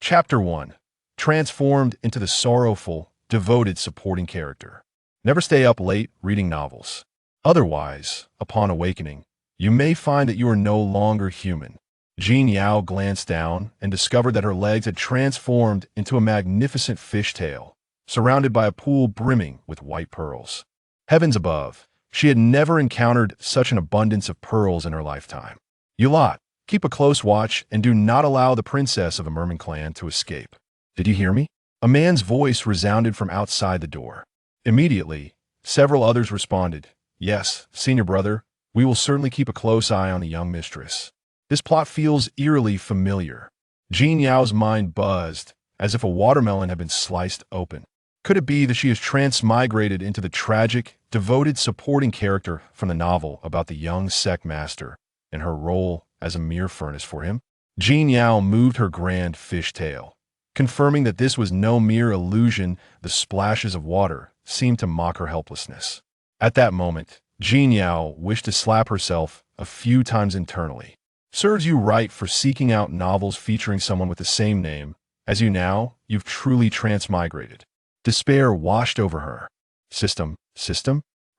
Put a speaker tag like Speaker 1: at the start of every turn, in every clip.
Speaker 1: Chapter 1. Transformed into the sorrowful, devoted supporting character. Never stay up late reading novels. Otherwise, upon awakening, you may find that you are no longer human. Jean Yao glanced down and discovered that her legs had transformed into a magnificent fishtail, surrounded by a pool brimming with white pearls. Heavens above, she had never encountered such an abundance of pearls in her lifetime. You lot, keep a close watch and do not allow the princess of a merman clan to escape. Did you hear me? A man's voice resounded from outside the door. Immediately, several others responded, "Yes, senior brother, we will certainly keep a close eye on the young mistress." This plot feels eerily familiar. Jean Yao's mind buzzed, as if a watermelon had been sliced open. Could it be that she has transmigrated into the tragic, devoted supporting character from the novel about the young sect master and her role as a mere furnace for him? Jean Yao moved her grand fishtail, confirming that this was no mere illusion. The splashes of water seemed to mock her helplessness. At that moment, Jean Yao wished to slap herself a few times internally. Serves you right for seeking out novels featuring someone with the same name as you. Now you've truly transmigrated. Despair washed over her. System,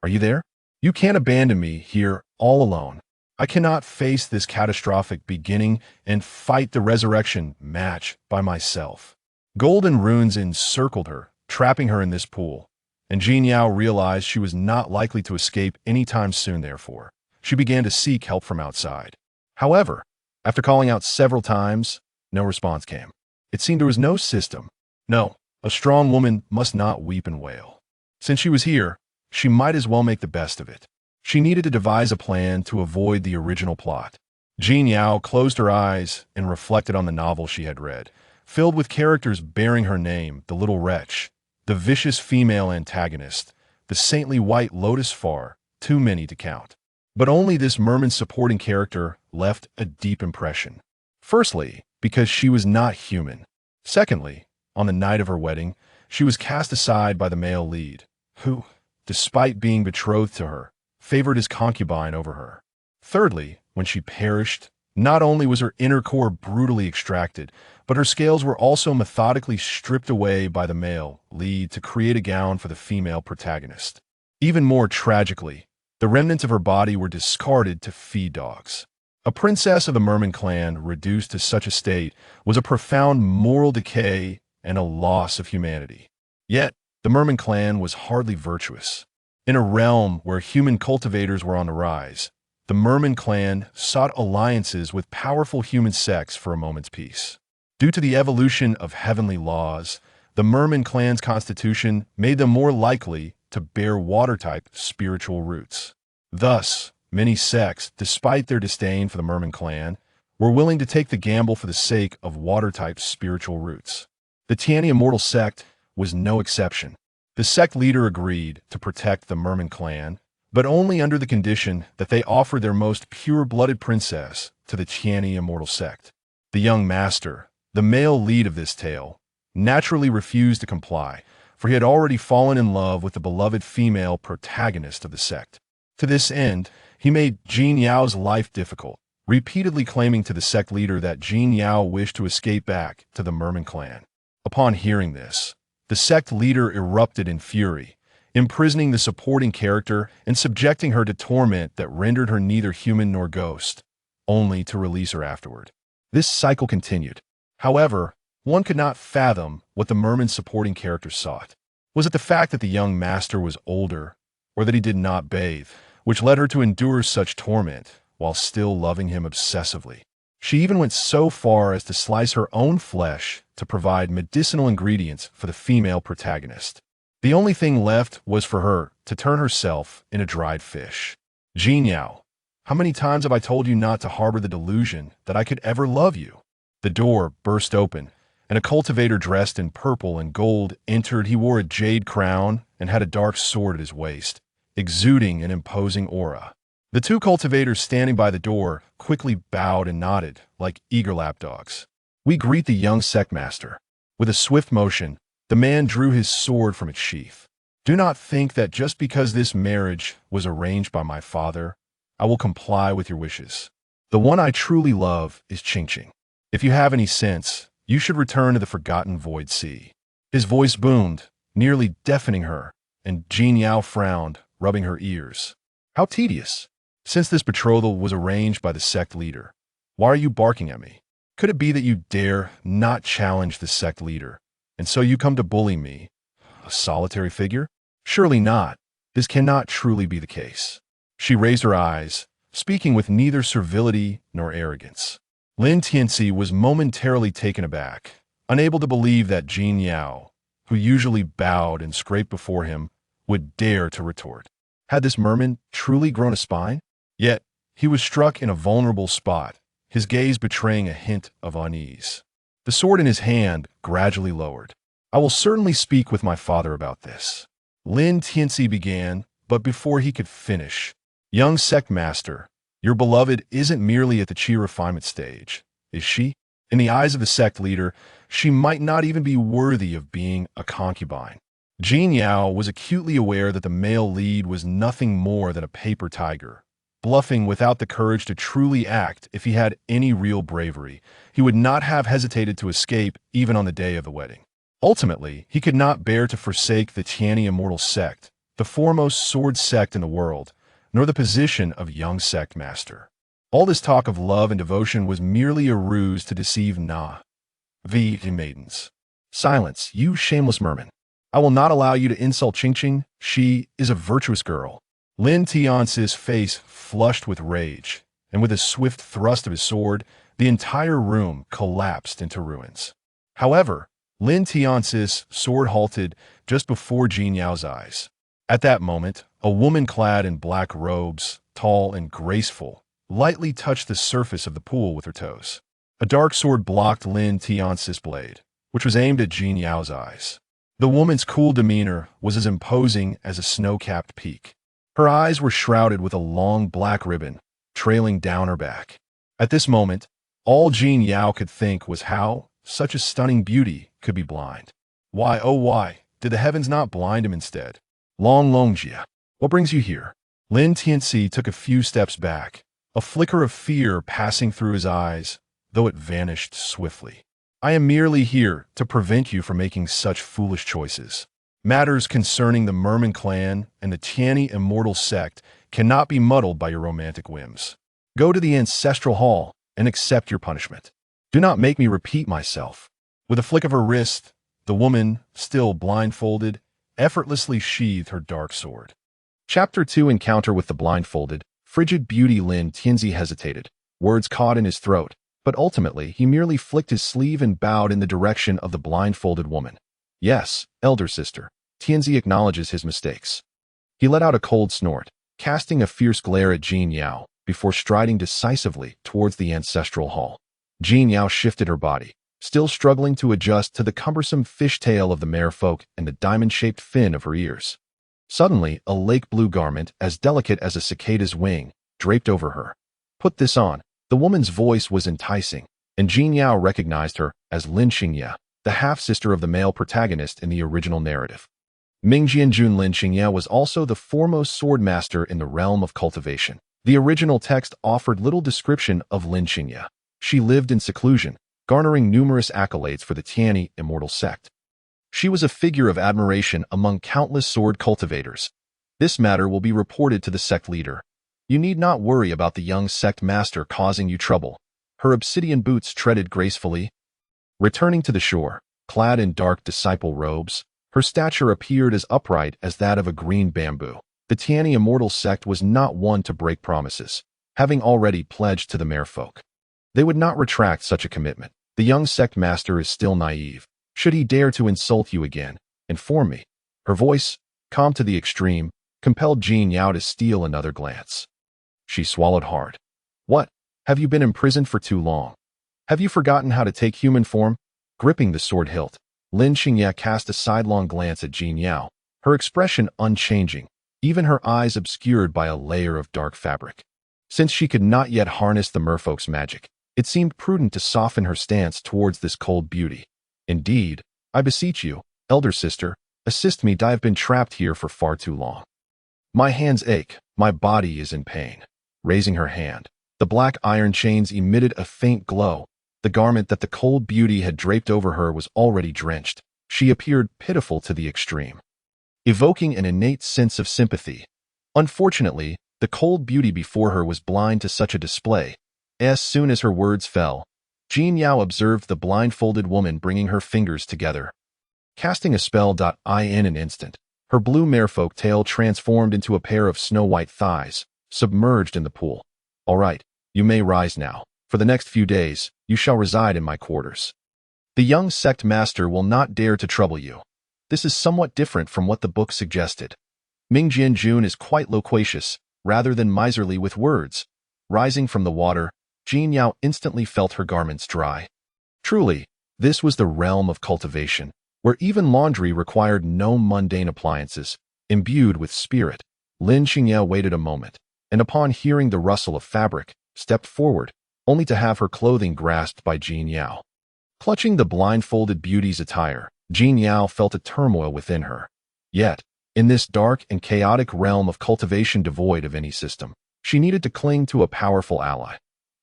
Speaker 1: are you there? You can't abandon me here all alone. I cannot face this catastrophic beginning and fight the resurrection match by myself. Golden runes encircled her, trapping her in this pool, and Jean Yao realized she was not likely to escape anytime soon. Therefore, she began to seek help from outside. However, after calling out several times, no response came. It seemed there was no system. No, a strong woman must not weep and wail. Since she was here, she might as well make the best of it. She needed to devise a plan to avoid the original plot. Jean Yao closed her eyes and reflected on the novel she had read, filled with characters bearing her name: the little wretch, the vicious female antagonist, the saintly white lotus, far too many to count. But only this merman supporting character left a deep impression. Firstly, because she was not human. Secondly, on the night of her wedding, she was cast aside by the male lead, who, despite being betrothed to her, favored his concubine over her. Thirdly, when she perished, not only was her inner core brutally extracted, but her scales were also methodically stripped away by the male lead to create a gown for the female protagonist. Even more tragically, the remnants of her body were discarded to feed dogs. A princess of the merman clan reduced to such a state was a profound moral decay and a loss of humanity. Yet, the merman clan was hardly virtuous. In a realm where human cultivators were on the rise, the merman clan sought alliances with powerful human sects for a moment's peace. Due to the evolution of heavenly laws, the merman clan's constitution made them more likely to bear water-type spiritual roots. Thus, many sects, despite their disdain for the merman clan, were willing to take the gamble for the sake of water-type spiritual roots. The Tiani Immortal sect was no exception. The sect leader agreed to protect the merman clan, but only under the condition that they offered their most pure-blooded princess to the Tiani Immortal sect. The young master, the male lead of this tale, naturally refused to comply, for he had already fallen in love with the beloved female protagonist of the sect. To this end, he made Jean Yao's life difficult, repeatedly claiming to the sect leader that Jean Yao wished to escape back to the merman clan. Upon hearing this, the sect leader erupted in fury, imprisoning the supporting character and subjecting her to torment that rendered her neither human nor ghost, only to release her afterward. This cycle continued. However, one could not fathom what the merman's supporting character sought. Was it the fact that the young master was older, or that he did not bathe, which led her to endure such torment while still loving him obsessively? She even went so far as to slice her own flesh to provide medicinal ingredients for the female protagonist. The only thing left was for her to turn herself into dried fish. Jean Yao, how many times have I told you not to harbor the delusion that I could ever love you? The door burst open, and a cultivator dressed in purple and gold entered. He wore a jade crown and had a dark sword at his waist, exuding an imposing aura. The two cultivators standing by the door quickly bowed and nodded like eager lapdogs. "We greet the young sect master." With a swift motion, the man drew his sword from its sheath. "Do not think that just because this marriage was arranged by my father, I will comply with your wishes. The one I truly love is Ching Ching. If you have any sense, You should return to the forgotten void sea. His voice boomed, nearly deafening her, and Jean Yao frowned, rubbing her ears. How tedious. Since this betrothal was arranged by the sect leader, why are you barking at me? Could it be that you dare not challenge the sect leader, and so you come to bully me, a solitary figure? Surely not. This cannot truly be the case. She raised her eyes, speaking with neither servility nor arrogance. Lin Tianxi was momentarily taken aback, unable to believe that Jin Yao, who usually bowed and scraped before him, would dare to retort. Had this merman truly grown a spine? Yet, he was struck in a vulnerable spot, his gaze betraying a hint of unease. The sword in his hand gradually lowered. I will certainly speak with my father about this. Lin Tianxi began, but before he could finish, young sect master, your beloved isn't merely at the chi refinement stage, is she? In the eyes of the sect leader, she might not even be worthy of being a concubine. Jin Yao was acutely aware that the male lead was nothing more than a paper tiger, bluffing without the courage to truly act. If he had any real bravery, he would not have hesitated to escape even on the day of the wedding. Ultimately, he could not bear to forsake the Tianyi immortal sect, the foremost sword sect in the world, nor the position of young sect master. All this talk of love and devotion was merely a ruse to deceive the maidens. Silence, you shameless merman. I will not allow you to insult Qingqing. She is a virtuous girl. Lin Tianxi's face flushed with rage, and with a swift thrust of his sword, the entire room collapsed into ruins. However, Lin Tianxi's sword halted just before Jin Yao's eyes. At that moment, a woman clad in black robes, tall and graceful, lightly touched the surface of the pool with her toes. A dark sword blocked Lin Tianxi's blade, which was aimed at Jin Yao's eyes. The woman's cool demeanor was as imposing as a snow-capped peak. Her eyes were shrouded with a long black ribbon, trailing down her back. At this moment, all Jin Yao could think was how such a stunning beauty could be blind. Why, oh why, did the heavens not blind him instead? Longjia, what brings you here? Lin Tianxi took a few steps back, a flicker of fear passing through his eyes, though it vanished swiftly. I am merely here to prevent you from making such foolish choices. Matters concerning the Merman clan and the Tianyi immortal sect cannot be muddled by your romantic whims. Go to the ancestral hall and accept your punishment. Do not make me repeat myself. With a flick of her wrist, the woman, still blindfolded, effortlessly sheathed her dark sword. Chapter 2 Encounter with the Blindfolded. Frigid beauty. Lin Tianxi hesitated, words caught in his throat, but ultimately he merely flicked his sleeve and bowed in the direction of the blindfolded woman. Yes, elder sister. Tianxi acknowledges his mistakes. He let out a cold snort, casting a fierce glare at Jin Yao, before striding decisively towards the ancestral hall. Jin Yao shifted her body, still struggling to adjust to the cumbersome fishtail of the merfolk and the diamond-shaped fin of her ears. Suddenly, a lake-blue garment, as delicate as a cicada's wing, draped over her. Put this on. The woman's voice was enticing, and Jin Yao recognized her as Lin Xingye, the half-sister of the male protagonist in the original narrative. Mingjianjun Lin Xingye was also the foremost sword master in the realm of cultivation. The original text offered little description of Lin Xingye. She lived in seclusion, garnering numerous accolades for the Tianyi immortal sect. She was a figure of admiration among countless sword cultivators. This matter will be reported to the sect leader. You need not worry about the young sect master causing you trouble. Her obsidian boots treaded gracefully. Returning to the shore, clad in dark disciple robes, her stature appeared as upright as that of a green bamboo. The Tianyi immortal sect was not one to break promises, having already pledged to the merfolk. They would not retract such a commitment. The young sect master is still naive. Should he dare to insult you again, inform me. Her voice, calm to the extreme, compelled Jin Yao to steal another glance. She swallowed hard. What? Have you been imprisoned for too long? Have you forgotten how to take human form? Gripping the sword hilt, Lin Xingye cast a sidelong glance at Jin Yao, her expression unchanging, even her eyes obscured by a layer of dark fabric. Since she could not yet harness the merfolk's magic, it seemed prudent to soften her stance towards this cold beauty. Indeed, I beseech you, elder sister, assist me. I have been trapped here for far too long. My hands ache, my body is in pain. Raising her hand, the black iron chains emitted a faint glow, The garment that the cold beauty had draped over her was already drenched. She appeared pitiful to the extreme, evoking an innate sense of sympathy. Unfortunately, the cold beauty before her was blind to such a display. As soon as her words fell, Jin Yao observed the blindfolded woman bringing her fingers together, casting a spell. In an instant, her blue merfolk tail transformed into a pair of snow-white thighs, submerged in the pool. "All right, you may rise now. For the next few days, you shall reside in my quarters. The young sect master will not dare to trouble you." This is somewhat different from what the book suggested. Ming Jianjun is quite loquacious, rather than miserly with words. Rising from the water, Jin Yao instantly felt her garments dry. Truly, this was the realm of cultivation, where even laundry required no mundane appliances. Imbued with spirit, Lin Xingye waited a moment, and upon hearing the rustle of fabric, stepped forward, only to have her clothing grasped by Jin Yao. Clutching the blindfolded beauty's attire, Jin Yao felt a turmoil within her. Yet, in this dark and chaotic realm of cultivation devoid of any system, she needed to cling to a powerful ally.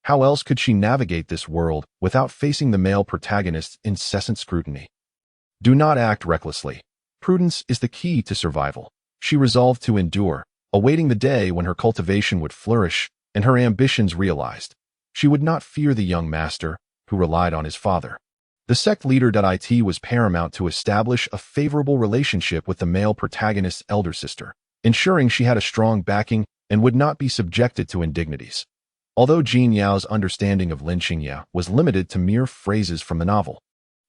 Speaker 1: How else could she navigate this world without facing the male protagonist's incessant scrutiny? Do not act recklessly. Prudence is the key to survival. She resolved to endure, awaiting the day when her cultivation would flourish and her ambitions realized. She would not fear the young master, who relied on his father. The sect leader. It was paramount to establish a favorable relationship with the male protagonist's elder sister, ensuring she had a strong backing and would not be subjected to indignities. Although Jin Yao's understanding of Lin Xingye was limited to mere phrases from the novel,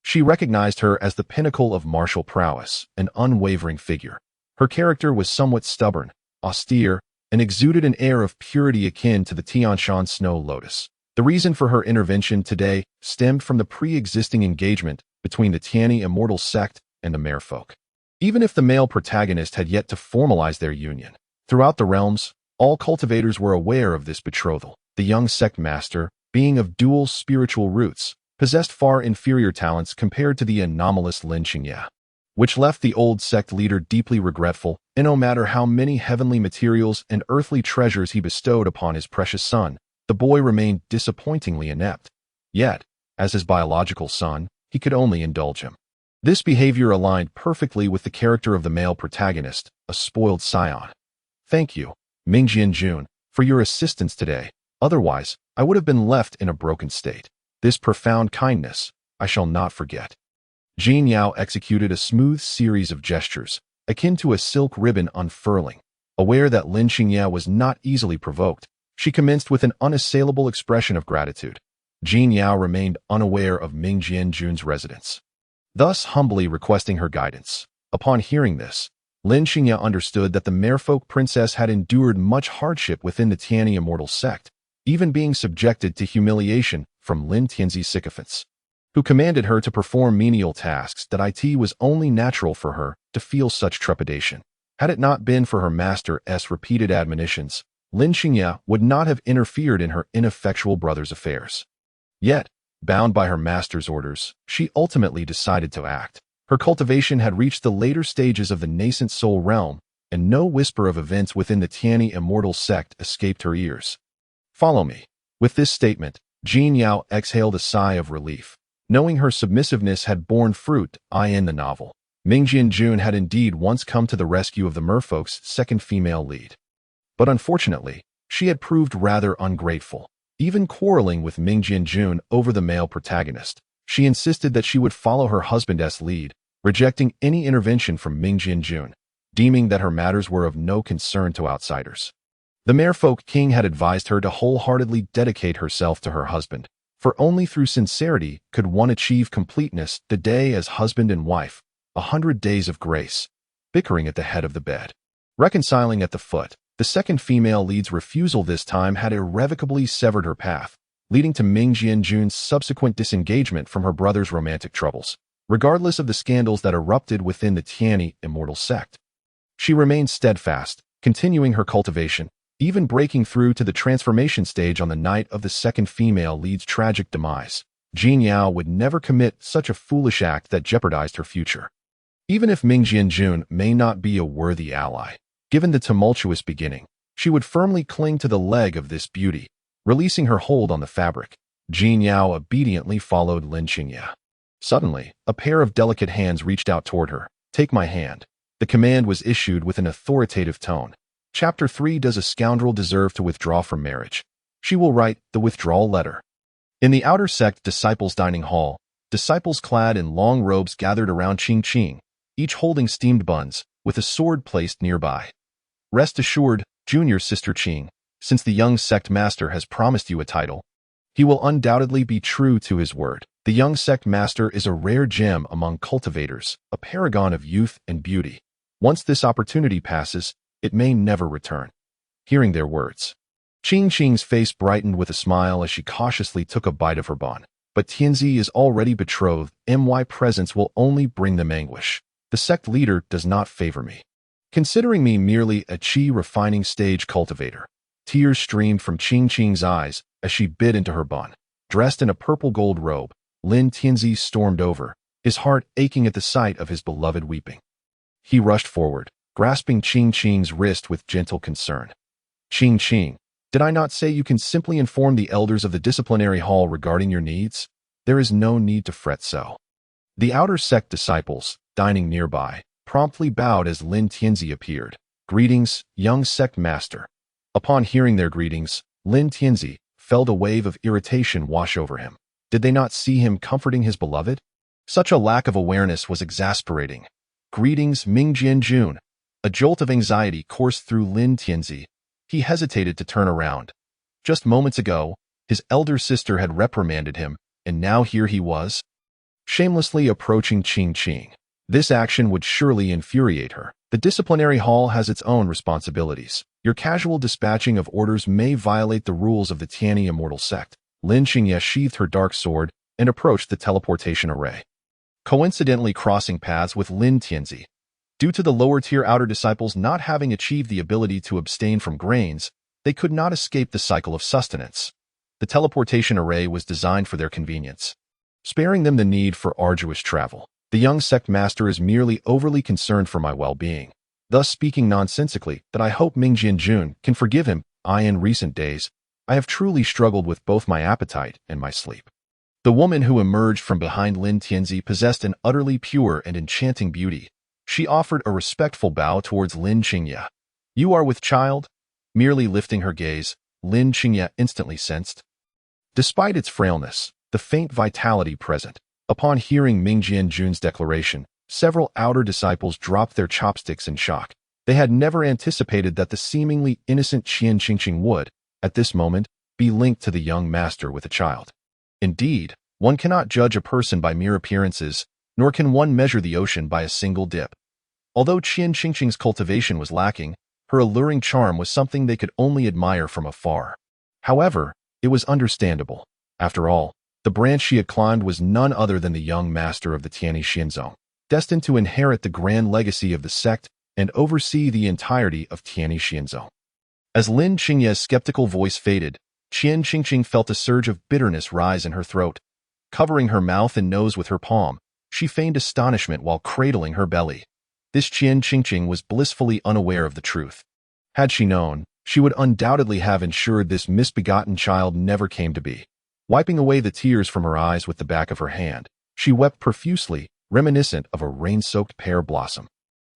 Speaker 1: she recognized her as the pinnacle of martial prowess, an unwavering figure. Her character was somewhat stubborn, austere, and exuded an air of purity akin to the Tianshan snow lotus. The reason for her intervention today stemmed from the pre-existing engagement between the Tianyi immortal sect and the merfolk. Even if the male protagonist had yet to formalize their union, throughout the realms, all cultivators were aware of this betrothal. The young sect master, being of dual spiritual roots, possessed far inferior talents compared to the anomalous Lin Xingye, which left the old sect leader deeply regretful, and no matter how many heavenly materials and earthly treasures he bestowed upon his precious son, the boy remained disappointingly inept. Yet, as his biological son, he could only indulge him. This behavior aligned perfectly with the character of the male protagonist, a spoiled scion. "Thank you, Ming Jianjun, for your assistance today. Otherwise, I would have been left in a broken state. This profound kindness I shall not forget." Jin Yao executed a smooth series of gestures, akin to a silk ribbon unfurling. Aware that Lin Xingye was not easily provoked, she commenced with an unassailable expression of gratitude. Jin Yao remained unaware of Ming Jianjun's residence, thus humbly requesting her guidance. Upon hearing this, Lin Xingye understood that the merfolk princess had endured much hardship within the Tianyi immortal sect, even being subjected to humiliation from Lin Tianzi's sycophants, who commanded her to perform menial tasks. It was only natural for her to feel such trepidation. Had it not been for her master's repeated admonitions, Lin Xingye would not have interfered in her ineffectual brother's affairs. Yet, bound by her master's orders, she ultimately decided to act. Her cultivation had reached the later stages of the nascent soul realm, and no whisper of events within the Tianyi immortal sect escaped her ears. "Follow me." With this statement, Jin Yao exhaled a sigh of relief, knowing her submissiveness had borne fruit. In the novel, Ming Jianjun had indeed once come to the rescue of the merfolk's second female lead. But unfortunately, she had proved rather ungrateful, even quarreling with Ming Jianjun over the male protagonist. She insisted that she would follow her husband's lead, rejecting any intervention from Ming Jianjun, deeming that her matters were of no concern to outsiders. The merfolk king had advised her to wholeheartedly dedicate herself to her husband, for only through sincerity could one achieve completeness. The day as husband and wife, 100 days of grace, bickering at the head of the bed, reconciling at the foot. The second female lead's refusal this time had irrevocably severed her path, leading to Ming Jianjun's subsequent disengagement from her brother's romantic troubles. Regardless of the scandals that erupted within the Tianyi immortal sect, she remained steadfast, continuing her cultivation, even breaking through to the transformation stage on the night of the second female lead's tragic demise. Jin Yao would never commit such a foolish act that jeopardized her future. Even if Ming Jianjun may not be a worthy ally, given the tumultuous beginning, she would firmly cling to the leg of this beauty, releasing her hold on the fabric. Jin Yao obediently followed Lin Qingye. Suddenly, a pair of delicate hands reached out toward her. "Take my hand." The command was issued with an authoritative tone. Chapter 3. Does a scoundrel deserve to withdraw from marriage? She will write the withdrawal letter. In the outer sect disciples' dining hall, disciples clad in long robes gathered around Qing Qing, each holding steamed buns, with a sword placed nearby. "Rest assured, junior sister Qing, since the young sect master has promised you a title, he will undoubtedly be true to his word. The young sect master is a rare gem among cultivators, a paragon of youth and beauty. Once this opportunity passes, it may never return." Hearing their words, Qing Qing's face brightened with a smile as she cautiously took a bite of her bun. "But Tianzi is already betrothed. My presence will only bring them anguish. The sect leader does not favor me, considering me merely a qi refining stage cultivator." Tears streamed from Qing Qing's eyes as she bit into her bun. Dressed in a purple gold robe, Lin Tianzi stormed over, his heart aching at the sight of his beloved weeping. He rushed forward, grasping Qing Qing's wrist with gentle concern. "Qing Qing, did I not say you can simply inform the elders of the disciplinary hall regarding your needs? There is no need to fret so." The outer sect disciples, dining nearby, promptly bowed as Lin Tianzi appeared. "Greetings, young sect master." Upon hearing their greetings, Lin Tianzi felt a wave of irritation wash over him. Did they not see him comforting his beloved? Such a lack of awareness was exasperating. "Greetings, Ming Jianjun." A jolt of anxiety coursed through Lin Tianzi. He hesitated to turn around. Just moments ago, his elder sister had reprimanded him, and now here he was, shamelessly approaching Qing Qing. This action would surely infuriate her. The disciplinary hall has its own responsibilities. Your casual dispatching of orders may violate the rules of the Tianyi immortal sect. Lin Qingye sheathed her dark sword and approached the teleportation array, coincidentally crossing paths with Lin Tianzi. Due to the lower-tier outer disciples not having achieved the ability to abstain from grains, they could not escape the cycle of sustenance. The teleportation array was designed for their convenience, sparing them the need for arduous travel. The young sect master is merely overly concerned for my well-being, thus speaking nonsensically that I hope Ming Jianjun can forgive him. In recent days, I have truly struggled with both my appetite and my sleep. The woman who emerged from behind Lin Tianzi possessed an utterly pure and enchanting beauty. She offered a respectful bow towards Lin Qingye. "You are with child?" Merely lifting her gaze, Lin Qingye instantly sensed, despite its frailness, the faint vitality present. Upon hearing Ming Jianjun's declaration, several outer disciples dropped their chopsticks in shock. They had never anticipated that the seemingly innocent Qing Qing would, at this moment, be linked to the young master with a child. Indeed, one cannot judge a person by mere appearances, nor can one measure the ocean by a single dip. Although Qing Qing's cultivation was lacking, her alluring charm was something they could only admire from afar. However, it was understandable. After all, the branch she had climbed was none other than the young master of the Tianyi Xinzong, destined to inherit the grand legacy of the sect and oversee the entirety of Tianyi Xinzong. As Lin Qingye's skeptical voice faded, Qing Qing felt a surge of bitterness rise in her throat. Covering her mouth and nose with her palm, she feigned astonishment while cradling her belly. This Qing Qing was blissfully unaware of the truth. Had she known, she would undoubtedly have ensured this misbegotten child never came to be. Wiping away the tears from her eyes with the back of her hand, she wept profusely, reminiscent of a rain-soaked pear blossom.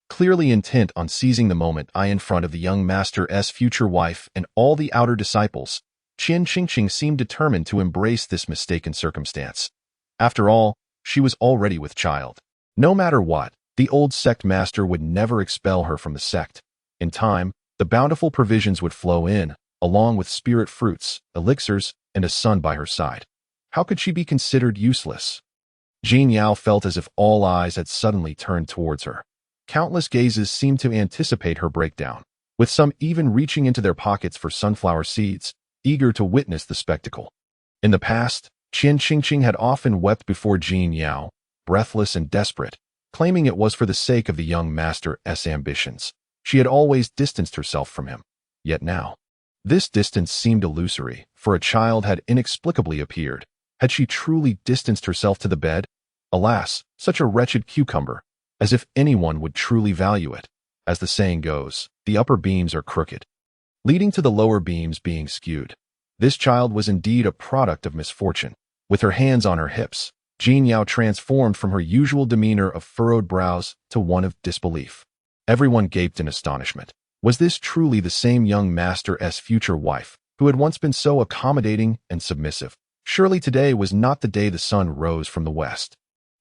Speaker 1: Clearly intent on seizing the moment in front of the young master's future wife and all the outer disciples, Qing Qing seemed determined to embrace this mistaken circumstance. After all, she was already with child. No matter what, the old sect master would never expel her from the sect. In time, the bountiful provisions would flow in, along with spirit fruits, elixirs, and a son by her side. How could she be considered useless? Jin Yao felt as if all eyes had suddenly turned towards her. Countless gazes seemed to anticipate her breakdown, with some even reaching into their pockets for sunflower seeds, eager to witness the spectacle. In the past, Qing Qing had often wept before Jin Yao, breathless and desperate, claiming it was for the sake of the young master's ambitions. She had always distanced herself from him. Yet now, this distance seemed illusory, for a child had inexplicably appeared. Had she truly distanced herself to the bed? Alas, such a wretched cucumber, as if anyone would truly value it. As the saying goes, the upper beams are crooked, leading to the lower beams being skewed. This child was indeed a product of misfortune. With her hands on her hips, Jin Yao transformed from her usual demeanor of furrowed brows to one of disbelief. Everyone gaped in astonishment. Was this truly the same young master's future wife, who had once been so accommodating and submissive? Surely today was not the day the sun rose from the west.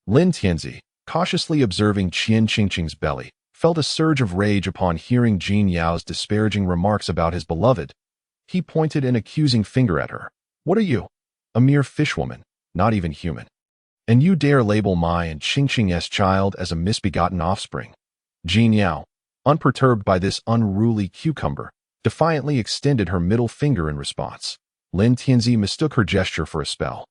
Speaker 1: Lin Tianzi, cautiously observing Qian Qingqing's belly, felt a surge of rage upon hearing Jin Yao's disparaging remarks about his beloved. He pointed an accusing finger at her. What are you? A mere fishwoman, not even human. And you dare label my and Qingqing's child as a misbegotten offspring? Jin Yao, unperturbed by this unruly cucumber, defiantly extended her middle finger in response. Lin Tianzi mistook her gesture for a spell.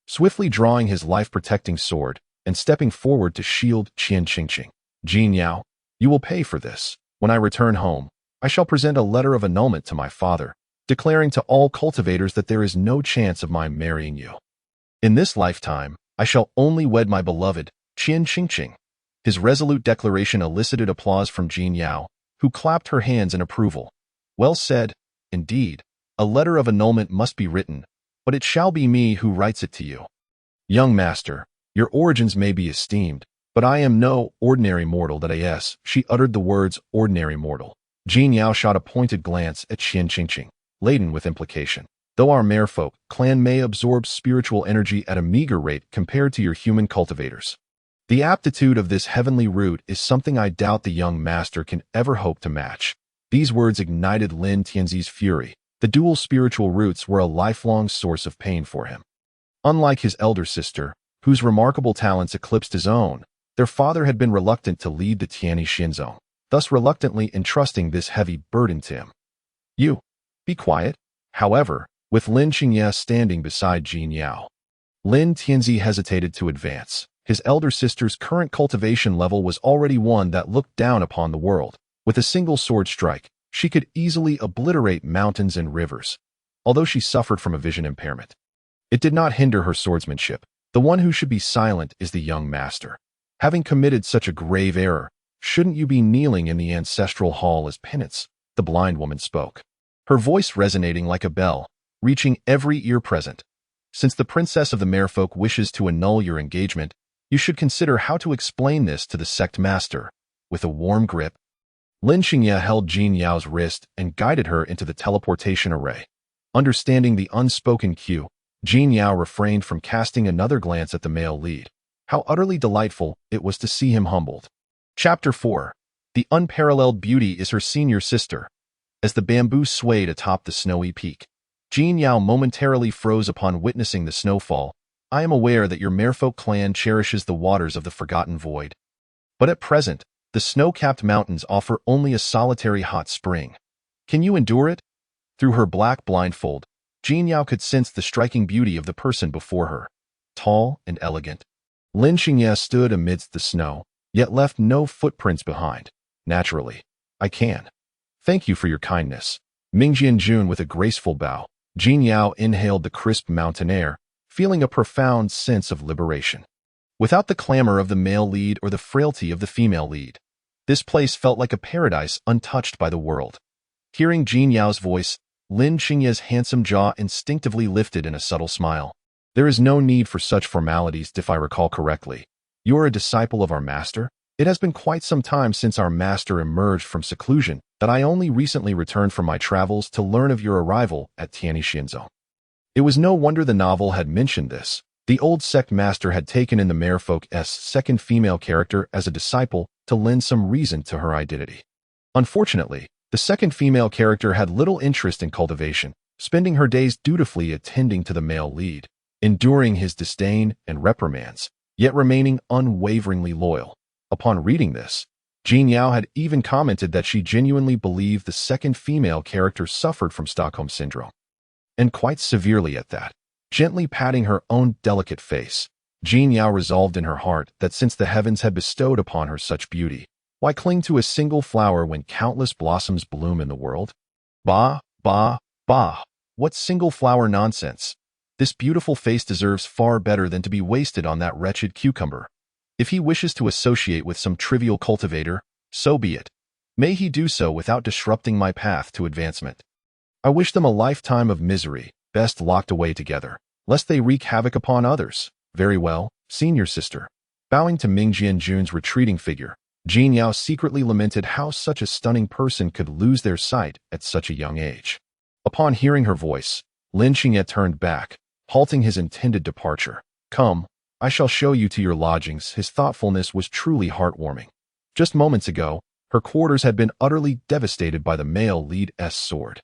Speaker 1: Swiftly drawing his life-protecting sword and stepping forward to shield Qian Qingqing. Jin Yao, you will pay for this. When I return home, I shall present a letter of annulment to my father, declaring to all cultivators that there is no chance of my marrying you. In this lifetime, I shall only wed my beloved, Qian Qingqing. His resolute declaration elicited applause from Jin Yao, who clapped her hands in approval. Well said, indeed. A letter of annulment must be written, but it shall be me who writes it to you. Young master, your origins may be esteemed, but I am no ordinary mortal that is. She uttered the words ordinary mortal. Jin Yao shot a pointed glance at Qian Qingqing, laden with implication. Though our merfolk clan may absorb spiritual energy at a meager rate compared to your human cultivators, the aptitude of this heavenly root is something I doubt the young master can ever hope to match. These words ignited Lin Tianzi's fury. The dual spiritual roots were a lifelong source of pain for him. Unlike his elder sister, whose remarkable talents eclipsed his own, their father had been reluctant to lead the Tianyi Xinzong, thus reluctantly entrusting this heavy burden to him. You, be quiet. However, with Lin Qingye standing beside Jin Yao, Lin Tianzi hesitated to advance. His elder sister's current cultivation level was already one that looked down upon the world. With a single sword strike, she could easily obliterate mountains and rivers, although she suffered from a vision impairment. It did not hinder her swordsmanship. The one who should be silent is the young master. Having committed such a grave error, shouldn't you be kneeling in the ancestral hall as penance? The blind woman spoke, her voice resonating like a bell, reaching every ear present. Since the princess of the merfolk wishes to annul your engagement, you should consider how to explain this to the sect master. With a warm grip, Lin Qingye held Jin Yao's wrist and guided her into the teleportation array. Understanding the unspoken cue, Jin Yao refrained from casting another glance at the male lead. How utterly delightful it was to see him humbled. Chapter 4. The unparalleled beauty is her senior sister. As the bamboo swayed atop the snowy peak, Jin Yao momentarily froze upon witnessing the snowfall. I am aware that your merfolk clan cherishes the waters of the forgotten void. But at present, the snow-capped mountains offer only a solitary hot spring. Can you endure it? Through her black blindfold, Jin Yao could sense the striking beauty of the person before her. Tall and elegant, Lin Qingye stood amidst the snow, yet left no footprints behind. Naturally, I can. Thank you for your kindness. Mingjian Jun with a graceful bow, Jin Yao inhaled the crisp mountain air, feeling a profound sense of liberation. Without the clamor of the male lead or the frailty of the female lead, this place felt like a paradise untouched by the world. Hearing Jin Yao's voice, Lin Qingye's handsome jaw instinctively lifted in a subtle smile. There is no need for such formalities, if I recall correctly. You are a disciple of our master? It has been quite some time since our master emerged from seclusion that I only recently returned from my travels to learn of your arrival at Tianyi Xinzong. It was no wonder the novel had mentioned this. The old sect master had taken in the merfolk's second female character as a disciple to lend some reason to her identity. Unfortunately, the second female character had little interest in cultivation, spending her days dutifully attending to the male lead, enduring his disdain and reprimands, yet remaining unwaveringly loyal. Upon reading this, Jin Yao had even commented that she genuinely believed the second female character suffered from Stockholm Syndrome. And quite severely at that. Gently patting her own delicate face, Jin Yao resolved in her heart that since the heavens had bestowed upon her such beauty, why cling to a single flower when countless blossoms bloom in the world? Bah, bah, bah, what single flower nonsense! This beautiful face deserves far better than to be wasted on that wretched cucumber. If he wishes to associate with some trivial cultivator, so be it. May he do so without disrupting my path to advancement. I wish them a lifetime of misery, best locked away together, lest they wreak havoc upon others. Very well, senior sister. Bowing to Ming Jianjun's retreating figure, Jin Yao secretly lamented how such a stunning person could lose their sight at such a young age. Upon hearing her voice, Lin Xingye turned back, halting his intended departure. Come, I shall show you to your lodgings. His thoughtfulness was truly heartwarming. Just moments ago, her quarters had been utterly devastated by the male lead's sword,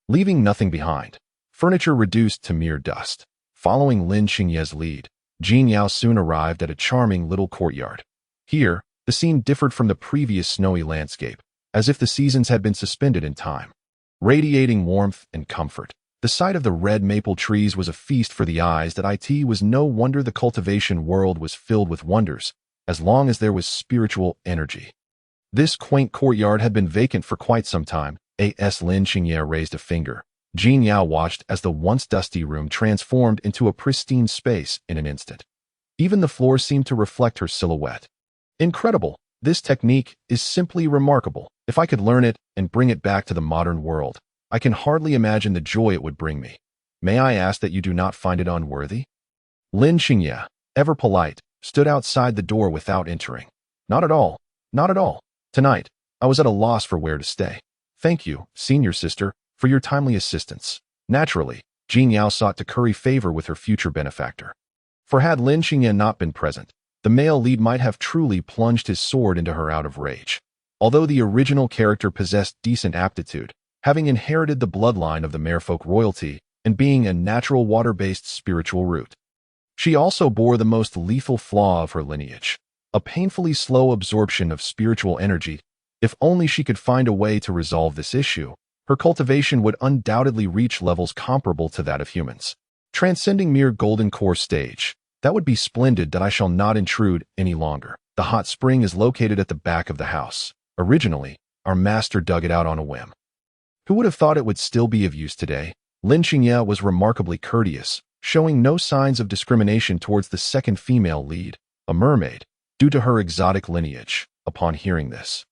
Speaker 1: leaving nothing behind. Furniture reduced to mere dust. Following Lin Xingye's lead, Jin Yao soon arrived at a charming little courtyard. Here, the scene differed from the previous snowy landscape, as if the seasons had been suspended in time. Radiating warmth and comfort, the sight of the red maple trees was a feast for the eyes. It was no wonder the cultivation world was filled with wonders, as long as there was spiritual energy. This quaint courtyard had been vacant for quite some time. As Lin Xingye raised a finger, Jin Yao watched as the once dusty room transformed into a pristine space in an instant. Even the floor seemed to reflect her silhouette. Incredible! This technique is simply remarkable. If I could learn it and bring it back to the modern world, I can hardly imagine the joy it would bring me. May I ask that you do not find it unworthy? Lin Xingye, ever polite, stood outside the door without entering. Not at all. Not at all. Tonight, I was at a loss for where to stay. Thank you, senior sister, for your timely assistance. Naturally, Jin Yao sought to curry favor with her future benefactor. For had Lin Xingye not been present, the male lead might have truly plunged his sword into her out of rage. Although the original character possessed decent aptitude, having inherited the bloodline of the merfolk royalty and being a natural water-based spiritual root, she also bore the most lethal flaw of her lineage, a painfully slow absorption of spiritual energy. If only she could find a way to resolve this issue, her cultivation would undoubtedly reach levels comparable to that of humans, transcending mere golden core stage. That would be splendid. I shall not intrude any longer. The hot spring is located at the back of the house. Originally, our master dug it out on a whim. Who would have thought it would still be of use today? Lin Xingye was remarkably courteous, showing no signs of discrimination towards the second female lead, a mermaid, due to her exotic lineage. Upon hearing this,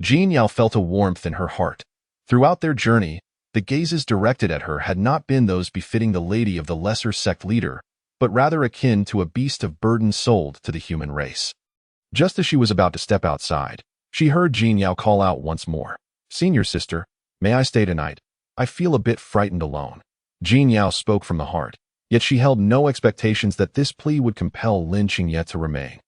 Speaker 1: Jin Yao felt a warmth in her heart. Throughout their journey, the gazes directed at her had not been those befitting the lady of the lesser sect leader, but rather akin to a beast of burden sold to the human race. Just as she was about to step outside, she heard Jin Yao call out once more. Senior sister, may I stay tonight? I feel a bit frightened alone. Jin Yao spoke from the heart, yet she held no expectations that this plea would compel Lin Xingye to remain.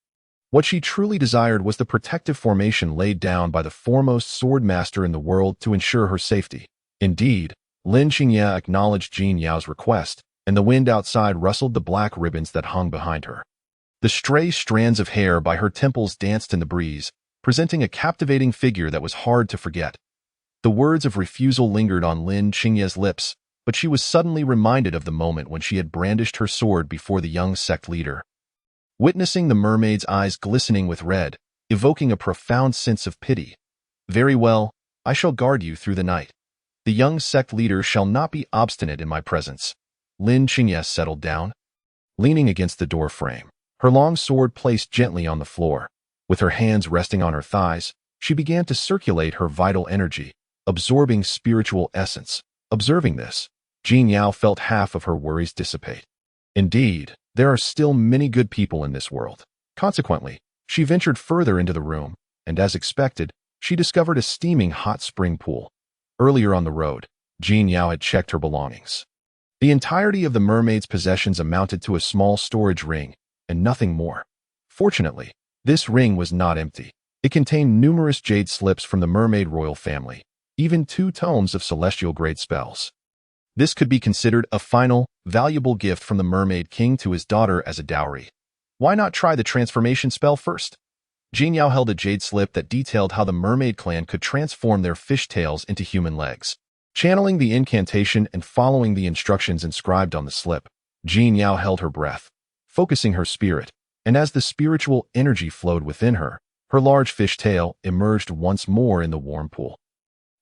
Speaker 1: What she truly desired was the protective formation laid down by the foremost sword master in the world to ensure her safety. Indeed, Lin Xingye acknowledged Jin Yao's request, and the wind outside rustled the black ribbons that hung behind her. The stray strands of hair by her temples danced in the breeze, presenting a captivating figure that was hard to forget. The words of refusal lingered on Lin Xingye's lips, but she was suddenly reminded of the moment when she had brandished her sword before the young sect leader. Witnessing the mermaid's eyes glistening with red, evoking a profound sense of pity. Very well, I shall guard you through the night. The young sect leader shall not be obstinate in my presence. Lin Xingye settled down, leaning against the door frame, her long sword placed gently on the floor. With her hands resting on her thighs, she began to circulate her vital energy, absorbing spiritual essence. Observing this, Jin Yao felt half of her worries dissipate. Indeed, there are still many good people in this world. Consequently, she ventured further into the room, and as expected, she discovered a steaming hot spring pool. Earlier on the road, Jin Yao had checked her belongings. The entirety of the mermaid's possessions amounted to a small storage ring, and nothing more. Fortunately, this ring was not empty. It contained numerous jade slips from the mermaid royal family, even 2 tomes of celestial-grade spells. This could be considered a final, valuable gift from the mermaid king to his daughter as a dowry. Why not try the transformation spell first? Jin Yao held a jade slip that detailed how the mermaid clan could transform their fishtails into human legs. Channeling the incantation and following the instructions inscribed on the slip, Jin Yao held her breath, focusing her spirit, and as the spiritual energy flowed within her, her large fishtail emerged once more in the warm pool.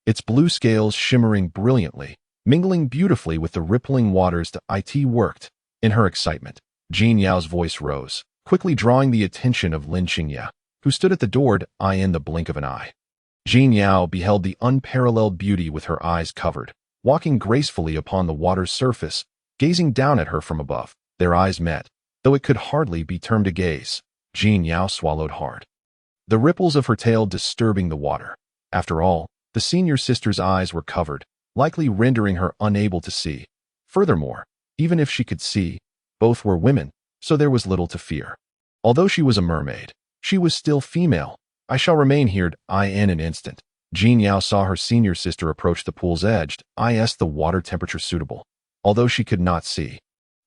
Speaker 1: Its blue scales shimmering brilliantly, mingling beautifully with the rippling waters. It worked. In her excitement, Jin Yao's voice rose, quickly drawing the attention of Lin Xingye, who stood at the door in the blink of an eye. Jin Yao beheld the unparalleled beauty with her eyes covered, walking gracefully upon the water's surface, gazing down at her from above. Their eyes met, though it could hardly be termed a gaze. Jin Yao swallowed hard, the ripples of her tail disturbing the water. After all, the senior sister's eyes were covered, likely rendering her unable to see. Furthermore, even if she could see, both were women, so there was little to fear. Although she was a mermaid, she was still female. I shall remain here in an instant. Jin Yao saw her senior sister approach the pool's edge. The water temperature suitable. Although she could not see,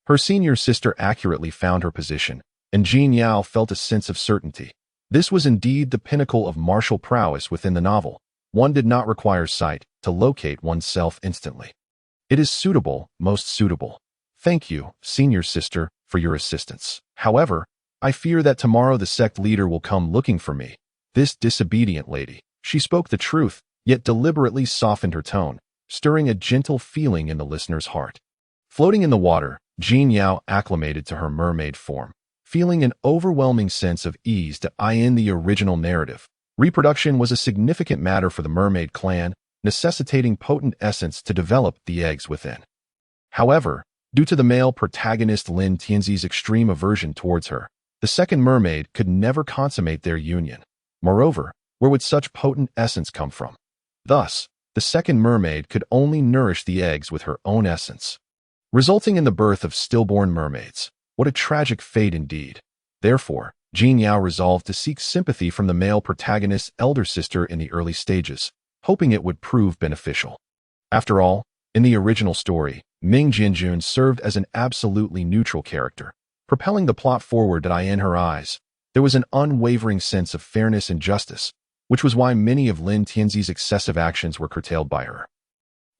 Speaker 1: her senior sister accurately found her position, and Jin Yao felt a sense of certainty. This was indeed the pinnacle of martial prowess within the novel. One did not require sight to locate oneself instantly. It is suitable, most suitable. Thank you, senior sister, for your assistance. However, I fear that tomorrow the sect leader will come looking for me. This disobedient lady. She spoke the truth, yet deliberately softened her tone, stirring a gentle feeling in the listener's heart. Floating in the water, Jin Yao acclimated to her mermaid form, feeling an overwhelming sense of ease in the original narrative. Reproduction was a significant matter for the mermaid clan, necessitating potent essence to develop the eggs within. However, due to the male protagonist Lin Tianzi's extreme aversion towards her, the second mermaid could never consummate their union. Moreover, where would such potent essence come from? Thus, the second mermaid could only nourish the eggs with her own essence, resulting in the birth of stillborn mermaids. What a tragic fate indeed. Therefore, Jin Yao resolved to seek sympathy from the male protagonist's elder sister in the early stages, hoping it would prove beneficial. After all, in the original story, Ming Jinjun served as an absolutely neutral character, propelling the plot forward. In her eyes, there was an unwavering sense of fairness and justice, which was why many of Lin Tianzi's excessive actions were curtailed by her.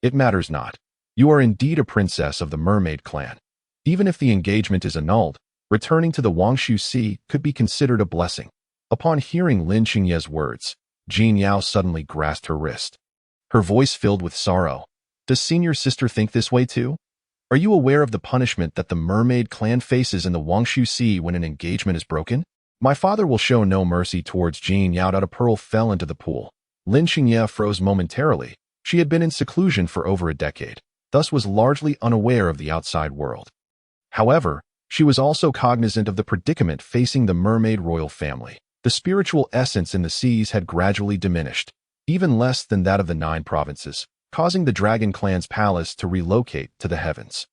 Speaker 1: It matters not. You are indeed a princess of the mermaid clan. Even if the engagement is annulled, returning to the Wangshu Sea could be considered a blessing. Upon hearing Lin Qingye's words, Jin Yao suddenly grasped her wrist, her voice filled with sorrow. Does senior sister think this way too? Are you aware of the punishment that the mermaid clan faces in the Wangshu Sea when an engagement is broken? My father will show no mercy towards Jin Yao. A pearl fell into the pool. Lin Qingye froze momentarily. She had been in seclusion for over a decade, thus was largely unaware of the outside world. However, she was also cognizant of the predicament facing the mermaid royal family. The spiritual essence in the seas had gradually diminished, even less than that of the 9 provinces, causing the dragon clan's palace to relocate to the heavens.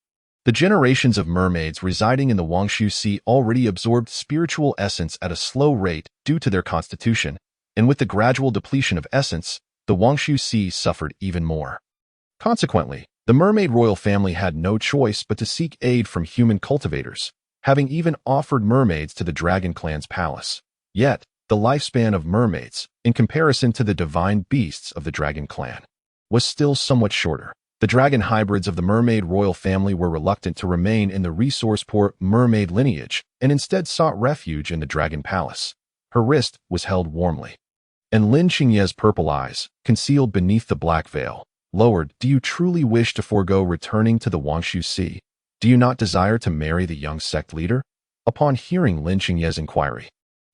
Speaker 1: The generations of mermaids residing in the Wangshu Sea already absorbed spiritual essence at a slow rate due to their constitution, and with the gradual depletion of essence, the Wangshu Sea suffered even more. Consequently, the mermaid royal family had no choice but to seek aid from human cultivators, having even offered mermaids to the dragon clan's palace. Yet, the lifespan of mermaids, in comparison to the divine beasts of the dragon clan, was still somewhat shorter. The dragon hybrids of the mermaid royal family were reluctant to remain in the resource-poor mermaid lineage and instead sought refuge in the dragon palace. Her wrist was held warmly, and Lin Qingye's purple eyes, concealed beneath the black veil, lowered. Do you truly wish to forego returning to the Wangshu Sea? Do you not desire to marry the young sect leader? Upon hearing Lin Qingye's inquiry,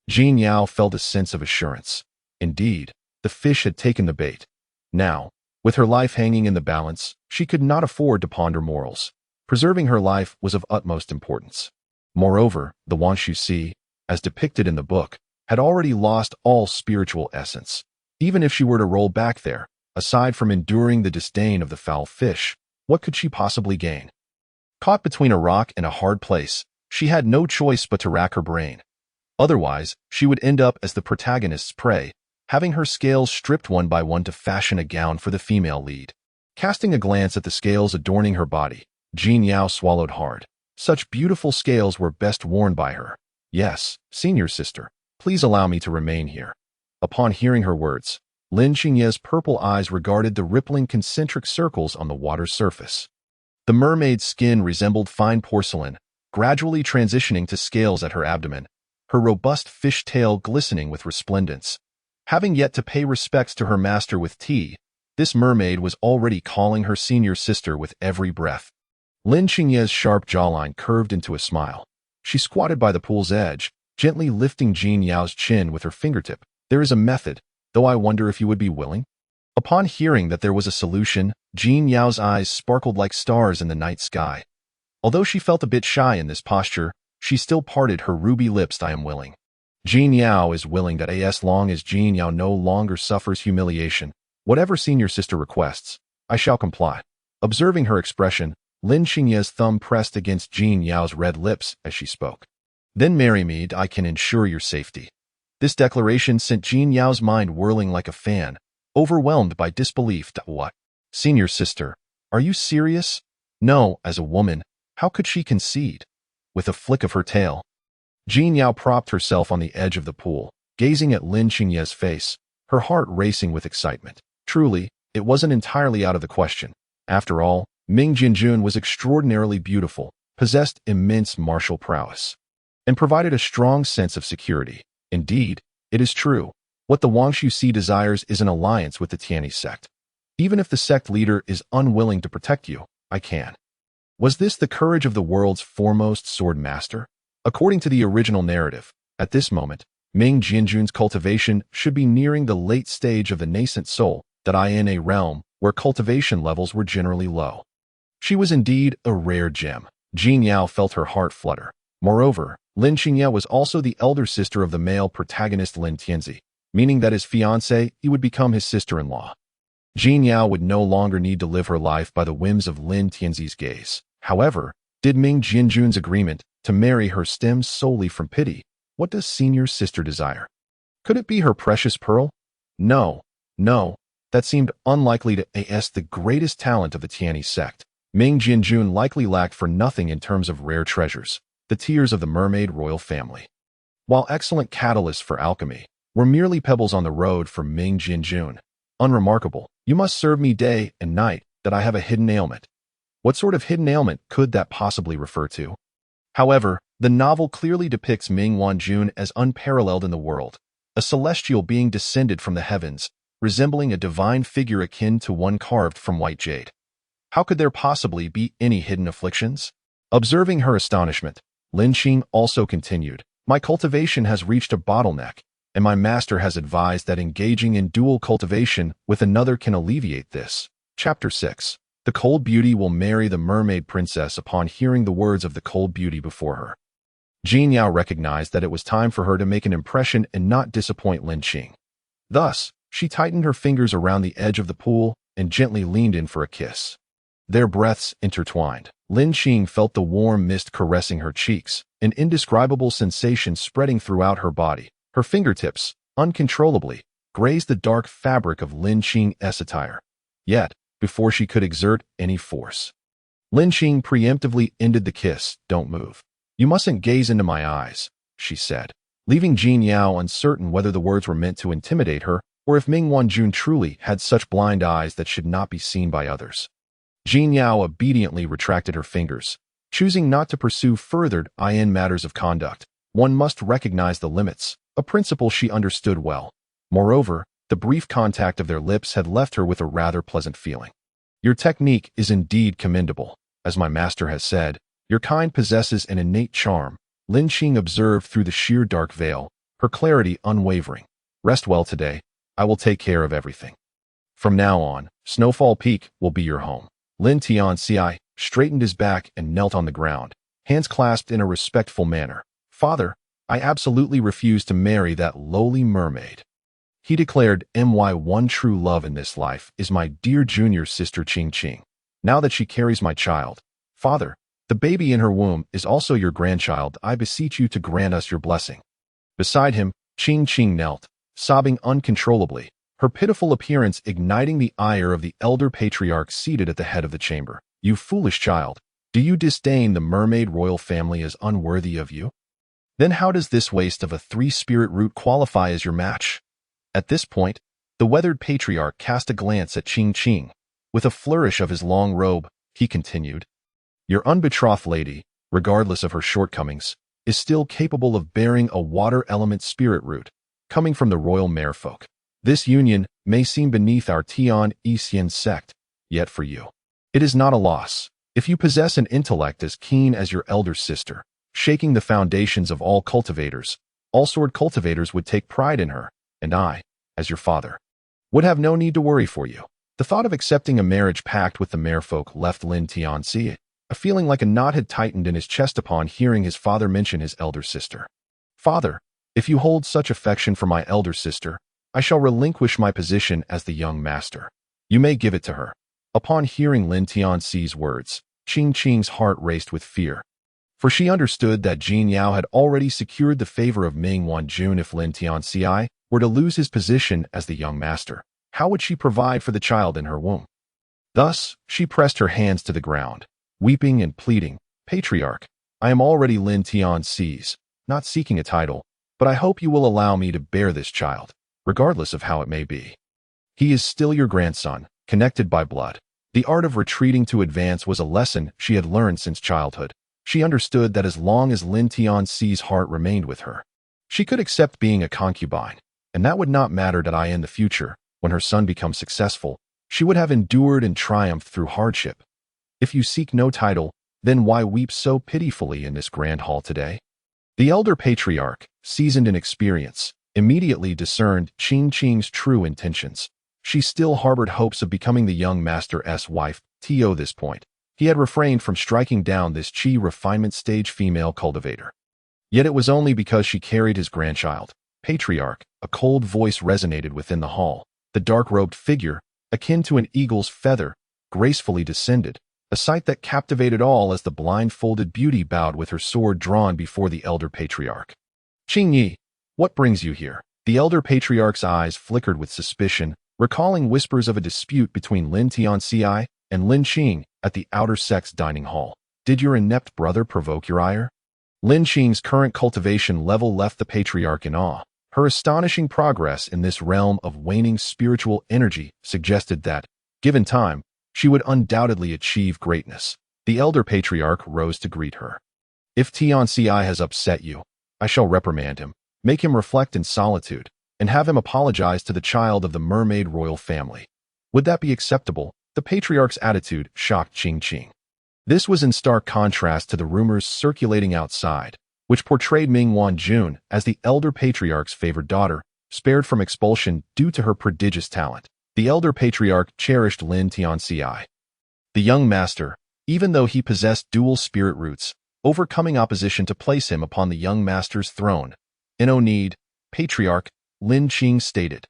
Speaker 1: Jin Yao felt a sense of assurance. Indeed, the fish had taken the bait. Now, with her life hanging in the balance, she could not afford to ponder morals. Preserving her life was of utmost importance. Moreover, the Wangshu Sea, as depicted in the book, had already lost all spiritual essence. Even if she were to roll back there, aside from enduring the disdain of the foul fish, what could she possibly gain? Caught between a rock and a hard place, she had no choice but to rack her brain. Otherwise, she would end up as the protagonist's prey, having her scales stripped one by one to fashion a gown for the female lead. Casting a glance at the scales adorning her body, Jin Yao swallowed hard. Such beautiful scales were best worn by her. Yes, senior sister, please allow me to remain here. Upon hearing her words, Lin Qingye's purple eyes regarded the rippling concentric circles on the water's surface. The mermaid's skin resembled fine porcelain, gradually transitioning to scales at her abdomen, her robust fish tail glistening with resplendence. Having yet to pay respects to her master with tea, this mermaid was already calling her senior sister with every breath. Lin Qingye's sharp jawline curved into a smile. She squatted by the pool's edge, gently lifting Jin Yao's chin with her fingertip. There is a method, though I wonder if you would be willing? Upon hearing that there was a solution, Jin Yao's eyes sparkled like stars in the night sky. Although she felt a bit shy in this posture, she still parted her ruby lips. I am willing. Jin Yao is willing that as long as Jin Yao no longer suffers humiliation, whatever senior sister requests, I shall comply. Observing her expression, Lin Xingye's thumb pressed against Jin Yao's red lips as she spoke. Then marry me, I can ensure your safety. This declaration sent Jin Yao's mind whirling like a fan, overwhelmed by disbelief. What? Senior sister, are you serious? No, as a woman, how could she concede? With a flick of her tail, Jin Yao propped herself on the edge of the pool, gazing at Lin Xingye's face, her heart racing with excitement. Truly, it wasn't entirely out of the question. After all, Ming Jinjun was extraordinarily beautiful, possessed immense martial prowess, and provided a strong sense of security. Indeed, it is true. What the Wangshu desires is an alliance with the Tianyi sect. Even if the sect leader is unwilling to protect you, I can. Was this the courage of the world's foremost sword master? According to the original narrative, at this moment, Ming Jinjun's cultivation should be nearing the late stage of the nascent soul, that in a realm where cultivation levels were generally low. She was indeed a rare gem. Jin Yao felt her heart flutter. Moreover, Lin Xingye was also the elder sister of the male protagonist Lin Tianzi, meaning that his fiancée would become his sister-in-law. Jin Yao would no longer need to live her life by the whims of Lin Tianzi's gaze. However, did Ming Jinjun's agreement to marry her stem solely from pity? What does senior sister desire? Could it be her precious pearl? No, that seemed unlikely to as the greatest talent of the Tianyi sect. Ming Jinjun likely lacked for nothing in terms of rare treasures, the tears of the mermaid royal family. While excellent catalysts for alchemy, were merely pebbles on the road for Ming Jinjun. Unremarkable. You must serve me day and night, that I have a hidden ailment. What sort of hidden ailment could that possibly refer to? However, the novel clearly depicts Ming Wanjun as unparalleled in the world, a celestial being descended from the heavens, resembling a divine figure akin to one carved from white jade. How could there possibly be any hidden afflictions? Observing her astonishment, Lin Xing also continued, my cultivation has reached a bottleneck, and my master has advised that engaging in dual cultivation with another can alleviate this. Chapter 6. The Cold Beauty will marry the mermaid princess. Upon hearing the words of the Cold Beauty before her, Jin Yao recognized that it was time for her to make an impression and not disappoint Lin Xing. Thus, she tightened her fingers around the edge of the pool and gently leaned in for a kiss. Their breaths intertwined. Lin Xing felt the warm mist caressing her cheeks, an indescribable sensation spreading throughout her body. Her fingertips, uncontrollably, grazed the dark fabric of Lin Xing's attire. Yet, before she could exert any force, Lin Xing preemptively ended the kiss. Don't move. You mustn't gaze into my eyes, she said, leaving Jin Yao uncertain whether the words were meant to intimidate her or if Ming Wanjun truly had such blind eyes that should not be seen by others. Jin Yao obediently retracted her fingers, choosing not to pursue further in matters of conduct. One must recognize the limits, a principle she understood well. Moreover, the brief contact of their lips had left her with a rather pleasant feeling. Your technique is indeed commendable. As my master has said, your kind possesses an innate charm, Lin Xing observed through the sheer dark veil, her clarity unwavering. Rest well today. I will take care of everything. From now on, Snowfall Peak will be your home. Lin Tianzi straightened his back and knelt on the ground, hands clasped in a respectful manner. Father, I absolutely refuse to marry that lowly mermaid. He declared, my one true love in this life is my dear junior sister Qing Qing. Now that she carries my child, Father, the baby in her womb is also your grandchild. I beseech you to grant us your blessing. Beside him, Qing Qing knelt, sobbing uncontrollably, her pitiful appearance igniting the ire of the elder patriarch seated at the head of the chamber. You foolish child, do you disdain the mermaid royal family as unworthy of you? Then how does this waste of a 3-spirit root qualify as your match? At this point, the weathered patriarch cast a glance at Qing Qing. With a flourish of his long robe, he continued, your unbetrothed lady, regardless of her shortcomings, is still capable of bearing a water element spirit root, coming from the royal merfolk. This union may seem beneath our Tianyi sect, yet for you, it is not a loss. If you possess an intellect as keen as your elder sister, shaking the foundations of all cultivators, all sword cultivators would take pride in her, and I, as your father, would have no need to worry for you. The thought of accepting a marriage pact with the merfolk left Lin Tianzi A feeling like a knot had tightened in his chest upon hearing his father mention his elder sister. "Father, if you hold such affection for my elder sister, I shall relinquish my position as the young master. You may give it to her." Upon hearing Lin Tianxi's words, Qing Qing's heart raced with fear. For she understood that Jin Yao had already secured the favor of Ming Wanjun. If Lin Tianxi were to lose his position as the young master, how would she provide for the child in her womb? Thus, she pressed her hands to the ground, weeping and pleading, "Patriarch, I am already Lin Tianxi's, not seeking a title, but I hope you will allow me to bear this child, regardless of how it may be. He is still your grandson, connected by blood." The art of retreating to advance was a lesson she had learned since childhood. She understood that as long as Lin Tianxi's heart remained with her, she could accept being a concubine, and that would not matter that in the future, when her son becomes successful, she would have endured and triumphed through hardship. If you seek no title, then why weep so pitifully in this grand hall today? The elder patriarch, seasoned in experience, immediately discerned Qing Qing's true intentions. She still harbored hopes of becoming the young master's wife. To this point, he had refrained from striking down this chi refinement stage female cultivator. Yet it was only because she carried his grandchild. Patriarch, a cold voice resonated within the hall. The dark-robed figure, akin to an eagle's feather, gracefully descended, a sight that captivated all as the blindfolded beauty bowed with her sword drawn before the elder patriarch. "Qing Yi, what brings you here?" The elder patriarch's eyes flickered with suspicion, recalling whispers of a dispute between Lin Tianxi and Lin Qing at the outer sex dining hall. "Did your inept brother provoke your ire?" Lin Qing's current cultivation level left the patriarch in awe. Her astonishing progress in this realm of waning spiritual energy suggested that, given time, she would undoubtedly achieve greatness. The elder patriarch rose to greet her. "If Tianxi has upset you, I shall reprimand him, make him reflect in solitude, and have him apologize to the child of the mermaid royal family. Would that be acceptable?" The patriarch's attitude shocked Qing Qing. This was in stark contrast to the rumors circulating outside, which portrayed Ming Wanjun as the elder patriarch's favored daughter, spared from expulsion due to her prodigious talent. The elder patriarch cherished Lin Tianxi, the young master, even though he possessed dual spirit roots, overcoming opposition to place him upon the young master's throne. "No need, patriarch," Lin Qing stated.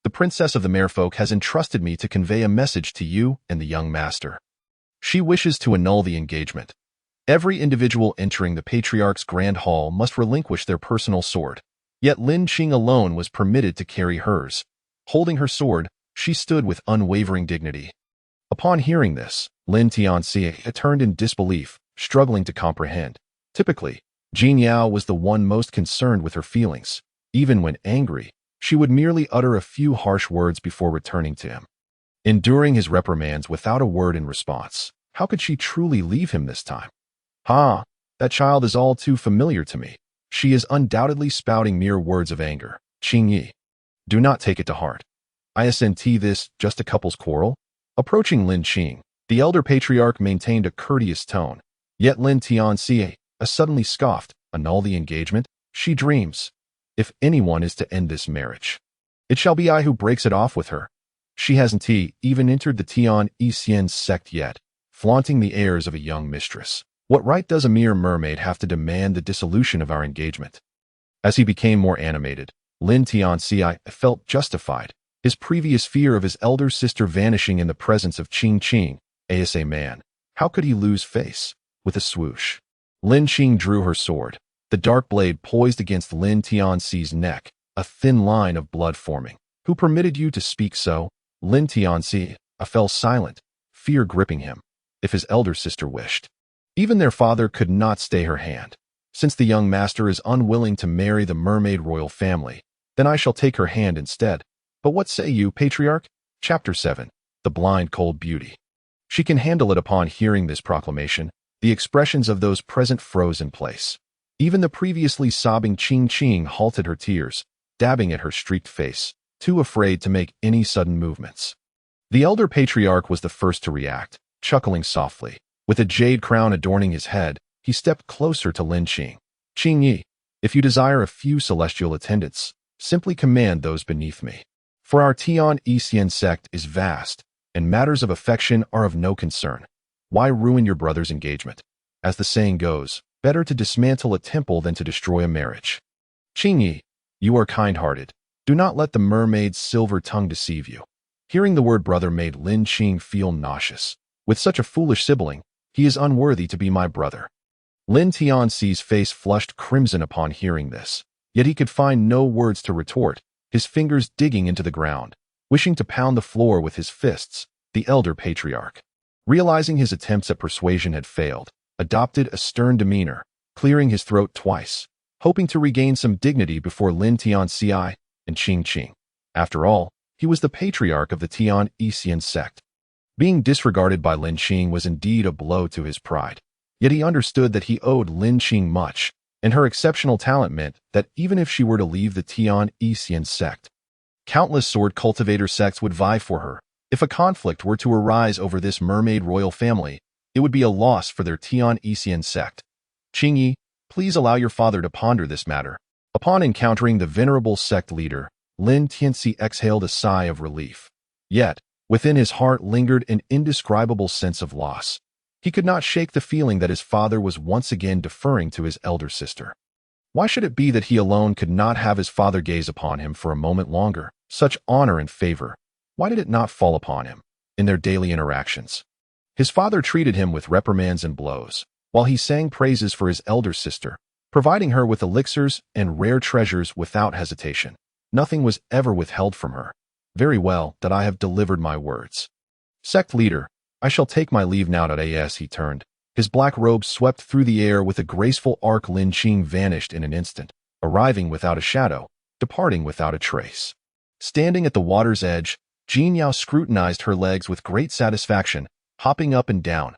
Speaker 1: "The princess of the merfolk has entrusted me to convey a message to you and the young master. She wishes to annul the engagement. Every individual entering the patriarch's grand hall must relinquish their personal sword. Yet Lin Qing alone was permitted to carry hers. Holding her sword, she stood with unwavering dignity." Upon hearing this, Lin Tianxi turned in disbelief, struggling to comprehend. Typically, Jin Yao was the one most concerned with her feelings. Even when angry, she would merely utter a few harsh words before returning to him, enduring his reprimands without a word in response. How could she truly leave him this time? That child is all too familiar to me. She is undoubtedly spouting mere words of anger. Qing Yi, do not take it to heart. Isn't this just a couple's quarrel?" Approaching Lin Qing, the elder patriarch maintained a courteous tone. Yet Lin Tianxi suddenly scoffed. "Annul the engagement? She dreams. If anyone is to end this marriage, it shall be I who breaks it off with her. She hasn't even entered the Tian Xian sect yet, flaunting the airs of a young mistress. What right does a mere mermaid have to demand the dissolution of our engagement?" As he became more animated, Lin Tianxi felt justified, his previous fear of his elder sister vanishing in the presence of Qing Qing, as a man. How could he lose face? With a swoosh, Lin Qing drew her sword, the dark blade poised against Lin Tianxi's neck, a thin line of blood forming. "Who permitted you to speak so?" Lin Tianxi fell silent, fear gripping him. If his elder sister wished, even their father could not stay her hand. "Since the young master is unwilling to marry the mermaid royal family, then I shall take her hand instead. But what say you, patriarch?" Chapter 7. The Blind Cold Beauty. She can handle it. Upon hearing this proclamation, the expressions of those present froze in place. Even the previously sobbing Qing Qing halted her tears, dabbing at her streaked face, too afraid to make any sudden movements. The elder patriarch was the first to react, chuckling softly. With a jade crown adorning his head, he stepped closer to Lin Qing. "Qing Yi, if you desire a few celestial attendants, simply command those beneath me. For our Tian Xian sect is vast, and matters of affection are of no concern. Why ruin your brother's engagement? As the saying goes, better to dismantle a temple than to destroy a marriage. Qingyi, you are kind-hearted. Do not let the mermaid's silver tongue deceive you. Hearing the word brother made Lin Qing feel nauseous. With such a foolish sibling, he is unworthy to be my brother. Lin Tianxi's face flushed crimson upon hearing this, yet he could find no words to retort, his fingers digging into the ground, wishing to pound the floor with his fists. The elder patriarch, realizing his attempts at persuasion had failed, adopted a stern demeanor, clearing his throat twice, hoping to regain some dignity before Lin Tianxi and Qing Qing. After all, he was the patriarch of the Tian Isian sect. Being disregarded by Lin Qing was indeed a blow to his pride. Yet he understood that he owed Lin Qing much, and her exceptional talent meant that even if she were to leave the Tian Isian sect, countless sword cultivator sects would vie for her. If a conflict were to arise over this mermaid royal family, it would be a loss for their Tian Isian sect. Qingyi, please allow your father to ponder this matter. Upon encountering the venerable sect leader, Lin Tianxi exhaled a sigh of relief. Yet, within his heart lingered an indescribable sense of loss. He could not shake the feeling that his father was once again deferring to his elder sister. Why should it be that he alone could not have his father gaze upon him for a moment longer? Such honor and favor. Why did it not fall upon him in their daily interactions? His father treated him with reprimands and blows, while he sang praises for his elder sister, providing her with elixirs and rare treasures without hesitation. Nothing was ever withheld from her. Very well that I have delivered my words. Sect leader, I shall take my leave now. As he turned, his black robe swept through the air with a graceful arc. Lin Qing vanished in an instant, arriving without a shadow, departing without a trace. Standing at the water's edge, Jin Yao scrutinized her legs with great satisfaction, hopping up and down.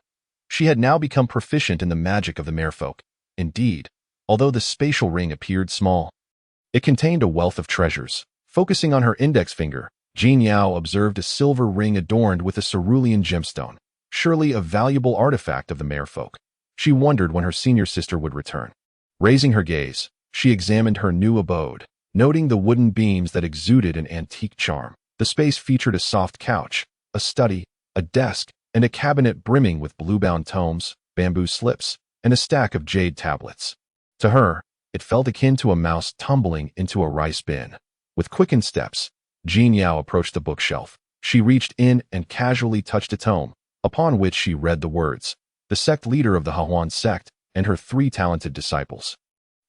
Speaker 1: She had now become proficient in the magic of the merfolk. Indeed, although the spatial ring appeared small, it contained a wealth of treasures. Focusing on her index finger, Jin Yao observed a silver ring adorned with a cerulean gemstone, surely a valuable artifact of the merfolk. She wondered when her senior sister would return. Raising her gaze, she examined her new abode, noting the wooden beams that exuded an antique charm. The space featured a soft couch, a study, a desk, and a cabinet brimming with blue-bound tomes, bamboo slips, and a stack of jade tablets. To her, it felt akin to a mouse tumbling into a rice bin. With quickened steps, Jin Yao approached the bookshelf. She reached in and casually touched a tome, upon which she read the words, "The sect leader of the Hahuan sect and her 3 talented disciples."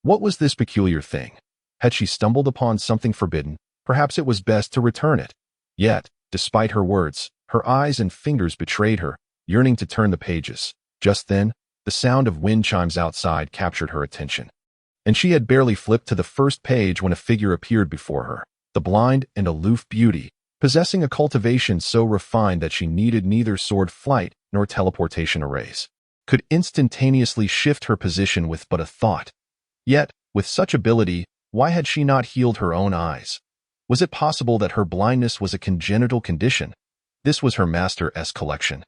Speaker 1: What was this peculiar thing? Had she stumbled upon something forbidden? Perhaps it was best to return it. Yet, despite her words, her eyes and fingers betrayed her, yearning to turn the pages. Just then, the sound of wind chimes outside captured her attention. And she had barely flipped to the first page when a figure appeared before her, the blind and aloof beauty, possessing a cultivation so refined that she needed neither sword flight nor teleportation arrays, could instantaneously shift her position with but a thought. Yet, with such ability, why had she not healed her own eyes? Was it possible that her blindness was a congenital condition? This was her master's collection.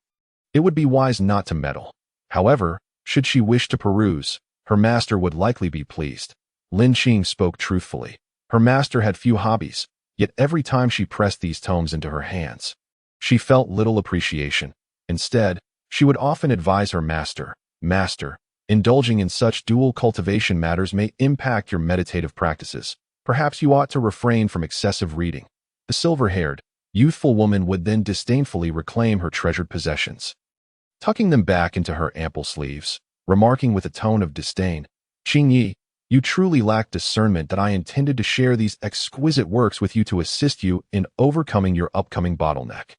Speaker 1: It would be wise not to meddle. However, should she wish to peruse, her master would likely be pleased. Lin Qing spoke truthfully. Her master had few hobbies, yet every time she pressed these tomes into her hands, she felt little appreciation. Instead, she would often advise her master, "Master, indulging in such dual cultivation matters may impact your meditative practices. Perhaps you ought to refrain from excessive reading." The silver-haired, youthful woman would then disdainfully reclaim her treasured possessions, tucking them back into her ample sleeves, remarking with a tone of disdain, "Qingyi, you truly lack discernment that I intended to share these exquisite works with you to assist you in overcoming your upcoming bottleneck.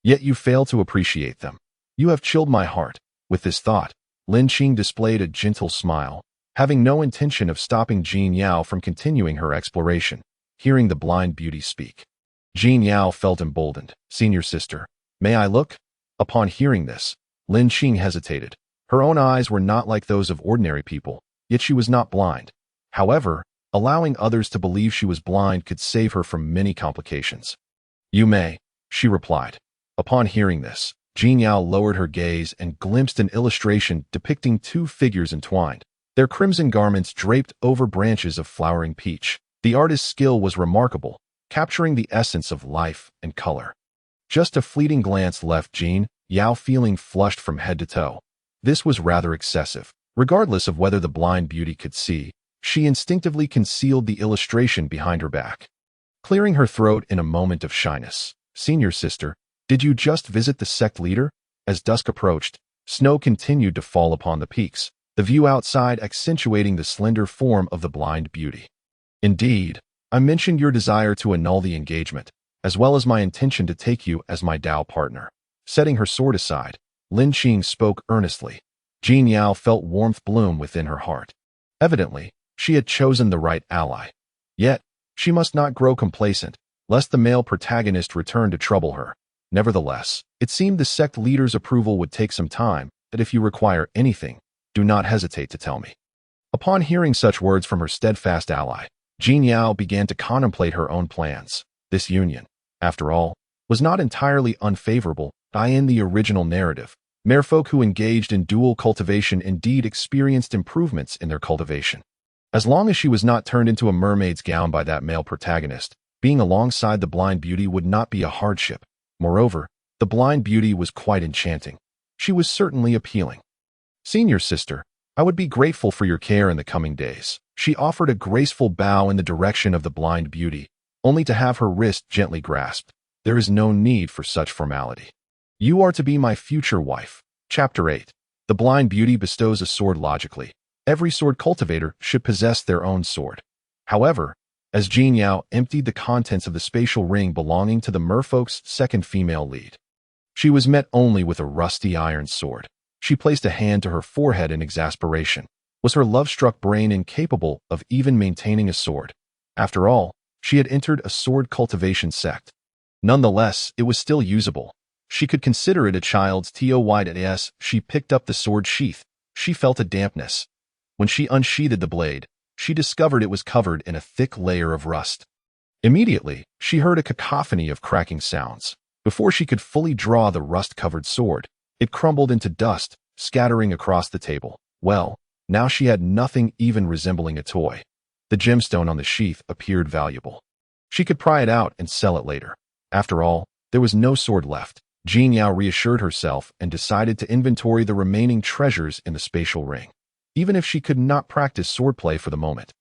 Speaker 1: Yet you fail to appreciate them. You have chilled my heart." With this thought, Lin Qing displayed a gentle smile, having no intention of stopping Jin Yao from continuing her exploration. Hearing the blind beauty speak, Jin Yao felt emboldened. "Senior sister, may I look?" Upon hearing this, Lin Qing hesitated. Her own eyes were not like those of ordinary people, yet she was not blind. However, allowing others to believe she was blind could save her from many complications. "You may," she replied. Upon hearing this, Jin Yao lowered her gaze and glimpsed an illustration depicting 2 figures entwined, their crimson garments draped over branches of flowering peach. The artist's skill was remarkable, capturing the essence of life and color. Just a fleeting glance left Jin Yao feeling flushed from head to toe. This was rather excessive. Regardless of whether the blind beauty could see, she instinctively concealed the illustration behind her back, clearing her throat in a moment of shyness. Senior sister, did you just visit the sect leader? As dusk approached, snow continued to fall upon the peaks, the view outside accentuating the slender form of the blind beauty. Indeed, I mentioned your desire to annul the engagement, as well as my intention to take you as my Dao partner. Setting her sword aside, Lin Qing spoke earnestly. Jin Yao felt warmth bloom within her heart. Evidently, she had chosen the right ally. Yet, she must not grow complacent, lest the male protagonist return to trouble her. Nevertheless, it seemed the sect leader's approval would take some time, that if you require anything, do not hesitate to tell me. Upon hearing such words from her steadfast ally, Jin Yao began to contemplate her own plans. This union, after all, was not entirely unfavorable. In the original narrative, merfolk who engaged in dual cultivation indeed experienced improvements in their cultivation. As long as she was not turned into a mermaid's gown by that male protagonist, being alongside the blind beauty would not be a hardship. Moreover, the blind beauty was quite enchanting. She was certainly appealing. Senior sister, I would be grateful for your care in the coming days. She offered a graceful bow in the direction of the blind beauty, only to have her wrist gently grasped. There is no need for such formality. You are to be my future wife. Chapter 8. The blind beauty bestows a sword logically. Every sword cultivator should possess their own sword. However, as Jin Yao emptied the contents of the spatial ring belonging to the merfolk's second female lead, she was met only with a rusty iron sword. She placed a hand to her forehead in exasperation. Was her love-struck brain incapable of even maintaining a sword? After all, she had entered a sword cultivation sect. Nonetheless, it was still usable. She could consider it a child's toy. As she picked up the sword sheath, she felt a dampness. When she unsheathed the blade, she discovered it was covered in a thick layer of rust. Immediately, she heard a cacophony of cracking sounds. Before she could fully draw the rust-covered sword, it crumbled into dust, scattering across the table. Well, now she had nothing even resembling a toy. The gemstone on the sheath appeared valuable. She could pry it out and sell it later. After all, there was no sword left. Jin Yao reassured herself and decided to inventory the remaining treasures in the spatial ring. Even if she could not practice swordplay for the moment,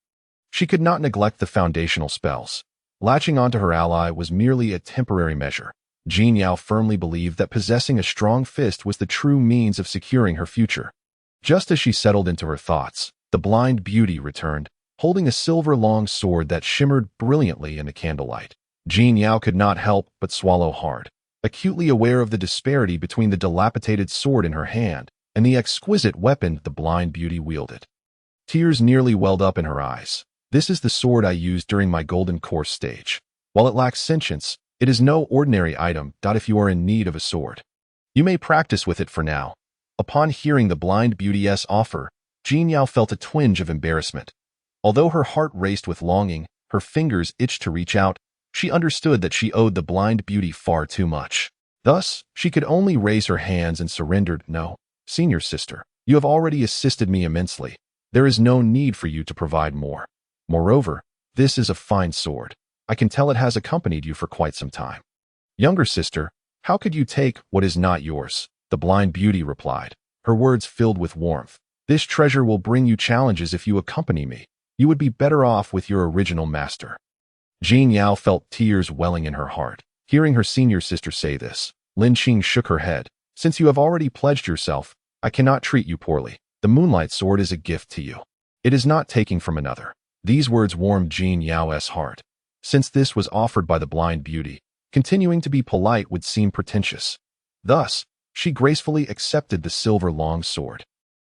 Speaker 1: she could not neglect the foundational spells. Latching onto her ally was merely a temporary measure. Jin Yao firmly believed that possessing a strong fist was the true means of securing her future. Just as she settled into her thoughts, the blind beauty returned, holding a silver long sword that shimmered brilliantly in the candlelight. Jin Yao could not help but swallow hard, acutely aware of the disparity between the dilapidated sword in her hand and the exquisite weapon the blind beauty wielded. Tears nearly welled up in her eyes. This is the sword I used during my golden course stage. While it lacks sentience, it is no ordinary item. If you are in need of a sword, you may practice with it for now. Upon hearing the blind beauty's offer, Jin Yao felt a twinge of embarrassment. Although her heart raced with longing, her fingers itched to reach out. She understood that she owed the blind beauty far too much. Thus, she could only raise her hands and surrendered. No, senior sister, you have already assisted me immensely. There is no need for you to provide more. Moreover, this is a fine sword. I can tell it has accompanied you for quite some time. Younger sister, how could you take what is not yours? The blind beauty replied, her words filled with warmth. This treasure will bring you challenges if you accompany me. You would be better off with your original master. Jin Yao felt tears welling in her heart. Hearing her senior sister say this, Lin Qing shook her head. Since you have already pledged yourself, I cannot treat you poorly. The moonlight sword is a gift to you. It is not taking from another. These words warmed Jin Yao's heart. Since this was offered by the blind beauty, continuing to be polite would seem pretentious. Thus, she gracefully accepted the silver long sword.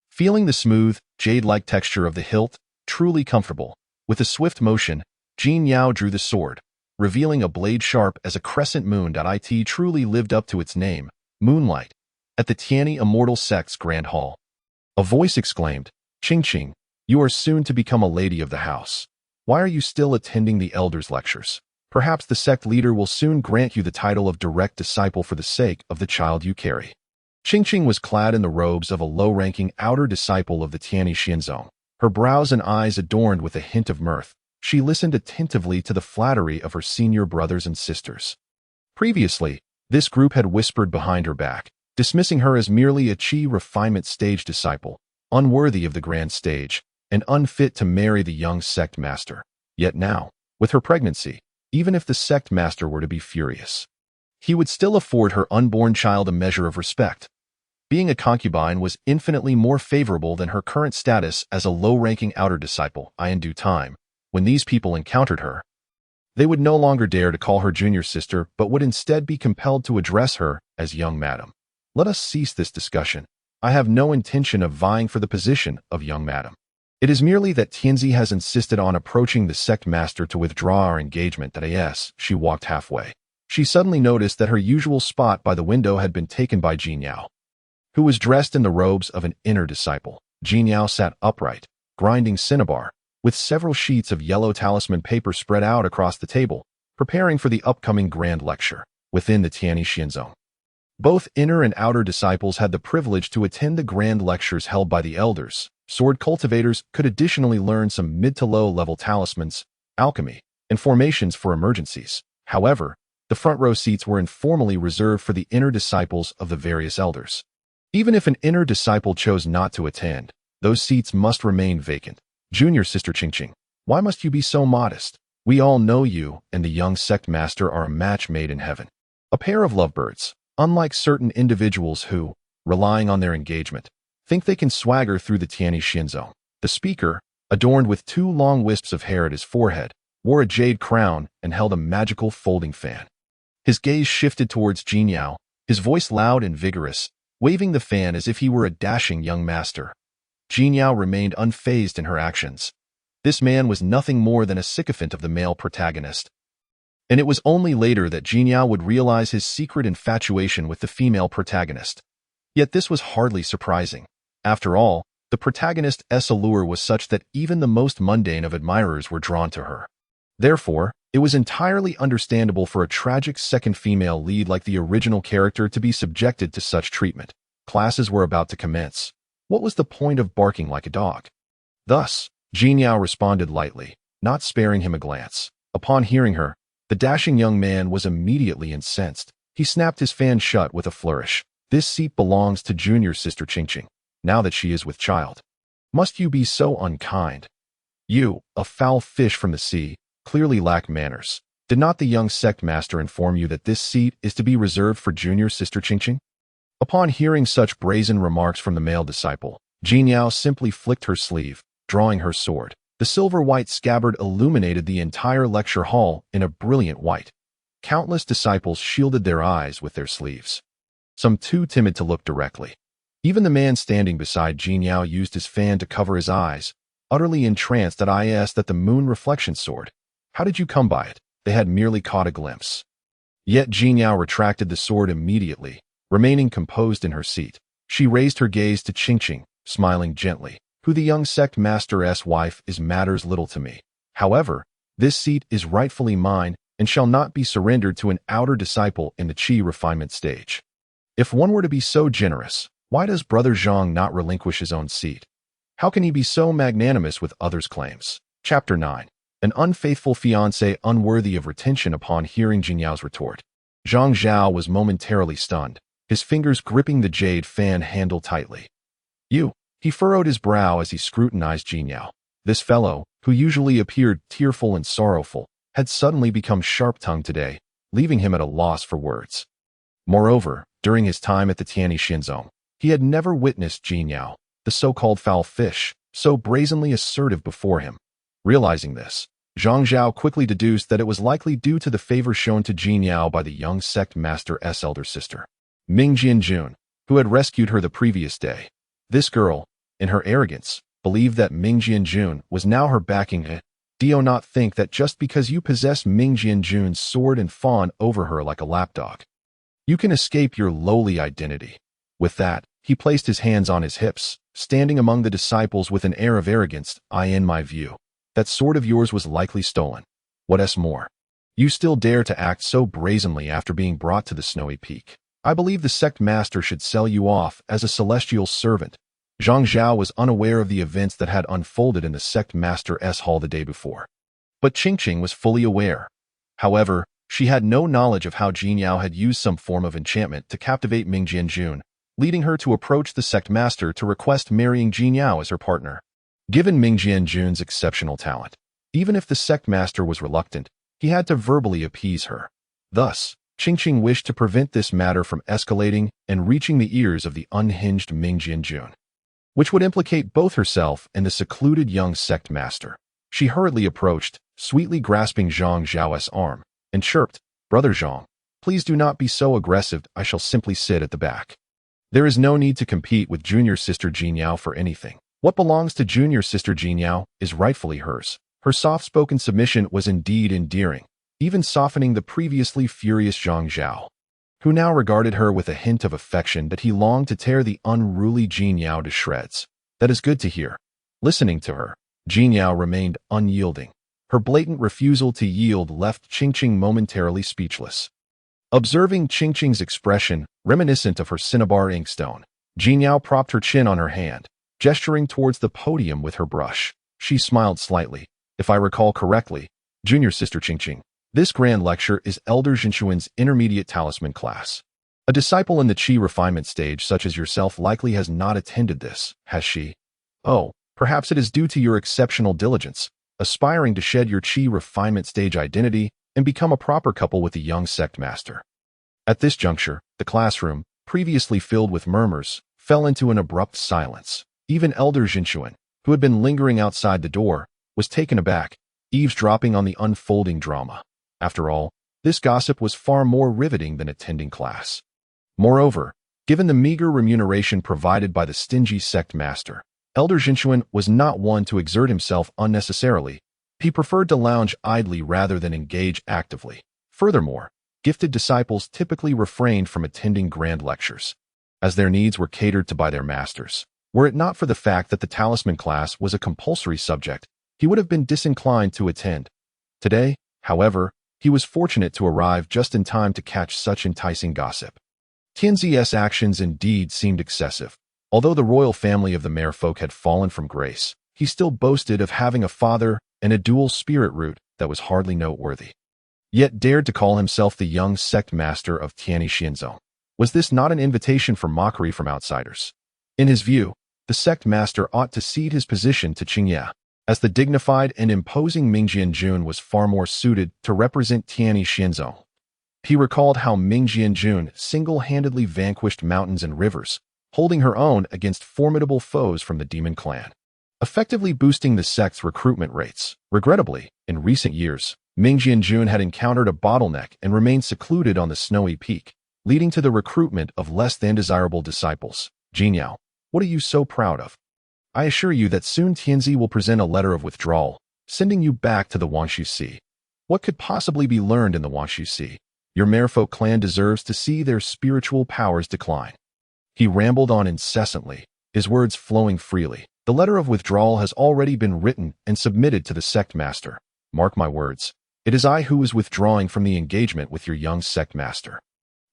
Speaker 1: Feeling the smooth, jade-like texture of the hilt, truly comfortable, with a swift motion, Jin Yao drew the sword, revealing a blade sharp as a crescent moon. It truly lived up to its name, Moonlight, at the Tianyi Immortal Sect's Grand Hall. A voice exclaimed, Qing Qing, you are soon to become a lady of the house. Why are you still attending the elders' lectures? Perhaps the sect leader will soon grant you the title of direct disciple for the sake of the child you carry. Qing Qing was clad in the robes of a low-ranking outer disciple of the Tianyi Xianzong, her brows and eyes adorned with a hint of mirth. She listened attentively to the flattery of her senior brothers and sisters. Previously, this group had whispered behind her back, dismissing her as merely a Qi refinement stage disciple, unworthy of the grand stage, and unfit to marry the young sect master. Yet now, with her pregnancy, even if the sect master were to be furious, he would still afford her unborn child a measure of respect. Being a concubine was infinitely more favorable than her current status as a low-ranking outer disciple. In due time, when these people encountered her, they would no longer dare to call her junior sister, but would instead be compelled to address her as young madam. Let us cease this discussion. I have no intention of vying for the position of young madam. It is merely that Tianzi has insisted on approaching the sect master to withdraw our engagement that as she walked halfway, she suddenly noticed that her usual spot by the window had been taken by Jin Yao, who was dressed in the robes of an inner disciple. Jin Yao sat upright, grinding cinnabar, with several sheets of yellow talisman paper spread out across the table, preparing for the upcoming grand lecture within the Tianyi Xianzong. Both inner and outer disciples had the privilege to attend the grand lectures held by the elders. Sword cultivators could additionally learn some mid to low level talismans, alchemy, and formations for emergencies. However, the front row seats were informally reserved for the inner disciples of the various elders. Even if an inner disciple chose not to attend, those seats must remain vacant. Junior Sister Qingqing, why must you be so modest? We all know you and the young sect master are a match made in heaven. A pair of lovebirds, unlike certain individuals who, relying on their engagement, think they can swagger through the Tianyi Xianzong. The speaker, adorned with 2 long wisps of hair at his forehead, wore a jade crown and held a magical folding fan. His gaze shifted towards Jin Yao, his voice loud and vigorous, waving the fan as if he were a dashing young master. Jin Yao remained unfazed in her actions. This man was nothing more than a sycophant of the male protagonist. And it was only later that Jin Yao would realize his secret infatuation with the female protagonist. Yet this was hardly surprising. After all, the protagonist's allure was such that even the most mundane of admirers were drawn to her. Therefore, it was entirely understandable for a tragic second female lead like the original character to be subjected to such treatment. Classes were about to commence. What was the point of barking like a dog? Thus, Jin Yao responded lightly, not sparing him a glance. Upon hearing her, the dashing young man was immediately incensed. He snapped his fan shut with a flourish. This seat belongs to junior sister Qingqing, now that she is with child. Must you be so unkind? You, a foul fish from the sea, clearly lack manners. Did not the young sect master inform you that this seat is to be reserved for junior sister Qingqing? Upon hearing such brazen remarks from the male disciple, Jin Yao simply flicked her sleeve, drawing her sword. The silver-white scabbard illuminated the entire lecture hall in a brilliant white. Countless disciples shielded their eyes with their sleeves, some too timid to look directly. Even the man standing beside Jin Yao used his fan to cover his eyes, utterly entranced at that the moon reflection sword. How did you come by it? They had merely caught a glimpse. Yet Jin Yao retracted the sword immediately, remaining composed in her seat. She raised her gaze to Qingqing, smiling gently. Who the young sect master's wife is matters little to me. However, this seat is rightfully mine and shall not be surrendered to an outer disciple in the Qi refinement stage. If one were to be so generous, why does Brother Zhang not relinquish his own seat? How can he be so magnanimous with others' claims? Chapter 9. An unfaithful fiancé unworthy of retention. Upon hearing Jin Yao's retort, Zhang Zhao was momentarily stunned, his fingers gripping the jade fan handle tightly. He furrowed his brow as he scrutinized Jin Yao. This fellow, who usually appeared tearful and sorrowful, had suddenly become sharp-tongued today, leaving him at a loss for words. Moreover, during his time at the Tianyi Xianzong, he had never witnessed Jin Yao, the so-called foul fish, so brazenly assertive before him. Realizing this, Zhang Zhao quickly deduced that it was likely due to the favor shown to Jin Yao by the young sect master's elder sister, Ming Jianjun, who had rescued her the previous day. This girl, in her arrogance, believed that Ming Jianjun was now her backing. Do not think that just because you possess Ming Jianjun's sword and fawn over her like a lapdog, you can escape your lowly identity. With that, he placed his hands on his hips, standing among the disciples with an air of arrogance. In my view, that sword of yours was likely stolen. What's more, you still dare to act so brazenly after being brought to the snowy peak. I believe the sect master should sell you off as a celestial servant. Zhang Zhao was unaware of the events that had unfolded in the sect master's hall the day before. But Qingqing was fully aware. However, She had no knowledge of how Jin Yao had used some form of enchantment to captivate Ming Jianjun, leading her to approach the sect master to request marrying Jin Yao as her partner. Given Ming Jianjun's exceptional talent, even if the sect master was reluctant, he had to verbally appease her. Thus, Qingqing wished to prevent this matter from escalating and reaching the ears of the unhinged Ming Jianjun, which would implicate both herself and the secluded young sect master. She hurriedly approached, sweetly grasping Zhang Zhao's arm, and chirped, "Brother Zhang, please do not be so aggressive, I shall simply sit at the back. There is no need to compete with junior sister Jin Yao for anything. What belongs to junior sister Jin Yao is rightfully hers." Her soft-spoken submission was indeed endearing, even softening the previously furious Zhang Zhao, who now regarded her with a hint of affection that he longed to tear the unruly Jin Yao to shreds. "That is good to hear." Listening to her, Jin Yao remained unyielding. Her blatant refusal to yield left Qingqing momentarily speechless. Observing Qingqing's expression, reminiscent of her cinnabar inkstone, Jin Yao propped her chin on her hand, gesturing towards the podium with her brush. She smiled slightly. "If I recall correctly, junior sister Qingqing, this grand lecture is Elder Zhinshuan's intermediate talisman class. A disciple in the Qi refinement stage such as yourself likely has not attended this, has she? Oh, perhaps it is due to your exceptional diligence, aspiring to shed your Qi refinement stage identity and become a proper couple with the young sect master." At this juncture, the classroom, previously filled with murmurs, fell into an abrupt silence. Even Elder Zhinshuan, who had been lingering outside the door, was taken aback, eavesdropping on the unfolding drama. After all, this gossip was far more riveting than attending class. Moreover, given the meager remuneration provided by the stingy sect master, Elder Zhinshuan was not one to exert himself unnecessarily. He preferred to lounge idly rather than engage actively. Furthermore, gifted disciples typically refrained from attending grand lectures, as their needs were catered to by their masters. Were it not for the fact that the talisman class was a compulsory subject, he would have been disinclined to attend. Today, however, he was fortunate to arrive just in time to catch such enticing gossip. Tianzi's actions indeed seemed excessive. Although the royal family of the merfolk had fallen from grace, he still boasted of having a father and a dual spirit root that was hardly noteworthy. Yet dared to call himself the young sect master of Tianyi Xianzong. Was this not an invitation for mockery from outsiders? In his view, the sect master ought to cede his position to Qingye, as the dignified and imposing Ming Jianjun was far more suited to represent Tianyi Xianzong. He recalled how Ming Jianjun single-handedly vanquished mountains and rivers, holding her own against formidable foes from the demon clan, effectively boosting the sect's recruitment rates. Regrettably, in recent years, Ming Jianjun had encountered a bottleneck and remained secluded on the snowy peak, leading to the recruitment of less than desirable disciples. "Jin Yao, what are you so proud of? I assure you that soon Tianzi will present a letter of withdrawal, sending you back to the Wanshu Sea. What could possibly be learned in the Wanshu Sea? Your merfolk clan deserves to see their spiritual powers decline." He rambled on incessantly, his words flowing freely. "The letter of withdrawal has already been written and submitted to the sect master. Mark my words, it is I who is withdrawing from the engagement with your young sect master,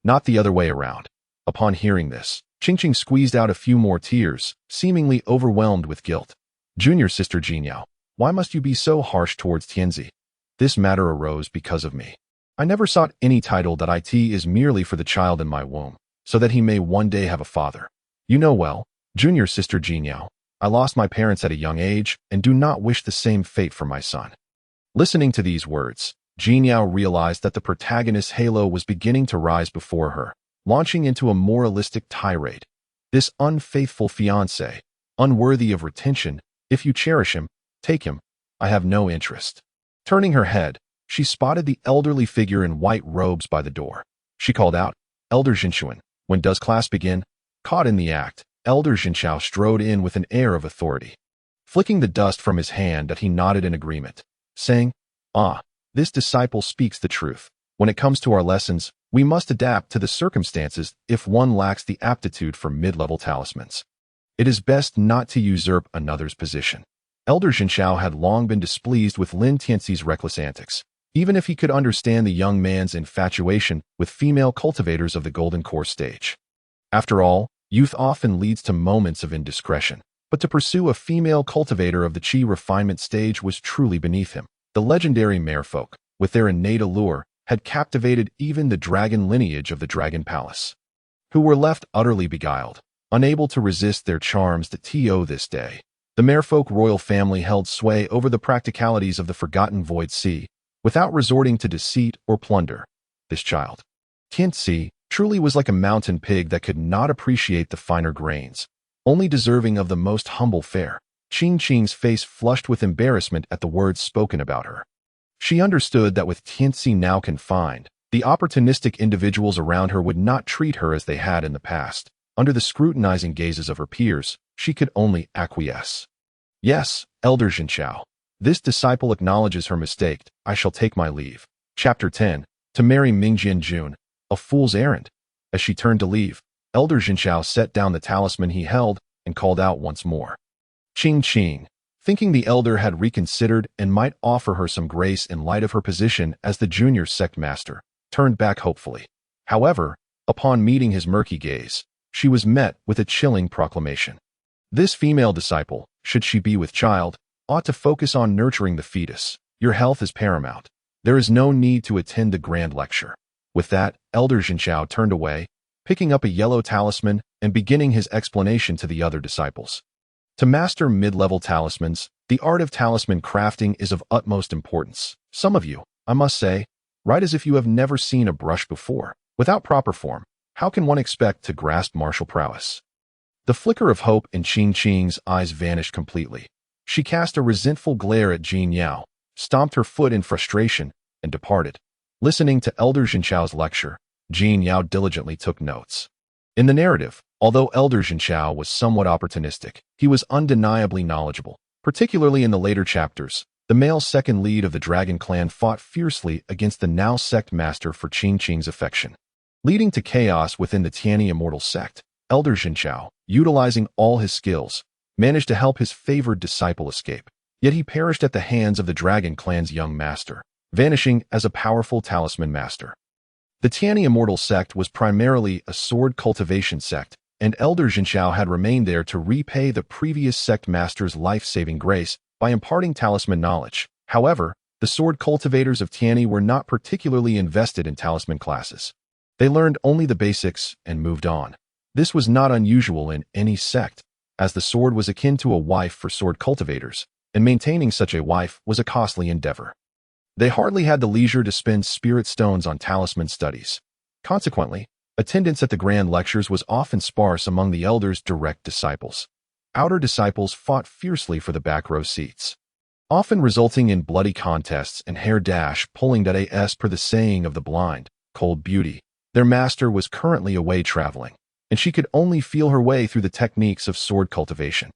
Speaker 1: not the other way around." Upon hearing this, Qingqing squeezed out a few more tears, seemingly overwhelmed with guilt. "Junior sister Jin Yao, why must you be so harsh towards Tianzi? This matter arose because of me. I never sought any title that it is merely for the child in my womb, so that he may one day have a father. You know well, junior sister Jin Yao, I lost my parents at a young age and do not wish the same fate for my son." Listening to these words, Jin Yao realized that the protagonist's halo was beginning to rise before her, launching into a moralistic tirade. "This unfaithful fiancé, unworthy of retention, if you cherish him, take him. I have no interest." Turning her head, she spotted the elderly figure in white robes by the door. She called out, "Elder Zhinshuan, when does class begin?" Caught in the act, Elder Zhinshao strode in with an air of authority. Flicking the dust from his hand, that he nodded in agreement, saying, "Ah, this disciple speaks the truth. When it comes to our lessons, we must adapt to the circumstances if one lacks the aptitude for mid-level talismans. It is best not to usurp another's position." Elder Zhinshao had long been displeased with Lin Tianxi's reckless antics, even if he could understand the young man's infatuation with female cultivators of the Golden Core stage. After all, youth often leads to moments of indiscretion, but to pursue a female cultivator of the Qi refinement stage was truly beneath him. The legendary merfolk, with their innate allure, had captivated even the dragon lineage of the Dragon Palace, who were left utterly beguiled, unable to resist their charms to this day. The merfolk royal family held sway over the practicalities of the forgotten Void Sea, without resorting to deceit or plunder. This child, Tianxi, truly was like a mountain pig that could not appreciate the finer grains, only deserving of the most humble fare. Qing's face flushed with embarrassment at the words spoken about her. She understood that with Tianxi now confined, the opportunistic individuals around her would not treat her as they had in the past. Under the scrutinizing gazes of her peers, she could only acquiesce. Yes, Elder Jinchao. This disciple acknowledges her mistake. I shall take my leave. Chapter 10. To marry Mingjian Jun. A fool's errand. As she turned to leave, Elder Jinchao set down the talisman he held and called out once more. Qing. Thinking the elder had reconsidered and might offer her some grace in light of her position as the junior sect master, turned back hopefully. However, upon meeting his murky gaze, she was met with a chilling proclamation. This female disciple, should she be with child, ought to focus on nurturing the fetus. Your health is paramount. There is no need to attend the grand lecture. With that, Elder Jinchao turned away, picking up a yellow talisman and beginning his explanation to the other disciples. To master mid-level talismans, the art of talisman crafting is of utmost importance. Some of you, I must say, write as if you have never seen a brush before. Without proper form, how can one expect to grasp martial prowess? The flicker of hope in Qing's eyes vanished completely. She cast a resentful glare at Jin Yao, stomped her foot in frustration, and departed. Listening to Elder Jinchao's lecture, Jin Yao diligently took notes. In the narrative, although Elder Jinchao was somewhat opportunistic, he was undeniably knowledgeable. Particularly in the later chapters, the male second lead of the Dragon Clan fought fiercely against the now sect master for Qing's affection, leading to chaos within the Tianyi immortal sect. Elder Jinchao, utilizing all his skills, managed to help his favored disciple escape, yet he perished at the hands of the Dragon Clan's young master, vanishing as a powerful talisman master. The Tianyi immortal sect was primarily a sword cultivation sect, and Elder Jinchao had remained there to repay the previous sect master's life-saving grace by imparting talisman knowledge. However, the sword cultivators of Tianyi were not particularly invested in talisman classes. They learned only the basics and moved on. This was not unusual in any sect, as the sword was akin to a wife for sword cultivators, and maintaining such a wife was a costly endeavor. They hardly had the leisure to spend spirit stones on talisman studies. Consequently, attendance at the grand lectures was often sparse among the elder's direct disciples. Outer disciples fought fiercely for the back row seats, often resulting in bloody contests and hair pulling as per the saying of the blind, cold beauty. Their master was currently away traveling, and she could only feel her way through the techniques of sword cultivation.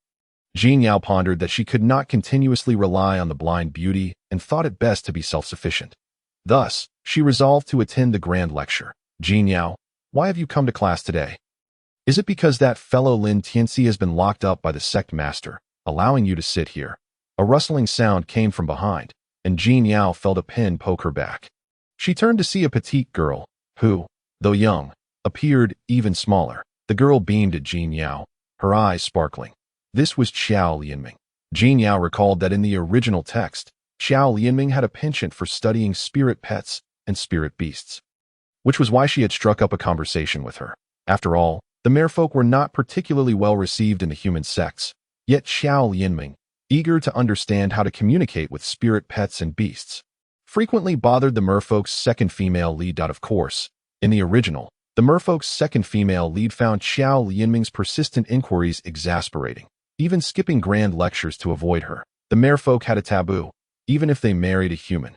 Speaker 1: Jin Yao pondered that she could not continuously rely on the blind beauty and thought it best to be self-sufficient. Thus, she resolved to attend the grand lecture. Jin Yao, why have you come to class today? Is it because that fellow Lin Tianxi has been locked up by the sect master, allowing you to sit here? A rustling sound came from behind, and Jin Yao felt a pin poke her back. She turned to see a petite girl, who, though young, appeared even smaller. The girl beamed at Jin Yao, her eyes sparkling. This was Xiao Lianming. Jin Yao recalled that in the original text, Xiao Lianming had a penchant for studying spirit pets and spirit beasts, which was why she had struck up a conversation with her. After all, the merfolk were not particularly well received in the human sects, yet Xiao Lianming, eager to understand how to communicate with spirit pets and beasts, frequently bothered the merfolk's second female lead. Of course, in the original, the merfolk's second female lead found Xiao Lianming's persistent inquiries exasperating, even skipping grand lectures to avoid her. The merfolk had a taboo. Even if they married a human,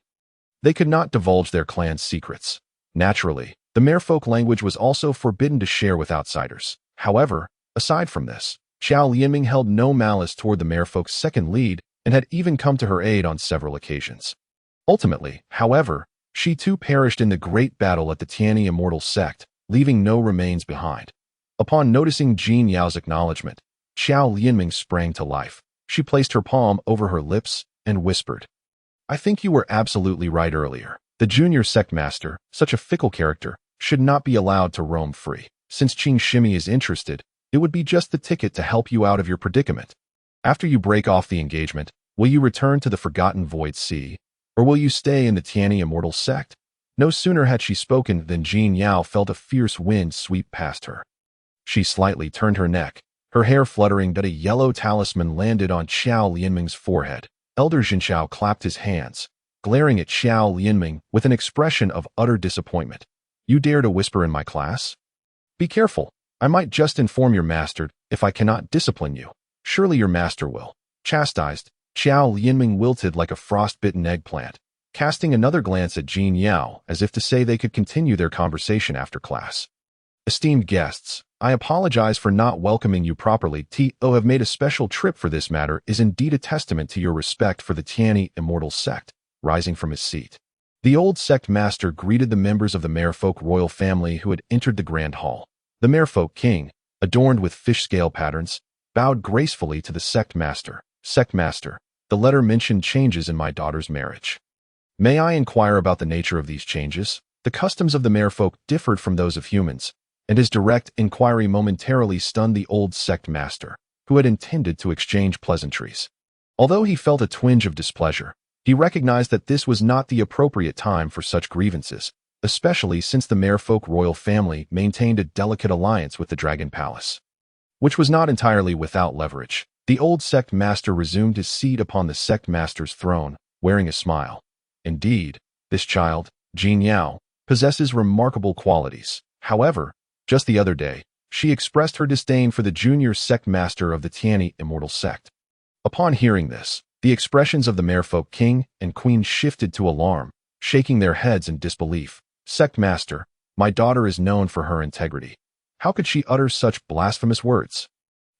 Speaker 1: they could not divulge their clan's secrets. Naturally, the merfolk language was also forbidden to share with outsiders. However, aside from this, Xiao Lianming held no malice toward the merfolk's second lead and had even come to her aid on several occasions. Ultimately, however, she too perished in the great battle at the Tianyi immortal sect, leaving no remains behind. Upon noticing Jin Yao's acknowledgement, Xiao Lianming sprang to life. She placed her palm over her lips and whispered, I think you were absolutely right earlier. The junior sect master, such a fickle character, should not be allowed to roam free. Since Qing Shimi is interested, it would be just the ticket to help you out of your predicament. After you break off the engagement, will you return to the Forgotten Void Sea, or will you stay in the Tianyi immortal sect? No sooner had she spoken than Jin Yao felt a fierce wind sweep past her. She slightly turned her neck, her hair fluttering that a yellow talisman landed on Xiao Lianming's forehead. Elder Jinshao clapped his hands, glaring at Xiao Lianming with an expression of utter disappointment. You dare to whisper in my class? Be careful. I might just inform your master if I cannot discipline you. Surely your master will. Chastised, Xiao Lianming wilted like a frost-bitten eggplant, casting another glance at Jin Yao as if to say they could continue their conversation after class. Esteemed guests, I apologize for not welcoming you properly. To have made a special trip for this matter is indeed a testament to your respect for the Tianyi immortal sect. Rising from his seat, the old sect master greeted the members of the merfolk royal family who had entered the grand hall. The merfolk king, adorned with fish scale patterns, bowed gracefully to the sect master. Sect master, the letter mentioned changes in my daughter's marriage. May I inquire about the nature of these changes? The customs of the merfolk differed from those of humans, and his direct inquiry momentarily stunned the old sect master, who had intended to exchange pleasantries. Although he felt a twinge of displeasure, he recognized that this was not the appropriate time for such grievances, especially since the merfolk royal family maintained a delicate alliance with the Dragon Palace, which was not entirely without leverage. The old sect master resumed his seat upon the sect master's throne, wearing a smile. Indeed, this child, Jin Yao, possesses remarkable qualities. However, just the other day, she expressed her disdain for the junior sect master of the Tianyi immortal sect. Upon hearing this, the expressions of the merfolk king and queen shifted to alarm, shaking their heads in disbelief. Sect master, my daughter is known for her integrity. How could she utter such blasphemous words?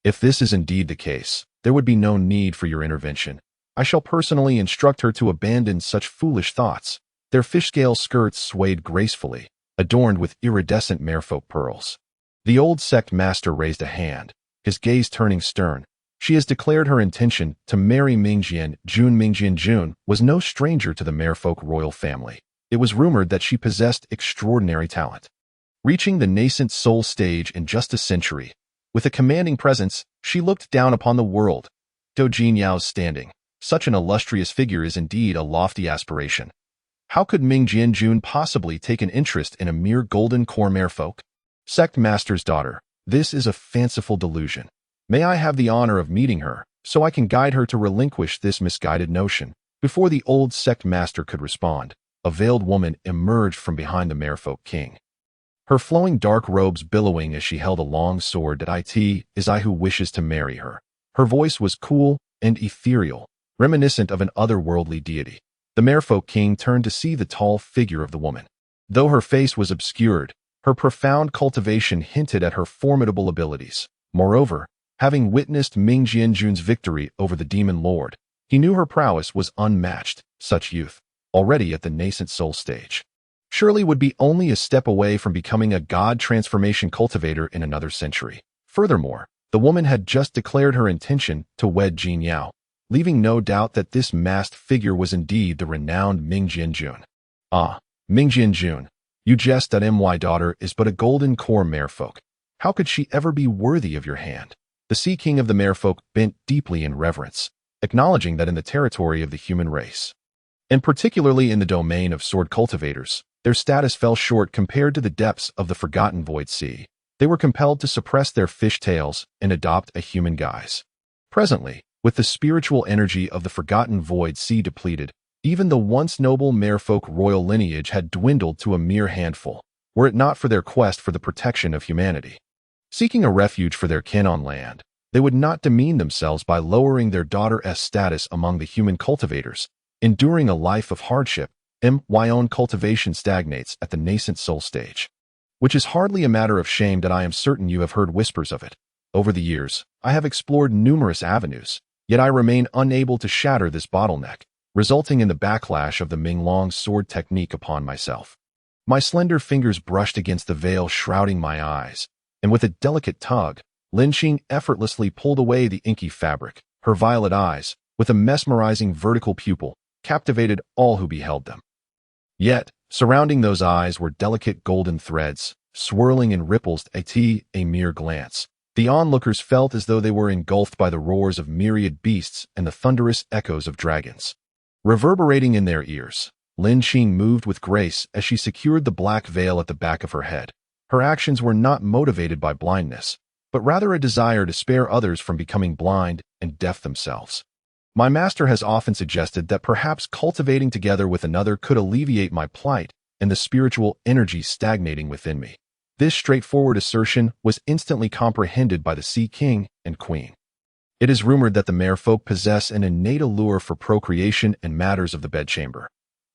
Speaker 1: If this is indeed the case, there would be no need for your intervention. I shall personally instruct her to abandon such foolish thoughts. Their fish-scale skirts swayed gracefully, adorned with iridescent merfolk pearls. The old sect master raised a hand, his gaze turning stern. She has declared her intention to marry Mingjian Jun. Mingjian Jun was no stranger to the merfolk royal family. It was rumored that she possessed extraordinary talent. Reaching the nascent soul stage in just a century, with a commanding presence, she looked down upon the world. Jin Yao's standing. Such an illustrious figure is indeed a lofty aspiration. How could Mingjian Jun possibly take an interest in a mere golden core merfolk? Sect master's daughter, this is a fanciful delusion. May I have the honor of meeting her, so I can guide her to relinquish this misguided notion? Before the old sect master could respond, a veiled woman emerged from behind the merfolk king. Her flowing dark robes billowing as she held a long sword. That it is I who wishes to marry her. Her voice was cool and ethereal, reminiscent of an otherworldly deity. The merfolk king turned to see the tall figure of the woman. Though her face was obscured, her profound cultivation hinted at her formidable abilities. Moreover, having witnessed Mingjian Jun's victory over the demon lord, he knew her prowess was unmatched. Such youth, already at the nascent soul stage, surely would be only a step away from becoming a god transformation cultivator in another century. Furthermore, the woman had just declared her intention to wed Jin Yao, leaving no doubt that this masked figure was indeed the renowned Mingjian Jun. Ah, Mingjian Jun, you jest that my daughter is but a golden core merfolk. How could she ever be worthy of your hand? The Sea King of the merfolk bent deeply in reverence, acknowledging that in the territory of the human race, and particularly in the domain of sword cultivators, their status fell short compared to the depths of the forgotten void sea. They were compelled to suppress their fish tails and adopt a human guise. Presently, with the spiritual energy of the forgotten void sea depleted, even the once noble merfolk royal lineage had dwindled to a mere handful, were it not for their quest for the protection of humanity. Seeking a refuge for their kin on land, they would not demean themselves by lowering their daughter's status among the human cultivators, enduring a life of hardship. My own cultivation stagnates at the nascent soul stage, which is hardly a matter of shame that I am certain you have heard whispers of it. Over the years, I have explored numerous avenues, yet I remain unable to shatter this bottleneck, resulting in the backlash of the Minglong's sword technique upon myself. My slender fingers brushed against the veil shrouding my eyes, and with a delicate tug, Lin Qing effortlessly pulled away the inky fabric. Her violet eyes, with a mesmerizing vertical pupil, captivated all who beheld them. Yet, surrounding those eyes were delicate golden threads, swirling in ripples. A mere glance. The onlookers felt as though they were engulfed by the roars of myriad beasts and the thunderous echoes of dragons, reverberating in their ears. Lin Qing moved with grace as she secured the black veil at the back of her head. Her actions were not motivated by blindness, but rather a desire to spare others from becoming blind and deaf themselves. My master has often suggested that perhaps cultivating together with another could alleviate my plight and the spiritual energy stagnating within me. This straightforward assertion was instantly comprehended by the Sea King and Queen. It is rumored that the merfolk possess an innate allure for procreation and matters of the bedchamber.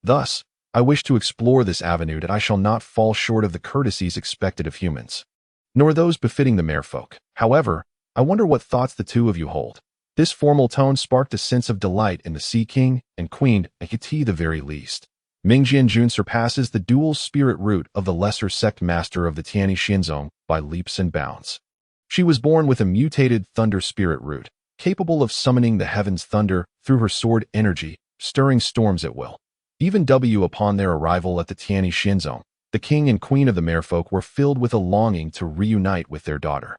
Speaker 1: Thus, I wish to explore this avenue that I shall not fall short of the courtesies expected of humans, nor those befitting the merfolk. However, I wonder what thoughts the two of you hold. This formal tone sparked a sense of delight in the Sea King and Queen, at the very least. Ming Jianjun surpasses the dual spirit root of the lesser sect master of the Tianyi Xinzong by leaps and bounds. She was born with a mutated thunder spirit root, capable of summoning the heavens' thunder through her sword energy, stirring storms at will. Even upon their arrival at the Tianyi Xinzong, the king and queen of the merfolk were filled with a longing to reunite with their daughter.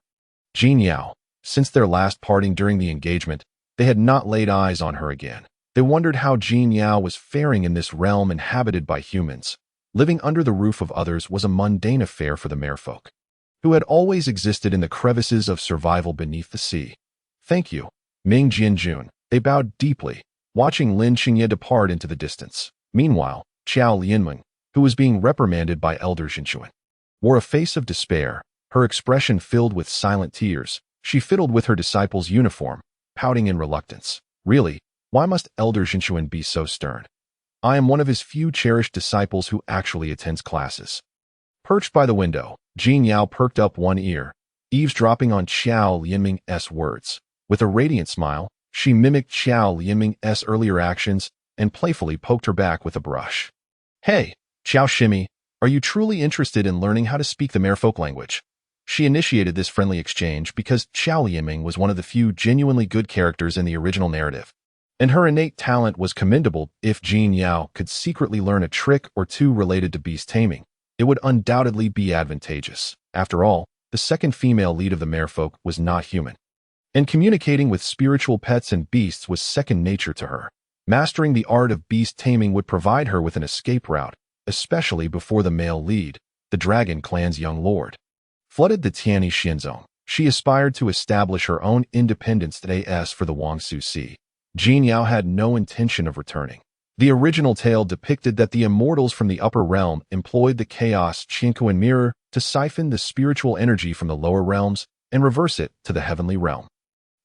Speaker 1: Jin Yao. Since their last parting during the engagement, they had not laid eyes on her again. They wondered how Jin Yao was faring in this realm inhabited by humans. Living under the roof of others was a mundane affair for the merfolk, who had always existed in the crevices of survival beneath the sea. Thank you, Ming Jianjun. They bowed deeply, watching Lin Qingye depart into the distance. Meanwhile, Qiao Lianmeng, who was being reprimanded by Elder Zhenchuan, wore a face of despair, her expression filled with silent tears. She fiddled with her disciple's uniform, pouting in reluctance. Really, why must Elder Zhenchuan be so stern? I am one of his few cherished disciples who actually attends classes. Perched by the window, Jin Yao perked up one ear, eavesdropping on Qiao Lianmeng's words. With a radiant smile, she mimicked Qiao Lianmeng's earlier actions and playfully poked her back with a brush. Hey, Qiao Shimi, are you truly interested in learning how to speak the merfolk language? She initiated this friendly exchange because Qiao Lianmeng was one of the few genuinely good characters in the original narrative, and her innate talent was commendable. If Jin Yao could secretly learn a trick or two related to beast taming, it would undoubtedly be advantageous. After all, the second female lead of the merfolk was not human, and communicating with spiritual pets and beasts was second nature to her. Mastering the art of beast taming would provide her with an escape route, especially before the male lead, the dragon clan's young lord, flooded the Tianyi Xinzong. She aspired to establish her own independence for the Wangsu Sea. Jin Yao had no intention of returning. The original tale depicted that the immortals from the upper realm employed the chaos Qinkuan mirror to siphon the spiritual energy from the lower realms and reverse it to the heavenly realm,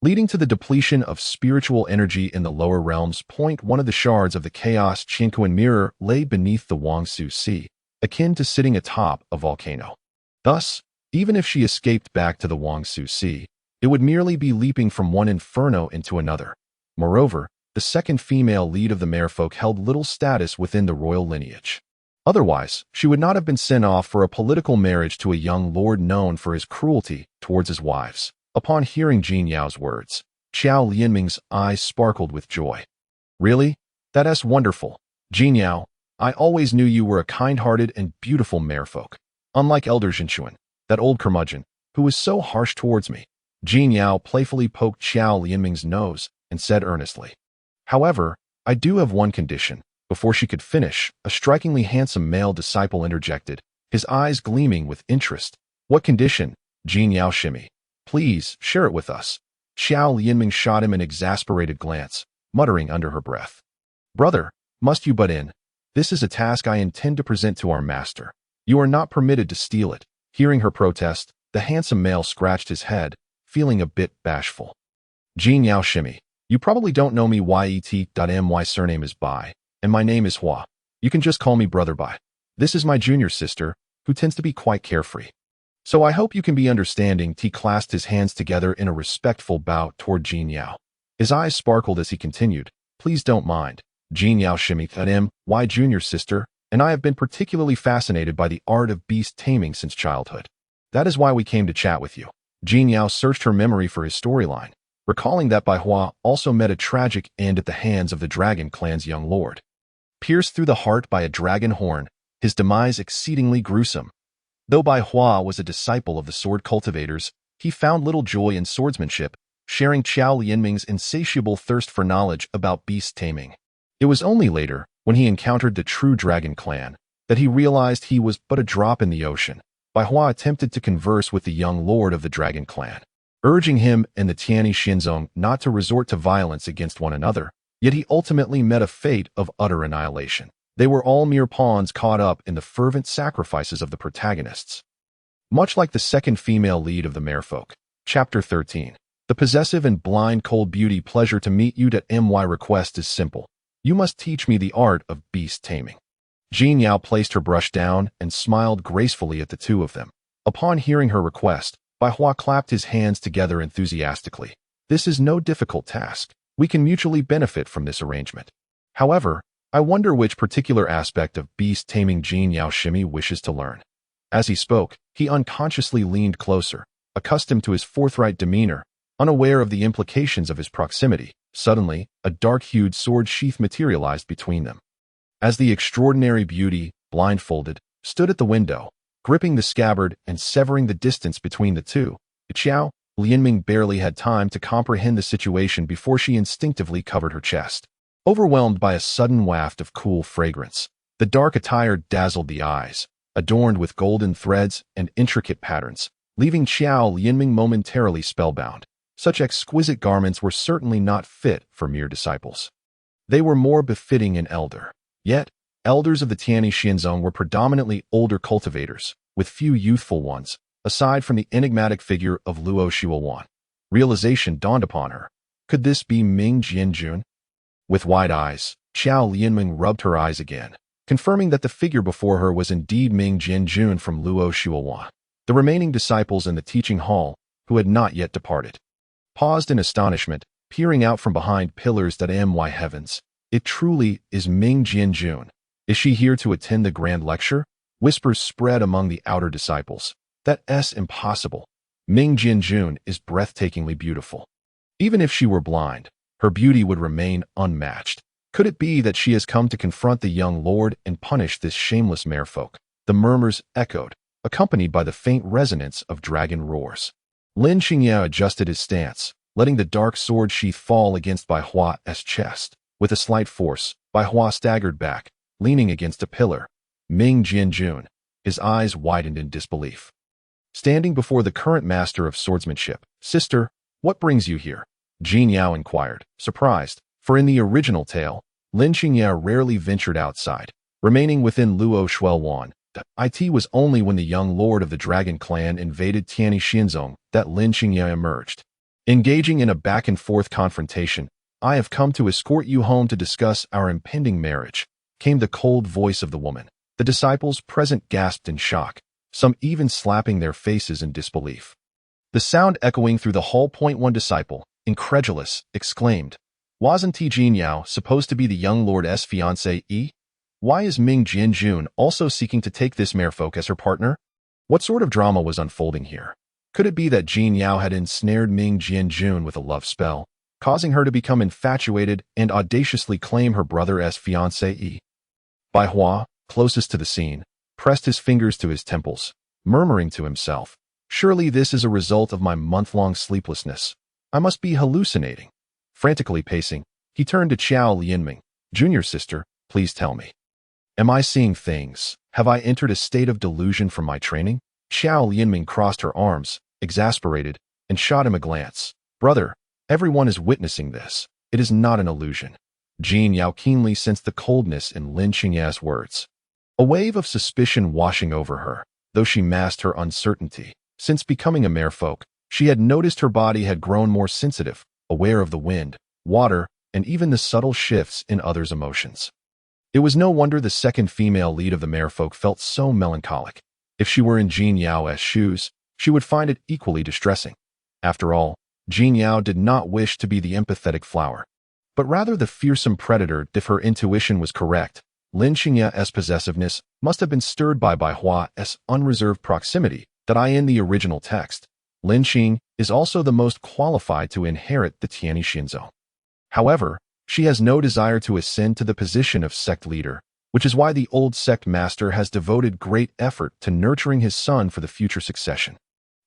Speaker 1: leading to the depletion of spiritual energy in the lower realms. One of the shards of the chaos Qinkuan mirror lay beneath the Wangsu Sea, akin to sitting atop a volcano. Thus, even if she escaped back to the Wangsu Sea, it would merely be leaping from one inferno into another. Moreover, the second female lead of the merfolk held little status within the royal lineage. Otherwise, she would not have been sent off for a political marriage to a young lord known for his cruelty towards his wives. Upon hearing Jin Yao's words, Qiao Lianmeng's eyes sparkled with joy. Really? That's wonderful. Jin Yao, I always knew you were a kind-hearted and beautiful merfolk, unlike Elder Zhenchuan, that old curmudgeon, who was so harsh towards me. Jin Yao playfully poked Qiao Lianmeng's nose and said earnestly, however, I do have one condition. Before she could finish, a strikingly handsome male disciple interjected, his eyes gleaming with interest. What condition? Jin Yao shimmy. Please, share it with us. Qiao Lianmeng shot him an exasperated glance, muttering under her breath. Brother, must you butt in? This is a task I intend to present to our master. You are not permitted to steal it. Hearing her protest, the handsome male scratched his head, feeling a bit bashful. Jin Yao shimmy. You probably don't know me. My surname is Bai, and my name is Hua. You can just call me Brother Bai. This is my junior sister, who tends to be quite carefree. So I hope you can be understanding. He clasped his hands together in a respectful bow toward Jin Yao. His eyes sparkled as he continued, please don't mind. Jin Yao shimmied. My junior sister, and I have been particularly fascinated by the art of beast taming since childhood. That is why we came to chat with you. Jin Yao searched her memory for his storyline, recalling that Bai Hua also met a tragic end at the hands of the dragon clan's young lord. Pierced through the heart by a dragon horn, his demise exceedingly gruesome. Though Bai Hua was a disciple of the sword cultivators, he found little joy in swordsmanship, sharing Qiao Lianmeng's insatiable thirst for knowledge about beast taming. It was only later, when he encountered the true dragon clan, that he realized he was but a drop in the ocean. Bai Hua attempted to converse with the young lord of the dragon clan, urging him and the Tianyi Xinzong not to resort to violence against one another, yet he ultimately met a fate of utter annihilation. They were all mere pawns caught up in the fervent sacrifices of the protagonists. Much like the second female lead of the Merfolk. Chapter 13. The possessive and blind cold beauty pleasure to meet you at my request is simple. You must teach me the art of beast taming. Jin Yao placed her brush down and smiled gracefully at the two of them. Upon hearing her request, Bai Hua clapped his hands together enthusiastically. This is no difficult task. We can mutually benefit from this arrangement. However, I wonder which particular aspect of beast taming Jin Yao Shimi wishes to learn. As he spoke, he unconsciously leaned closer, accustomed to his forthright demeanor, unaware of the implications of his proximity. Suddenly, a dark-hued sword sheath materialized between them. As the extraordinary beauty, blindfolded, stood at the window, gripping the scabbard and severing the distance between the two, Xiao Lianming barely had time to comprehend the situation before she instinctively covered her chest. Overwhelmed by a sudden waft of cool fragrance, the dark attire dazzled the eyes, adorned with golden threads and intricate patterns, leaving Xiao Lianming momentarily spellbound. Such exquisite garments were certainly not fit for mere disciples. They were more befitting an elder. Yet, elders of the Tianyi Xinzong were predominantly older cultivators, with few youthful ones, aside from the enigmatic figure of Luo Shuowan. Realization dawned upon her. Could this be Ming Jianjun? With wide eyes, Xiao Lianming rubbed her eyes again, confirming that the figure before her was indeed Ming Jianjun from Luo Shuowan. The remaining disciples in the teaching hall, who had not yet departed, paused in astonishment, peering out from behind pillars that my heavens. It truly is Ming Jianjun. Is she here to attend the grand lecture? Whispers spread among the outer disciples. That's impossible. Ming Jianjun is breathtakingly beautiful. Even if she were blind, her beauty would remain unmatched. Could it be that she has come to confront the young lord and punish this shameless merfolk? The murmurs echoed, accompanied by the faint resonance of dragon roars. Lin Xingye adjusted his stance, letting the dark sword sheath fall against Bai Hua's chest. With a slight force, Bai Hua staggered back, leaning against a pillar. Ming Jianjun, his eyes widened in disbelief. Standing before the current master of swordsmanship, "Sister, what brings you here?" Jin Yao inquired, surprised, for in the original tale, Lin Xingye rarely ventured outside, remaining within Luo Shuowan. It was only when the young lord of the dragon clan invaded Tianyi Xinzong that Lin Xingye emerged. Engaging in a back-and-forth confrontation, "I have come to escort you home to discuss our impending marriage," came the cold voice of the woman. The disciples present gasped in shock, some even slapping their faces in disbelief. The sound echoing through the hall. One disciple, incredulous, exclaimed, "Wasn't Jin Yao supposed to be the young lord's fiancé? Why is Ming Jianjun also seeking to take this merfolk as her partner? What sort of drama was unfolding here? Could it be that Jin Yao had ensnared Ming Jianjun with a love spell, causing her to become infatuated and audaciously claim her brother as fiancé? Bai Hua, closest to the scene, pressed his fingers to his temples, murmuring to himself, "Surely this is a result of my month-long sleeplessness. I must be hallucinating." Frantically pacing, he turned to Xiao Lianming. "Junior sister, please tell me. Am I seeing things? Have I entered a state of delusion from my training?" Xiao Lianming crossed her arms, exasperated, and shot him a glance. "Brother, everyone is witnessing this. It is not an illusion." Jin Yao keenly sensed the coldness in Lin Xingye's words. A wave of suspicion washing over her, though she masked her uncertainty. Since becoming a merfolk, she had noticed her body had grown more sensitive, aware of the wind, water, and even the subtle shifts in others' emotions. It was no wonder the second female lead of the merfolk felt so melancholic. If she were in Jin Yao's shoes, she would find it equally distressing. After all, Jin Yao did not wish to be the empathetic flower, but rather the fearsome predator. If her intuition was correct, Lin Xingye's possessiveness must have been stirred by Bai Hua's unreserved proximity. That in the original text, Lin Xing is also the most qualified to inherit the Tianyi Xinzong. However, she has no desire to ascend to the position of sect leader, which is why the old sect master has devoted great effort to nurturing his son for the future succession.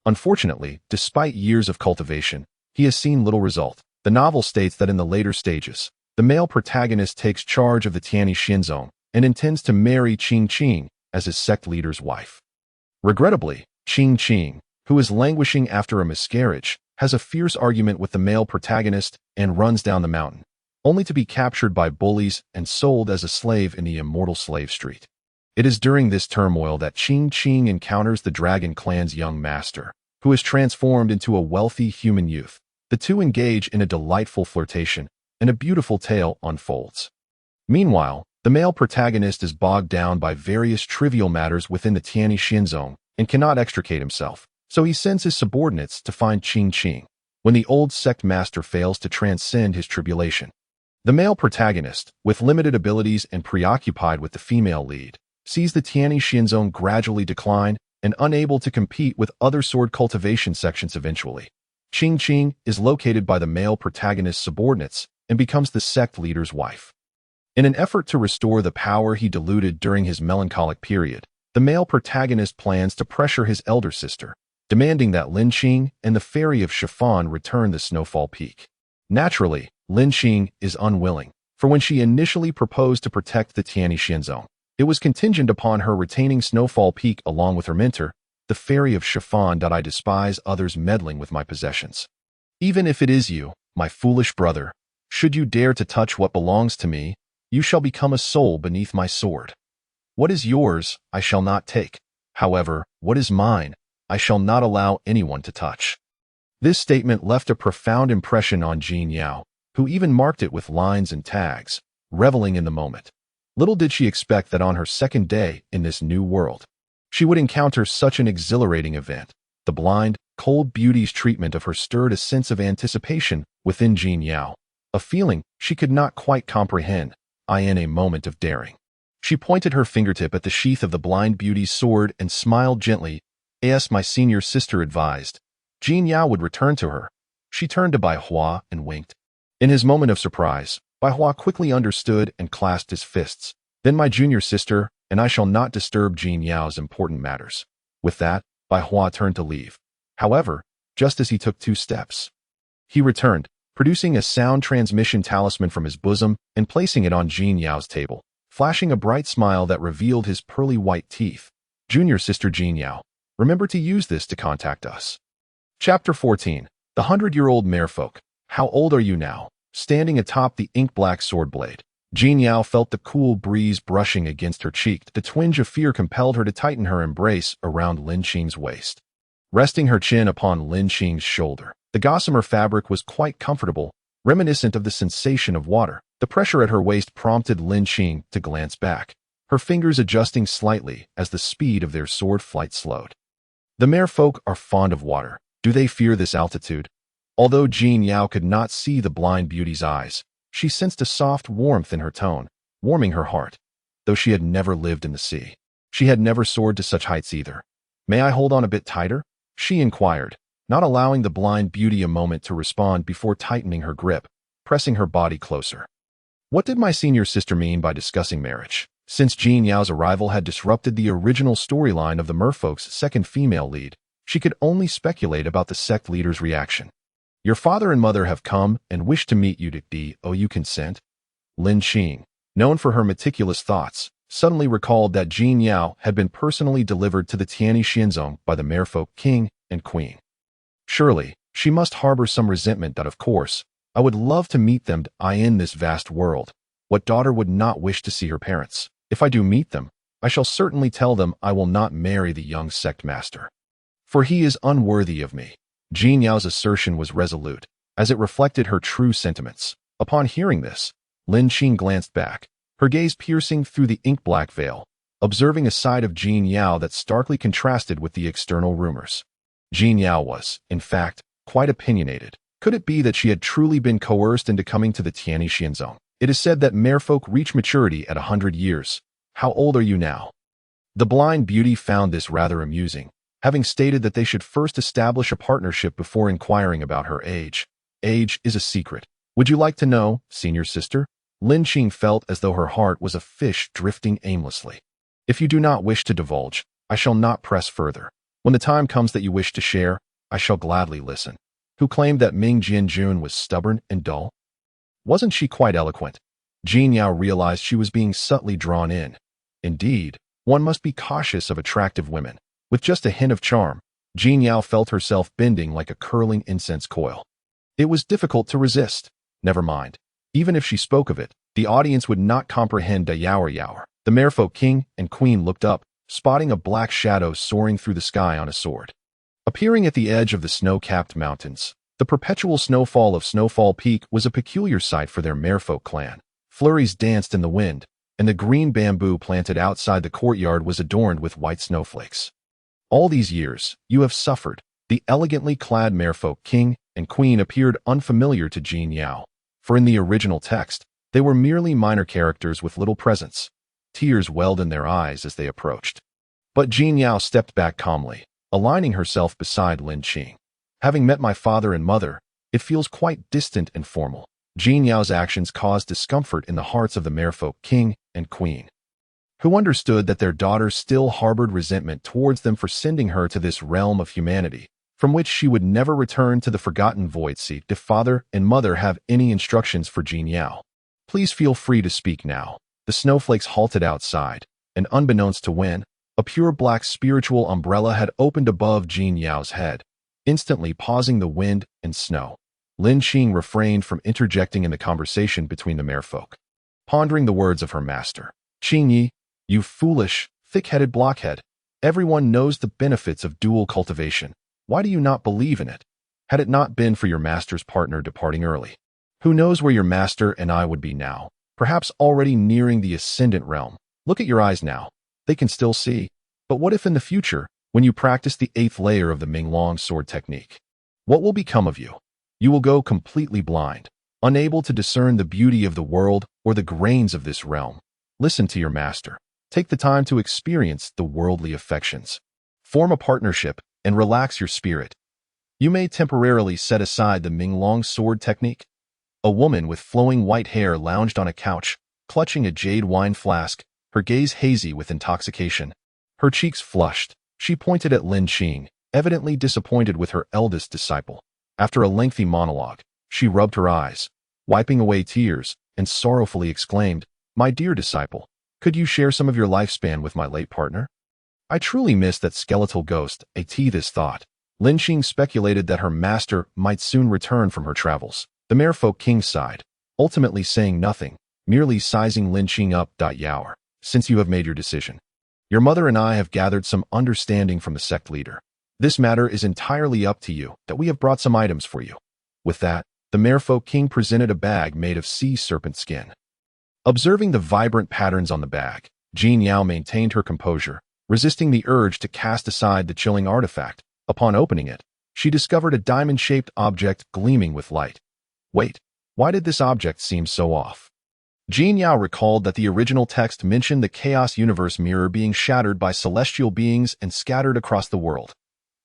Speaker 1: Unfortunately, despite years of cultivation, he has seen little result. The novel states that in the later stages, the male protagonist takes charge of the Tianyi Xinzong and intends to marry Qing Qing as his sect leader's wife. Regrettably, Qing Qing, who is languishing after a miscarriage, has a fierce argument with the male protagonist and runs down the mountain, only to be captured by bullies and sold as a slave in the immortal slave street. It is during this turmoil that Qing Qing encounters the Dragon Clan's young master, who is transformed into a wealthy human youth. The two engage in a delightful flirtation, and a beautiful tale unfolds. Meanwhile, the male protagonist is bogged down by various trivial matters within the Tianyi Xinzong and cannot extricate himself, so he sends his subordinates to find Qing Qing when the old sect master fails to transcend his tribulation. The male protagonist, with limited abilities and preoccupied with the female lead, sees the Tianyi Xinzong gradually decline and unable to compete with other sword cultivation sections eventually. Qing Qing is located by the male protagonist's subordinates and becomes the sect leader's wife. In an effort to restore the power he diluted during his melancholic period, the male protagonist plans to pressure his elder sister, demanding that Lin Qing and the Fairy of Chiffon return the Snowfall Peak. Naturally, Lin Qing is unwilling, for when she initially proposed to protect the Tianyi Xinzong, it was contingent upon her retaining Snowfall Peak along with her mentor, the Fairy of Chiffon. I despise others meddling with my possessions. Even if it is you, my foolish brother, should you dare to touch what belongs to me, you shall become a soul beneath my sword. What is yours, I shall not take. However, what is mine, I shall not allow anyone to touch. This statement left a profound impression on Jin Yao, who even marked it with lines and tags, reveling in the moment. Little did she expect that on her second day in this new world, she would encounter such an exhilarating event. The blind, cold beauty's treatment of her stirred a sense of anticipation within Jin Yao, a feeling she could not quite comprehend, in a moment of daring. She pointed her fingertip at the sheath of the blind beauty's sword and smiled gently, as my senior sister advised. Jin Yao would return to her. She turned to Bai Hua and winked. In his moment of surprise, Bai Hua quickly understood and clasped his fists. Then my junior sister, and I shall not disturb Jin Yao's important matters. With that, Bai Hua turned to leave. However, just as he took 2 steps, he returned, producing a sound transmission talisman from his bosom and placing it on Jin Yao's table, flashing a bright smile that revealed his pearly white teeth. Junior sister Jin Yao, remember to use this to contact us. Chapter 14. The 100-year-old Merfolk. How old are you now? Standing atop the ink-black sword blade, Jin Yao felt the cool breeze brushing against her cheek. The twinge of fear compelled her to tighten her embrace around Lin Qing's waist. Resting her chin upon Lin Qing's shoulder, the gossamer fabric was quite comfortable, reminiscent of the sensation of water. The pressure at her waist prompted Lin Qing to glance back, her fingers adjusting slightly as the speed of their sword flight slowed. The merfolk are fond of water. Do they fear this altitude? Although Jin Yao could not see the blind beauty's eyes, she sensed a soft warmth in her tone, warming her heart. Though she had never lived in the sea, she had never soared to such heights either. May I hold on a bit tighter? She inquired, not allowing the blind beauty a moment to respond before tightening her grip, pressing her body closer. What did my senior sister mean by discussing marriage? Since Jin Yao's arrival had disrupted the original storyline of the merfolk's second female lead, she could only speculate about the sect leader's reaction. Your father and mother have come and wish to meet you. Do you consent? Lin Qing, known for her meticulous thoughts, suddenly recalled that Jin Yao had been personally delivered to the Tianyi Xinzong by the merfolk king and queen. Surely, she must harbor some resentment. That of course, I would love to meet them. In this vast world, what daughter would not wish to see her parents? If I do meet them, I shall certainly tell them I will not marry the young sect master, for he is unworthy of me. Jin Yao's assertion was resolute, as it reflected her true sentiments. Upon hearing this, Lin Qing glanced back, her gaze piercing through the ink-black veil, observing a side of Jin Yao that starkly contrasted with the external rumors. Jin Yao was, in fact, quite opinionated. Could it be that she had truly been coerced into coming to the Tianyi Xinzong? It is said that merfolk reach maturity at 100 years. How old are you now? The blind beauty found this rather amusing, having stated that they should first establish a partnership before inquiring about her age. Age is a secret. Would you like to know, senior sister? Lin Qing felt as though her heart was a fish drifting aimlessly. If you do not wish to divulge, I shall not press further. When the time comes that you wish to share, I shall gladly listen. Who claimed that Ming Jianjun was stubborn and dull? Wasn't she quite eloquent? Jin Yao realized she was being subtly drawn in. Indeed, one must be cautious of attractive women. With just a hint of charm, Jin Yao felt herself bending like a curling incense coil. It was difficult to resist. Never mind. Even if she spoke of it, the audience would not comprehend the Yaoer. The merfolk king and queen looked up, spotting a black shadow soaring through the sky on a sword. Appearing at the edge of the snow-capped mountains, the perpetual snowfall of Snowfall Peak was a peculiar sight for their merfolk clan. Flurries danced in the wind, and the green bamboo planted outside the courtyard was adorned with white snowflakes. All these years, you have suffered. The elegantly clad merfolk king and queen appeared unfamiliar to Jin Yao, for in the original text, they were merely minor characters with little presence. Tears welled in their eyes as they approached. But Jin Yao stepped back calmly, aligning herself beside Lin Qing. Having met my father and mother, it feels quite distant and formal. Jin Yao's actions caused discomfort in the hearts of the merfolk king and queen, who understood that their daughter still harbored resentment towards them for sending her to this realm of humanity, from which she would never return to the forgotten void sea. If father and mother have any instructions for Jin Yao, please feel free to speak now. The snowflakes halted outside, and unbeknownst to Wen, a pure black spiritual umbrella had opened above Jin Yao's head, instantly pausing the wind and snow. Lin Qing refrained from interjecting in the conversation between the merfolk, pondering the words of her master. Qing Yi, you foolish, thick-headed blockhead. Everyone knows the benefits of dual cultivation. Why do you not believe in it? Had it not been for your master's partner departing early, who knows where your master and I would be now? Perhaps already nearing the ascendant realm. Look at your eyes now. They can still see. But what if in the future, when you practice the 8th layer of the Minglong sword technique? What will become of you? You will go completely blind, unable to discern the beauty of the world or the grains of this realm. Listen to your master. Take the time to experience the worldly affections. Form a partnership and relax your spirit. You may temporarily set aside the Minglong sword technique. A woman with flowing white hair lounged on a couch, clutching a jade wine flask, her gaze hazy with intoxication. Her cheeks flushed. She pointed at Lin Qing, evidently disappointed with her eldest disciple. After a lengthy monologue, she rubbed her eyes, wiping away tears, and sorrowfully exclaimed, "My dear disciple, could you share some of your lifespan with my late partner? I truly miss that skeletal ghost." This thought. Lin Qing speculated that her master might soon return from her travels. The merfolk king sighed, ultimately saying nothing, merely sizing Lin Qing up. Yaoer, since you have made your decision, your mother and I have gathered some understanding from the sect leader. This matter is entirely up to you, that we have brought some items for you. With that, the merfolk king presented a bag made of sea serpent skin. Observing the vibrant patterns on the bag, Jin Yao maintained her composure, resisting the urge to cast aside the chilling artifact. Upon opening it, she discovered a diamond-shaped object gleaming with light. Wait, why did this object seem so off? Jin Yao recalled that the original text mentioned the Chaos Universe mirror being shattered by celestial beings and scattered across the world.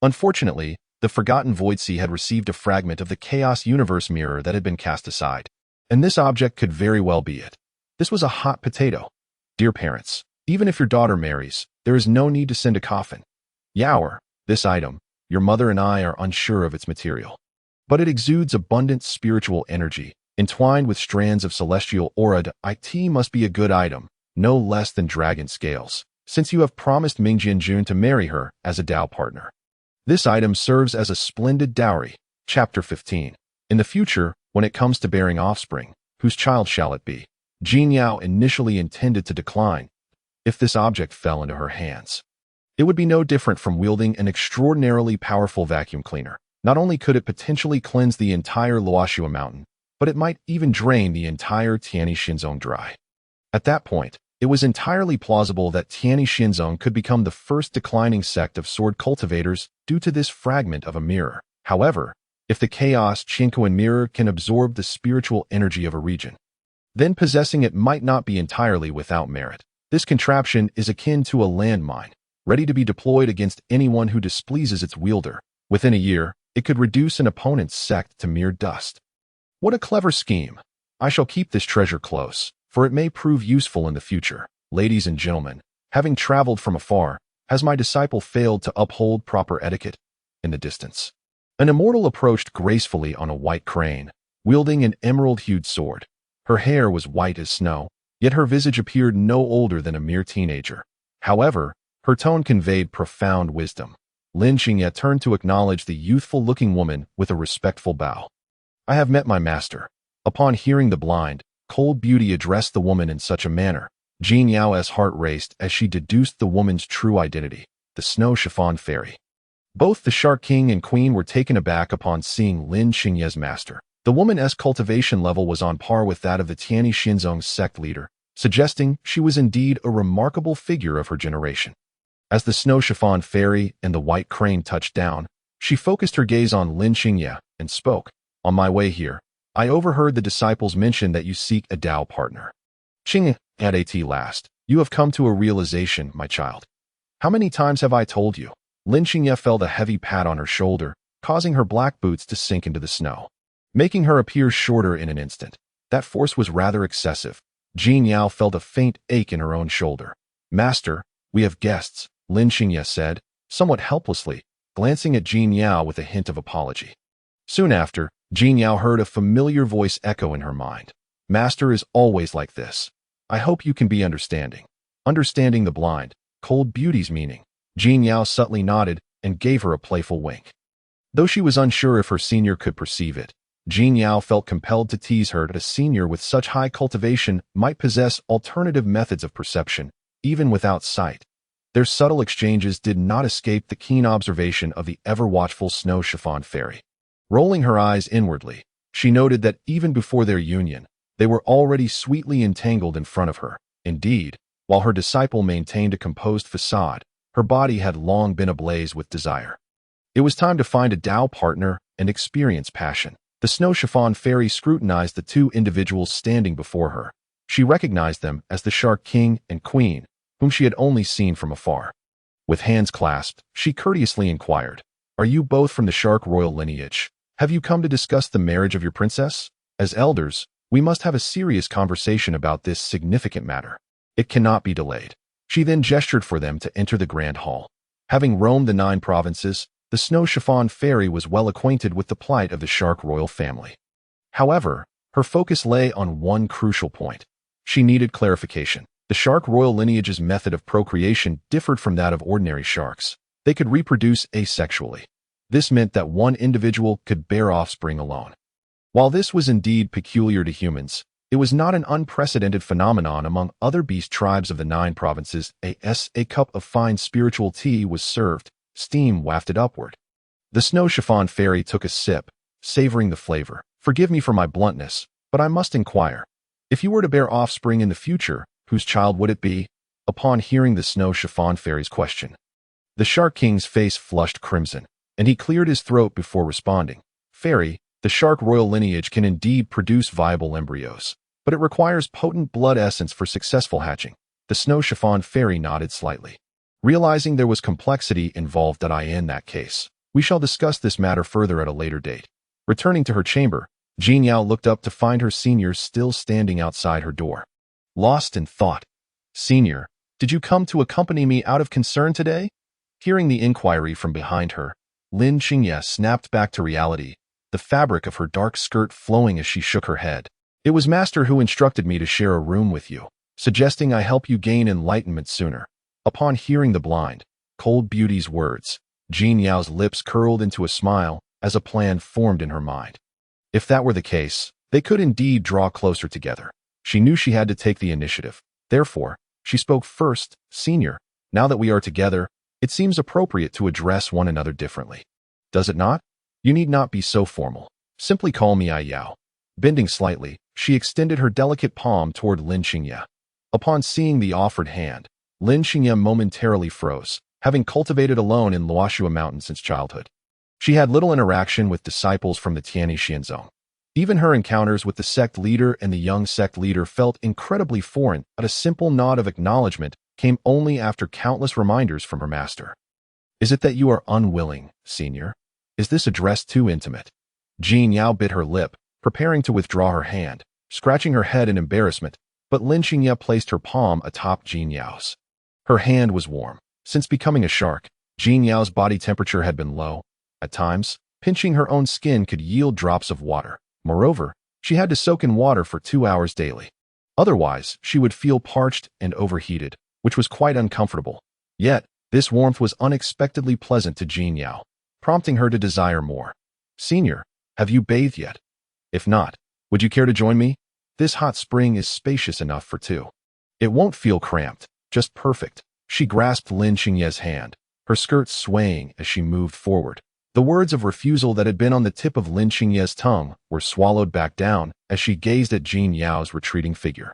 Speaker 1: Unfortunately, the Forgotten Void Sea had received a fragment of the Chaos Universe mirror that had been cast aside, and this object could very well be it. This was a hot potato. Dear parents, even if your daughter marries, there is no need to send a coffin. Yaoer, this item, your mother and I are unsure of its material, but it exudes abundant spiritual energy, entwined with strands of celestial aura. It must be a good item, no less than dragon scales, since you have promised Ming Jianjun to marry her as a Dao partner. This item serves as a splendid dowry. Chapter 15. In the future, when it comes to bearing offspring, whose child shall it be? Jin Yao initially intended to decline. If this object fell into her hands, it would be no different from wielding an extraordinarily powerful vacuum cleaner. Not only could it potentially cleanse the entire Luoxua mountain, but it might even drain the entire Tianyi Xinzong dry. At that point, it was entirely plausible that Tianyi Xinzong could become the first declining sect of sword cultivators due to this fragment of a mirror. However, if the Chaos Qinkuan mirror can absorb the spiritual energy of a region, then possessing it might not be entirely without merit. This contraption is akin to a landmine, ready to be deployed against anyone who displeases its wielder. Within a year, it could reduce an opponent's sect to mere dust. What a clever scheme! I shall keep this treasure close, for it may prove useful in the future. Ladies and gentlemen, having traveled from afar, has my disciple failed to uphold proper etiquette? In the distance, an immortal approached gracefully on a white crane, wielding an emerald-hued sword. Her hair was white as snow, yet her visage appeared no older than a mere teenager. However, her tone conveyed profound wisdom. Lin Xingye turned to acknowledge the youthful-looking woman with a respectful bow. "I have met my master." Upon hearing the blind, cold beauty addressed the woman in such a manner, Jin Yao's heart raced as she deduced the woman's true identity, the snow chiffon fairy. Both the Shark King and Queen were taken aback upon seeing Lin Xingye's master. The woman's cultivation level was on par with that of the Tianyi Xinzong's sect leader, suggesting she was indeed a remarkable figure of her generation. As the snow chiffon fairy and the white crane touched down, she focused her gaze on Lin Xingye and spoke. "On my way here, I overheard the disciples mention that you seek a Tao partner." Xingye, at last, "You have come to a realization, my child. How many times have I told you?" Lin Xingye felt a heavy pat on her shoulder, causing her black boots to sink into the snow, making her appear shorter in an instant. That force was rather excessive. Jin Yao felt a faint ache in her own shoulder. "Master, we have guests," Lin Xingye said, somewhat helplessly, glancing at Jin Yao with a hint of apology. Soon after, Jin Yao heard a familiar voice echo in her mind. "Master is always like this. I hope you can be understanding." Understanding the blind, cold beauty's meaning, Jin Yao subtly nodded and gave her a playful wink. Though she was unsure if her senior could perceive it, Jin Yao felt compelled to tease her that a senior with such high cultivation might possess alternative methods of perception, even without sight. Their subtle exchanges did not escape the keen observation of the ever-watchful snow chiffon fairy. Rolling her eyes inwardly, she noted that even before their union, they were already sweetly entangled in front of her. Indeed, while her disciple maintained a composed facade, her body had long been ablaze with desire. It was time to find a Tao partner and experience passion. The snow chiffon fairy scrutinized the two individuals standing before her. She recognized them as the Shark King and Queen, whom she had only seen from afar. With hands clasped, she courteously inquired, "Are you both from the Shark royal lineage? Have you come to discuss the marriage of your princess? As elders, we must have a serious conversation about this significant matter. It cannot be delayed." She then gestured for them to enter the grand hall. Having roamed the 9 provinces, the snow chiffon fairy was well acquainted with the plight of the Shark royal family. However, her focus lay on one crucial point. She needed clarification. The Shark royal lineage's method of procreation differed from that of ordinary sharks. They could reproduce asexually. This meant that one individual could bear offspring alone. While this was indeed peculiar to humans, it was not an unprecedented phenomenon among other beast tribes of the 9 provinces. A cup of fine spiritual tea was served, steam wafted upward. The snow chiffon fairy took a sip, savoring the flavor. "Forgive me for my bluntness, but I must inquire. If you were to bear offspring in the future, whose child would it be?" Upon hearing the snow chiffon fairy's question, the Shark King's face flushed crimson, and he cleared his throat before responding. "Fairy, the Shark royal lineage can indeed produce viable embryos, but it requires potent blood essence for successful hatching." The snow chiffon fairy nodded slightly. Realizing there was complexity involved in that case, we shall discuss this matter further at a later date. Returning to her chamber, Jin Yao looked up to find her senior still standing outside her door. Lost in thought. "Senior, did you come to accompany me out of concern today?" Hearing the inquiry from behind her, Lin Xingye snapped back to reality, the fabric of her dark skirt flowing as she shook her head. "It was Master who instructed me to share a room with you, suggesting I help you gain enlightenment sooner." Upon hearing the blind, cold beauty's words, Jin Yao's lips curled into a smile as a plan formed in her mind. If that were the case, they could indeed draw closer together. She knew she had to take the initiative. Therefore, she spoke first. "Senior, now that we are together, it seems appropriate to address one another differently. Does it not? You need not be so formal. Simply call me Yao." Bending slightly, she extended her delicate palm toward Lin Xingye. Upon seeing the offered hand, Lin Xingye momentarily froze, having cultivated alone in Luoshua Mountain since childhood. She had little interaction with disciples from the Tianyi Xinzong. Even her encounters with the sect leader and the young sect leader felt incredibly foreign, but a simple nod of acknowledgement came only after countless reminders from her master. "Is it that you are unwilling, senior? Is this address too intimate?" Jin Yao bit her lip, preparing to withdraw her hand, scratching her head in embarrassment, but Lin Xingye placed her palm atop Jin Yao's. Her hand was warm. Since becoming a shark, Jin Yao's body temperature had been low. At times, pinching her own skin could yield drops of water. Moreover, She had to soak in water for 2 hours daily. Otherwise, she would feel parched and overheated, which was quite uncomfortable. Yet, this warmth was unexpectedly pleasant to Jean Yao, prompting her to desire more. "Senior, have you bathed yet? If not, would you care to join me? This hot spring is spacious enough for two. It won't feel cramped, just perfect." She grasped Lin Qingye's hand, her skirts swaying as she moved forward. The words of refusal that had been on the tip of Lin Qingye's tongue were swallowed back down as she gazed at Jean Yao's retreating figure.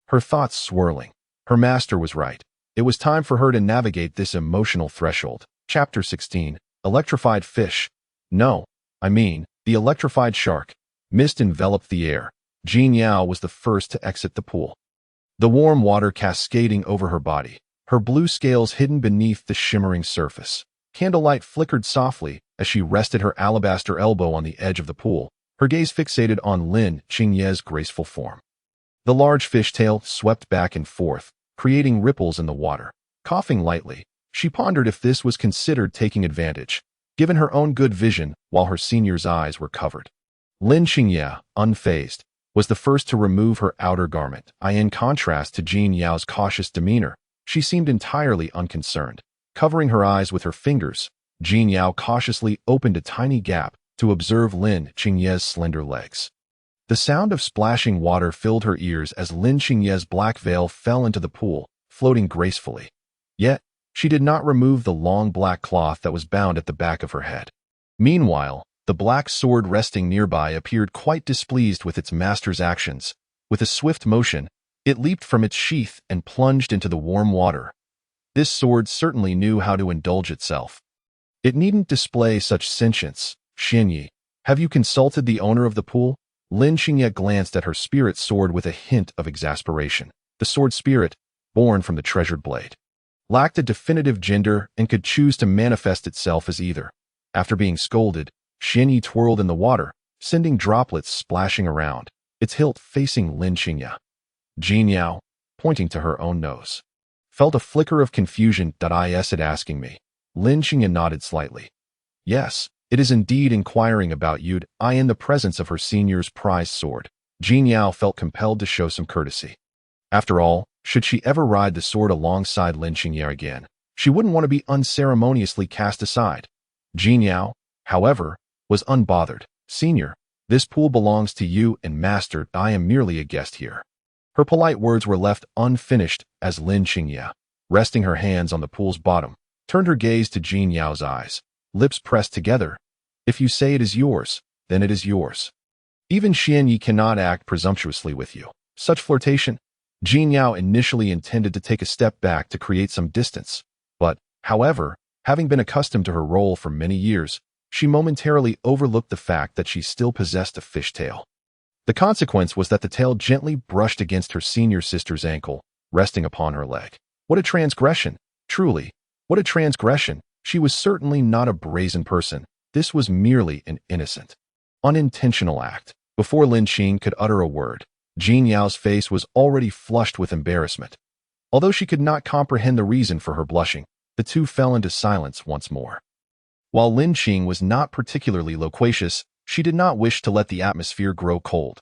Speaker 1: Her thoughts swirling. Her master was right. It was time for her to navigate this emotional threshold. Chapter 16. Electrified Fish. No, I mean, the electrified shark. Mist enveloped the air. Jean Yao was the first to exit the pool. The warm water cascading over her body, her blue scales hidden beneath the shimmering surface. Candlelight flickered softly as she rested her alabaster elbow on the edge of the pool, her gaze fixated on Lin Qingye's graceful form. The large fishtail swept back and forth, creating ripples in the water. Coughing lightly, she pondered if this was considered taking advantage, given her own good vision while her senior's eyes were covered. Lin Qingye, unfazed, was the first to remove her outer garment. In contrast to Jean Yao's cautious demeanor, she seemed entirely unconcerned. Covering her eyes with her fingers, Jean Yao cautiously opened a tiny gap to observe Lin Qingye's slender legs. The sound of splashing water filled her ears as Lin Qingye's black veil fell into the pool, floating gracefully. Yet, she did not remove the long black cloth that was bound at the back of her head. Meanwhile, the black sword resting nearby appeared quite displeased with its master's actions. With a swift motion, it leaped from its sheath and plunged into the warm water. This sword certainly knew how to indulge itself. It needn't display such sentience. "Xianyi, have you consulted the owner of the pool?" Lin Qingye glanced at her spirit sword with a hint of exasperation. The sword spirit, born from the treasured blade, lacked a definitive gender and could choose to manifest itself as either. After being scolded, Xianyi twirled in the water, sending droplets splashing around, its hilt facing Lin Qingye. Jean Yao, pointing to her own nose, felt a flicker of confusion. Is it asking me? Lin Qingye nodded slightly. "Yes, it is indeed inquiring about you." In the presence of her senior's prized sword, Jean Yao felt compelled to show some courtesy. After all, should she ever ride the sword alongside Lin Qingye again, she wouldn't want to be unceremoniously cast aside. Jean Yao, however, was unbothered. "Senior, this pool belongs to you and master. I am merely a guest here." Her polite words were left unfinished as Lin Qingye, resting her hands on the pool's bottom, turned her gaze to Jean Yao's eyes, lips pressed together. "If you say it is yours, then it is yours. Even Xianyi cannot act presumptuously with you." Such flirtation? Jean Yao initially intended to take a step back to create some distance, but, however, having been accustomed to her role for many years, she momentarily overlooked the fact that she still possessed a fishtail. The consequence was that the tail gently brushed against her senior sister's ankle, resting upon her leg. What a transgression! Truly, what a transgression! She was certainly not a brazen person. This was merely an innocent, unintentional act. Before Lin Qing could utter a word, Jean Yao's face was already flushed with embarrassment. Although she could not comprehend the reason for her blushing, the two fell into silence once more. While Lin Qing was not particularly loquacious, she did not wish to let the atmosphere grow cold.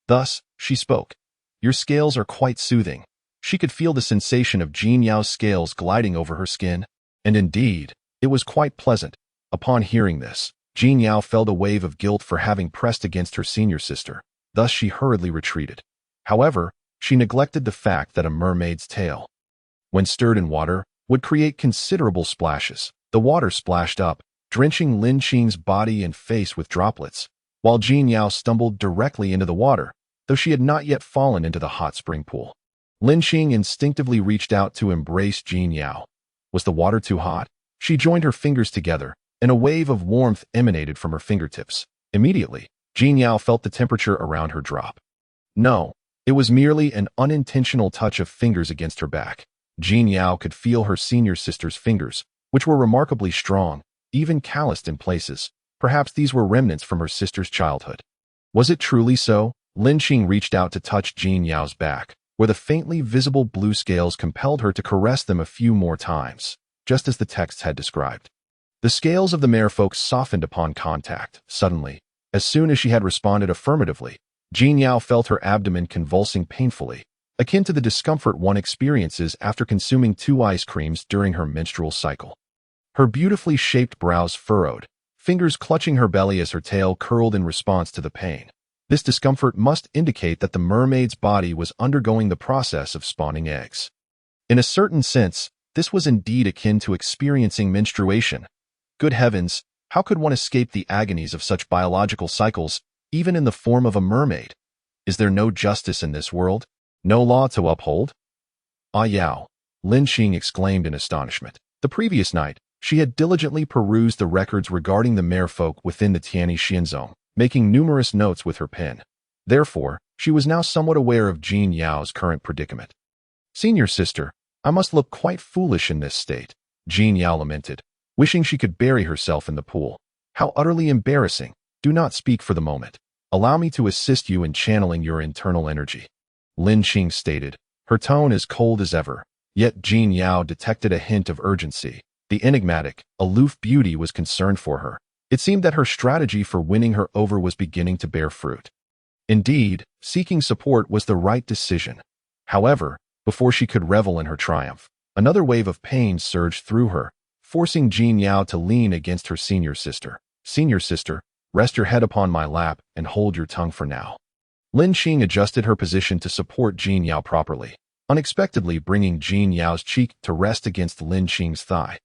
Speaker 1: Thus, she spoke. "Your scales are quite soothing." She could feel the sensation of Jean Yao's scales gliding over her skin, and indeed, it was quite pleasant. Upon hearing this, Jean Yao felt a wave of guilt for having pressed against her senior sister. Thus she hurriedly retreated. However, she neglected the fact that a mermaid's tail, when stirred in water, would create considerable splashes. The water splashed up, drenching Lin Qing's body and face with droplets, while Jean Yao stumbled directly into the water, though she had not yet fallen into the hot spring pool. Lin Qing instinctively reached out to embrace Jean Yao. Was the water too hot? She joined her fingers together, and a wave of warmth emanated from her fingertips. Immediately, Jean Yao felt the temperature around her drop. No, it was merely an unintentional touch of fingers against her back. Jean Yao could feel her senior sister's fingers, which were remarkably strong, even calloused in places. Perhaps these were remnants from her sister's childhood. Was it truly so? Lin Qing reached out to touch Jean Yao's back, where the faintly visible blue scales compelled her to caress them a few more times, just as the texts had described. The scales of the merfolk softened upon contact. Suddenly, as soon as she had responded affirmatively, Jean Yao felt her abdomen convulsing painfully, akin to the discomfort one experiences after consuming 2 ice creams during her menstrual cycle. Her beautifully shaped brows furrowed, fingers clutching her belly as her tail curled in response to the pain. This discomfort must indicate that the mermaid's body was undergoing the process of spawning eggs. In a certain sense, this was indeed akin to experiencing menstruation. Good heavens, how could one escape the agonies of such biological cycles, even in the form of a mermaid? Is there no justice in this world? No law to uphold? Ah Yao, Lin Xing exclaimed in astonishment. The previous night, she had diligently perused the records regarding the merfolk within the Tianyi Xianzong, making numerous notes with her pen. Therefore, she was now somewhat aware of Jean Yao's current predicament. Senior sister, I must look quite foolish in this state, Jean Yao lamented, wishing she could bury herself in the pool. How utterly embarrassing. Do not speak for the moment. Allow me to assist you in channeling your internal energy. Lin Xing stated, her tone as cold as ever, yet Jean Yao detected a hint of urgency. The enigmatic, aloof beauty was concerned for her. It seemed that her strategy for winning her over was beginning to bear fruit. Indeed, seeking support was the right decision. However, before she could revel in her triumph, another wave of pain surged through her, forcing Jean Yao to lean against her senior sister. Senior sister, rest your head upon my lap and hold your tongue for now. Lin Xing adjusted her position to support Jean Yao properly, unexpectedly bringing Jean Yao's cheek to rest against Lin Xing's thigh.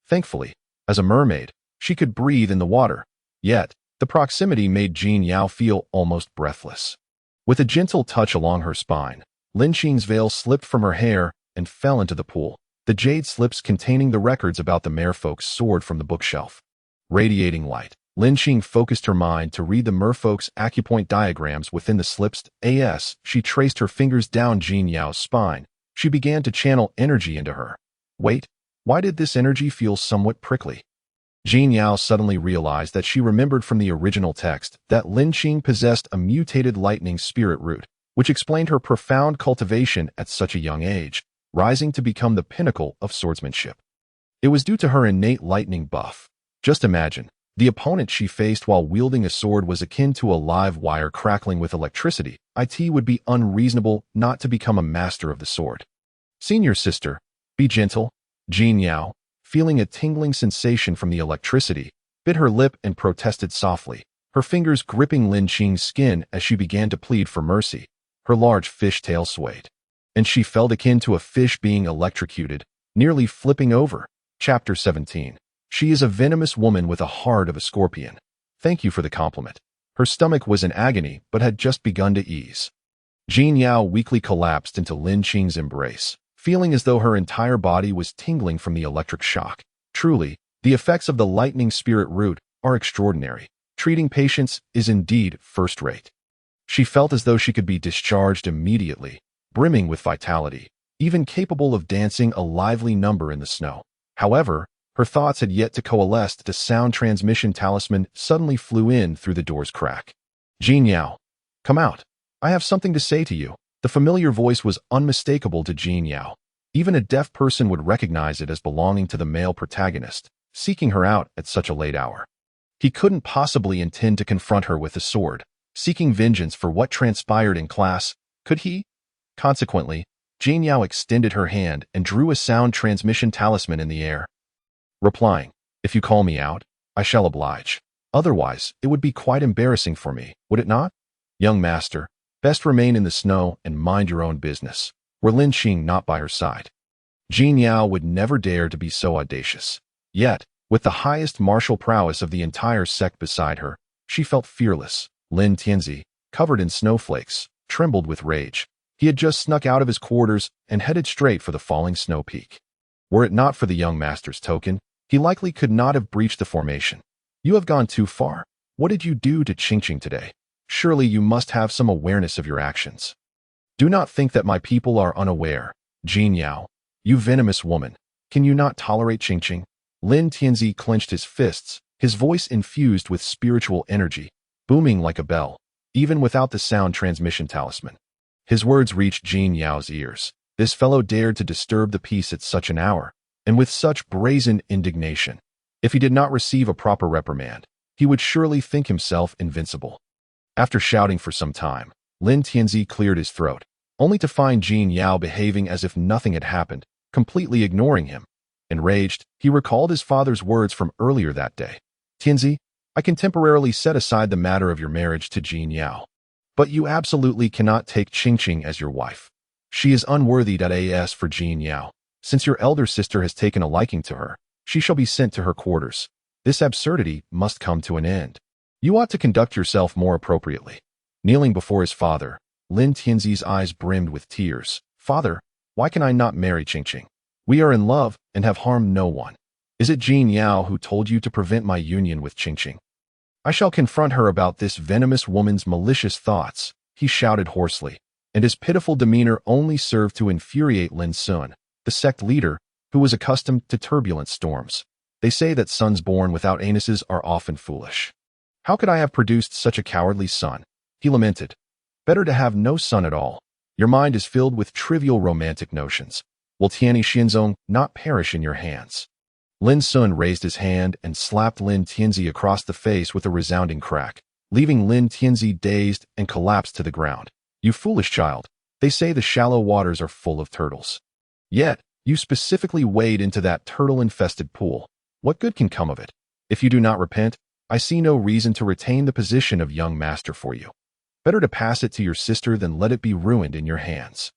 Speaker 1: Thankfully, as a mermaid, she could breathe in the water, yet the proximity made Jean Yao feel almost breathless. With a gentle touch along her spine, Lin Xing's veil slipped from her hair and fell into the pool. The jade slips containing the records about the merfolks soared from the bookshelf. Radiating light, Lin Xing focused her mind to read the merfolk's acupoint diagrams within the slips. As she traced her fingers down Jean Yao's spine, she began to channel energy into her. Wait, why did this energy feel somewhat prickly? Jean Yao suddenly realized that she remembered from the original text that Lin Xing possessed a mutated lightning spirit root, which explained her profound cultivation at such a young age, rising to become the pinnacle of swordsmanship. It was due to her innate lightning buff. Just imagine, the opponent she faced while wielding a sword was akin to a live wire crackling with electricity. It would be unreasonable not to become a master of the sword. Senior sister, be gentle. Jean Yao, feeling a tingling sensation from the electricity, bit her lip and protested softly, her fingers gripping Lin Xing's skin as she began to plead for mercy. Her large fish tail swayed, and she felt akin to a fish being electrocuted, nearly flipping over. Chapter 17. She is a venomous woman with a heart of a scorpion. Thank you for the compliment. Her stomach was in agony but had just begun to ease. Jean Yao weakly collapsed into Lin Xing's embrace, feeling as though her entire body was tingling from the electric shock. Truly, the effects of the lightning spirit root are extraordinary. Treating patients is indeed first-rate. She felt as though she could be discharged immediately, brimming with vitality, even capable of dancing a lively number in the snow. However, her thoughts had yet to coalesce. The sound transmission talisman suddenly flew in through the door's crack. Jean Yao, come out. I have something to say to you. The familiar voice was unmistakable to Jean Yao. Even a deaf person would recognize it as belonging to the male protagonist, seeking her out at such a late hour. He couldn't possibly intend to confront her with a sword, seeking vengeance for what transpired in class, could he? Consequently, Jean Yao extended her hand and drew a sound transmission talisman in the air, replying, if you call me out, I shall oblige. Otherwise, it would be quite embarrassing for me, would it not? Young master, best remain in the snow and mind your own business. Were Lin Xing not by her side, Jean Yao would never dare to be so audacious. Yet, with the highest martial prowess of the entire sect beside her, she felt fearless. Lin Tianzi, covered in snowflakes, trembled with rage. He had just snuck out of his quarters and headed straight for the falling snow peak. Were it not for the young master's token, he likely could not have breached the formation. You have gone too far. What did you do to Qingqing today? Surely you must have some awareness of your actions. Do not think that my people are unaware. Jean Yao, you venomous woman, can you not tolerate Qingqing? Lin Tianzi clenched his fists, his voice infused with spiritual energy, booming like a bell, even without the sound transmission talisman. His words reached Jean Yao's ears. This fellow dared to disturb the peace at such an hour, and with such brazen indignation. If he did not receive a proper reprimand, he would surely think himself invincible. After shouting for some time, Lin Tianzi cleared his throat, only to find Jin Yao behaving as if nothing had happened, completely ignoring him. Enraged, he recalled his father's words from earlier that day. Tianzi, I can temporarily set aside the matter of your marriage to Jin Yao. But you absolutely cannot take Qingqing as your wife. She is unworthy as for Jin Yao. Since your elder sister has taken a liking to her, she shall be sent to her quarters. This absurdity must come to an end. You ought to conduct yourself more appropriately. Kneeling before his father, Lin Tianzi's eyes brimmed with tears. Father, why can I not marry Qingqing? We are in love and have harmed no one. Is it Jin Yao who told you to prevent my union with Qingqing? I shall confront her about this venomous woman's malicious thoughts, he shouted hoarsely, and his pitiful demeanor only served to infuriate Lin Sun, the sect leader, who was accustomed to turbulent storms. They say that sons born without anuses are often foolish. How could I have produced such a cowardly son? He lamented. Better to have no son at all. Your mind is filled with trivial romantic notions. Will Tianyi Xinzong not perish in your hands? Lin Sun raised his hand and slapped Lin Tianzi across the face with a resounding crack, leaving Lin Tianzi dazed and collapsed to the ground. You foolish child, they say the shallow waters are full of turtles. Yet, you specifically wade into that turtle-infested pool. What good can come of it? If you do not repent, I see no reason to retain the position of young master for you. Better to pass it to your sister than let it be ruined in your hands.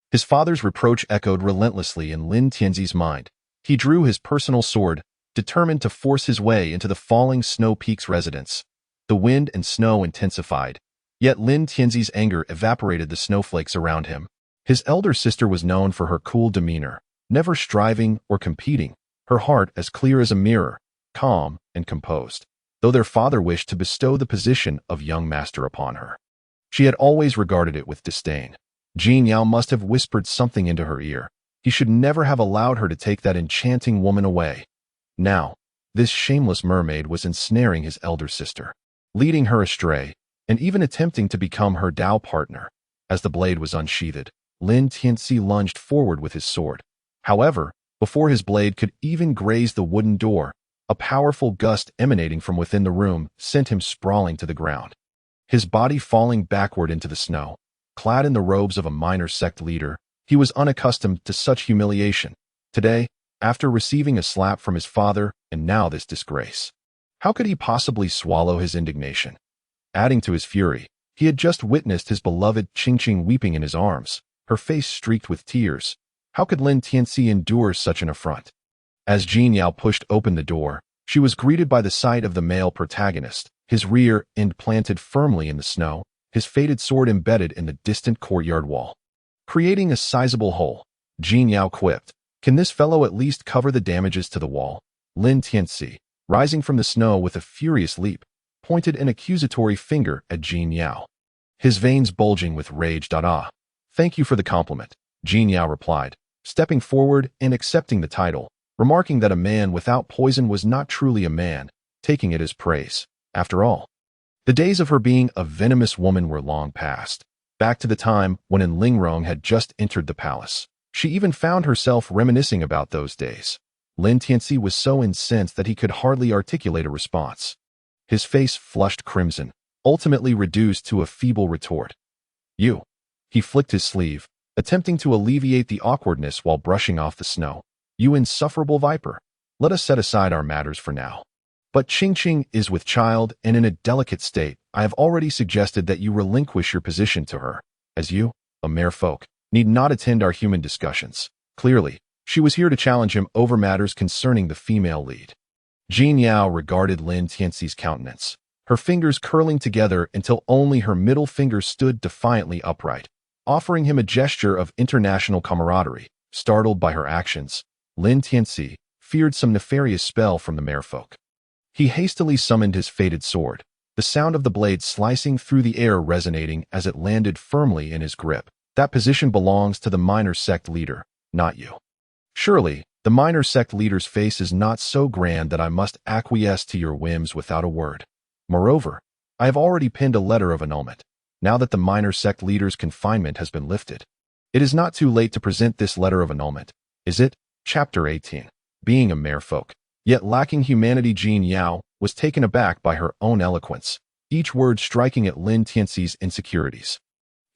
Speaker 1: His father's reproach echoed relentlessly in Lin Tianzi's mind. He drew his personal sword, determined to force his way into the falling Snow Peak's residence. The wind and snow intensified, yet Lin Tianzi's anger evaporated the snowflakes around him. His elder sister was known for her cool demeanor, never striving or competing, her heart as clear as a mirror, calm and composed, though their father wished to bestow the position of young master upon her. She had always regarded it with disdain. Jin Yao must have whispered something into her ear. He should never have allowed her to take that enchanting woman away. Now, this shameless mermaid was ensnaring his elder sister, leading her astray, and even attempting to become her Dao partner. As the blade was unsheathed, Lin Tianzi lunged forward with his sword. However, before his blade could even graze the wooden door, a powerful gust emanating from within the room sent him sprawling to the ground. His body falling backward into the snow, clad in the robes of a minor sect leader, he was unaccustomed to such humiliation. Today, after receiving a slap from his father and now this disgrace, how could he possibly swallow his indignation? Adding to his fury, he had just witnessed his beloved Qingqing weeping in his arms, her face streaked with tears. How could Lin Tianzi endure such an affront? As Jin Yao pushed open the door, she was greeted by the sight of the male protagonist, his rear end planted firmly in the snow, his faded sword embedded in the distant courtyard wall. Creating a sizable hole, Jin Yao quipped, "Can this fellow at least cover the damages to the wall?" Lin Tianzi, rising from the snow with a furious leap, pointed an accusatory finger at Jin Yao. His veins bulging with rage. Ah, thank you for the compliment, Jin Yao replied, stepping forward and accepting the title, remarking that a man without poison was not truly a man, taking it as praise. After all, the days of her being a venomous woman were long past. Back to the time when Lingrong had just entered the palace. She even found herself reminiscing about those days. Lin Tianzi was so incensed that he could hardly articulate a response. His face flushed crimson, ultimately reduced to a feeble retort. You. He flicked his sleeve, attempting to alleviate the awkwardness while brushing off the snow. You insufferable viper. Let us set aside our matters for now. But Qingqing is with child and in a delicate state. I have already suggested that you relinquish your position to her, as you, a mere folk, need not attend our human discussions. Clearly, she was here to challenge him over matters concerning the female lead. Jin Yao regarded Lin Tianzi's countenance, her fingers curling together until only her middle finger stood defiantly upright, offering him a gesture of international camaraderie. Startled by her actions, Lin Tianzi feared some nefarious spell from the merfolk. He hastily summoned his faded sword, the sound of the blade slicing through the air resonating as it landed firmly in his grip. That position belongs to the minor sect leader, not you. Surely, the minor sect leader's face is not so grand that I must acquiesce to your whims without a word. Moreover, I have already penned a letter of annulment, now that the minor sect leader's confinement has been lifted. It is not too late to present this letter of annulment, is it? Chapter 18. Being a merfolk, yet lacking humanity, Jin Yao was taken aback by her own eloquence. each word striking at Lin Tianxi's insecurities.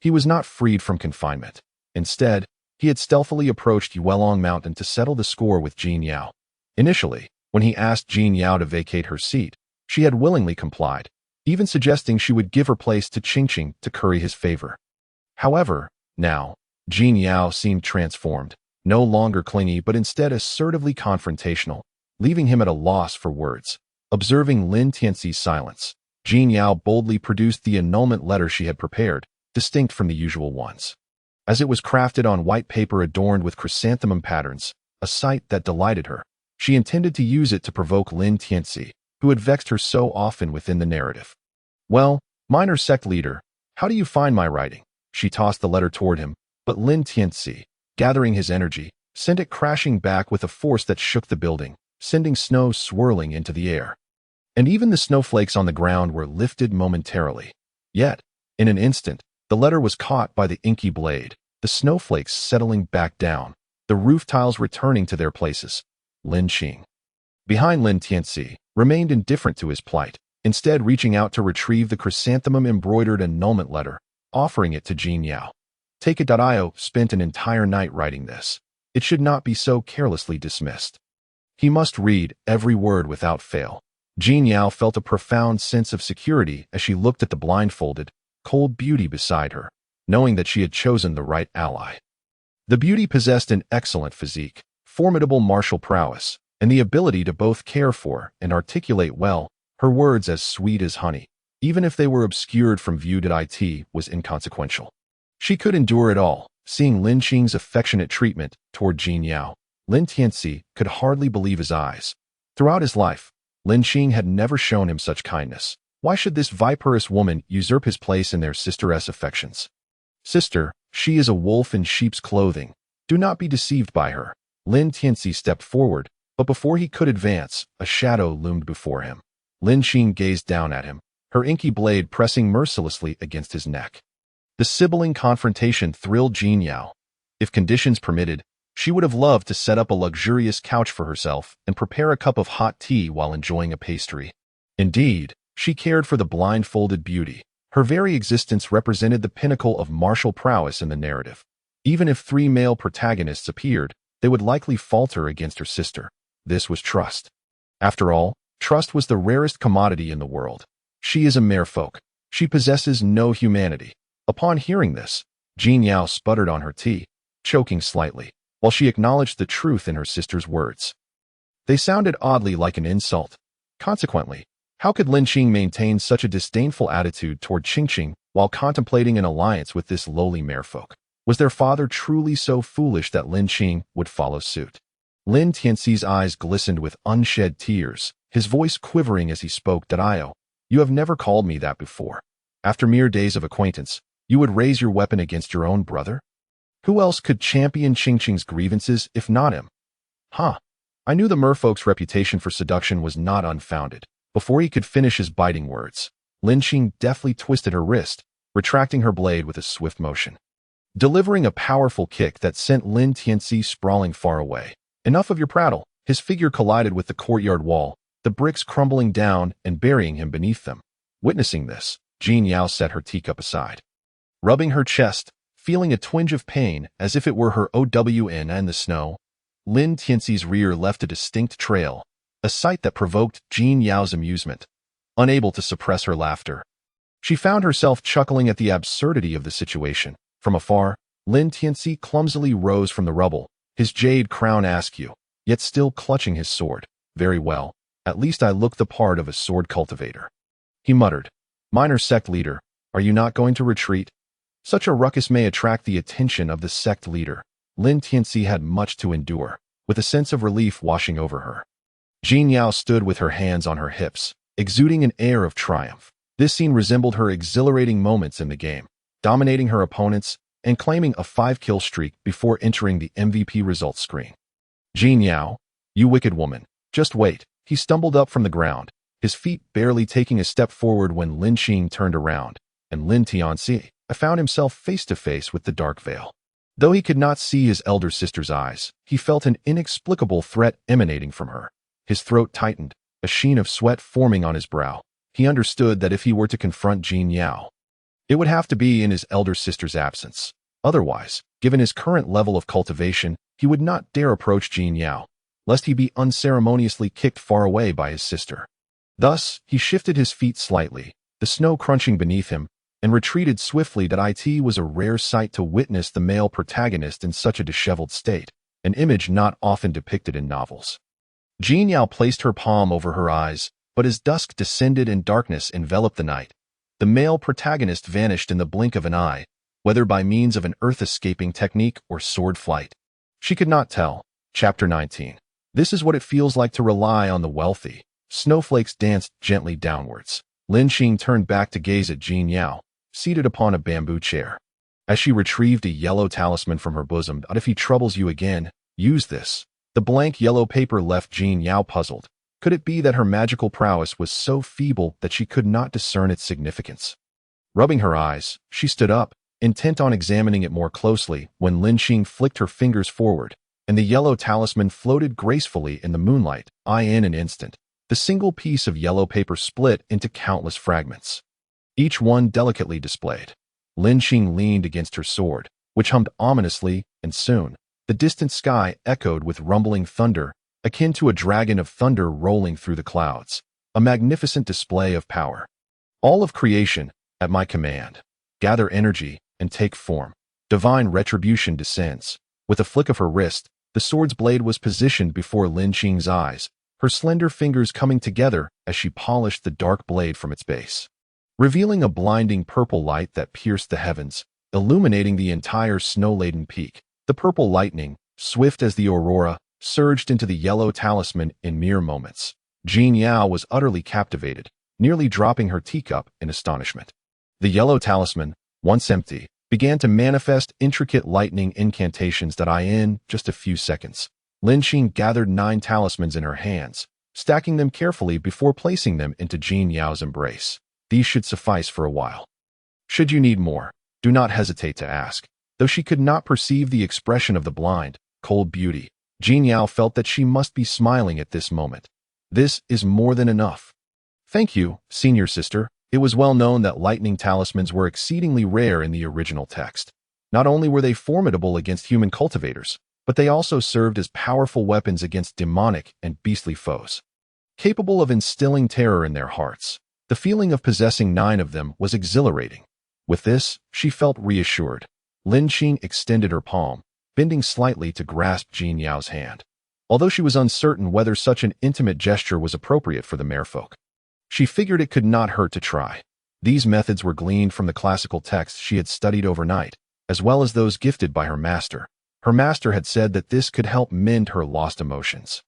Speaker 1: He was not freed from confinement. Instead, he had stealthily approached Yuelong Mountain to settle the score with Jin Yao. Initially, when he asked Jin Yao to vacate her seat, she had willingly complied, even suggesting she would give her place to Qingqing to curry his favor. However, now, Jin Yao seemed transformed, no longer clingy but instead assertively confrontational, leaving him at a loss for words. Observing Lin Tianxi's silence, Jin Yao boldly produced the annulment letter she had prepared, distinct from the usual ones. As it was crafted on white paper adorned with chrysanthemum patterns, a sight that delighted her, she intended to use it to provoke Lin Tianxi, who had vexed her so often within the narrative. "Well, minor sect leader, how do you find my writing?" She tossed the letter toward him, but Lin Tianxi, gathering his energy, sent it crashing back with a force that shook the building, sending snow swirling into the air. And even the snowflakes on the ground were lifted momentarily. Yet, in an instant, the letter was caught by the inky blade, the snowflakes settling back down, the roof tiles returning to their places. Lin Qing, behind Lin Tianxi, remained indifferent to his plight, instead reaching out to retrieve the chrysanthemum-embroidered annulment letter, offering it to Jin Yao. "Take it. I spent an entire night writing this. It should not be so carelessly dismissed. He must read every word without fail." Jin Yao felt a profound sense of security as she looked at the blindfolded, cold beauty beside her, knowing that she had chosen the right ally. The beauty possessed an excellent physique, formidable martial prowess, and the ability to both care for and articulate well, her words as sweet as honey, even if they were obscured from view. It was inconsequential. She could endure it all. Seeing Lin Qing's affectionate treatment toward Jin Yao, Lin Tianxi could hardly believe his eyes. Throughout his life, Lin Qing had never shown him such kindness. Why should this viperous woman usurp his place in their sister's affections? "Sister, she is a wolf in sheep's clothing. Do not be deceived by her." Lin Tianxi stepped forward, but before he could advance, a shadow loomed before him. Lin Qing gazed down at him, her inky blade pressing mercilessly against his neck. The sibling confrontation thrilled Jin Yao. If conditions permitted, she would have loved to set up a luxurious couch for herself and prepare a cup of hot tea while enjoying a pastry. Indeed, she cared for the blindfolded beauty. Her very existence represented the pinnacle of martial prowess in the narrative. Even if 3 male protagonists appeared, they would likely falter against her sister. This was trust. After all, trust was the rarest commodity in the world. She is a merfolk. She possesses no humanity. Upon hearing this, Jin Yao sputtered on her tea, choking slightly, while she acknowledged the truth in her sister's words. They sounded oddly like an insult. Consequently, how could Lin Qing maintain such a disdainful attitude toward Qingqing while contemplating an alliance with this lowly merfolk? Was their father truly so foolish that Lin Qing would follow suit? Lin Tianxi's eyes glistened with unshed tears, his voice quivering as he spoke. "Io, you have never called me that before. After mere days of acquaintance, you would raise your weapon against your own brother? Who else could champion Qingqing's grievances if not him?" "Huh. I knew the merfolk's reputation for seduction was not unfounded." Before he could finish his biting words, Lin Qing deftly twisted her wrist, retracting her blade with a swift motion, delivering a powerful kick that sent Lin Tianxi sprawling far away. "Enough of your prattle." His figure collided with the courtyard wall, the bricks crumbling down and burying him beneath them. Witnessing this, Jin Yao set her teacup aside. Rubbing her chest, feeling a twinge of pain as if it were her OWN and the snow, Lin Tianxi's rear left a distinct trail, a sight that provoked Jin Yao's amusement. Unable to suppress her laughter, she found herself chuckling at the absurdity of the situation. From afar, Lin Tianxi clumsily rose from the rubble, his jade crown askew, yet still clutching his sword. "Very well, at least I look the part of a sword cultivator," he muttered. "Minor sect leader, are you not going to retreat? Such a ruckus may attract the attention of the sect leader." Lin Tianxi had much to endure, with a sense of relief washing over her. Jin Yao stood with her hands on her hips, exuding an air of triumph. This scene resembled her exhilarating moments in the game, dominating her opponents and claiming a 5-kill streak before entering the MVP results screen. "Jin Yao, you wicked woman, just wait." He stumbled up from the ground, his feet barely taking a step forward when Lin Qing turned around, and Lin Tianxi found himself face to face with the dark veil. Though he could not see his elder sister's eyes, he felt an inexplicable threat emanating from her. His throat tightened, a sheen of sweat forming on his brow. he understood that if he were to confront Jean Yao, it would have to be in his elder sister's absence. Otherwise, given his current level of cultivation, he would not dare approach Jean Yao, lest he be unceremoniously kicked far away by his sister. Thus, he shifted his feet slightly, the snow crunching beneath him, and retreated swiftly. That it was a rare sight to witness the male protagonist in such a disheveled state, an image not often depicted in novels. Jean Yao placed her palm over her eyes, but as dusk descended and darkness enveloped the night, the male protagonist vanished in the blink of an eye, whether by means of an earth-escaping technique or sword flight. She could not tell. Chapter 19. This is what it feels like to rely on the wealthy. Snowflakes danced gently downwards. Lin Qing turned back to gaze at Jean Yao, seated upon a bamboo chair. As she retrieved a yellow talisman from her bosom, if he troubles you again, use this. The blank yellow paper left Jean Yao puzzled. Could it be that her magical prowess was so feeble that she could not discern its significance? Rubbing her eyes, she stood up, intent on examining it more closely, when Lin Qing flicked her fingers forward, and the yellow talisman floated gracefully in the moonlight. In an instant, the single piece of yellow paper split into countless fragments, each one delicately displayed. Lin Qing leaned against her sword, which hummed ominously, and soon, the distant sky echoed with rumbling thunder, akin to a dragon of thunder rolling through the clouds, a magnificent display of power. All of creation, at my command, gather energy and take form. Divine retribution descends. With a flick of her wrist, the sword's blade was positioned before Lin Qing's eyes, her slender fingers coming together as she polished the dark blade from its base, revealing a blinding purple light that pierced the heavens, illuminating the entire snow-laden peak. The purple lightning, swift as the aurora, surged into the yellow talisman in mere moments. Jean Yao was utterly captivated, nearly dropping her teacup in astonishment. The yellow talisman, once empty, began to manifest intricate lightning incantations that in just a few seconds. Lin Qing gathered 9 talismans in her hands, stacking them carefully before placing them into Jean Yao's embrace. These should suffice for a while. Should you need more, do not hesitate to ask. Though she could not perceive the expression of the blind, cold beauty, Jean Yao felt that she must be smiling at this moment. This is more than enough. Thank you, senior sister. It was well known that lightning talismans were exceedingly rare in the original text. Not only were they formidable against human cultivators, but they also served as powerful weapons against demonic and beastly foes, capable of instilling terror in their hearts. The feeling of possessing 9 of them was exhilarating. With this, she felt reassured. Lin Qing extended her palm, bending slightly to grasp Jean Yao's hand, although she was uncertain whether such an intimate gesture was appropriate for the merfolk. She figured it could not hurt to try. These methods were gleaned from the classical texts she had studied overnight, as well as those gifted by her master. Her master had said that this could help mend her lost emotions.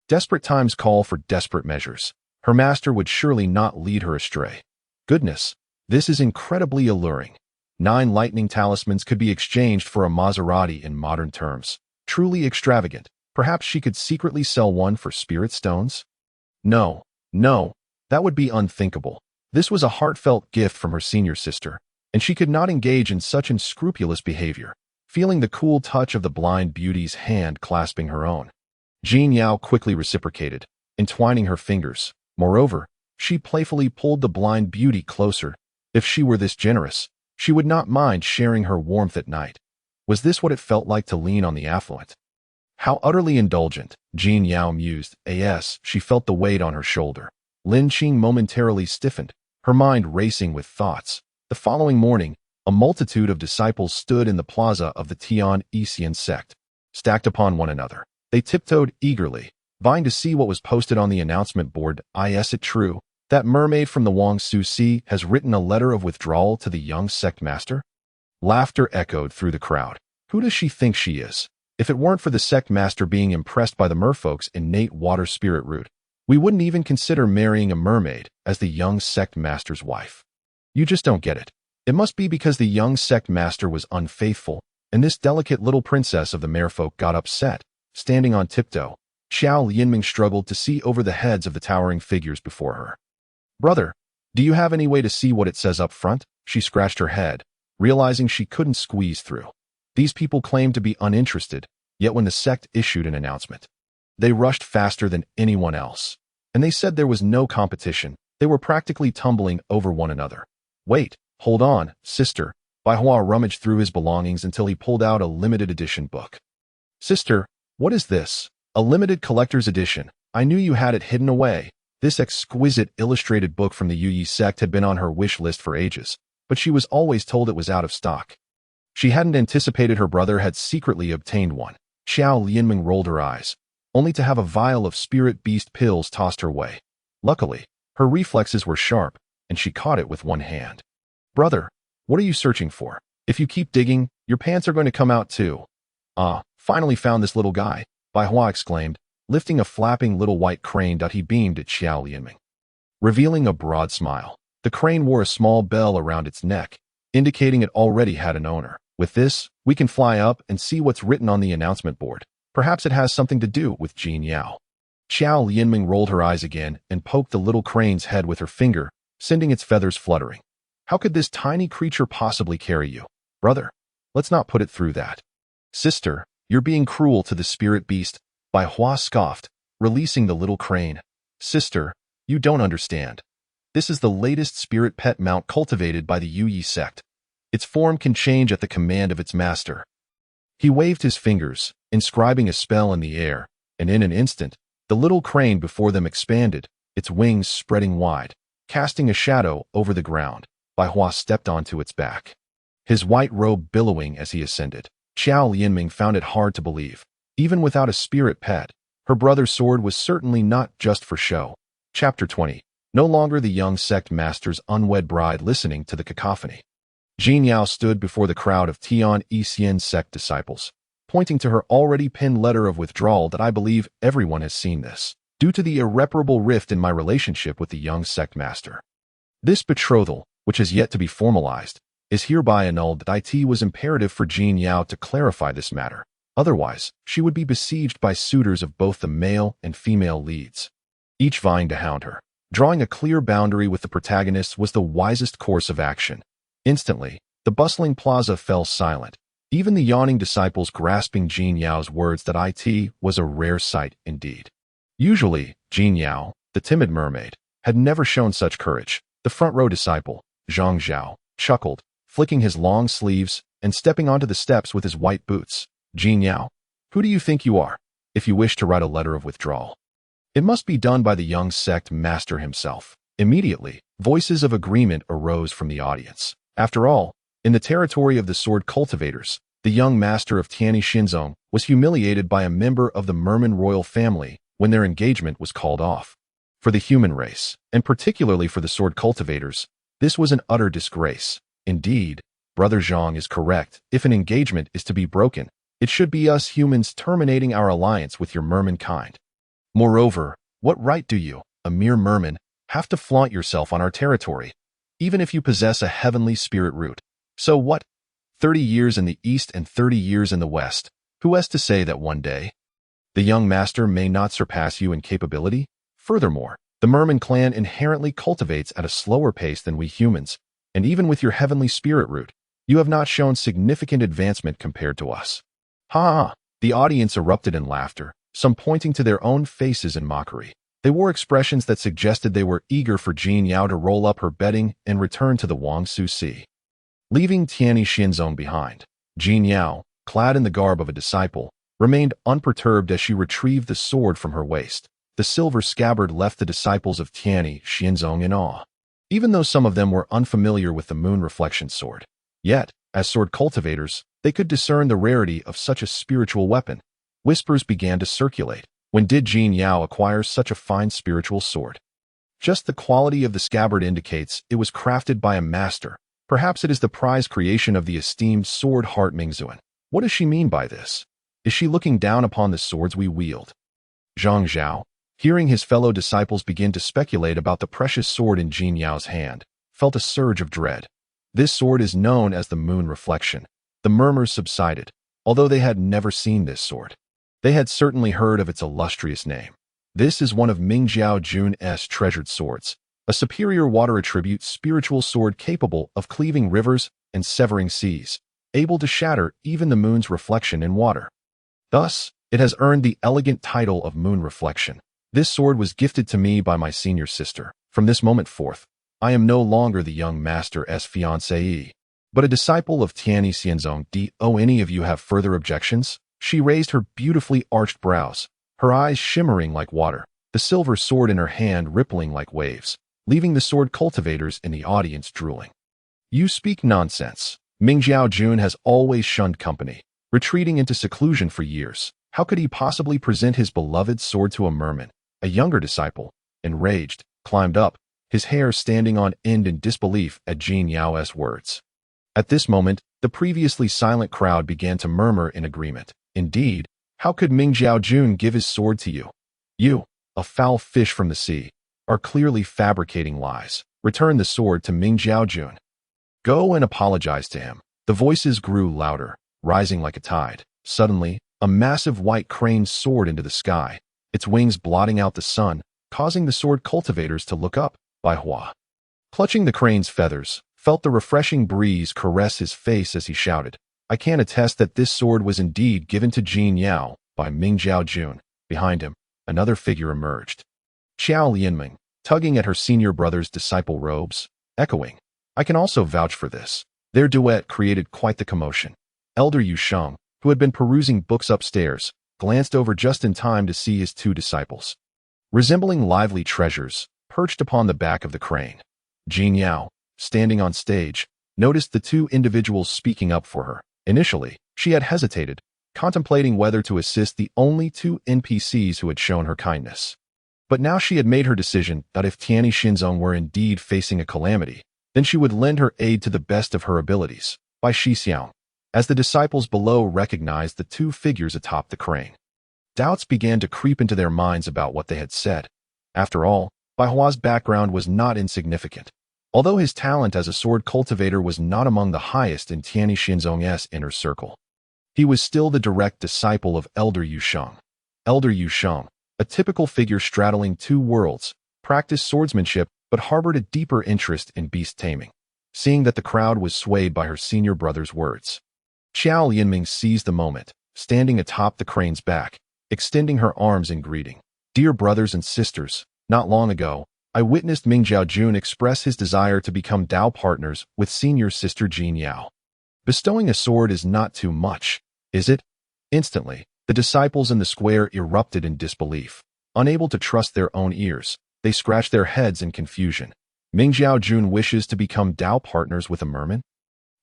Speaker 1: Desperate times call for desperate measures. Her master would surely not lead her astray. Goodness, this is incredibly alluring. 9 lightning talismans could be exchanged for a Maserati in modern terms. Truly extravagant. Perhaps she could secretly sell one for spirit stones? No, that would be unthinkable. This was a heartfelt gift from her senior sister, and she could not engage in such unscrupulous behavior. Feeling the cool touch of the blind beauty's hand clasping her own, Jean Yao quickly reciprocated, entwining her fingers. Moreover, she playfully pulled the blind beauty closer. If she were this generous, she would not mind sharing her warmth at night. Was this what it felt like to lean on the affluent? How utterly indulgent, Jean Yao mused. She felt the weight on her shoulder. Lin Qing momentarily stiffened, her mind racing with thoughts. The following morning, a multitude of disciples stood in the plaza of the Tian Isian sect, stacked upon one another. They tiptoed eagerly, vying to see what was posted on the announcement board. Is it true that mermaid from the Wangsu Sea has written a letter of withdrawal to the young sect master? Laughter echoed through the crowd. Who does she think she is? If it weren't for the sect master being impressed by the merfolk's innate water spirit root, we wouldn't even consider marrying a mermaid as the young sect master's wife. You just don't get it. It must be because the young sect master was unfaithful, and this delicate little princess of the merfolk got upset. Standing on tiptoe, Xiao Yinming struggled to see over the heads of the towering figures before her. Brother, do you have any way to see what it says up front? She scratched her head, realizing she couldn't squeeze through. These people claimed to be uninterested, yet when the sect issued an announcement, they rushed faster than anyone else. And they said there was no competition, They were practically tumbling over one another. Wait, hold on, sister. Bai Hua rummaged through his belongings until he pulled out a limited edition book. Sister, what is this? A limited collector's edition. I knew you had it hidden away. This exquisite illustrated book from the Yu sect had been on her wish list for ages, but she was always told it was out of stock. She hadn't anticipated her brother had secretly obtained one. Xiao Lianming rolled her eyes, only to have a vial of spirit beast pills tossed her way. Luckily, her reflexes were sharp, and she caught it with one hand. Brother, what are you searching for? If you keep digging, your pants are going to come out too. Ah, finally found this little guy, Bai Hua exclaimed, lifting a flapping little white crane that he beamed at Xiao Lianming. Revealing a broad smile, the crane wore a small bell around its neck, indicating it already had an owner. With this, we can fly up and see what's written on the announcement board. Perhaps it has something to do with Jin Yao. Xiao Lianming rolled her eyes again and poked the little crane's head with her finger, sending its feathers fluttering. How could this tiny creature possibly carry you? Brother, let's not put it through that. Sister, you're being cruel to the spirit beast, Bai Hua scoffed, releasing the little crane. Sister, you don't understand. This is the latest spirit pet mount cultivated by the Yu sect. Its form can change at the command of its master. He waved his fingers, inscribing a spell in the air, and in an instant, the little crane before them expanded, its wings spreading wide, casting a shadow over the ground. Bai Hua stepped onto its back, his white robe billowing as he ascended. Xiao Lianming found it hard to believe. Even without a spirit pet, her brother's sword was certainly not just for show. Chapter 20. No longer the young sect master's unwed bride listening to the cacophony. Jin Yao stood before the crowd of Tian Yixian sect disciples, pointing to her already pinned letter of withdrawal that I believe everyone has seen this. Due to the irreparable rift in my relationship with the young sect master. This betrothal, which has yet to be formalized, is hereby annulled. It was imperative for Jin Yao to clarify this matter. Otherwise, she would be besieged by suitors of both the male and female leads, each vying to hound her. Drawing a clear boundary with the protagonists was the wisest course of action. Instantly, the bustling plaza fell silent, even the yawning disciples grasping Jin Yao's words that it was a rare sight indeed. Usually, Jin Yao, the timid mermaid, had never shown such courage. The front-row disciple, Zhang Zhao, chuckled, flicking his long sleeves and stepping onto the steps with his white boots. Jin Yao, who do you think you are, if you wish to write a letter of withdrawal? It must be done by the young sect master himself. Immediately, voices of agreement arose from the audience. After all, in the territory of the sword cultivators, the young master of Tianyi Xinzong was humiliated by a member of the merman royal family when their engagement was called off. For the human race, and particularly for the sword cultivators, this was an utter disgrace. Indeed, Brother Zhang is correct. If an engagement is to be broken, it should be us humans terminating our alliance with your merman kind. Moreover, what right do you, a mere merman, have to flaunt yourself on our territory, even if you possess a heavenly spirit root? So what? 30 years in the east and 30 years in the west. Who has to say that one day the young master may not surpass you in capability? Furthermore, the merman clan inherently cultivates at a slower pace than we humans, and even with your heavenly spirit root, you have not shown significant advancement compared to us. Ha ha! The audience erupted in laughter, some pointing to their own faces in mockery. They wore expressions that suggested they were eager for Jin Yao to roll up her bedding and return to the Wangsu Sea. Leaving Tianyi Xinzong behind, Jin Yao, clad in the garb of a disciple, remained unperturbed as she retrieved the sword from her waist. The silver scabbard left the disciples of Tianyi Xinzong in awe. Even though some of them were unfamiliar with the moon reflection sword, yet, as sword cultivators, they could discern the rarity of such a spiritual weapon. Whispers began to circulate. When did Jin Yao acquire such a fine spiritual sword? Just the quality of the scabbard indicates it was crafted by a master. Perhaps it is the prize creation of the esteemed sword heart Mingzuan. What does she mean by this? Is she looking down upon the swords we wield? Zhang Zhao, hearing his fellow disciples begin to speculate about the precious sword in Jin Yao's hand, felt a surge of dread. This sword is known as the moon reflection. The murmurs subsided, although they had never seen this sword. They had certainly heard of its illustrious name. This is one of Mingjiao Jun's treasured swords, a superior water attribute spiritual sword capable of cleaving rivers and severing seas, able to shatter even the moon's reflection in water. Thus, it has earned the elegant title of moon reflection. This sword was gifted to me by my senior sister. From this moment forth, I am no longer the young master's fiancée, but a disciple of Tianyi Xianzong. Do any of you have further objections? She raised her beautifully arched brows, her eyes shimmering like water, the silver sword in her hand rippling like waves, leaving the sword cultivators in the audience drooling. You speak nonsense. Ming Jiaojun has always shunned company, retreating into seclusion for years. How could he possibly present his beloved sword to a merman? A younger disciple, enraged, climbed up, his hair standing on end in disbelief at Jin Yao's words. At this moment, the previously silent crowd began to murmur in agreement. Indeed, how could Ming Jiaojun give his sword to you? You, a foul fish from the sea, are clearly fabricating lies. Return the sword to Ming Jiaojun. Go and apologize to him. The voices grew louder, rising like a tide. Suddenly, a massive white crane soared into the sky, its wings blotting out the sun, causing the sword cultivators to look up. Bai Hua, clutching the crane's feathers, felt the refreshing breeze caress his face as he shouted, I can attest that this sword was indeed given to Jin Yao by Ming Jiaojun. Behind him, another figure emerged. Xiao Lianming, tugging at her senior brother's disciple robes, echoing, I can also vouch for this. Their duet created quite the commotion. Elder Yu Sheng, who had been perusing books upstairs, glanced over just in time to see his two disciples. Resembling lively treasures, perched upon the back of the crane. Jin Yao, standing on stage, noticed the two individuals speaking up for her. Initially, she had hesitated, contemplating whether to assist the only two NPCs who had shown her kindness. But now she had made her decision that if Tianyi Xianzong were indeed facing a calamity, then she would lend her aid to the best of her abilities. By Shi Xiao, as the disciples below recognized the two figures atop the crane. Doubts began to creep into their minds about what they had said. After all, Bai Hua's background was not insignificant. Although his talent as a sword cultivator was not among the highest in Tianyi Xianzong's inner circle, he was still the direct disciple of Elder Yu Sheng. Elder Yu Sheng, a typical figure straddling two worlds, practiced swordsmanship but harbored a deeper interest in beast taming. Seeing that the crowd was swayed by her senior brother's words, Xiao Lianming seized the moment, standing atop the crane's back, extending her arms in greeting. Dear brothers and sisters, not long ago, I witnessed Ming Jiaojun express his desire to become Dao partners with senior sister Jin Yao. Bestowing a sword is not too much, is it? Instantly, the disciples in the square erupted in disbelief. Unable to trust their own ears, they scratched their heads in confusion. Ming Jiaojun wishes to become Dao partners with a merman?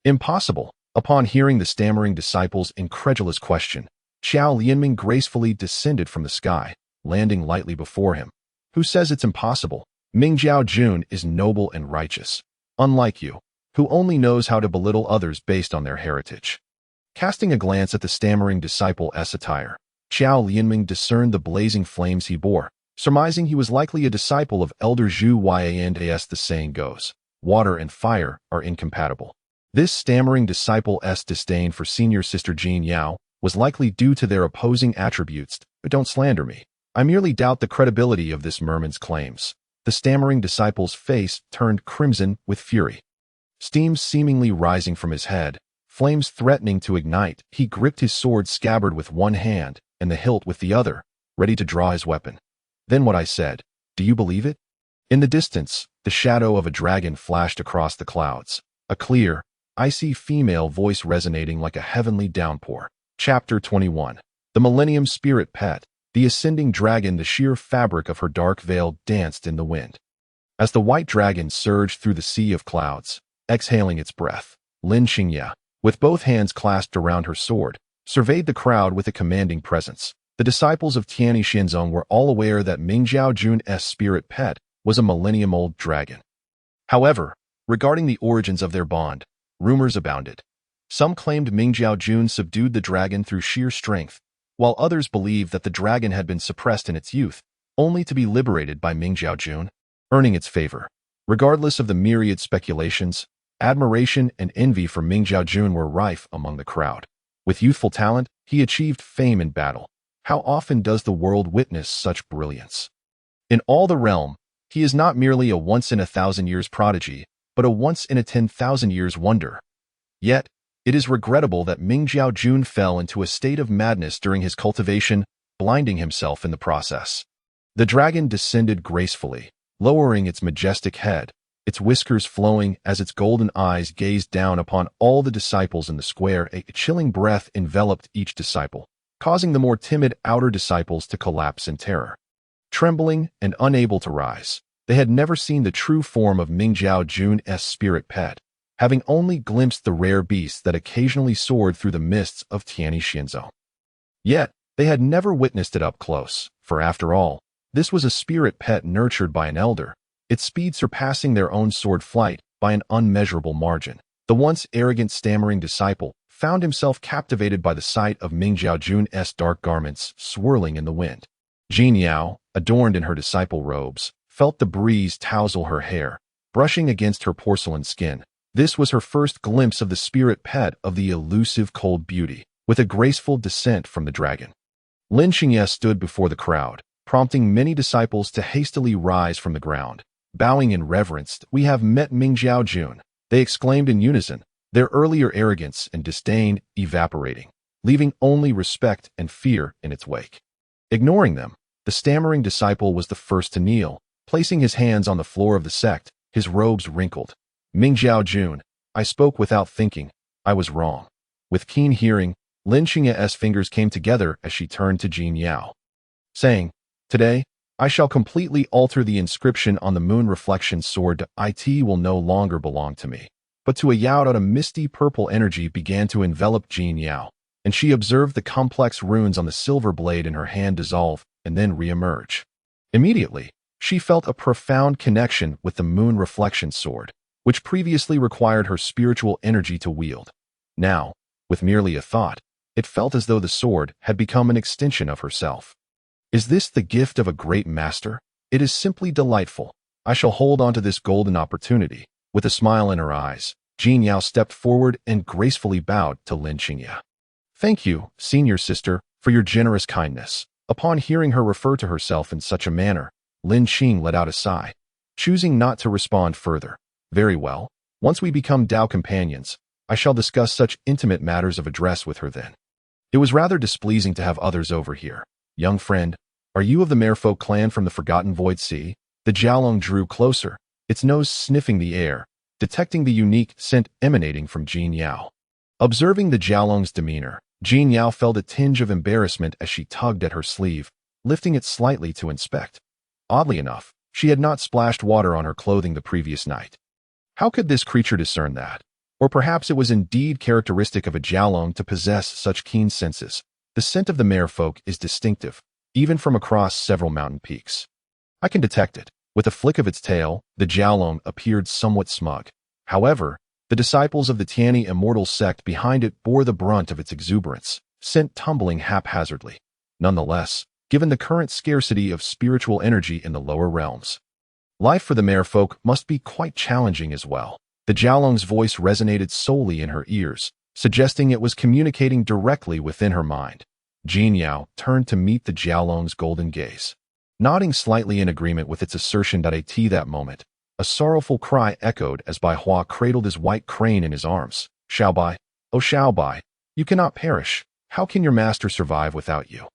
Speaker 1: Impossible. Upon hearing the stammering disciple's incredulous question, Xiao Lianming gracefully descended from the sky, landing lightly before him. Who says it's impossible? Ming Jiaojun is noble and righteous, unlike you, who only knows how to belittle others based on their heritage. Casting a glance at the stammering disciple's attire, Xiao Lianming discerned the blazing flames he bore, surmising he was likely a disciple of Elder Zhu Yang. As the saying goes, water and fire are incompatible. This stammering disciple's disdain for senior sister Jin Yao was likely due to their opposing attributes. But don't slander me. I merely doubt the credibility of this merman's claims. The stammering disciple's face turned crimson with fury. Steam seemingly rising from his head, flames threatening to ignite, he gripped his sword scabbard with one hand and the hilt with the other, ready to draw his weapon. Then what I said, do you believe it? In the distance, the shadow of a dragon flashed across the clouds, a clear, icy female voice resonating like a heavenly downpour. Chapter 21. The Millennium Spirit Pet. The ascending dragon, the sheer fabric of her dark veil danced in the wind. As the white dragon surged through the sea of clouds, exhaling its breath, Lin Xingya, with both hands clasped around her sword, surveyed the crowd with a commanding presence. The disciples of Tianyi Xianzong were all aware that Ming Jiaojun's spirit pet was a millennium-old dragon. However, regarding the origins of their bond, rumors abounded. Some claimed Ming Jiaojun subdued the dragon through sheer strength, while others believed that the dragon had been suppressed in its youth, only to be liberated by Ming Jiaojun, earning its favor. Regardless of the myriad speculations, admiration and envy for Ming Jiaojun were rife among the crowd. With youthful talent, he achieved fame in battle. How often does the world witness such brilliance? In all the realm, he is not merely a once-in-a-thousand-years prodigy, but a once-in-a-10,000-years wonder. Yet, it is regrettable that Ming Jiaojun fell into a state of madness during his cultivation, blinding himself in the process. The dragon descended gracefully, lowering its majestic head, its whiskers flowing as its golden eyes gazed down upon all the disciples in the square. A chilling breath enveloped each disciple, causing the more timid outer disciples to collapse in terror. Trembling and unable to rise, they had never seen the true form of Mingjiao Jun's spirit pet, having only glimpsed the rare beast that occasionally soared through the mists of Tianixinzhou. Yet, they had never witnessed it up close, for after all, this was a spirit pet nurtured by an elder, its speed surpassing their own sword flight by an unmeasurable margin. The once arrogant stammering disciple found himself captivated by the sight of Mingjiao Jun's dark garments swirling in the wind. Jin Yao, adorned in her disciple robes, felt the breeze tousle her hair, brushing against her porcelain skin. This was her first glimpse of the spirit pet of the elusive cold beauty, with a graceful descent from the dragon. Lin Xingye stood before the crowd, prompting many disciples to hastily rise from the ground. Bowing in reverence, "We have met Mingjiao Jun," they exclaimed in unison, their earlier arrogance and disdain evaporating, leaving only respect and fear in its wake. Ignoring them, the stammering disciple was the first to kneel, placing his hands on the floor of the sect, his robes wrinkled. "Mingjiao Jun, I spoke without thinking. I was wrong." With keen hearing, Lin Xingye's fingers came together as she turned to Jin Yao, saying, "Today, I shall completely alter the inscription on the moon reflection sword. It will no longer belong to me, but to a Yao." A misty purple energy began to envelop Jin Yao, and she observed the complex runes on the silver blade in her hand dissolve and then re-emerge. Immediately, she felt a profound connection with the moon reflection sword, which previously required her spiritual energy to wield. Now, with merely a thought, it felt as though the sword had become an extension of herself. Is this the gift of a great master? It is simply delightful. I shall hold on to this golden opportunity. With a smile in her eyes, Jin Yao stepped forward and gracefully bowed to Lin Xingye. "Thank you, senior sister, for your generous kindness." Upon hearing her refer to herself in such a manner, Lin Xing let out a sigh, choosing not to respond further. "Very well. Once we become Dao companions, I shall discuss such intimate matters of address with her then. It was rather displeasing to have others over here. Young friend, are you of the Merfolk clan from the Forgotten Void Sea?" The Jiaolong drew closer, its nose sniffing the air, detecting the unique scent emanating from Jin Yao. Observing the Jiaolong's demeanor, Jin Yao felt a tinge of embarrassment as she tugged at her sleeve, lifting it slightly to inspect. Oddly enough, she had not splashed water on her clothing the previous night. How could this creature discern that? Or perhaps it was indeed characteristic of a Jiaolong to possess such keen senses. The scent of the Merfolk is distinctive, even from across several mountain peaks. I can detect it. With a flick of its tail, the Jiaolong appeared somewhat smug. However, the disciples of the Tiani immortal sect behind it bore the brunt of its exuberance, sent tumbling haphazardly. Nonetheless, given the current scarcity of spiritual energy in the lower realms, life for the Merfolk must be quite challenging as well. The Jiaolong's voice resonated solely in her ears, suggesting it was communicating directly within her mind. Jin Yao turned to meet the Jiaolong's golden gaze. Nodding slightly in agreement with its assertion at that moment, a sorrowful cry echoed as Bai Hua cradled his white crane in his arms. "Xiaobai, oh Xiaobai, you cannot perish. How can your master survive without you?"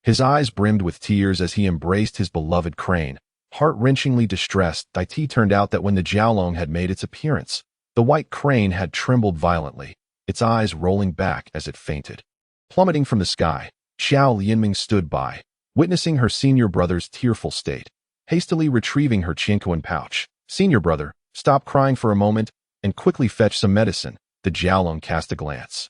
Speaker 1: His eyes brimmed with tears as he embraced his beloved crane. Heart-wrenchingly distressed, it turned out that when the Jiaolong had made its appearance, the white crane had trembled violently, its eyes rolling back as it fainted. Plummeting from the sky, Xiao Lianming stood by, witnessing her senior brother's tearful state. Hastily retrieving her Qinkuan pouch, "Senior brother, stop crying for a moment and quickly fetch some medicine." The Jiaolong cast a glance,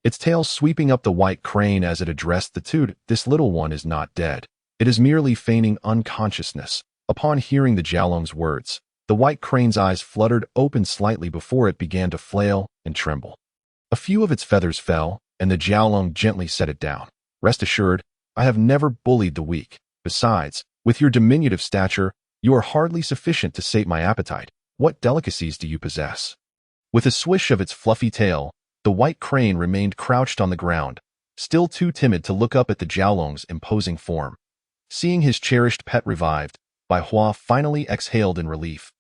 Speaker 1: its tail sweeping up the white crane as it addressed the two. "This little one is not dead. It is merely feigning unconsciousness." Upon hearing the Jiaolong's words, the white crane's eyes fluttered open slightly before it began to flail and tremble. A few of its feathers fell, and the Jiaolong gently set it down. "Rest assured, I have never bullied the weak. Besides, with your diminutive stature, you are hardly sufficient to sate my appetite. What delicacies do you possess?" With a swish of its fluffy tail, the white crane remained crouched on the ground, still too timid to look up at the Jiaolong's imposing form. Seeing his cherished pet revived, Bai Hua finally exhaled in relief.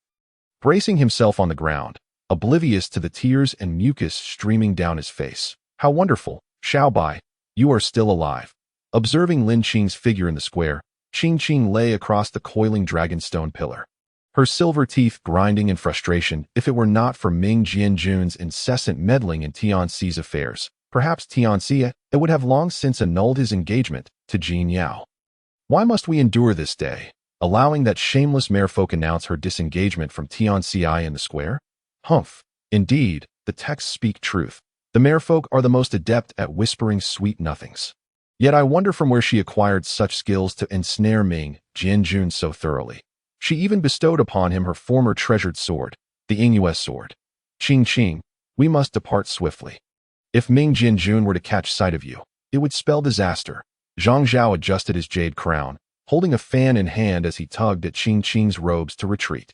Speaker 1: Bracing himself on the ground, oblivious to the tears and mucus streaming down his face. "How wonderful, Xiaobai, you are still alive." Observing Lin Qing's figure in the square, Qing lay across the coiling dragonstone pillar, her silver teeth grinding in frustration. If it were not for Ming Jianjun's incessant meddling in Tianxi's affairs, perhaps Tianxi would have long since annulled his engagement to Jin Yao. Why must we endure this day, allowing that shameless merfolk announce her disengagement from Tianxi in the square? Humph. Indeed, the texts speak truth. The merfolk are the most adept at whispering sweet nothings. Yet I wonder from where she acquired such skills to ensnare Ming Jianjun so thoroughly. She even bestowed upon him her former treasured sword, the Yingyue sword. Qing, we must depart swiftly. If Ming Jianjun were to catch sight of you, it would spell disaster. Zhang Zhao adjusted his jade crown, holding a fan in hand as he tugged at Qing's robes to retreat.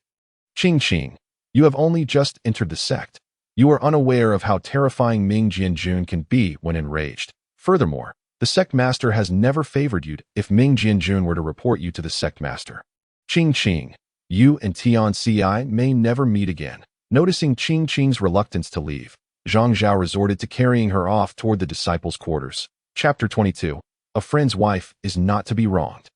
Speaker 1: Qing, you have only just entered the sect. You are unaware of how terrifying Ming Jianjun can be when enraged. Furthermore, the sect master has never favored you. If Ming Jianjun were to report you to the sect master, Qing, you and Tianxi may never meet again. Noticing Qing's reluctance to leave, Zhang Zhao resorted to carrying her off toward the disciples' quarters. Chapter 22. A friend's wife is not to be wronged.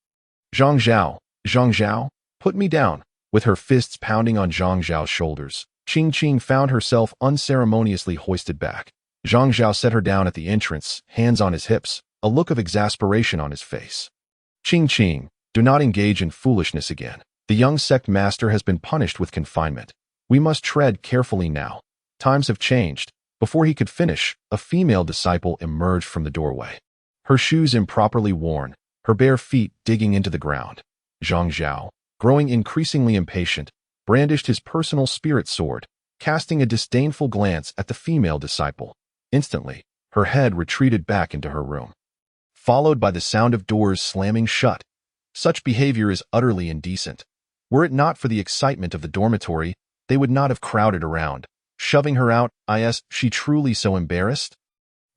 Speaker 1: Zhang Zhao, put me down. With her fists pounding on Zhang Zhao's shoulders, Qing found herself unceremoniously hoisted back. Zhang Zhao set her down at the entrance, hands on his hips, a look of exasperation on his face. Qing, do not engage in foolishness again. The young sect master has been punished with confinement. We must tread carefully now. Times have changed. Before he could finish, a female disciple emerged from the doorway. Her shoes improperly worn, her bare feet digging into the ground. Zhang Zhao, growing increasingly impatient, brandished his personal spirit sword, casting a disdainful glance at the female disciple. Instantly, her head retreated back into her room, followed by the sound of doors slamming shut. Such behavior is utterly indecent. Were it not for the excitement of the dormitory, they would not have crowded around, shoving her out. Is she truly so embarrassed?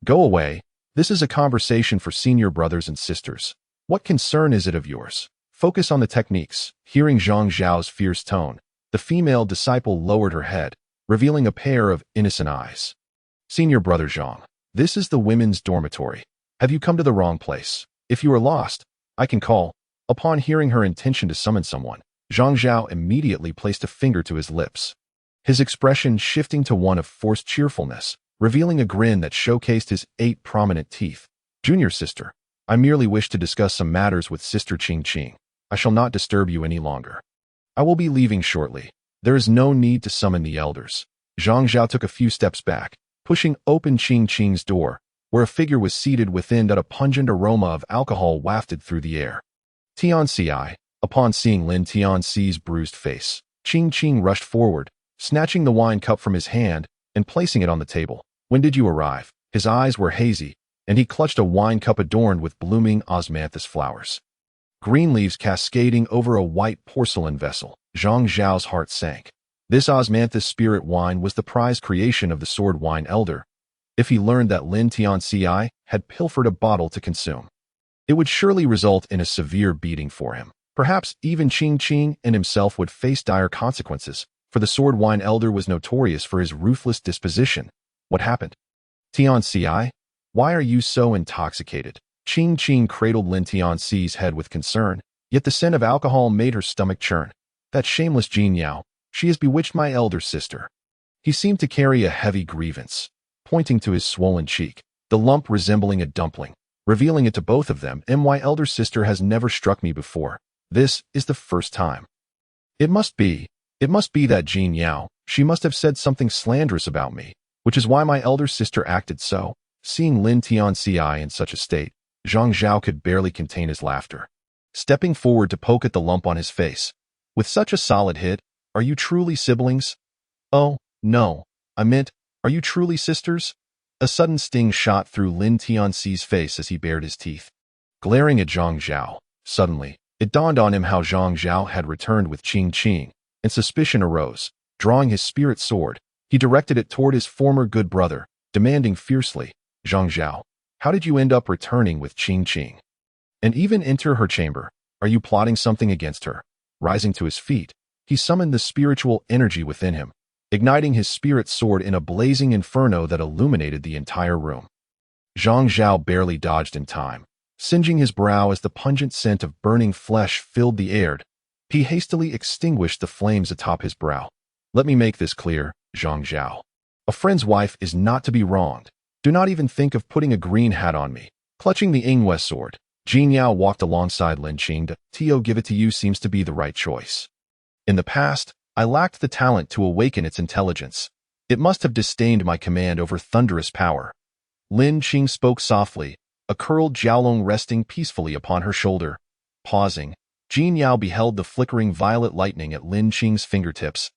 Speaker 1: Go away. This is a conversation for senior brothers and sisters. What concern is it of yours? Focus on the techniques. Hearing Zhang Zhao's fierce tone, the female disciple lowered her head, revealing a pair of innocent eyes. Senior brother Zhang, this is the women's dormitory. Have you come to the wrong place? If you are lost, I can call. Upon hearing her intention to summon someone, Zhang Zhao immediately placed a finger to his lips, his expression shifting to one of forced cheerfulness, revealing a grin that showcased his 8 prominent teeth. Junior sister, I merely wish to discuss some matters with Sister Qing. I shall not disturb you any longer. I will be leaving shortly. There is no need to summon the elders. Zhang Zhao took a few steps back, pushing open Qing's door, where a figure was seated within that a pungent aroma of alcohol wafted through the air. Tianxi. Upon seeing Lin Tianxi's bruised face, Qing rushed forward, snatching the wine cup from his hand and placing it on the table. When did you arrive? His eyes were hazy, and he clutched a wine cup adorned with blooming osmanthus flowers, green leaves cascading over a white porcelain vessel. Zhang Zhao's heart sank. This osmanthus spirit wine was the prized creation of the sword wine elder. If he learned that Lin Tianxi had pilfered a bottle to consume, it would surely result in a severe beating for him. Perhaps even Qing and himself would face dire consequences, for the sword wine elder was notorious for his ruthless disposition. What happened? Tianxi, why are you so intoxicated? Qing cradled Lin Tianxi's head with concern, yet the scent of alcohol made her stomach churn. That shameless Jin Yao, she has bewitched my elder sister. He seemed to carry a heavy grievance, pointing to his swollen cheek, the lump resembling a dumpling, revealing it to both of them. My elder sister has never struck me before. This is the first time. It must be that Jin Yao, she must have said something slanderous about me, which is why my elder sister acted so. Seeing Lin Tianxi in such a state, Zhang Zhao could barely contain his laughter, stepping forward to poke at the lump on his face. With such a solid hit, are you truly siblings? Oh, no, I meant, are you truly sisters? A sudden sting shot through Lin Tianxi's face as he bared his teeth. Glaring at Zhang Zhao, suddenly, it dawned on him how Zhang Zhao had returned with Qing, and suspicion arose. Drawing his spirit sword, he directed it toward his former good brother, demanding fiercely, Zhang Zhao, how did you end up returning with Qing? And even enter her chamber? Are you plotting something against her? Rising to his feet, he summoned the spiritual energy within him, igniting his spirit sword in a blazing inferno that illuminated the entire room. Zhang Zhao barely dodged in time, Singeing his brow as the pungent scent of burning flesh filled the air, he hastily extinguished the flames atop his brow. Let me make this clear, Zhang Zhao. A friend's wife is not to be wronged. Do not even think of putting a green hat on me. Clutching the Ingwe sword, Jin Yao walked alongside Lin Qing. Tio, give it to you seems to be the right choice. In the past, I lacked the talent to awaken its intelligence. It must have disdained my command over thunderous power. Lin Qing spoke softly, a curled jiaolong resting peacefully upon her shoulder. Pausing, Jin Yao beheld the flickering violet lightning at Lin Qing's fingertips.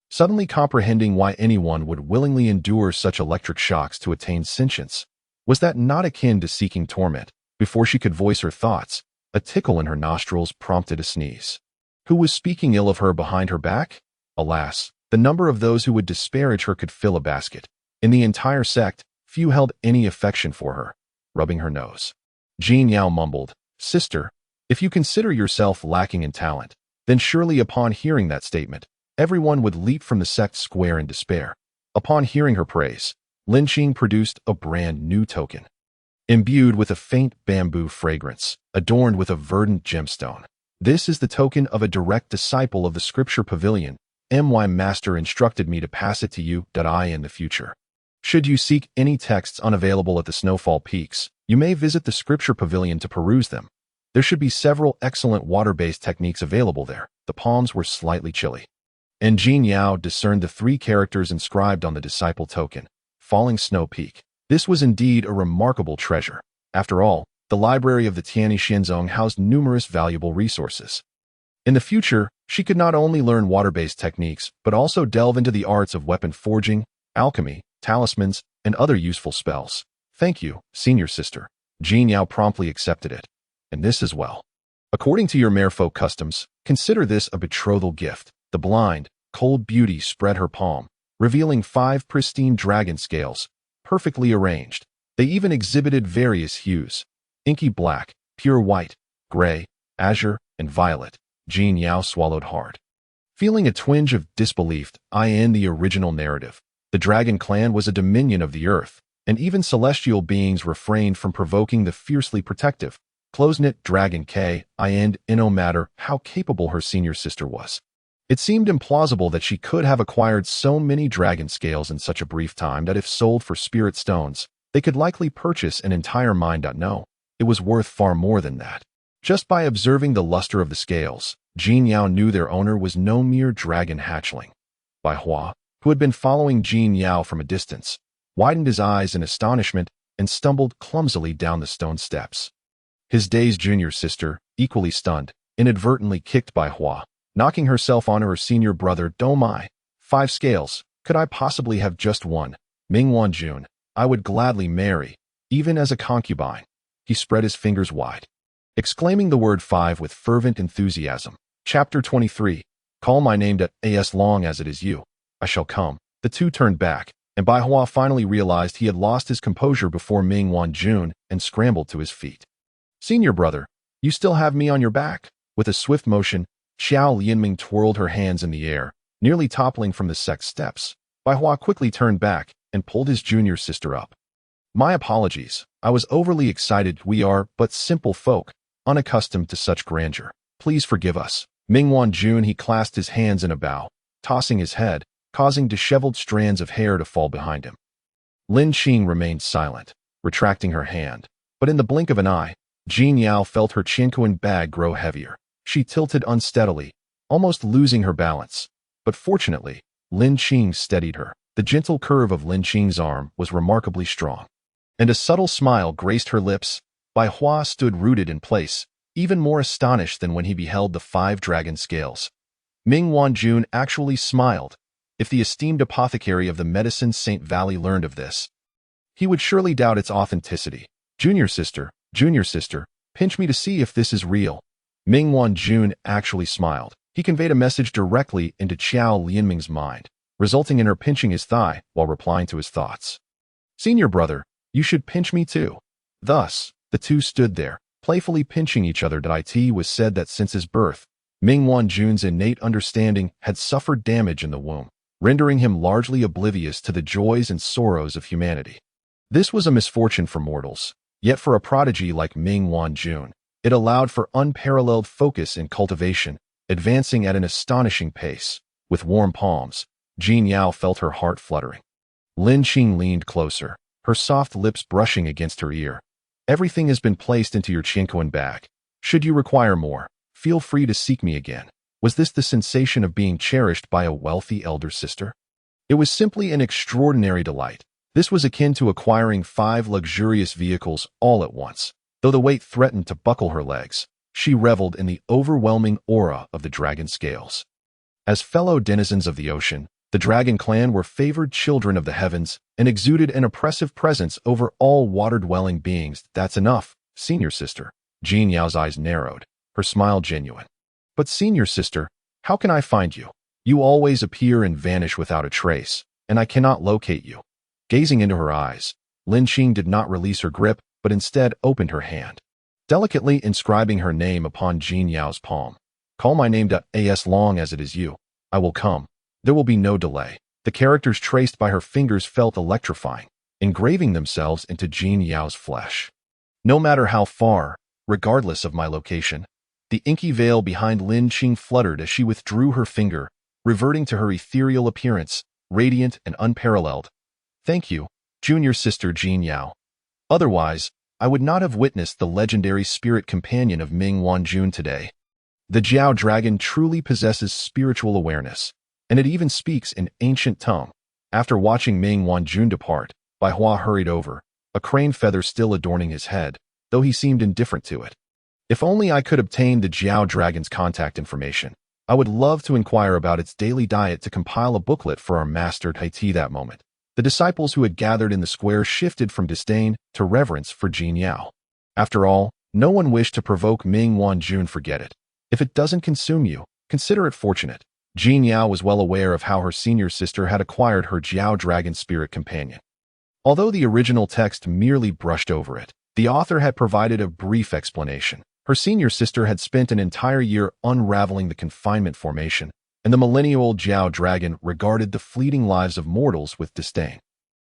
Speaker 1: Suddenly comprehending why anyone would willingly endure such electric shocks to attain sentience, was that not akin to seeking torment? Before she could voice her thoughts, a tickle in her nostrils prompted a sneeze. Who was speaking ill of her behind her back? Alas, the number of those who would disparage her could fill a basket. In the entire sect, few held any affection for her. Rubbing her nose, Jin Yao mumbled, Sister, if you consider yourself lacking in talent, then surely upon hearing that statement, everyone would leap from the sect square in despair. Upon hearing her praise, Lin Qing produced a brand new token. Imbued with a faint bamboo fragrance, adorned with a verdant gemstone. This is the token of a direct disciple of the Scripture Pavilion. My master instructed me to pass it to you, I in the future. Should you seek any texts unavailable at the Snowfall Peaks, you may visit the Scripture Pavilion to peruse them. There should be several excellent water-based techniques available there. The palms were slightly chilly. And Jin Yao discerned the 3 characters inscribed on the disciple token, Falling Snow Peak. This was indeed a remarkable treasure. After all, the library of the Tianyi Xianzong housed numerous valuable resources. In the future, she could not only learn water-based techniques, but also delve into the arts of weapon forging, alchemy, talismans, and other useful spells. Thank you, senior sister. Jin Yao promptly accepted it. And this as well. According to your merfolk customs, consider this a betrothal gift. The blind, cold beauty spread her palm, revealing 5 pristine dragon scales, perfectly arranged. They even exhibited various hues: inky black, pure white, gray, azure, and violet. Jin Yao swallowed hard. Feeling a twinge of disbelief, in the original narrative, the dragon clan was a dominion of the earth, and even celestial beings refrained from provoking the fiercely protective, close-knit dragon no matter how capable her senior sister was. It seemed implausible that she could have acquired so many dragon scales in such a brief time that if sold for spirit stones, they could likely purchase an entire mine. No, it was worth far more than that. Just by observing the luster of the scales, Jin Yao knew their owner was no mere dragon hatchling. Bai Hua, who had been following Jin Yao from a distance, widened his eyes in astonishment and stumbled clumsily down the stone steps. His dazed junior sister, equally stunned, inadvertently kicked Bai Hua, knocking herself onto her senior brother. Oh my, 5 scales, could I possibly have just one? Mingwan Jun, I would gladly marry, even as a concubine. He spread his fingers wide, exclaiming the word 5 with fervent enthusiasm. Chapter 23. Call my name as long as it is you. I shall come. The two turned back, and Bai Hua finally realized he had lost his composure before Mingwan Jun and scrambled to his feet. Senior brother, you still have me on your back? With a swift motion, Xiao Lianming twirled her hands in the air, nearly toppling from the sect steps. Bai Hua quickly turned back and pulled his junior sister up. My apologies. I was overly excited. We are but simple folk, unaccustomed to such grandeur. Please forgive us. Mingwan Jun, he clasped his hands in a bow, tossing his head, causing disheveled strands of hair to fall behind him. Lin Qing remained silent, retracting her hand, but in the blink of an eye, Jin Yao felt her chinquan bag grow heavier. She tilted unsteadily, almost losing her balance. But fortunately, Lin Qing steadied her. The gentle curve of Lin Qing's arm was remarkably strong, and a subtle smile graced her lips. Bai Hua stood rooted in place, even more astonished than when he beheld the 5 dragon scales. Mingwan Jun actually smiled. If the esteemed apothecary of the Medicine Saint Valley learned of this, he would surely doubt its authenticity. Junior sister, pinch me to see if this is real. Mingwan Jun actually smiled. He conveyed a message directly into Xiao Lianming's mind, resulting in her pinching his thigh while replying to his thoughts. Senior brother, you should pinch me too. Thus, the two stood there, playfully pinching each other. It was said that since his birth, Mingwan Jun's innate understanding had suffered damage in the womb, rendering him largely oblivious to the joys and sorrows of humanity. This was a misfortune for mortals, Yet for a prodigy like Ming Wanjun, it allowed for unparalleled focus and cultivation, advancing at an astonishing pace. With warm palms, Jin Yao felt her heart fluttering. Lin Qing leaned closer, her soft lips brushing against her ear. Everything has been placed into your Qinquan bag. Should you require more, feel free to seek me again. Was this the sensation of being cherished by a wealthy elder sister? It was simply an extraordinary delight. This was akin to acquiring 5 luxurious vehicles all at once. Though the weight threatened to buckle her legs, she reveled in the overwhelming aura of the dragon scales. As fellow denizens of the ocean, the dragon clan were favored children of the heavens and exuded an oppressive presence over all water-dwelling beings. That's enough, senior sister. Jin Yao's eyes narrowed, her smile genuine. But senior sister, how can I find you? You always appear and vanish without a trace, and I cannot locate you. Gazing into her eyes, Lin Qing did not release her grip, but instead opened her hand, delicately inscribing her name upon Jin Yao's palm. Call my name as long as it is you. I will come. There will be no delay. The characters traced by her fingers felt electrifying, engraving themselves into Jin Yao's flesh. No matter how far, regardless of my location, the inky veil behind Lin Qing fluttered as she withdrew her finger, reverting to her ethereal appearance, radiant and unparalleled. Thank you, junior sister Jin Yao. Otherwise, I would not have witnessed the legendary spirit companion of Ming Wanjun today. The Jiao dragon truly possesses spiritual awareness, and it even speaks in ancient tongue. After watching Ming Wanjun depart, Bai Hua hurried over, a crane feather still adorning his head, though he seemed indifferent to it. If only I could obtain the Jiao dragon's contact information. I would love to inquire about its daily diet to compile a booklet for our master Taiti that moment. The disciples who had gathered in the square shifted from disdain to reverence for Jin Yao. After all, no one wished to provoke Ming Wanjun. Forget it. If it doesn't consume you, consider it fortunate. Jin Yao was well aware of how her senior sister had acquired her Jiao dragon spirit companion. Although the original text merely brushed over it, the author had provided a brief explanation. Her senior sister had spent an entire year unraveling the confinement formation, and the millennial-old Jiao dragon regarded the fleeting lives of mortals with disdain.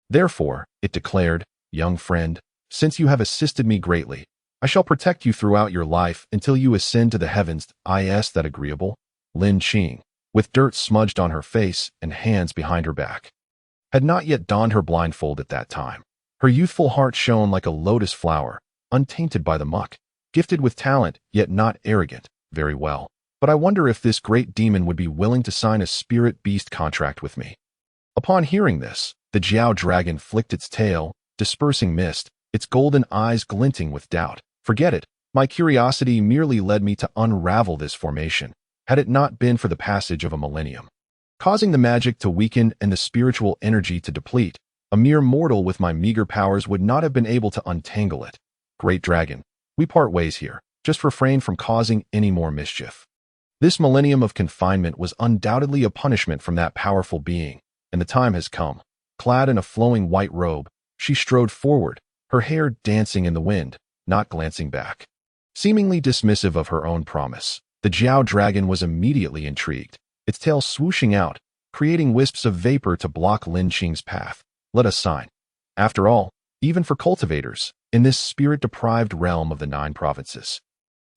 Speaker 1: Therefore, it declared, young friend, since you have assisted me greatly, I shall protect you throughout your life until you ascend to the heavens. Is that agreeable? Lin Qing, with dirt smudged on her face and hands behind her back, had not yet donned her blindfold at that time. Her youthful heart shone like a lotus flower, untainted by the muck, gifted with talent, yet not arrogant. Very well. But I wonder if this great demon would be willing to sign a spirit-beast contract with me. Upon hearing this, the Jiao dragon flicked its tail, dispersing mist, its golden eyes glinting with doubt. Forget it. My curiosity merely led me to unravel this formation, had it not been for the passage of a millennium, causing the magic to weaken and the spiritual energy to deplete. A mere mortal with my meager powers would not have been able to untangle it. Great dragon, we part ways here. Just refrain from causing any more mischief. This millennium of confinement was undoubtedly a punishment from that powerful being, and the time has come. Clad in a flowing white robe, she strode forward, her hair dancing in the wind, not glancing back. Seemingly dismissive of her own promise, the Jiao dragon was immediately intrigued, its tail swooshing out, creating wisps of vapor to block Lin Qing's path. Let us sign. After all, even for cultivators, in this spirit-deprived realm of the 9 provinces,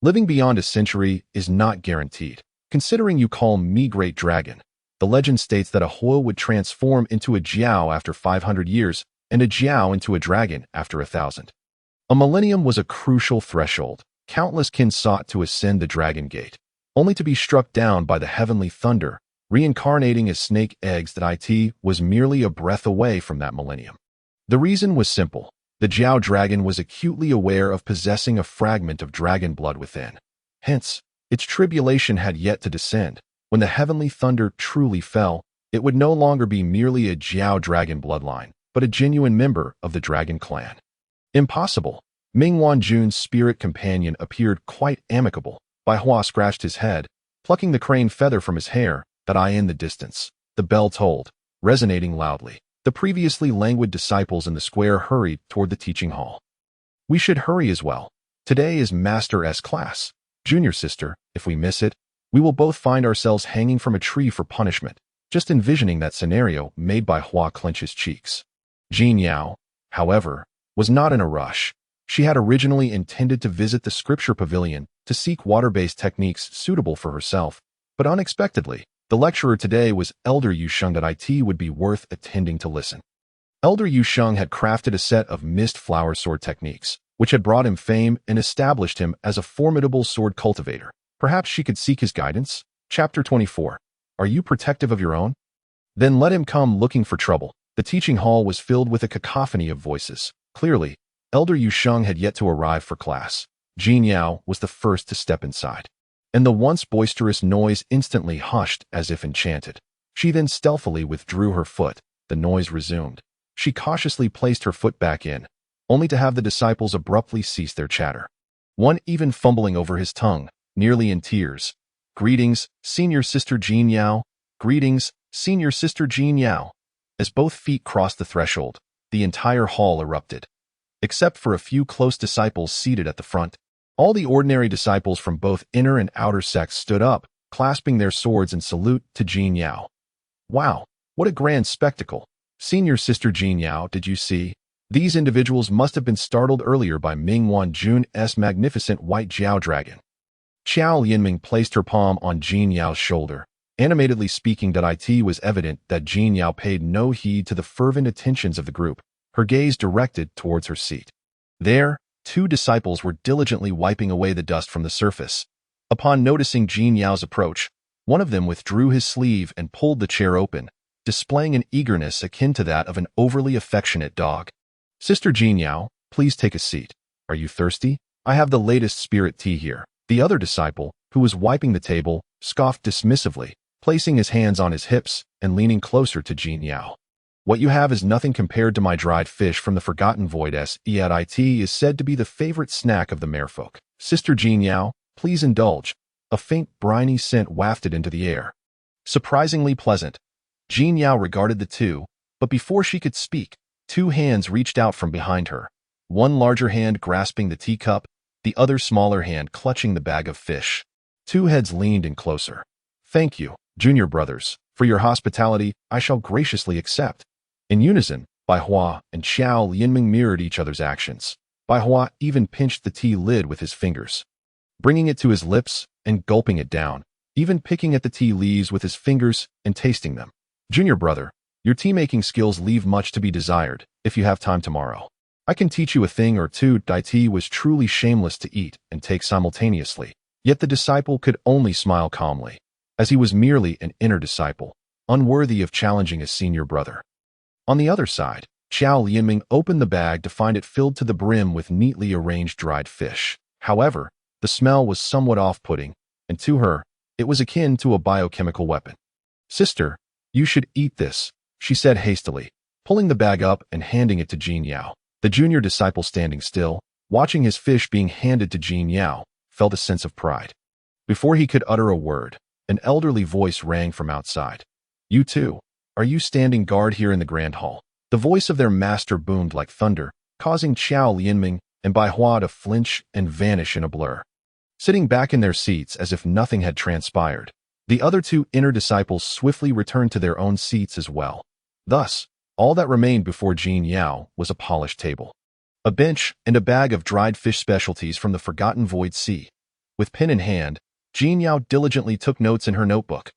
Speaker 1: living beyond a century is not guaranteed. Considering you call me Great Dragon, the legend states that a Huo would transform into a Jiao after 500 years and a Jiao into a dragon after 1,000. A millennium was a crucial threshold. Countless kin sought to ascend the Dragon Gate, only to be struck down by the heavenly thunder, reincarnating as snake eggs. That it was merely a breath away from that millennium. The reason was simple. The Jiao dragon was acutely aware of possessing a fragment of dragon blood within. Hence, its tribulation had yet to descend. When the heavenly thunder truly fell, it would no longer be merely a Jiao dragon bloodline, but a genuine member of the dragon clan. Impossible. Ming Wanjun's spirit companion appeared quite amicable. Bai Hua scratched his head, plucking the crane feather from his hair. That I in the distance. The bell tolled, resonating loudly. The previously languid disciples in the square hurried toward the teaching hall. We should hurry as well. Today is Master S class. Junior sister, if we miss it, we will both find ourselves hanging from a tree for punishment. Just envisioning that scenario made Bai Hua clench his cheeks. Jin Yao, however, was not in a rush. She had originally intended to visit the scripture pavilion to seek water-based techniques suitable for herself, but unexpectedly, the lecturer today was Elder Yusheng that it would be worth attending to listen. Elder Yusheng had crafted a set of mist flower sword techniques, which had brought him fame and established him as a formidable sword cultivator. Perhaps she could seek his guidance? Chapter 24. Are you protective of your own? Then let him come looking for trouble. The teaching hall was filled with a cacophony of voices. Clearly, Elder Yusheng had yet to arrive for class. Jin Yao was the first to step inside, and the once boisterous noise instantly hushed as if enchanted. She then stealthily withdrew her foot. The noise resumed. She cautiously placed her foot back in, only to have the disciples abruptly cease their chatter. One even fumbling over his tongue, nearly in tears. "Greetings, Senior Sister Jin Yao. Greetings, Senior Sister Jin Yao." As both feet crossed the threshold, the entire hall erupted. Except for a few close disciples seated at the front, all the ordinary disciples from both inner and outer sects stood up, clasping their swords in salute to Jin Yao. Wow, what a grand spectacle! Senior Sister Jin Yao, did you see? These individuals must have been startled earlier by Ming Wan Jun's magnificent white Jiao dragon. Qiao Yinming placed her palm on Jin Yao's shoulder. Animatedly speaking, it was evident that Jin Yao paid no heed to the fervent attentions of the group, her gaze directed towards her seat. There, two disciples were diligently wiping away the dust from the surface. Upon noticing Jin Yao's approach, one of them withdrew his sleeve and pulled the chair open, displaying an eagerness akin to that of an overly affectionate dog. "Sister Jin Yao, please take a seat. Are you thirsty? I have the latest spirit tea here." The other disciple, who was wiping the table, scoffed dismissively, placing his hands on his hips and leaning closer to Jin Yao. "What you have is nothing compared to my dried fish from the Forgotten Void. It is said to be the favorite snack of the merfolk. Sister Jin Yao, please indulge." A faint briny scent wafted into the air. Surprisingly pleasant. Jin Yao regarded the two, but before she could speak, two hands reached out from behind her, one larger hand grasping the teacup, the other smaller hand clutching the bag of fish. Two heads leaned in closer. "Thank you, junior brothers, for your hospitality. I shall graciously accept." In unison, Bai Hua and Qiao Yinming mirrored each other's actions. Bai Hua even pinched the tea lid with his fingers, bringing it to his lips and gulping it down, even picking at the tea leaves with his fingers and tasting them. "Junior brother, your tea-making skills leave much to be desired. If you have time tomorrow, I can teach you a thing or two." Tea was truly shameless to eat and take simultaneously, yet the disciple could only smile calmly, as he was merely an inner disciple, unworthy of challenging his senior brother. On the other side, Qiao Yinming opened the bag to find it filled to the brim with neatly arranged dried fish. However, the smell was somewhat off-putting, and to her, it was akin to a biochemical weapon. "Sister, you should eat this," she said hastily, pulling the bag up and handing it to Jin Yao. The junior disciple, standing still, watching his fish being handed to Jin Yao, felt a sense of pride. Before he could utter a word, an elderly voice rang from outside. "You too. Are you standing guard here in the Grand Hall?" The voice of their master boomed like thunder, causing Qiao Yinming and Bai Hua to flinch and vanish in a blur. Sitting back in their seats as if nothing had transpired, the other two inner disciples swiftly returned to their own seats as well. Thus, all that remained before Jin Yao was a polished table, a bench, and a bag of dried fish specialties from the Forgotten Void Sea. With pen in hand, Jin Yao diligently took notes in her notebook.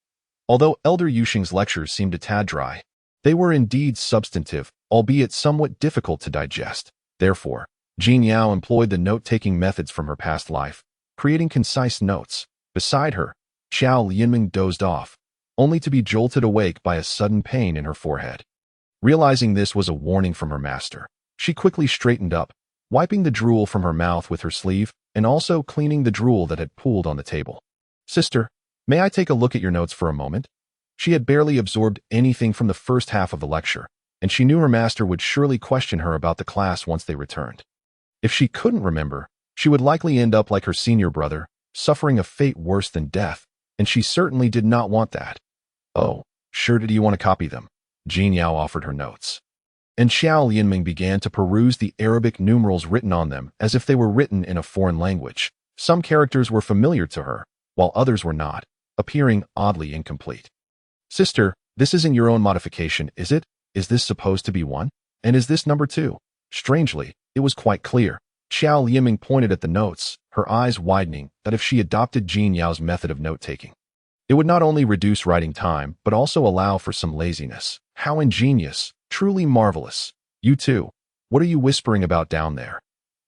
Speaker 1: Although Elder Yusheng's lectures seemed a tad dry, they were indeed substantive, albeit somewhat difficult to digest. Therefore, Jin Yao employed the note-taking methods from her past life, creating concise notes. Beside her, Qiao Yinming dozed off, only to be jolted awake by a sudden pain in her forehead. Realizing this was a warning from her master, she quickly straightened up, wiping the drool from her mouth with her sleeve and also cleaning the drool that had pooled on the table. "Sister, may I take a look at your notes for a moment?" She had barely absorbed anything from the first half of the lecture, and she knew her master would surely question her about the class once they returned. If she couldn't remember, she would likely end up like her senior brother, suffering a fate worse than death, and she certainly did not want that. "Oh, sure. Do you want to copy them?" Jin Yao offered her notes. And Qiao Yinming began to peruse the Arabic numerals written on them as if they were written in a foreign language. Some characters were familiar to her, while others were not, appearing oddly incomplete. "Sister, this isn't your own modification, is it? Is this supposed to be one? And is this number 2? Strangely, it was quite clear. Xiao Yiming pointed at the notes, her eyes widening, that if she adopted Jin Yao's method of note-taking, it would not only reduce writing time, but also allow for some laziness. How ingenious, truly marvelous. You too. What are you whispering about down there?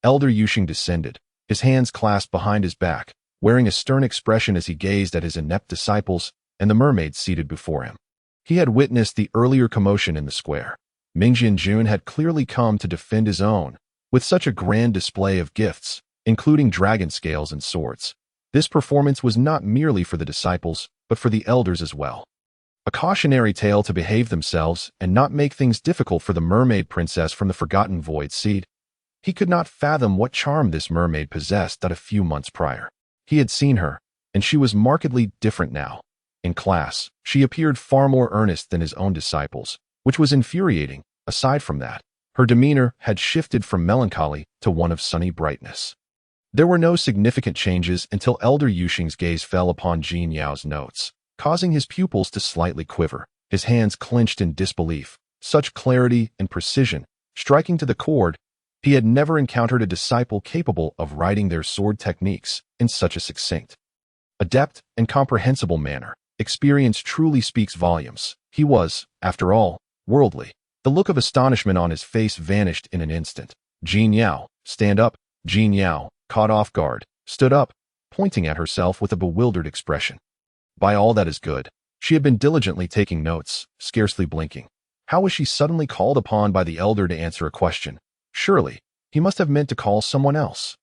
Speaker 1: Elder Yuxing descended, his hands clasped behind his back, wearing a stern expression as he gazed at his inept disciples and the mermaid seated before him. He had witnessed the earlier commotion in the square. Ming Jianjun had clearly come to defend his own, with such a grand display of gifts, including dragon scales and swords. This performance was not merely for the disciples, but for the elders as well. A cautionary tale to behave themselves and not make things difficult for the mermaid princess from the Forgotten Void Seed. He could not fathom what charm this mermaid possessed that a few months prior. He had seen her, and she was markedly different now. In class, she appeared far more earnest than his own disciples, which was infuriating. Aside from that, her demeanor had shifted from melancholy to one of sunny brightness. There were no significant changes until Elder Yuxing's gaze fell upon Jin Yao's notes, causing his pupils to slightly quiver, his hands clenched in disbelief. Such clarity and precision, striking to the chord, he had never encountered a disciple capable of writing their sword techniques in such a succinct, adept, and comprehensible manner. Experience truly speaks volumes. He was, after all, worldly. The look of astonishment on his face vanished in an instant. Jin Yao, stand up. Jin Yao, caught off guard, stood up, pointing at herself with a bewildered expression. By all that is good, she had been diligently taking notes, scarcely blinking. How was she suddenly called upon by the elder to answer a question? Surely, he must have meant to call someone else.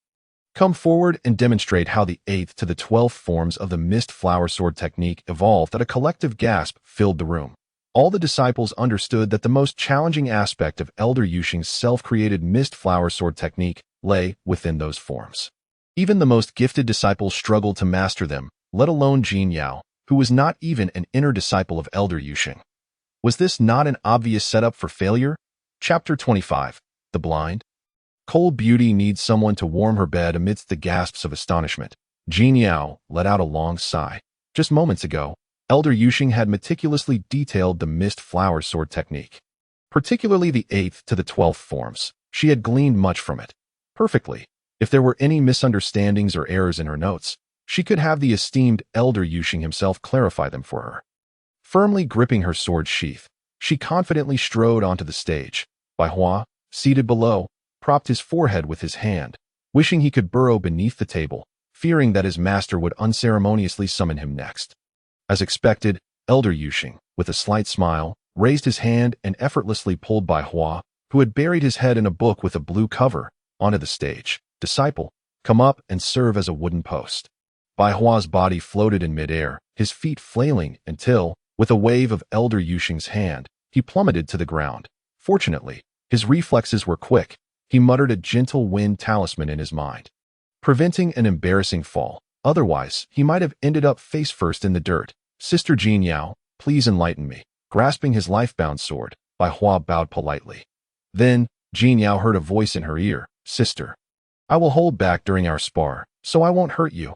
Speaker 1: Come forward and demonstrate how the 8th to the 12th forms of the mist flower sword technique evolved. That a collective gasp filled the room. All the disciples understood that the most challenging aspect of Elder Yuxing's self-created mist flower sword technique lay within those forms. Even the most gifted disciples struggled to master them, let alone Jin Yao, who was not even an inner disciple of Elder Yuxing. Was this not an obvious setup for failure? Chapter 25. The Blind. Cold beauty needs someone to warm her bed amidst the gasps of astonishment. Jin Yao let out a long sigh. Just moments ago, Elder Yuxing had meticulously detailed the mist flower sword technique, particularly the 8th to the 12th forms. She had gleaned much from it. Perfectly. If there were any misunderstandings or errors in her notes, she could have the esteemed Elder Yuxing himself clarify them for her. Firmly gripping her sword sheath, she confidently strode onto the stage. Bai Hua, seated below, propped his forehead with his hand, wishing he could burrow beneath the table, fearing that his master would unceremoniously summon him next. As expected, Elder Yuxing, with a slight smile, raised his hand and effortlessly pulled Bai Hua, who had buried his head in a book with a blue cover, onto the stage. Disciple, come up and serve as a wooden post. Bai Hua's body floated in midair, his feet flailing until, with a wave of Elder Yuxing's hand, he plummeted to the ground. Fortunately, his reflexes were quick. He muttered a gentle wind talisman in his mind, preventing an embarrassing fall. Otherwise, he might have ended up face first in the dirt. Sister Jin Yao, please enlighten me. Grasping his life-bound sword, Bai Hua bowed politely. Then, Jin Yao heard a voice in her ear. Sister, I will hold back during our spar, so I won't hurt you.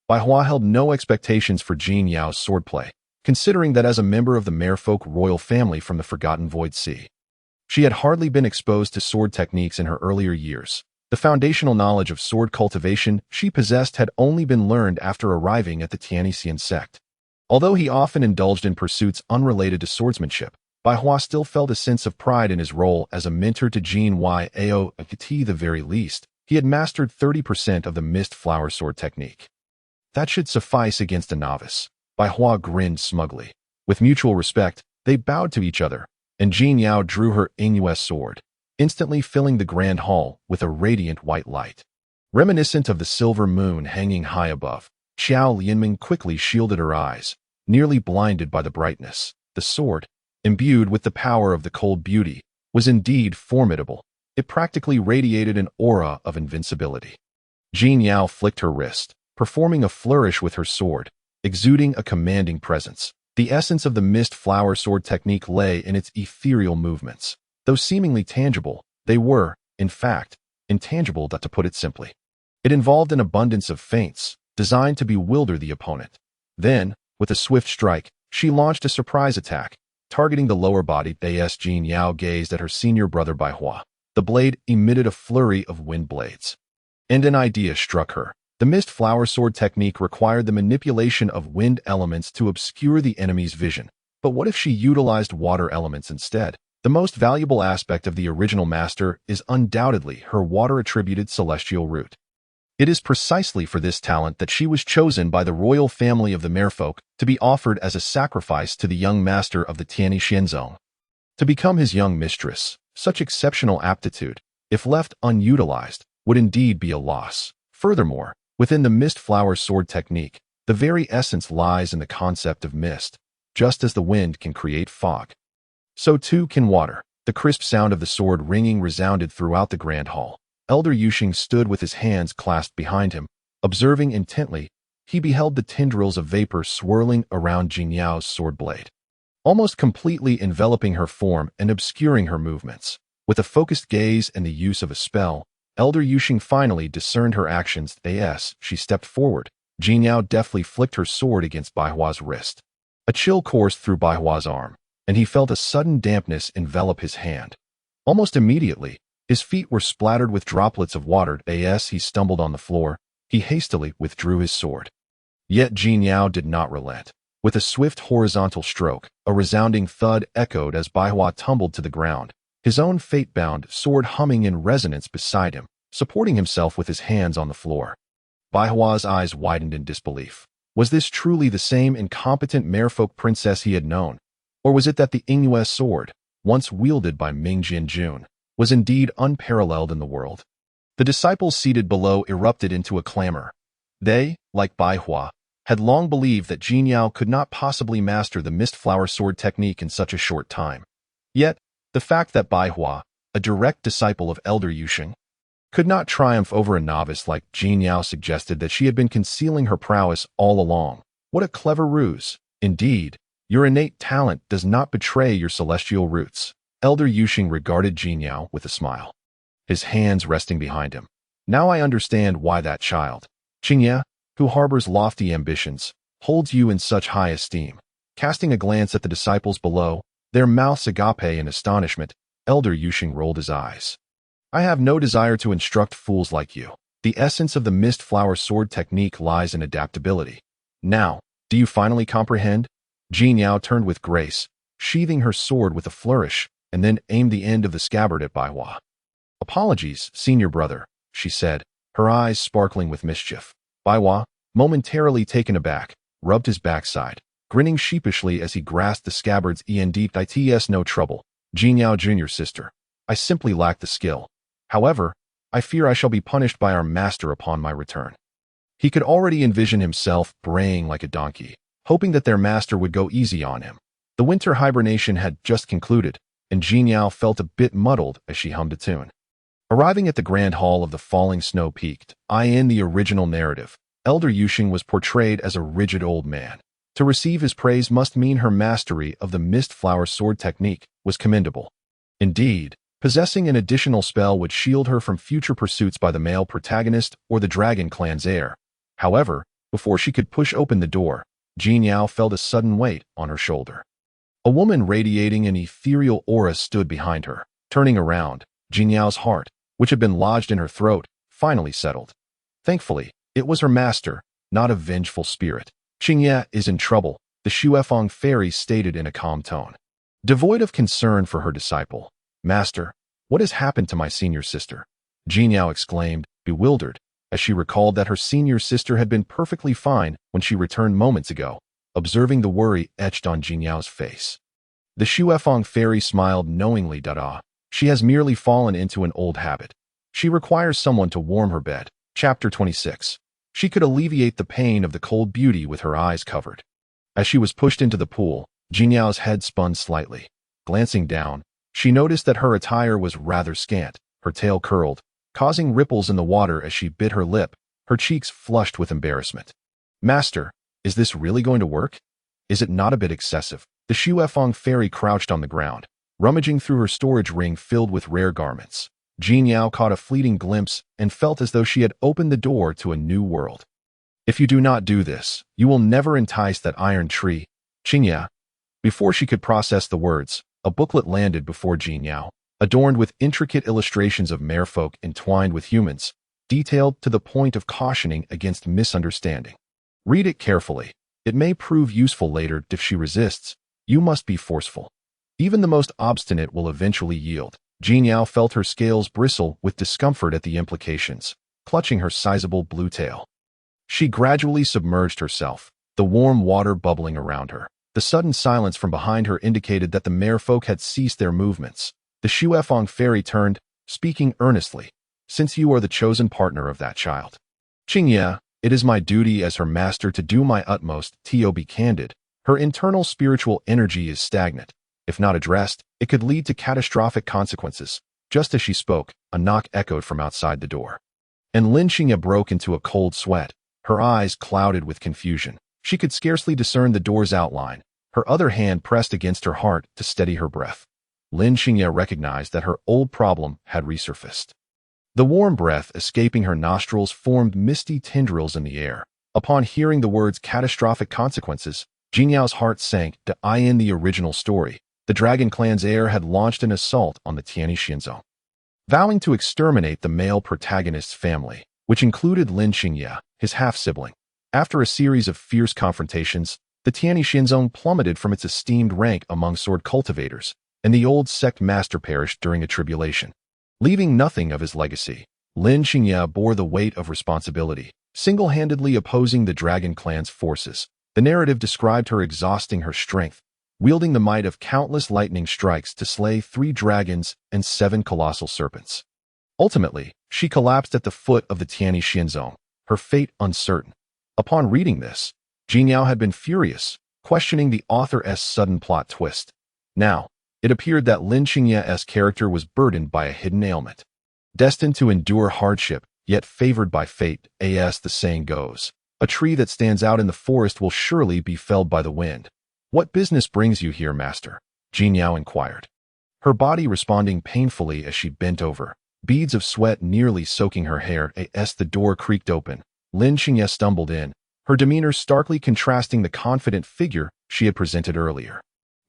Speaker 1: Bai Hua held no expectations for Jin Yao's swordplay, considering that as a member of the merfolk royal family from the Forgotten Void Sea, she had hardly been exposed to sword techniques in her earlier years. The foundational knowledge of sword cultivation she possessed had only been learned after arriving at the Tianxian sect. Although he often indulged in pursuits unrelated to swordsmanship, Bai Hua still felt a sense of pride in his role as a mentor to Jin Yao. At the very least, he had mastered 30% of the mist flower sword technique. That should suffice against a novice. Bai Hua grinned smugly. With mutual respect, they bowed to each other, and Jin Yao drew her Inues sword, instantly filling the grand hall with a radiant white light. Reminiscent of the silver moon hanging high above, Xiao Lianming quickly shielded her eyes, nearly blinded by the brightness. The sword, imbued with the power of the cold beauty, was indeed formidable. It practically radiated an aura of invincibility. Jin Yao flicked her wrist, performing a flourish with her sword, exuding a commanding presence. The essence of the mist flower sword technique lay in its ethereal movements. Though seemingly tangible, they were, in fact, intangible, to put it simply. It involved an abundance of feints, designed to bewilder the opponent. Then, with a swift strike, she launched a surprise attack, targeting the lower body. As Jin Yao gazed at her senior brother Bai Hua, the blade emitted a flurry of wind blades. And an idea struck her. The mist flower sword technique required the manipulation of wind elements to obscure the enemy's vision. But what if she utilized water elements instead? The most valuable aspect of the original master is undoubtedly her water-attributed celestial root. It is precisely for this talent that she was chosen by the royal family of the merfolk to be offered as a sacrifice to the young master of the Tianyi Xianzong. To become his young mistress, such exceptional aptitude, if left unutilized, would indeed be a loss. Furthermore, within the mist flower sword technique, the very essence lies in the concept of mist. Just as the wind can create fog, so too can water. The crisp sound of the sword ringing resounded throughout the grand hall. Elder Yuxing stood with his hands clasped behind him, observing intently. He beheld the tendrils of vapor swirling around Jing Yao's sword blade, almost completely enveloping her form and obscuring her movements. With a focused gaze and the use of a spell, Elder Yuxing finally discerned her actions. As she stepped forward, Jing Yao deftly flicked her sword against Bai Hua's wrist. A chill coursed through Bai Hua's arm, and he felt a sudden dampness envelop his hand. Almost immediately, his feet were splattered with droplets of water. As he stumbled on the floor, he hastily withdrew his sword. Yet Jing Yao did not relent. With a swift horizontal stroke, a resounding thud echoed as Bai Hua tumbled to the ground, his own fate-bound sword humming in resonance beside him, supporting himself with his hands on the floor. Bai Hua's eyes widened in disbelief. Was this truly the same incompetent merfolk princess he had known? Or was it that the Yingyue sword, once wielded by Ming Jianjun, was indeed unparalleled in the world? The disciples seated below erupted into a clamor. They, like Bai Hua, had long believed that Jing Yao could not possibly master the mist flower sword technique in such a short time. Yet, the fact that Bai Hua, a direct disciple of Elder Yuxing, could not triumph over a novice like Jing Yao suggested that she had been concealing her prowess all along. What a clever ruse. Indeed, your innate talent does not betray your celestial roots. Elder Yuxing regarded Jing Yao with a smile, his hands resting behind him. Now I understand why that child, Qingye, who harbors lofty ambitions, holds you in such high esteem. Casting a glance at the disciples below, their mouths agape in astonishment, Elder Yuxing rolled his eyes. I have no desire to instruct fools like you. The essence of the mist flower sword technique lies in adaptability. Now, do you finally comprehend? Jing Yao turned with grace, sheathing her sword with a flourish, and then aimed the end of the scabbard at Bai Hua. Apologies, senior brother, she said, her eyes sparkling with mischief. Bai Hua, momentarily taken aback, rubbed his backside, grinning sheepishly as he grasped the scabbard's end. It's no trouble, Jing Yao Jr. sister. I simply lack the skill. However, I fear I shall be punished by our master upon my return. He could already envision himself braying like a donkey, hoping that their master would go easy on him. The winter hibernation had just concluded, and Jing Yao felt a bit muddled as she hummed a tune. Arriving at the grand hall of the falling snow peaked, in the original narrative, Elder Yuxing was portrayed as a rigid old man. To receive his praise must mean her mastery of the mist flower sword technique was commendable. Indeed, possessing an additional spell would shield her from future pursuits by the male protagonist or the dragon clan's heir. However, before she could push open the door, Jing Yao felt a sudden weight on her shoulder. A woman radiating an ethereal aura stood behind her. Turning around, Jing Yao's heart, which had been lodged in her throat, finally settled. Thankfully, it was her master, not a vengeful spirit. Qingye is in trouble, the Shuefeng fairy stated in a calm tone. Devoid of concern for her disciple, Master, what has happened to my senior sister? Jing Yao exclaimed, bewildered, as she recalled that her senior sister had been perfectly fine when she returned moments ago, observing the worry etched on Jing Yao's face. The Shuefeng fairy smiled knowingly. She has merely fallen into an old habit. She requires someone to warm her bed. Chapter 26. She could alleviate the pain of the cold beauty with her eyes covered. As she was pushed into the pool, Jing Yao's head spun slightly. Glancing down, she noticed that her attire was rather scant, her tail curled, causing ripples in the water as she bit her lip, her cheeks flushed with embarrassment. Master, is this really going to work? Is it not a bit excessive? The Shuefeng fairy crouched on the ground, rummaging through her storage ring filled with rare garments. Jing Yao caught a fleeting glimpse and felt as though she had opened the door to a new world. If you do not do this, you will never entice that iron tree, Qingye. Before she could process the words, a booklet landed before Jing Yao, adorned with intricate illustrations of merfolk entwined with humans. detailed to the point of cautioning against misunderstanding. Read it carefully. It may prove useful later. If she resists, you must be forceful. Even the most obstinate will eventually yield. Jin Yao felt her scales bristle with discomfort at the implications, clutching her sizable blue tail. She gradually submerged herself, the warm water bubbling around her. The sudden silence from behind her indicated that the merfolk had ceased their movements. The Shuefeng fairy turned, speaking earnestly. Since you are the chosen partner of that child, Qingye, it is my duty as her master to do my utmost. To be candid, her internal spiritual energy is stagnant. If not addressed, it could lead to catastrophic consequences. Just as she spoke, a knock echoed from outside the door. And Lin Qingye broke into a cold sweat, her eyes clouded with confusion. She could scarcely discern the door's outline, her other hand pressed against her heart to steady her breath. Lin Qingye recognized that her old problem had resurfaced. The warm breath escaping her nostrils formed misty tendrils in the air. Upon hearing the words catastrophic consequences, Jin Yao's heart sank. In the original story, the Dragon Clan's heir had launched an assault on the Tianyi, vowing to exterminate the male protagonist's family, which included Lin Qingye, his half-sibling. After a series of fierce confrontations, the Tianyi plummeted from its esteemed rank among sword cultivators, and the old sect master perished during a tribulation. Leaving nothing of his legacy, Lin Qingye bore the weight of responsibility, single-handedly opposing the Dragon Clan's forces. The narrative described her exhausting her strength, wielding the might of countless lightning strikes to slay 3 dragons and 7 colossal serpents. Ultimately, she collapsed at the foot of the Tianyi, her fate uncertain. Upon reading this, Jin Yao had been furious, questioning the author's sudden plot twist. Now, it appeared that Lin Qingye's character was burdened by a hidden ailment. Destined to endure hardship, yet favored by fate, as the saying goes, a tree that stands out in the forest will surely be felled by the wind. What business brings you here, master? Jin Yao inquired, her body responding painfully as she bent over, beads of sweat nearly soaking her hair. As the door creaked open, Lin Qingye stumbled in, her demeanor starkly contrasting the confident figure she had presented earlier.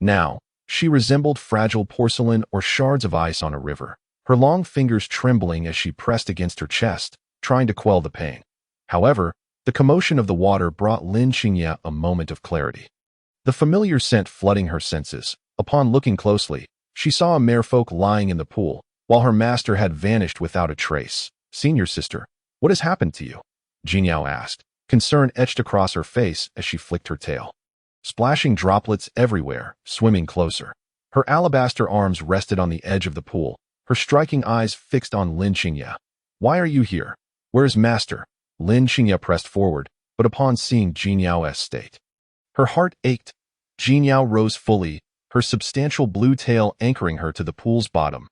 Speaker 1: Now, she resembled fragile porcelain or shards of ice on a river, her long fingers trembling as she pressed against her chest, trying to quell the pain. However, the commotion of the water brought Lin Qingye a moment of clarity. The familiar scent flooding her senses. Upon looking closely, she saw a merfolk lying in the pool, while her master had vanished without a trace. Senior sister, what has happened to you? Jin Yao asked, concern etched across her face as she flicked her tail. Splashing droplets everywhere, swimming closer. Her alabaster arms rested on the edge of the pool, her striking eyes fixed on Lin Qingye. Why are you here? Where's master? Lin Qingye pressed forward, but upon seeing Jin Yao's state, her heart ached. Jin Yao rose fully, her substantial blue tail anchoring her to the pool's bottom.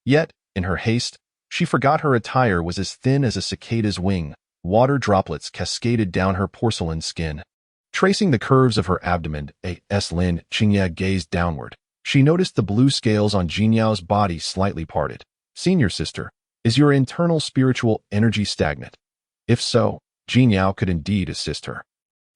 Speaker 1: Yet, in her haste, she forgot her attire was as thin as a cicada's wing. Water droplets cascaded down her porcelain skin. Tracing the curves of her abdomen, Lin Qingye gazed downward. She noticed the blue scales on Jin Yao's body slightly parted. Senior sister, is your internal spiritual energy stagnant? If so, Jin Yao could indeed assist her.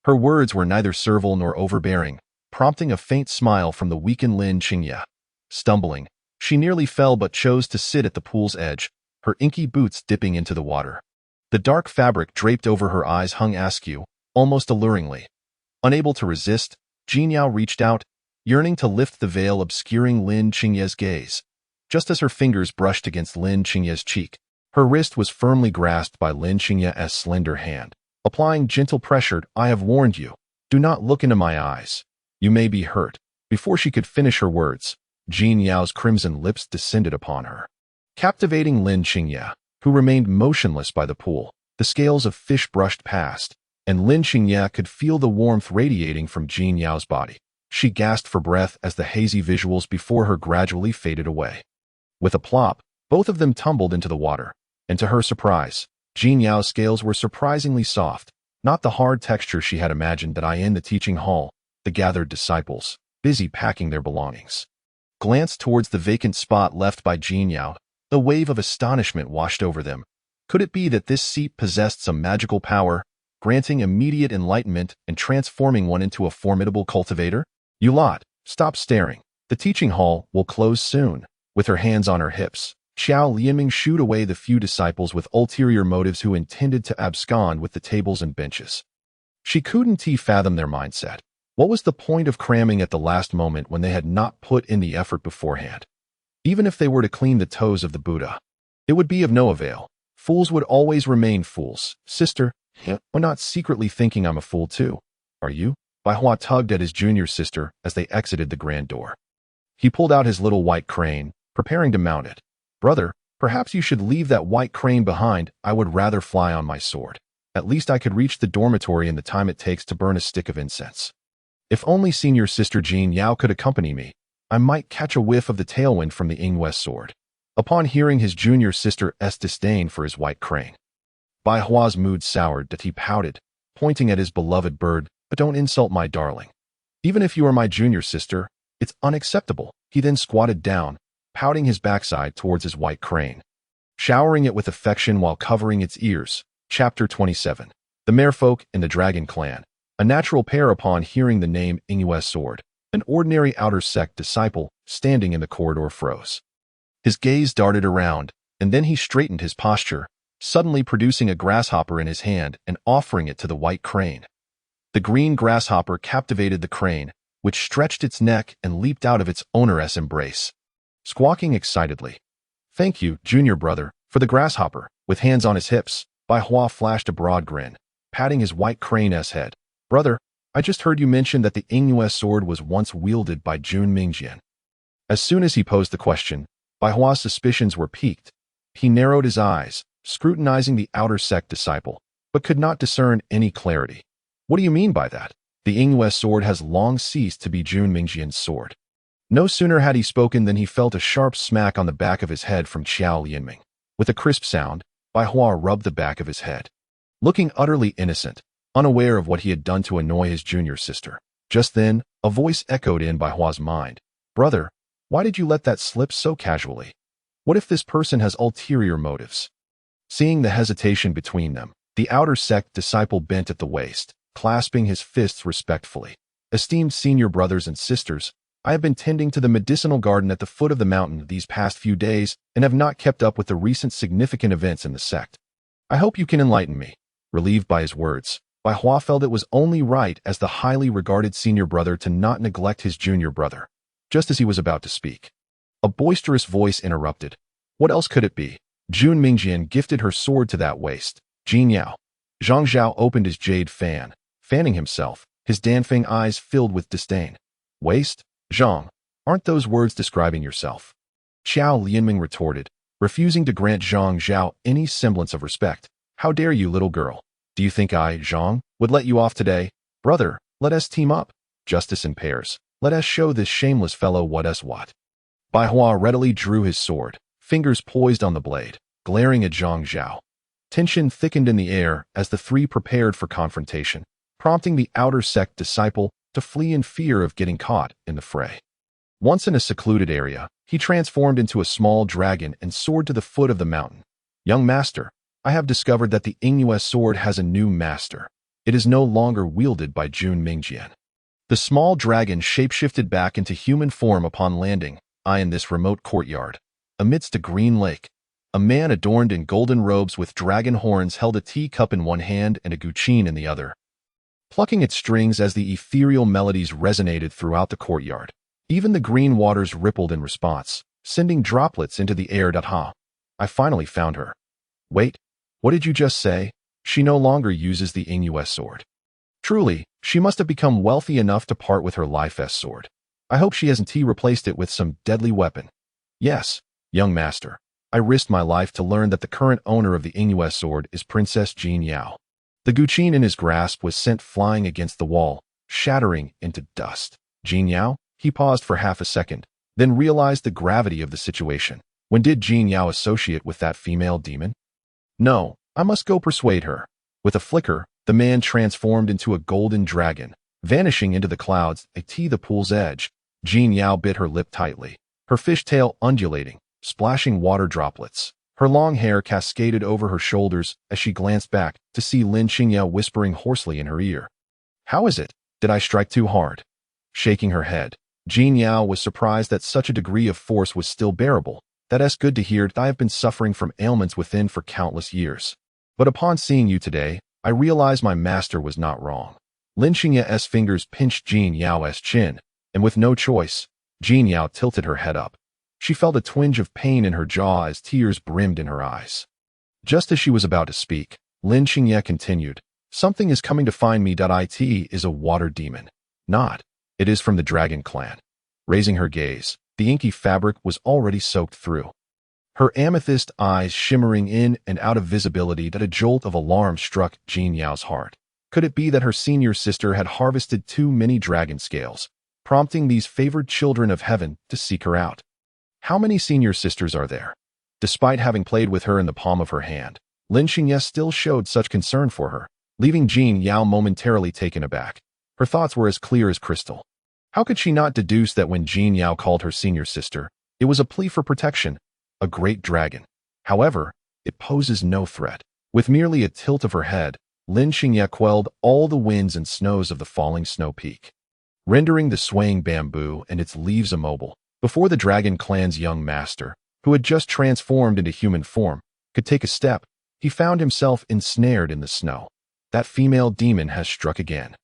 Speaker 1: Her words were neither servile nor overbearing, prompting a faint smile from the weakened Lin Qingye. Stumbling, she nearly fell but chose to sit at the pool's edge, her inky boots dipping into the water. The dark fabric draped over her eyes hung askew, almost alluringly. Unable to resist, Jin Yao reached out, yearning to lift the veil obscuring Lin Qingye's gaze. Just as her fingers brushed against Lin Qingye's cheek, her wrist was firmly grasped by Lin Qingye's slender hand. Applying gentle pressure, I have warned you. Do not look into my eyes. You may be hurt. Before she could finish her words, Jin Yao's crimson lips descended upon her, captivating Lin Qingye, who remained motionless by the pool. The scales of fish brushed past, and Lin Qingye could feel the warmth radiating from Jin Yao's body. She gasped for breath as the hazy visuals before her gradually faded away. With a plop, both of them tumbled into the water, and to her surprise, Jin Yao's scales were surprisingly soft, not the hard texture she had imagined. In the teaching hall, the gathered disciples, busy packing their belongings, glanced towards the vacant spot left by Jin Yao. A wave of astonishment washed over them. Could it be that this seat possessed some magical power, granting immediate enlightenment and transforming one into a formidable cultivator? You lot, stop staring. The teaching hall will close soon. With her hands on her hips, Xiao Lianming shooed away the few disciples with ulterior motives who intended to abscond with the tables and benches. She couldn't fathom their mindset. What was the point of cramming at the last moment when they had not put in the effort beforehand? Even if they were to clean the toes of the Buddha, it would be of no avail. Fools would always remain fools. Sister, why not secretly thinking I'm a fool too? Are you? Bai Hua tugged at his junior sister as they exited the grand door. He pulled out his little white crane, preparing to mount it. Brother, perhaps you should leave that white crane behind. I would rather fly on my sword. At least I could reach the dormitory in the time it takes to burn a stick of incense. If only senior sister Jean Yao could accompany me, I might catch a whiff of the tailwind from the Yinghue's sword. Upon hearing his junior sister's disdain for his white crane, Bai Hua's mood soured that he pouted, pointing at his beloved bird. But don't insult my darling. Even if you are my junior sister, it's unacceptable. He then squatted down, pouting his backside towards his white crane, showering it with affection while covering its ears. Chapter 27. The Merfolk and the Dragon Clan. A natural pair upon hearing the name Yinghue's sword. An ordinary outer sect disciple standing in the corridor froze. His gaze darted around, and then he straightened his posture, suddenly producing a grasshopper in his hand and offering it to the white crane. The green grasshopper captivated the crane, which stretched its neck and leaped out of its owner's embrace, squawking excitedly. Thank you, junior brother, for the grasshopper. With hands on his hips, Bai Hua flashed a broad grin, patting his white crane's head. Brother, I just heard you mention that the Yinghue's sword was once wielded by Jun Mingjian. As soon as he posed the question, Bai Hua's suspicions were piqued. He narrowed his eyes, scrutinizing the outer sect disciple, but could not discern any clarity. What do you mean by that? The Yinghue's sword has long ceased to be Jun Mingjian's sword. No sooner had he spoken than he felt a sharp smack on the back of his head from Xiao Lianming. With a crisp sound, Bai Hua rubbed the back of his head. Looking utterly innocent, unaware of what he had done to annoy his junior sister. Just then, a voice echoed in Bai Hua's mind. Brother, why did you let that slip so casually? What if this person has ulterior motives? Seeing the hesitation between them, the outer sect disciple bent at the waist, clasping his fists respectfully. Esteemed senior brothers and sisters, I have been tending to the medicinal garden at the foot of the mountain these past few days and have not kept up with the recent significant events in the sect. I hope you can enlighten me. Relieved by his words, Bai Hua felt it was only right as the highly regarded senior brother to not neglect his junior brother. Just as he was about to speak, a boisterous voice interrupted. What else could it be? Jun Mingjian gifted her sword to that waist. Jin Yao. Zhang Zhao opened his jade fan, fanning himself, his Danfeng eyes filled with disdain. Waste? Zhang, aren't those words describing yourself? Xiao Lianming retorted, refusing to grant Zhang Zhao any semblance of respect. How dare you, little girl? Do you think I, Zhang, would let you off today? Brother, let us team up. Justice in pairs. Let us show this shameless fellow what. Bai Hua readily drew his sword, fingers poised on the blade, glaring at Zhang Zhao. Tension thickened in the air as the three prepared for confrontation, prompting the outer sect disciple to flee in fear of getting caught in the fray. Once in a secluded area, he transformed into a small dragon and soared to the foot of the mountain. Young master, I have discovered that the Yinghue's sword has a new master. It is no longer wielded by Jun Mingjian. The small dragon shapeshifted back into human form upon landing, in this remote courtyard. Amidst a green lake, a man adorned in golden robes with dragon horns held a teacup in one hand and a guqin in the other, plucking its strings as the ethereal melodies resonated throughout the courtyard. Even the green waters rippled in response, sending droplets into the air. I finally found her. Wait, what did you just say? She no longer uses the Yinghue's sword. Truly, she must have become wealthy enough to part with her life's sword. I hope she hasn't replaced it with some deadly weapon. Yes, young master. I risked my life to learn that the current owner of the Yinghue's sword is Princess Jin Yao. The guqin in his grasp was sent flying against the wall, shattering into dust. Jin Yao? He paused for half a second, then realized the gravity of the situation. When did Jin Yao associate with that female demon? No, I must go persuade her. With a flicker, the man transformed into a golden dragon, vanishing into the clouds at the pool's edge. Jin Yao bit her lip tightly, her fishtail undulating, splashing water droplets. Her long hair cascaded over her shoulders as she glanced back to see Lin Qingyao whispering hoarsely in her ear. How is it? Did I strike too hard? Shaking her head, Jin Yao was surprised that such a degree of force was still bearable. That's good to hear. I have been suffering from ailments within for countless years. But upon seeing you today, I realized my master was not wrong. Lin Xingye's fingers pinched Jin Yao's chin, and with no choice, Jin Yao tilted her head up. She felt a twinge of pain in her jaw as tears brimmed in her eyes. Just as she was about to speak, Lin Xingye continued, "Something is coming to find me. It is a water demon. Not. It is from the dragon clan." Raising her gaze, the inky fabric was already soaked through. Her amethyst eyes shimmering in and out of visibility. That a jolt of alarm struck Jin Yao's heart. Could it be that her senior sister had harvested too many dragon scales, prompting these favored children of heaven to seek her out? How many senior sisters are there? Despite having played with her in the palm of her hand, Lin Xingye still showed such concern for her, leaving Jin Yao momentarily taken aback. Her thoughts were as clear as crystal. How could she not deduce that when Jin Yao called her senior sister, it was a plea for protection, a great dragon? However, it poses no threat. With merely a tilt of her head, Lin Xingye quelled all the winds and snows of the falling snow peak, rendering the swaying bamboo and its leaves immobile. Before the dragon clan's young master, who had just transformed into human form, could take a step, he found himself ensnared in the snow. That female demon has struck again.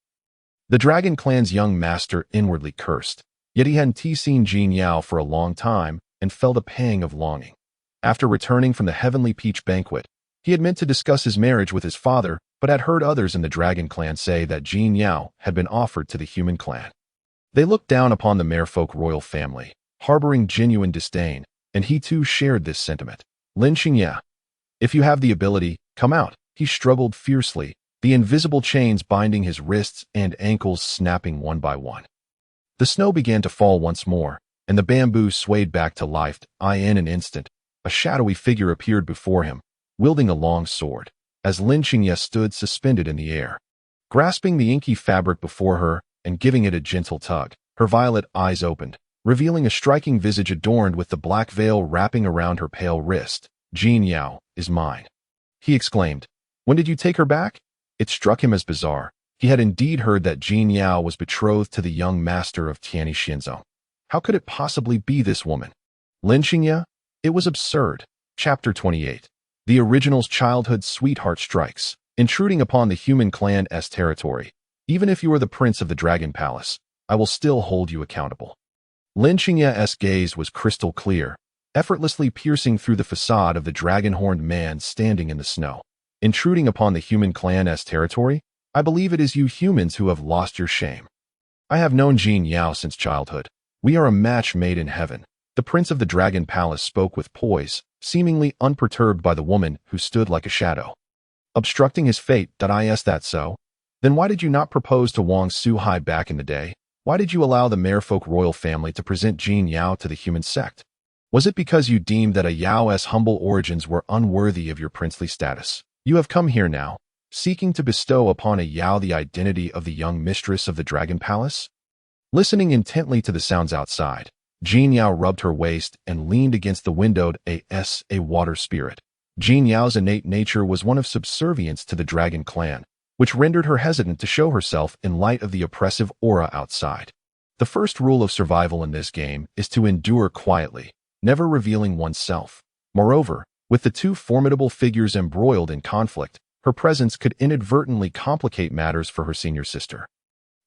Speaker 1: The dragon clan's young master inwardly cursed, yet he hadn't seen Jin Yao for a long time and felt a pang of longing. After returning from the heavenly peach banquet, he had meant to discuss his marriage with his father, but had heard others in the dragon clan say that Jin Yao had been offered to the human clan. They looked down upon the merfolk royal family, harboring genuine disdain, and he too shared this sentiment. Lin Xingye, if you have the ability, come out. He struggled fiercely, the invisible chains binding his wrists and ankles snapping one by one. The snow began to fall once more, and the bamboo swayed back to life. In an instant, a shadowy figure appeared before him, wielding a long sword, as Lin Xingye stood suspended in the air. Grasping the inky fabric before her and giving it a gentle tug, her violet eyes opened, revealing a striking visage adorned with the black veil wrapping around her pale wrist. "Jin Yao is mine," he exclaimed. "When did you take her back?" It struck him as bizarre. He had indeed heard that Jin Yao was betrothed to the young master of Tianyi Xinzong. How could it possibly be this woman? Lin Xingye? It was absurd. Chapter 28. The original's childhood sweetheart strikes, intruding upon the human clan's territory. Even if you are the prince of the Dragon Palace, I will still hold you accountable. Lin Xingye's gaze was crystal clear, effortlessly piercing through the facade of the dragon-horned man standing in the snow. Intruding upon the human clan's territory? I believe it is you humans who have lost your shame. I have known Jin Yao since childhood. We are a match made in heaven. The prince of the Dragon Palace spoke with poise, seemingly unperturbed by the woman who stood like a shadow. Obstructing his fate, is that so? Then why did you not propose to Wang Suhai back in the day? Why did you allow the merfolk royal family to present Jin Yao to the human sect? Was it because you deemed that a Yao's humble origins were unworthy of your princely status? You have come here now, seeking to bestow upon a Yao the identity of the young mistress of the Dragon Palace? Listening intently to the sounds outside, Jin Yao rubbed her waist and leaned against the window. A water spirit. Jin Yao's innate nature was one of subservience to the Dragon Clan, which rendered her hesitant to show herself in light of the oppressive aura outside. The first rule of survival in this game is to endure quietly, never revealing oneself. Moreover, with the two formidable figures embroiled in conflict, her presence could inadvertently complicate matters for her senior sister.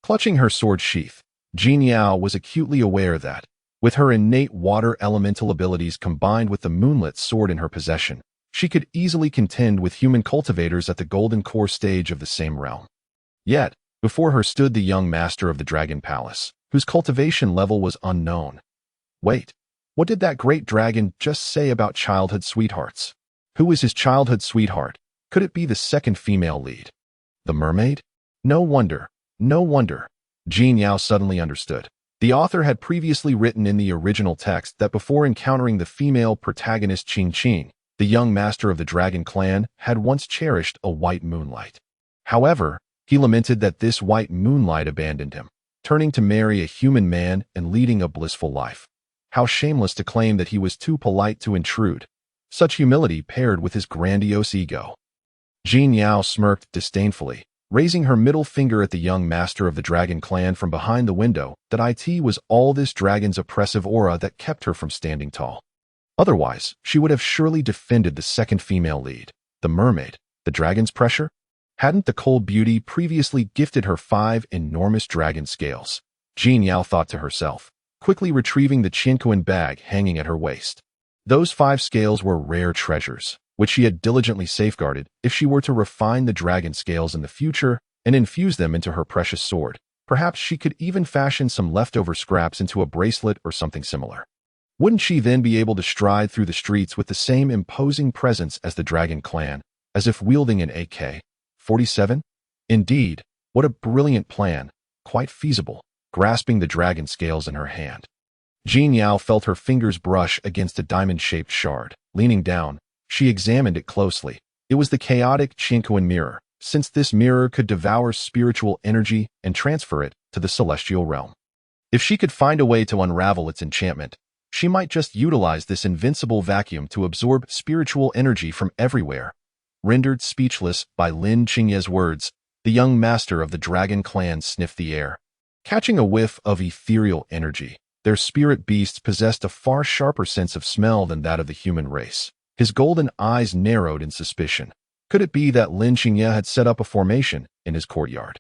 Speaker 1: Clutching her sword sheath, Jin Yao was acutely aware that, with her innate water elemental abilities combined with the moonlit sword in her possession, she could easily contend with human cultivators at the golden core stage of the same realm. Yet, before her stood the young master of the Dragon Palace, whose cultivation level was unknown. Wait. What did that great dragon just say about childhood sweethearts? Who was his childhood sweetheart? Could it be the second female lead? The mermaid? No wonder. No wonder. Jin Yao suddenly understood. The author had previously written in the original text that before encountering the female protagonist Qing Qing, the young master of the Dragon Clan had once cherished a white moonlight. However, he lamented that this white moonlight abandoned him, turning to marry a human man and leading a blissful life. How shameless to claim that he was too polite to intrude. Such humility paired with his grandiose ego. Jin Yao smirked disdainfully, raising her middle finger at the young master of the Dragon Clan from behind the window. That it was all this dragon's oppressive aura that kept her from standing tall. Otherwise, she would have surely defended the second female lead, the mermaid. The dragon's pressure? Hadn't the cold beauty previously gifted her 5 enormous dragon scales? Jin Yao thought to herself, quickly retrieving the Chinquan bag hanging at her waist. Those 5 scales were rare treasures, which she had diligently safeguarded if she were to refine the dragon scales in the future and infuse them into her precious sword. Perhaps she could even fashion some leftover scraps into a bracelet or something similar. Wouldn't she then be able to stride through the streets with the same imposing presence as the dragon clan, as if wielding an AK-47? Indeed, what a brilliant plan, quite feasible, grasping the dragon scales in her hand. Jin Yao felt her fingers brush against a diamond-shaped shard. Leaning down, she examined it closely. It was the chaotic Chinquan mirror, since this mirror could devour spiritual energy and transfer it to the celestial realm. If she could find a way to unravel its enchantment, she might just utilize this invincible vacuum to absorb spiritual energy from everywhere. Rendered speechless by Lin Qingye's words, the young master of the dragon clan sniffed the air. Catching a whiff of ethereal energy, their spirit beasts possessed a far sharper sense of smell than that of the human race. His golden eyes narrowed in suspicion. Could it be that Lin Qingye had set up a formation in his courtyard?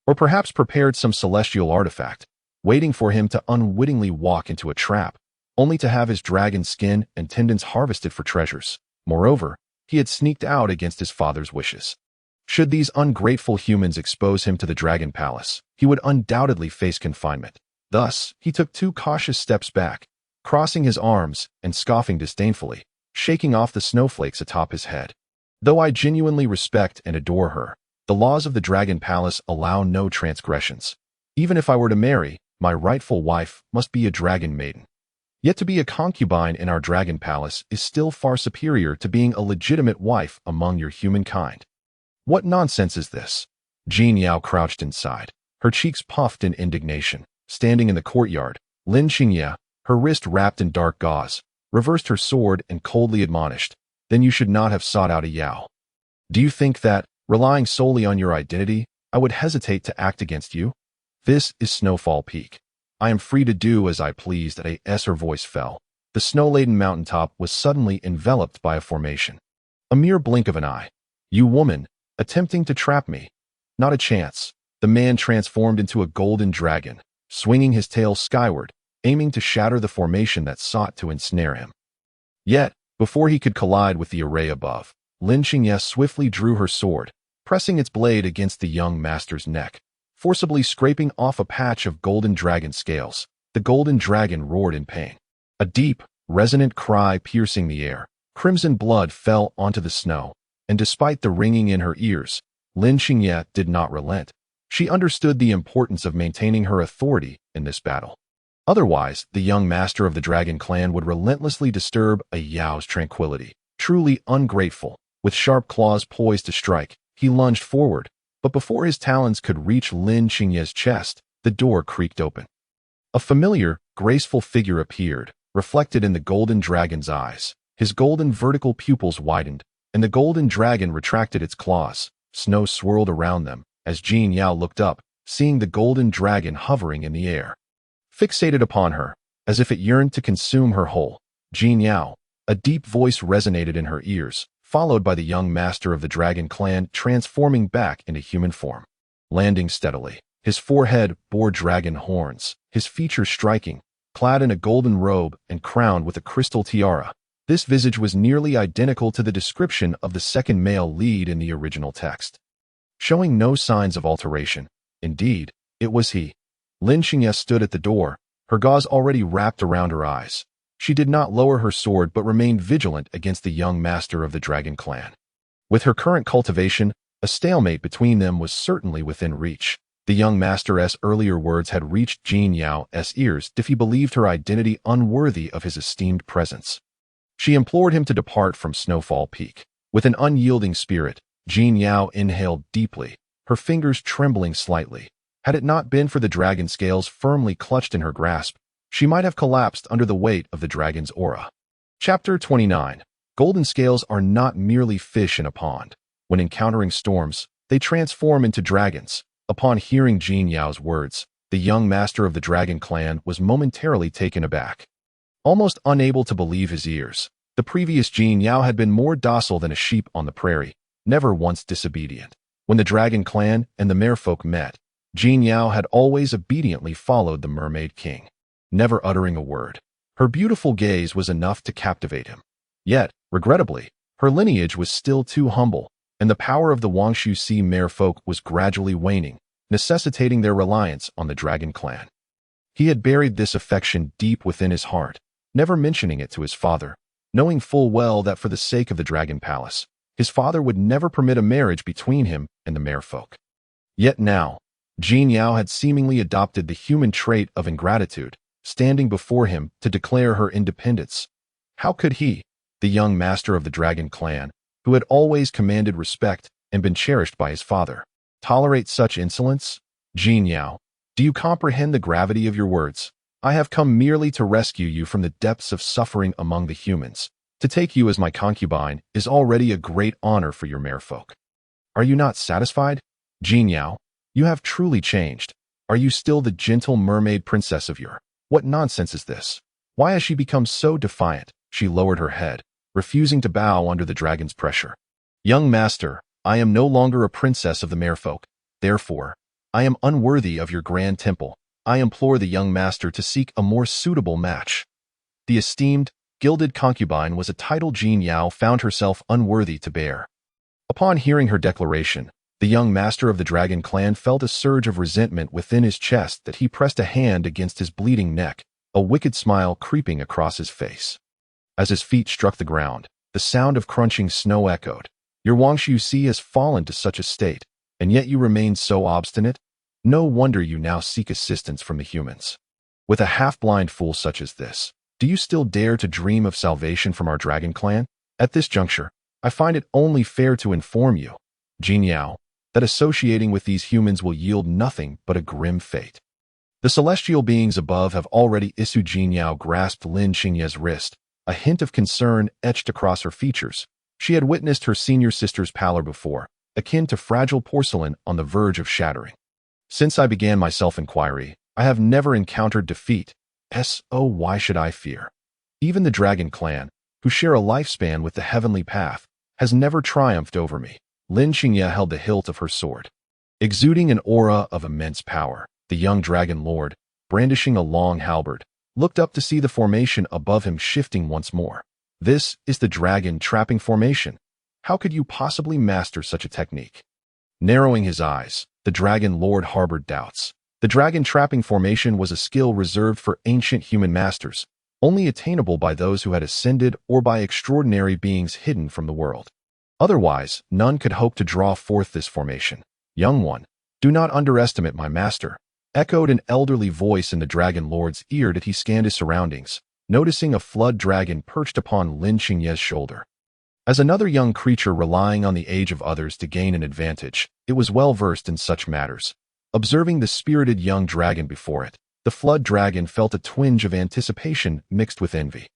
Speaker 1: Or perhaps prepared some celestial artifact, waiting for him to unwittingly walk into a trap, only to have his dragon skin and tendons harvested for treasures? Moreover, he had sneaked out against his father's wishes. Should these ungrateful humans expose him to the dragon palace, he would undoubtedly face confinement. Thus, he took 2 cautious steps back, crossing his arms and scoffing disdainfully, shaking off the snowflakes atop his head. Though I genuinely respect and adore her, the laws of the dragon palace allow no transgressions. Even if I were to marry, my rightful wife must be a dragon maiden. Yet to be a concubine in our dragon palace is still far superior to being a legitimate wife among your humankind. What nonsense is this? Jin Yao crouched inside, her cheeks puffed in indignation. Standing in the courtyard, Lin Qingye, her wrist wrapped in dark gauze, reversed her sword and coldly admonished, "Then you should not have sought out a Yao. Do you think that, relying solely on your identity, I would hesitate to act against you? This is Snowfall Peak. I am free to do as I please." Her voice fell. The snow-laden mountaintop was suddenly enveloped by a formation. A mere blink of an eye. "You woman, attempting to trap me? Not a chance." The man transformed into a golden dragon, swinging his tail skyward, aiming to shatter the formation that sought to ensnare him. Yet, before he could collide with the array above, Lin Qingye swiftly drew her sword, pressing its blade against the young master's neck, forcibly scraping off a patch of golden dragon scales. The golden dragon roared in pain. A deep, resonant cry piercing the air. Crimson blood fell onto the snow, and despite the ringing in her ears, Lin Qingye did not relent. She understood the importance of maintaining her authority in this battle. Otherwise, the young master of the dragon clan would relentlessly disturb a Yao's tranquility. Truly ungrateful, with sharp claws poised to strike, he lunged forward, but before his talons could reach Lin Qingye's chest, the door creaked open. A familiar, graceful figure appeared, reflected in the golden dragon's eyes. His golden vertical pupils widened, and the golden dragon retracted its claws. Snow swirled around them as Jin Yao looked up, seeing the golden dragon hovering in the air. Fixated upon her, as if it yearned to consume her whole, Jin Yao, a deep voice resonated in her ears, followed by the young master of the dragon clan transforming back into human form. Landing steadily, his forehead bore dragon horns, his features striking, clad in a golden robe and crowned with a crystal tiara. This visage was nearly identical to the description of the second male lead in the original text, showing no signs of alteration. Indeed, it was he. Lin Qingye stood at the door, her gauze already wrapped around her eyes. She did not lower her sword but remained vigilant against the young master of the dragon clan. With her current cultivation, a stalemate between them was certainly within reach. The young master's earlier words had reached Jin Yao's ears if he believed her identity unworthy of his esteemed presence. She implored him to depart from Snowfall Peak. With an unyielding spirit, Jin Yao inhaled deeply, her fingers trembling slightly. Had it not been for the dragon scales firmly clutched in her grasp, she might have collapsed under the weight of the dragon's aura. Chapter 29. Golden scales are not merely fish in a pond. When encountering storms, they transform into dragons. Upon hearing Jin Yao's words, the young master of the dragon clan was momentarily taken aback. Almost unable to believe his ears, the previous Jin Yao had been more docile than a sheep on the prairie, never once disobedient. When the dragon clan and the merfolk met, Jin Yao had always obediently followed the Mermaid King, never uttering a word. Her beautiful gaze was enough to captivate him. Yet, regrettably, her lineage was still too humble, and the power of the Wangshu Sea merfolk was gradually waning, necessitating their reliance on the dragon clan. He had buried this affection deep within his heart, never mentioning it to his father, knowing full well that for the sake of the Dragon Palace, his father would never permit a marriage between him and the merfolk. Yet now, Jin Yao had seemingly adopted the human trait of ingratitude, standing before him to declare her independence. How could he, the young master of the Dragon Clan, who had always commanded respect and been cherished by his father, tolerate such insolence? Jin Yao, do you comprehend the gravity of your words? I have come merely to rescue you from the depths of suffering among the humans. To take you as my concubine is already a great honor for your merfolk. Are you not satisfied? Jin Yao, you have truly changed. Are you still the gentle mermaid princess of yore? What nonsense is this? Why has she become so defiant? She lowered her head, refusing to bow under the dragon's pressure. Young master, I am no longer a princess of the merfolk. Therefore, I am unworthy of your grand temple. I implore the young master to seek a more suitable match. The esteemed, gilded concubine was a title Jin Yao found herself unworthy to bear. Upon hearing her declaration, the young master of the Dragon Clan felt a surge of resentment within his chest that he pressed a hand against his bleeding neck, a wicked smile creeping across his face. As his feet struck the ground, the sound of crunching snow echoed. Your Wangshu Sea has fallen to such a state, and yet you remain so obstinate? No wonder you now seek assistance from the humans. With a half-blind fool such as this, do you still dare to dream of salvation from our Dragon Clan? At this juncture, I find it only fair to inform you, Jin Yao, that associating with these humans will yield nothing but a grim fate. The celestial beings above have already issued. Jin Yao grasped Lin Xingye's wrist, a hint of concern etched across her features. She had witnessed her senior sister's pallor before, akin to fragile porcelain on the verge of shattering. Since I began my self-inquiry, I have never encountered defeat. Why should I fear? Even the Dragon Clan, who share a lifespan with the heavenly path, has never triumphed over me. Lin Xingye held the hilt of her sword. Exuding an aura of immense power, the young dragon lord, brandishing a long halberd, looked up to see the formation above him shifting once more. This is the dragon trapping formation. How could you possibly master such a technique? Narrowing his eyes, the dragon lord harbored doubts. The dragon trapping formation was a skill reserved for ancient human masters, only attainable by those who had ascended or by extraordinary beings hidden from the world. Otherwise, none could hope to draw forth this formation. Young one, do not underestimate my master, echoed an elderly voice in the dragon lord's ear as he scanned his surroundings, noticing a flood dragon perched upon Lin Xingye's shoulder. As another young creature relying on the age of others to gain an advantage, it was well versed in such matters. Observing the spirited young dragon before it, the flood dragon felt a twinge of anticipation mixed with envy.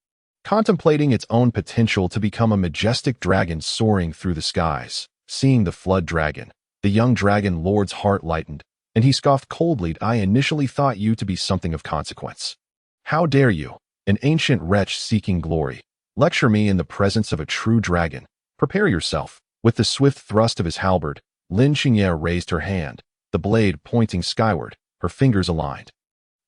Speaker 1: Contemplating its own potential to become a majestic dragon soaring through the skies, seeing the flood dragon, the young dragon lord's heart lightened, and he scoffed coldly. I initially thought you to be something of consequence. How dare you, an ancient wretch seeking glory, lecture me in the presence of a true dragon? Prepare yourself. With the swift thrust of his halberd, Lin Xingye raised her hand, the blade pointing skyward, her fingers aligned,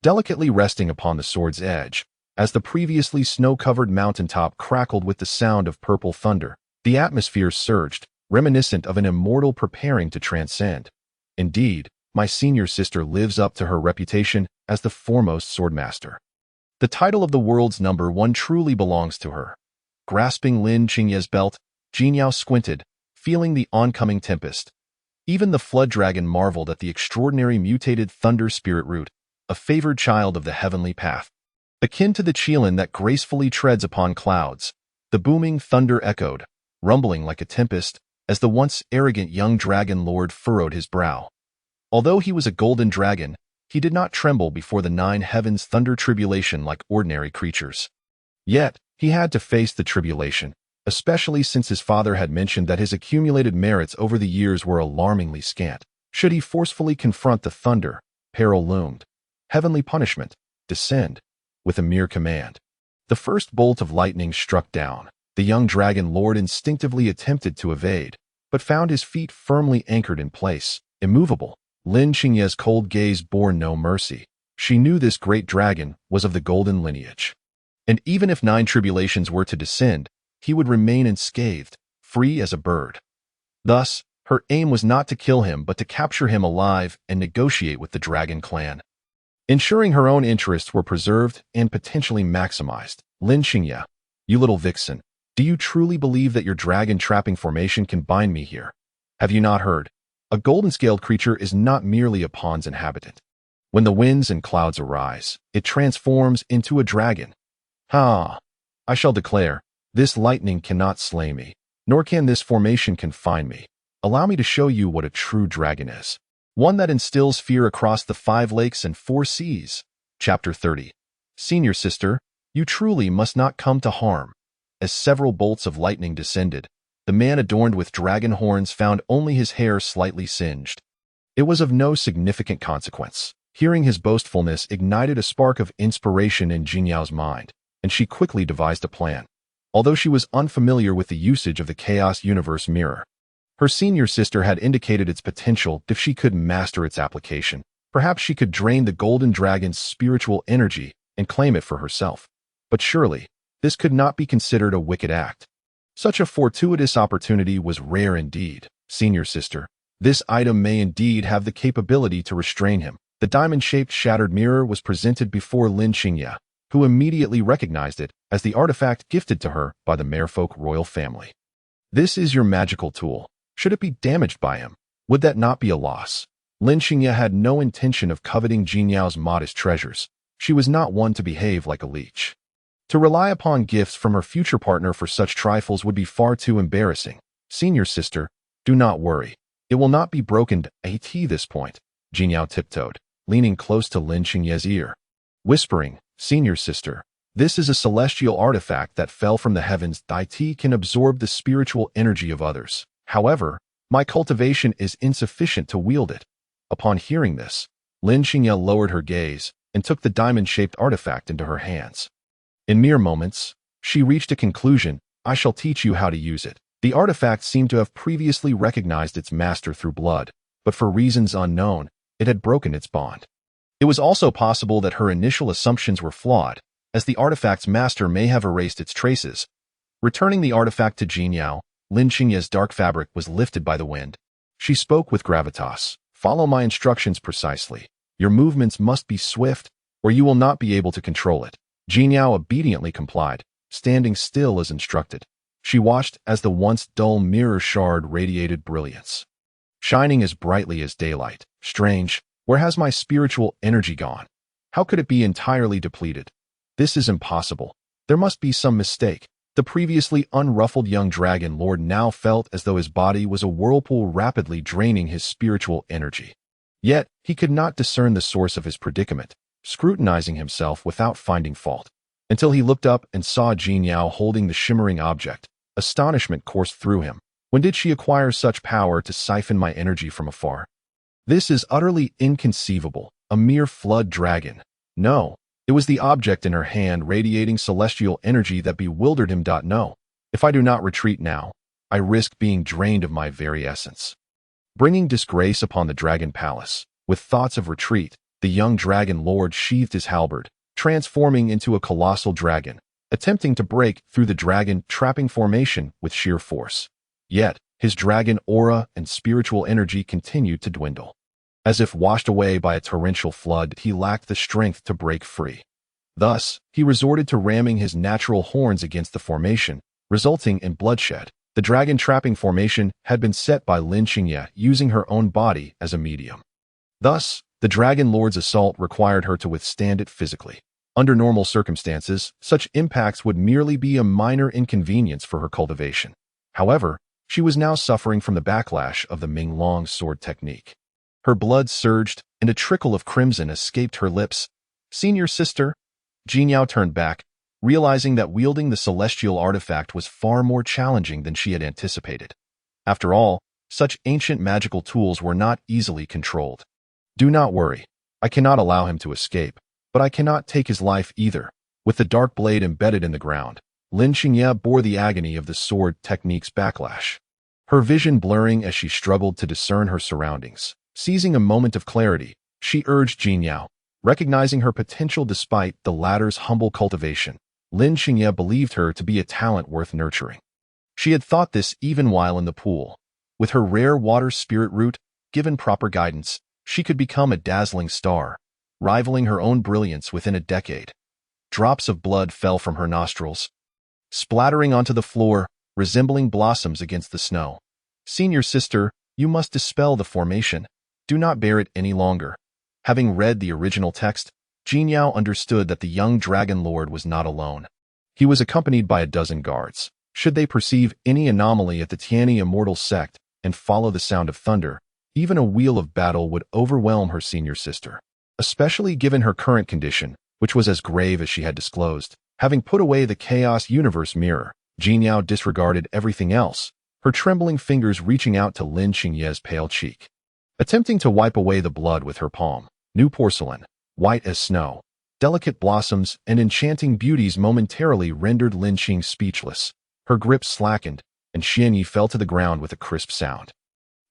Speaker 1: delicately resting upon the sword's edge. As the previously snow-covered mountaintop crackled with the sound of purple thunder, the atmosphere surged, reminiscent of an immortal preparing to transcend. Indeed, my senior sister lives up to her reputation as the foremost swordmaster. The title of the world's #1 truly belongs to her. Grasping Lin Xingye's belt, Jin Yao squinted, feeling the oncoming tempest. Even the flood dragon marveled at the extraordinary mutated thunder spirit root, a favored child of the heavenly path. Akin to the qilin that gracefully treads upon clouds, the booming thunder echoed, rumbling like a tempest, as the once arrogant young dragon lord furrowed his brow. Although he was a golden dragon, he did not tremble before the 9 heavens' thunder tribulation like ordinary creatures. Yet, he had to face the tribulation, especially since his father had mentioned that his accumulated merits over the years were alarmingly scant. Should he forcefully confront the thunder, peril loomed. Heavenly punishment, descend, with a mere command. The first bolt of lightning struck down. The young dragon lord instinctively attempted to evade, but found his feet firmly anchored in place, immovable. Lin Qingye's cold gaze bore no mercy. She knew this great dragon was of the golden lineage. And even if 9 tribulations were to descend, he would remain unscathed, free as a bird. Thus, her aim was not to kill him but to capture him alive and negotiate with the dragon clan. Ensuring her own interests were preserved and potentially maximized. Lin Qingye, you little vixen, do you truly believe that your dragon-trapping formation can bind me here? Have you not heard? A golden-scaled creature is not merely a pond's inhabitant. When the winds and clouds arise, it transforms into a dragon. Ha! I shall declare, this lightning cannot slay me, nor can this formation confine me. Allow me to show you what a true dragon is. One that instills fear across the 5 lakes and 4 seas. Chapter 30. Senior sister, you truly must not come to harm. As several bolts of lightning descended, the man adorned with dragon horns found only his hair slightly singed. It was of no significant consequence. Hearing his boastfulness ignited a spark of inspiration in Jinyao's mind, and she quickly devised a plan. Although she was unfamiliar with the usage of the Chaos Universe mirror, her senior sister had indicated its potential if she could master its application. Perhaps she could drain the golden dragon's spiritual energy and claim it for herself. But surely, this could not be considered a wicked act. Such a fortuitous opportunity was rare indeed. Senior sister, this item may indeed have the capability to restrain him. The diamond-shaped shattered mirror was presented before Lin Qingye, who immediately recognized it as the artifact gifted to her by the merfolk royal family. This is your magical tool. Should it be damaged by him, would that not be a loss? Lin Qingye had no intention of coveting Jinyao's modest treasures. She was not one to behave like a leech. To rely upon gifts from her future partner for such trifles would be far too embarrassing. Senior sister, do not worry. It will not be broken at this point. Jinyao tiptoed, leaning close to Lin Qingye's ear, whispering, Senior sister, this is a celestial artifact that fell from the heavens. It can absorb the spiritual energy of others. However, my cultivation is insufficient to wield it. Upon hearing this, Lin Qingye lowered her gaze and took the diamond-shaped artifact into her hands. In mere moments, she reached a conclusion. I shall teach you how to use it. The artifact seemed to have previously recognized its master through blood, but for reasons unknown, it had broken its bond. It was also possible that her initial assumptions were flawed, as the artifact's master may have erased its traces. Returning the artifact to Jinyao, Lin Qingye's dark fabric was lifted by the wind. She spoke with gravitas. Follow my instructions precisely. Your movements must be swift, or you will not be able to control it. Jinyao obediently complied, standing still as instructed. She watched as the once dull mirror shard radiated brilliance, shining as brightly as daylight. Strange, where has my spiritual energy gone? How could it be entirely depleted? This is impossible. There must be some mistake. The previously unruffled young dragon lord now felt as though his body was a whirlpool rapidly draining his spiritual energy. Yet, he could not discern the source of his predicament, scrutinizing himself without finding fault, until he looked up and saw Jinyao holding the shimmering object. Astonishment coursed through him. When did she acquire such power to siphon my energy from afar? This is utterly inconceivable. A mere flood dragon. No. It was the object in her hand radiating celestial energy that bewildered him. No. If I do not retreat now, I risk being drained of my very essence, bringing disgrace upon the dragon palace. With thoughts of retreat, the young dragon lord sheathed his halberd, transforming into a colossal dragon, attempting to break through the dragon-trapping formation with sheer force. Yet, his dragon aura and spiritual energy continued to dwindle. As if washed away by a torrential flood, he lacked the strength to break free. Thus, he resorted to ramming his natural horns against the formation, resulting in bloodshed. The dragon-trapping formation had been set by Lin Qingye using her own body as a medium. Thus, the dragon lord's assault required her to withstand it physically. Under normal circumstances, such impacts would merely be a minor inconvenience for her cultivation. However, she was now suffering from the backlash of the Minglong sword technique. Her blood surged, and a trickle of crimson escaped her lips. Senior sister, Jinyao turned back, realizing that wielding the celestial artifact was far more challenging than she had anticipated. After all, such ancient magical tools were not easily controlled. Do not worry. I cannot allow him to escape, but I cannot take his life either. With the dark blade embedded in the ground, Lin Xingye bore the agony of the sword technique's backlash. Her vision blurring as she struggled to discern her surroundings. Seizing a moment of clarity, she urged Jin Yao, recognizing her potential despite the latter's humble cultivation. Lin Xingye believed her to be a talent worth nurturing. She had thought this even while in the pool. With her rare water spirit root, given proper guidance, she could become a dazzling star, rivaling her own brilliance within a decade. Drops of blood fell from her nostrils, splattering onto the floor, resembling blossoms against the snow. Senior sister, you must dispel the formation. Do not bear it any longer. Having read the original text, Jin Yao understood that the young dragon lord was not alone. He was accompanied by a dozen guards. Should they perceive any anomaly at the Tianyi immortal sect and follow the sound of thunder, even a wheel of battle would overwhelm her senior sister. Especially given her current condition, which was as grave as she had disclosed. Having put away the Chaos Universe mirror, Jin Yao disregarded everything else, her trembling fingers reaching out to Lin Xingye's pale cheek. Attempting to wipe away the blood with her palm, new porcelain, white as snow, delicate blossoms and enchanting beauties momentarily rendered Lin Xing speechless. Her grip slackened, and Xianyi fell to the ground with a crisp sound.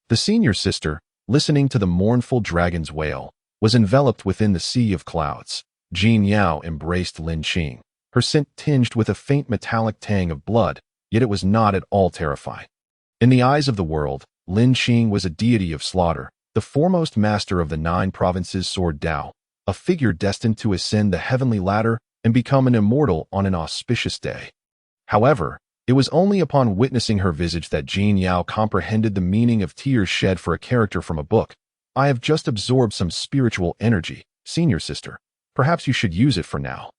Speaker 1: The senior sister, listening to the mournful dragon's wail, was enveloped within the sea of clouds. Jin Yao embraced Lin Xing, her scent tinged with a faint metallic tang of blood, yet it was not at all terrifying. In the eyes of the world, Lin Xing was a deity of slaughter, the foremost master of the 9 provinces sword Dao, a figure destined to ascend the heavenly ladder and become an immortal on an auspicious day. However, it was only upon witnessing her visage that Jin Yao comprehended the meaning of tears shed for a character from a book. I have just absorbed some spiritual energy, senior sister. Perhaps you should use it for now.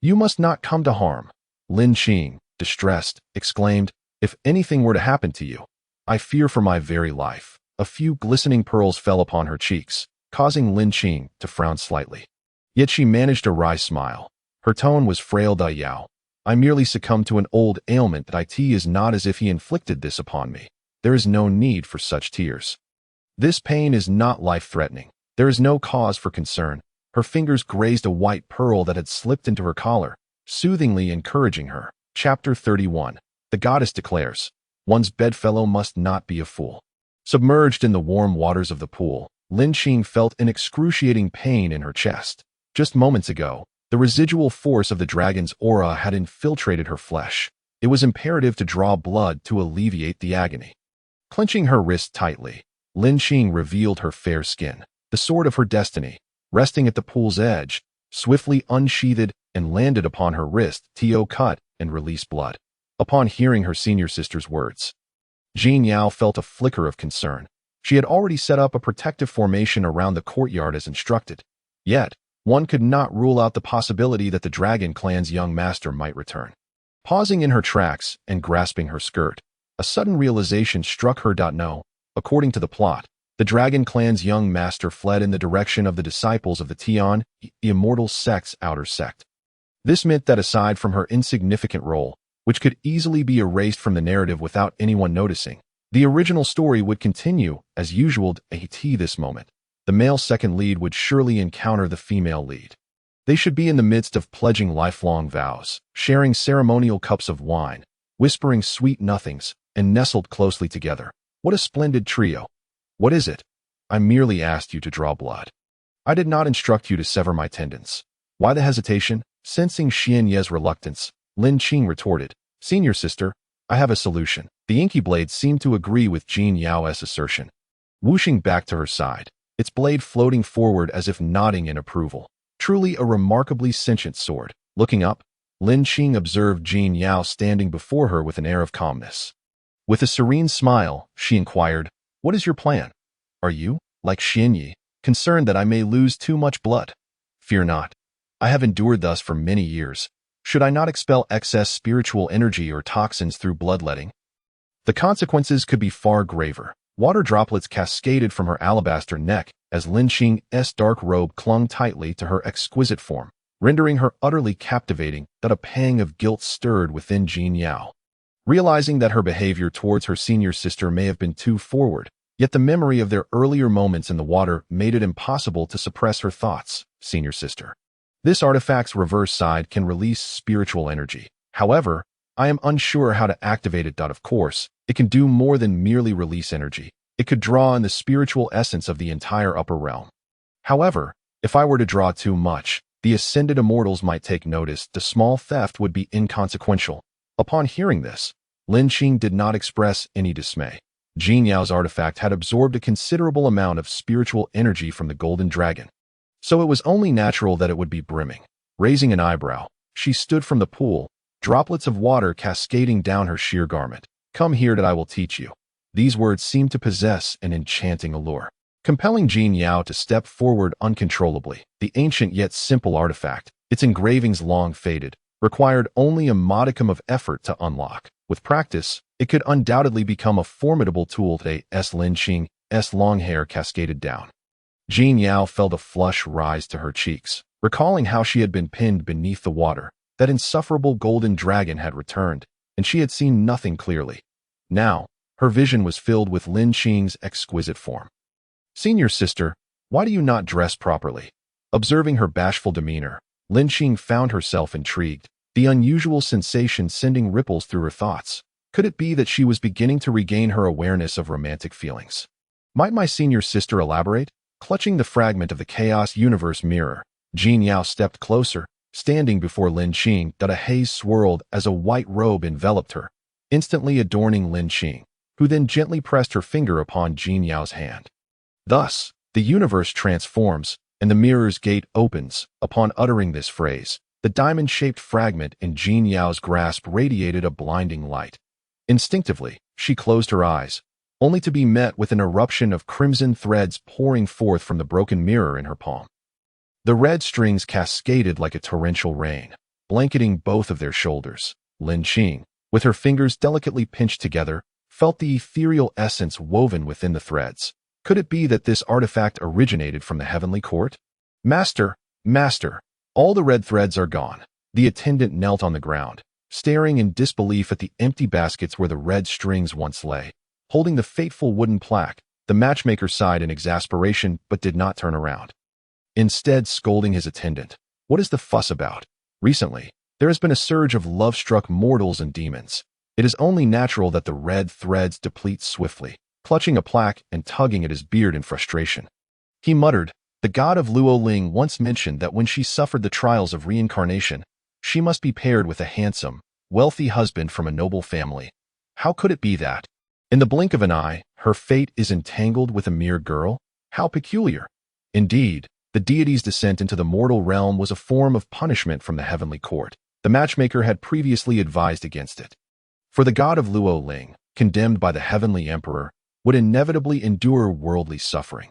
Speaker 1: You must not come to harm. Lin Xing, distressed, exclaimed, if anything were to happen to you, I fear for my very life. A few glistening pearls fell upon her cheeks, causing Lin Xing to frown slightly. Yet she managed a wry smile. Her tone was frail. Da Yao, I merely succumbed to an old ailment. It is not as if he inflicted this upon me. There is no need for such tears. This pain is not life-threatening. There is no cause for concern. Her fingers grazed a white pearl that had slipped into her collar, soothingly encouraging her. Chapter 31. The goddess declares, one's bedfellow must not be a fool. Submerged in the warm waters of the pool, Lin Xing felt an excruciating pain in her chest. Just moments ago, the residual force of the dragon's aura had infiltrated her flesh. It was imperative to draw blood to alleviate the agony. Clenching her wrist tightly, Lin Xing revealed her fair skin, the sword of her destiny, resting at the pool's edge, swiftly unsheathed and landed upon her wrist. To cut and release blood. Upon hearing her senior sister's words, Jin Yao felt a flicker of concern. She had already set up a protective formation around the courtyard as instructed. Yet, one could not rule out the possibility that the Dragon Clan's young master might return. Pausing in her tracks and grasping her skirt, a sudden realization struck her. No, according to the plot, the Dragon Clan's young master fled in the direction of the disciples of the Tian, the immortal sect's outer sect. This meant that aside from her insignificant role, which could easily be erased from the narrative without anyone noticing, the original story would continue, as usual. At this moment, the male second lead would surely encounter the female lead. They should be in the midst of pledging lifelong vows, sharing ceremonial cups of wine, whispering sweet nothings, and nestled closely together. What a splendid trio. What is it? I merely asked you to draw blood. I did not instruct you to sever my tendons. Why the hesitation? Sensing Xianye's reluctance, Lin Xing retorted, Senior sister, I have a solution. The inky blade seemed to agree with Jin Yao's assertion. Whooshing back to her side, its blade floating forward as if nodding in approval. Truly a remarkably sentient sword. Looking up, Lin Xing observed Jin Yao standing before her with an air of calmness. With a serene smile, she inquired, what is your plan? Are you, like Xianyi, concerned that I may lose too much blood? Fear not. I have endured thus for many years. Should I not expel excess spiritual energy or toxins through bloodletting? The consequences could be far graver. Water droplets cascaded from her alabaster neck as Lin Xing's dark robe clung tightly to her exquisite form, rendering her utterly captivating. That a pang of guilt stirred within Jin Yao. Realizing that her behavior towards her senior sister may have been too forward, yet the memory of their earlier moments in the water made it impossible to suppress her thoughts. Senior sister, This artifact's reverse side can release spiritual energy. However, I am unsure how to activate it. Of course, it can do more than merely release energy. It could draw in the spiritual essence of the entire upper realm. However, if I were to draw too much, the ascended immortals might take notice. The small theft would be inconsequential. Upon hearing this, Lin Qing did not express any dismay. Jin Yao's artifact had absorbed a considerable amount of spiritual energy from the golden dragon, so it was only natural that it would be brimming. Raising an eyebrow, she stood from the pool, droplets of water cascading down her sheer garment. "Come here that I will teach you." These words seemed to possess an enchanting allure, compelling Jin Yao to step forward uncontrollably. The ancient yet simple artifact, its engravings long faded, required only a modicum of effort to unlock. With practice, it could undoubtedly become a formidable tool. Lin Qing's long hair cascaded down. Jin Yao felt a flush rise to her cheeks, recalling how she had been pinned beneath the water. That insufferable golden dragon had returned, and she had seen nothing clearly. Now, her vision was filled with Lin Qing's exquisite form. "Senior sister, why do you not dress properly?" Observing her bashful demeanor, Lin Qing found herself intrigued, the unusual sensation sending ripples through her thoughts. Could it be that she was beginning to regain her awareness of romantic feelings? Might my senior sister elaborate? Clutching the fragment of the Chaos Universe mirror, Jin Yao stepped closer, standing before Lin Qing. A haze swirled as a white robe enveloped her, instantly adorning Lin Qing, who then gently pressed her finger upon Jin Yao's hand. Thus, the universe transforms, and the mirror's gate opens. Upon uttering this phrase, the diamond-shaped fragment in Jin Yao's grasp radiated a blinding light. Instinctively, she closed her eyes, only to be met with an eruption of crimson threads pouring forth from the broken mirror in her palm. The red strings cascaded like a torrential rain, blanketing both of their shoulders. Lin Qing, with her fingers delicately pinched together, felt the ethereal essence woven within the threads. Could it be that this artifact originated from the heavenly court? "Master, master, all the red threads are gone." The attendant knelt on the ground, staring in disbelief at the empty baskets where the red strings once lay. Holding the fateful wooden plaque, the matchmaker sighed in exasperation but did not turn around. Instead, scolding his attendant, "What is the fuss about? Recently, there has been a surge of love-struck mortals and demons. It is only natural that the red threads deplete swiftly." Clutching a plaque and tugging at his beard in frustration, he muttered, "The god of Luo Ling once mentioned that when she suffered the trials of reincarnation, she must be paired with a handsome, wealthy husband from a noble family. How could it be that, in the blink of an eye, her fate is entangled with a mere girl? How peculiar!" Indeed, the deity's descent into the mortal realm was a form of punishment from the heavenly court. The matchmaker had previously advised against it. For the god of Luo Ling, condemned by the heavenly emperor, would inevitably endure worldly suffering.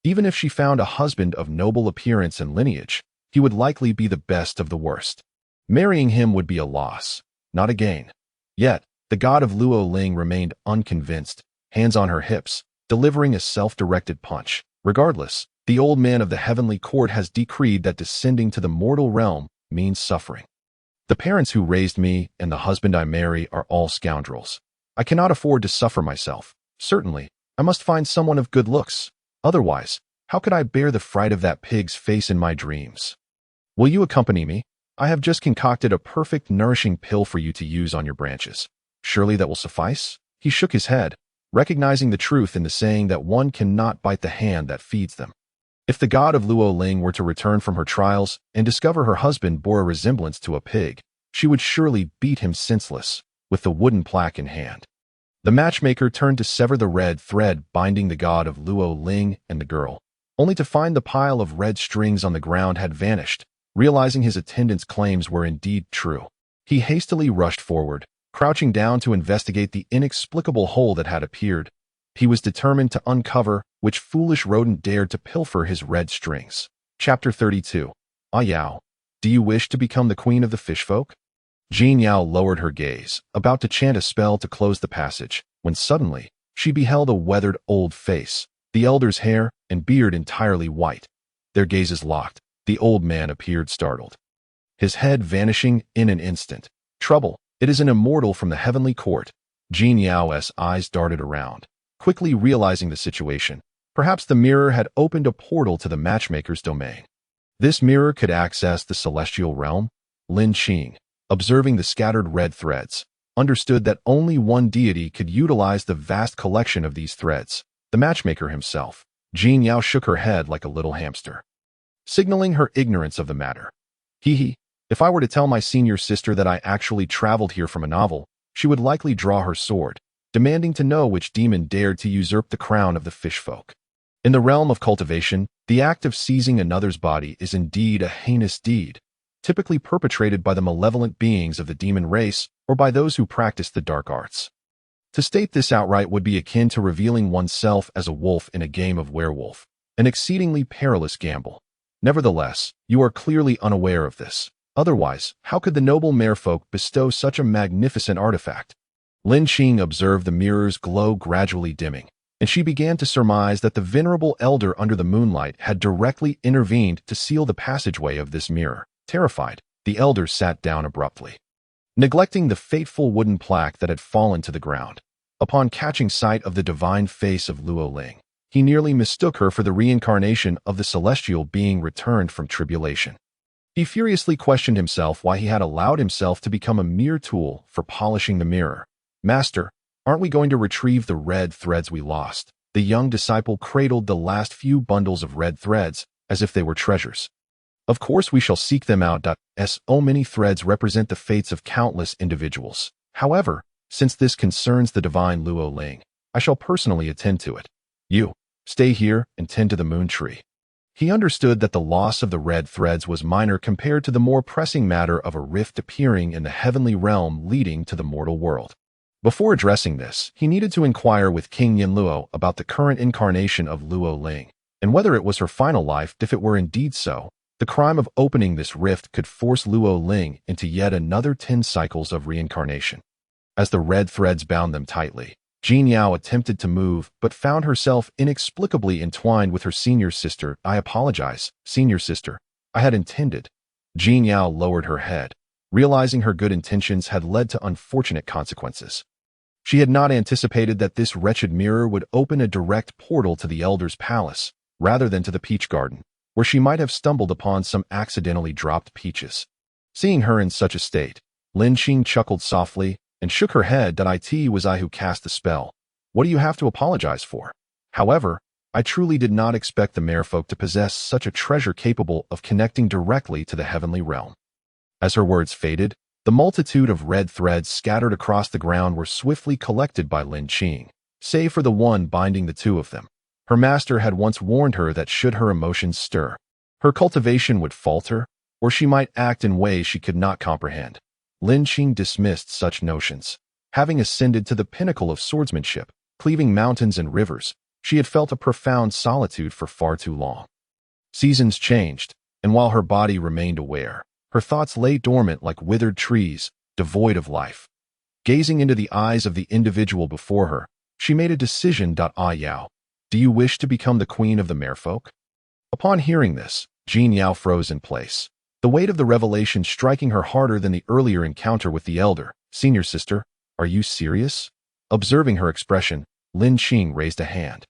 Speaker 1: Even if she found a husband of noble appearance and lineage, he would likely be the best of the worst. Marrying him would be a loss, not a gain. Yet, the god of Luo Ling remained unconvinced, hands on her hips, delivering a self-directed punch. Regardless, the old man of the heavenly court has decreed that descending to the mortal realm means suffering. The parents who raised me and the husband I marry are all scoundrels. I cannot afford to suffer myself. Certainly, I must find someone of good looks. Otherwise, how could I bear the fright of that pig's face in my dreams? Will you accompany me? I have just concocted a perfect nourishing pill for you to use on your branches. Surely that will suffice?" He shook his head, recognizing the truth in the saying that one cannot bite the hand that feeds them. If the god of Luo Ling were to return from her trials and discover her husband bore a resemblance to a pig, she would surely beat him senseless, with the wooden plaque in hand. The matchmaker turned to sever the red thread binding the god of Luo Ling and the girl, only to find the pile of red strings on the ground had vanished. Realizing his attendant's claims were indeed true, he hastily rushed forward, crouching down to investigate the inexplicable hole that had appeared. He was determined to uncover which foolish rodent dared to pilfer his red strings. Chapter 32. Ah Yao, do you wish to become the queen of the fishfolk? Jin Yao lowered her gaze, about to chant a spell to close the passage, when suddenly, she beheld a weathered old face, the elder's hair and beard entirely white. Their gazes locked. The old man appeared startled, his head vanishing in an instant. "Trouble, it is an immortal from the heavenly court." Jin Yao's eyes darted around, quickly realizing the situation. Perhaps the mirror had opened a portal to the matchmaker's domain. This mirror could access the celestial realm. Lin Qing, observing the scattered red threads, understood that only one deity could utilize the vast collection of these threads, the matchmaker himself. Jin Yao shook her head like a little hamster, signaling her ignorance of the matter. Hee. If I were to tell my senior sister that I actually traveled here from a novel, she would likely draw her sword, demanding to know which demon dared to usurp the crown of the fish folk. In the realm of cultivation, the act of seizing another's body is indeed a heinous deed, typically perpetrated by the malevolent beings of the demon race or by those who practice the dark arts. To state this outright would be akin to revealing oneself as a wolf in a game of werewolf, an exceedingly perilous gamble. Nevertheless, you are clearly unaware of this. Otherwise, how could the noble merfolk bestow such a magnificent artifact? Lin Qing observed the mirror's glow gradually dimming, and she began to surmise that the venerable elder under the moonlight had directly intervened to seal the passageway of this mirror. Terrified, the elder sat down abruptly, neglecting the fateful wooden plaque that had fallen to the ground. Upon catching sight of the divine face of Luo Ling, he nearly mistook her for the reincarnation of the celestial being returned from tribulation. He furiously questioned himself why he had allowed himself to become a mere tool for polishing the mirror. Master, aren't we going to retrieve the red threads we lost? The young disciple cradled the last few bundles of red threads as if they were treasures. Of course we shall seek them out. So many threads represent the fates of countless individuals. However, since this concerns the divine Luo Ling, I shall personally attend to it. You, stay here and tend to the moon tree. He understood that the loss of the red threads was minor compared to the more pressing matter of a rift appearing in the heavenly realm leading to the mortal world. Before addressing this, he needed to inquire with King Yin Luo about the current incarnation of Luo Ling, and whether it was her final life. If it were indeed so, the crime of opening this rift could force Luo Ling into yet another 10 cycles of reincarnation. As the red threads bound them tightly, Jin Yao attempted to move but found herself inexplicably entwined with her senior sister. I apologize, senior sister. I had intended. Jin Yao lowered her head, realizing her good intentions had led to unfortunate consequences. She had not anticipated that this wretched mirror would open a direct portal to the elder's palace, rather than to the peach garden, where she might have stumbled upon some accidentally dropped peaches. Seeing her in such a state, Lin Qing chuckled softly and shook her head. It was I who cast the spell. What do you have to apologize for? However, I truly did not expect the merfolk to possess such a treasure capable of connecting directly to the heavenly realm. As her words faded, the multitude of red threads scattered across the ground were swiftly collected by Lin Qing, save for the one binding the two of them. Her master had once warned her that should her emotions stir, her cultivation would falter, or she might act in ways she could not comprehend. Lin Qing dismissed such notions. Having ascended to the pinnacle of swordsmanship, cleaving mountains and rivers, she had felt a profound solitude for far too long. Seasons changed, and while her body remained aware, her thoughts lay dormant like withered trees, devoid of life. Gazing into the eyes of the individual before her, she made a decision. Yao, do you wish to become the queen of the merfolk? Upon hearing this, Jin Yao froze in place, the weight of the revelation striking her harder than the earlier encounter with the elder. Senior sister, are you serious? Observing her expression, Lin Qing raised a hand,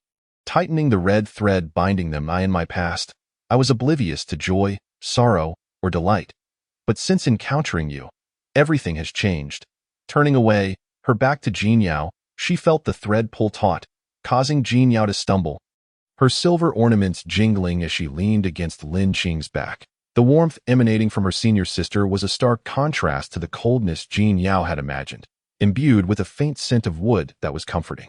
Speaker 1: tightening the red thread binding them. In my past, I was oblivious to joy, sorrow, or delight. But since encountering you, everything has changed. Turning away, her back to Jin Yao, she felt the thread pull taut, causing Jin Yao to stumble, her silver ornaments jingling as she leaned against Lin Qing's back. The warmth emanating from her senior sister was a stark contrast to the coldness Jin Yao had imagined, imbued with a faint scent of wood that was comforting.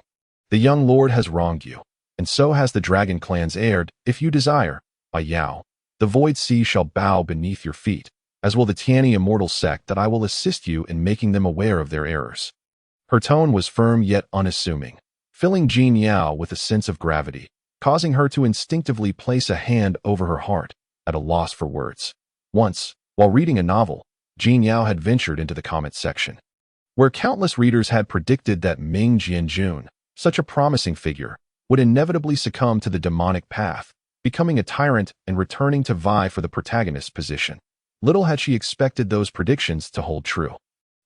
Speaker 1: The young lord has wronged you, and so has the dragon clan's heir. If you desire, Yao, the void sea shall bow beneath your feet, as will the Tiani immortal sect. That I will assist you in making them aware of their errors. Her tone was firm yet unassuming, filling Jin Yao with a sense of gravity, causing her to instinctively place a hand over her heart, at a loss for words. Once, while reading a novel, Jin Yao had ventured into the comment section, where countless readers had predicted that Ming Jianjun, such a promising figure, would inevitably succumb to the demonic path, becoming a tyrant and returning to vie for the protagonist's position. Little had she expected those predictions to hold true.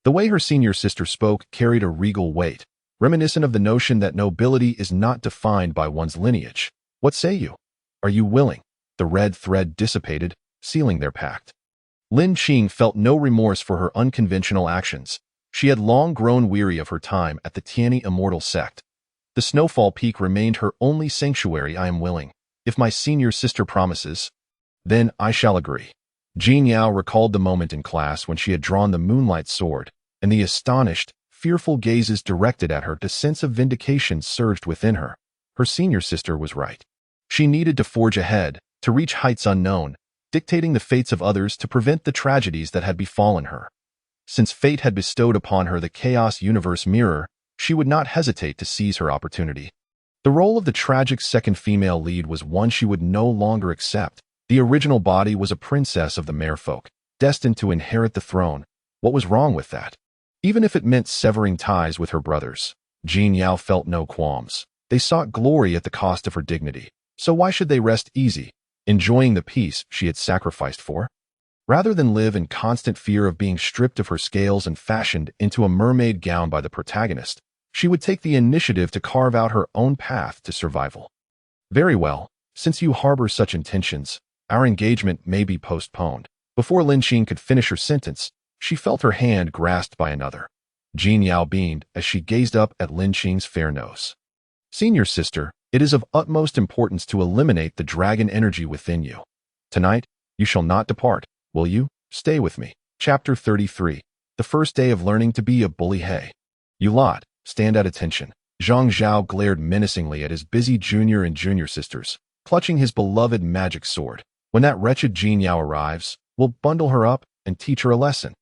Speaker 1: The way her senior sister spoke carried a regal weight, reminiscent of the notion that nobility is not defined by one's lineage. What say you? Are you willing? The red thread dissipated, sealing their pact. Lin Qing felt no remorse for her unconventional actions. She had long grown weary of her time at the Tianyi immortal sect. The Snowfall Peak remained her only sanctuary. I am willing. If my senior sister promises, then I shall agree. Jin Yao recalled the moment in class when she had drawn the moonlight sword, and the astonished, fearful gazes directed at her. The sense of vindication surged within her. Her senior sister was right. She needed to forge ahead, to reach heights unknown, dictating the fates of others to prevent the tragedies that had befallen her. Since fate had bestowed upon her the Chaos Universe mirror, she would not hesitate to seize her opportunity. The role of the tragic second female lead was one she would no longer accept. The original body was a princess of the merfolk, destined to inherit the throne. What was wrong with that? Even if it meant severing ties with her brothers, Jin Yao felt no qualms. They sought glory at the cost of her dignity. So why should they rest easy, enjoying the peace she had sacrificed for? Rather than live in constant fear of being stripped of her scales and fashioned into a mermaid gown by the protagonist, she would take the initiative to carve out her own path to survival. Very well, since you harbor such intentions, our engagement may be postponed. Before Lin Qing could finish her sentence, she felt her hand grasped by another. Jin Yao beamed as she gazed up at Lin Qing's fair nose. Senior sister, it is of utmost importance to eliminate the dragon energy within you. Tonight, you shall not depart, will you? Stay with me. Chapter 33. The first day of learning to be a bully. Hey, you lot, stand at attention. Zhang Zhao glared menacingly at his busy junior and junior sisters, clutching his beloved magic sword. When that wretched Jin Yao arrives, we'll bundle her up and teach her a lesson.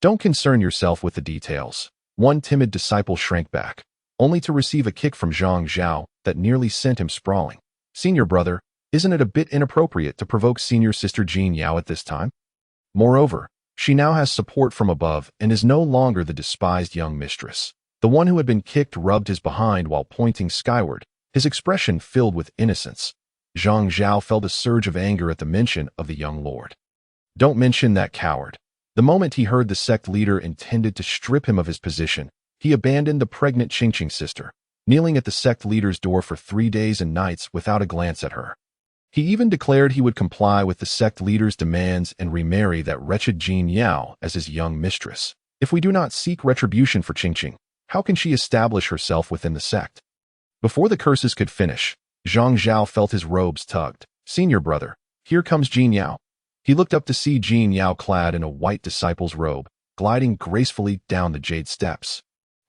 Speaker 1: Don't concern yourself with the details. One timid disciple shrank back, only to receive a kick from Zhang Zhao that nearly sent him sprawling. Senior brother, isn't it a bit inappropriate to provoke senior sister Jin Yao at this time? Moreover, she now has support from above and is no longer the despised young mistress. The one who had been kicked rubbed his behind while pointing skyward, his expression filled with innocence. Zhang Zhao felt a surge of anger at the mention of the young lord. Don't mention that coward. The moment he heard the sect leader intended to strip him of his position, he abandoned the pregnant Qingqing sister, kneeling at the sect leader's door for 3 days and nights without a glance at her. He even declared he would comply with the sect leader's demands and remarry that wretched Jin Yao as his young mistress. If we do not seek retribution for Qingqing, how can she establish herself within the sect? Before the curses could finish, Zhang Zhao felt his robes tugged. Senior brother, here comes Jin Yao. He looked up to see Jin Yao clad in a white disciple's robe, gliding gracefully down the jade steps,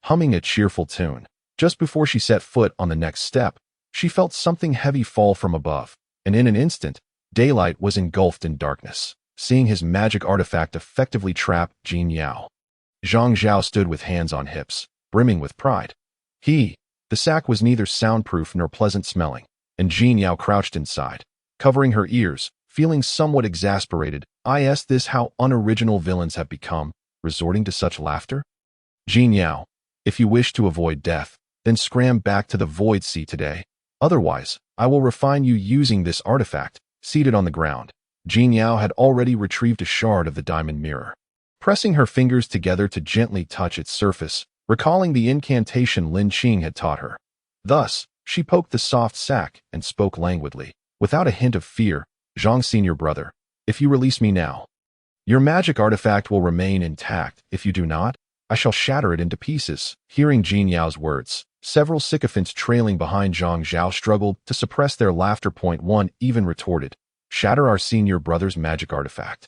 Speaker 1: humming a cheerful tune. Just before she set foot on the next step, she felt something heavy fall from above, and in an instant, daylight was engulfed in darkness. Seeing his magic artifact effectively trap Jin Yao, Zhang Zhao stood with hands on hips, brimming with pride. The sack was neither soundproof nor pleasant-smelling, and Jin Yao crouched inside, covering her ears, feeling somewhat exasperated. I asked this how unoriginal villains have become, resorting to such laughter? Jin Yao, if you wish to avoid death, then scram back to the Void Sea today. Otherwise, I will refine you using this artifact. Seated on the ground, Jin Yao had already retrieved a shard of the diamond mirror. Pressing her fingers together to gently touch its surface, recalling the incantation Lin Qing had taught her. Thus, she poked the soft sack and spoke languidly, without a hint of fear. Zhang senior brother, if you release me now, your magic artifact will remain intact. If you do not, I shall shatter it into pieces. Hearing Jin Yao's words, several sycophants trailing behind Zhang Zhao struggled to suppress their laughter. One even retorted, shatter our senior brother's magic artifact.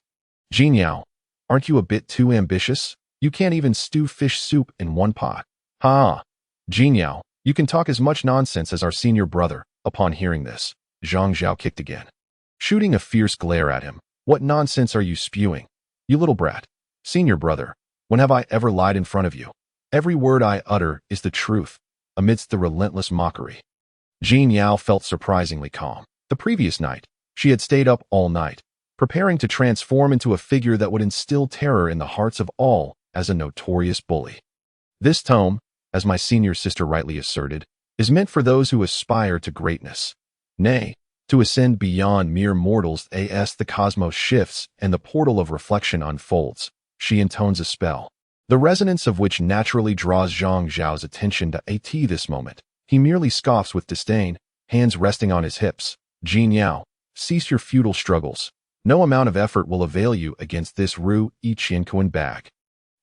Speaker 1: Jin Yao, aren't you a bit too ambitious? You can't even stew fish soup in one pot. Ha! Jin Yao, you can talk as much nonsense as our senior brother. Upon hearing this, Zhang Zhao kicked again, shooting a fierce glare at him. What nonsense are you spewing, you little brat? Senior brother, when have I ever lied in front of you? Every word I utter is the truth. Amidst the relentless mockery, Jin Yao felt surprisingly calm. The previous night, she had stayed up all night, preparing to transform into a figure that would instill terror in the hearts of all as a notorious bully. This tome, as my senior sister rightly asserted, is meant for those who aspire to greatness. Nay, to ascend beyond mere mortals. As the cosmos shifts and the portal of reflection unfolds, she intones a spell, the resonance of which naturally draws Zhang Zhao's attention to this moment. He merely scoffs with disdain, hands resting on his hips. Jin Yao, cease your futile struggles. No amount of effort will avail you against this Ru Ichienkuan bag.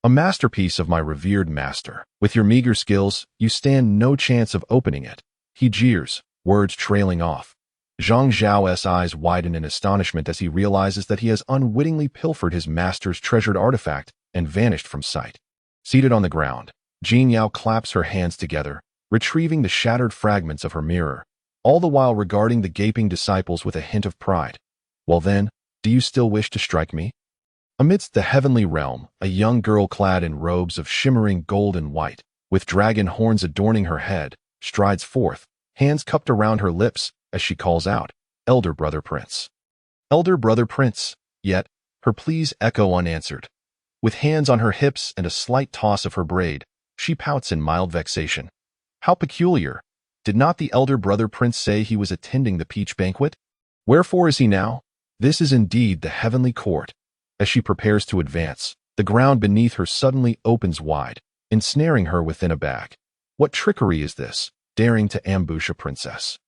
Speaker 1: A masterpiece of my revered master. With your meager skills, you stand no chance of opening it. He jeers, words trailing off. Zhang Zhao's eyes widen in astonishment as he realizes that he has unwittingly pilfered his master's treasured artifact and vanished from sight. Seated on the ground, Jin Yao claps her hands together, retrieving the shattered fragments of her mirror, all the while regarding the gaping disciples with a hint of pride. Well then, do you still wish to strike me? Amidst the heavenly realm, a young girl clad in robes of shimmering gold and white, with dragon horns adorning her head, strides forth, hands cupped around her lips as she calls out, "Elder brother prince." Elder brother prince, yet her pleas echo unanswered. With hands on her hips and a slight toss of her braid, she pouts in mild vexation. How peculiar! Did not the elder brother prince say he was attending the peach banquet? Wherefore is he now? This is indeed the heavenly court. As she prepares to advance, the ground beneath her suddenly opens wide, ensnaring her within a bag. What trickery is this, daring to ambush a princess?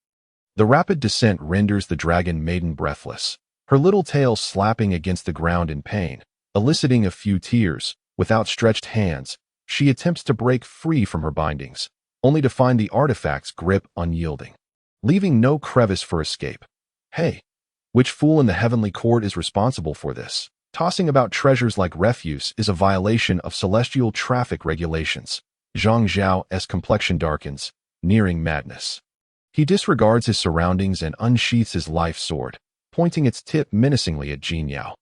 Speaker 1: The rapid descent renders the dragon maiden breathless, her little tail slapping against the ground in pain, eliciting a few tears. With outstretched hands, she attempts to break free from her bindings, only to find the artifact's grip unyielding, leaving no crevice for escape. Hey, which fool in the heavenly court is responsible for this? Tossing about treasures like refuse is a violation of celestial traffic regulations. Zhang Zhao's complexion darkens, nearing madness. He disregards his surroundings and unsheaths his life sword, pointing its tip menacingly at Jin Yao.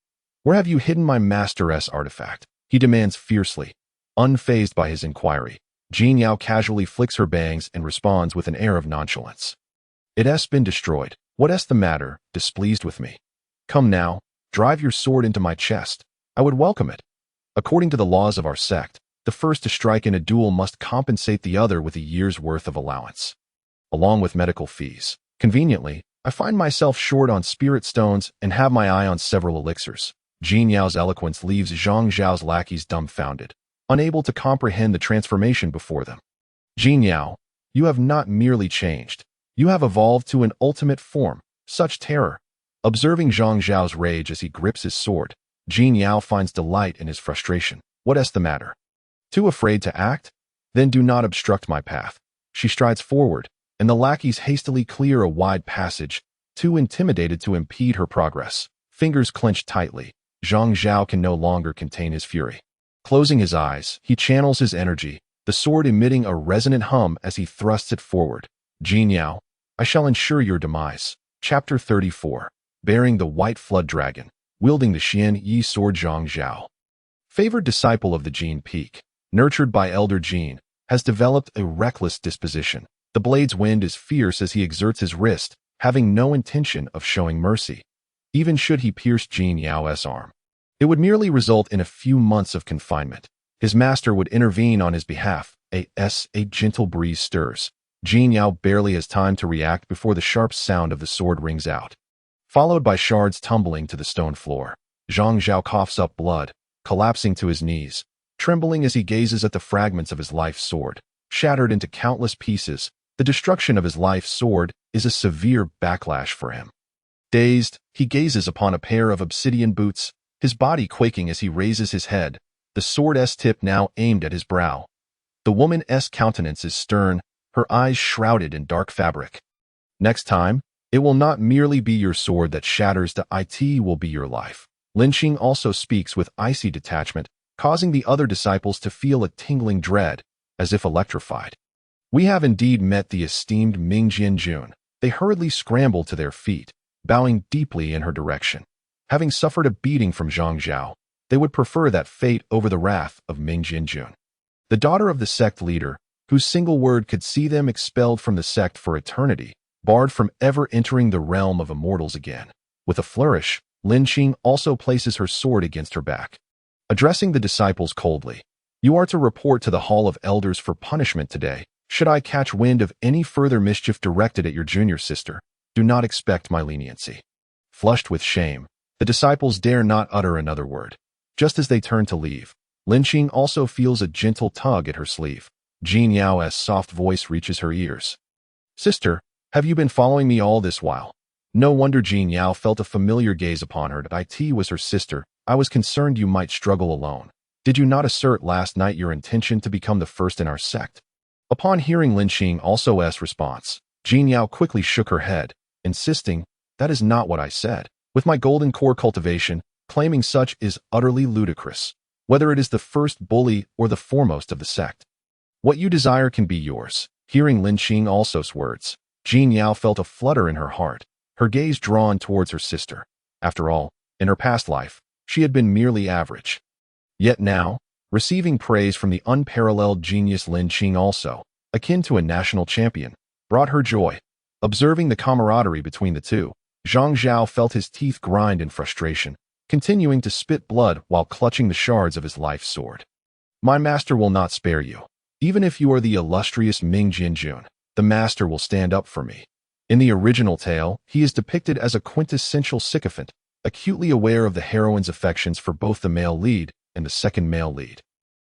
Speaker 1: Where have you hidden my master's artifact? He demands fiercely. Unfazed by his inquiry, Jin Yao casually flicks her bangs and responds with an air of nonchalance. It has been destroyed. What's the matter, displeased with me? Come now, drive your sword into my chest. I would welcome it. According to the laws of our sect, the first to strike in a duel must compensate the other with a year's worth of allowance, along with medical fees. Conveniently, I find myself short on spirit stones and have my eye on several elixirs. Jin Yao's eloquence leaves Zhang Zhao's lackeys dumbfounded, unable to comprehend the transformation before them. Jin Yao, you have not merely changed. You have evolved to an ultimate form. Such terror. Observing Zhang Zhao's rage as he grips his sword, Jin Yao finds delight in his frustration. What's the matter? Too afraid to act? Then do not obstruct my path. She strides forward, and the lackeys hastily clear a wide passage, too intimidated to impede her progress. Fingers clenched tightly, Zhang Zhao can no longer contain his fury. Closing his eyes, he channels his energy, the sword emitting a resonant hum as he thrusts it forward. Jin Yao, I shall ensure your demise. Chapter 34. Bearing the White Flood Dragon, wielding the Xian Yi sword. Zhang Zhao, favored disciple of the Jin Peak, nurtured by Elder Jin, has developed a reckless disposition. The blade's wind is fierce as he exerts his wrist, having no intention of showing mercy. Even should he pierce Jin Yao's arm, it would merely result in a few months of confinement. His master would intervene on his behalf. A gentle breeze stirs. Jin Yao barely has time to react before the sharp sound of the sword rings out, followed by shards tumbling to the stone floor. Zhang Zhao coughs up blood, collapsing to his knees, trembling as he gazes at the fragments of his life sword, shattered into countless pieces. The destruction of his life sword is a severe backlash for him. Dazed, he gazes upon a pair of obsidian boots, his body quaking as he raises his head, the sword's tip now aimed at his brow. The woman's countenance is stern, her eyes shrouded in dark fabric. Next time, it will not merely be your sword that shatters, it will be your life. Lin Xing also speaks with icy detachment, causing the other disciples to feel a tingling dread, as if electrified. We have indeed met the esteemed Ming Jianjun. They hurriedly scramble to their feet, bowing deeply in her direction. Having suffered a beating from Zhang Zhao, they would prefer that fate over the wrath of Ming Jianjun. The daughter of the sect leader, whose single word could see them expelled from the sect for eternity, barred from ever entering the realm of immortals again. With a flourish, Lin Xing also places her sword against her back. Addressing the disciples coldly, you are to report to the Hall of Elders for punishment today. Should I catch wind of any further mischief directed at your junior sister, do not expect my leniency. Flushed with shame, the disciples dare not utter another word. Just as they turn to leave, Lin Xing also feels a gentle tug at her sleeve. Jin Yao's soft voice reaches her ears. Sister, have you been following me all this while? No wonder Jean Yao felt a familiar gaze upon her. It was her sister. I was concerned you might struggle alone. Did you not assert last night your intention to become the first in our sect? Upon hearing Lin Xing also's response, Jean Yao quickly shook her head, insisting, that is not what I said. With my golden core cultivation, claiming such is utterly ludicrous, whether it is the first bully or the foremost of the sect. What you desire can be yours. Hearing Lin Xing also's words, Jean Yao felt a flutter in her heart, her gaze drawn towards her sister. After all, in her past life, she had been merely average. Yet now, receiving praise from the unparalleled genius Lin Xing also, akin to a national champion, brought her joy. Observing the camaraderie between the two, Zhang Zhao felt his teeth grind in frustration, continuing to spit blood while clutching the shards of his life sword. My master will not spare you. Even if you are the illustrious Ming Jianjun, the master will stand up for me. In the original tale, he is depicted as a quintessential sycophant, acutely aware of the heroine's affections for both the male lead and the second male lead.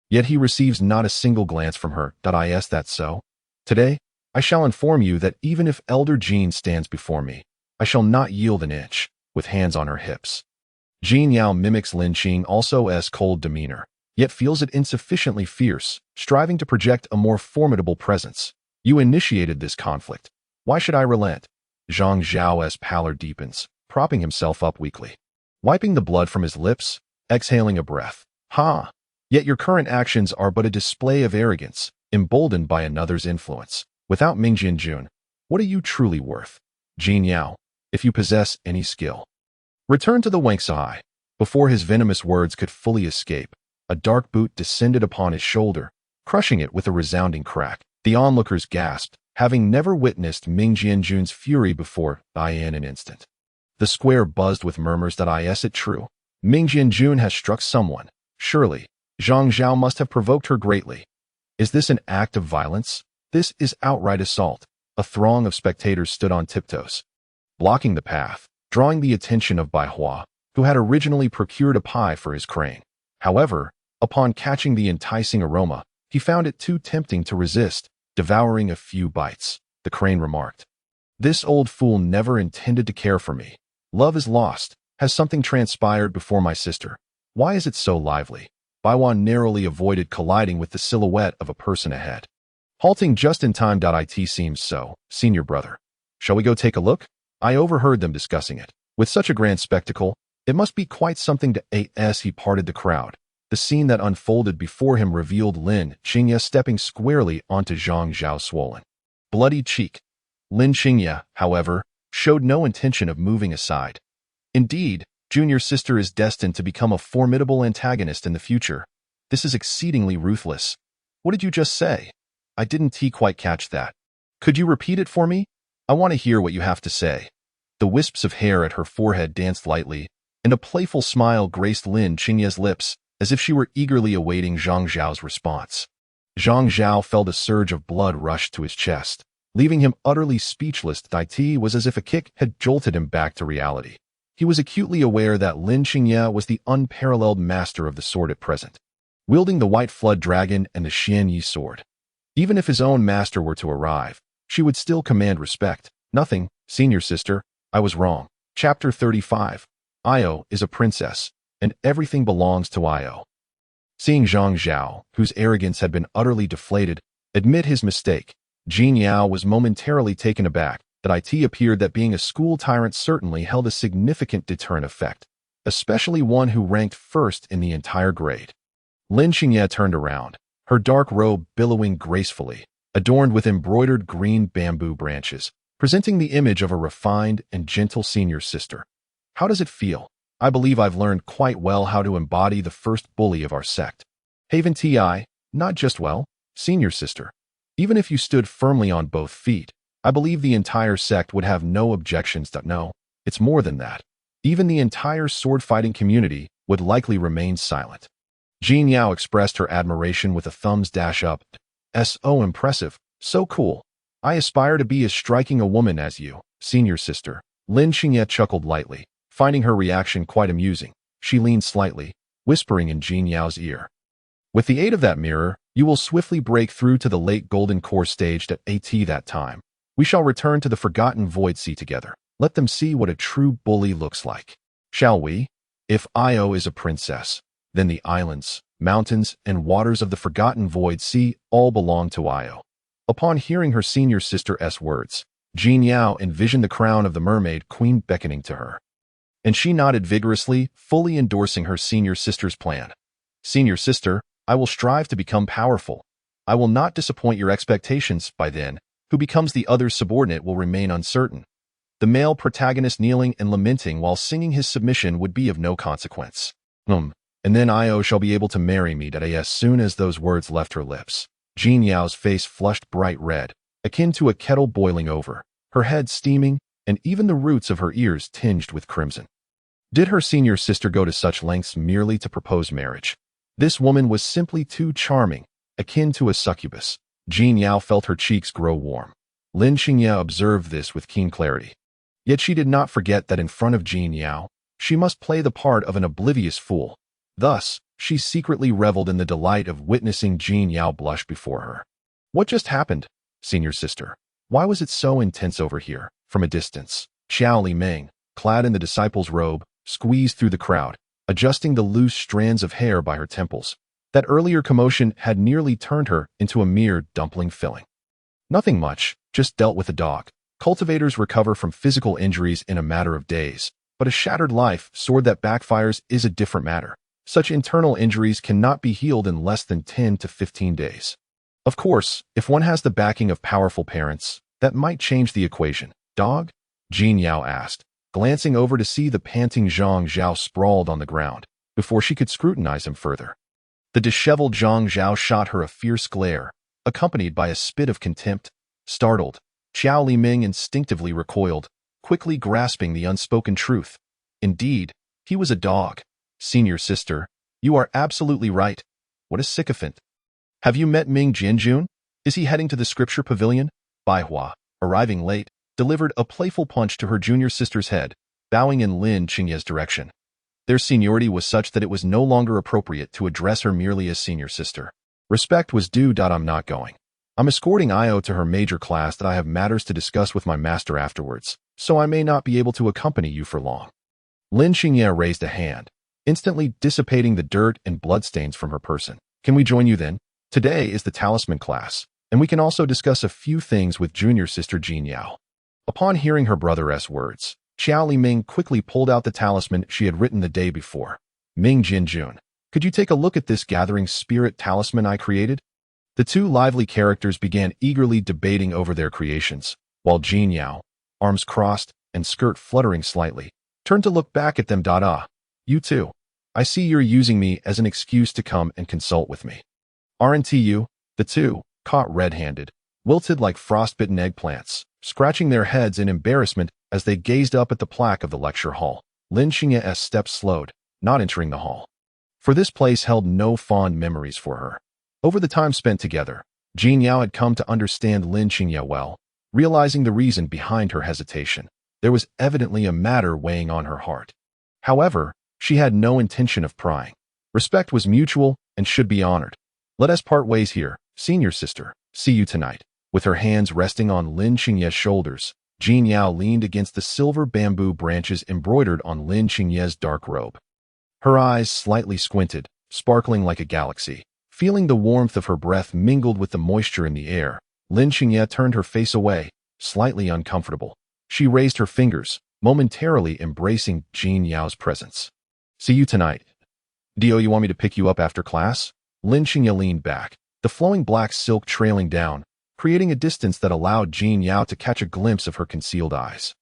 Speaker 1: Yet he receives not a single glance from her. Is that so? Today, I shall inform you that even if Elder Jean stands before me, I shall not yield an inch, with hands on her hips. Jean Yao mimics Lin Xing also's cold demeanor, yet feels it insufficiently fierce, striving to project a more formidable presence. You initiated this conflict. Why should I relent? Zhang Zhao's pallor deepens, propping himself up weakly. Wiping the blood from his lips, exhaling a breath. Ha! Yet your current actions are but a display of arrogance, emboldened by another's influence. Without Ming Jianjun, what are you truly worth? Jean Yao, if you possess any skill. Return to the Wangxai. Before his venomous words could fully escape, a dark boot descended upon his shoulder, crushing it with a resounding crack. The onlookers gasped, having never witnessed Ming Jianjun's fury before, in an instant. The square buzzed with murmurs. Is it true? Ming Jianjun has struck someone. Surely, Zhang Zhao must have provoked her greatly. Is this an act of violence? This is outright assault. A throng of spectators stood on tiptoes, blocking the path, drawing the attention of Bai Hua, who had originally procured a pie for his crane. However, upon catching the enticing aroma, he found it too tempting to resist, devouring a few bites. The crane remarked, "This old fool never intended to care for me. Love is lost. Has something transpired before my sister? Why is it so lively?" Bai Hua narrowly avoided colliding with the silhouette of a person ahead. Halting just in time. It seems so, senior brother. Shall we go take a look? I overheard them discussing it. With such a grand spectacle, it must be quite something to as he parted the crowd. The scene that unfolded before him revealed Lin Xingye stepping squarely onto Zhang Zhao's swollen, bloody cheek. Lin Xingye, however, showed no intention of moving aside. Indeed, junior sister is destined to become a formidable antagonist in the future. This is exceedingly ruthless. What did you just say? I didn't quite catch that. Could you repeat it for me? I want to hear what you have to say. The wisps of hair at her forehead danced lightly, and a playful smile graced Lin Xingye's lips, as if she were eagerly awaiting Zhang Zhao's response. Zhang Zhao felt a surge of blood rush to his chest, leaving him utterly speechless. It was as if a kick had jolted him back to reality. He was acutely aware that Lin Xingye was the unparalleled master of the sword at present, wielding the white flood dragon and the Xian Yi sword. Even if his own master were to arrive, she would still command respect. Nothing, senior sister, I was wrong. Chapter 35. Io is a princess, and everything belongs to Io. Seeing Zhang Zhao, whose arrogance had been utterly deflated, admit his mistake, Jean Yao was momentarily taken aback. It appeared that being a school tyrant certainly held a significant deterrent effect, especially one who ranked first in the entire grade. Lin Xingye turned around, her dark robe billowing gracefully, adorned with embroidered green bamboo branches, presenting the image of a refined and gentle senior sister. How does it feel? I believe I've learned quite well how to embody the first bully of our sect. Haven Ti, not just well, senior sister. Even if you stood firmly on both feet, I believe the entire sect would have no objections. No, it's more than that. Even the entire sword-fighting community would likely remain silent. Jean Yao expressed her admiration with a thumbs up. So impressive, so cool. I aspire to be as striking a woman as you, senior sister. Lin Xingye chuckled lightly, finding her reaction quite amusing. She leaned slightly, whispering in Jean Yao's ear. With the aid of that mirror, you will swiftly break through to the late golden core stage at that time. We shall return to the forgotten void sea together. Let them see what a true bully looks like. Shall we? If Io is a princess, then the islands, mountains, and waters of the forgotten void sea all belong to Io. Upon hearing her senior sister's words, Jin Yao envisioned the crown of the mermaid queen beckoning to her. And she nodded vigorously, fully endorsing her senior sister's plan. Senior sister, I will strive to become powerful. I will not disappoint your expectations. By then, who becomes the other's subordinate will remain uncertain. The male protagonist kneeling and lamenting while singing his submission would be of no consequence. And then Io shall be able to marry me. As soon as those words left her lips, Jin Yao's face flushed bright red, akin to a kettle boiling over, her head steaming, and even the roots of her ears tinged with crimson. Did her senior sister go to such lengths merely to propose marriage? This woman was simply too charming, akin to a succubus. Jin Yao felt her cheeks grow warm. Lin Xingye observed this with keen clarity. Yet she did not forget that in front of Jin Yao, she must play the part of an oblivious fool. Thus, she secretly reveled in the delight of witnessing Jin Yao blush before her. What just happened, senior sister? Why was it so intense over here? From a distance, Xiao Li Meng, clad in the disciple's robe, squeezed through the crowd, adjusting the loose strands of hair by her temples. That earlier commotion had nearly turned her into a mere dumpling filling. Nothing much, just dealt with a dog. Cultivators recover from physical injuries in a matter of days, but a shattered life sword that backfires is a different matter. Such internal injuries cannot be healed in less than 10 to 15 days. Of course, if one has the backing of powerful parents, that might change the equation. Dog? Jin Yao asked, glancing over to see the panting Zhang Zhao sprawled on the ground, before she could scrutinize him further. The disheveled Zhang Zhao shot her a fierce glare, accompanied by a spit of contempt. Startled, Xiao Li Ming instinctively recoiled, quickly grasping the unspoken truth. Indeed, he was a dog. Senior sister, you are absolutely right. What a sycophant. Have you met Ming Jinjun? Is he heading to the scripture pavilion? Bai Hua, arriving late, delivered a playful punch to her junior sister's head, bowing in Lin Qingye's direction. Their seniority was such that it was no longer appropriate to address her merely as senior sister. Respect was due. I'm not going. I'm escorting Io to her major class that I have matters to discuss with my master afterwards, so I may not be able to accompany you for long. Lin Qingye raised a hand, instantly dissipating the dirt and bloodstains from her person. Can we join you then? Today is the talisman class, and we can also discuss a few things with junior sister Jin Yao. Upon hearing her brother's words, Xiao Li Ming quickly pulled out the talisman she had written the day before. Ming Jinjun, could you take a look at this gathering spirit talisman I created? The two lively characters began eagerly debating over their creations, while Jin Yao, arms crossed and skirt fluttering slightly, turned to look back at them. You too. I see you're using me as an excuse to come and consult with me. Aren't you? The two, caught red-handed, wilted like frostbitten eggplants, scratching their heads in embarrassment as they gazed up at the plaque of the lecture hall. Lin Xingye's steps slowed, not entering the hall. For this place held no fond memories for her. Over the time spent together, Jin Yao had come to understand Lin Qingye well, realizing the reason behind her hesitation. There was evidently a matter weighing on her heart. However, she had no intention of prying. Respect was mutual and should be honored. Let us part ways here, senior sister. See you tonight. With her hands resting on Lin Qingye's shoulders, Jin Yao leaned against the silver bamboo branches embroidered on Lin Qingye's dark robe. Her eyes slightly squinted, sparkling like a galaxy. Feeling the warmth of her breath mingled with the moisture in the air, Lin Qingye turned her face away, slightly uncomfortable. She raised her fingers, momentarily embracing Jin Yao's presence. See you tonight. Dio, you want me to pick you up after class? Lin Qingye leaned back, the flowing black silk trailing down, creating a distance that allowed Jin Yao to catch a glimpse of her concealed eyes.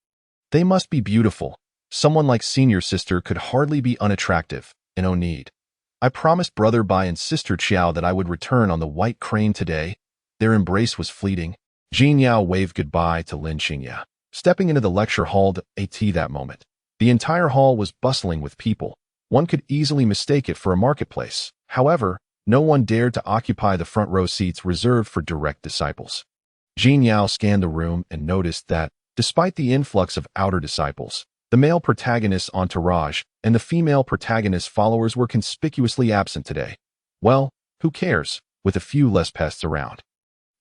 Speaker 1: They must be beautiful. Someone like senior sister could hardly be unattractive, and no need. I promised brother Bai and sister Qiao that I would return on the white crane today. Their embrace was fleeting. Jin Yao waved goodbye to Lin Qingye, stepping into the lecture hall at that moment. The entire hall was bustling with people. One could easily mistake it for a marketplace. However, no one dared to occupy the front row seats reserved for direct disciples. Jin Yao scanned the room and noticed that, despite the influx of outer disciples, the male protagonist's entourage and the female protagonist's followers were conspicuously absent today. Well, who cares, with a few less pests around.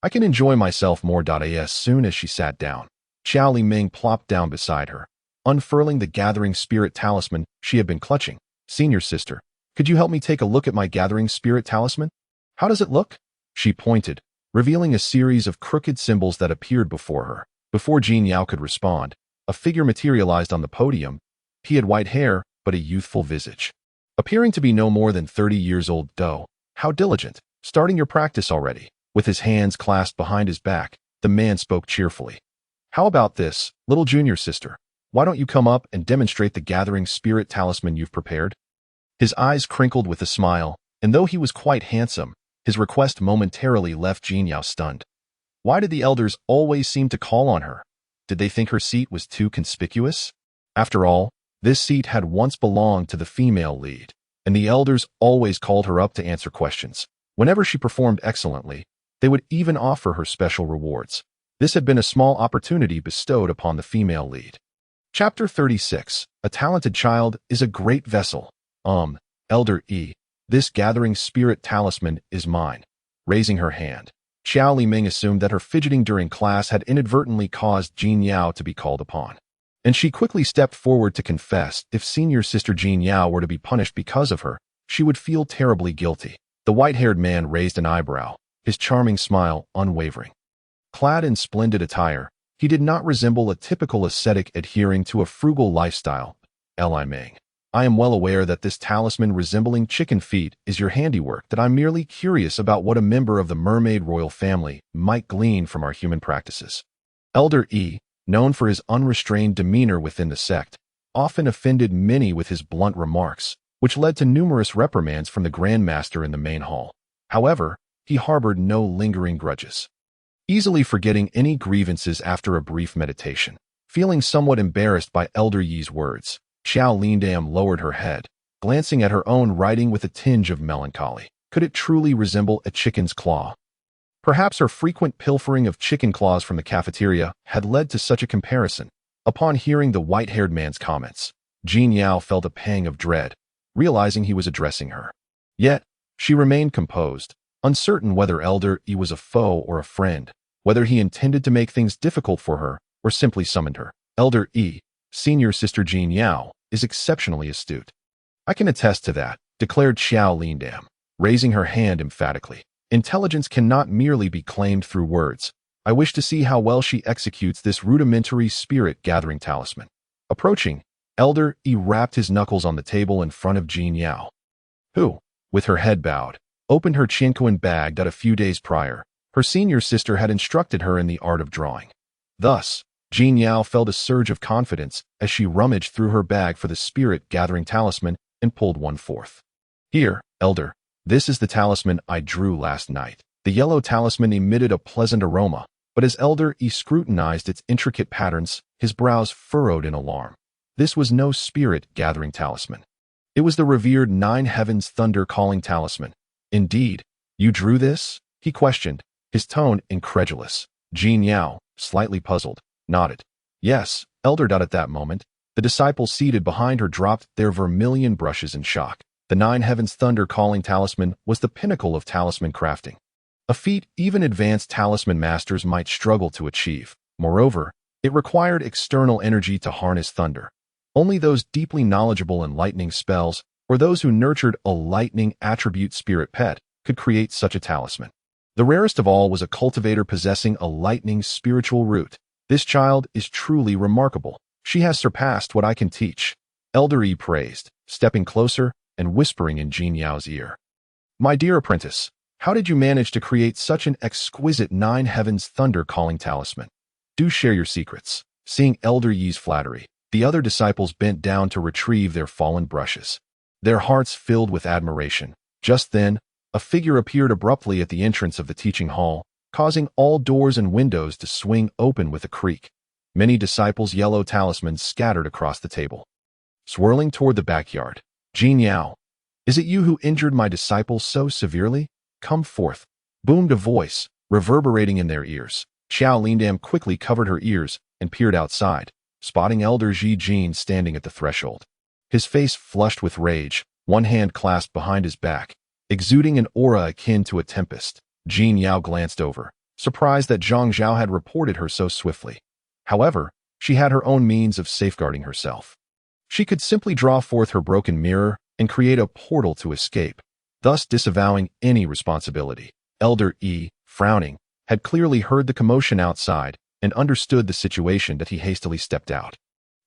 Speaker 1: I can enjoy myself more. As soon as she sat down, Xiao Li Ming plopped down beside her, unfurling the gathering spirit talisman she had been clutching. "Senior sister, could you help me take a look at my gathering spirit talisman? How does it look?" She pointed, revealing a series of crooked symbols that appeared before her. Before Jin Yao could respond, a figure materialized on the podium. He had white hair, but a youthful visage. Appearing to be no more than 30 years old. "Doe, how diligent. Starting your practice already." With his hands clasped behind his back, the man spoke cheerfully. "How about this, little junior sister? Why don't you come up and demonstrate the gathering spirit talisman you've prepared?" His eyes crinkled with a smile, and though he was quite handsome, his request momentarily left Jin Yao stunned. Why did the elders always seem to call on her? Did they think her seat was too conspicuous? After all, this seat had once belonged to the female lead, and the elders always called her up to answer questions. Whenever she performed excellently, they would even offer her special rewards. This had been a small opportunity bestowed upon the female lead. Chapter 36. A talented child is a great vessel. Elder E, this gathering spirit talisman is mine. Raising her hand, Xiao Liming assumed that her fidgeting during class had inadvertently caused Jin Yao to be called upon, and she quickly stepped forward to confess. If senior sister Jin Yao were to be punished because of her, she would feel terribly guilty. The white-haired man raised an eyebrow, his charming smile unwavering. Clad in splendid attire, he did not resemble a typical ascetic adhering to a frugal lifestyle. Liming, I am well aware that this talisman resembling chicken feet is your handiwork, that I'm merely curious about what a member of the mermaid royal family might glean from our human practices. Elder E, known for his unrestrained demeanor within the sect, often offended many with his blunt remarks, which led to numerous reprimands from the Grand Master in the main hall. However, he harbored no lingering grudges. Easily forgetting any grievances after a brief meditation, feeling somewhat embarrassed by Elder Yi's words, Xiao Lindam lowered her head, glancing at her own writing with a tinge of melancholy. Could it truly resemble a chicken's claw? Perhaps her frequent pilfering of chicken claws from the cafeteria had led to such a comparison. Upon hearing the white-haired man's comments, Jin Yao felt a pang of dread, realizing he was addressing her. Yet, she remained composed, uncertain whether Elder E was a foe or a friend, whether he intended to make things difficult for her or simply summoned her. Elder E, senior sister Jin Yao, is exceptionally astute. I can attest to that, declared Xiao Lindam, raising her hand emphatically. Intelligence cannot merely be claimed through words. I wish to see how well she executes this rudimentary spirit-gathering talisman. Approaching, Elder E rapped his knuckles on the table in front of Jin Yao, who, with her head bowed, opened her Chinquan bag that a few days prior, her senior sister had instructed her in the art of drawing. Thus, Jin Yao felt a surge of confidence as she rummaged through her bag for the spirit-gathering talisman and pulled one forth. Here, Elder, this is the talisman I drew last night. The yellow talisman emitted a pleasant aroma, but as Elder E scrutinized its intricate patterns, his brows furrowed in alarm. This was no spirit-gathering talisman. It was the revered Nine Heavens thunder-calling talisman. Indeed, you drew this? He questioned, his tone incredulous. Jin Yao, slightly puzzled, nodded. Yes, Elder. At that moment, the disciples seated behind her dropped their vermilion brushes in shock. The Nine Heavens thunder-calling talisman was the pinnacle of talisman crafting, a feat even advanced talisman masters might struggle to achieve. Moreover, it required external energy to harness thunder. Only those deeply knowledgeable in lightning spells, or those who nurtured a lightning attribute spirit pet, could create such a talisman. The rarest of all was a cultivator possessing a lightning spiritual root. This child is truly remarkable. She has surpassed what I can teach, Elder E praised, stepping closer and whispering in Jin Yao's ear. My dear apprentice, how did you manage to create such an exquisite Nine Heavens thunder-calling talisman? Do share your secrets. Seeing Elder Yi's flattery, the other disciples bent down to retrieve their fallen brushes, their hearts filled with admiration. Just then, a figure appeared abruptly at the entrance of the teaching hall, causing all doors and windows to swing open with a creak. Many disciples' yellow talismans scattered across the table. Swirling toward the backyard, Jin Yao, is it you who injured my disciples so severely? Come forth, boomed a voice, reverberating in their ears. Xiao Lindam quickly covered her ears and peered outside, spotting Elder Ji Jin standing at the threshold. His face flushed with rage, one hand clasped behind his back, exuding an aura akin to a tempest. Jin Yao glanced over, surprised that Zhang Zhao had reported her so swiftly. However, She had her own means of safeguarding herself. She could simply draw forth her broken mirror and create a portal to escape, thus disavowing any responsibility. Elder E, frowning, had clearly heard the commotion outside and understood the situation that he hastily stepped out.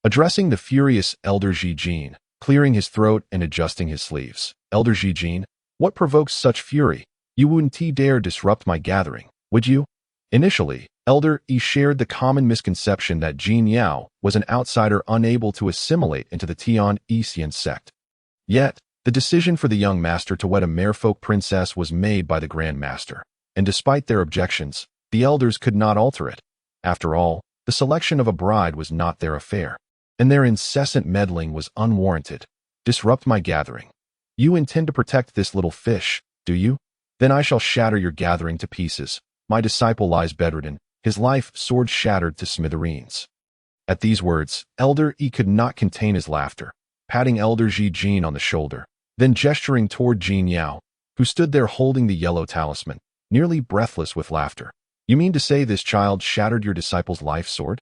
Speaker 1: Addressing the furious Elder Jin, clearing his throat and adjusting his sleeves. Elder Jin, what provokes such fury? You wouldn't dare disrupt my gathering, would you? Initially, Elder E shared the common misconception that Jin Yao was an outsider unable to assimilate into the Tian Isian sect. Yet, the decision for the young master to wed a merfolk princess was made by the Grand Master, and despite their objections, the elders could not alter it. After all, the selection of a bride was not their affair, and their incessant meddling was unwarranted. Disrupt my gathering. You intend to protect this little fish, do you? Then I shall shatter your gathering to pieces. My disciple lies bedridden, his life sword shattered to smithereens. At these words, Elder E could not contain his laughter, patting Elder Jin on the shoulder, then gesturing toward Jin Yao, who stood there holding the yellow talisman, nearly breathless with laughter. You mean to say this child shattered your disciple's life sword?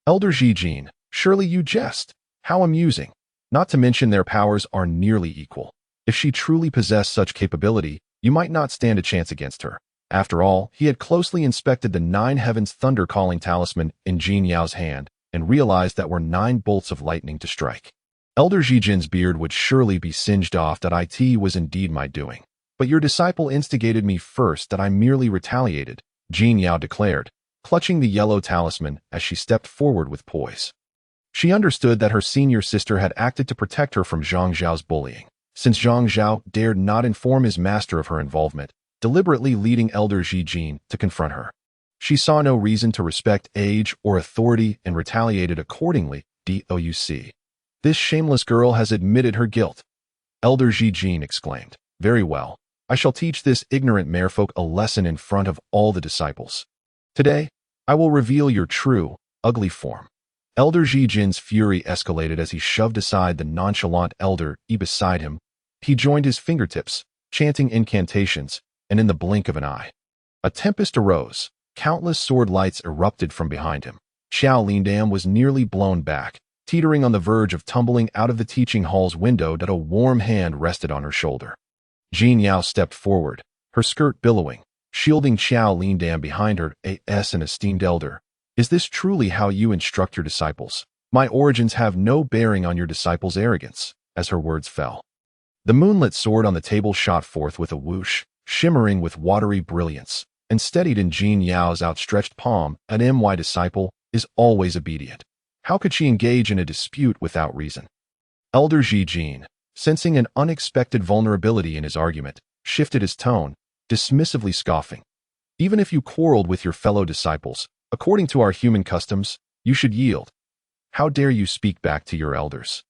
Speaker 1: Elder Jin, surely you jest. How amusing. Not to mention their powers are nearly equal. If she truly possessed such capability, you might not stand a chance against her. After all, he had closely inspected the 9 Heavens Thunder-Calling Talisman in Jin Yao's hand and realized that were 9 bolts of lightning to strike. Elder Jin's beard would surely be singed off. That it was indeed my doing. But your disciple instigated me first. That I merely retaliated, Jin Yao declared, clutching the yellow talisman as she stepped forward with poise. She understood that her senior sister had acted to protect her from Zhang Zhao's bullying, since Zhang Zhao dared not inform his master of her involvement, deliberately leading Elder Jin to confront her. She saw no reason to respect age or authority and retaliated accordingly. Douc. This shameless girl has admitted her guilt. Elder Jin exclaimed. Very well. I shall teach this ignorant merfolk a lesson in front of all the disciples. Today, I will reveal your true, ugly form. Elder Jin's fury escalated as he shoved aside the nonchalant Elder E beside him. He joined his fingertips, chanting incantations, and in the blink of an eye, a tempest arose. Countless sword lights erupted from behind him. Xiao Lindam was nearly blown back, teetering on the verge of tumbling out of the teaching hall's window. That a warm hand rested on her shoulder. Jin Yao stepped forward, her skirt billowing, shielding Xiao Lindam behind her. An esteemed elder, is this truly how you instruct your disciples? My origins have no bearing on your disciples' arrogance. As her words fell, the moonlit sword on the table shot forth with a whoosh, shimmering with watery brilliance, and steadied in Jin Yao's outstretched palm. An my disciple is always obedient. How could she engage in a dispute without reason? Elder Jin, sensing an unexpected vulnerability in his argument, shifted his tone, dismissively scoffing. Even if you quarreled with your fellow disciples, according to our human customs, you should yield. How dare you speak back to your elders?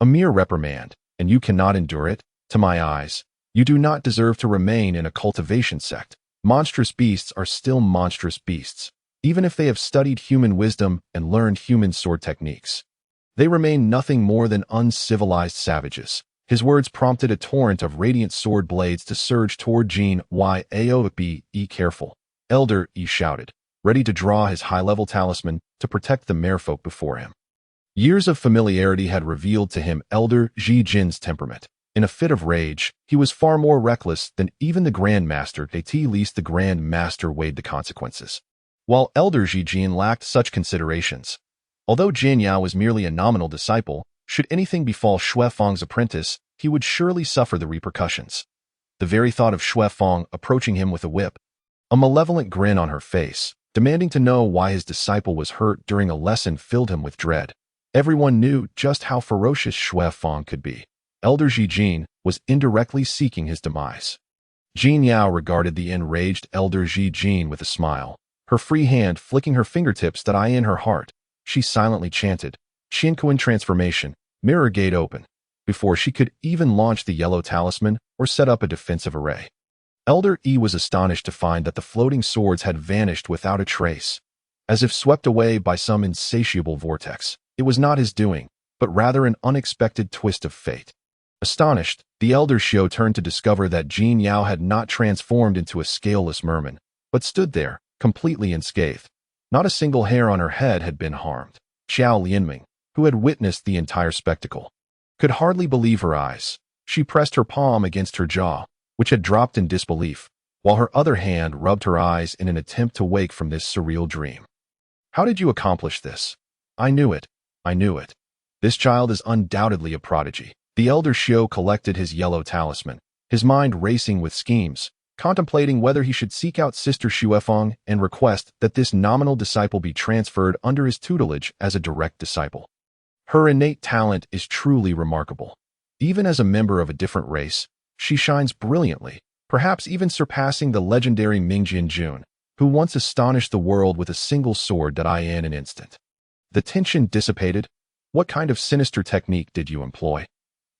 Speaker 1: A mere reprimand, and you cannot endure it? To my eyes, you do not deserve to remain in a cultivation sect. Monstrous beasts are still monstrous beasts, even if they have studied human wisdom and learned human sword techniques. They remain nothing more than uncivilized savages. His words prompted a torrent of radiant sword blades to surge toward Jin Yao. Be careful, Elder E shouted, ready to draw his high-level talisman to protect the merfolk before him. Years of familiarity had revealed to him Elder Jin's temperament. In a fit of rage, he was far more reckless than even the Grand Master. At least the Grand Master weighed the consequences, while Elder Jin lacked such considerations. Although Jin Yao was merely a nominal disciple, should anything befall Xue Fang's apprentice, he would surely suffer the repercussions. The very thought of Xue Fang approaching him with a whip, a malevolent grin on her face, demanding to know why his disciple was hurt during a lesson, filled him with dread. Everyone knew just how ferocious Xue Fang could be. Elder Jin was indirectly seeking his demise. Jin Yao regarded the enraged Elder Jin with a smile, her free hand flicking her fingertips. In her heart, she silently chanted, Shinkuan transformation, mirror gate open, before she could even launch the yellow talisman or set up a defensive array. Elder E was astonished to find that the floating swords had vanished without a trace, as if swept away by some insatiable vortex. It was not his doing, but rather an unexpected twist of fate. Astonished, the Elder Xiu turned to discover that Jin Yao had not transformed into a scaleless merman, but stood there, completely unscathed. Not a single hair on her head had been harmed. Xiao Lianming, who had witnessed the entire spectacle, could hardly believe her eyes. She pressed her palm against her jaw, which had dropped in disbelief, while her other hand rubbed her eyes in an attempt to wake from this surreal dream. How did you accomplish this? I knew it. I knew it. This child is undoubtedly a prodigy. The elder Xiao collected his yellow talisman, his mind racing with schemes, contemplating whether he should seek out Sister Xuefeng and request that this nominal disciple be transferred under his tutelage as a direct disciple. Her innate talent is truly remarkable. Even as a member of a different race, she shines brilliantly, perhaps even surpassing the legendary Mingjian Jun, who once astonished the world with a single sword that in an instant. The tension dissipated. What kind of sinister technique did you employ?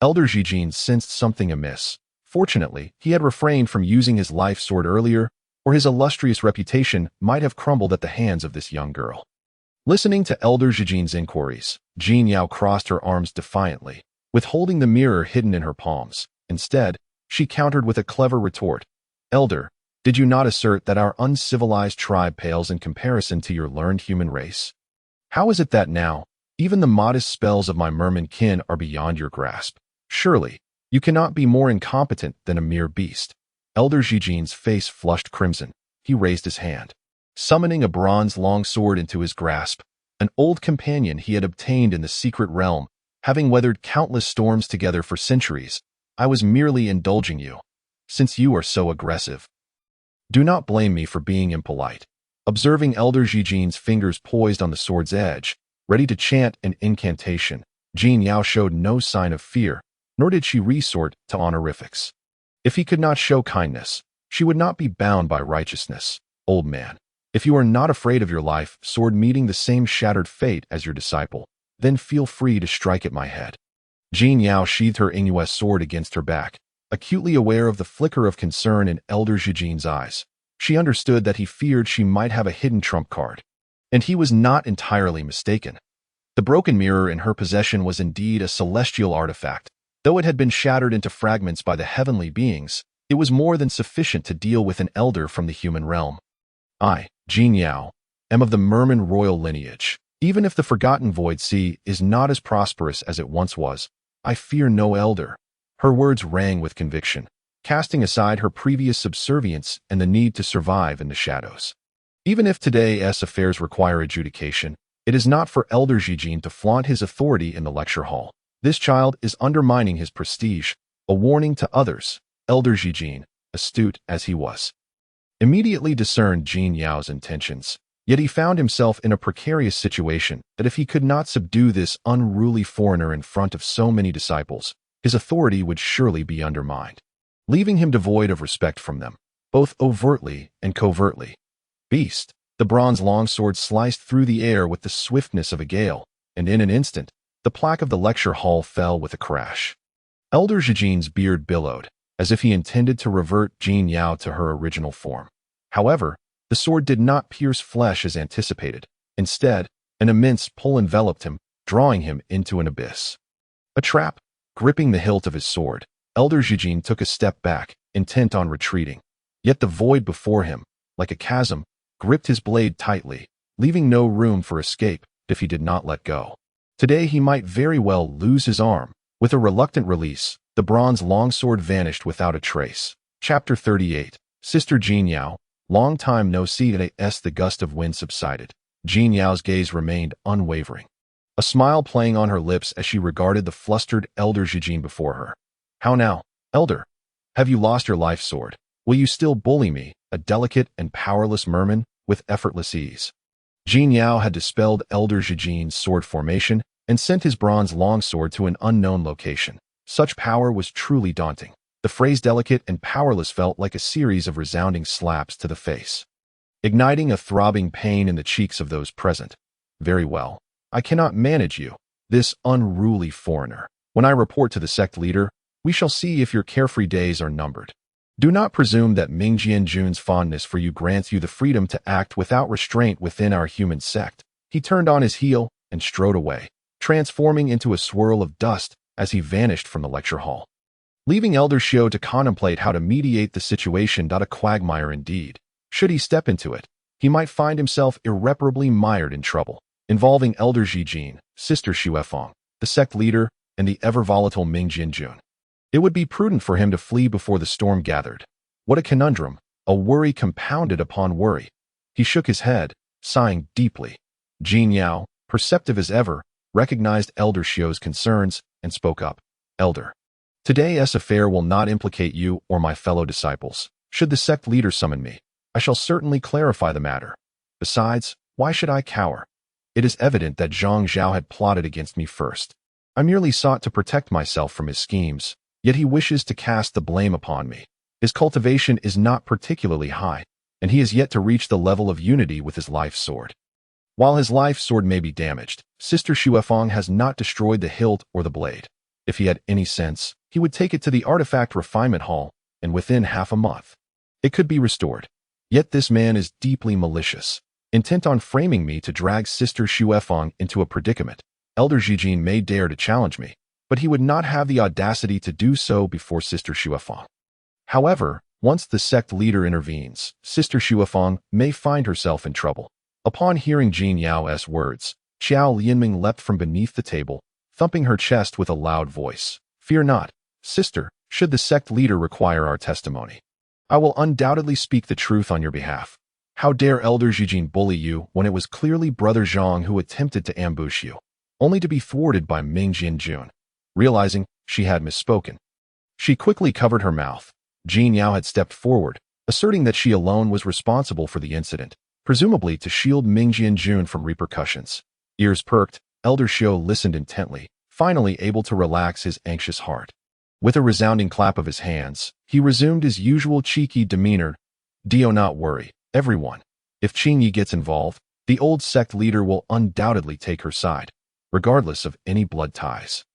Speaker 1: Elder Zijin sensed something amiss. Fortunately, he had refrained from using his life sword earlier, or his illustrious reputation might have crumbled at the hands of this young girl. Listening to Elder Zijin's inquiries, Jin Yao crossed her arms defiantly, withholding the mirror hidden in her palms. Instead, she countered with a clever retort. Elder, did you not assert that our uncivilized tribe pales in comparison to your learned human race? How is it that now, even the modest spells of my merman kin are beyond your grasp? Surely, you cannot be more incompetent than a mere beast. Elder Zijin's face flushed crimson. He raised his hand, summoning a bronze longsword into his grasp, an old companion he had obtained in the secret realm, having weathered countless storms together for centuries. I was merely indulging you, since you are so aggressive. Do not blame me for being impolite. Observing Elder Zijin's fingers poised on the sword's edge, ready to chant an incantation, Jin Yao showed no sign of fear, nor did she resort to honorifics. If he could not show kindness, she would not be bound by righteousness. Old man, if you are not afraid of your life sword meeting the same shattered fate as your disciple, then feel free to strike at my head. Jin Yao sheathed her Inues sword against her back, acutely aware of the flicker of concern in Elder Zijin's eyes. She understood that he feared she might have a hidden trump card. And he was not entirely mistaken. The broken mirror in her possession was indeed a celestial artifact. Though it had been shattered into fragments by the heavenly beings, it was more than sufficient to deal with an elder from the human realm. I, Jin Yao, am of the merman royal lineage. Even if the forgotten Void Sea is not as prosperous as it once was, I fear no elder. Her words rang with conviction, casting aside her previous subservience and the need to survive in the shadows. Even if today's affairs require adjudication, it is not for Elder Zijin to flaunt his authority in the lecture hall. This child is undermining his prestige, a warning to others. Elder Zijin, astute as he was, immediately discerned Jin Yao's intentions. Yet he found himself in a precarious situation that if he could not subdue this unruly foreigner in front of so many disciples, his authority would surely be undermined, leaving him devoid of respect from them, both overtly and covertly. Beast, the bronze longsword sliced through the air with the swiftness of a gale, and in an instant, the plaque of the lecture hall fell with a crash. Elder Zijin's beard billowed, as if he intended to revert Jin Yao to her original form. However, the sword did not pierce flesh as anticipated. Instead, an immense pull enveloped him, drawing him into an abyss. A trap. Gripping the hilt of his sword, Elder Zijin took a step back, intent on retreating. Yet the void before him, like a chasm, gripped his blade tightly, leaving no room for escape if he did not let go. Today he might very well lose his arm. With a reluctant release, the bronze longsword vanished without a trace. Chapter 38. Sister Jin Yao. Long time no see. As the gust of wind subsided, Jin Yao's gaze remained unwavering, a smile playing on her lips as she regarded the flustered Elder Zijin before her. How now, Elder? Have you lost your life sword? Will you still bully me, a delicate and powerless merman, with effortless ease? Jin Yao had dispelled Elder Zijin's sword formation and sent his bronze longsword to an unknown location. Such power was truly daunting. The phrase delicate and powerless felt like a series of resounding slaps to the face, igniting a throbbing pain in the cheeks of those present. Very well. I cannot manage you, this unruly foreigner. When I report to the sect leader, we shall see if your carefree days are numbered. Do not presume that Mingjian Jun's fondness for you grants you the freedom to act without restraint within our human sect. He turned on his heel and strode away, transforming into a swirl of dust as he vanished from the lecture hall, leaving Elder Xiao to contemplate how to mediate the situation. A quagmire indeed. Should he step into it, he might find himself irreparably mired in trouble. involving Elder Zijin, Sister Xuefeng, the sect leader, and the ever-volatile Ming Jinjun. It would be prudent for him to flee before the storm gathered. What a conundrum, a worry compounded upon worry. He shook his head, sighing deeply. Jin Yao, perceptive as ever, recognized Elder Xiu's concerns and spoke up. Elder, today's affair will not implicate you or my fellow disciples. Should the sect leader summon me, I shall certainly clarify the matter. Besides, why should I cower? It is evident that Zhang Zhao had plotted against me first. I merely sought to protect myself from his schemes, yet he wishes to cast the blame upon me. His cultivation is not particularly high, and he has yet to reach the level of unity with his life sword. While his life sword may be damaged, Sister Xuefeng has not destroyed the hilt or the blade. If he had any sense, he would take it to the artifact refinement hall, and within half a month, it could be restored. Yet this man is deeply malicious, intent on framing me to drag Sister Xuefeng into a predicament. Elder Zijin may dare to challenge me, but he would not have the audacity to do so before Sister Xuefeng. However, once the sect leader intervenes, Sister Xuefeng may find herself in trouble. Upon hearing Jin Yao's words, Xiao Lianming leapt from beneath the table, thumping her chest with a loud voice. Fear not, sister, should the sect leader require our testimony, I will undoubtedly speak the truth on your behalf. How dare Elder Zijin bully you when it was clearly Brother Zhang who attempted to ambush you, only to be thwarted by Ming Jinjun. Realizing she had misspoken, she quickly covered her mouth. Jin Yao had stepped forward, asserting that she alone was responsible for the incident, presumably to shield Ming Jinjun from repercussions. Ears perked, Elder Xiu listened intently, finally able to relax his anxious heart. With a resounding clap of his hands, he resumed his usual cheeky demeanor. Do not worry, everyone. If Qingyi gets involved, the old sect leader will undoubtedly take her side, regardless of any blood ties.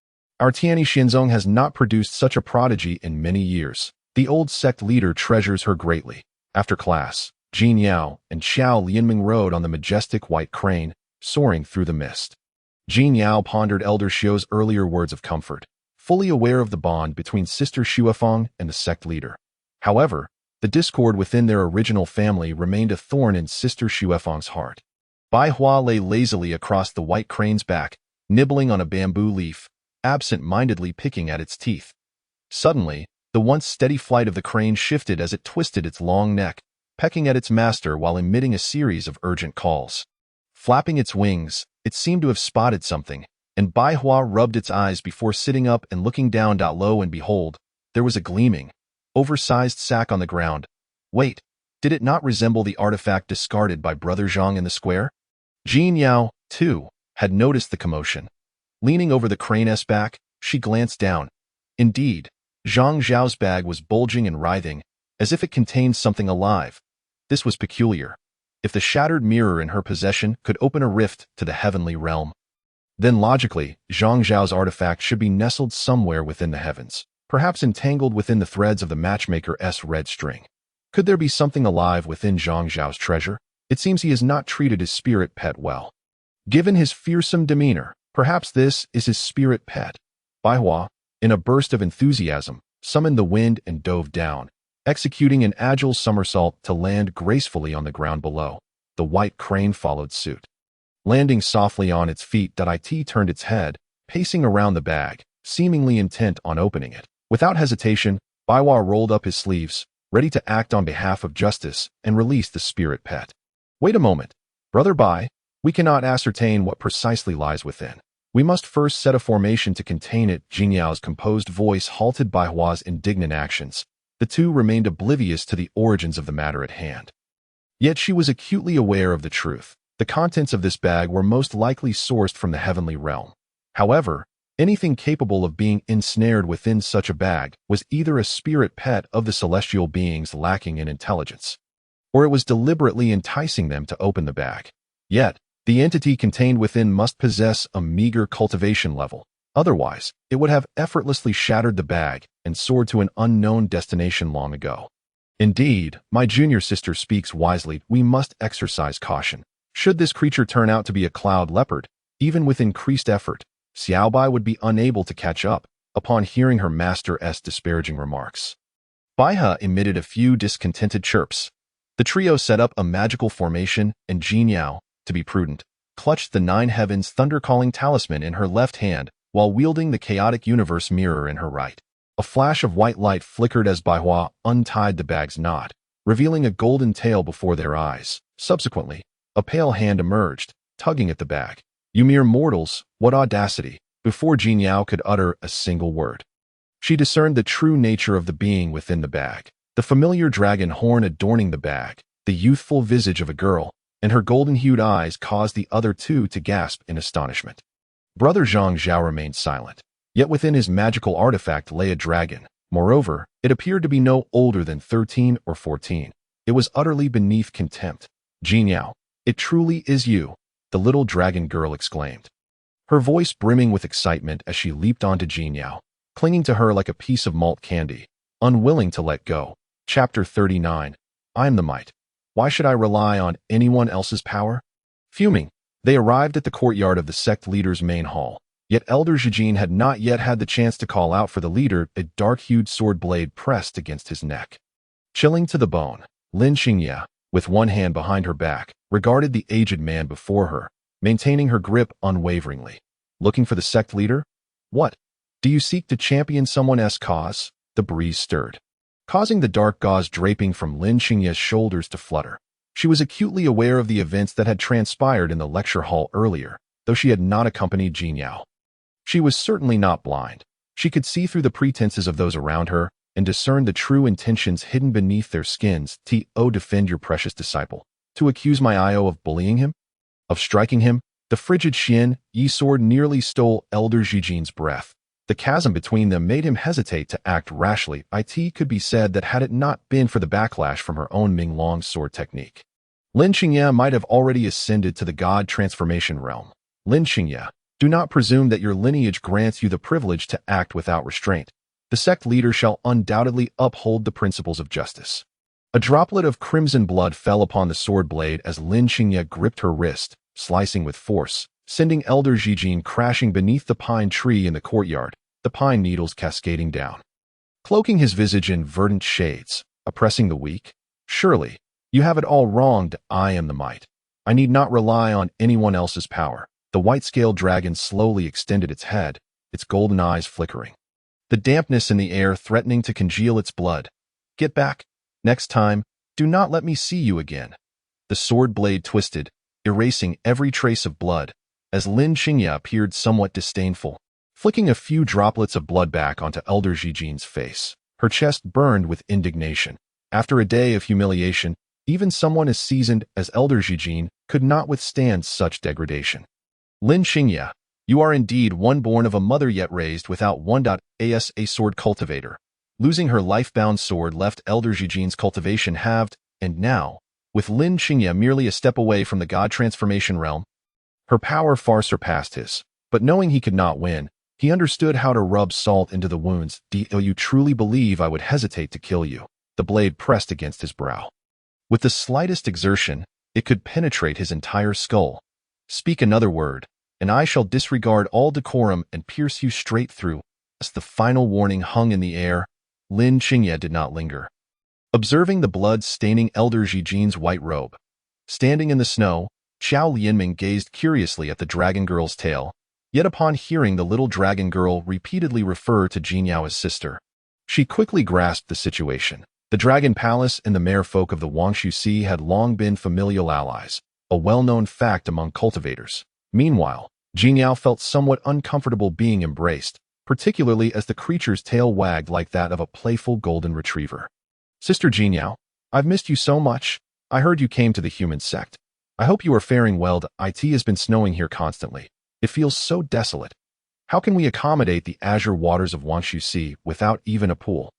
Speaker 1: Our Tianyi Xinzong has not produced such a prodigy in many years. The old sect leader treasures her greatly. After class, Jin Yao and Xiao Lianming rode on the majestic white crane, soaring through the mist. Jin Yao pondered Elder Xiu's earlier words of comfort, fully aware of the bond between Sister Xuefeng and the sect leader. However, the discord within their original family remained a thorn in Sister Xuefeng's heart. Bai Hua lay lazily across the white crane's back, nibbling on a bamboo leaf, absent-mindedly picking at its teeth. Suddenly, the once steady flight of the crane shifted as it twisted its long neck, pecking at its master while emitting a series of urgent calls. Flapping its wings, it seemed to have spotted something, and Bai Hua rubbed its eyes before sitting up and looking down. Lo and behold, there was a gleaming, oversized sack on the ground. Wait, did it not resemble the artifact discarded by Brother Zhang in the square? Jin Yao, too, had noticed the commotion. Leaning over the crane's back, she glanced down. Indeed, Zhang Zhao's bag was bulging and writhing, as if it contained something alive. This was peculiar. If the shattered mirror in her possession could open a rift to the heavenly realm, then logically, Zhang Zhao's artifact should be nestled somewhere within the heavens, perhaps entangled within the threads of the matchmaker's red string. Could there be something alive within Zhang Zhao's treasure? It seems he has not treated his spirit pet well. Given his fearsome demeanor, perhaps this is his spirit pet. Bai Hua, in a burst of enthusiasm, summoned the wind and dove down, executing an agile somersault to land gracefully on the ground below. The white crane followed suit. Landing softly on its feet, it turned its head, pacing around the bag, seemingly intent on opening it. Without hesitation, Bai Hua rolled up his sleeves, ready to act on behalf of justice, and released the spirit pet. Wait a moment, Brother Bai, we cannot ascertain what precisely lies within. We must first set a formation to contain it. Jin Yao's composed voice halted Bai Hua's indignant actions. The two remained oblivious to the origins of the matter at hand. Yet she was acutely aware of the truth. The contents of this bag were most likely sourced from the heavenly realm. However, anything capable of being ensnared within such a bag was either a spirit pet of the celestial beings lacking in intelligence, or it was deliberately enticing them to open the bag. Yet, the entity contained within must possess a meager cultivation level. Otherwise, it would have effortlessly shattered the bag and soared to an unknown destination long ago. Indeed, my junior sister speaks wisely. We must exercise caution. Should this creature turn out to be a cloud leopard, even with increased effort, Xiaobai would be unable to catch up. Upon hearing her master's disparaging remarks, Baihe emitted a few discontented chirps. The trio set up a magical formation, and Jin Yao, to be prudent, clutched the Nine Heavens thunder-calling talisman in her left hand while wielding the chaotic universe mirror in her right. A flash of white light flickered as Baihua untied the bag's knot, revealing a golden tail before their eyes. Subsequently, a pale hand emerged, tugging at the bag. "You mere mortals, what audacity!" Before Jin Yao could utter a single word, she discerned the true nature of the being within the bag. The familiar dragon horn adorning the bag, the youthful visage of a girl, and her golden-hued eyes caused the other two to gasp in astonishment. Brother Zhang Zhao remained silent, yet within his magical artifact lay a dragon. Moreover, it appeared to be no older than 13 or 14. It was utterly beneath contempt. "Jin Yao, it truly is you," the little dragon girl exclaimed, her voice brimming with excitement as she leaped onto Jin Yao, clinging to her like a piece of malt candy, unwilling to let go. Chapter 39. I am the might. Why should I rely on anyone else's power? Fuming, they arrived at the courtyard of the sect leader's main hall. Yet Elder Zhijin had not yet had the chance to call out for the leader, a dark-hued sword blade pressed against his neck. Chilling to the bone, Lin Xingye, with one hand behind her back, regarded the aged man before her, maintaining her grip unwaveringly. Looking for the sect leader? What? Do you seek to champion someone's cause? The breeze stirred, causing the dark gauze draping from Lin Xingye's shoulders to flutter. She was acutely aware of the events that had transpired in the lecture hall earlier, though she had not accompanied Jin Yao. She was certainly not blind. She could see through the pretenses of those around her and discern the true intentions hidden beneath their skins. To defend your precious disciple. To accuse my Io of bullying him? Of striking him? The frigid Xian Yi sword nearly stole Elder Zhijin's breath. The chasm between them made him hesitate to act rashly. It could be said that had it not been for the backlash from her own Minglong sword technique, Lin Xingye might have already ascended to the god transformation realm. Lin Xingye, do not presume that your lineage grants you the privilege to act without restraint. The sect leader shall undoubtedly uphold the principles of justice. A droplet of crimson blood fell upon the sword blade as Lin Xingye gripped her wrist, slicing with force, sending Elder Zhijin crashing beneath the pine tree in the courtyard, the pine needles cascading down, cloaking his visage in verdant shades, oppressing the weak. Surely, you have it all wronged. I am the might. I need not rely on anyone else's power. The white-scaled dragon slowly extended its head, its golden eyes flickering, the dampness in the air threatening to congeal its blood. Get back. Next time, do not let me see you again. The sword blade twisted, erasing every trace of blood, as Lin Xingye appeared somewhat disdainful, flicking a few droplets of blood back onto Elder Zhijin's face. Her chest burned with indignation. After a day of humiliation, even someone as seasoned as Elder Zhijin could not withstand such degradation. Lin Xingye, you are indeed one born of a mother yet raised without one. As a sword cultivator. Losing her life-bound sword left Elder Zhijin's cultivation halved, and now, with Lin Xingye merely a step away from the god transformation realm, her power far surpassed his. But knowing he could not win, he understood how to rub salt into the wounds. Do you truly believe I would hesitate to kill you? The blade pressed against his brow. With the slightest exertion, it could penetrate his entire skull. Speak another word, and I shall disregard all decorum and pierce you straight through. As the final warning hung in the air, Lin Xingye did not linger. Observing the blood-staining Elder Zhijin's white robe, standing in the snow, Xiao Lianming gazed curiously at the dragon girl's tail. Yet upon hearing the little dragon girl repeatedly refer to Jin Yao as sister, she quickly grasped the situation. The Dragon Palace and the merfolk of the Wangshu Sea had long been familial allies, a well-known fact among cultivators. Meanwhile, Jin Yao felt somewhat uncomfortable being embraced, particularly as the creature's tail wagged like that of a playful golden retriever. Sister Jin Yao, I've missed you so much. I heard you came to the human sect. I hope you are faring well. It has been snowing here constantly. It feels so desolate. How can we accommodate the azure waters of Wangshu Sea without even a pool?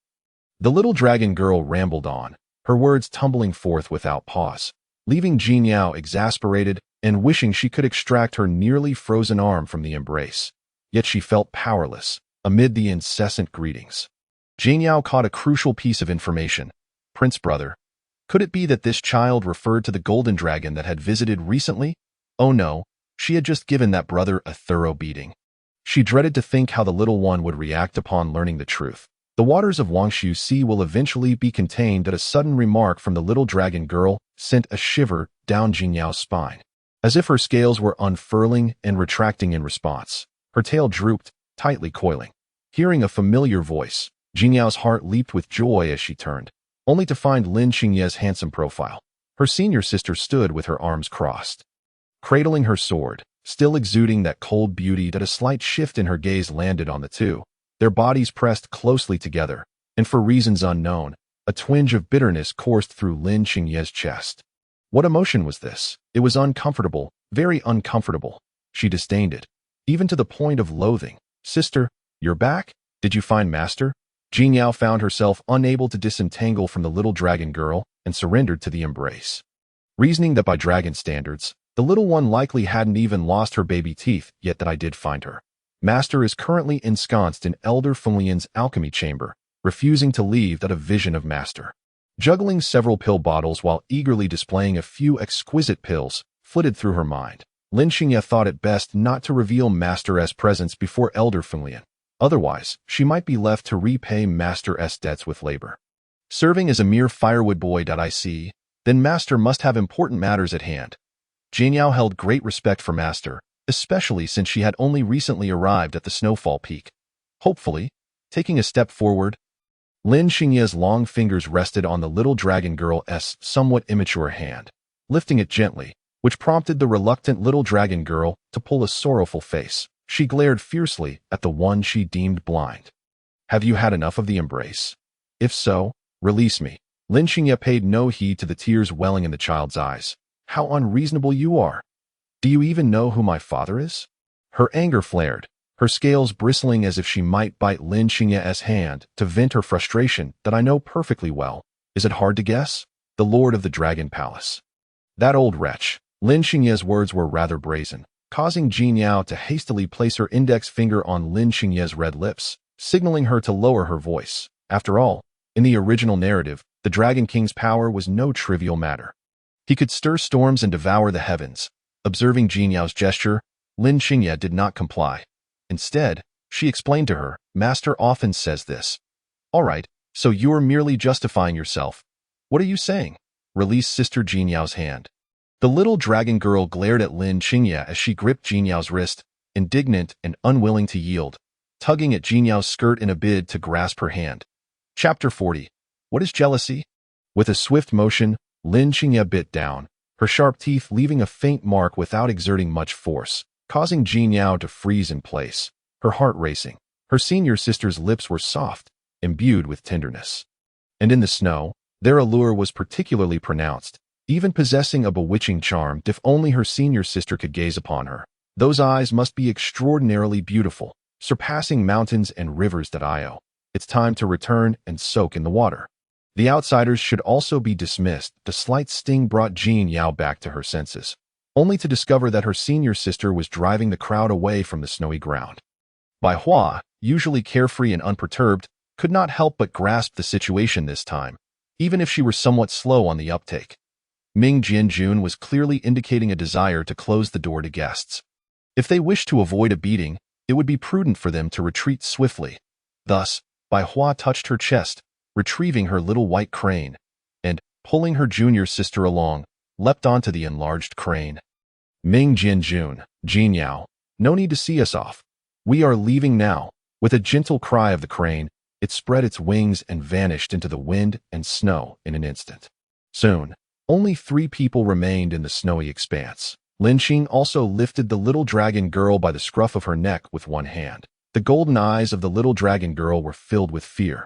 Speaker 1: The little dragon girl rambled on, her words tumbling forth without pause, leaving Jin Yao exasperated and wishing she could extract her nearly frozen arm from the embrace. Yet she felt powerless amid the incessant greetings. Jin Yao caught a crucial piece of information. Prince brother. Could it be that this child referred to the golden dragon that had visited recently? Oh no, she had just given that brother a thorough beating. She dreaded to think how the little one would react upon learning the truth. The waters of Wangshu Sea will eventually be contained. That a sudden remark from the little dragon girl sent a shiver down Jin Yao's spine. as if her scales were unfurling and retracting in response. Her tail drooped, tightly coiling. Hearing a familiar voice, Jinyao's heart leaped with joy as she turned, only to find Lin Xingye's handsome profile. Her senior sister stood with her arms crossed, cradling her sword, still exuding that cold beauty that a slight shift in her gaze landed on the two. Their bodies pressed closely together, and for reasons unknown, a twinge of bitterness coursed through Lin Xingye's chest. What emotion was this? It was uncomfortable, very uncomfortable. She disdained it, even to the point of loathing. Sister, you're back? Did you find Master? Jinyao found herself unable to disentangle from the little dragon girl and surrendered to the embrace. Reasoning that by dragon standards, the little one likely hadn't even lost her baby teeth, yet that I did find her. Master is currently ensconced in Elder Fenglian's alchemy chamber, refusing to leave that a vision of Master. Juggling several pill bottles while eagerly displaying a few exquisite pills, flitted through her mind. Lin Xingye thought it best not to reveal Master's presence before Elder Fenglian. Otherwise, she might be left to repay Master's debts with labor. Serving as a mere firewood boy. I see, then Master must have important matters at hand. Jinyao held great respect for Master, especially since she had only recently arrived at the Snowfall Peak. Hopefully, taking a step forward, Lin Xingye's long fingers rested on the little dragon girl's somewhat immature hand, lifting it gently, which prompted the reluctant little dragon girl to pull a sorrowful face. She glared fiercely at the one she deemed blind. Have you had enough of the embrace? If so, release me. Lin Xingye paid no heed to the tears welling in the child's eyes. How unreasonable you are. Do you even know who my father is? Her anger flared, her scales bristling as if she might bite Lin Xingye's hand to vent her frustration. That I know perfectly well. Is it hard to guess? The Lord of the Dragon Palace. That old wretch. Lin Xingye's words were rather brazen, causing Jinyao to hastily place her index finger on Lin Xingye's red lips, signaling her to lower her voice. After all, in the original narrative, the Dragon King's power was no trivial matter. He could stir storms and devour the heavens. Observing Jinyao's gesture, Lin Xingye did not comply. Instead, she explained to her, Master often says this. All right, so you're merely justifying yourself. What are you saying? Release Sister Jinyao's hand. The little dragon girl glared at Lin Xingye as she gripped Jinyao's wrist, indignant and unwilling to yield, tugging at Jinyao's skirt in a bid to grasp her hand. Chapter 40. What is jealousy? With a swift motion, Lin Xingye bit down, her sharp teeth leaving a faint mark without exerting much force, causing Jinyao to freeze in place, her heart racing. Her senior sister's lips were soft, imbued with tenderness. And in the snow, their allure was particularly pronounced, even possessing a bewitching charm. If only her senior sister could gaze upon her. Those eyes must be extraordinarily beautiful, surpassing mountains and rivers. It's time to return and soak in the water. The outsiders should also be dismissed. The slight sting brought Jinyao back to her senses, only to discover that her senior sister was driving the crowd away from the snowy ground. Bai Hua, usually carefree and unperturbed, could not help but grasp the situation this time, even if she were somewhat slow on the uptake. Ming Jianjun was clearly indicating a desire to close the door to guests. If they wished to avoid a beating, it would be prudent for them to retreat swiftly. Thus, Bai Hua touched her chest, retrieving her little white crane, and, pulling her junior sister along, leapt onto the enlarged crane. Ming Jianjun, Jinyao, no need to see us off. We are leaving now. With a gentle cry of the crane, it spread its wings and vanished into the wind and snow in an instant. Soon, only 3 people remained in the snowy expanse. Lin Xing also lifted the little dragon girl by the scruff of her neck with one hand. The golden eyes of the little dragon girl were filled with fear.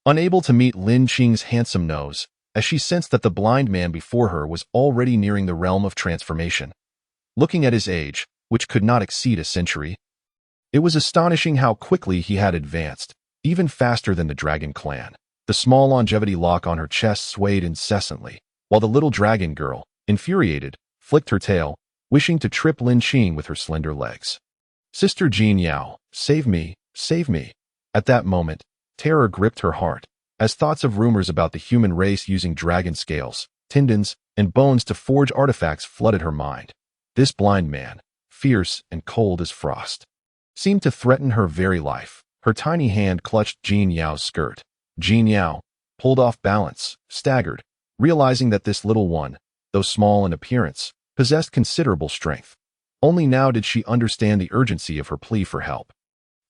Speaker 1: Unable to meet Lin Xing's handsome nose, as she sensed that the blind man before her was already nearing the realm of transformation. Looking at his age, which could not exceed a century, it was astonishing how quickly he had advanced, even faster than the dragon clan. The small longevity lock on her chest swayed incessantly, while the little dragon girl, infuriated, flicked her tail, wishing to trip Lin Xing with her slender legs. Sister Jinyao, save me, save me. At that moment, terror gripped her heart, as thoughts of rumors about the human race using dragon scales, tendons, and bones to forge artifacts flooded her mind. This blind man, fierce and cold as frost, seemed to threaten her very life. Her tiny hand clutched Jinyao's skirt. Jinyao, pulled off balance, staggered, realizing that this little one, though small in appearance, possessed considerable strength. Only now did she understand the urgency of her plea for help.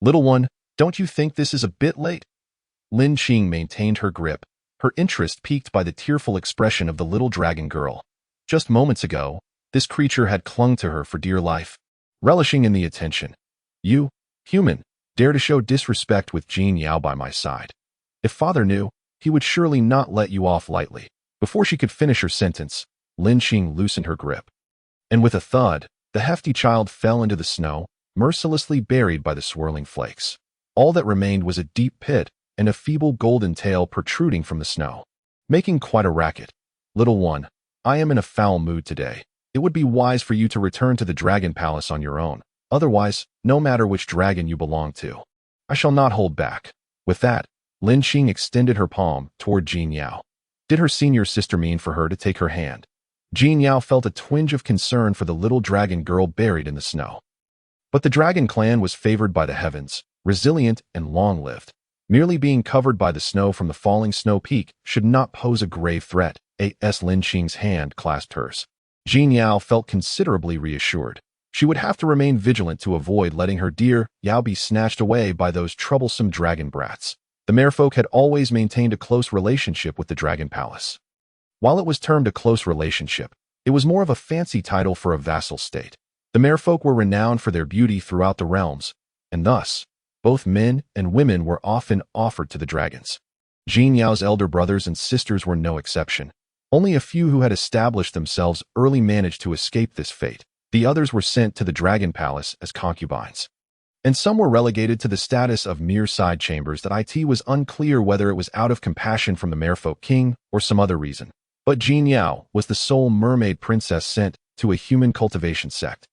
Speaker 1: "Little one, don't you think this is a bit late?" Lin Qing maintained her grip, her interest piqued by the tearful expression of the little dragon girl. Just moments ago, this creature had clung to her for dear life, relishing in the attention. "You, human, dare to show disrespect with Jin Yao by my side. If father knew, he would surely not let you off lightly." Before she could finish her sentence, Lin Qing loosened her grip. And with a thud, the hefty child fell into the snow, mercilessly buried by the swirling flakes. All that remained was a deep pit and a feeble golden tail protruding from the snow, making quite a racket. "Little one, I am in a foul mood today. It would be wise for you to return to the dragon palace on your own. Otherwise, no matter which dragon you belong to, I shall not hold back." With that, Lin Qing extended her palm toward Jin Yao. Did her senior sister mean for her to take her hand? Jin Yao felt a twinge of concern for the little dragon girl buried in the snow. But the dragon clan was favored by the heavens, resilient and long-lived. Merely being covered by the snow from the falling snow peak should not pose a grave threat. As Lin Qing's hand clasped hers, Jin Yao felt considerably reassured. She would have to remain vigilant to avoid letting her dear Yao be snatched away by those troublesome dragon brats. The merfolk had always maintained a close relationship with the Dragon Palace. While it was termed a close relationship, it was more of a fancy title for a vassal state. The merfolk were renowned for their beauty throughout the realms, and thus, both men and women were often offered to the dragons. Jin Yao's elder brothers and sisters were no exception. Only a few who had established themselves early managed to escape this fate. The others were sent to the Dragon Palace as concubines. And some were relegated to the status of mere side chambers that it was unclear whether it was out of compassion from the merfolk king or some other reason. But Jin Yao was the sole mermaid princess sent to a human cultivation sect.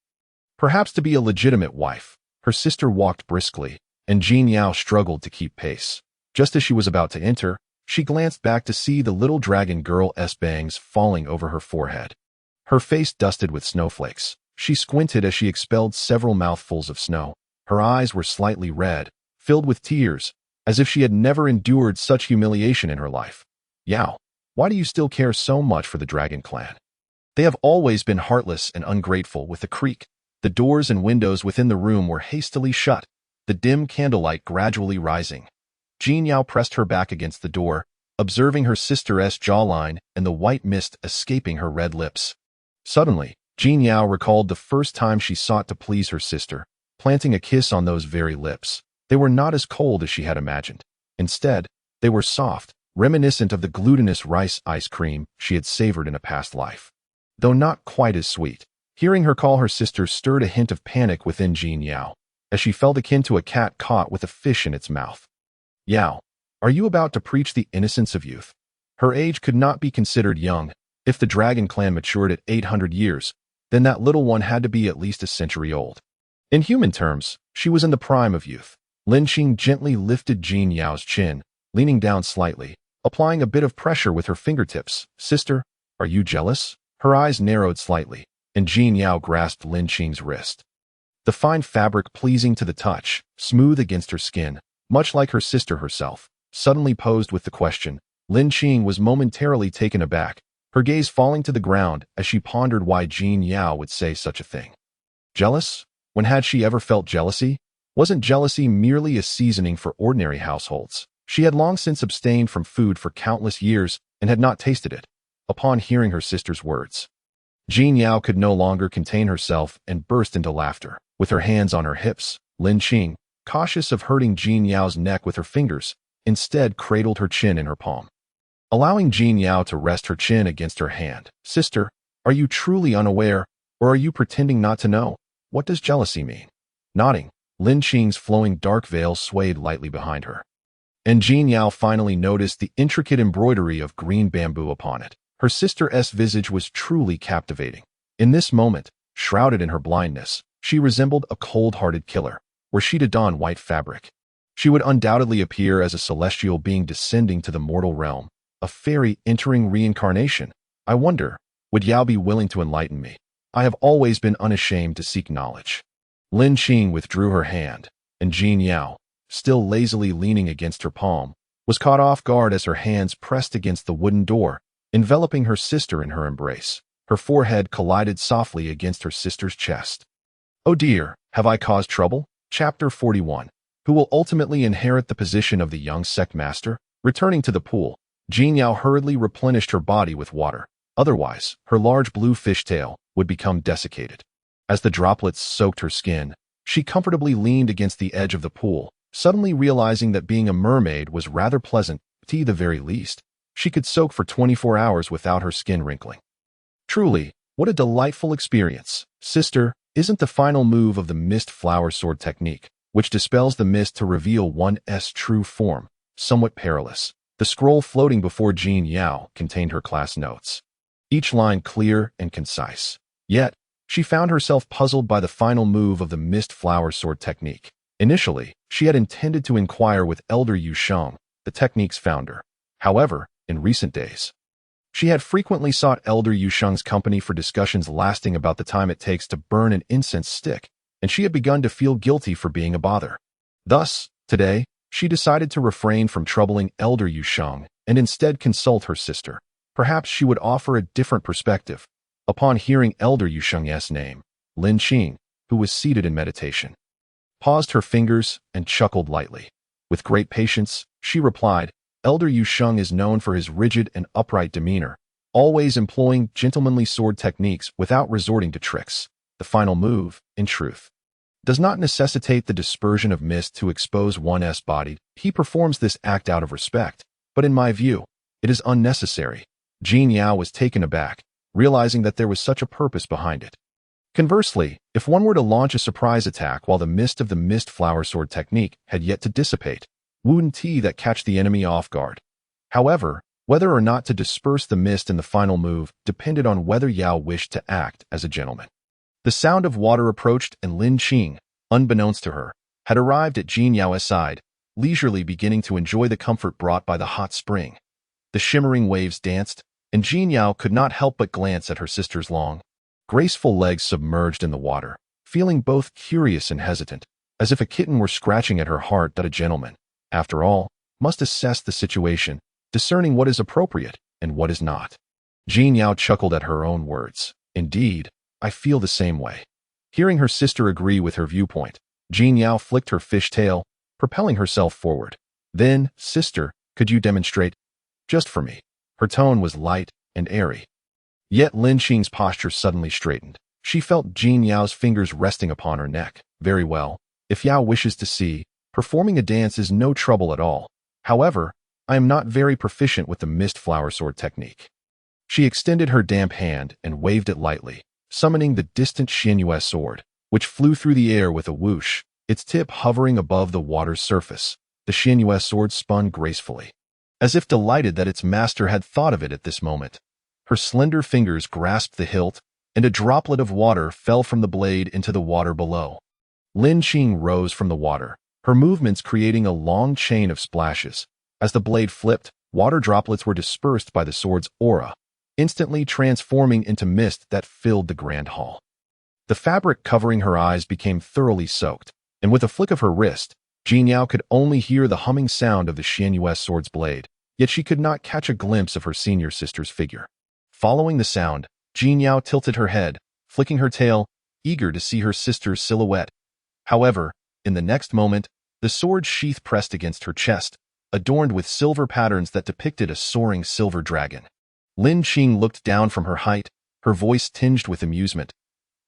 Speaker 1: Perhaps to be a legitimate wife, her sister walked briskly, and Jin Yao struggled to keep pace. Just as she was about to enter, she glanced back to see the little dragon girl's bangs falling over her forehead. Her face dusted with snowflakes. She squinted as she expelled several mouthfuls of snow. Her eyes were slightly red, filled with tears, as if she had never endured such humiliation in her life. "Yao, why do you still care so much for the dragon clan? They have always been heartless and ungrateful." With a creak, the doors and windows within the room were hastily shut, the dim candlelight gradually rising. Jin Yao pressed her back against the door, observing her sister's jawline and the white mist escaping her red lips. Suddenly, Jin Yao recalled the first time she sought to please her sister, planting a kiss on those very lips. They were not as cold as she had imagined. Instead, they were soft, reminiscent of the glutinous rice ice cream she had savored in a past life, though not quite as sweet. Hearing her call her sister stirred a hint of panic within Jin Yao, as she felt akin to a cat caught with a fish in its mouth. "Yao, are you about to preach the innocence of youth?" Her age could not be considered young. If the dragon clan matured at 800 years, then that little one had to be at least a century old. In human terms, she was in the prime of youth. Lin Qing gently lifted Jin Yao's chin, leaning down slightly, applying a bit of pressure with her fingertips. "Sister, are you jealous?" Her eyes narrowed slightly, and Jin Yao grasped Lin Qing's wrist. The fine fabric pleasing to the touch, smooth against her skin, much like her sister herself, suddenly posed with the question. Lin Qing was momentarily taken aback, her gaze falling to the ground as she pondered why Jin Yao would say such a thing. Jealous? When had she ever felt jealousy? Wasn't jealousy merely a seasoning for ordinary households? She had long since abstained from food for countless years and had not tasted it. Upon hearing her sister's words, Jin Yao could no longer contain herself and burst into laughter. With her hands on her hips, Lin Qing, cautious of hurting Jin Yao's neck with her fingers, instead cradled her chin in her palm, allowing Jin Yao to rest her chin against her hand. "Sister, are you truly unaware, or are you pretending not to know? What does jealousy mean?" Nodding, Lin Qing's flowing dark veil swayed lightly behind her, and Jin Yao finally noticed the intricate embroidery of green bamboo upon it. Her sister's visage was truly captivating. In this moment, shrouded in her blindness, she resembled a cold-hearted killer. Were she to don white fabric, she would undoubtedly appear as a celestial being descending to the mortal realm, a fairy entering reincarnation. I wonder, would Yao be willing to enlighten me? I have always been unashamed to seek knowledge. Lin Qing withdrew her hand, and Jin Yao, still lazily leaning against her palm, was caught off guard as her hands pressed against the wooden door, enveloping her sister in her embrace. Her forehead collided softly against her sister's chest. Oh dear, have I caused trouble? Chapter 41. Who will ultimately inherit the position of the young sect master? Returning to the pool, Jin Yao hurriedly replenished her body with water. Otherwise, her large blue fishtail would become desiccated. As the droplets soaked her skin, she comfortably leaned against the edge of the pool, suddenly realizing that being a mermaid was rather pleasant, to the very least. She could soak for 24 hours without her skin wrinkling. Truly, what a delightful experience. Sister, isn't the final move of the mist flower sword technique, which dispels the mist to reveal one's true form, somewhat perilous. The scroll floating before Jin Yao contained her class notes, each line clear and concise. Yet, she found herself puzzled by the final move of the mist flower sword technique. Initially, she had intended to inquire with Elder Yu Sheng, the technique's founder. However, in recent days, she had frequently sought Elder Yu Sheng's company for discussions lasting about the time it takes to burn an incense stick, and she had begun to feel guilty for being a bother. Thus, today, she decided to refrain from troubling Elder Yu Sheng and instead consult her sister. Perhaps she would offer a different perspective. Upon hearing Elder Yu Sheng's name, Lin Qing, who was seated in meditation, paused her fingers and chuckled lightly. With great patience, she replied, Elder Yu Sheng is known for his rigid and upright demeanor, always employing gentlemanly sword techniques without resorting to tricks. The final move, in truth, does not necessitate the dispersion of mist to expose one's body. He performs this act out of respect, but in my view, it is unnecessary. Jin Yao was taken aback, realizing that there was such a purpose behind it. Conversely, if one were to launch a surprise attack while the mist of the mist flower sword technique had yet to dissipate, wouldn't that catch the enemy off guard? However, whether or not to disperse the mist in the final move depended on whether Yao wished to act as a gentleman. The sound of water approached, and Lin Qing, unbeknownst to her, had arrived at Jin Yao's side, leisurely beginning to enjoy the comfort brought by the hot spring. The shimmering waves danced, and Jin Yao could not help but glance at her sister's long, graceful legs submerged in the water, feeling both curious and hesitant, as if a kitten were scratching at her heart. That a gentleman, after all, must assess the situation, discerning what is appropriate and what is not. Jin Yao chuckled at her own words. Indeed, I feel the same way. Hearing her sister agree with her viewpoint, Jin Yao flicked her fishtail, propelling herself forward. Then, sister, could you demonstrate? Just for me. Her tone was light and airy. Yet Lin Qing's posture suddenly straightened. She felt Jin Yao's fingers resting upon her neck. Very well. If Yao wishes to see, performing a dance is no trouble at all. However, I am not very proficient with the mist flower sword technique. She extended her damp hand and waved it lightly, summoning the distant Xianyue sword, which flew through the air with a whoosh, its tip hovering above the water's surface. The Xianyue sword spun gracefully, as if delighted that its master had thought of it at this moment. Her slender fingers grasped the hilt, and a droplet of water fell from the blade into the water below. Lin Qing rose from the water, her movements creating a long chain of splashes. As the blade flipped, water droplets were dispersed by the sword's aura, instantly transforming into mist that filled the grand hall. The fabric covering her eyes became thoroughly soaked, and with a flick of her wrist, Jin Yao could only hear the humming sound of the Xianyue sword's blade, yet she could not catch a glimpse of her senior sister's figure. Following the sound, Jin Yao tilted her head, flicking her tail, eager to see her sister's silhouette. However, in the next moment, the sword sheath pressed against her chest, adorned with silver patterns that depicted a soaring silver dragon. Lin Qing looked down from her height, her voice tinged with amusement.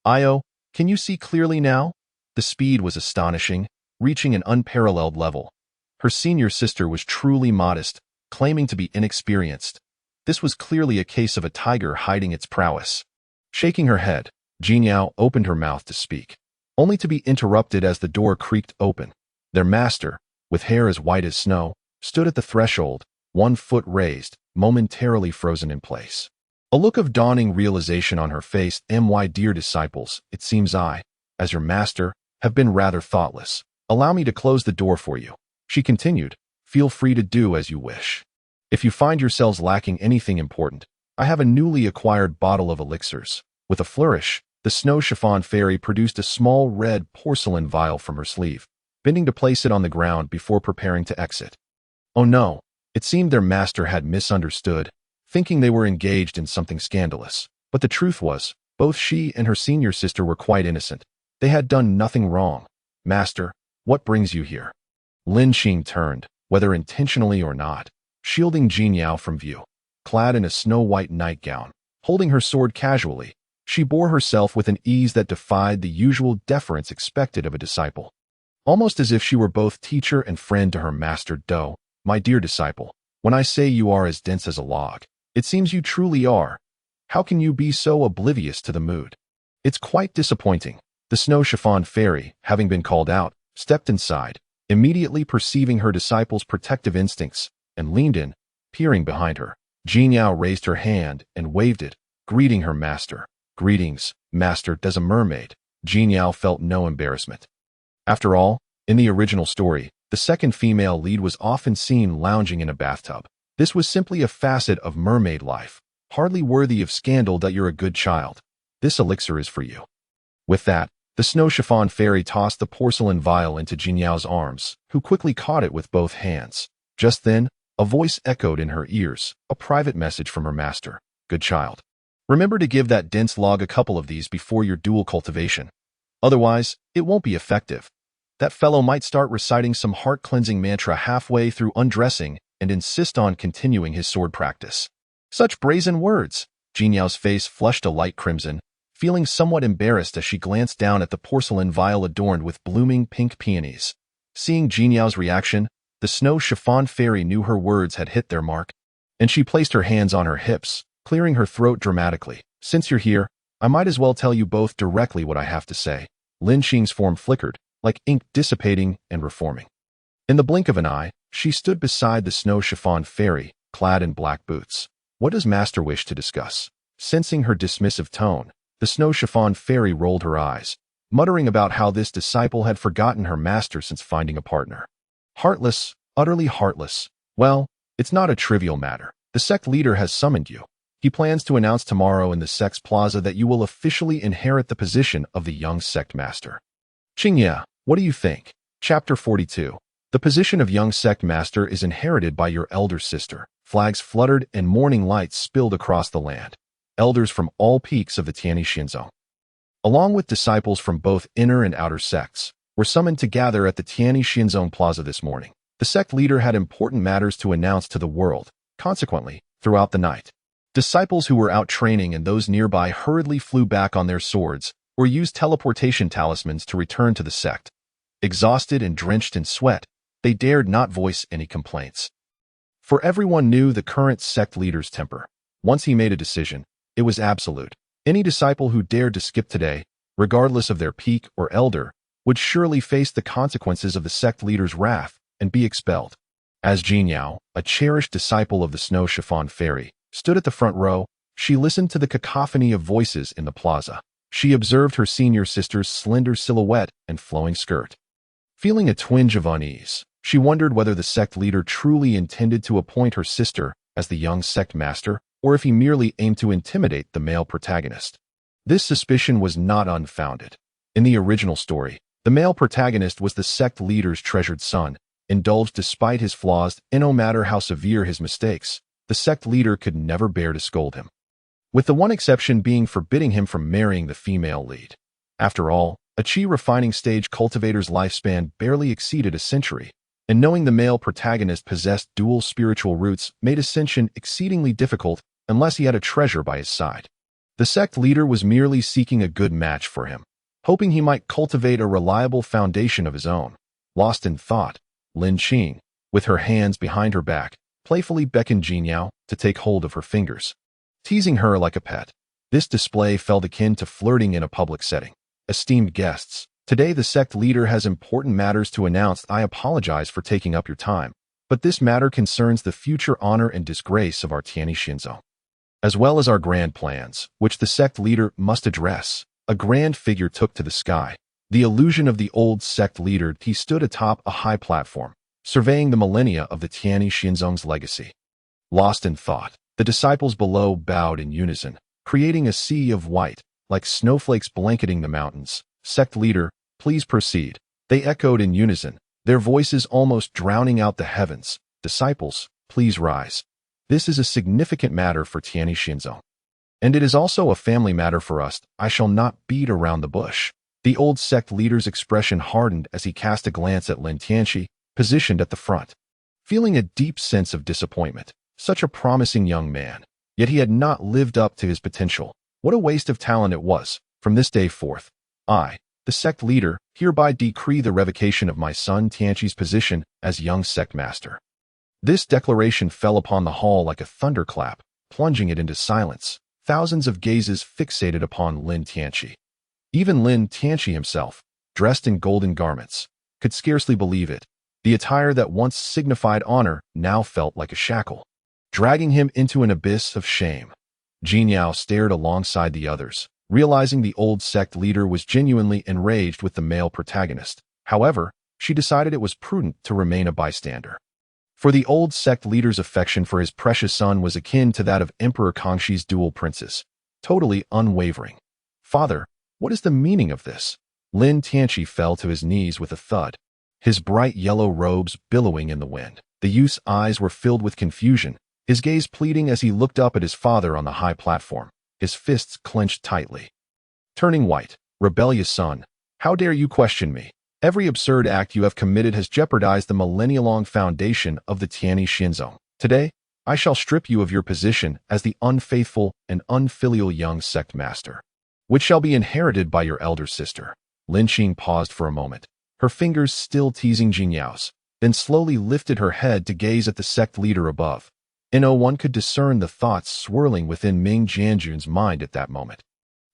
Speaker 1: Io, can you see clearly now? The speed was astonishing, reaching an unparalleled level. Her senior sister was truly modest, claiming to be inexperienced. This was clearly a case of a tiger hiding its prowess. Shaking her head, Jin Yao opened her mouth to speak, only to be interrupted as the door creaked open. Their master, with hair as white as snow, stood at the threshold, 1 foot raised, momentarily frozen in place. A look of dawning realization on her face. My dear disciples, it seems I, as your master, have been rather thoughtless. Allow me to close the door for you. She continued, feel free to do as you wish. If you find yourselves lacking anything important, I have a newly acquired bottle of elixirs. With a flourish, the snow chiffon fairy produced a small red porcelain vial from her sleeve, bending to place it on the ground before preparing to exit. Oh no, it seemed their master had misunderstood, thinking they were engaged in something scandalous. But the truth was, both she and her senior sister were quite innocent. They had done nothing wrong. "Master, what brings you here?" Lin Qing turned, whether intentionally or not, shielding Jin Yao from view. Clad in a snow-white nightgown, holding her sword casually, she bore herself with an ease that defied the usual deference expected of a disciple. Almost as if she were both teacher and friend to her master. "Do, my dear disciple, when I say you are as dense as a log, it seems you truly are. How can you be so oblivious to the mood? It's quite disappointing." The snow chiffon fairy, having been called out, stepped inside, immediately perceiving her disciple's protective instincts, and leaned in, peering behind her. Jin Yao raised her hand and waved it, greeting her master. "Greetings, master." As a mermaid, Jin Yao felt no embarrassment. After all, in the original story, the second female lead was often seen lounging in a bathtub. This was simply a facet of mermaid life, hardly worthy of scandal. "That you're a good child. This elixir is for you." With that, the snow chiffon fairy tossed the porcelain vial into Jin Yao's arms, who quickly caught it with both hands. Just then, a voice echoed in her ears, a private message from her master. "Good child. Remember to give that dense log a couple of these before your dual cultivation. Otherwise, it won't be effective. That fellow might start reciting some heart-cleansing mantra halfway through undressing and insist on continuing his sword practice." Such brazen words! Jin Yao's face flushed a light crimson, feeling somewhat embarrassed as she glanced down at the porcelain vial adorned with blooming pink peonies. Seeing Jin Yao's reaction, the snow chiffon fairy knew her words had hit their mark, and she placed her hands on her hips, clearing her throat dramatically. "Since you're here, I might as well tell you both directly what I have to say." Lin Qing's form flickered, like ink dissipating and reforming. In the blink of an eye, she stood beside the snow chiffon fairy, clad in black boots. "What does master wish to discuss?" Sensing her dismissive tone, the snow chiffon fairy rolled her eyes, muttering about how this disciple had forgotten her master since finding a partner. "Heartless, utterly heartless. Well, it's not a trivial matter. The sect leader has summoned you. He plans to announce tomorrow in the sect's plaza that you will officially inherit the position of the young sect master. Qingya, what do you think?" Chapter 42. The position of young sect master is inherited by your elder sister. Flags fluttered and morning lights spilled across the land. Elders from all peaks of the Tianyi Zone, along with disciples from both inner and outer sects, were summoned to gather at the Tianyi Zone Plaza this morning. The sect leader had important matters to announce to the world. Consequently, throughout the night, disciples who were out training and those nearby hurriedly flew back on their swords or used teleportation talismans to return to the sect. Exhausted and drenched in sweat, they dared not voice any complaints. For everyone knew the current sect leader's temper. Once he made a decision, it was absolute. Any disciple who dared to skip today, regardless of their peak or elder, would surely face the consequences of the sect leader's wrath and be expelled. As Jin Yao, a cherished disciple of the snow chiffon fairy, stood at the front row, she listened to the cacophony of voices in the plaza. She observed her senior sister's slender silhouette and flowing skirt. Feeling a twinge of unease, she wondered whether the sect leader truly intended to appoint her sister as the young sect master, or if he merely aimed to intimidate the male protagonist. This suspicion was not unfounded. In the original story, the male protagonist was the sect leader's treasured son, indulged despite his flaws, and no matter how severe his mistakes, the sect leader could never bear to scold him, with the one exception being forbidding him from marrying the female lead. After all, a chi refining stage cultivator's lifespan barely exceeded a century, and knowing the male protagonist possessed dual spiritual roots made ascension exceedingly difficult unless he had a treasure by his side. The sect leader was merely seeking a good match for him, hoping he might cultivate a reliable foundation of his own. Lost in thought, Lin Qing, with her hands behind her back, playfully beckoned Jin Yao to take hold of her fingers, teasing her like a pet. This display felt akin to flirting in a public setting. "Esteemed guests, today the sect leader has important matters to announce. I apologize for taking up your time, but this matter concerns the future honor and disgrace of our Tianyi Zone, as well as our grand plans, which the sect leader must address." A grand figure took to the sky. The illusion of the old sect leader, he stood atop a high platform, surveying the millennia of the Tianyi Zone's legacy. Lost in thought, the disciples below bowed in unison, creating a sea of white, like snowflakes blanketing the mountains. "Sect leader, please proceed." They echoed in unison, their voices almost drowning out the heavens. "Disciples, please rise. This is a significant matter for Tianyi Zone." And it is also a family matter for us. I shall not beat around the bush. The old sect leader's expression hardened as he cast a glance at Lin Tianqi, positioned at the front. Feeling a deep sense of disappointment, such a promising young man, yet he had not lived up to his potential. What a waste of talent it was. From this day forth, I, the sect leader, hereby decree the revocation of my son Tianqi's position as young sect master. This declaration fell upon the hall like a thunderclap, plunging it into silence. Thousands of gazes fixated upon Lin Tianqi. Even Lin Tianqi himself, dressed in golden garments, could scarcely believe it. The attire that once signified honor now felt like a shackle, dragging him into an abyss of shame. Jin Yao stared alongside the others, realizing the old sect leader was genuinely enraged with the male protagonist. However, she decided it was prudent to remain a bystander. For the old sect leader's affection for his precious son was akin to that of Emperor Kangxi's dual princes, totally unwavering. Father, what is the meaning of this? Lin Tianqi fell to his knees with a thud, his bright yellow robes billowing in the wind. The youth's eyes were filled with confusion, his gaze pleading as he looked up at his father on the high platform, his fists clenched tightly. Turning white, rebellious son, how dare you question me? Every absurd act you have committed has jeopardized the millennia-long foundation of the Tianyi Xinzong. Today, I shall strip you of your position as the unfaithful and unfilial young sect master, which shall be inherited by your elder sister. Lin Qing paused for a moment, her fingers still teasing Jin Yao's, then slowly lifted her head to gaze at the sect leader above. One could discern the thoughts swirling within Ming Jianjun's mind at that moment.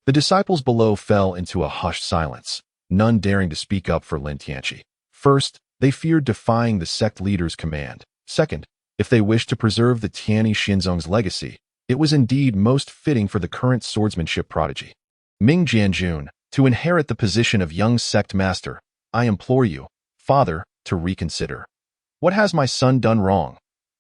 Speaker 1: The disciples below fell into a hushed silence, none daring to speak up for Lin Tianqi. First, they feared defying the sect leader's command. Second, if they wished to preserve the Tianyi Xinzong's legacy, it was indeed most fitting for the current swordsmanship prodigy, Ming Jianjun, to inherit the position of young sect master. I implore you, father, to reconsider. What has my son done wrong?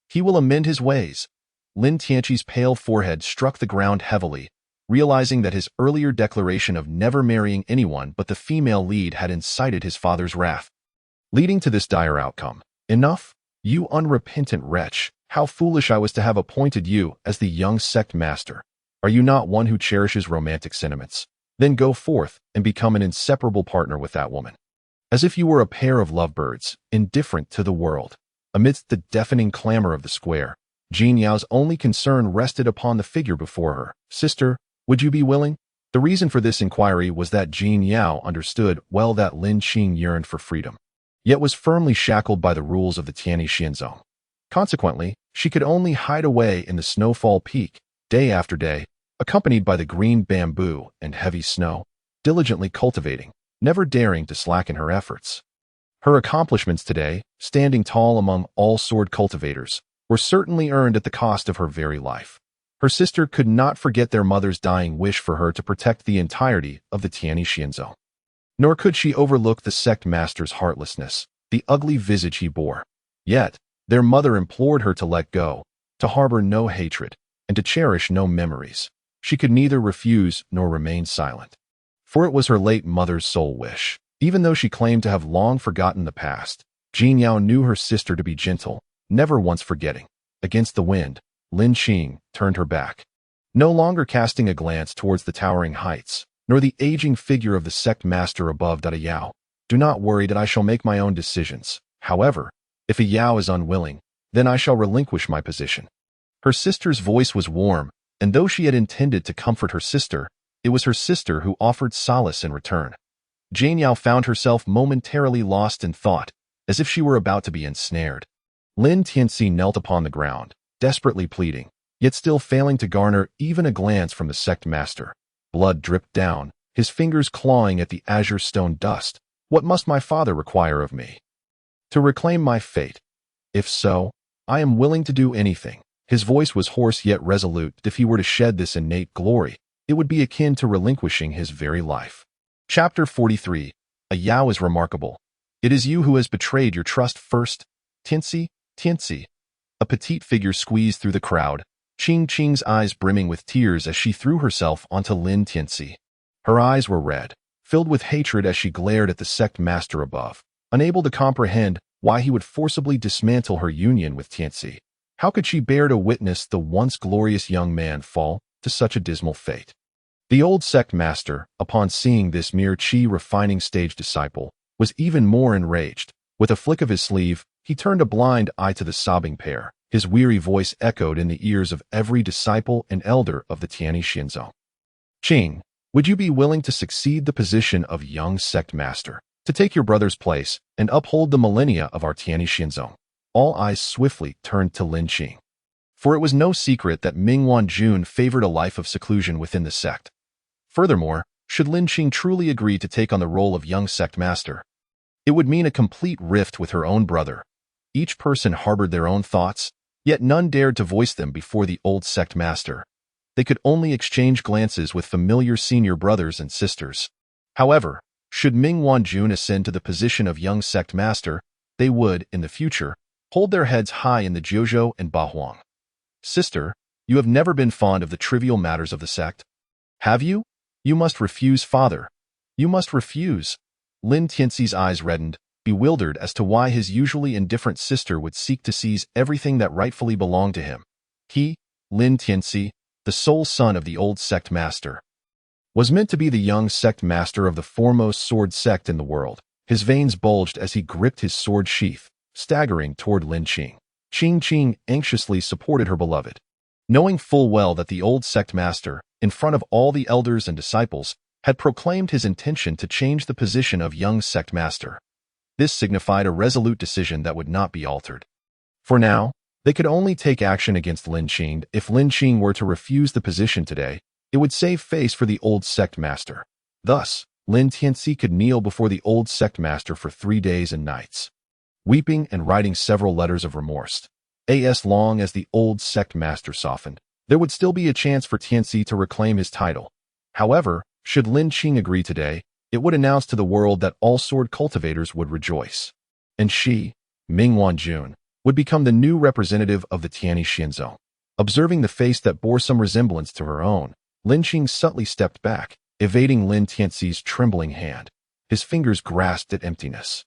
Speaker 1: He will amend his ways. Lin Tianqi's pale forehead struck the ground heavily, realizing that his earlier declaration of never marrying anyone but the female lead had incited his father's wrath, leading to this dire outcome. Enough, you unrepentant wretch. How foolish I was to have appointed you as the young sect master. Are you not one who cherishes romantic sentiments? Then go forth and become an inseparable partner with that woman, as if you were a pair of lovebirds, indifferent to the world. Amidst the deafening clamor of the square, Jin Yao's only concern rested upon the figure before her. Sister, would you be willing? The reason for this inquiry was that Jin Yao understood well that Lin Qing yearned for freedom, yet was firmly shackled by the rules of the Tianyi Xinzong. Consequently, she could only hide away in the snowfall peak, day after day, accompanied by the green bamboo and heavy snow, diligently cultivating, never daring to slacken her efforts. Her accomplishments today, standing tall among all sword cultivators, were certainly earned at the cost of her very life. Her sister could not forget their mother's dying wish for her to protect the entirety of the Tianyi Xinzong. Nor could she overlook the sect master's heartlessness, the ugly visage he bore. Yet, their mother implored her to let go, to harbor no hatred, and to cherish no memories. She could neither refuse nor remain silent, for it was her late mother's sole wish. Even though she claimed to have long forgotten the past, Jin Yao knew her sister to be gentle, never once forgetting. Against the wind, Lin Qing turned her back, no longer casting a glance towards the towering heights, nor the aging figure of the sect master above. Yao, do not worry that I shall make my own decisions. However, if a Yao is unwilling, then I shall relinquish my position. Her sister's voice was warm, and though she had intended to comfort her sister, it was her sister who offered solace in return. Jin Yao found herself momentarily lost in thought, as if she were about to be ensnared. Lin Tianqi knelt upon the ground, desperately pleading, yet still failing to garner even a glance from the sect master. Blood dripped down, his fingers clawing at the azure stone dust. What must my father require of me? To reclaim my fate. If so, I am willing to do anything. His voice was hoarse yet resolute. If he were to shed this innate glory, it would be akin to relinquishing his very life. Chapter 43. A Yao is remarkable. It is you who has betrayed your trust first. Tianqi, Tianqi. A petite figure squeezed through the crowd, Qing's eyes brimming with tears as she threw herself onto Lin Tianqi. Her eyes were red, filled with hatred as she glared at the sect master above, unable to comprehend why he would forcibly dismantle her union with Tianqi. How could she bear to witness the once glorious young man fall? to such a dismal fate. The old sect master, upon seeing this mere chi-refining stage disciple, was even more enraged. With a flick of his sleeve, he turned a blind eye to the sobbing pair. His weary voice echoed in the ears of every disciple and elder of the Tianyi Xianzong. Qing, would you be willing to succeed the position of young sect master, to take your brother's place and uphold the millennia of our Tianyi Xianzong? All eyes swiftly turned to Lin Qing. For it was no secret that Ming Wanjun favored a life of seclusion within the sect. Furthermore, should Lin Qing truly agree to take on the role of young sect master, it would mean a complete rift with her own brother. Each person harbored their own thoughts, yet none dared to voice them before the old sect master. They could only exchange glances with familiar senior brothers and sisters. However, should Ming Wanjun ascend to the position of young sect master, they would, in the future, hold their heads high in the Jiuzhou and Bahuang. Sister, you have never been fond of the trivial matters of the sect. Have you? You must refuse, father. You must refuse. Lin Tianxi's eyes reddened, bewildered as to why his usually indifferent sister would seek to seize everything that rightfully belonged to him. He, Lin Tianxi, the sole son of the old sect master, was meant to be the young sect master of the foremost sword sect in the world. His veins bulged as he gripped his sword sheath, staggering toward Lin Qing. Qing anxiously supported her beloved, knowing full well that the old sect master, in front of all the elders and disciples, had proclaimed his intention to change the position of young sect master. This signified a resolute decision that would not be altered. For now, they could only take action against Lin Qing. If Lin Qing were to refuse the position today, it would save face for the old sect master. Thus, Lin Tianxi could kneel before the old sect master for 3 days and nights, weeping and writing several letters of remorse. As long as the old sect master softened, there would still be a chance for Tianxi to reclaim his title. However, should Lin Qing agree today, it would announce to the world that all sword cultivators would rejoice. And she, Ming Wanjun, would become the new representative of the Tianyi Xianzong. Observing the face that bore some resemblance to her own, Lin Qing subtly stepped back, evading Lin Tianxi's trembling hand. His fingers grasped at emptiness,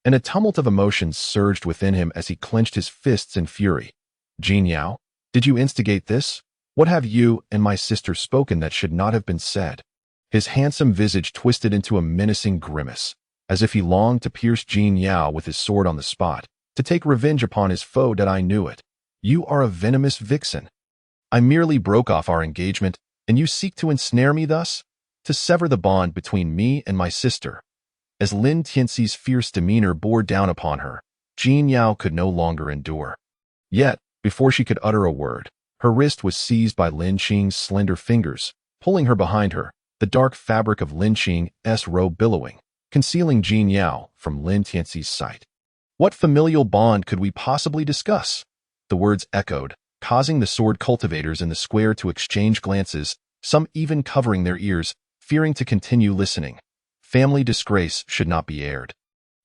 Speaker 1: and a tumult of emotions surged within him as he clenched his fists in fury. Jin Yao, did you instigate this? What have you and my sister spoken that should not have been said? His handsome visage twisted into a menacing grimace, as if he longed to pierce Jin Yao with his sword on the spot, to take revenge upon his foe. That I knew it. You are a venomous vixen. I merely broke off our engagement, and you seek to ensnare me thus? To sever the bond between me and my sister. As Lin Tianxi's fierce demeanor bore down upon her, Jin Yao could no longer endure. Yet, before she could utter a word, her wrist was seized by Lin Qing's slender fingers, pulling her behind her, the dark fabric of Lin Qing's robe billowing, concealing Jin Yao from Lin Tianxi's sight. What familial bond could we possibly discuss? The words echoed, causing the sword cultivators in the square to exchange glances, some even covering their ears, fearing to continue listening. Family disgrace should not be aired.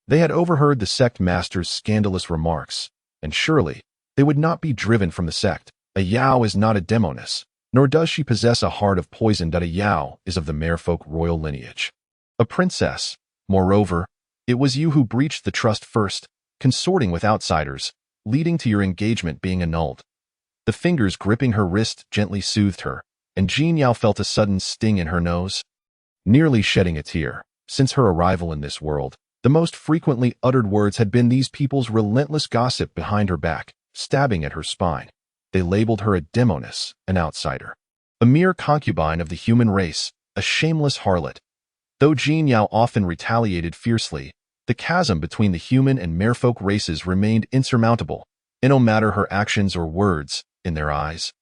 Speaker 1: They had overheard the sect master's scandalous remarks, and surely they would not be driven from the sect. A Yao is not a demoness, nor does she possess a heart of poison. That a Yao is of the merfolk royal lineage. A princess. Moreover, it was you who breached the trust first, consorting with outsiders, leading to your engagement being annulled. The fingers gripping her wrist gently soothed her, and Jin Yao felt a sudden sting in her nose, nearly shedding a tear. Since her arrival in this world, the most frequently uttered words had been these people's relentless gossip behind her back, stabbing at her spine. They labeled her a demoness, an outsider, a mere concubine of the human race, a shameless harlot. Though Jin Yao often retaliated fiercely, the chasm between the human and merfolk races remained insurmountable, and no matter her actions or words, in their eyes,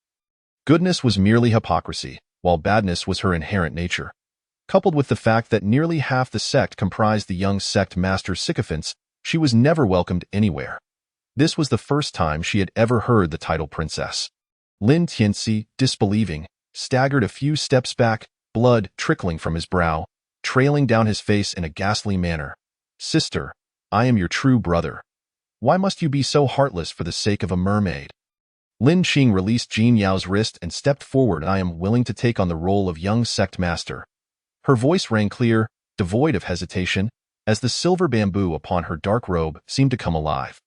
Speaker 1: goodness was merely hypocrisy, while badness was her inherent nature. Coupled with the fact that nearly half the sect comprised the young sect master sycophants, she was never welcomed anywhere. This was the first time she had ever heard the title princess. Lin Tianxi, disbelieving, staggered a few steps back, blood trickling from his brow, trailing down his face in a ghastly manner. Sister, I am your true brother. Why must you be so heartless for the sake of a mermaid? Lin Qing released Jin Yao's wrist and stepped forward. I am willing to take on the role of young sect master. Her voice rang clear, devoid of hesitation, as the silver bamboo upon her dark robe seemed to come alive.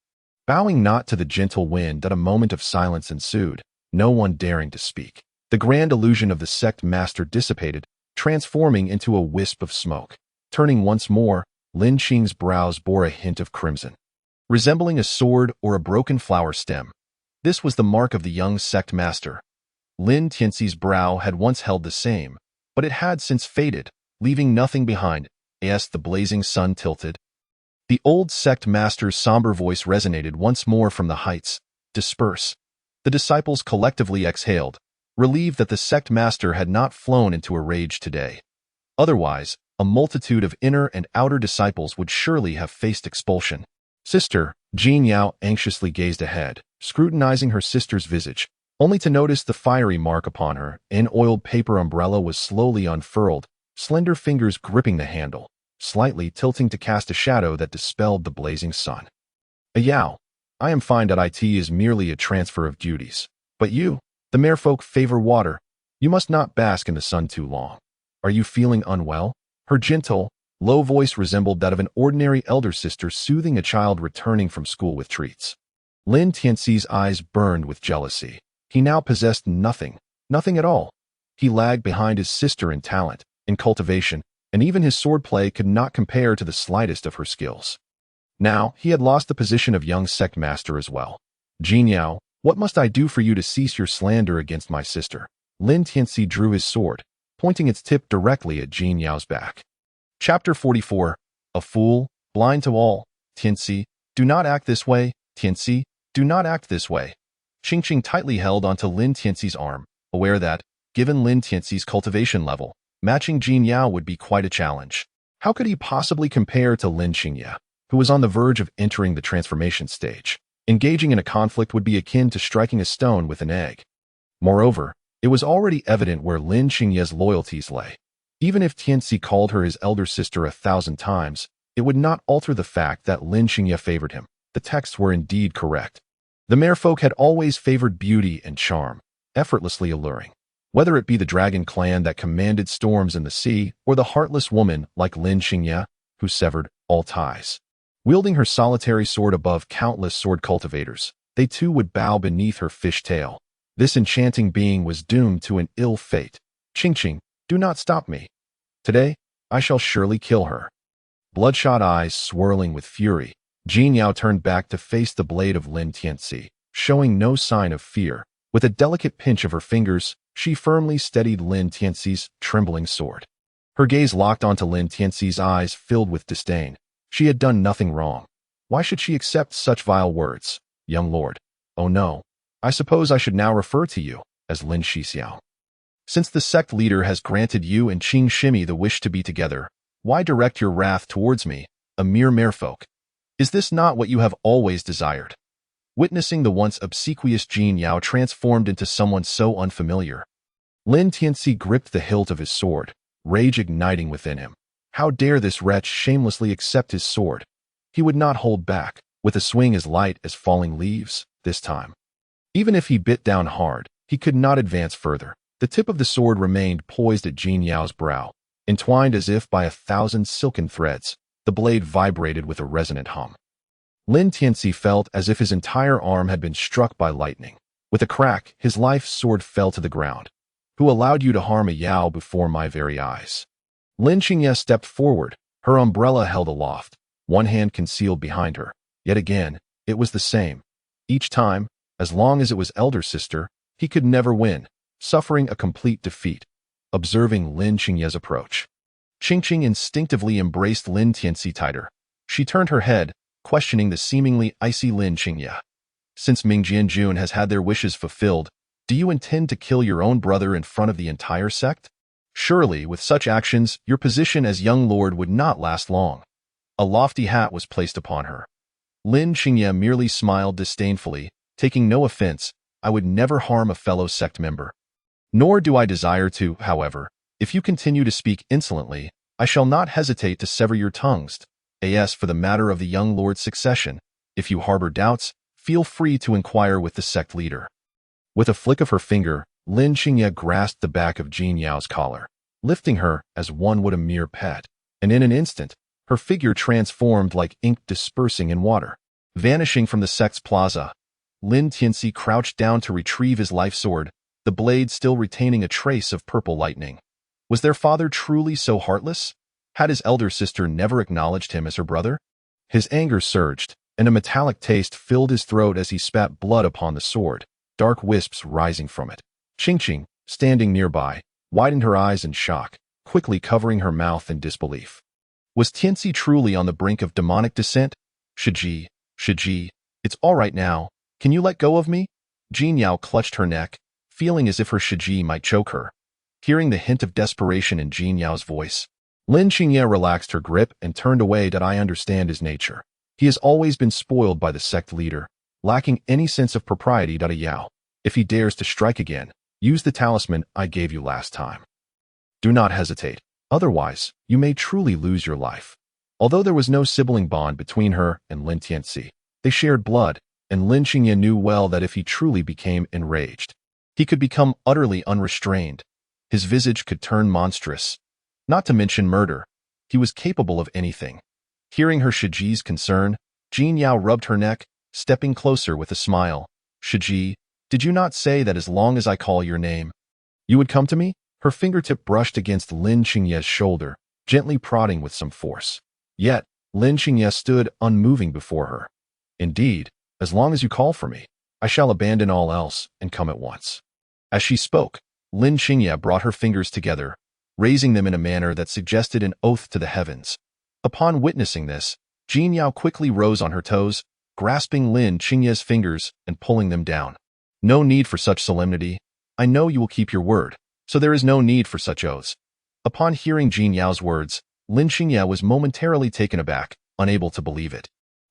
Speaker 1: Bowing not to the gentle wind that a moment of silence ensued, no one daring to speak. The grand illusion of the sect master dissipated, transforming into a wisp of smoke. Turning once more, Lin Qing's brows bore a hint of crimson, resembling a sword or a broken flower stem. This was the mark of the young sect master. Lin Tianxi's brow had once held the same, but it had since faded, leaving nothing behind. As the blazing sun tilted, the old sect master's somber voice resonated once more from the heights. Disperse. The disciples collectively exhaled, relieved that the sect master had not flown into a rage today. Otherwise, a multitude of inner and outer disciples would surely have faced expulsion. Sister, Jin Yao anxiously gazed ahead, scrutinizing her sister's visage, only to notice the fiery mark upon her. An oiled paper umbrella was slowly unfurled, slender fingers gripping the handle, slightly tilting to cast a shadow that dispelled the blazing sun. Yao, I am fine. It is merely a transfer of duties. But you, the merfolk, favor water. You must not bask in the sun too long. Are you feeling unwell? Her gentle, low voice resembled that of an ordinary elder sister soothing a child returning from school with treats. Lin Tianxi's eyes burned with jealousy. He now possessed nothing at all. He lagged behind his sister in talent, in cultivation, and even his swordplay could not compare to the slightest of her skills. Now, he had lost the position of young sect master as well. Jin Yao, what must I do for you to cease your slander against my sister? Lin Tianxi drew his sword, pointing its tip directly at Jin Yao's back. Chapter 44. A fool, blind to all. Tianxi, do not act this way. Tianxi, do not act this way. Qingqing tightly held onto Lin Tianxi's arm, aware that, given Lin Tianxi's cultivation level, matching Jin Yao would be quite a challenge. How could he possibly compare to Lin Qingye, who was on the verge of entering the transformation stage? Engaging in a conflict would be akin to striking a stone with an egg. Moreover, it was already evident where Lin Qingye's loyalties lay. Even if Tianxi called her his elder sister 1,000 times, it would not alter the fact that Lin Qingye favored him. The texts were indeed correct. The merfolk had always favored beauty and charm, effortlessly alluring. Whether it be the dragon clan that commanded storms in the sea, or the heartless woman like Lin Qingye, who severed all ties. Wielding her solitary sword above countless sword cultivators, they too would bow beneath her fish-tail. This enchanting being was doomed to an ill fate. Qingqing, do not stop me. Today, I shall surely kill her. Bloodshot eyes swirling with fury, Jin Yao turned back to face the blade of Lin Tianxi, showing no sign of fear. With a delicate pinch of her fingers, she firmly steadied Lin Tianxi's trembling sword. Her gaze locked onto Lin Tianxi's eyes filled with disdain. She had done nothing wrong. Why should she accept such vile words? Young lord. Oh no. I suppose I should now refer to you as Lin Shixiao. Since the sect leader has granted you and Qing Shimi the wish to be together, why direct your wrath towards me, a mere merfolk? Is this not what you have always desired? Witnessing the once obsequious Jin Yao transformed into someone so unfamiliar, Lin Tianxi gripped the hilt of his sword, rage igniting within him. How dare this wretch shamelessly accept his sword? He would not hold back, with a swing as light as falling leaves, this time. Even if he bit down hard, he could not advance further. The tip of the sword remained poised at Jin Yao's brow, entwined as if by 1,000 silken threads. The blade vibrated with a resonant hum. Lin Tianxi felt as if his entire arm had been struck by lightning. With a crack, his life sword fell to the ground. Who allowed you to harm a Yao before my very eyes? Lin Qingye stepped forward, her umbrella held aloft, one hand concealed behind her. Yet again, it was the same. Each time, as long as it was elder sister, he could never win, suffering a complete defeat. Observing Lin Qingye's approach, Qingqing instinctively embraced Lin Tianxi tighter. She turned her head, questioning the seemingly icy Lin Qingye. Since Ming Jianjun has had their wishes fulfilled, do you intend to kill your own brother in front of the entire sect? Surely, with such actions, your position as young lord would not last long. A lofty hat was placed upon her. Lin Qingye merely smiled disdainfully, taking no offense. I would never harm a fellow sect member. Nor do I desire to, however. If you continue to speak insolently, I shall not hesitate to sever your tongues. As for the matter of the young lord's succession, if you harbor doubts, feel free to inquire with the sect leader. With a flick of her finger, Lin Qingye grasped the back of Jin Yao's collar, lifting her as one would a mere pet, and in an instant, her figure transformed like ink dispersing in water. Vanishing from the sect's plaza, Lin Tianxi crouched down to retrieve his life sword, the blade still retaining a trace of purple lightning. Was their father truly so heartless? Had his elder sister never acknowledged him as her brother? His anger surged, and a metallic taste filled his throat as he spat blood upon the sword, dark wisps rising from it. Qingqing, standing nearby, widened her eyes in shock, quickly covering her mouth in disbelief. Was Tianci truly on the brink of demonic descent? Shiji, it's all right now. Can you let go of me? Jin Yao clutched her neck, feeling as if her Shiji might choke her. Hearing the hint of desperation in Jin Yao's voice, Lin Qingye relaxed her grip and turned away. That I understand his nature. He has always been spoiled by the sect leader, lacking any sense of propriety. Yao, if he dares to strike again, use the talisman I gave you last time. Do not hesitate, otherwise you may truly lose your life. Although there was no sibling bond between her and Lin Tianci, they shared blood, and Lin Qingye knew well that if he truly became enraged, he could become utterly unrestrained. His visage could turn monstrous. Not to mention murder. He was capable of anything. Hearing her Shiji's concern, Jin Yao rubbed her neck, stepping closer with a smile. Shiji, did you not say that as long as I call your name, you would come to me? Her fingertip brushed against Lin Qingye's shoulder, gently prodding with some force. Yet, Lin Qingye stood unmoving before her. Indeed, as long as you call for me, I shall abandon all else and come at once. As she spoke, Lin Qingye brought her fingers together, raising them in a manner that suggested an oath to the heavens. Upon witnessing this, Jin Yao quickly rose on her toes, grasping Lin Qingye's fingers and pulling them down. No need for such solemnity. I know you will keep your word, so there is no need for such oaths. Upon hearing Jin Yao's words, Lin Qingye was momentarily taken aback, unable to believe it.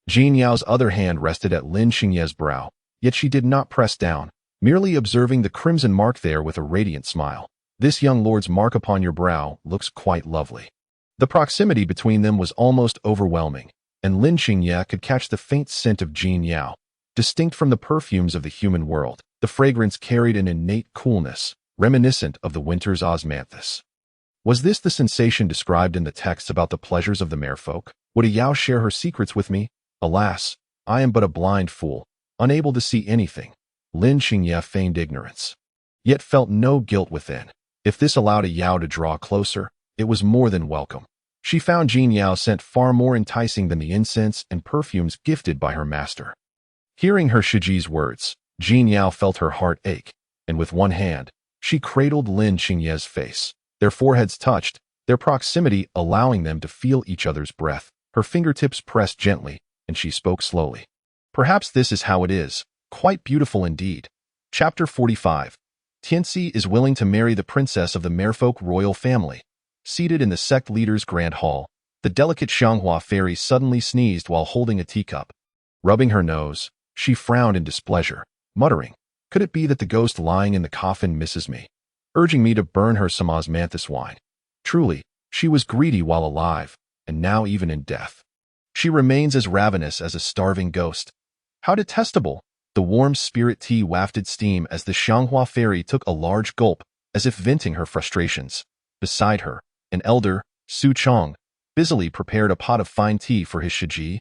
Speaker 1: Jin Yao's other hand rested at Lin Qingye's brow, yet she did not press down, merely observing the crimson mark there with a radiant smile. This young lord's mark upon your brow looks quite lovely. The proximity between them was almost overwhelming, and Lin Qingye could catch the faint scent of Jin Yao. Distinct from the perfumes of the human world, the fragrance carried an innate coolness, reminiscent of the winter's osmanthus. Was this the sensation described in the texts about the pleasures of the merfolk? Would a Yao share her secrets with me? Alas, I am but a blind fool, unable to see anything. Lin Qingye feigned ignorance, yet felt no guilt within. If this allowed a Yao to draw closer, it was more than welcome. She found Jin Yao's scent far more enticing than the incense and perfumes gifted by her master. Hearing her Shiji's words, Jin Yao felt her heart ache, and with one hand, she cradled Lin Qingye's face. Their foreheads touched, their proximity allowing them to feel each other's breath. Her fingertips pressed gently, and she spoke slowly. Perhaps this is how it is. Quite beautiful indeed. Chapter 45. Tianci is willing to marry the princess of the merfolk royal family. Seated in the sect leader's grand hall, the delicate Xianghua fairy suddenly sneezed while holding a teacup. Rubbing her nose, she frowned in displeasure, muttering, "Could it be that the ghost lying in the coffin misses me, urging me to burn her some osmanthus wine?" Truly, she was greedy while alive, and now even in death. She remains as ravenous as a starving ghost. How detestable! The warm spirit tea wafted steam as the Xianghua fairy took a large gulp, as if venting her frustrations. Beside her, an elder, Su Chong, busily prepared a pot of fine tea for his Shiji,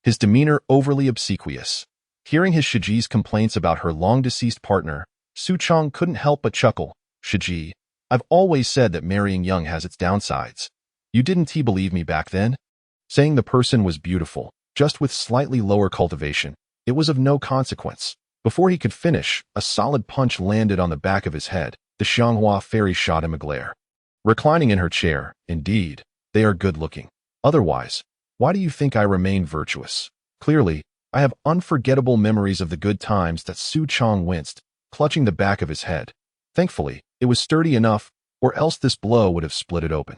Speaker 1: his demeanor overly obsequious. Hearing his Shiji's complaints about her long-deceased partner, Su Chong couldn't help but chuckle. "Shiji, I've always said that marrying young has its downsides. You didn't believe me back then?" Saying the person was beautiful, just with slightly lower cultivation, it was of no consequence. Before he could finish, a solid punch landed on the back of his head. The Xianghua fairy shot him a glare. Reclining in her chair, indeed, they are good-looking. Otherwise, why do you think I remain virtuous? Clearly, I have unforgettable memories of the good times. That Su Chong winced, clutching the back of his head. Thankfully, it was sturdy enough, or else this blow would have split it open.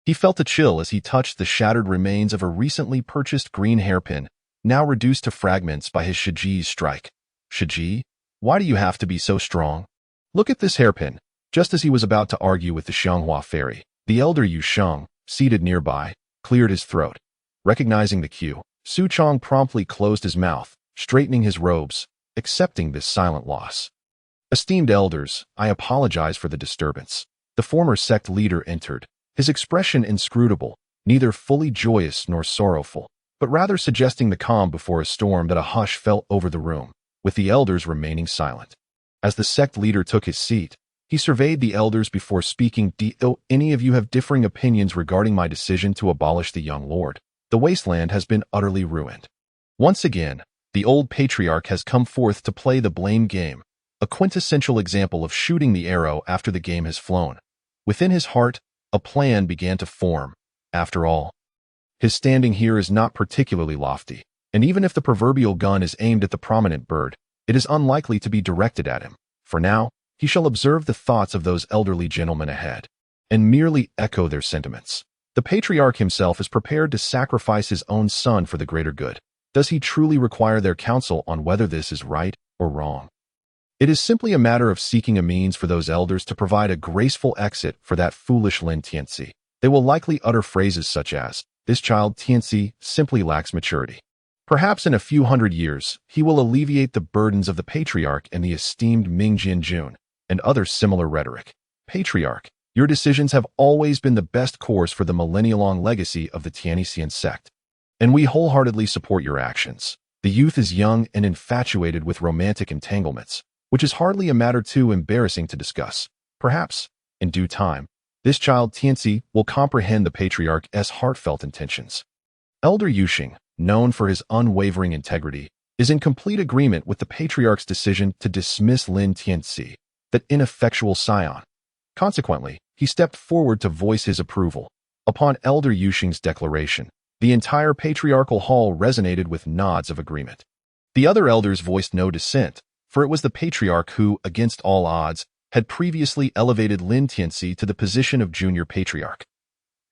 Speaker 1: He felt a chill as he touched the shattered remains of a recently purchased green hairpin, now reduced to fragments by his Shiji's strike. "Shiji, why do you have to be so strong? Look at this hairpin." Just as he was about to argue with the Xianghua fairy, the elder Yu Sheng, seated nearby, cleared his throat. Recognizing the cue, Su Chong promptly closed his mouth, straightening his robes, accepting this silent loss. "Esteemed elders, I apologize for the disturbance." The former sect leader entered, his expression inscrutable, neither fully joyous nor sorrowful, but rather suggesting the calm before a storm. That a hush fell over the room, with the elders remaining silent. As the sect leader took his seat, he surveyed the elders before speaking. Do any of you have differing opinions regarding my decision to abolish the young lord? The wasteland has been utterly ruined. Once again, the old patriarch has come forth to play the blame game, a quintessential example of shooting the arrow after the game has flown. Within his heart, a plan began to form. After all, his standing here is not particularly lofty, and even if the proverbial gun is aimed at the prominent bird, it is unlikely to be directed at him. For now, he shall observe the thoughts of those elderly gentlemen ahead, and merely echo their sentiments. The patriarch himself is prepared to sacrifice his own son for the greater good. Does he truly require their counsel on whether this is right or wrong? It is simply a matter of seeking a means for those elders to provide a graceful exit for that foolish Lin Tianxi. They will likely utter phrases such as, "This child Tianxi simply lacks maturity." Perhaps in a few hundred years, he will alleviate the burdens of the patriarch and the esteemed Ming Jianjun, and other similar rhetoric. Patriarch, your decisions have always been the best course for the millennia-long legacy of the Tianxian sect, and we wholeheartedly support your actions. The youth is young and infatuated with romantic entanglements, which is hardly a matter too embarrassing to discuss. Perhaps, in due time, this child Tianxi will comprehend the patriarch's heartfelt intentions. Elder Yuxing, known for his unwavering integrity, is in complete agreement with the patriarch's decision to dismiss Lin Tianxi, that ineffectual scion. Consequently, he stepped forward to voice his approval. Upon Elder Yuxing's declaration, the entire patriarchal hall resonated with nods of agreement. The other elders voiced no dissent, for it was the patriarch who, against all odds, had previously elevated Lin Tianxi to the position of junior patriarch.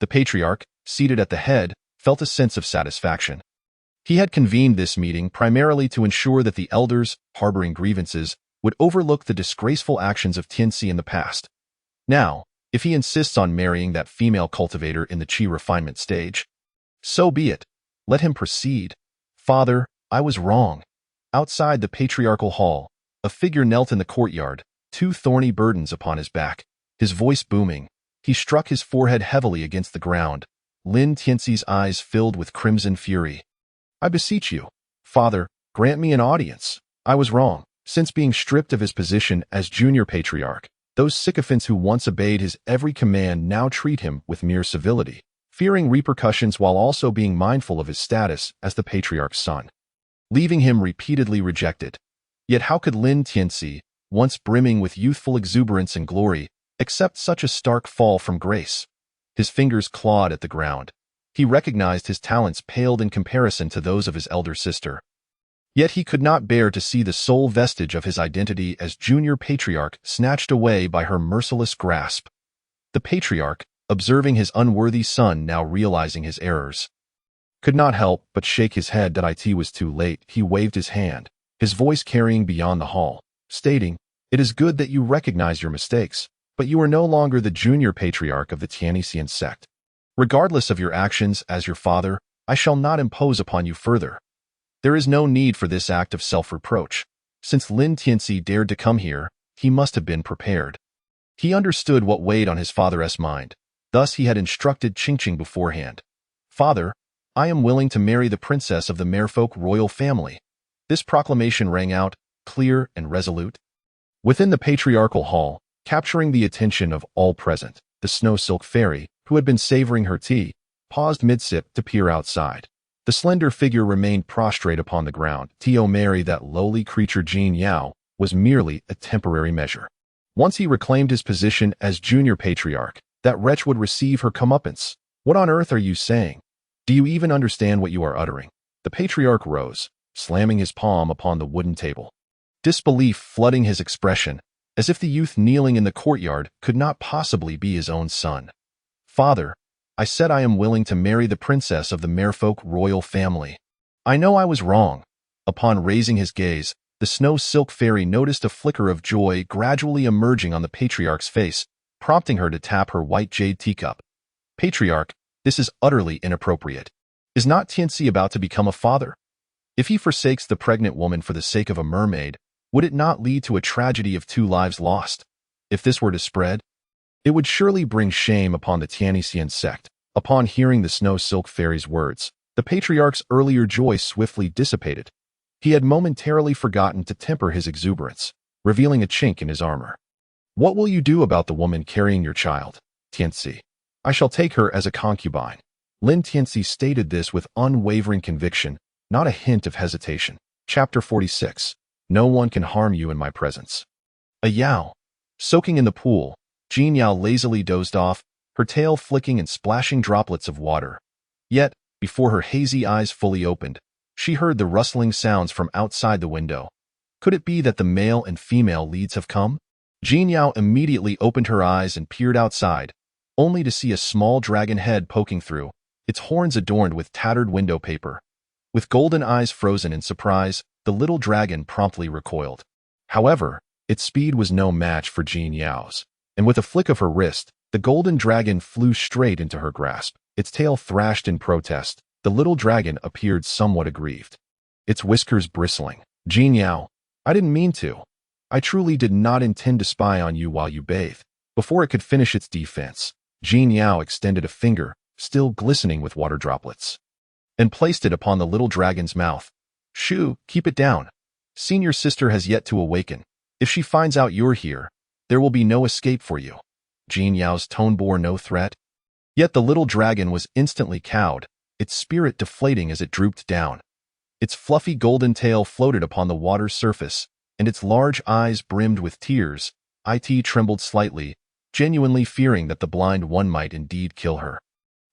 Speaker 1: The patriarch, seated at the head, felt a sense of satisfaction. He had convened this meeting primarily to ensure that the elders, harboring grievances, would overlook the disgraceful actions of Tianxi in the past. Now, if he insists on marrying that female cultivator in the qi refinement stage, so be it. Let him proceed. Father, I was wrong. Outside the patriarchal hall, a figure knelt in the courtyard, two thorny burdens upon his back. His voice booming, he struck his forehead heavily against the ground. Lin Tianxi's eyes filled with crimson fury. I beseech you, Father, grant me an audience. I was wrong. Since being stripped of his position as junior patriarch, those sycophants who once obeyed his every command now treat him with mere civility, fearing repercussions while also being mindful of his status as the patriarch's son, leaving him repeatedly rejected. Yet how could Lin Tianxi, once brimming with youthful exuberance and glory, accept such a stark fall from grace? His fingers clawed at the ground. He recognized his talents paled in comparison to those of his elder sister. Yet he could not bear to see the sole vestige of his identity as junior patriarch snatched away by her merciless grasp. The patriarch, observing his unworthy son now realizing his errors, could not help but shake his head that it was too late. He waved his hand, his voice carrying beyond the hall, stating, "It is good that you recognize your mistakes, but you are no longer the junior patriarch of the Tianxian sect. Regardless of your actions as your father, I shall not impose upon you further. There is no need for this act of self-reproach. Since Lin Tianxi dared to come here, he must have been prepared." He understood what weighed on his father's mind. Thus he had instructed Qingqing beforehand. "Father, I am willing to marry the princess of the merfolk royal family." This proclamation rang out, clear and resolute. Within the patriarchal hall, capturing the attention of all present, the snow silk fairy, who had been savoring her tea, paused mid-sip to peer outside. The slender figure remained prostrate upon the ground. To marry that lowly creature Jin Yao was merely a temporary measure. Once he reclaimed his position as junior patriarch, that wretch would receive her comeuppance. What on earth are you saying? Do you even understand what you are uttering? The patriarch rose, slamming his palm upon the wooden table, disbelief flooding his expression, as if the youth kneeling in the courtyard could not possibly be his own son. "Father, I said I am willing to marry the princess of the merfolk royal family. I know I was wrong." Upon raising his gaze, the snow silk fairy noticed a flicker of joy gradually emerging on the patriarch's face, prompting her to tap her white jade teacup. "Patriarch, this is utterly inappropriate. Is not Tianxi about to become a father? If he forsakes the pregnant woman for the sake of a mermaid, would it not lead to a tragedy of 2 lives lost? If this were to spread, it would surely bring shame upon the Tianxian sect." Upon hearing the snow silk fairy's words, the patriarch's earlier joy swiftly dissipated. He had momentarily forgotten to temper his exuberance. revealing a chink in his armor. "What will you do about the woman carrying your child, Tianxi?" "I shall take her as a concubine." Lin Tianxi stated this with unwavering conviction, not a hint of hesitation. Chapter 46. No one can harm you in my presence. A Yao. Soaking in the pool, Jin Yao lazily dozed off, her tail flicking and splashing droplets of water. Yet, before her hazy eyes fully opened, she heard the rustling sounds from outside the window. Could it be that the male and female leads have come? Jin Yao immediately opened her eyes and peered outside, only to see a small dragon head poking through, its horns adorned with tattered window paper. With golden eyes frozen in surprise, the little dragon promptly recoiled. However, its speed was no match for Jin Yao's, and with a flick of her wrist, the golden dragon flew straight into her grasp. Its tail thrashed in protest. The little dragon appeared somewhat aggrieved, its whiskers bristling. "Jin Yao, I didn't mean to. I truly did not intend to spy on you while you bathed." Before it could finish its defense, Jin Yao extended a finger, still glistening with water droplets, and placed it upon the little dragon's mouth. "Shoo, keep it down. Senior sister has yet to awaken. If she finds out you're here, there will be no escape for you." Jin Yao's tone bore no threat. Yet the little dragon was instantly cowed, its spirit deflating as it drooped down. Its fluffy golden tail floated upon the water's surface, and its large eyes brimmed with tears. It trembled slightly, genuinely fearing that the blind one might indeed kill her.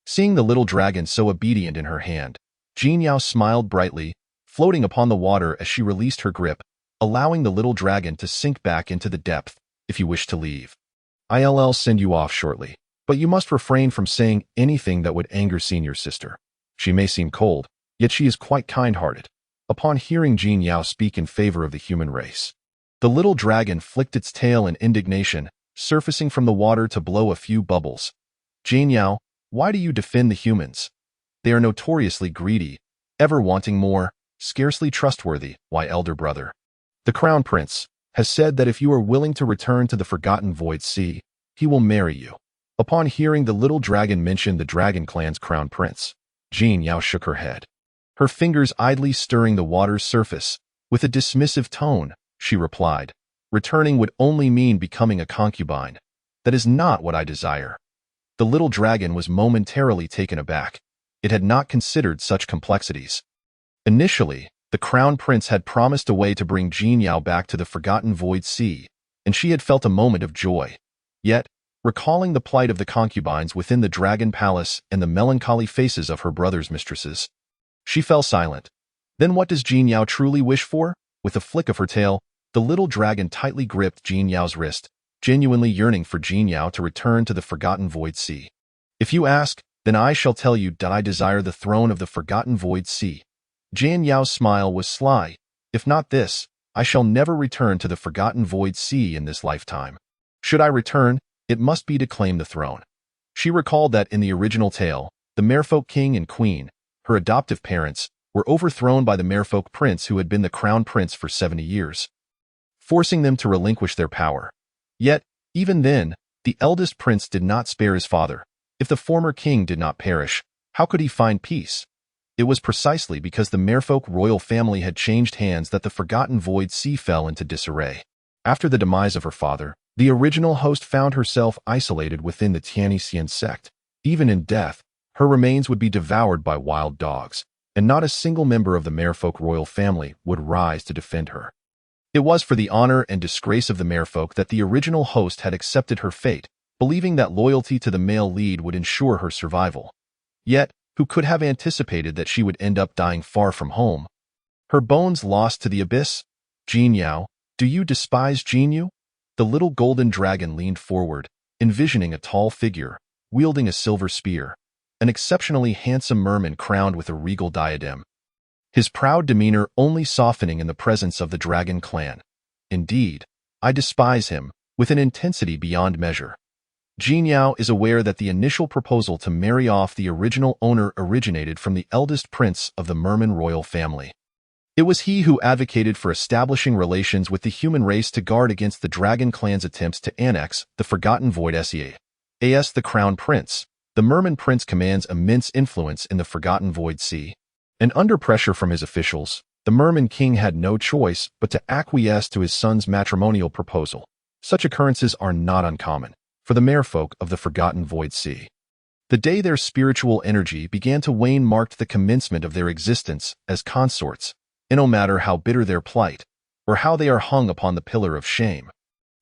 Speaker 1: Seeing the little dragon so obedient in her hand, Jin Yao smiled brightly, floating upon the water as she released her grip, allowing the little dragon to sink back into the depth. "If you wish to leave, I'll send you off shortly, but you must refrain from saying anything that would anger senior sister. She may seem cold, yet she is quite kind-hearted." Upon hearing Jin Yao speak in favor of the human race, the little dragon flicked its tail in indignation, surfacing from the water to blow a few bubbles. "Jin Yao, why do you defend the humans? They are notoriously greedy, ever wanting more, scarcely trustworthy." "Why, elder brother, the Crown Prince has said that if you are willing to return to the Forgotten Void Sea, he will marry you." Upon hearing the little dragon mention the Dragon Clan's Crown Prince, Jin Yao shook her head, her fingers idly stirring the water's surface. With a dismissive tone, she replied, "Returning would only mean becoming a concubine. That is not what I desire." The little dragon was momentarily taken aback. It had not considered such complexities. Initially, the Crown Prince had promised a way to bring Jin Yao back to the Forgotten Void Sea, and she had felt a moment of joy. Yet, recalling the plight of the concubines within the Dragon Palace and the melancholy faces of her brother's mistresses, she fell silent. Then what does Jin Yao truly wish for? With a flick of her tail, the little dragon tightly gripped Jin Yao's wrist, genuinely yearning for Jin Yao to return to the Forgotten Void Sea. "If you ask, then I shall tell you that I desire the throne of the Forgotten Void Sea." Jin Yao's smile was sly. "If not this, I shall never return to the Forgotten Void Sea in this lifetime. Should I return, it must be to claim the throne." She recalled that in the original tale, the Merfolk King and Queen, her adoptive parents, were overthrown by the Merfolk Prince who had been the Crown Prince for 70 years, forcing them to relinquish their power. Yet, even then, the eldest prince did not spare his father. If the former king did not perish, how could he find peace? It was precisely because the Merfolk royal family had changed hands that the Forgotten Void Sea fell into disarray. After the demise of her father, the original host found herself isolated within the Tianxian sect. Even in death, her remains would be devoured by wild dogs, and not a single member of the Merfolk royal family would rise to defend her. It was for the honor and disgrace of the Merfolk that the original host had accepted her fate, believing that loyalty to the male lead would ensure her survival. Yet, who could have anticipated that she would end up dying far from home? Her bones lost to the abyss? "Jin Yao, do you despise Jinyu?" The little golden dragon leaned forward, envisioning a tall figure, wielding a silver spear, an exceptionally handsome merman crowned with a regal diadem, his proud demeanor only softening in the presence of the Dragon Clan. "Indeed, I despise him, with an intensity beyond measure." Jin Yao is aware that the initial proposal to marry off the original owner originated from the eldest prince of the Merman royal family. It was he who advocated for establishing relations with the human race to guard against the Dragon Clan's attempts to annex the Forgotten Void Sea. As the Crown Prince, the Merman Prince commands immense influence in the Forgotten Void Sea, and under pressure from his officials, The Merman King had no choice but to acquiesce to his son's matrimonial proposal. Such occurrences are not uncommon for the merfolk of the Forgotten Void Sea. The day their spiritual energy began to wane marked the commencement of their existence as consorts, and no matter how bitter their plight, or how they are hung upon the pillar of shame,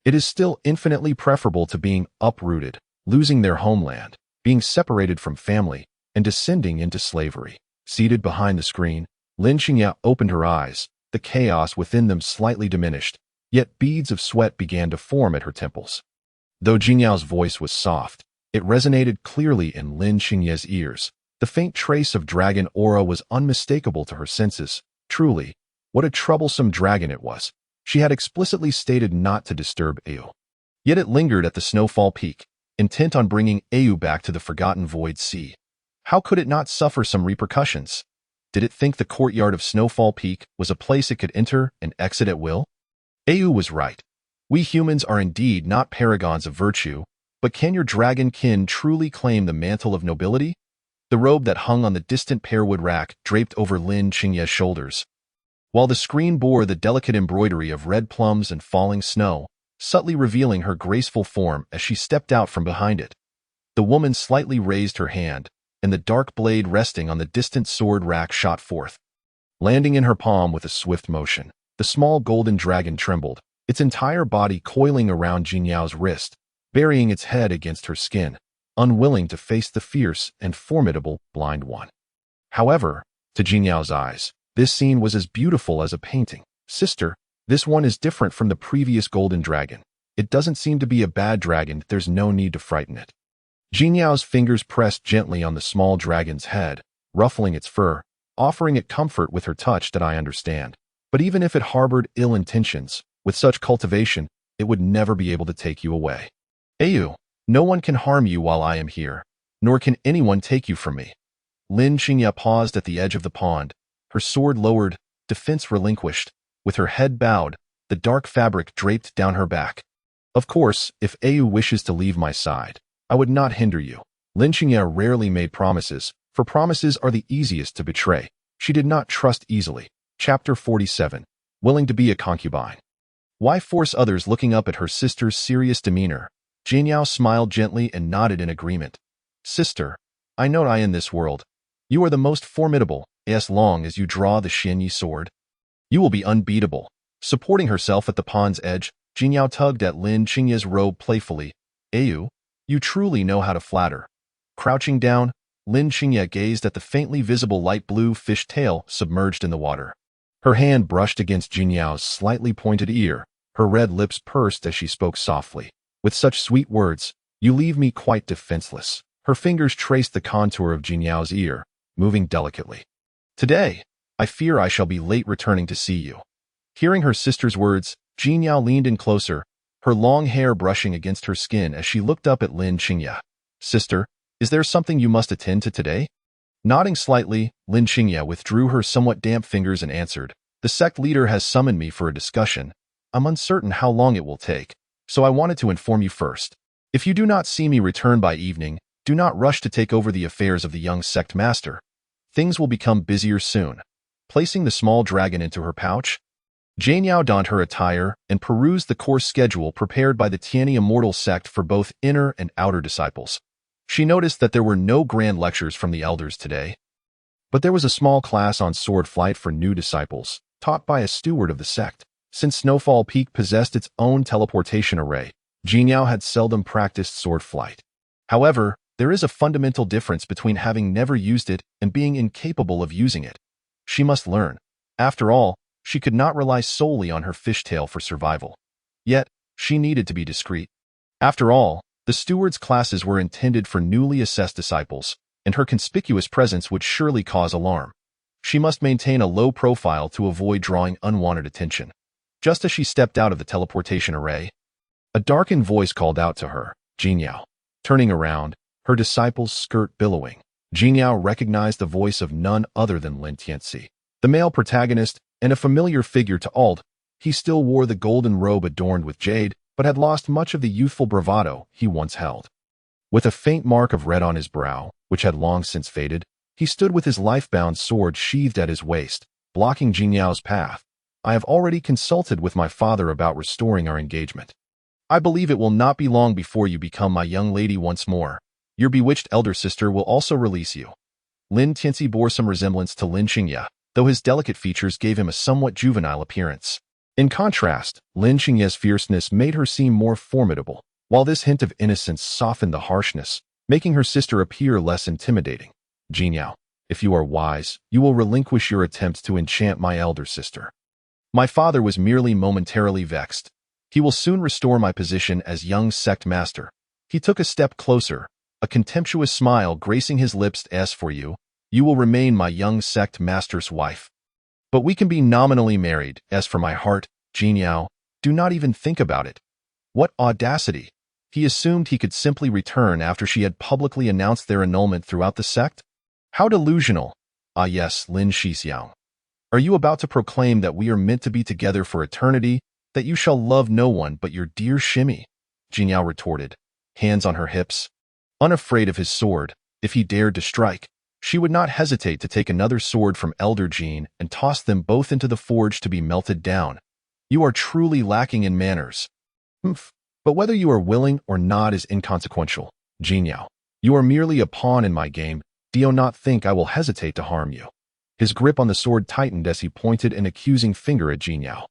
Speaker 1: it is still infinitely preferable to being uprooted, losing their homeland, being separated from family, and descending into slavery. Seated behind the screen, Lin Xingya opened her eyes, the chaos within them slightly diminished, yet beads of sweat began to form at her temples. Though Jingyao's voice was soft, it resonated clearly in Lin Xingya's ears. The faint trace of dragon aura was unmistakable to her senses. Truly, what a troublesome dragon it was. She had explicitly stated not to disturb Au. Yet it lingered at the Snowfall Peak, intent on bringing Au back to the Forgotten Void Sea. How could it not suffer some repercussions? Did it think the courtyard of Snowfall Peak was a place it could enter and exit at will? Au was right. We humans are indeed not paragons of virtue, but can your dragon kin truly claim the mantle of nobility? The robe that hung on the distant pearwood rack draped over Lin Xingya's shoulders, while the screen bore the delicate embroidery of red plums and falling snow, subtly revealing her graceful form as she stepped out from behind it. The woman slightly raised her hand, and the dark blade resting on the distant sword rack shot forth. Landing in her palm with a swift motion, the small golden dragon trembled, its entire body coiling around Jingyao's wrist, burying its head against her skin, unwilling to face the fierce and formidable blind one. However, to Jingyao's eyes, this scene was as beautiful as a painting. Sister, this one is different from the previous golden dragon. It doesn't seem to be a bad dragon, there's no need to frighten it. Jingyao's fingers pressed gently on the small dragon's head, ruffling its fur, offering it comfort with her touch that I understand. But even if it harbored ill intentions, with such cultivation, it would never be able to take you away. Au, no one can harm you while I am here, nor can anyone take you from me. Lin Xingya paused at the edge of the pond, her sword lowered, defense relinquished, with her head bowed, the dark fabric draped down her back. Of course, if Au wishes to leave my side, I would not hinder you. Lin Xingya rarely made promises, for promises are the easiest to betray. She did not trust easily. Chapter 47. Willing to be a concubine. Why force others? Looking up at her sister's serious demeanor, Jingyao smiled gently and nodded in agreement. Sister, I know I in this world. You are the most formidable, as long as you draw the Xinyi sword. You will be unbeatable. Supporting herself at the pond's edge, Jingyao tugged at Lin Xingya's robe playfully. Au, you truly know how to flatter. Crouching down, Lin Xingya gazed at the faintly visible light blue fish tail submerged in the water. Her hand brushed against Jinyao's slightly pointed ear, her red lips pursed as she spoke softly. With such sweet words, you leave me quite defenseless. Her fingers traced the contour of Jinyao's ear, moving delicately. Today, I fear I shall be late returning to see you. Hearing her sister's words, Jinyao leaned in closer, her long hair brushing against her skin as she looked up at Lin Xingya. Sister, is there something you must attend to today? Nodding slightly, Lin Xingya withdrew her somewhat damp fingers and answered, the sect leader has summoned me for a discussion. I'm uncertain how long it will take, so I wanted to inform you first. If you do not see me return by evening, do not rush to take over the affairs of the young sect master. Things will become busier soon. Placing the small dragon into her pouch, Jinyao donned her attire and perused the course schedule prepared by the Tianyi Immortal sect for both inner and outer disciples. She noticed that there were no grand lectures from the elders today, but there was a small class on sword flight for new disciples, taught by a steward of the sect. Since Snowfall Peak possessed its own teleportation array, Jinyao had seldom practiced sword flight. However, there is a fundamental difference between having never used it and being incapable of using it. She must learn. After all, she could not rely solely on her fishtail for survival. Yet, she needed to be discreet. After all, the steward's classes were intended for newly assessed disciples, and her conspicuous presence would surely cause alarm. She must maintain a low profile to avoid drawing unwanted attention. Just as she stepped out of the teleportation array, a darkened voice called out to her, Jinyao. Turning around, her disciple's skirt billowing, Jinyao recognized the voice of none other than Lin Tianzi, the male protagonist, and a familiar figure to Ald. He still wore the golden robe adorned with jade, but had lost much of the youthful bravado he once held. With a faint mark of red on his brow, which had long since faded, he stood with his life-bound sword sheathed at his waist, blocking Jinyao's path. I have already consulted with my father about restoring our engagement. I believe it will not be long before you become my young lady once more. Your bewitched elder sister will also release you. Lin Tianxi bore some resemblance to Lin Xingye, though his delicate features gave him a somewhat juvenile appearance. In contrast, Lin Xingye's fierceness made her seem more formidable, while this hint of innocence softened the harshness, making her sister appear less intimidating. Jinyao, if you are wise, you will relinquish your attempts to enchant my elder sister. My father was merely momentarily vexed. He will soon restore my position as young sect master. He took a step closer, a contemptuous smile gracing his lips. As for you, you will remain my young sect master's wife. But we can be nominally married. As for my heart, Jinyao, do not even think about it. What audacity! He assumed he could simply return after she had publicly announced their annulment throughout the sect? How delusional! Ah yes, Lin Shixiang. Are you about to proclaim that we are meant to be together for eternity, that you shall love no one but your dear Shimmy? Jinyao retorted, hands on her hips. Unafraid of his sword, if he dared to strike, she would not hesitate to take another sword from Elder Jin and toss them both into the forge to be melted down. You are truly lacking in manners. Humph. But whether you are willing or not is inconsequential, Jinyao. You are merely a pawn in my game. Do you not think I will hesitate to harm you? His grip on the sword tightened as he pointed an accusing finger at Jinyao,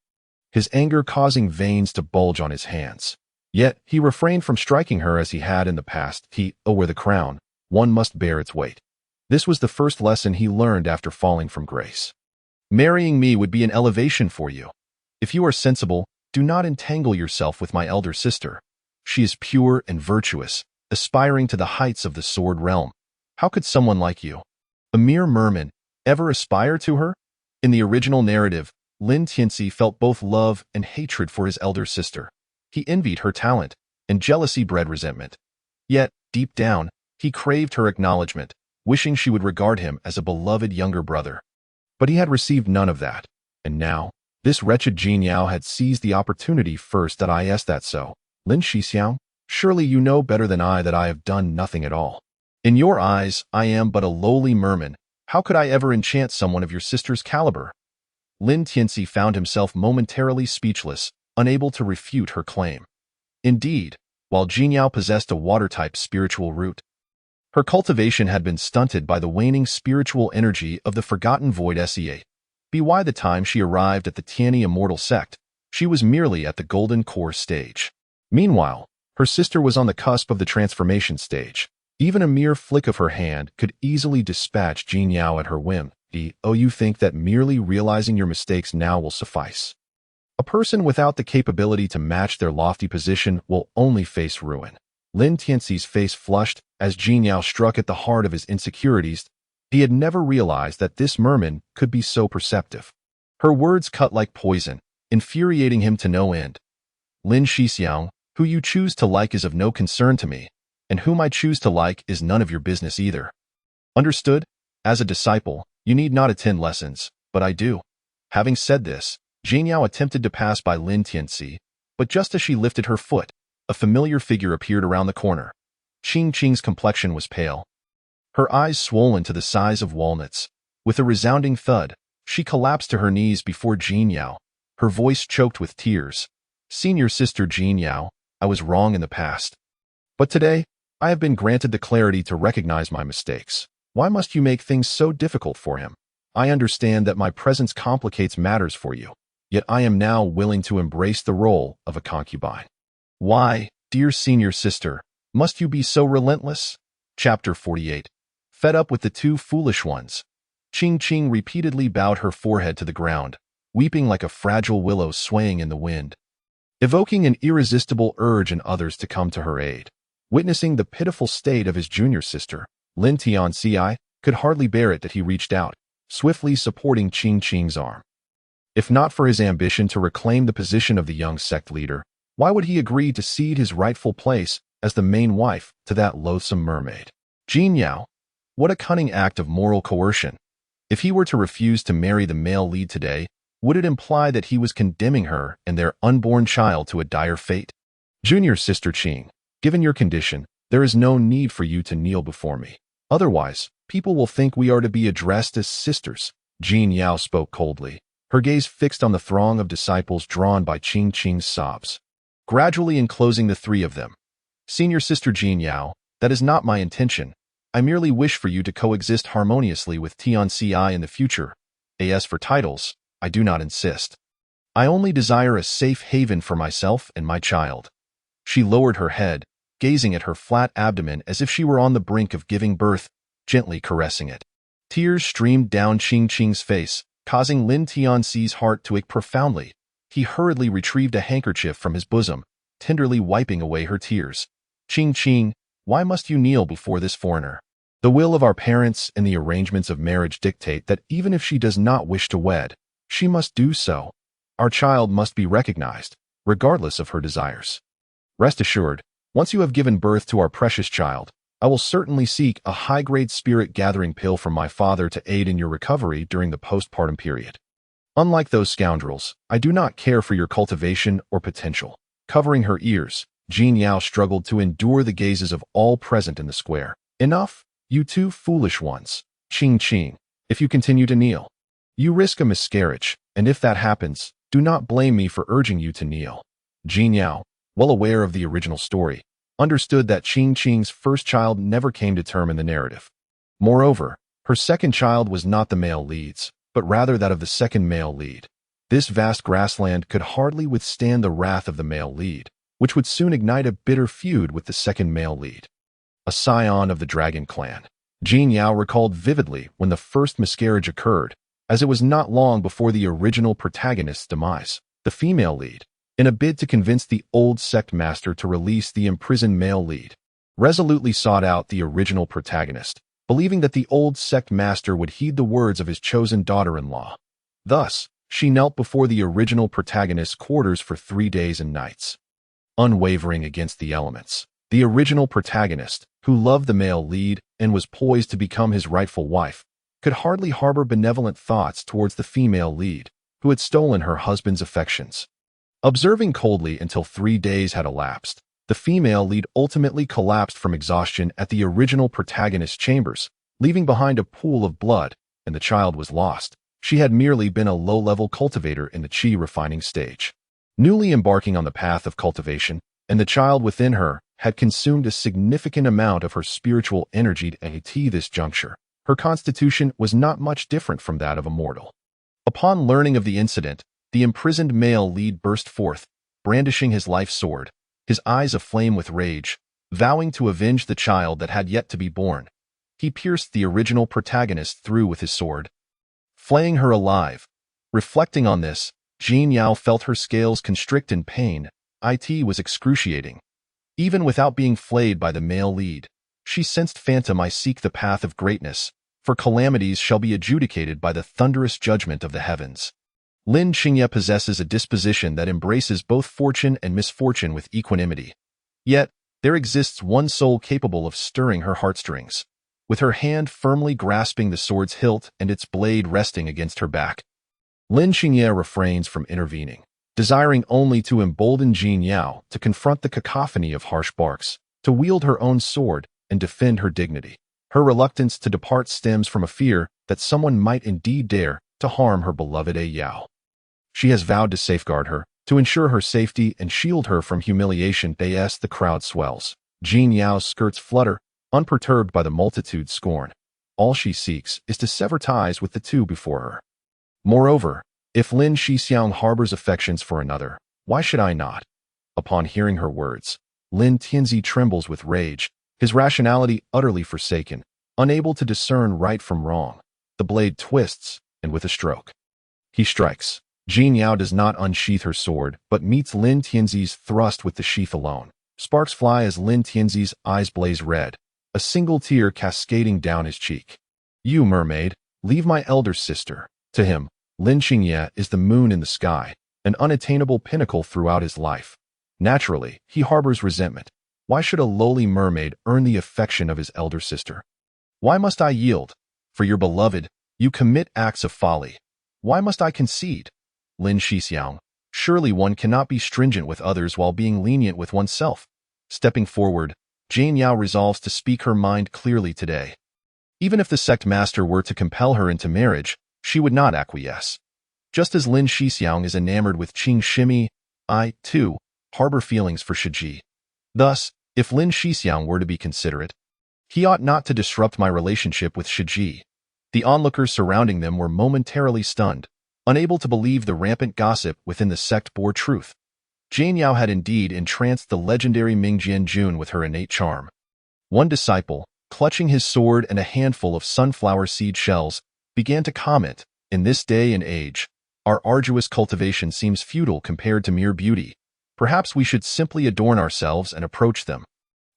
Speaker 1: his anger causing veins to bulge on his hands. Yet, he refrained from striking her as he had in the past. Where the crown, one must bear its weight. This was the first lesson he learned after falling from grace. Marrying me would be an elevation for you. If you are sensible, do not entangle yourself with my elder sister. She is pure and virtuous, aspiring to the heights of the sword realm. How could someone like you, a mere merman, ever aspire to her? In the original narrative, Lin Tianxi felt both love and hatred for his elder sister. He envied her talent, and jealousy bred resentment. Yet, deep down, he craved her acknowledgement, wishing she would regard him as a beloved younger brother. But he had received none of that, and now, this wretched Jinyao had seized the opportunity first. Is that so, Lin Shixiang? Surely you know better than I that I have done nothing at all. In your eyes, I am but a lowly merman. How could I ever enchant someone of your sister's caliber? Lin Tianxi found himself momentarily speechless, unable to refute her claim. Indeed, while Jinyao possessed a water-type spiritual root, her cultivation had been stunted by the waning spiritual energy of the forgotten void sea. By the time she arrived at the Tianyi immortal sect, she was merely at the golden core stage. Meanwhile, her sister was on the cusp of the transformation stage. Even a mere flick of her hand could easily dispatch Jinyao at her whim. You think that merely realizing your mistakes now will suffice? A person without the capability to match their lofty position will only face ruin. Lin Tianxi's face flushed as Jinyao struck at the heart of his insecurities. He had never realized that this merman could be so perceptive. Her words cut like poison, infuriating him to no end. Lin Shixiang, who you choose to like is of no concern to me, and whom I choose to like is none of your business either. Understood? As a disciple, you need not attend lessons, but I do. Having said this, Jinyao attempted to pass by Lin Tianxi, but just as she lifted her foot, a familiar figure appeared around the corner. Qing's complexion was pale, her eyes swollen to the size of walnuts. With a resounding thud, she collapsed to her knees before Jinyao, her voice choked with tears. Senior sister Jinyao, I was wrong in the past. But today, I have been granted the clarity to recognize my mistakes. Why must you make things so difficult for him? I understand that my presence complicates matters for you, yet I am now willing to embrace the role of a concubine. Why, dear senior sister, must you be so relentless? Chapter 48. Fed up with the two foolish ones, Qing repeatedly bowed her forehead to the ground, weeping like a fragile willow swaying in the wind, evoking an irresistible urge in others to come to her aid. Witnessing the pitiful state of his junior sister, Lin Tianxi could hardly bear it that he reached out, swiftly supporting Qing's arm. If not for his ambition to reclaim the position of the young sect leader, why would he agree to cede his rightful place as the main wife to that loathsome mermaid? Jinyao, what a cunning act of moral coercion. If he were to refuse to marry the male lead today, would it imply that he was condemning her and their unborn child to a dire fate? Junior sister Qing, given your condition, there is no need for you to kneel before me. Otherwise, people will think we are to be addressed as sisters. Jin Yao spoke coldly, her gaze fixed on the throng of disciples drawn by Qing Qing's sobs, gradually enclosing the three of them. Senior Sister Jin Yao, that is not my intention. I merely wish for you to coexist harmoniously with Tianci in the future. As for titles, I do not insist. I only desire a safe haven for myself and my child. She lowered her head, gazing at her flat abdomen as if she were on the brink of giving birth, gently caressing it. Tears streamed down Qing Qing's face, causing Lin Tianxi's heart to ache profoundly. He hurriedly retrieved a handkerchief from his bosom, tenderly wiping away her tears. Qing Qing, why must you kneel before this foreigner? The will of our parents and the arrangements of marriage dictate that even if she does not wish to wed, she must do so. Our child must be recognized, regardless of her desires. Rest assured, once you have given birth to our precious child, I will certainly seek a high-grade spirit-gathering pill from my father to aid in your recovery during the postpartum period. Unlike those scoundrels, I do not care for your cultivation or potential. Covering her ears, Jin Yao struggled to endure the gazes of all present in the square. Enough, you two foolish ones. Qing Qing, if you continue to kneel, you risk a miscarriage, and if that happens, do not blame me for urging you to kneel. Jin Yao, well aware of the original story, understood that Qing Qing's first child never came to term in the narrative. Moreover, her second child was not the male lead's, but rather that of the second male lead. This vast grassland could hardly withstand the wrath of the male lead, which would soon ignite a bitter feud with the second male lead. A scion of the Dragon Clan, Jin Yao recalled vividly when the first miscarriage occurred, as it was not long before the original protagonist's demise. The female lead, in a bid to convince the old sect master to release the imprisoned male lead, resolutely sought out the original protagonist, believing that the old sect master would heed the words of his chosen daughter-in-law. Thus, she knelt before the original protagonist's quarters for 3 days and nights. Unwavering against the elements, the original protagonist, who loved the male lead and was poised to become his rightful wife, could hardly harbor benevolent thoughts towards the female lead, who had stolen her husband's affections. Observing coldly until 3 days had elapsed, the female lead ultimately collapsed from exhaustion at the original protagonist's chambers, leaving behind a pool of blood, and the child was lost. She had merely been a low-level cultivator in the qi refining stage, newly embarking on the path of cultivation, and the child within her had consumed a significant amount of her spiritual energy at this juncture. Her constitution was not much different from that of a mortal. Upon learning of the incident, the imprisoned male lead burst forth, brandishing his life sword, his eyes aflame with rage, vowing to avenge the child that had yet to be born. He pierced the original protagonist through with his sword, flaying her alive. Reflecting on this, Jin Yao felt her scales constrict in pain. It was excruciating. Even without being flayed by the male lead, she sensed Phantom I seek the path of greatness, for calamities shall be adjudicated by the thunderous judgment of the heavens. Lin Qingye possesses a disposition that embraces both fortune and misfortune with equanimity. Yet, there exists one soul capable of stirring her heartstrings. With her hand firmly grasping the sword's hilt and its blade resting against her back, Lin Qingye refrains from intervening, desiring only to embolden Jin Yao to confront the cacophony of harsh barks, to wield her own sword and defend her dignity. Her reluctance to depart stems from a fear that someone might indeed dare to harm her beloved Yao. She has vowed to safeguard her, to ensure her safety and shield her from humiliation. As the crowd swells, Jin Yao's skirts flutter, unperturbed by the multitude's scorn. All she seeks is to sever ties with the two before her. Moreover, if Lin Shixiang harbors affections for another, why should I not? Upon hearing her words, Lin Tianzi trembles with rage, his rationality utterly forsaken, unable to discern right from wrong. The blade twists, and with a stroke, he strikes. Jin Yao does not unsheath her sword, but meets Lin Tianzi's thrust with the sheath alone. Sparks fly as Lin Tianzi's eyes blaze red, a single tear cascading down his cheek. You mermaid, leave my elder sister. To him, Lin Qingye is the moon in the sky, an unattainable pinnacle throughout his life. Naturally, he harbors resentment. Why should a lowly mermaid earn the affection of his elder sister? Why must I yield? For your beloved, you commit acts of folly. Why must I concede? Lin Shixiang, surely one cannot be stringent with others while being lenient with oneself. Stepping forward, Jin Yao resolves to speak her mind clearly today. Even if the sect master were to compel her into marriage, she would not acquiesce. Just as Lin Shixiang is enamored with Qing Shimi, I, too, harbor feelings for Shiji. Thus, if Lin Shixiang were to be considerate, he ought not to disrupt my relationship with Shiji. The onlookers surrounding them were momentarily stunned, unable to believe the rampant gossip within the sect bore truth. Jane Yao had indeed entranced the legendary Ming Jianjun with her innate charm. One disciple, clutching his sword and a handful of sunflower seed shells, began to comment, "In this day and age, our arduous cultivation seems futile compared to mere beauty. Perhaps we should simply adorn ourselves and approach them."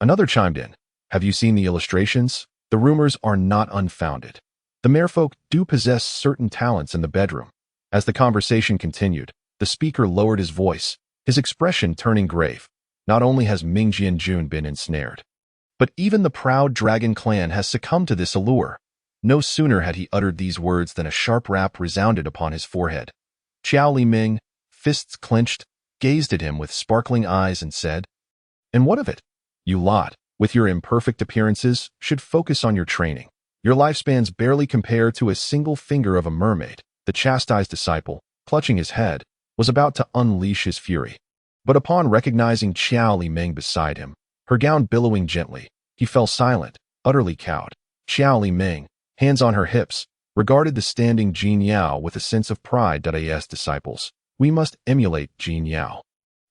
Speaker 1: Another chimed in, "Have you seen the illustrations? The rumors are not unfounded. The merfolk do possess certain talents in the bedroom." As the conversation continued, the speaker lowered his voice, his expression turning grave. Not only has Ming Jianjun been ensnared, but even the proud dragon clan has succumbed to this allure. No sooner had he uttered these words than a sharp rap resounded upon his forehead. Qiao Li Ming, fists clenched, gazed at him with sparkling eyes and said, "And what of it? You lot, with your imperfect appearances, should focus on your training. Your lifespans barely compare to a single finger of a mermaid." The chastised disciple, clutching his head, was about to unleash his fury. But upon recognizing Qiao Li Ming beside him, her gown billowing gently, he fell silent, utterly cowed. Qiao Li Ming, hands on her hips, regarded the standing Jin Yao with a sense of pride. As disciples, we must emulate Jin Yao,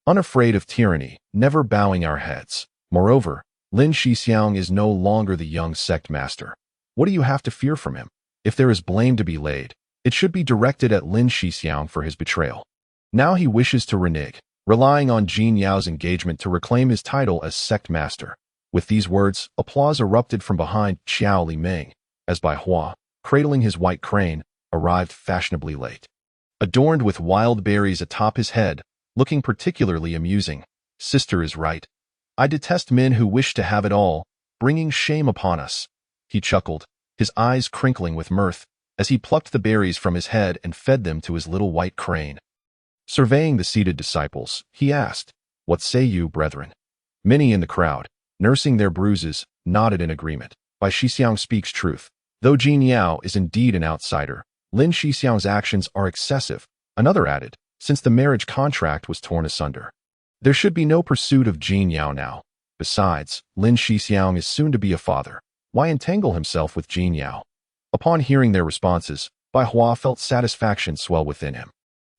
Speaker 1: unafraid of tyranny, never bowing our heads. Moreover, Lin Shixiang is no longer the young sect master. What do you have to fear from him? If there is blame to be laid, it should be directed at Lin Shixiang for his betrayal. Now he wishes to renege, relying on Jin Yao's engagement to reclaim his title as sect master. With these words, applause erupted from behind Qiao Li Ming, as Bai Hua, cradling his white crane, arrived fashionably late. Adorned with wild berries atop his head, looking particularly amusing. "Sister is right. I detest men who wish to have it all, bringing shame upon us." He chuckled, his eyes crinkling with mirth, as he plucked the berries from his head and fed them to his little white crane. Surveying the seated disciples, he asked, "What say you, brethren?" Many in the crowd, nursing their bruises, nodded in agreement. Bai Shixiang speaks truth. Though Jin Yao is indeed an outsider, Lin Shixiang's actions are excessive. Another added, "Since the marriage contract was torn asunder, there should be no pursuit of Jin Yao now. Besides, Lin Shixiang is soon to be a father. Why entangle himself with Jin Yao?" Upon hearing their responses, Bai Hua felt satisfaction swell within him.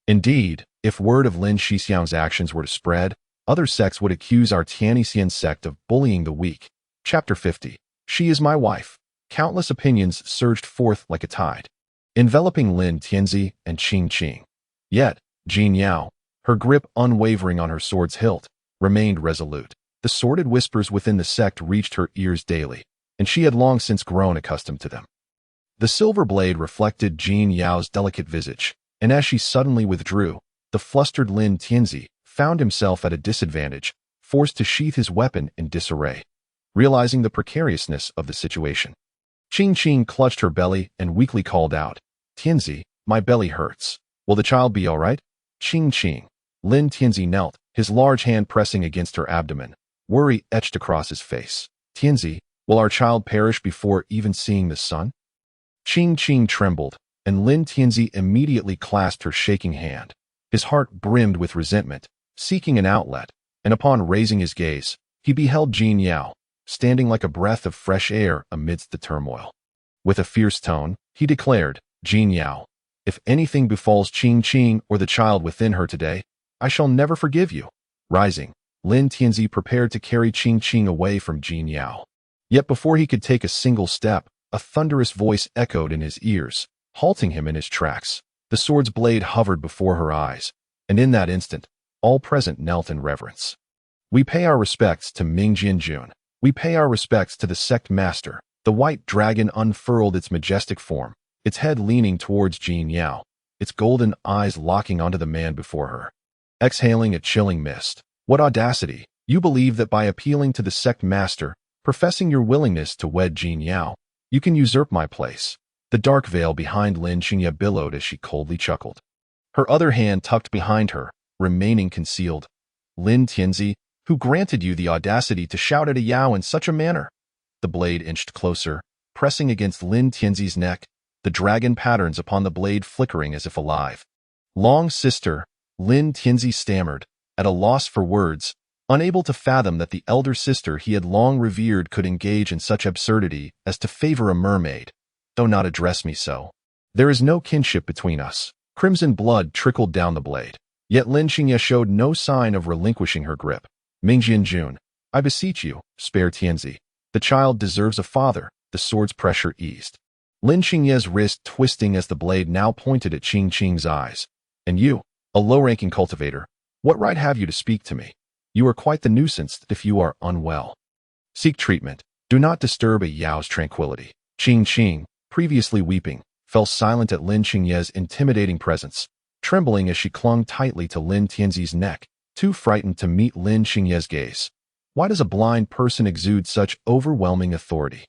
Speaker 1: Indeed, if word of Lin Shixiang's actions were to spread, other sects would accuse our Tianxian sect of bullying the weak. Chapter 50. She is my wife. Countless opinions surged forth like a tide, enveloping Lin Tianzi and Qing Qing. Yet, Jin Yao, her grip unwavering on her sword's hilt, remained resolute. The sordid whispers within the sect reached her ears daily, and she had long since grown accustomed to them. The silver blade reflected Jin Yao's delicate visage, and as she suddenly withdrew, the flustered Lin Tianzi found himself at a disadvantage, forced to sheath his weapon in disarray. Realizing the precariousness of the situation, Qing Qing clutched her belly and weakly called out, "Tianzi, my belly hurts. Will the child be all right?" Qing Qing. Lin Tianzi knelt, his large hand pressing against her abdomen, worry etched across his face. "Tianzi, will our child perish before even seeing the sun?" Qing Qing trembled, and Lin Tianzi immediately clasped her shaking hand. His heart brimmed with resentment, seeking an outlet, and upon raising his gaze, he beheld Jin Yao, standing like a breath of fresh air amidst the turmoil. With a fierce tone, he declared, "Jin Yao, if anything befalls Qing Qing or the child within her today, I shall never forgive you." Rising, Lin Tianzi prepared to carry Qing Qing away from Jin Yao. Yet before he could take a single step, a thunderous voice echoed in his ears, halting him in his tracks. The sword's blade hovered before her eyes, and in that instant, all present knelt in reverence. "We pay our respects to Ming Jianjun. We pay our respects to the sect master." The white dragon unfurled its majestic form, its head leaning towards Jin Yao, its golden eyes locking onto the man before her. Exhaling a chilling mist. "What audacity! You believe that by appealing to the sect master, professing your willingness to wed Jin Yao, you can usurp my place." The dark veil behind Lin Qingya billowed as she coldly chuckled, her other hand tucked behind her, remaining concealed. "Lin Tianzi, who granted you the audacity to shout at a Yao in such a manner?" The blade inched closer, pressing against Lin Tianzi's neck, the dragon patterns upon the blade flickering as if alive. Long sister, Lin Tianzi stammered, at a loss for words, unable to fathom that the elder sister he had long revered could engage in such absurdity as to favor a mermaid. "Do not address me so. There is no kinship between us." Crimson blood trickled down the blade. Yet Lin Xingye showed no sign of relinquishing her grip. "Mingjian, I beseech you, spare Tianzi. The child deserves a father." The sword's pressure eased. Lin Xingye's wrist twisting as the blade now pointed at Qing Qing's eyes. "And you, a low-ranking cultivator, what right have you to speak to me? You are quite the nuisance if you are unwell. Seek treatment. Do not disturb a Yao's tranquility." Qing Qing, previously weeping, fell silent at Lin Xingye's intimidating presence, trembling as she clung tightly to Lin Tianzi's neck, too frightened to meet Lin Xingye's gaze. Why does a blind person exude such overwhelming authority?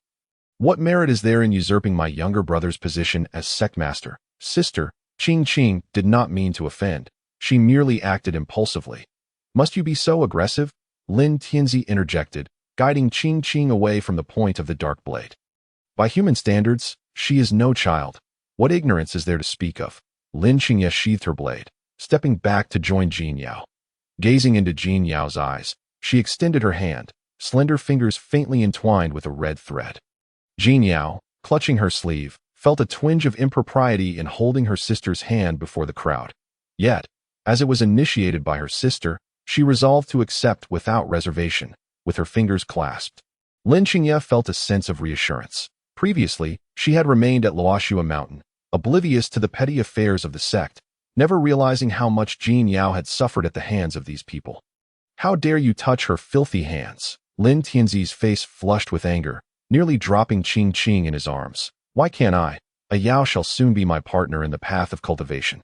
Speaker 1: What merit is there in usurping my younger brother's position as sectmaster? Sister, Qing Qing did not mean to offend. She merely acted impulsively. "Must you be so aggressive?" Lin Tianzi interjected, guiding Qing Qing away from the point of the dark blade. "By human standards, she is no child. What ignorance is there to speak of?" Lin Xingye sheathed her blade, stepping back to join Jin Yao. Gazing into Jin Yao's eyes, she extended her hand, slender fingers faintly entwined with a red thread. Jin Yao, clutching her sleeve, felt a twinge of impropriety in holding her sister's hand before the crowd. Yet, as it was initiated by her sister, she resolved to accept without reservation, with her fingers clasped. Lin Xingye felt a sense of reassurance. Previously, she had remained at Luoxua Mountain, oblivious to the petty affairs of the sect, never realizing how much Jin Yao had suffered at the hands of these people. "How dare you touch her filthy hands?" Lin Tianzi's face flushed with anger, nearly dropping Qing Qing in his arms. "Why can't I? A Yao shall soon be my partner in the path of cultivation.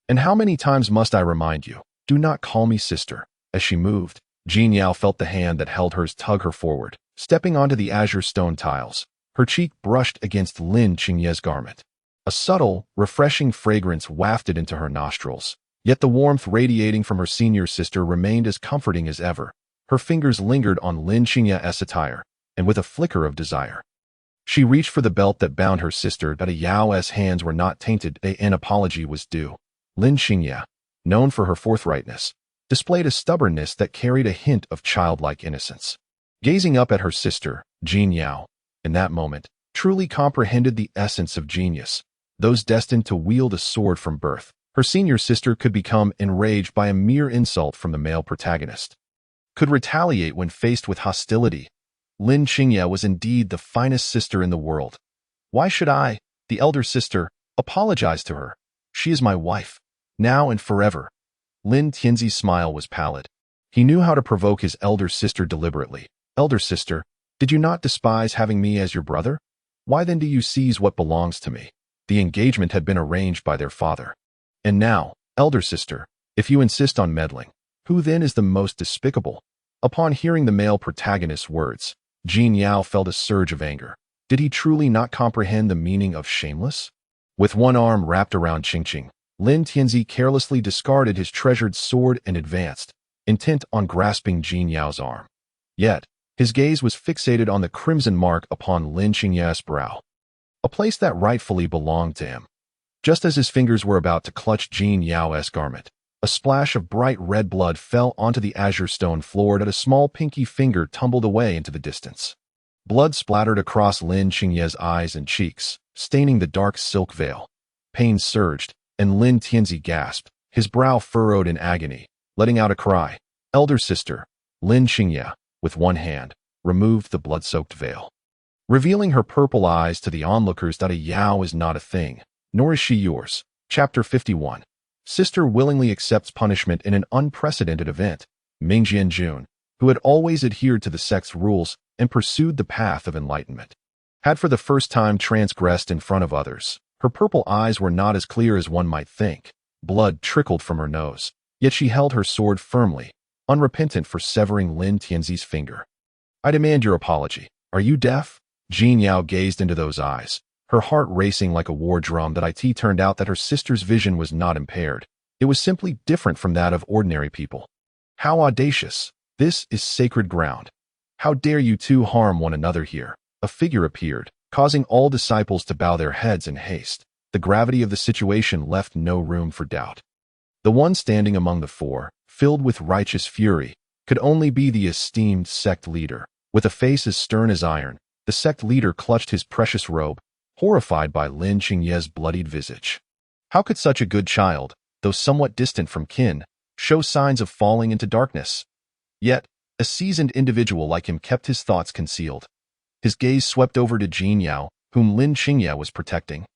Speaker 1: And how many times must I remind you? Do not call me sister." As she moved, Jin Yao felt the hand that held hers tug her forward, stepping onto the azure stone tiles. Her cheek brushed against Lin Xingye's garment. A subtle, refreshing fragrance wafted into her nostrils, yet the warmth radiating from her senior sister remained as comforting as ever. Her fingers lingered on Lin Xingye's attire, and with a flicker of desire, she reached for the belt that bound her sister, but a Yao's hands were not tainted. An apology was due. Lin Xingye, known for her forthrightness, displayed a stubbornness that carried a hint of childlike innocence. Gazing up at her sister, Jin Yao, in that moment, truly comprehended the essence of genius. Those destined to wield a sword from birth, her senior sister could become enraged by a mere insult from the male protagonist, could retaliate when faced with hostility. Lin Xingye was indeed the finest sister in the world. Why should I, the elder sister, apologize to her? She is my wife, now and forever. Lin Tianzi's smile was pallid. He knew how to provoke his elder sister deliberately. "Elder sister, did you not despise having me as your brother? Why then do you seize what belongs to me?" The engagement had been arranged by their father. "And now, elder sister, if you insist on meddling, who then is the most despicable?" Upon hearing the male protagonist's words, Jin Yao felt a surge of anger. Did he truly not comprehend the meaning of shameless? With one arm wrapped around Qing Qing, Lin Tianzi carelessly discarded his treasured sword and advanced, intent on grasping Jin Yao's arm. Yet, his gaze was fixated on the crimson mark upon Lin Xingye's brow, a place that rightfully belonged to him. Just as his fingers were about to clutch Jin Yao's garment, a splash of bright red blood fell onto the azure stone floor and a small pinky finger tumbled away into the distance. Blood splattered across Lin Xingye's eyes and cheeks, staining the dark silk veil. Pain surged, and Lin Tianzi gasped, his brow furrowed in agony, letting out a cry. "Elder sister," Lin Xingye, with one hand, removed the blood-soaked veil, revealing her purple eyes to the onlookers that a Yao is not a thing, nor is she yours. Chapter 51. Sister willingly accepts punishment in an unprecedented event. Mingjian, who had always adhered to the sect's rules and pursued the path of enlightenment, had for the first time transgressed in front of others. Her purple eyes were not as clear as one might think. Blood trickled from her nose, yet she held her sword firmly, unrepentant for severing Lin Tianzi's finger. "I demand your apology. Are you deaf?" Jin Yao gazed into those eyes, her heart racing like a war drum. That it turned out that her sister's vision was not impaired. It was simply different from that of ordinary people. "How audacious! This is sacred ground. How dare you two harm one another here?" A figure appeared, causing all disciples to bow their heads in haste. The gravity of the situation left no room for doubt. The one standing among the four, filled with righteous fury, could only be the esteemed sect leader. With a face as stern as iron, the sect leader clutched his precious robe, horrified by Lin Qingye's bloodied visage. How could such a good child, though somewhat distant from kin, show signs of falling into darkness? Yet, a seasoned individual like him kept his thoughts concealed. His gaze swept over to Jin Yao, whom Lin Qingye was protecting,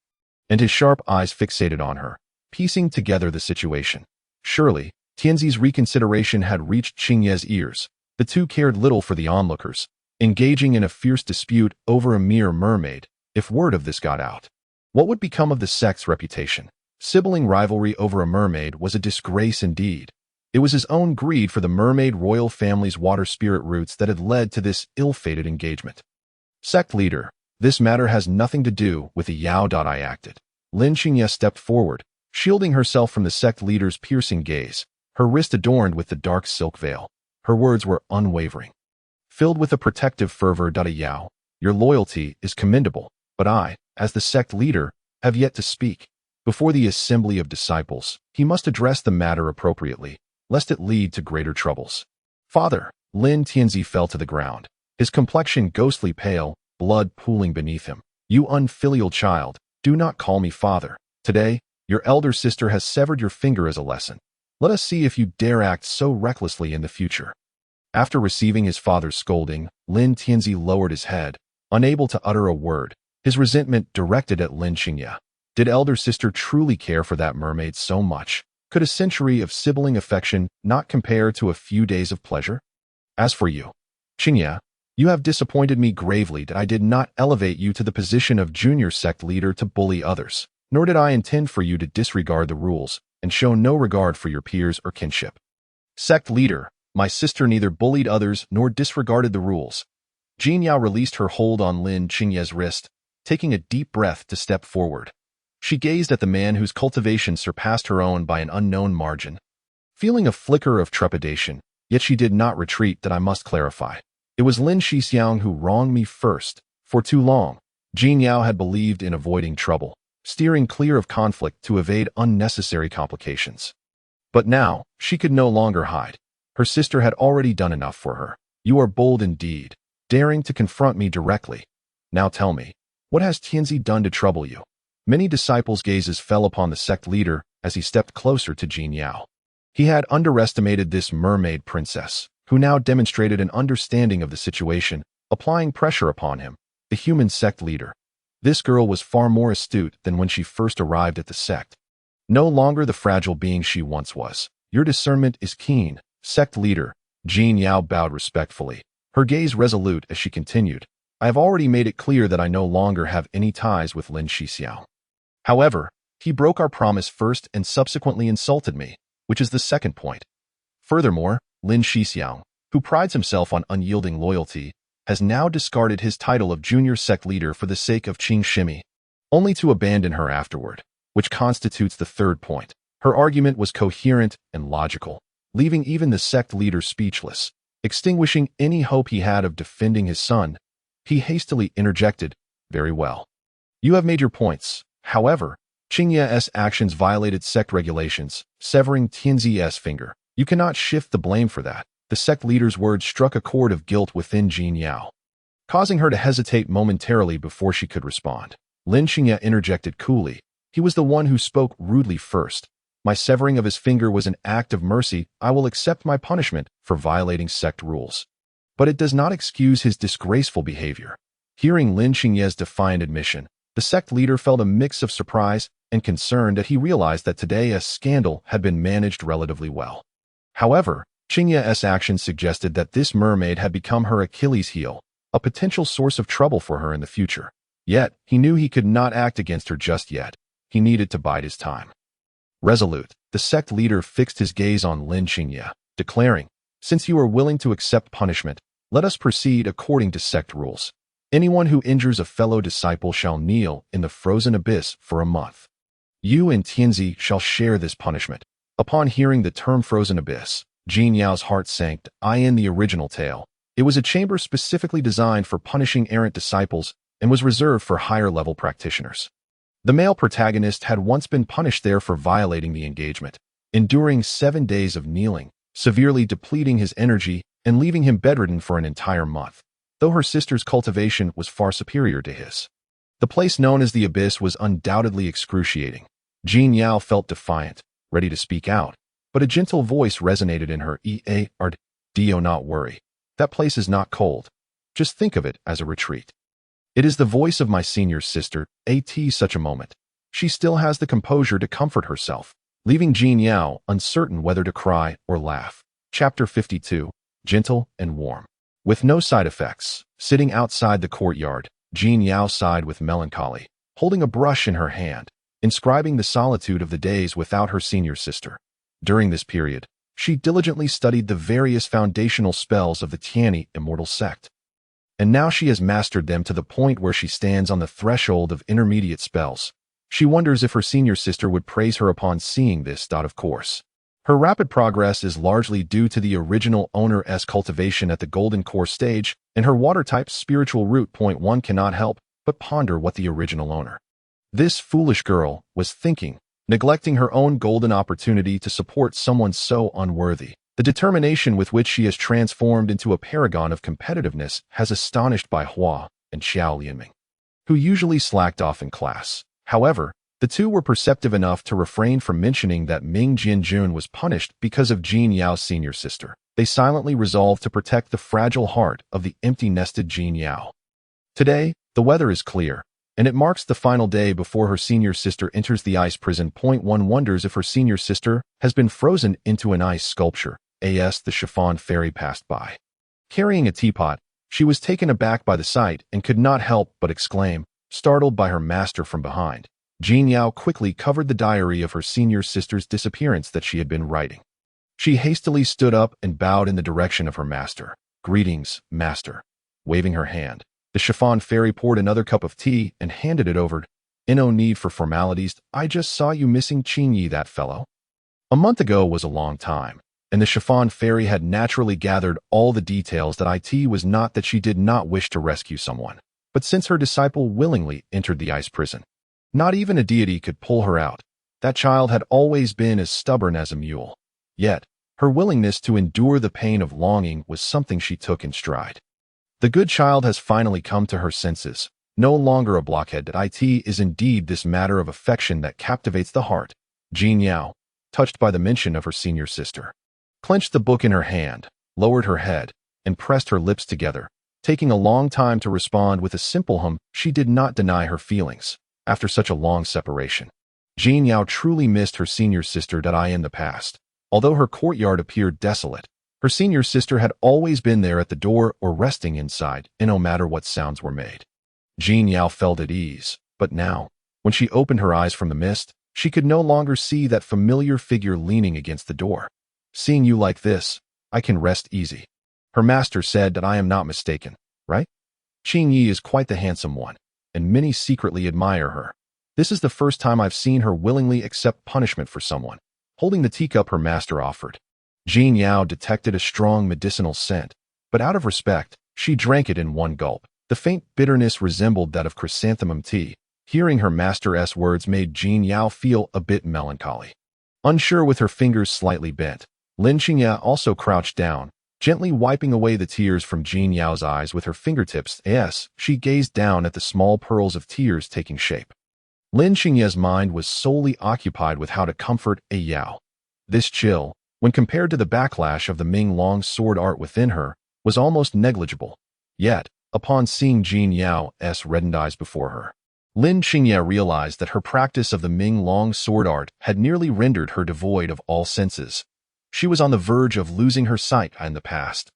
Speaker 1: and his sharp eyes fixated on her, piecing together the situation. Surely, Tianzi's reconsideration had reached Qingye's ears. The two cared little for the onlookers, engaging in a fierce dispute over a mere mermaid. If word of this got out, what would become of the sect's reputation? Sibling rivalry over a mermaid was a disgrace indeed. It was his own greed for the mermaid royal family's water spirit roots that had led to this ill-fated engagement. Sect leader, this matter has nothing to do with the Yao. I acted. Lin Qingye stepped forward, shielding herself from the sect leader's piercing gaze, her wrist adorned with the dark silk veil. Her words were unwavering, filled with a protective fervor. Yao, your loyalty is commendable, but I, as the sect leader, have yet to speak. Before the assembly of disciples, he must address the matter appropriately, lest it lead to greater troubles. Father, Lin Tianzi fell to the ground, his complexion ghostly pale, blood pooling beneath him. You unfilial child, do not call me father. Today, your elder sister has severed your finger as a lesson. Let us see if you dare act so recklessly in the future. After receiving his father's scolding, Lin Tianzi lowered his head, unable to utter a word, his resentment directed at Lin Qingye. Did elder sister truly care for that mermaid so much? Could a century of sibling affection not compare to a few days of pleasure? As for you, Qingye, you have disappointed me gravely that I did not elevate you to the position of junior sect leader to bully others, nor did I intend for you to disregard the rules and show no regard for your peers or kinship. Sect leader, my sister neither bullied others nor disregarded the rules. Jin Yao released her hold on Lin Qingye's wrist, taking a deep breath to step forward. She gazed at the man whose cultivation surpassed her own by an unknown margin. Feeling a flicker of trepidation, yet she did not retreat. That I must clarify. It was Lin Shixiang who wronged me first. For too long, Jin Yao had believed in avoiding trouble, steering clear of conflict to evade unnecessary complications. But now, she could no longer hide. Her sister had already done enough for her. You are bold indeed, daring to confront me directly. Now tell me, what has Tianzi done to trouble you? Many disciples' gazes fell upon the sect leader as he stepped closer to Jin Yao. He had underestimated this mermaid princess, who now demonstrated an understanding of the situation, applying pressure upon him, the human sect leader. This girl was far more astute than when she first arrived at the sect. No longer the fragile being she once was. Your discernment is keen, sect leader. Jin Yao bowed respectfully, her gaze resolute as she continued. I have already made it clear that I no longer have any ties with Lin Shixiao. However, he broke our promise first and subsequently insulted me, which is the second point. Furthermore, Lin Shixiao, who prides himself on unyielding loyalty, has now discarded his title of junior sect leader for the sake of Qing Shimi, only to abandon her afterward, which constitutes the third point. Her argument was coherent and logical, leaving even the sect leader speechless. Extinguishing any hope he had of defending his son, he hastily interjected, very well. You have made your points. However, Qingye's actions violated sect regulations, severing Tianzi's finger. You cannot shift the blame for that. The sect leader's words struck a chord of guilt within Jin Yao, causing her to hesitate momentarily before she could respond. Lin Qingye interjected coolly. He was the one who spoke rudely first. My severing of his finger was an act of mercy. I will accept my punishment for violating sect rules. But it does not excuse his disgraceful behavior. Hearing Lin Qingye's defiant admission, the sect leader felt a mix of surprise and concern that he realized that today a scandal had been managed relatively well. However, Qingye's actions suggested that this mermaid had become her Achilles heel, a potential source of trouble for her in the future. Yet, he knew he could not act against her just yet. He needed to bide his time. Resolute, the sect leader fixed his gaze on Lin Qingye, declaring, since you are willing to accept punishment, let us proceed according to sect rules. Anyone who injures a fellow disciple shall kneel in the frozen abyss for a month. You and Tianzi shall share this punishment. Upon hearing the term frozen abyss, Jin Yao's heart sank. In the original tale, it was a chamber specifically designed for punishing errant disciples and was reserved for higher-level practitioners. The male protagonist had once been punished there for violating the engagement, enduring 7 days of kneeling, severely depleting his energy and leaving him bedridden for an entire month, though her sister's cultivation was far superior to his. The place known as the Abyss was undoubtedly excruciating. Jean Yao felt defiant, ready to speak out, but a gentle voice resonated in her ear. Do not worry. That place is not cold. Just think of it as a retreat. It is the voice of my senior sister, such a moment. She still has the composure to comfort herself, leaving Jean Yao uncertain whether to cry or laugh. Chapter 52. Gentle and warm. With no side effects, sitting outside the courtyard, Jean Yao sighed with melancholy, holding a brush in her hand, inscribing the solitude of the days without her senior sister. During this period, she diligently studied the various foundational spells of the Tianyi immortal sect. And now she has mastered them to the point where she stands on the threshold of intermediate spells. She wonders if her senior sister would praise her upon seeing this. Of course, her rapid progress is largely due to the original owner's cultivation at the Golden Core stage, and her water-type spiritual root. One cannot help but ponder what the original owner, this foolish girl, was thinking, neglecting her own golden opportunity to support someone so unworthy. The determination with which she has transformed into a paragon of competitiveness has astonished Bai Hua and Xiao Lianming, who usually slacked off in class. However, the two were perceptive enough to refrain from mentioning that Ming Jianjun was punished because of Jean Yao's senior sister. They silently resolved to protect the fragile heart of the empty-nested Jean Yao. Today, the weather is clear, and it marks the final day before her senior sister enters the ice prison. One wonders if her senior sister has been frozen into an ice sculpture. The chiffon fairy passed by, carrying a teapot. She was taken aback by the sight and could not help but exclaim, startled by her master from behind. Jean Yao quickly covered the diary of her senior sister's disappearance that she had been writing. She hastily stood up and bowed in the direction of her master. Greetings, master. Waving her hand, the chiffon fairy poured another cup of tea and handed it over. No need for formalities. I just saw you missing Qingyi, that fellow. A month ago was a long time, and the chiffon fairy had naturally gathered all the details that it was not that she did not wish to rescue someone, but since her disciple willingly entered the ice prison, not even a deity could pull her out. That child had always been as stubborn as a mule. Yet, her willingness to endure the pain of longing was something she took in stride. The good child has finally come to her senses, no longer a blockhead. That is indeed this matter of affection that captivates the heart. Jean Yao, touched by the mention of her senior sister, clenched the book in her hand, lowered her head, and pressed her lips together, taking a long time to respond with a simple hum. She did not deny her feelings. After such a long separation, Jean Yao truly missed her senior sister. In the past, although her courtyard appeared desolate, her senior sister had always been there at the door or resting inside, no matter what sounds were made. Jean Yao felt at ease, but now, when she opened her eyes from the mist, she could no longer see that familiar figure leaning against the door. Seeing you like this, I can rest easy. Her master said that I am not mistaken, right? Qingyi is quite the handsome one, and many secretly admire her. This is the first time I've seen her willingly accept punishment for someone. Holding the teacup her master offered, Jean Yao detected a strong medicinal scent, but out of respect, she drank it in one gulp. The faint bitterness resembled that of chrysanthemum tea. Hearing her master's words made Jean Yao feel a bit melancholy. Unsure, with her fingers slightly bent, Lin Qingya also crouched down, gently wiping away the tears from Jean Yao's eyes with her fingertips. She gazed down at the small pearls of tears taking shape. Lin Qingya's mind was solely occupied with how to comfort Yao. This chill, when compared to the backlash of the Ming long sword art within her, was almost negligible. Yet, upon seeing Jean Yao's reddened eyes before her, Lin Qingya realized that her practice of the Ming long sword art had nearly rendered her devoid of all senses. She was on the verge of losing her sight in the past.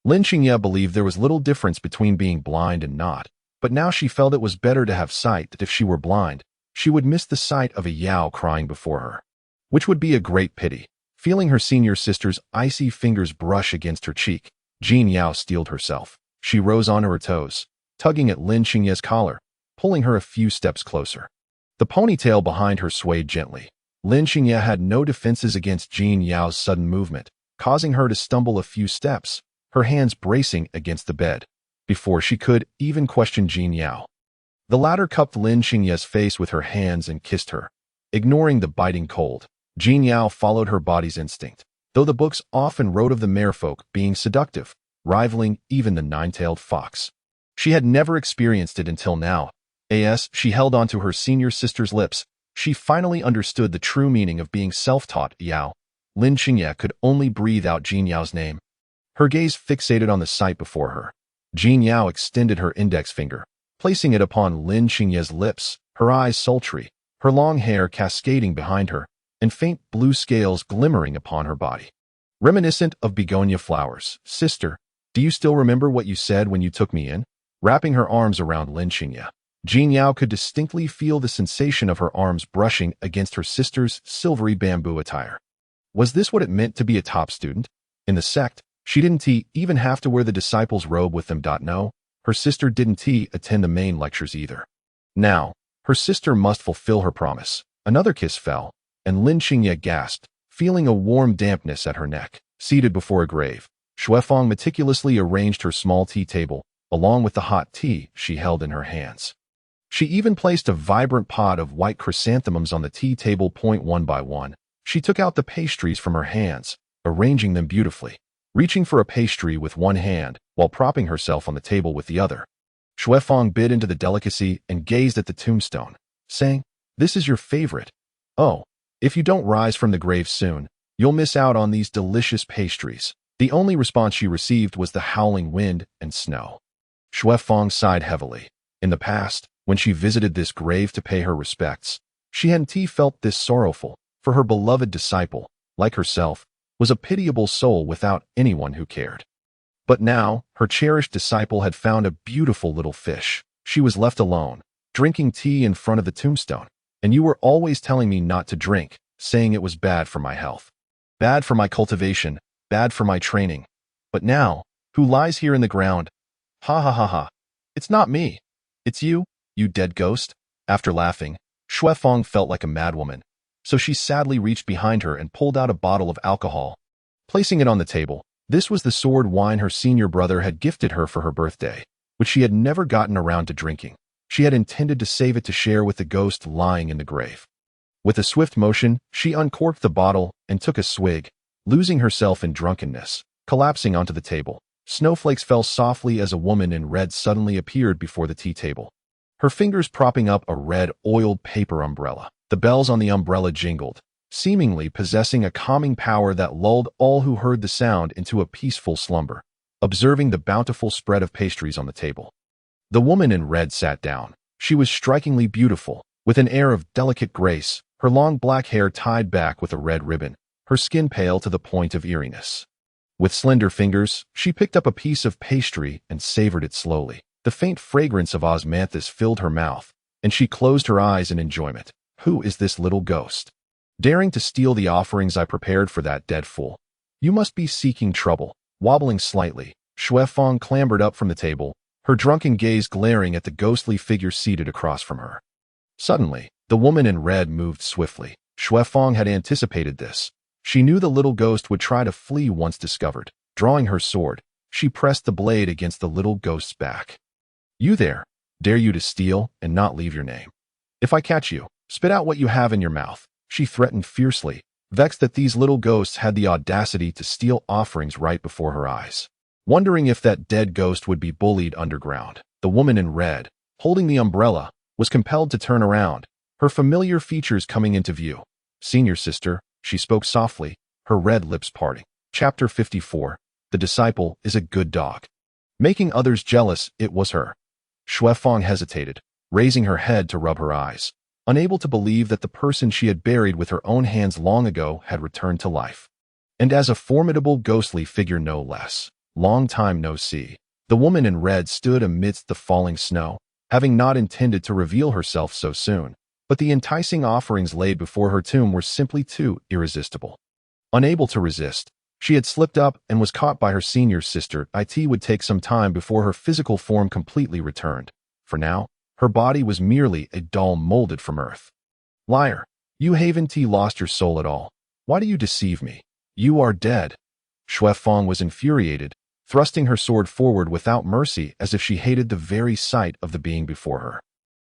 Speaker 1: Lin Qingya believed there was little difference between being blind and not, but now she felt it was better to have sight, that if she were blind, she would miss the sight of a Yao crying before her, which would be a great pity. Feeling her senior sister's icy fingers brush against her cheek, Jean Yao steeled herself. She rose onto her toes, tugging at Lin Qingya's collar, pulling her a few steps closer. The ponytail behind her swayed gently. Lin Qingya had no defenses against Jean Yao's sudden movement, causing her to stumble a few steps, her hands bracing against the bed. Before she could even question Jean Yao, The latter cupped Lin Xingye's face with her hands and kissed her. Ignoring the biting cold, Jin Yao followed her body's instinct, though the books often wrote of the merfolk being seductive, rivaling even the nine-tailed fox. She had never experienced it until now. As she held onto her senior sister's lips, she finally understood the true meaning of being self-taught. Yao. Lin Xingye could only breathe out Jin Yao's name. Her gaze fixated on the sight before her. Jin Yao extended her index finger, placing it upon Lin Xingye's lips, her eyes sultry, her long hair cascading behind her, and faint blue scales glimmering upon her body. Reminiscent of begonia flowers. Sister, do you still remember what you said when you took me in? Wrapping her arms around Lin Xingye, Jin Yao could distinctly feel the sensation of her arms brushing against her sister's silvery bamboo attire. Was this what it meant to be a top student? In the sect, she didn't even have to wear the disciple's robe with them. No, her sister didn't attend the main lectures either. Now, her sister must fulfill her promise. Another kiss fell, and Lin Xingye gasped, feeling a warm dampness at her neck. Seated before a grave, Xuefeng meticulously arranged her small tea table, along with the hot tea she held in her hands. She even placed a vibrant pot of white chrysanthemums on the tea table. One by one, she took out the pastries from her hands, arranging them beautifully, reaching for a pastry with one hand while propping herself on the table with the other. Xuefeng bit into the delicacy and gazed at the tombstone, saying, "This is your favorite. Oh, if you don't rise from the grave soon, you'll miss out on these delicious pastries." The only response she received was the howling wind and snow. Xuefeng sighed heavily. In the past, when she visited this grave to pay her respects, she hadn't felt this sorrowful, for her beloved disciple, like herself, was a pitiable soul without anyone who cared. But now, her cherished disciple had found a beautiful little fish. She was left alone, drinking tea in front of the tombstone. "And you were always telling me not to drink, saying it was bad for my health. Bad for my cultivation, bad for my training. But now, who lies here in the ground? Ha ha ha ha. It's not me. It's you, you dead ghost." After laughing, Xuefeng felt like a madwoman, so she sadly reached behind her and pulled out a bottle of alcohol. Placing it on the table, this was the sword wine her senior brother had gifted her for her birthday, which she had never gotten around to drinking. She had intended to save it to share with the ghost lying in the grave. With a swift motion, she uncorked the bottle and took a swig, losing herself in drunkenness. Collapsing onto the table, snowflakes fell softly as a woman in red suddenly appeared before the tea table, her fingers propping up a red, oiled paper umbrella. The bells on the umbrella jingled, seemingly possessing a calming power that lulled all who heard the sound into a peaceful slumber. Observing the bountiful spread of pastries on the table, the woman in red sat down. She was strikingly beautiful, with an air of delicate grace, her long black hair tied back with a red ribbon, her skin pale to the point of eeriness. With slender fingers, she picked up a piece of pastry and savored it slowly. The faint fragrance of osmanthus filled her mouth, and she closed her eyes in enjoyment. "Who is this little ghost? Daring to steal the offerings I prepared for that dead fool? You must be seeking trouble." Wobbling slightly, Xuefeng clambered up from the table, her drunken gaze glaring at the ghostly figure seated across from her. Suddenly, the woman in red moved swiftly. Xuefeng had anticipated this. She knew the little ghost would try to flee once discovered. Drawing her sword, she pressed the blade against the little ghost's back. "You there, dare you to steal and not leave your name? If I catch you, spit out what you have in your mouth," she threatened fiercely, vexed that these little ghosts had the audacity to steal offerings right before her eyes. Wondering if that dead ghost would be bullied underground, the woman in red, holding the umbrella, was compelled to turn around, her familiar features coming into view. "Senior sister," she spoke softly, her red lips parting. Chapter 54. The disciple is a good dog. Making others jealous, it was her. Xuefeng hesitated, raising her head to rub her eyes, unable to believe that the person she had buried with her own hands long ago had returned to life. And as a formidable ghostly figure no less. Long time no see. The woman in red stood amidst the falling snow, having not intended to reveal herself so soon, but the enticing offerings laid before her tomb were simply too irresistible. Unable to resist, she had slipped up and was caught by her senior sister. It would take some time before her physical form completely returned. For now, her body was merely a doll molded from earth. "Liar, you haven't lost your soul at all. Why do you deceive me? You are dead." Xuefeng was infuriated, thrusting her sword forward without mercy as if she hated the very sight of the being before her.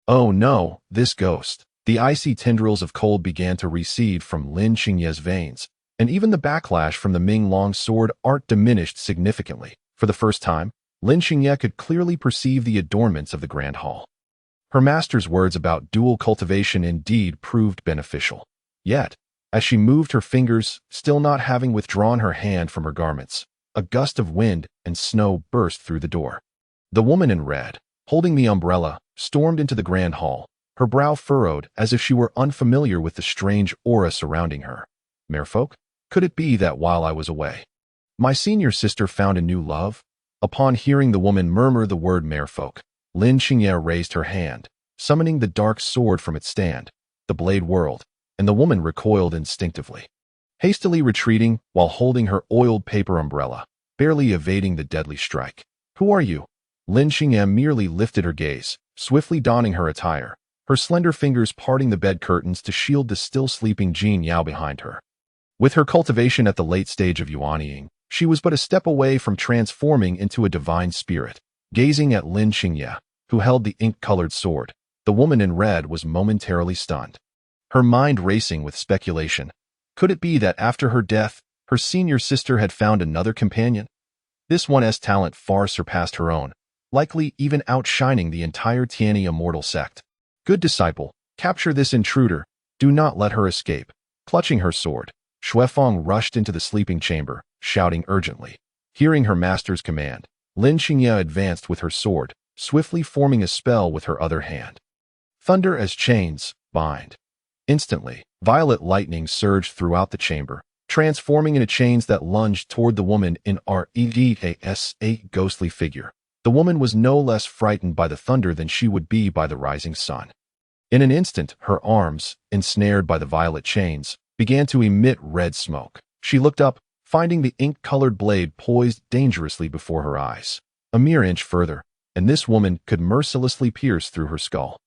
Speaker 1: Oh no, this ghost. The icy tendrils of cold began to recede from Lin Qingye's veins, and even the backlash from the Ming Long sword art diminished significantly. For the first time, Lin Qingye could clearly perceive the adornments of the Grand Hall. Her master's words about dual cultivation indeed proved beneficial. Yet, as she moved her fingers, still not having withdrawn her hand from her garments, a gust of wind and snow burst through the door. The woman in red, holding the umbrella, stormed into the Grand Hall, her brow furrowed as if she were unfamiliar with the strange aura surrounding her. Merfolk? Could it be that while I was away, my senior sister found a new love? Upon hearing the woman murmur the word merfolk, Lin Qingye raised her hand, summoning the dark sword from its stand. The blade whirled, and the woman recoiled instinctively, hastily retreating while holding her oiled paper umbrella, barely evading the deadly strike. Who are you? Lin Qingye merely lifted her gaze, swiftly donning her attire, her slender fingers parting the bed curtains to shield the still sleeping Jin Yao behind her. With her cultivation at the late stage of yuanying, she was but a step away from transforming into a divine spirit. Gazing at Lin Qingye, who held the ink-colored sword, the woman in red was momentarily stunned, her mind racing with speculation. Could it be that after her death, her senior sister had found another companion? This one's talent far surpassed her own, likely even outshining the entire Tianyi immortal sect. Good disciple, capture this intruder. Do not let her escape. Clutching her sword, Xuefeng rushed into the sleeping chamber, shouting urgently. Hearing her master's command, Lin Qingye advanced with her sword, swiftly forming a spell with her other hand. Thunder as chains, bind. Instantly, violet lightning surged throughout the chamber, transforming into chains that lunged toward the woman in a ghostly figure. The woman was no less frightened by the thunder than she would be by the rising sun. In an instant, her arms, ensnared by the violet chains, began to emit red smoke. She looked up, finding the ink-colored blade poised dangerously before her eyes. A mere inch further, and this woman could mercilessly pierce through her skull.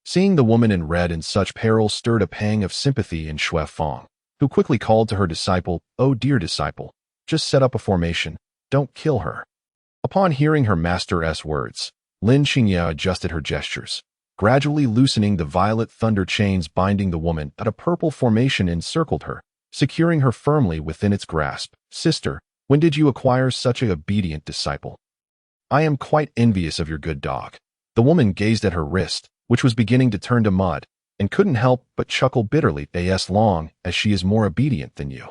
Speaker 1: Seeing the woman in red in such peril stirred a pang of sympathy in Xuefeng, who quickly called to her disciple, "Oh dear disciple, just set up a formation, don't kill her." Upon hearing her master's words, Lin Qingye adjusted her gestures, gradually loosening the violet thunder chains binding the woman. A purple formation encircled her, securing her firmly within its grasp. "Sister, when did you acquire such an obedient disciple? I am quite envious of your good dog." The woman gazed at her wrist, which was beginning to turn to mud, and couldn't help but chuckle bitterly. "As long as she is more obedient than you.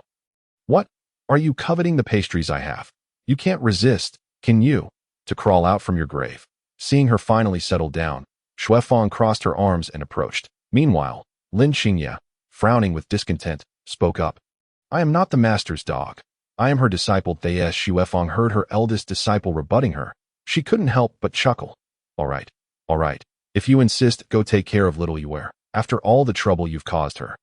Speaker 1: What? Are you coveting the pastries I have? You can't resist, can you, to crawl out from your grave?" Seeing her finally settle down, Xuefeng crossed her arms and approached. Meanwhile, Lin Qingye, frowning with discontent, spoke up. "I am not the master's dog. I am her disciple." As Xuefeng heard her eldest disciple rebutting her, she couldn't help but chuckle. All right. If you insist, go take care of little Yue. After all the trouble you've caused her,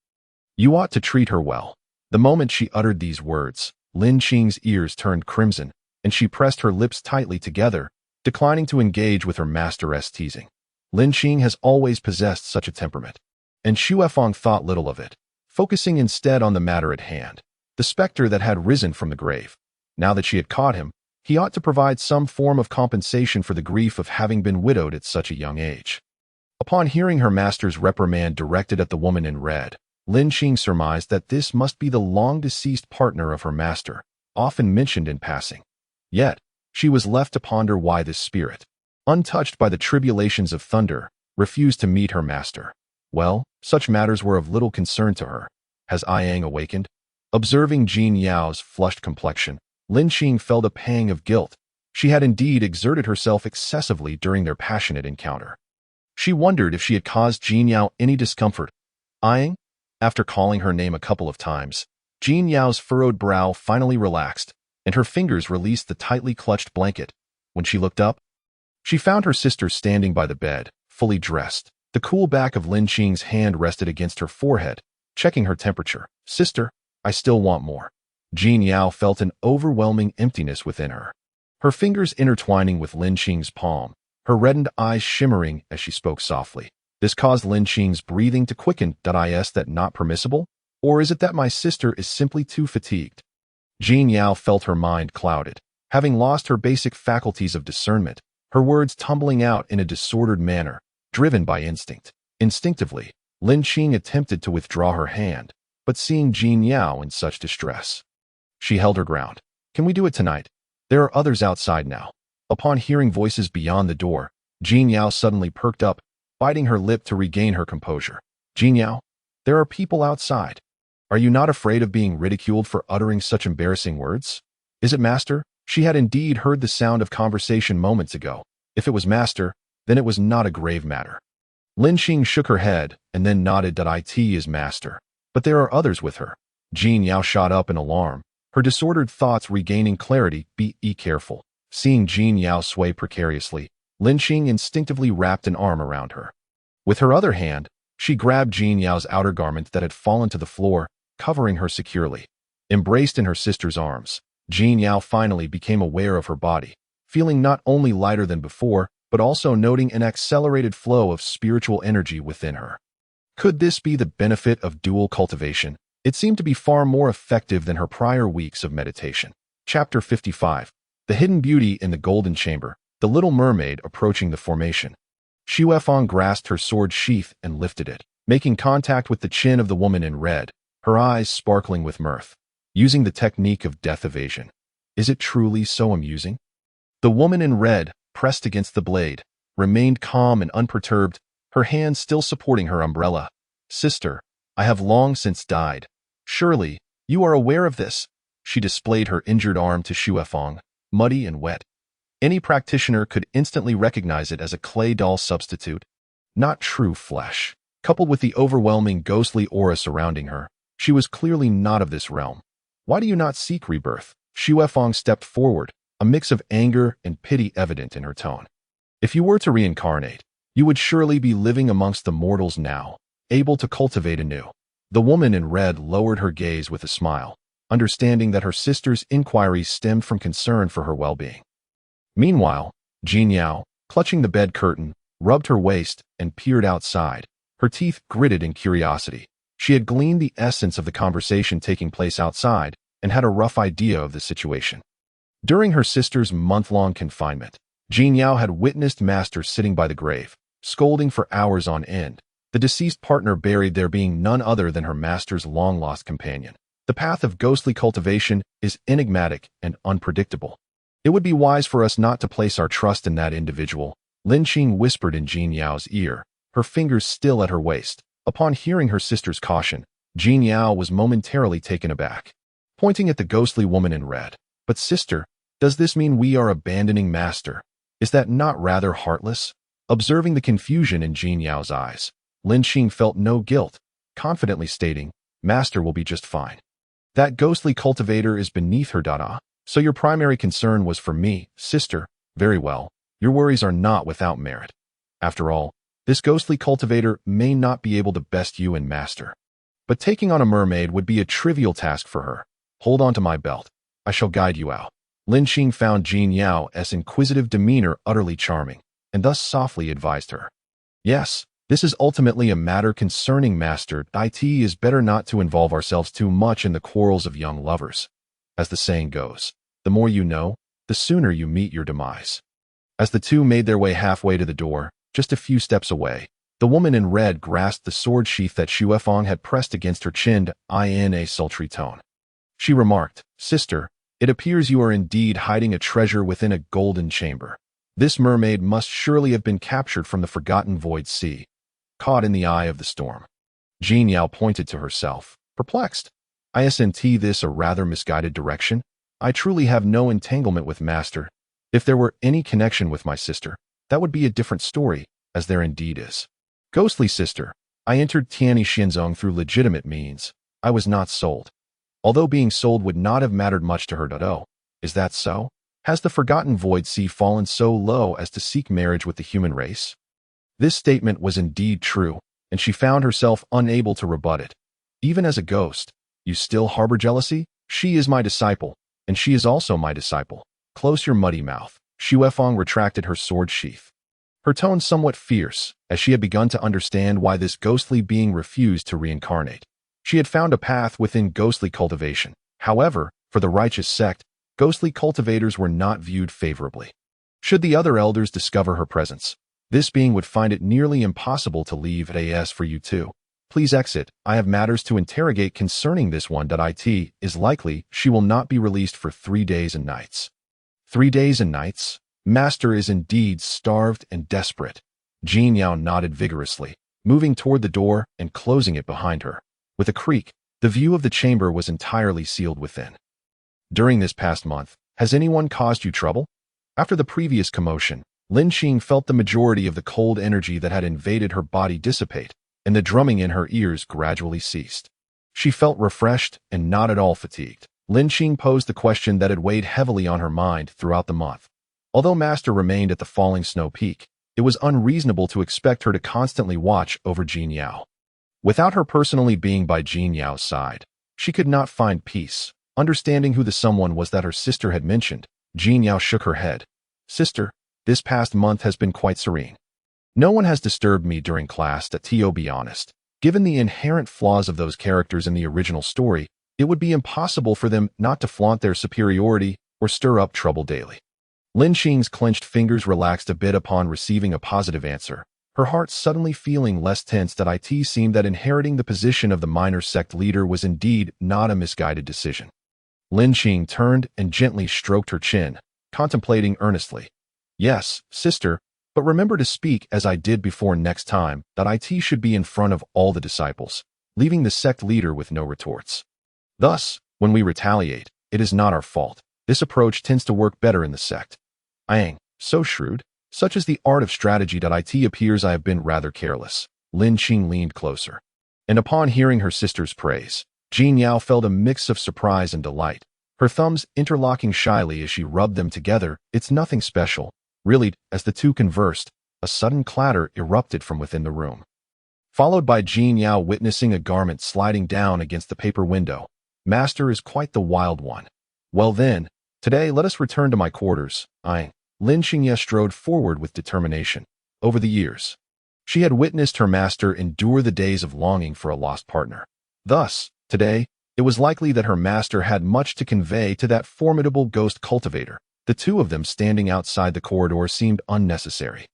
Speaker 1: you ought to treat her well." The moment she uttered these words, Lin Qing's ears turned crimson, and she pressed her lips tightly together, declining to engage with her master's teasing. Lin Qing has always possessed such a temperament, and Xuefeng thought little of it, focusing instead on the matter at hand, the specter that had risen from the grave. Now that she had caught him, he ought to provide some form of compensation for the grief of having been widowed at such a young age. Upon hearing her master's reprimand directed at the woman in red, Lin Qing surmised that this must be the long-deceased partner of her master, often mentioned in passing. Yet, she was left to ponder why this spirit, untouched by the tribulations of thunder, refused to meet her master. Well, such matters were of little concern to her. Has Yang awakened? Observing Jin Yao's flushed complexion, Lin Qing felt a pang of guilt. She had indeed exerted herself excessively during their passionate encounter. She wondered if she had caused Jin Yao any discomfort. Yang? After calling her name a couple of times, Jin Yao's furrowed brow finally relaxed, and her fingers released the tightly clutched blanket. When she looked up, she found her sister standing by the bed, fully dressed. The cool back of Lin Qing's hand rested against her forehead, checking her temperature. "Sister, I still want more." Jin Yao felt an overwhelming emptiness within her, her fingers intertwining with Lin Qing's palm, her reddened eyes shimmering as she spoke softly. This caused Lin Qing's breathing to quicken. Is that not permissible? Or is it that my sister is simply too fatigued? Jin Yao felt her mind clouded, having lost her basic faculties of discernment, her words tumbling out in a disordered manner, driven by instinct. Instinctively, Lin Qing attempted to withdraw her hand, but seeing Jin Yao in such distress, she held her ground. Can we do it tonight? There are others outside now. Upon hearing voices beyond the door, Jin Yao suddenly perked up, biting her lip to regain her composure. Jin Yao, there are people outside. Are you not afraid of being ridiculed for uttering such embarrassing words? Is it master? She had indeed heard the sound of conversation moments ago. If it was master, then it was not a grave matter. Lin Qing shook her head and then nodded that it is master. But there are others with her. Jin Yao shot up in alarm, her disordered thoughts regaining clarity. Be careful. Seeing Jin Yao sway precariously, Lin Qing instinctively wrapped an arm around her. With her other hand, she grabbed Jin Yao's outer garment that had fallen to the floor, covering her securely. Embraced in her sister's arms, Jin Yao finally became aware of her body, feeling not only lighter than before, but also noting an accelerated flow of spiritual energy within her. Could this be the benefit of dual cultivation? It seemed to be far more effective than her prior weeks of meditation. Chapter 55. The Hidden Beauty in the Golden Chamber. The Little Mermaid approaching the formation. Xu Feng grasped her sword sheath and lifted it, making contact with the chin of the woman in red, her eyes sparkling with mirth. Using the technique of death evasion. Is it truly so amusing? The woman in red, pressed against the blade, remained calm and unperturbed, her hand still supporting her umbrella. Sister, I have long since died. Surely, you are aware of this. She displayed her injured arm to Xu Feng, muddy and wet. Any practitioner could instantly recognize it as a clay doll substitute, not true flesh. Coupled with the overwhelming ghostly aura surrounding her, she was clearly not of this realm. Why do you not seek rebirth? Xu Feng stepped forward, a mix of anger and pity evident in her tone. If you were to reincarnate, you would surely be living amongst the mortals now, able to cultivate anew. The woman in red lowered her gaze with a smile, understanding that her sister's inquiries stemmed from concern for her well-being. Meanwhile, Jin Yao, clutching the bed curtain, rubbed her waist and peered outside, her teeth gritted in curiosity. She had gleaned the essence of the conversation taking place outside and had a rough idea of the situation. During her sister's month-long confinement, Jin Yao had witnessed Master sitting by the grave, scolding for hours on end, the deceased partner buried there being none other than her master's long-lost companion. The path of ghostly cultivation is enigmatic and unpredictable. It would be wise for us not to place our trust in that individual, Lin Qing whispered in Jin Yao's ear, her fingers still at her waist. Upon hearing her sister's caution, Jin Yao was momentarily taken aback, pointing at the ghostly woman in red. But sister, does this mean we are abandoning Master? Is that not rather heartless? Observing the confusion in Jin Yao's eyes, Lin Qing felt no guilt, confidently stating, Master will be just fine. That ghostly cultivator is beneath her dada. So your primary concern was for me, sister. Very well, your worries are not without merit. After all, this ghostly cultivator may not be able to best you and Master. But taking on a mermaid would be a trivial task for her. Hold on to my belt. I shall guide you out. Lin Qing found Jin Yao's inquisitive demeanor utterly charming, and thus softly advised her. Yes, this is ultimately a matter concerning Master. It is better not to involve ourselves too much in the quarrels of young lovers. As the saying goes, the more you know, the sooner you meet your demise. As the two made their way halfway to the door, just a few steps away, the woman in red grasped the sword sheath that Xu Feng had pressed against her chin in a sultry tone. She remarked, Sister, it appears you are indeed hiding a treasure within a golden chamber. This mermaid must surely have been captured from the forgotten void sea, caught in the eye of the storm. Jin Yao pointed to herself, perplexed. Isn't this a rather misguided direction? I truly have no entanglement with Master. If there were any connection with my sister, that would be a different story, as there indeed is. Ghostly sister, I entered Tianyi Xinzong through legitimate means. I was not sold. Although being sold would not have mattered much to her. Is that so? Has the forgotten void sea fallen so low as to seek marriage with the human race? This statement was indeed true, and she found herself unable to rebut it. Even as a ghost, you still harbor jealousy? She is my disciple, and she is also my disciple. Close your muddy mouth. Xu Feng retracted her sword sheath, her tone somewhat fierce, as she had begun to understand why this ghostly being refused to reincarnate. She had found a path within ghostly cultivation. However, for the righteous sect, ghostly cultivators were not viewed favorably. Should the other elders discover her presence, This being would find it nearly impossible to leave at AS for you too. Please exit. I have matters to interrogate concerning this one. It is likely she will not be released for 3 days and nights. 3 days and nights? Master is indeed starved and desperate. Jin Yao nodded vigorously, moving toward the door and closing it behind her. With a creak, the view of the chamber was entirely sealed within. During this past month, has anyone caused you trouble? After the previous commotion, Lin Qing felt the majority of the cold energy that had invaded her body dissipate, and the drumming in her ears gradually ceased. She felt refreshed and not at all fatigued. Lin Qing posed the question that had weighed heavily on her mind throughout the month. Although Master remained at the falling snow peak, it was unreasonable to expect her to constantly watch over Jin Yao. Without her personally being by Jin Yao's side, she could not find peace. Understanding who the someone was that her sister had mentioned, Jin Yao shook her head. Sister, this past month has been quite serene. No one has disturbed me during class. To be honest, given the inherent flaws of those characters in the original story, it would be impossible for them not to flaunt their superiority or stir up trouble daily. Lin Qing's clenched fingers relaxed a bit upon receiving a positive answer, her heart suddenly feeling less tense. That it seemed that inheriting the position of the minor sect leader was indeed not a misguided decision. Lin Qing turned and gently stroked her chin, contemplating earnestly. Yes, sister, but remember to speak as I did before next time. That it should be in front of all the disciples, leaving the sect leader with no retorts. Thus, when we retaliate, it is not our fault. This approach tends to work better in the sect. Aang, so shrewd. Such is the art of strategy. It appears I have been rather careless. Lin Qing leaned closer. And upon hearing her sister's praise, Jin Yao felt a mix of surprise and delight, her thumbs interlocking shyly as she rubbed them together. It's nothing special, really. As the two conversed, a sudden clatter erupted from within the room, followed by Jin Yao witnessing a garment sliding down against the paper window. Master is quite the wild one. Well then, today let us return to my quarters. Lin Qing strode forward with determination. Over the years, she had witnessed her master endure the days of longing for a lost partner. Thus, today, it was likely that her master had much to convey to that formidable ghost cultivator. The two of them standing outside the corridor seemed unnecessary.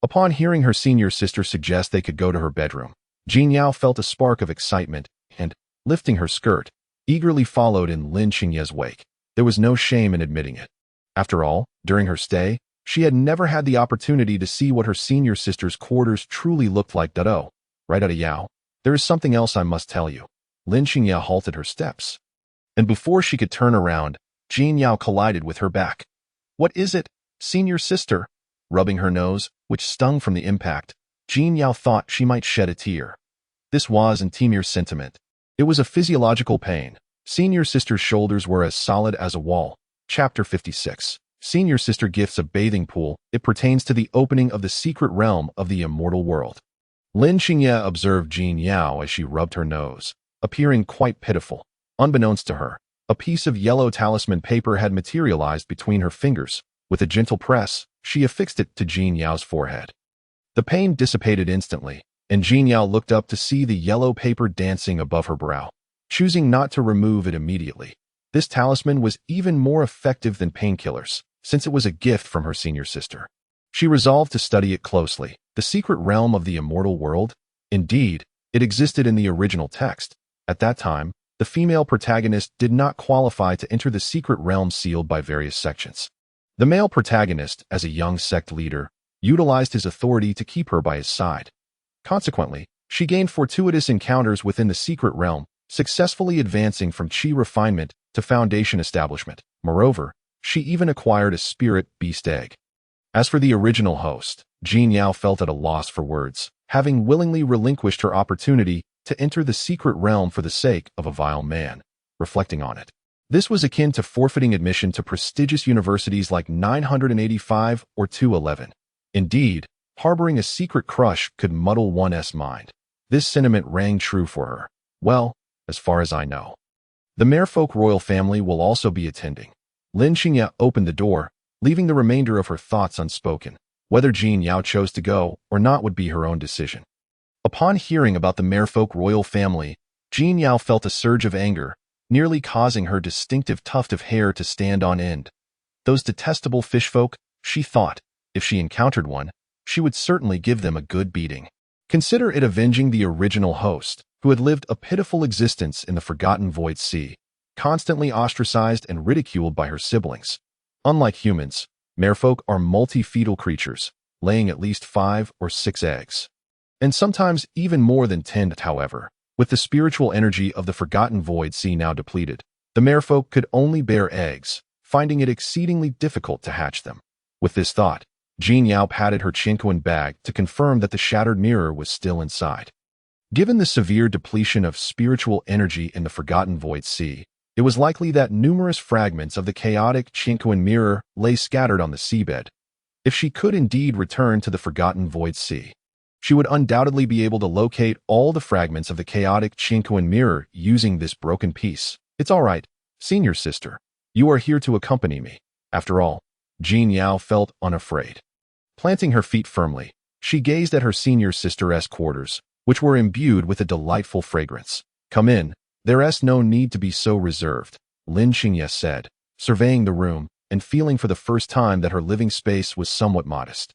Speaker 1: Upon hearing her senior sister suggest they could go to her bedroom, Jin Yao felt a spark of excitement and, lifting her skirt, eagerly followed in Lin Qing's wake. There was no shame in admitting it. After all, during her stay, she had never had the opportunity to see what her senior sister's quarters truly looked like. Right, Yao, there is something else I must tell you. Lin Qing halted her steps, and before she could turn around, Jin Yao collided with her back. What is it, senior sister? Rubbing her nose, which stung from the impact, Jin Yao thought she might shed a tear. This was in Timir's sentiment. It was a physiological pain. Senior sister's shoulders were as solid as a wall. Chapter 56. Senior sister gifts a bathing pool. It pertains to the opening of the secret realm of the immortal world. Lin Qing observed Jin Yao as she rubbed her nose, appearing quite pitiful. Unbeknownst to her, a piece of yellow talisman paper had materialized between her fingers. With a gentle press, she affixed it to Jin Yao's forehead. The pain dissipated instantly, and Jin Yao looked up to see the yellow paper dancing above her brow, choosing not to remove it immediately. This talisman was even more effective than painkillers, since it was a gift from her senior sister. She resolved to study it closely. The secret realm of the immortal world? Indeed, it existed in the original text. At that time, the female protagonist did not qualify to enter the secret realm sealed by various sections. The male protagonist, as a young sect leader, utilized his authority to keep her by his side. Consequently, she gained fortuitous encounters within the secret realm, successfully advancing from chi refinement to foundation establishment. Moreover, she even acquired a spirit beast egg. As for the original host, Jin Yao felt at a loss for words, having willingly relinquished her opportunity to enter the secret realm for the sake of a vile man. Reflecting on it, this was akin to forfeiting admission to prestigious universities like 985 or 211. Indeed, harboring a secret crush could muddle one's mind. This sentiment rang true for her. Well, as far as I know, the merfolk royal family will also be attending. Lin Qing opened the door, leaving the remainder of her thoughts unspoken. Whether Jin Yao chose to go or not would be her own decision. Upon hearing about the merfolk royal family, Jin Yao felt a surge of anger, nearly causing her distinctive tuft of hair to stand on end. Those detestable fishfolk, she thought, if she encountered one, she would certainly give them a good beating. Consider it avenging the original host, who had lived a pitiful existence in the Forgotten Void Sea, constantly ostracized and ridiculed by her siblings. Unlike humans, merfolk are multi-fetal creatures, laying at least 5 or 6 eggs. And sometimes even more than 10, however. With the spiritual energy of the Forgotten Void Sea now depleted, the merfolk could only bear eggs, finding it exceedingly difficult to hatch them. With this thought, Jin Yao patted her Chinquan bag to confirm that the shattered mirror was still inside. Given the severe depletion of spiritual energy in the Forgotten Void Sea, it was likely that numerous fragments of the chaotic Chinquan mirror lay scattered on the seabed. If she could indeed return to the Forgotten Void Sea, she would undoubtedly be able to locate all the fragments of the chaotic Chinquan mirror using this broken piece. It's all right, senior sister. You are here to accompany me. After all, Jin Yao felt unafraid. Planting her feet firmly, she gazed at her senior sister's quarters, which were imbued with a delightful fragrance. Come in, there's no need to be so reserved, Lin Xingye said, surveying the room and feeling for the first time that her living space was somewhat modest.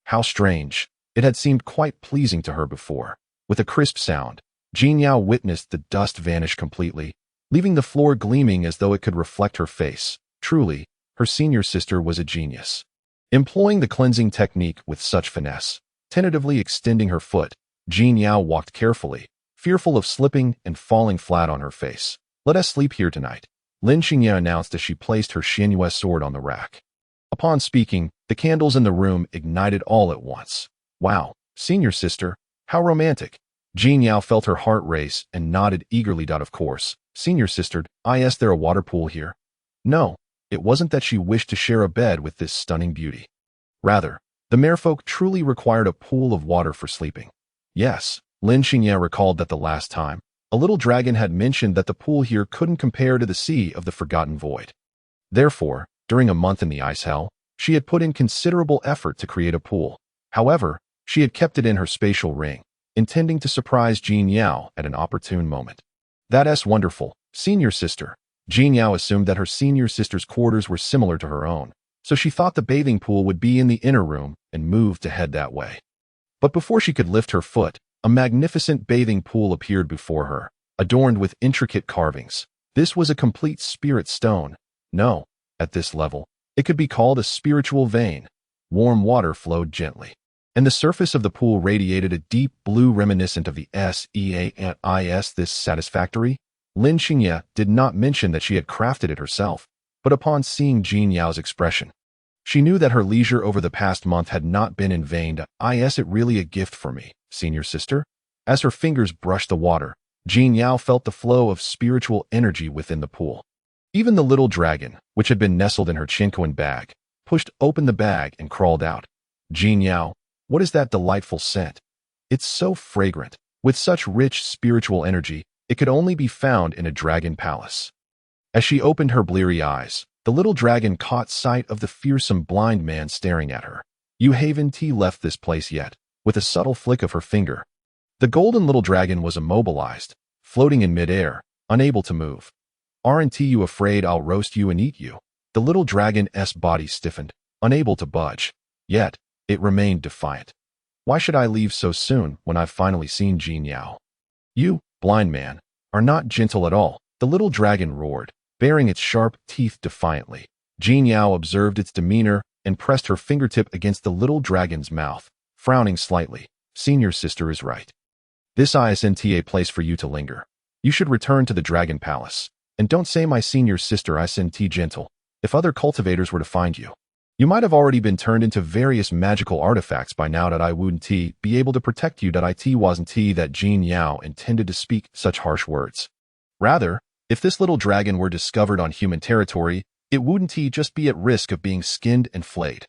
Speaker 1: How strange. It had seemed quite pleasing to her before. With a crisp sound, Jin Yao witnessed the dust vanish completely, leaving the floor gleaming as though it could reflect her face. Truly, her senior sister was a genius. Employing the cleansing technique with such finesse, tentatively extending her foot, Jin Yao walked carefully, fearful of slipping and falling flat on her face. Let us sleep here tonight, Lin Xingye announced as she placed her Xianyue sword on the rack. Upon speaking, the candles in the room ignited all at once. Wow, senior sister, how romantic. Jin Yao felt her heart race and nodded eagerly. Of course, senior sister, is there a water pool here? No, it wasn't that she wished to share a bed with this stunning beauty. Rather, the merfolk truly required a pool of water for sleeping. Yes, Lin Xingye recalled that the last time, a little dragon had mentioned that the pool here couldn't compare to the sea of the Forgotten Void. Therefore, during a month in the ice hell, she had put in considerable effort to create a pool. However, she had kept it in her spatial ring, intending to surprise Jin Yao at an opportune moment. That's wonderful, senior sister. Jin Yao assumed that her senior sister's quarters were similar to her own, so she thought the bathing pool would be in the inner room and moved to head that way. But before she could lift her foot, a magnificent bathing pool appeared before her, adorned with intricate carvings. This was a complete spirit stone. No, at this level, it could be called a spiritual vein. Warm water flowed gently, and the surface of the pool radiated a deep blue reminiscent of the Seais. This satisfactory? Lin Xingye did not mention that she had crafted it herself, but upon seeing Jin Yao's expression, she knew that her leisure over the past month had not been in vain. Is it really a gift for me, senior sister? As her fingers brushed the water, Jin Yao felt the flow of spiritual energy within the pool. Even the little dragon, which had been nestled in her Chinquan bag, pushed open the bag and crawled out. Jin Yao, what is that delightful scent? It's so fragrant. With such rich spiritual energy, it could only be found in a dragon palace. As she opened her bleary eyes, the little dragon caught sight of the fearsome blind man staring at her. You haven't left this place yet, with a subtle flick of her finger. The golden little dragon was immobilized, floating in midair, unable to move. Aren't you afraid I'll roast you and eat you? The little dragon's body stiffened, unable to budge. Yet, it remained defiant. Why should I leave so soon when I've finally seen Jin Yao? You, blind man, are not gentle at all, the little dragon roared, baring its sharp teeth defiantly. Jin Yao observed its demeanor and pressed her fingertip against the little dragon's mouth, frowning slightly. Senior sister is right. This isn't a place for you to linger. You should return to the Dragon Palace. And don't say my senior sister isn't gentle. If other cultivators were to find you, you might have already been turned into various magical artifacts by now. I wouldn't be able to protect you. It wasn't that Jin Yao intended to speak such harsh words. Rather, if this little dragon were discovered on human territory, it wouldn't just be at risk of being skinned and flayed.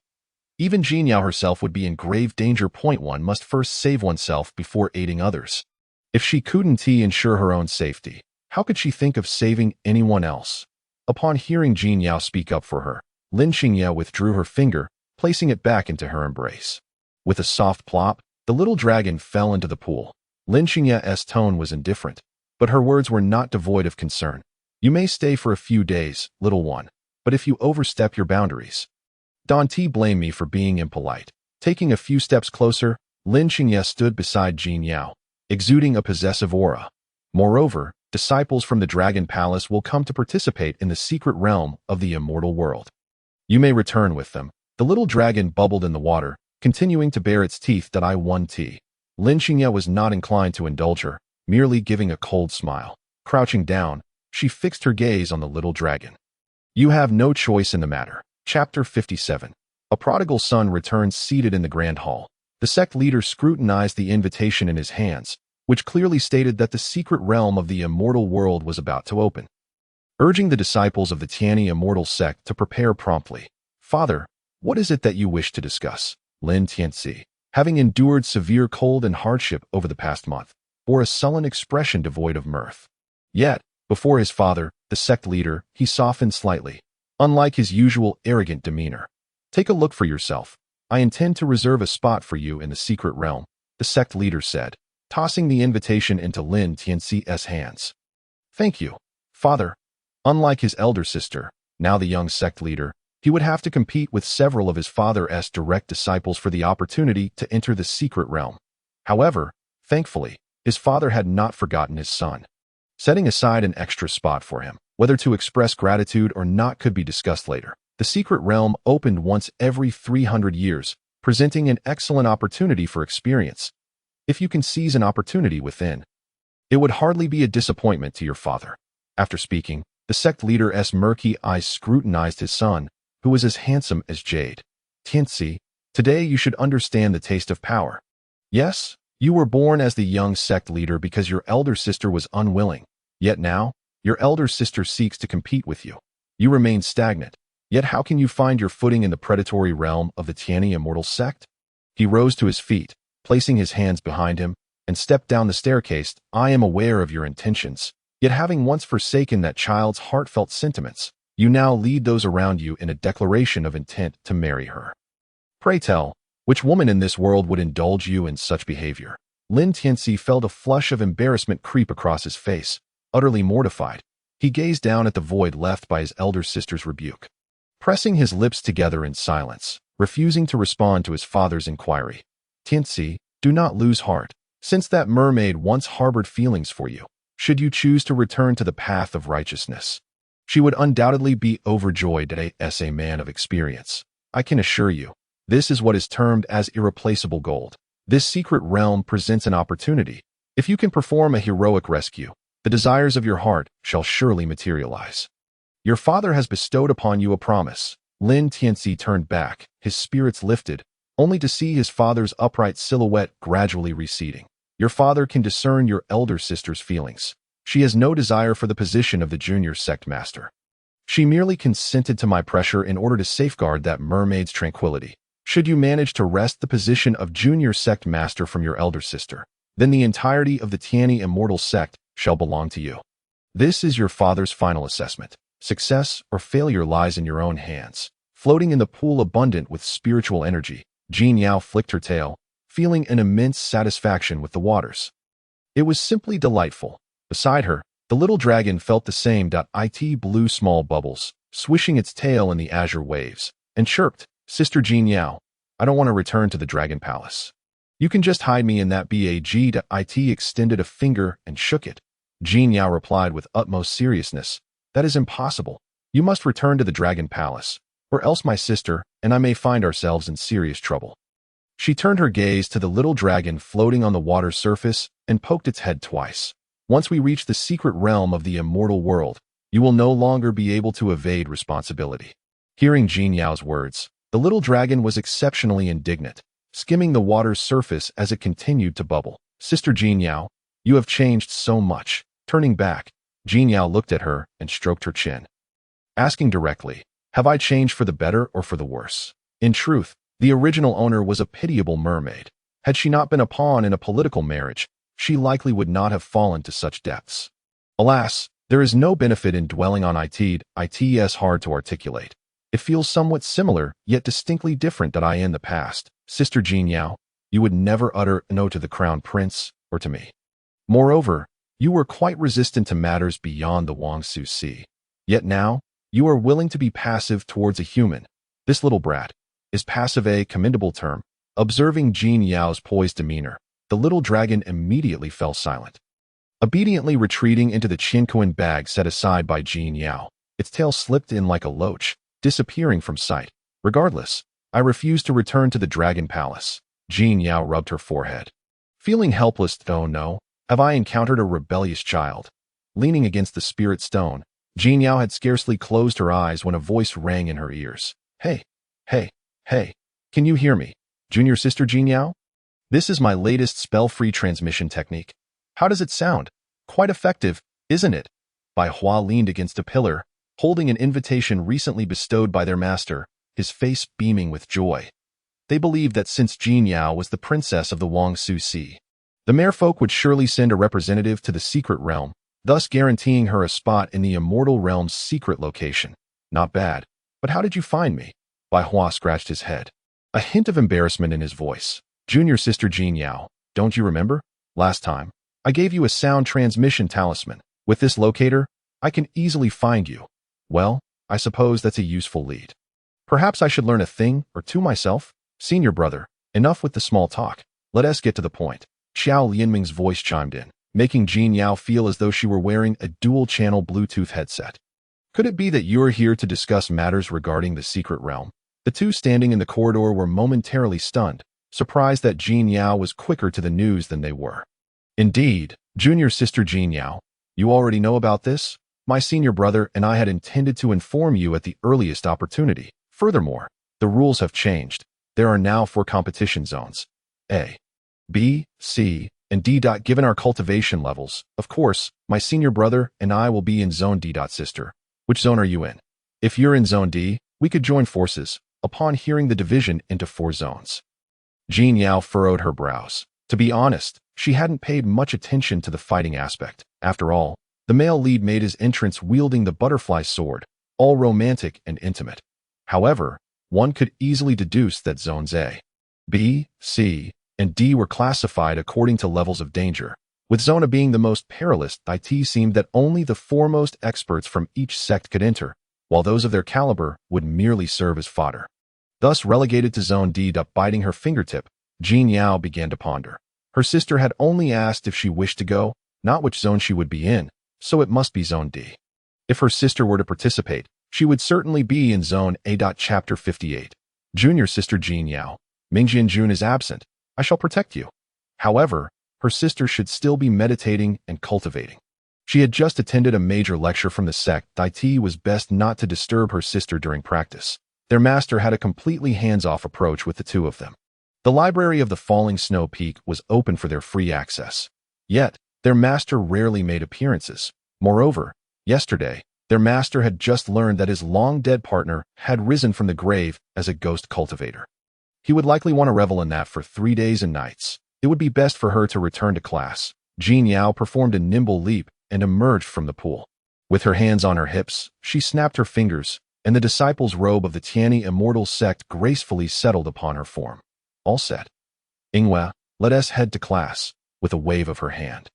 Speaker 1: Even Jin Yao herself would be in grave danger. One must first save oneself before aiding others. If she couldn't ensure her own safety, how could she think of saving anyone else? Upon hearing Jin Yao speak up for her, Lin Xingye withdrew her finger, placing it back into her embrace. With a soft plop, the little dragon fell into the pool. Lin Xingye's tone was indifferent, but her words were not devoid of concern. You may stay for a few days, little one, but if you overstep your boundaries, don't blame me for being impolite. Taking a few steps closer, Lin Qingye stood beside Jin Yao, exuding a possessive aura. Moreover, disciples from the Dragon Palace will come to participate in the secret realm of the immortal world. You may return with them. The little dragon bubbled in the water, continuing to bare its teeth. I won tea. Lin Qingye was not inclined to indulge her, merely giving a cold smile. Crouching down, she fixed her gaze on the little dragon. You have no choice in the matter. Chapter 57. A prodigal son returns. Seated in the grand hall, the sect leader scrutinized the invitation in his hands, which clearly stated that the secret realm of the immortal world was about to open. Urging the disciples of the Tianyi immortal sect to prepare promptly. Father, what is it that you wish to discuss? Lin Tianxi, having endured severe cold and hardship over the past month, bore a sullen expression devoid of mirth. Yet, before his father, the sect leader, he softened slightly, unlike his usual arrogant demeanor. Take a look for yourself. I intend to reserve a spot for you in the secret realm, the sect leader said, tossing the invitation into Lin Tianxi's hands. Thank you, father. Unlike his elder sister, now the young sect leader, he would have to compete with several of his father's direct disciples for the opportunity to enter the secret realm. However, thankfully, his father had not forgotten his son. Setting aside an extra spot for him, whether to express gratitude or not could be discussed later. The secret realm opened once every 300 years, presenting an excellent opportunity for experience. If you can seize an opportunity within, it would hardly be a disappointment to your father. After speaking, the sect leader's murky eyes scrutinized his son, who was as handsome as jade. Tianxi, today you should understand the taste of power. Yes, you were born as the young sect leader because your elder sister was unwilling. Yet now, your elder sister seeks to compete with you. You remain stagnant. Yet how can you find your footing in the predatory realm of the Tianyi immortal sect? He rose to his feet, placing his hands behind him, and stepped down the staircase. I am aware of your intentions. Yet having once forsaken that child's heartfelt sentiments, you now lead those around you in a declaration of intent to marry her. Pray tell, which woman in this world would indulge you in such behavior? Lin Tianxi felt a flush of embarrassment creep across his face. Utterly mortified, he gazed down at the void left by his elder sister's rebuke. Pressing his lips together in silence, refusing to respond to his father's inquiry. Tianxi, do not lose heart. Since that mermaid once harbored feelings for you, should you choose to return to the path of righteousness, she would undoubtedly be overjoyed as a man of experience. I can assure you, this is what is termed as irreplaceable gold. This secret realm presents an opportunity. If you can perform a heroic rescue, the desires of your heart shall surely materialize. Your father has bestowed upon you a promise. Lin Tianxi turned back, his spirits lifted, only to see his father's upright silhouette gradually receding. Your father can discern your elder sister's feelings. She has no desire for the position of the junior sect master. She merely consented to my pressure in order to safeguard that mermaid's tranquility. Should you manage to wrest the position of junior sect master from your elder sister, then the entirety of the Tianyi immortal sect shall belong to you. This is your father's final assessment. Success or failure lies in your own hands. Floating in the pool abundant with spiritual energy, Jin Yao flicked her tail, feeling an immense satisfaction with the waters. It was simply delightful. Beside her, the little dragon felt the same. It blew small bubbles, swishing its tail in the azure waves, and chirped, Sister Jin Yao, I don't want to return to the Dragon Palace. You can just hide me in that bag. It extended a finger and shook it. Jin Yao replied with utmost seriousness, that is impossible. You must return to the Dragon Palace, or else my sister and I may find ourselves in serious trouble. She turned her gaze to the little dragon floating on the water's surface and poked its head twice. Once we reach the secret realm of the immortal world, you will no longer be able to evade responsibility. Hearing Jin Yao's words, the little dragon was exceptionally indignant, skimming the water's surface as it continued to bubble. Sister Jin Yao, you have changed so much. Turning back, Jin Yao looked at her and stroked her chin. Asking directly, have I changed for the better or for the worse? In truth, the original owner was a pitiable mermaid. Had she not been a pawn in a political marriage, she likely would not have fallen to such depths. Alas, there is no benefit in dwelling on it. It's hard to articulate. It feels somewhat similar, yet distinctly different that I in the past. Sister Jin Yao, you would never utter no to the crown prince or to me. Moreover, you were quite resistant to matters beyond the Wangsu Sea. Yet now, you are willing to be passive towards a human. This little brat. Is passive a commendable term? Observing Jin Yao's poised demeanor, the little dragon immediately fell silent. Obediently retreating into the Qinquan bag set aside by Jin Yao, its tail slipped in like a loach, disappearing from sight. Regardless, I refuse to return to the Dragon Palace. Jin Yao rubbed her forehead. Feeling helpless, oh no, have I encountered a rebellious child? Leaning against the spirit stone, Jin Yao had scarcely closed her eyes when a voice rang in her ears. Hey, hey, hey, can you hear me? Junior sister Jin Yao? This is my latest spell-free transmission technique. How does it sound? Quite effective, isn't it? Bai Hua leaned against a pillar, holding an invitation recently bestowed by their master, his face beaming with joy. They believed that since Jin Yao was the princess of the Wangsu Sea, the merfolk would surely send a representative to the secret realm, thus guaranteeing her a spot in the immortal realm's secret location. Not bad. But how did you find me? Bai Hua scratched his head, a hint of embarrassment in his voice. Junior sister Jin Yao, don't you remember? Last time, I gave you a sound transmission talisman. With this locator, I can easily find you. Well, I suppose that's a useful lead. Perhaps I should learn a thing or two myself? Senior brother, enough with the small talk. Let us get to the point. Xiao Lianming's voice chimed in, making Jin Yao feel as though she were wearing a dual-channel Bluetooth headset. Could it be that you are here to discuss matters regarding the secret realm? The two standing in the corridor were momentarily stunned, surprised that Jin Yao was quicker to the news than they were. Indeed, junior sister Jin Yao, you already know about this? My senior brother and I had intended to inform you at the earliest opportunity. Furthermore, the rules have changed. There are now 4 competition zones. A, B, C, and D. Given our cultivation levels, of course, my senior brother and I will be in Zone D. Sister. Which zone are you in? If you're in Zone D, we could join forces, upon hearing the division into 4 zones. Jin Yao furrowed her brows. To be honest, she hadn't paid much attention to the fighting aspect. After all, the male lead made his entrance wielding the butterfly sword, all romantic and intimate. However, one could easily deduce that Zones A, B, C, and D were classified according to levels of danger. With Zone A being the most perilous, it seemed that only the foremost experts from each sect could enter, while those of their caliber would merely serve as fodder. Thus relegated to Zone D. Biting her fingertip, Jin Yao began to ponder. Her sister had only asked if she wished to go, not which zone she would be in, so it must be Zone D. If her sister were to participate, she would certainly be in Zone A. Chapter 58. Junior sister Jin Yao, Mingjin Jun is absent. I shall protect you. However, her sister should still be meditating and cultivating. She had just attended a major lecture from the sect. It was best not to disturb her sister during practice. Their master had a completely hands-off approach with the two of them. The library of the Falling Snow Peak was open for their free access. Yet, their master rarely made appearances. Moreover, yesterday, their master had just learned that his long-dead partner had risen from the grave as a ghost cultivator. He would likely want to revel in that for 3 days and nights. It would be best for her to return to class. Jin Yao performed a nimble leap and emerged from the pool. With her hands on her hips, she snapped her fingers, and the disciple's robe of the Tianyi immortal sect gracefully settled upon her form. All set. Ingwe, let us head to class, with a wave of her hand.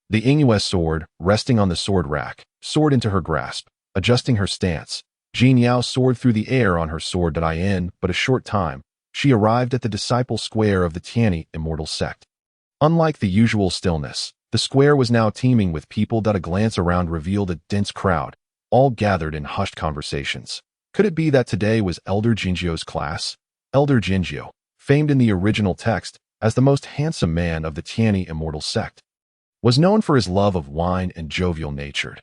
Speaker 1: The Ingwe sword, resting on the sword rack, soared into her grasp, adjusting her stance. Jin Yao soared through the air on her sword. In but a short time, she arrived at the disciple square of the Tianyi immortal sect. Unlike the usual stillness, the square was now teeming with people. A glance around revealed a dense crowd, all gathered in hushed conversations. Could it be that today was Elder Jinjio's class? Elder Jinjio, famed in the original text as the most handsome man of the Tianyi immortal sect, was known for his love of wine and jovial-natured.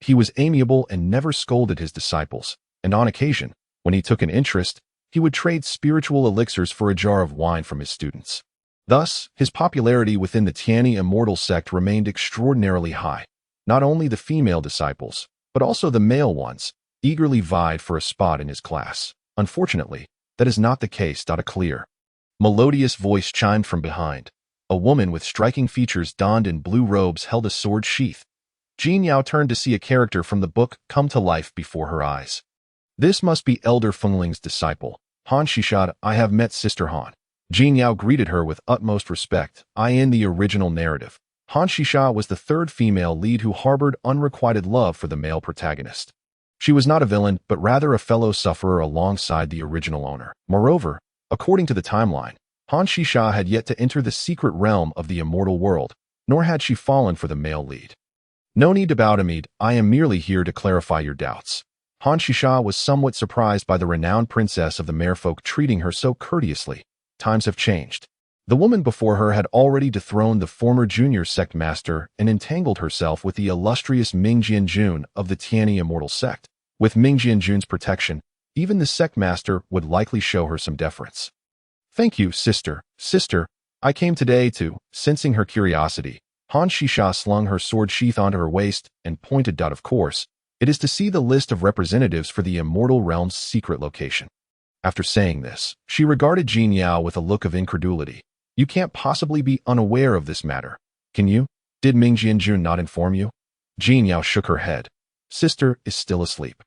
Speaker 1: He was amiable and never scolded his disciples, and on occasion, when he took an interest, he would trade spiritual elixirs for a jar of wine from his students. Thus, his popularity within the Tianyi immortal sect remained extraordinarily high. Not only the female disciples, but also the male ones, eagerly vied for a spot in his class. Unfortunately, that is not the case. A clear, melodious voice chimed from behind. A woman with striking features donned in blue robes held a sword sheath. Jin Yao turned to see a character from the book come to life before her eyes. This must be Elder Fengling's disciple, Han Shishad. I have met Sister Han. Jin Yao greeted her with utmost respect. In the original narrative, Han Shishad was the third female lead who harbored unrequited love for the male protagonist. She was not a villain, but rather a fellow sufferer alongside the original owner. Moreover, according to the timeline, Han Shisha had yet to enter the secret realm of the immortal world, nor had she fallen for the male lead. No need to bow to me, I am merely here to clarify your doubts. Han Shisha was somewhat surprised by the renowned princess of the merfolk treating her so courteously. Times have changed. The woman before her had already dethroned the former junior sect master and entangled herself with the illustrious Ming Jianjun of the Tianyi immortal sect. With Ming Jianjun's protection, even the sect master would likely show her some deference. Thank you, sister. Sister, I came today to, sensing her curiosity. Han Shisha slung her sword sheath onto her waist and pointed out, of course, it is to see the list of representatives for the immortal realm's secret location. After saying this, she regarded Jin Yao with a look of incredulity. You can't possibly be unaware of this matter, can you? Did Ming Jianjun not inform you? Jin Yao shook her head. Sister is still asleep.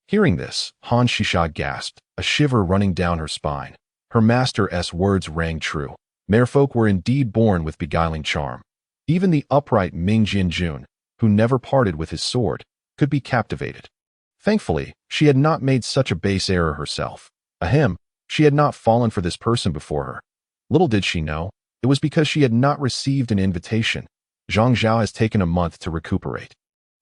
Speaker 1: Hearing this, Han Shisha gasped, a shiver running down her spine. Her master's words rang true. Merfolk were indeed born with beguiling charm. Even the upright Ming Jianjun, who never parted with his sword, could be captivated. Thankfully, she had not made such a base error herself. Ahem, she had not fallen for this person before her. Little did she know, it was because she had not received an invitation. Zhang Zhao has taken a month to recuperate,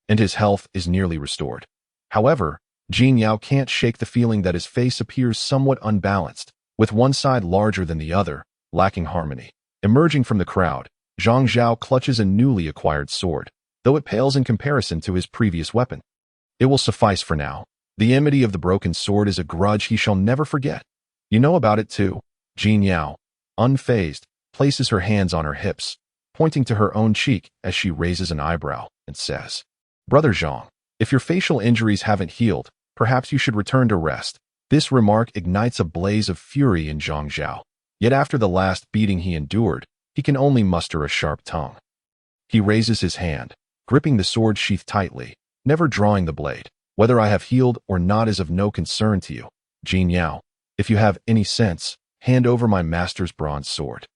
Speaker 1: and his health is nearly restored. However, Jin Yao can't shake the feeling that his face appears somewhat unbalanced, with one side larger than the other, lacking harmony. Emerging from the crowd, Zhang Zhao clutches a newly acquired sword, though it pales in comparison to his previous weapon. It will suffice for now. The enmity of the broken sword is a grudge he shall never forget. You know about it too. Jin Yao, unfazed, places her hands on her hips, pointing to her own cheek as she raises an eyebrow, and says, Brother Zhang, if your facial injuries haven't healed, perhaps you should return to rest. This remark ignites a blaze of fury in Zhang Zhao. Yet after the last beating he endured, he can only muster a sharp tongue. He raises his hand, gripping the sword sheath tightly, never drawing the blade. Whether I have healed or not is of no concern to you, Jin Yao. If you have any sense, hand over my master's bronze sword.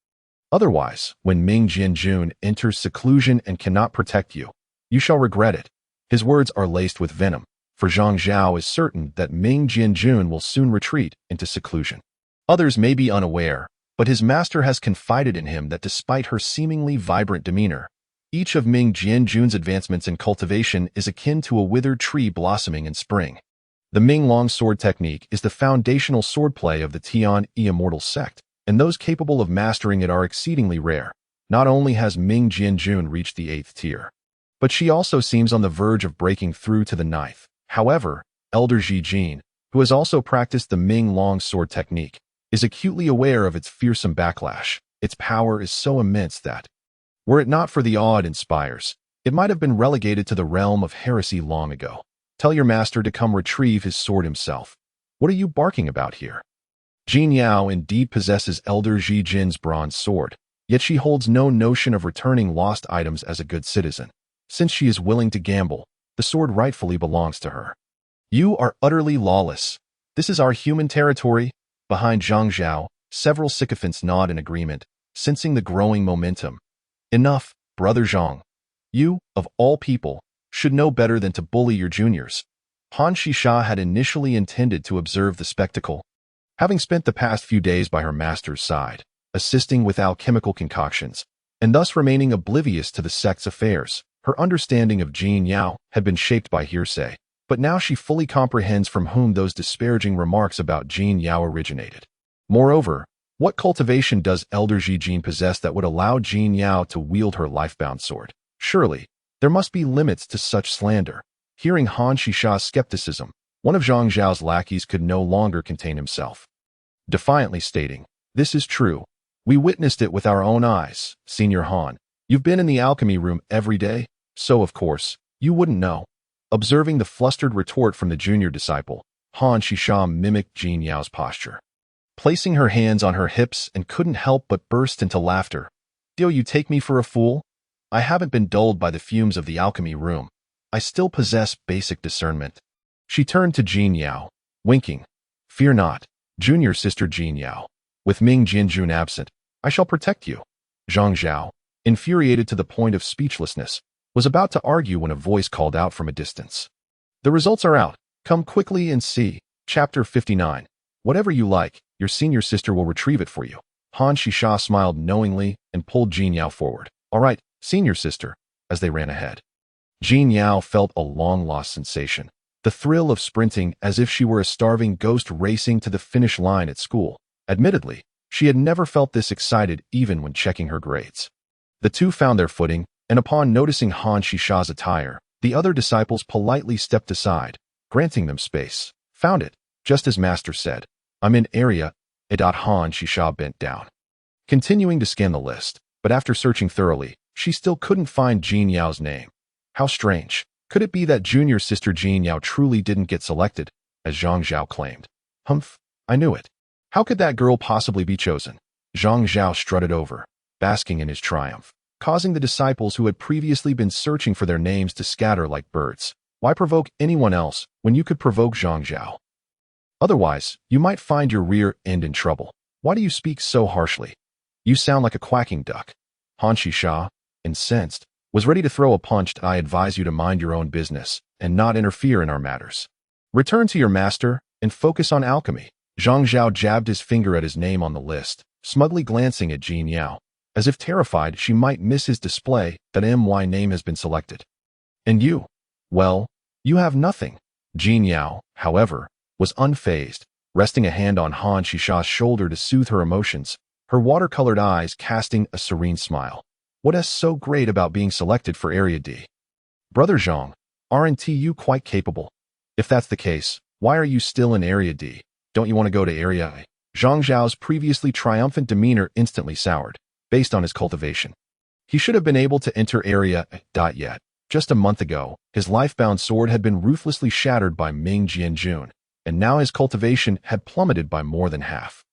Speaker 1: Otherwise, when Ming Jianjun enters seclusion and cannot protect you, you shall regret it. His words are laced with venom, for Zhang Zhao is certain that Ming Jianjun will soon retreat into seclusion. Others may be unaware, but his master has confided in him that despite her seemingly vibrant demeanor, each of Ming Jianjun's advancements in cultivation is akin to a withered tree blossoming in spring. The Ming long sword technique is the foundational swordplay of the Tianyi immortal sect, and those capable of mastering it are exceedingly rare. Not only has Ming Jianjun reached the 8th tier, but she also seems on the verge of breaking through to the 9th. However, Elder Ji Jin, who has also practiced the Ming long sword technique, is acutely aware of its fearsome backlash. Its power is so immense that, were it not for the awe it inspires, it might have been relegated to the realm of heresy long ago. Tell your master to come retrieve his sword himself. What are you barking about here? Jin Yao indeed possesses Elder Ji Jin's bronze sword, yet she holds no notion of returning lost items as a good citizen. Since she is willing to gamble, the sword rightfully belongs to her. You are utterly lawless. This is our human territory. Behind Zhang Zhao, several sycophants nod in agreement, sensing the growing momentum. Enough, Brother Zhang. You, of all people, should know better than to bully your juniors. Han Shisha had initially intended to observe the spectacle. Having spent the past few days by her master's side, assisting with alchemical concoctions, and thus remaining oblivious to the sect's affairs, her understanding of Jin Yao had been shaped by hearsay, but now she fully comprehends from whom those disparaging remarks about Jin Yao originated. Moreover, what cultivation does Elder Ji Jin possess that would allow Jin Yao to wield her life-bound sword? Surely, there must be limits to such slander. Hearing Han Shisha's skepticism, one of Zhang Zhao's lackeys could no longer contain himself, defiantly stating, This is true. We witnessed it with our own eyes, Senior Han. You've been in the alchemy room every day, so of course, you wouldn't know. Observing the flustered retort from the junior disciple, Han Shisha mimicked Jin Yao's posture, placing her hands on her hips, and couldn't help but burst into laughter. Do you take me for a fool? I haven't been dulled by the fumes of the alchemy room. I still possess basic discernment. She turned to Jin Yao, winking. Fear not, junior sister Jin Yao. With Ming Jianjun absent, I shall protect you. Zhang Zhao, infuriated to the point of speechlessness, was about to argue when a voice called out from a distance. The results are out. Come quickly and see. Chapter 59. Whatever you like, your senior sister will retrieve it for you. Han Shisha smiled knowingly and pulled Jin Yao forward. All right, senior sister, as they ran ahead. Jin Yao felt a long-lost sensation, the thrill of sprinting as if she were a starving ghost racing to the finish line at school. Admittedly, she had never felt this excited even when checking her grades. The two found their footing, and upon noticing Han Shisha's attire, the other disciples politely stepped aside, granting them space. Found it, just as Master said. I'm in area. Han Shisha bent down, continuing to scan the list, but after searching thoroughly, she still couldn't find Jin Yao's name. How strange. Could it be that junior sister Jin Yao truly didn't get selected, as Zhang Zhao claimed? Humph, I knew it. How could that girl possibly be chosen? Zhang Zhao strutted over, basking in his triumph, causing the disciples who had previously been searching for their names to scatter like birds. Why provoke anyone else when you could provoke Zhang Zhao? Otherwise, you might find your rear end in trouble. Why do you speak so harshly? You sound like a quacking duck. Han Shisha, incensed, was ready to throw a punch. I advise you to mind your own business and not interfere in our matters. Return to your master and focus on alchemy. Zhang Zhao jabbed his finger at his name on the list, smugly glancing at Jin Yao, as if terrified she might miss his display that my name has been selected. And you? Well, you have nothing. Jin Yao, however, was unfazed, resting a hand on Han Shisha's shoulder to soothe her emotions, her watercolored eyes casting a serene smile. What is so great about being selected for Area D? Brother Zhang, aren't you quite capable? If that's the case, why are you still in Area D? Don't you want to go to Area A? Zhang Zhao's previously triumphant demeanor instantly soured, based on his cultivation. He should have been able to enter Area A. Yet. Just a month ago, his life-bound sword had been ruthlessly shattered by Ming Jianjun, and now his cultivation had plummeted by more than half.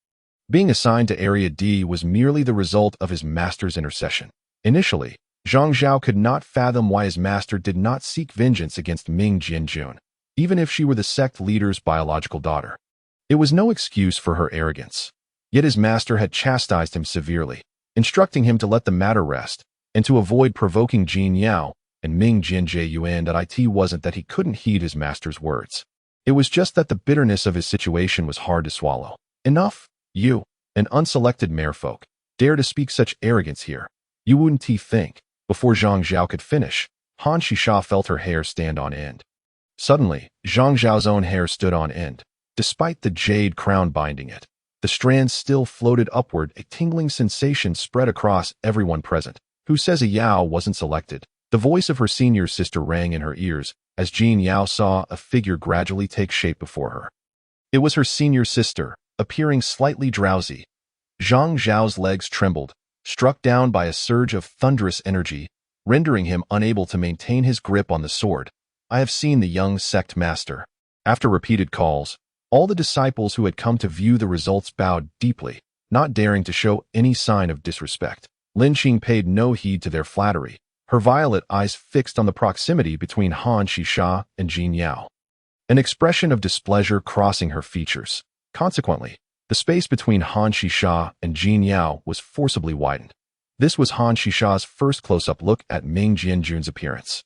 Speaker 1: Being assigned to Area D was merely the result of his master's intercession. Initially, Zhang Zhao could not fathom why his master did not seek vengeance against Ming Jianjun, even if she were the sect leader's biological daughter. It was no excuse for her arrogance. Yet his master had chastised him severely, instructing him to let the matter rest, and to avoid provoking Jin Yao and Ming Jianjun. It wasn't that he couldn't heed his master's words. It was just that the bitterness of his situation was hard to swallow. Enough? You, an unselected merfolk, dare to speak such arrogance here. You wouldn't think. Before Zhang Zhao could finish, Han Shisha felt her hair stand on end. Suddenly, Zhang Zhao's own hair stood on end, despite the jade crown binding it. The strands still floated upward. A tingling sensation spread across everyone present. Who says a Yao wasn't selected? The voice of her senior sister rang in her ears as Jin Yao saw a figure gradually take shape before her. It was her senior sister, appearing slightly drowsy. Zhang Zhao's legs trembled, struck down by a surge of thunderous energy, rendering him unable to maintain his grip on the sword. I have seen the young sect master. After repeated calls, all the disciples who had come to view the results bowed deeply, not daring to show any sign of disrespect. Lin Qing paid no heed to their flattery, her violet eyes fixed on the proximity between Han Shisha and Jin Yao, an expression of displeasure crossing her features. Consequently, the space between Han Shisha and Jin Yao was forcibly widened. This was Han Shisha's first close-up look at Ming Jianjun's appearance,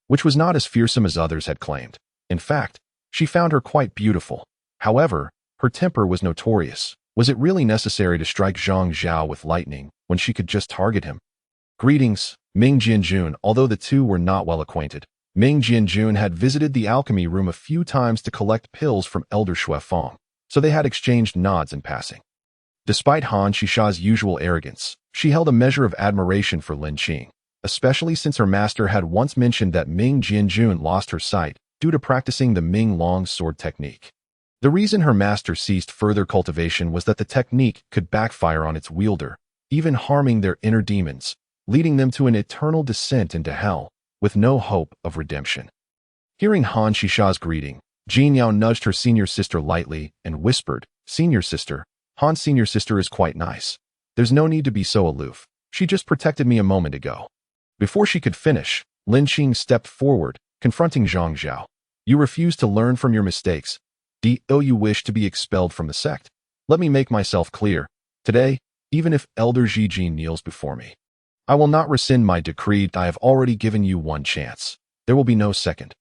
Speaker 1: which was not as fearsome as others had claimed. In fact, she found her quite beautiful. However, her temper was notorious. Was it really necessary to strike Zhang Zhao with lightning when she could just target him? Greetings, Ming Jianjun. Although the two were not well acquainted, Ming Jianjun had visited the alchemy room a few times to collect pills from Elder Shui Feng, so they had exchanged nods in passing. Despite Han Shisha's usual arrogance, she held a measure of admiration for Lin Qing, especially since her master had once mentioned that Ming Jianjun lost her sight due to practicing the Ming long sword technique. The reason her master ceased further cultivation was that the technique could backfire on its wielder, even harming their inner demons, leading them to an eternal descent into hell, with no hope of redemption. Hearing Han Shisha's greeting, Jin Yao nudged her senior sister lightly and whispered, "Senior sister, Han's senior sister is quite nice. There's no need to be so aloof. She just protected me a moment ago." Before she could finish, Lin Qing stepped forward, confronting Zhang Zhao. "You refuse to learn from your mistakes. Do you wish to be expelled from the sect? Let me make myself clear. Today, even if Elder Zijin kneels before me, I will not rescind my decree. I have already given you one chance. There will be no second.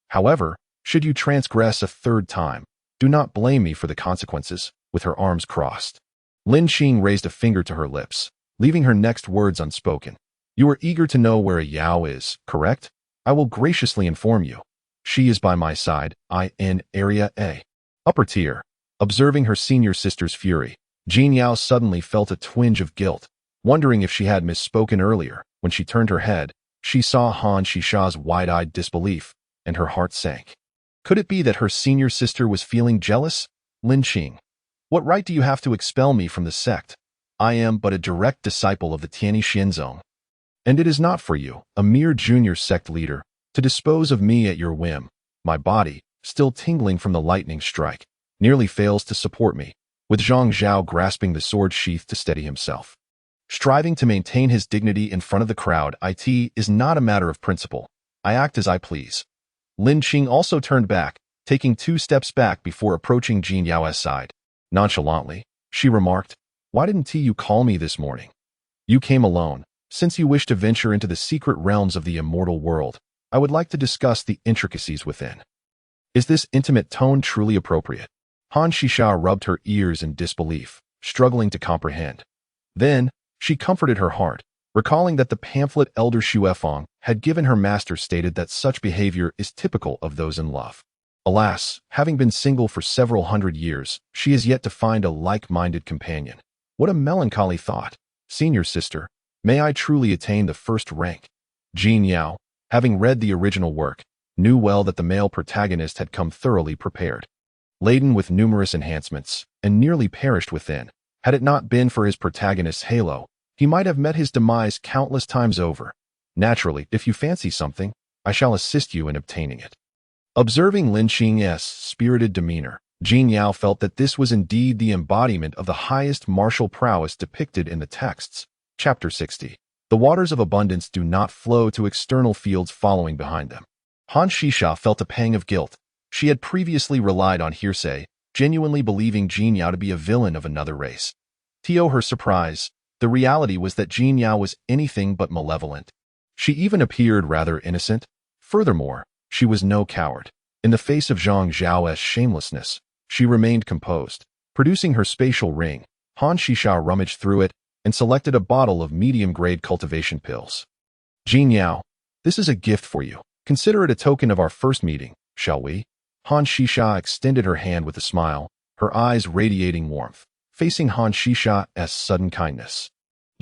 Speaker 1: However, should you transgress a third time, do not blame me for the consequences." With her arms crossed, Lin Qing raised a finger to her lips, leaving her next words unspoken. You are eager to know where a Yao is, correct? I will graciously inform you. She is by my side, in Area A. Upper tier. Observing her senior sister's fury, Jin Yao suddenly felt a twinge of guilt, wondering if she had misspoken earlier. When she turned her head, she saw Han Shisha's wide-eyed disbelief, and her heart sank. Could it be that her senior sister was feeling jealous? Lin Qing, what right do you have to expel me from the sect? I am but a direct disciple of the Tianyi Xianzong. And it is not for you, a mere junior sect leader, to dispose of me at your whim. My body, still tingling from the lightning strike, nearly fails to support me, with Zhang Zhao grasping the sword sheath to steady himself. Striving to maintain his dignity in front of the crowd, it is not a matter of principle. I act as I please. Lin Qing also turned back, taking 2 steps back before approaching Jin Yao's side. Nonchalantly, she remarked, Why didn't you call me this morning? You came alone. Since you wish to venture into the secret realms of the immortal world, I would like to discuss the intricacies within. Is this intimate tone truly appropriate? Han Shisha rubbed her ears in disbelief, struggling to comprehend. Then, she comforted her heart, recalling that the pamphlet Elder Xuefeng had given her master stated that such behavior is typical of those in love. Alas, having been single for several hundred years, she is yet to find a like-minded companion. What a melancholy thought. Senior sister, may I truly attain the first rank? Jin Yao, having read the original work, knew well that the male protagonist had come thoroughly prepared. Laden with numerous enhancements, and nearly perished within. Had it not been for his protagonist's halo, he might have met his demise countless times over. Naturally, if you fancy something, I shall assist you in obtaining it. Observing Lin Qing's spirited demeanor, Jin Yao felt that this was indeed the embodiment of the highest martial prowess depicted in the texts. Chapter 60. The waters of abundance do not flow to external fields following behind them. Han Shisha felt a pang of guilt. She had previously relied on hearsay, genuinely believing Jin Yao to be a villain of another race. To her surprise, the reality was that Jin Yao was anything but malevolent. She even appeared rather innocent. Furthermore, she was no coward. In the face of Zhang Zhao's shamelessness, she remained composed. Producing her spatial ring, Han Shisha rummaged through it and selected a bottle of medium-grade cultivation pills. Jin Yao, this is a gift for you. Consider it a token of our first meeting, shall we? Han Shisha extended her hand with a smile, her eyes radiating warmth, facing Han Shisha's sudden kindness.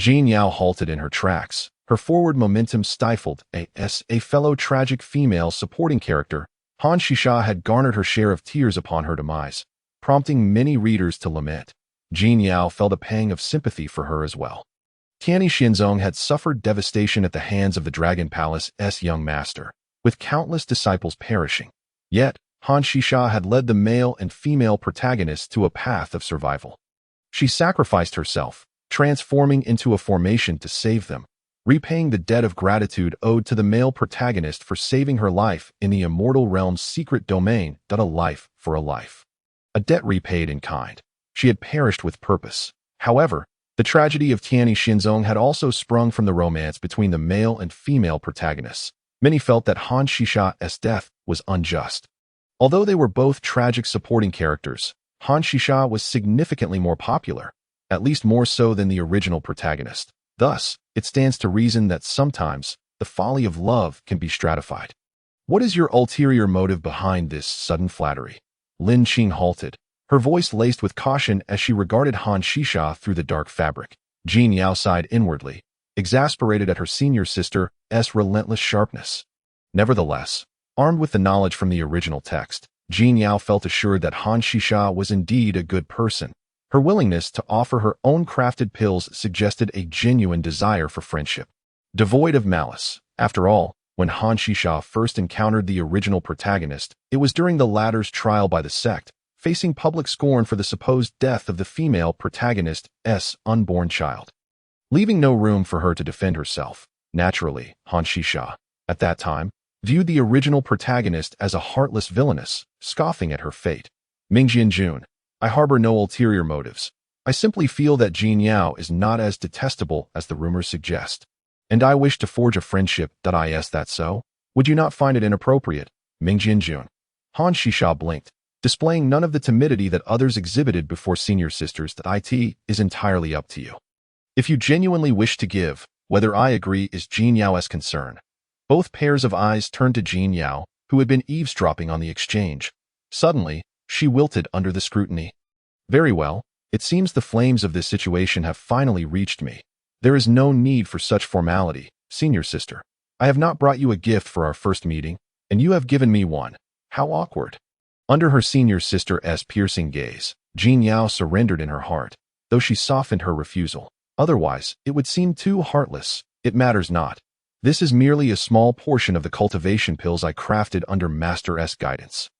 Speaker 1: Jin Yao halted in her tracks, her forward momentum stifled. As a fellow tragic female supporting character, Han Shisha had garnered her share of tears upon her demise, prompting many readers to lament. Jin Yao felt a pang of sympathy for her as well. Tianyi Xianzong had suffered devastation at the hands of the Dragon Palace's young master, with countless disciples perishing. Yet, Han Shisha had led the male and female protagonists to a path of survival. She sacrificed herself, transforming into a formation to save them, repaying the debt of gratitude owed to the male protagonist for saving her life in the immortal realm's secret domain. A life for a life. A debt repaid in kind. She had perished with purpose. However, the tragedy of Tianyi Xianzong had also sprung from the romance between the male and female protagonists. Many felt that Han Shisha's death was unjust. Although they were both tragic supporting characters, Han Shisha was significantly more popular, at least more so than the original protagonist. Thus, it stands to reason that sometimes the folly of love can be stratified. What is your ulterior motive behind this sudden flattery? Lin Qing halted, her voice laced with caution as she regarded Han Shisha through the dark fabric. Jin Yao sighed inwardly, exasperated at her senior sister's relentless sharpness. Nevertheless, armed with the knowledge from the original text, Jin Yao felt assured that Han Shisha was indeed a good person. Her willingness to offer her own crafted pills suggested a genuine desire for friendship, devoid of malice. After all, when Han Shisha first encountered the original protagonist, it was during the latter's trial by the sect, facing public scorn for the supposed death of the female protagonist's unborn child. Leaving no room for her to defend herself, naturally, Han Shisha, at that time, viewed the original protagonist as a heartless villainess, scoffing at her fate. Mingjian Jun, I harbor no ulterior motives. I simply feel that Jin Yao is not as detestable as the rumors suggest. And I wish to forge a friendship. Is that so? Would you not find it inappropriate? Mingjian Jun. Han Shisha blinked, displaying none of the timidity that others exhibited before senior sisters. That it is entirely up to you. If you genuinely wish to give, whether I agree is Jin Yao's concern. Both pairs of eyes turned to Jin Yao, who had been eavesdropping on the exchange. Suddenly, she wilted under the scrutiny. Very well, it seems the flames of this situation have finally reached me. There is no need for such formality, senior sister. I have not brought you a gift for our first meeting, and you have given me one. How awkward. Under her senior sister's piercing gaze, Jin Yao surrendered in her heart, though she softened her refusal. Otherwise, it would seem too heartless. It matters not. This is merely a small portion of the cultivation pills I crafted under Master's guidance.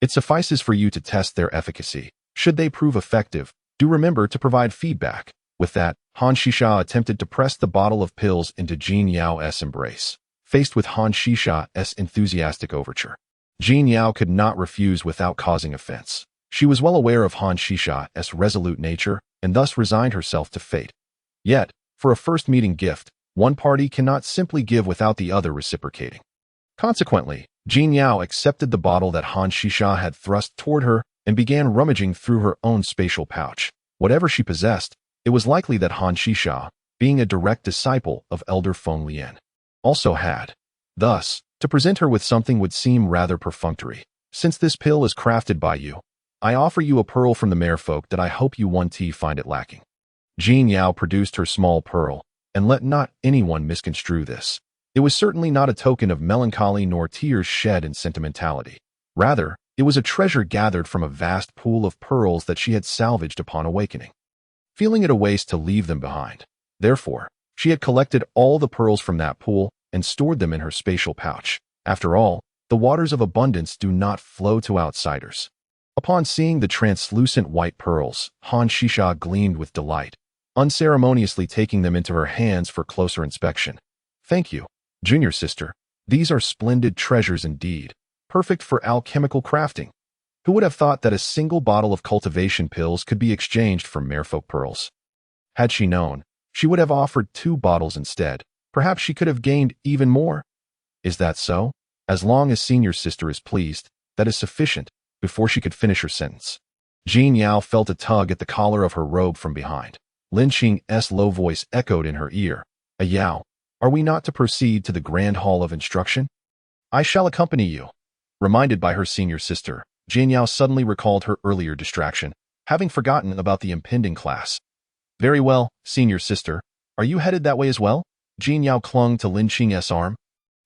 Speaker 1: It suffices for you to test their efficacy. Should they prove effective, do remember to provide feedback. With that, Han Shisha attempted to press the bottle of pills into Jin Yao's embrace. Faced with Han Shisha's enthusiastic overture, Jin Yao could not refuse without causing offense. She was well aware of Han Shisha's resolute nature and thus resigned herself to fate. Yet, for a first meeting gift, one party cannot simply give without the other reciprocating. Consequently, Jin Yao accepted the bottle that Han Shisha had thrust toward her and began rummaging through her own spatial pouch. Whatever she possessed, it was likely that Han Shisha, being a direct disciple of Elder Feng Lian, also had. Thus, to present her with something would seem rather perfunctory. Since this pill is crafted by you, I offer you a pearl from the merfolk that I hope you find it lacking. Jin Yao produced her small pearl, and let not anyone misconstrue this. It was certainly not a token of melancholy nor tears shed in sentimentality. Rather, it was a treasure gathered from a vast pool of pearls that she had salvaged upon awakening, feeling it a waste to leave them behind. Therefore, she had collected all the pearls from that pool and stored them in her spatial pouch. After all, the waters of abundance do not flow to outsiders. Upon seeing the translucent white pearls, Han Shisha gleamed with delight, unceremoniously taking them into her hands for closer inspection. Thank you, junior sister. These are splendid treasures indeed, perfect for alchemical crafting. Who would have thought that a single bottle of cultivation pills could be exchanged for merfolk pearls? Had she known, she would have offered 2 bottles instead. Perhaps she could have gained even more. Is that so? As long as senior sister is pleased, that is sufficient. Before she could finish her sentence, Jin Yao felt a tug at the collar of her robe from behind. Lin Qing's low voice echoed in her ear. Yao, are we not to proceed to the grand hall of instruction? I shall accompany you. Reminded by her senior sister, Jin Yao suddenly recalled her earlier distraction, having forgotten about the impending class. Very well, senior sister. Are you headed that way as well? Jin Yao clung to Lin Qing's arm,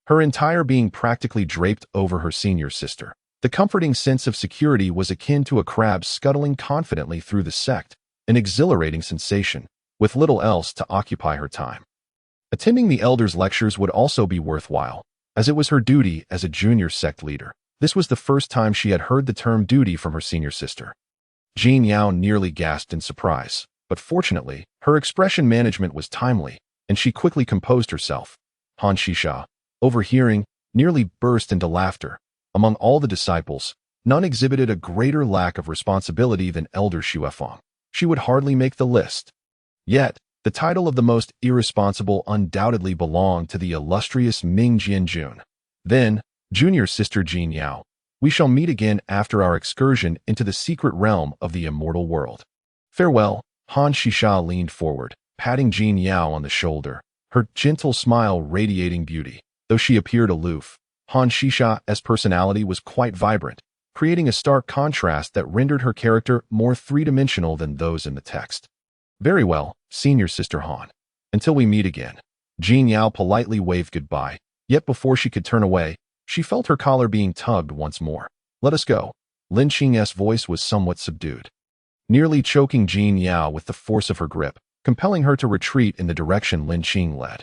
Speaker 1: her entire being practically draped over her senior sister. The comforting sense of security was akin to a crab scuttling confidently through the sect, an exhilarating sensation, with little else to occupy her time. Attending the elders' lectures would also be worthwhile, as it was her duty as a junior sect leader. This was the first time she had heard the term duty from her senior sister. Jin Yao nearly gasped in surprise, but fortunately, her expression management was timely, and she quickly composed herself. Han Shisha, overhearing, nearly burst into laughter. Among all the disciples, none exhibited a greater lack of responsibility than Elder Xuefeng. She would hardly make the list. Yet, the title of the most irresponsible undoubtedly belonged to the illustrious Ming Jianjun. Then, junior sister Jin Yao, we shall meet again after our excursion into the secret realm of the immortal world. Farewell. Han Shisha leaned forward, patting Jin Yao on the shoulder, her gentle smile radiating beauty. Though she appeared aloof, Han Shisha's personality was quite vibrant, creating a stark contrast that rendered her character more three-dimensional than those in the text. Very well, senior sister Han. Until we meet again. Jin Yao politely waved goodbye, yet before she could turn away, she felt her collar being tugged once more. Let us go. Lin Qing's voice was somewhat subdued, nearly choking Jin Yao with the force of her grip, compelling her to retreat in the direction Lin Qing led.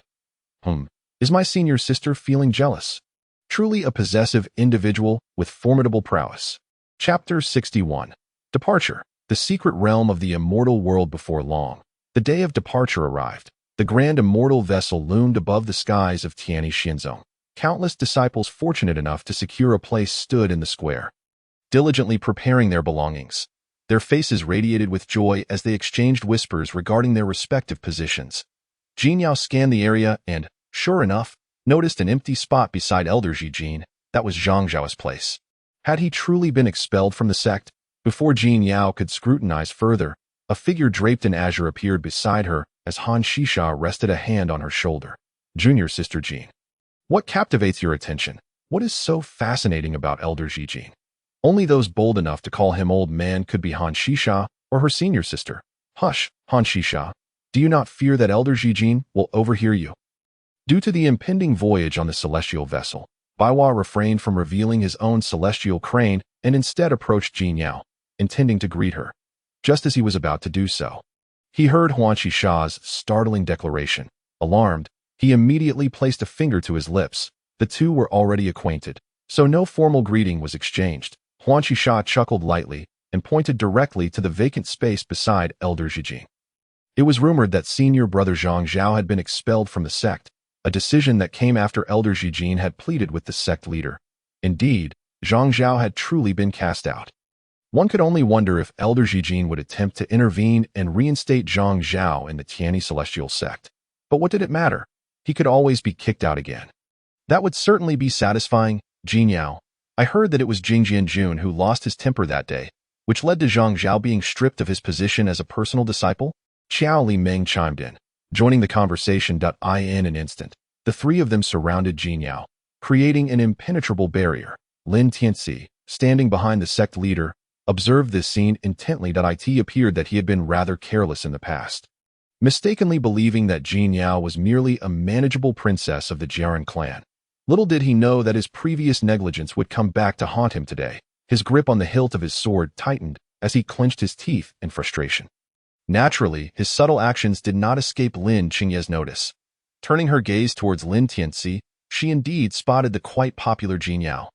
Speaker 1: Is my senior sister feeling jealous? Truly a possessive individual with formidable prowess. Chapter 61. Departure. The secret realm of the immortal world. Before long, the day of departure arrived. The grand immortal vessel loomed above the skies of Tianyi Xianzong. Countless disciples fortunate enough to secure a place stood in the square, diligently preparing their belongings. Their faces radiated with joy as they exchanged whispers regarding their respective positions. Jin Yao scanned the area and, sure enough, noticed an empty spot beside Elder Jin. That was Zhang Zhao's place. Had he truly been expelled from the sect? Before Jin Yao could scrutinize further, a figure draped in azure appeared beside her as Han Shisha rested a hand on her shoulder. Junior Sister Jin. What captivates your attention? What is so fascinating about Elder Jin? Only those bold enough to call him old man could be Han Shisha or her senior sister. Hush, Han Shisha. Do you not fear that Elder Jin will overhear you? Due to the impending voyage on the celestial vessel, Baiwa refrained from revealing his own celestial crane and instead approached Jin Yao, intending to greet her. Just as he was about to do so, he heard Huan Shisha's startling declaration. Alarmed, he immediately placed a finger to his lips. The two were already acquainted, so no formal greeting was exchanged. Huan Shisha chuckled lightly and pointed directly to the vacant space beside Elder Jin. It was rumored that senior brother Zhang Zhao had been expelled from the sect, a decision that came after Elder Jin had pleaded with the sect leader. Indeed, Zhang Zhao had truly been cast out. One could only wonder if Elder Jin would attempt to intervene and reinstate Zhang Zhao in the Tianyi Celestial sect. But what did it matter? He could always be kicked out again. That would certainly be satisfying. Jin Yao, I heard that it was Jing Jianjun who lost his temper that day, which led to Zhang Zhao being stripped of his position as a personal disciple? Qiao Li Meng chimed in, joining the conversation. In an instant, the three of them surrounded Jin Yao, creating an impenetrable barrier. Lin Tianxi, standing behind the sect leader, observed this scene intently. It appeared that he had been rather careless in the past, mistakenly believing that Jin Yao was merely a manageable princess of the Jiaran clan. Little did he know that his previous negligence would come back to haunt him today. His grip on the hilt of his sword tightened as he clenched his teeth in frustration. Naturally, his subtle actions did not escape Lin Qingye's notice. Turning her gaze towards Lin Tianxi, she indeed spotted the quite popular Jin Yao.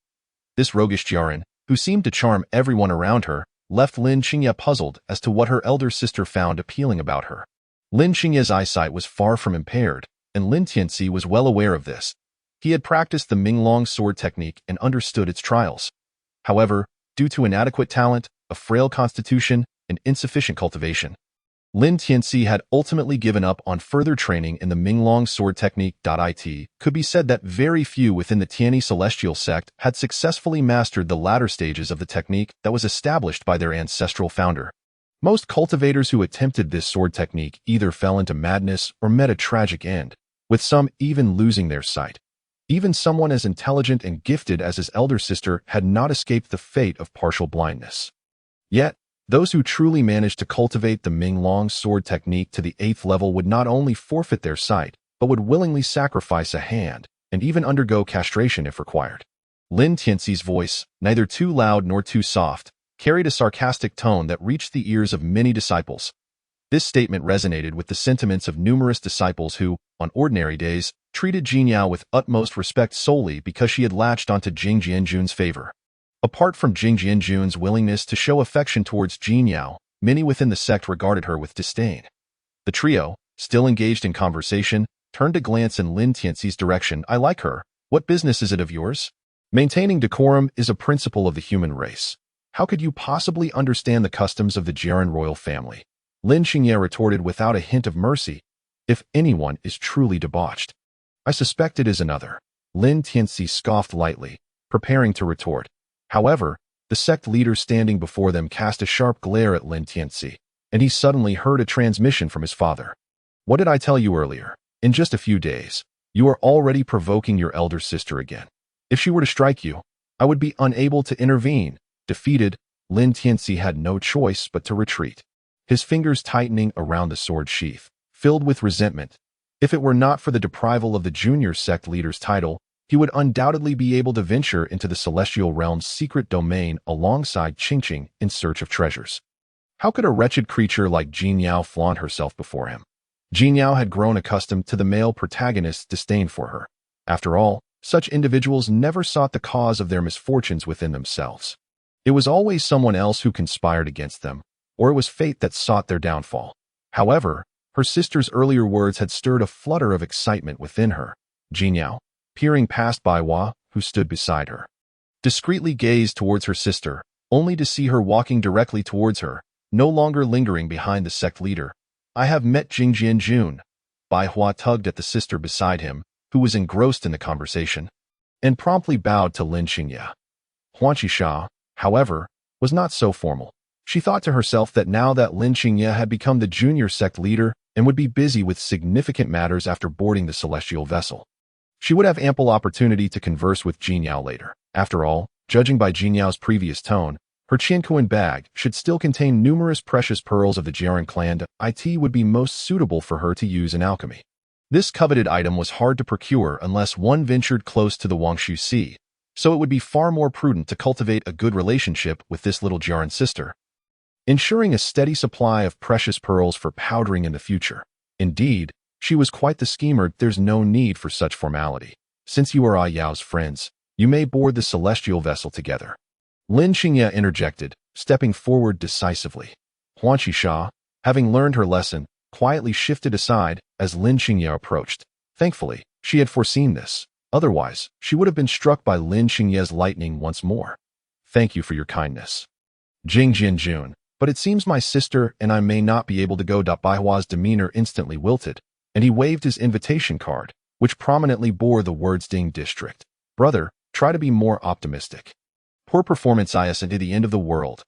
Speaker 1: This roguish Jiaran, who seemed to charm everyone around her, left Lin Qingye puzzled as to what her elder sister found appealing about her. Lin Qingye's eyesight was far from impaired, and Lin Tianxi was well aware of this. He had practiced the Minglong sword technique and understood its trials. However, due to inadequate talent, a frail constitution, and insufficient cultivation, Lin Tianxi had ultimately given up on further training in the Minglong sword technique. It could be said that very few within the Tianyi Celestial sect had successfully mastered the latter stages of the technique that was established by their ancestral founder. Most cultivators who attempted this sword technique either fell into madness or met a tragic end, with some even losing their sight. Even someone as intelligent and gifted as his elder sister had not escaped the fate of partial blindness. Yet, those who truly managed to cultivate the Minglong sword technique to the 8th level would not only forfeit their sight, but would willingly sacrifice a hand, and even undergo castration if required. Lin Tianxi's voice, neither too loud nor too soft, carried a sarcastic tone that reached the ears of many disciples. This statement resonated with the sentiments of numerous disciples who, on ordinary days, treated Jin Yao with utmost respect solely because she had latched onto Jing Jianjun's favor. Apart from Jing Jianjun's willingness to show affection towards Jin Yao, many within the sect regarded her with disdain. The trio, still engaged in conversation, turned a glance in Lin Tianxi's direction. I like her. What business is it of yours? Maintaining decorum is a principle of the human race. How could you possibly understand the customs of the Jiaran royal family? Lin Qingye retorted without a hint of mercy. If anyone is truly debauched, I suspect it is another. Lin Tianxi scoffed lightly, preparing to retort. However, the sect leader standing before them cast a sharp glare at Lin Tianxi, and he suddenly heard a transmission from his father. What did I tell you earlier? In just a few days, you are already provoking your elder sister again. If she were to strike you, I would be unable to intervene. Defeated, Lin Tianxi had no choice but to retreat, his fingers tightening around the sword sheath, filled with resentment. If it were not for the deprival of the junior sect leader's title, he would undoubtedly be able to venture into the celestial realm's secret domain alongside Qingqing in search of treasures. How could a wretched creature like Jin Yao flaunt herself before him? Jin Yao had grown accustomed to the male protagonist's disdain for her. After all, such individuals never sought the cause of their misfortunes within themselves. It was always someone else who conspired against them, or it was fate that sought their downfall. However, her sister's earlier words had stirred a flutter of excitement within her. Jin Yao, peering past Baiwa, who stood beside her, discreetly gazed towards her sister, only to see her walking directly towards her, no longer lingering behind the sect leader. I have met Jing Jianjun. Baiwa tugged at the sister beside him, who was engrossed in the conversation, and promptly bowed to Lin Qingye. Huan Qisha, however, was not so formal. She thought to herself that now that Lin Qingye had become the junior sect leader and would be busy with significant matters after boarding the celestial vessel, she would have ample opportunity to converse with Jinyao later. After all, judging by Jinyao's previous tone, her Qiankuan bag should still contain numerous precious pearls of the Jiren clan. It would be most suitable for her to use in alchemy. This coveted item was hard to procure unless one ventured close to the Wangshu Sea, so it would be far more prudent to cultivate a good relationship with this little Jiren sister, ensuring a steady supply of precious pearls for powdering in the future. Indeed, she was quite the schemer. There's no need for such formality. Since you are Ah Yao's friends, you may board the celestial vessel together. Lin Qingye interjected, stepping forward decisively. Huan Qisha, having learned her lesson, quietly shifted aside as Lin Qingye approached. Thankfully, she had foreseen this. Otherwise, she would have been struck by Lin Qingye's lightning once more. Thank you for your kindness, Jing Jinjun, but it seems my sister and I may not be able to go. Baihua's demeanor instantly wilted, and he waved his invitation card, which prominently bore the words Ding District. Brother, try to be more optimistic. Poor performance isn't to the end of the world.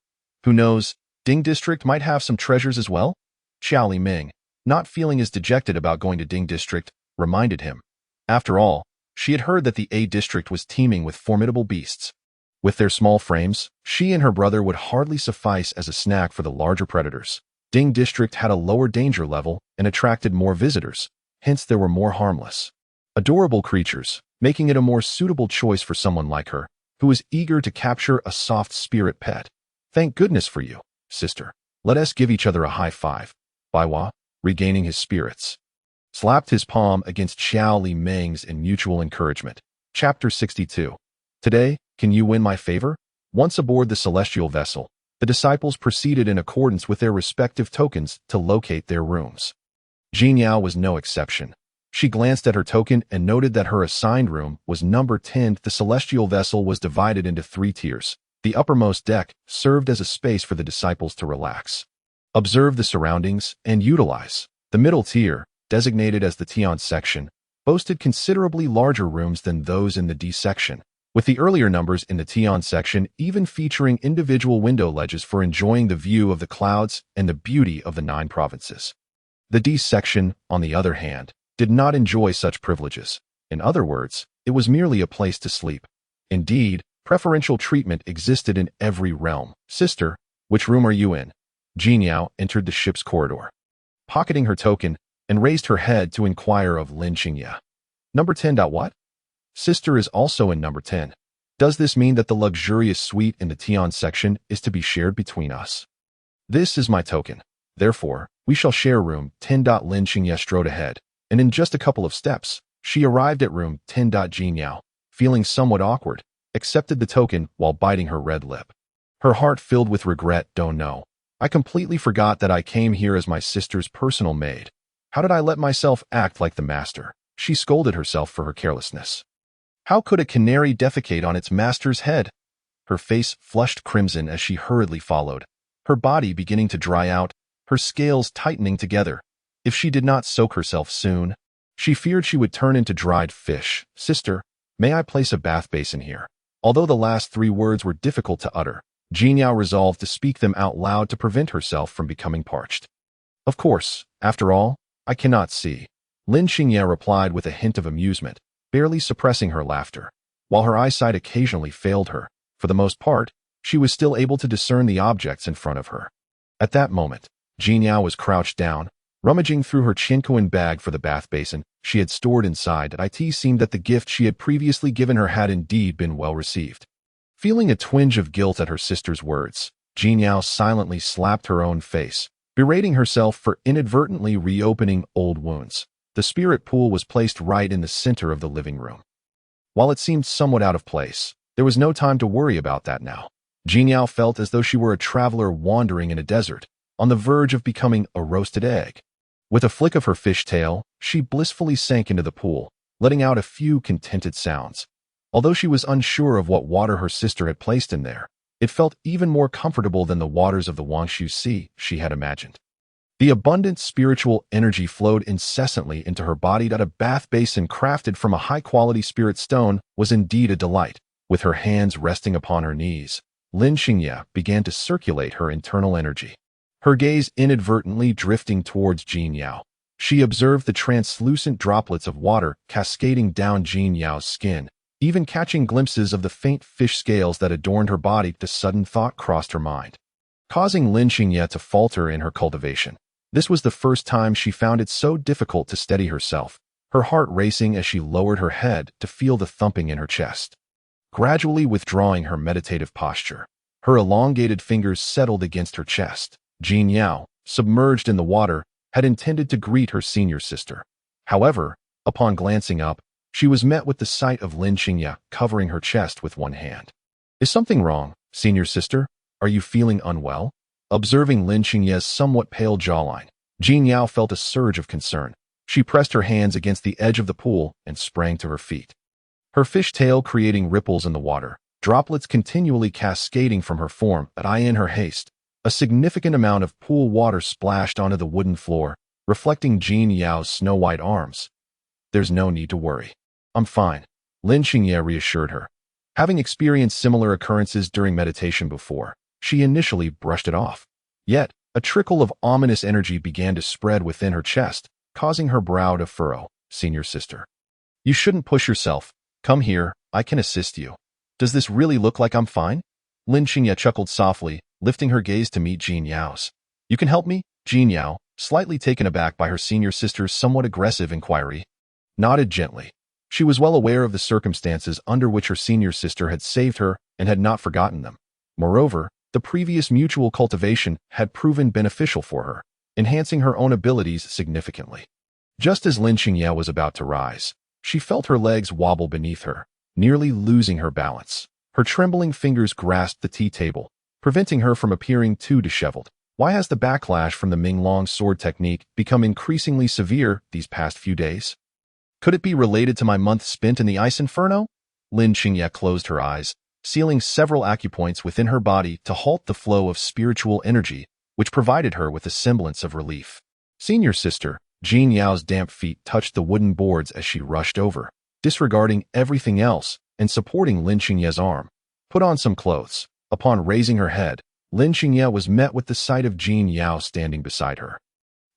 Speaker 1: Who knows, Ding District might have some treasures as well? Xiao Li Ming, not feeling as dejected about going to Ding District, reminded him. After all, she had heard that the A District was teeming with formidable beasts. With their small frames, she and her brother would hardly suffice as a snack for the larger predators. Ding District had a lower danger level and attracted more visitors, hence there were more harmless, adorable creatures, making it a more suitable choice for someone like her, who was eager to capture a soft spirit pet. Thank goodness for you, sister. Let us give each other a high five. Baihua, regaining his spirits, slapped his palm against Xiao Li Ming's in mutual encouragement. Chapter 62. Today, can you win my favor? Once aboard the celestial vessel, the disciples proceeded in accordance with their respective tokens to locate their rooms. Jinyao was no exception. She glanced at her token and noted that her assigned room was number 10. The celestial vessel was divided into 3 tiers. The uppermost deck served as a space for the disciples to relax, observe the surroundings, and utilize. The middle tier, designated as the Tian section, boasted considerably larger rooms than those in the D section, with the earlier numbers in the Tian section even featuring individual window ledges for enjoying the view of the clouds and the beauty of the 9 provinces. The D section, on the other hand, did not enjoy such privileges. In other words, it was merely a place to sleep. Indeed, preferential treatment existed in every realm. Sister, which room are you in? Jinyao entered the ship's corridor, pocketing her token, and raised her head to inquire of Lin Qingye. Number 10. What? Sister is also in number 10. Does this mean that the luxurious suite in the Tian section is to be shared between us? This is my token. Therefore, we shall share room 10. Lin Qingye strode ahead, and in just a couple of steps, she arrived at room 10. Jinyao, feeling somewhat awkward, accepted the token while biting her red lip. Her heart filled with regret. Don't know. I completely forgot that I came here as my sister's personal maid. How did I let myself act like the master? She scolded herself for her carelessness. How could a canary defecate on its master's head? Her face flushed crimson as she hurriedly followed, her body beginning to dry out, her scales tightening together. If she did not soak herself soon, she feared she would turn into dried fish. Sister, may I place a bath basin here? Although the last 3 words were difficult to utter, Jinyao resolved to speak them out loud to prevent herself from becoming parched. Of course, after all, I cannot see. Lin Qingye replied with a hint of amusement, barely suppressing her laughter. While her eyesight occasionally failed her, for the most part, she was still able to discern the objects in front of her. At that moment, Jinyao was crouched down, rummaging through her Qiankuan bag for the bath basin she had stored inside. It seemed that the gift she had previously given her had indeed been well received. Feeling a twinge of guilt at her sister's words, Jinyao silently slapped her own face, berating herself for inadvertently reopening old wounds. The spirit pool was placed right in the center of the living room. While it seemed somewhat out of place, there was no time to worry about that now. Jinyao felt as though she were a traveler wandering in a desert, on the verge of becoming a roasted egg. With a flick of her fishtail, she blissfully sank into the pool, letting out a few contented sounds. Although she was unsure of what water her sister had placed in there, it felt even more comfortable than the waters of the Wangshu Sea she had imagined. The abundant spiritual energy flowed incessantly into her body. A bath basin crafted from a high-quality spirit stone was indeed a delight. With her hands resting upon her knees, Lin Xingye began to circulate her internal energy. Her gaze inadvertently drifting towards Jin Yao. She observed the translucent droplets of water cascading down Jin Yao's skin, even catching glimpses of the faint fish scales that adorned her body. The sudden thought crossed her mind, causing Lin Xingye to falter in her cultivation. This was the first time she found it so difficult to steady herself, her heart racing as she lowered her head to feel the thumping in her chest. Gradually withdrawing her meditative posture, her elongated fingers settled against her chest. Jin Yao, submerged in the water, had intended to greet her senior sister. However, upon glancing up, she was met with the sight of Lin Xingye covering her chest with one hand. "Is something wrong, senior sister? Are you feeling unwell?" Observing Lin Xingye's somewhat pale jawline, Jin Yao felt a surge of concern. She pressed her hands against the edge of the pool and sprang to her feet. Her fish tail creating ripples in the water, droplets continually cascading from her form. But in her haste, a significant amount of pool water splashed onto the wooden floor, reflecting Jin Yao's snow-white arms. "There's no need to worry. I'm fine," Lin Xingye reassured her. Having experienced similar occurrences during meditation before, she initially brushed it off. Yet, a trickle of ominous energy began to spread within her chest, causing her brow to furrow. "Senior sister, you shouldn't push yourself. Come here, I can assist you." "Does this really look like I'm fine?" Lin Xingye chuckled softly, lifting her gaze to meet Jin Yao's. "You can help me?" Jin Yao, slightly taken aback by her senior sister's somewhat aggressive inquiry, nodded gently. She was well aware of the circumstances under which her senior sister had saved her and had not forgotten them. Moreover, the previous mutual cultivation had proven beneficial for her, enhancing her own abilities significantly. Just as Lin Xingye was about to rise, she felt her legs wobble beneath her, nearly losing her balance. Her trembling fingers grasped the tea table, preventing her from appearing too disheveled. Why has the backlash from the Minglong sword technique become increasingly severe these past few days? Could it be related to my month spent in the ice inferno? Lin Xingye closed her eyes, sealing several acupoints within her body to halt the flow of spiritual energy, which provided her with a semblance of relief. "Senior sister," Jin Yao's damp feet touched the wooden boards as she rushed over, disregarding everything else and supporting Lin Xingye's arm. "Put on some clothes." Upon raising her head, Lin Xingye was met with the sight of Jin Yao standing beside her.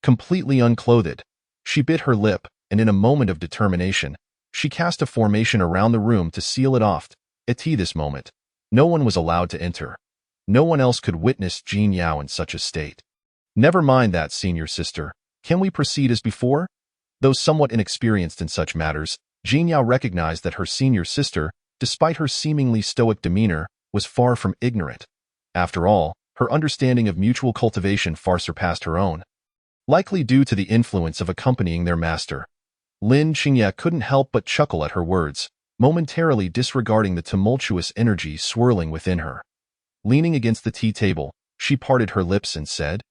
Speaker 1: Completely unclothed, she bit her lip, and in a moment of determination, she cast a formation around the room to seal it off. At this moment, no one was allowed to enter. No one else could witness Jin Yao in such a state. "Never mind that, senior sister. Can we proceed as before?" Though somewhat inexperienced in such matters, Jin Yao recognized that her senior sister, despite her seemingly stoic demeanor, was far from ignorant. After all, her understanding of mutual cultivation far surpassed her own. Likely due to the influence of accompanying their master, Lin Xingye couldn't help but chuckle at her words, momentarily disregarding the tumultuous energy swirling within her. Leaning against the tea table, she parted her lips and said,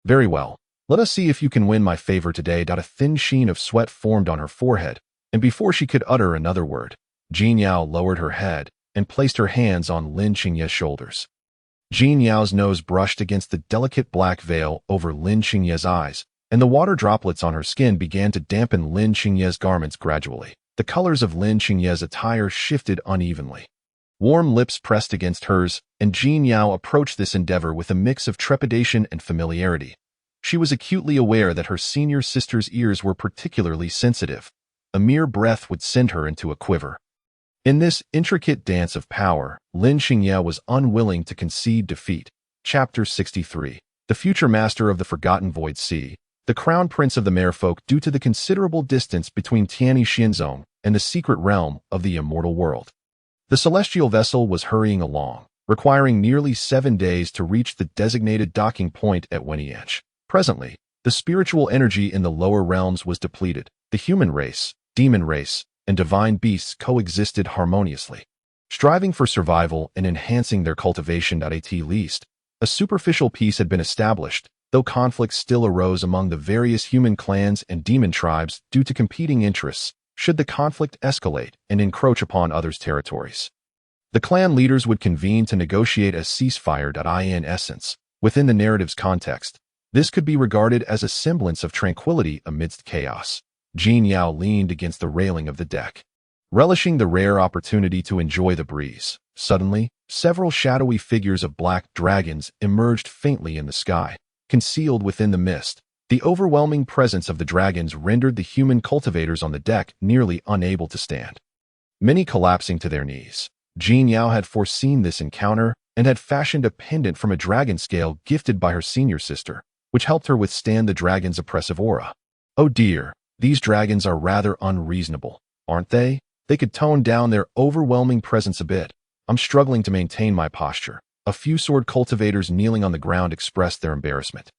Speaker 1: "Very well. Let us see if you can win my favor today." A thin sheen of sweat formed on her forehead, and before she could utter another word, Jin Yao lowered her head and placed her hands on Lin Xingye's shoulders. Jin Yao's nose brushed against the delicate black veil over Lin Xingye's eyes, and the water droplets on her skin began to dampen Lin Xingye's garments gradually. The colors of Lin Xingye's attire shifted unevenly. Warm lips pressed against hers, and Jin Yao approached this endeavor with a mix of trepidation and familiarity. She was acutely aware that her senior sister's ears were particularly sensitive. A mere breath would send her into a quiver. In this intricate dance of power, Lin Xingye was unwilling to concede defeat. Chapter 63. The future master of the Forgotten Void Sea, the crown prince of the merfolk. Due to the considerable distance between Tianyi Xinzong and the secret realm of the immortal world, the celestial vessel was hurrying along, requiring nearly 7 days to reach the designated docking point at Wenianch. Presently, the spiritual energy in the lower realms was depleted. The human race, demon race, and divine beasts coexisted harmoniously, striving for survival and enhancing their cultivation. At least, a superficial peace had been established, though conflicts still arose among the various human clans and demon tribes due to competing interests. Should the conflict escalate and encroach upon others' territories, the clan leaders would convene to negotiate a ceasefire. In essence, within the narrative's context, this could be regarded as a semblance of tranquility amidst chaos. Jin Yao leaned against the railing of the deck. relishing the rare opportunity to enjoy the breeze. Suddenly, several shadowy figures of black dragons emerged faintly in the sky, concealed within the mist. The overwhelming presence of the dragons rendered the human cultivators on the deck nearly unable to stand, many collapsing to their knees. Jin Yao had foreseen this encounter and had fashioned a pendant from a dragon scale gifted by her senior sister, which helped her withstand the dragon's oppressive aura. Oh dear, these dragons are rather unreasonable, aren't they? They could tone down their overwhelming presence a bit. I'm struggling to maintain my posture. A few sword cultivators kneeling on the ground expressed their embarrassment,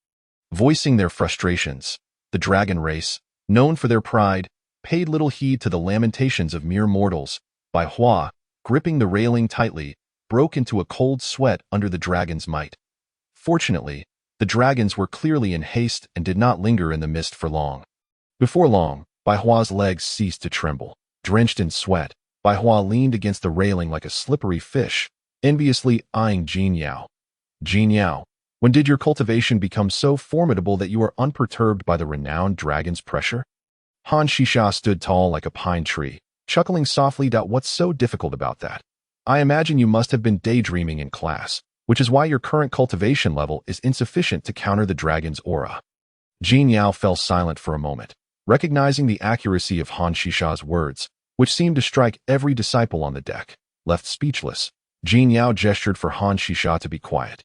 Speaker 1: voicing their frustrations. The dragon race, known for their pride, paid little heed to the lamentations of mere mortals. Bai Hua, gripping the railing tightly, broke into a cold sweat under the dragon's might. Fortunately, the dragons were clearly in haste and did not linger in the mist for long. Before long, Bai Hua's legs ceased to tremble. Drenched in sweat, Bai Hua leaned against the railing like a slippery fish, enviously eyeing Jin Yao. Jin Yao, when did your cultivation become so formidable that you are unperturbed by the renowned dragon's pressure? Han Shisha stood tall like a pine tree, chuckling softly. What's so difficult about that? I imagine you must have been daydreaming in class, which is why your current cultivation level is insufficient to counter the dragon's aura. Jin Yao fell silent for a moment, recognizing the accuracy of Han Shisha's words, which seemed to strike every disciple on the deck. Left speechless, Jin Yao gestured for Han Shisha to be quiet,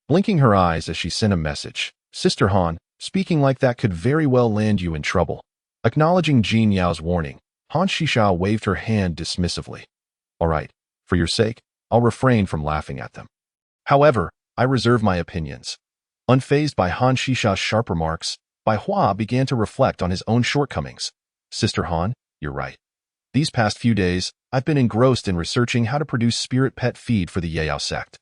Speaker 1: blinking her eyes as she sent a message. Sister Han, speaking like that could very well land you in trouble. Acknowledging Jin Yao's warning, Han Shisha waved her hand dismissively. All right, for your sake, I'll refrain from laughing at them. However, I reserve my opinions. Unfazed by Han Shisha's sharp remarks, Bai Hua began to reflect on his own shortcomings. Sister Han, you're right. These past few days, I've been engrossed in researching how to produce spirit pet feed for the Yao sect.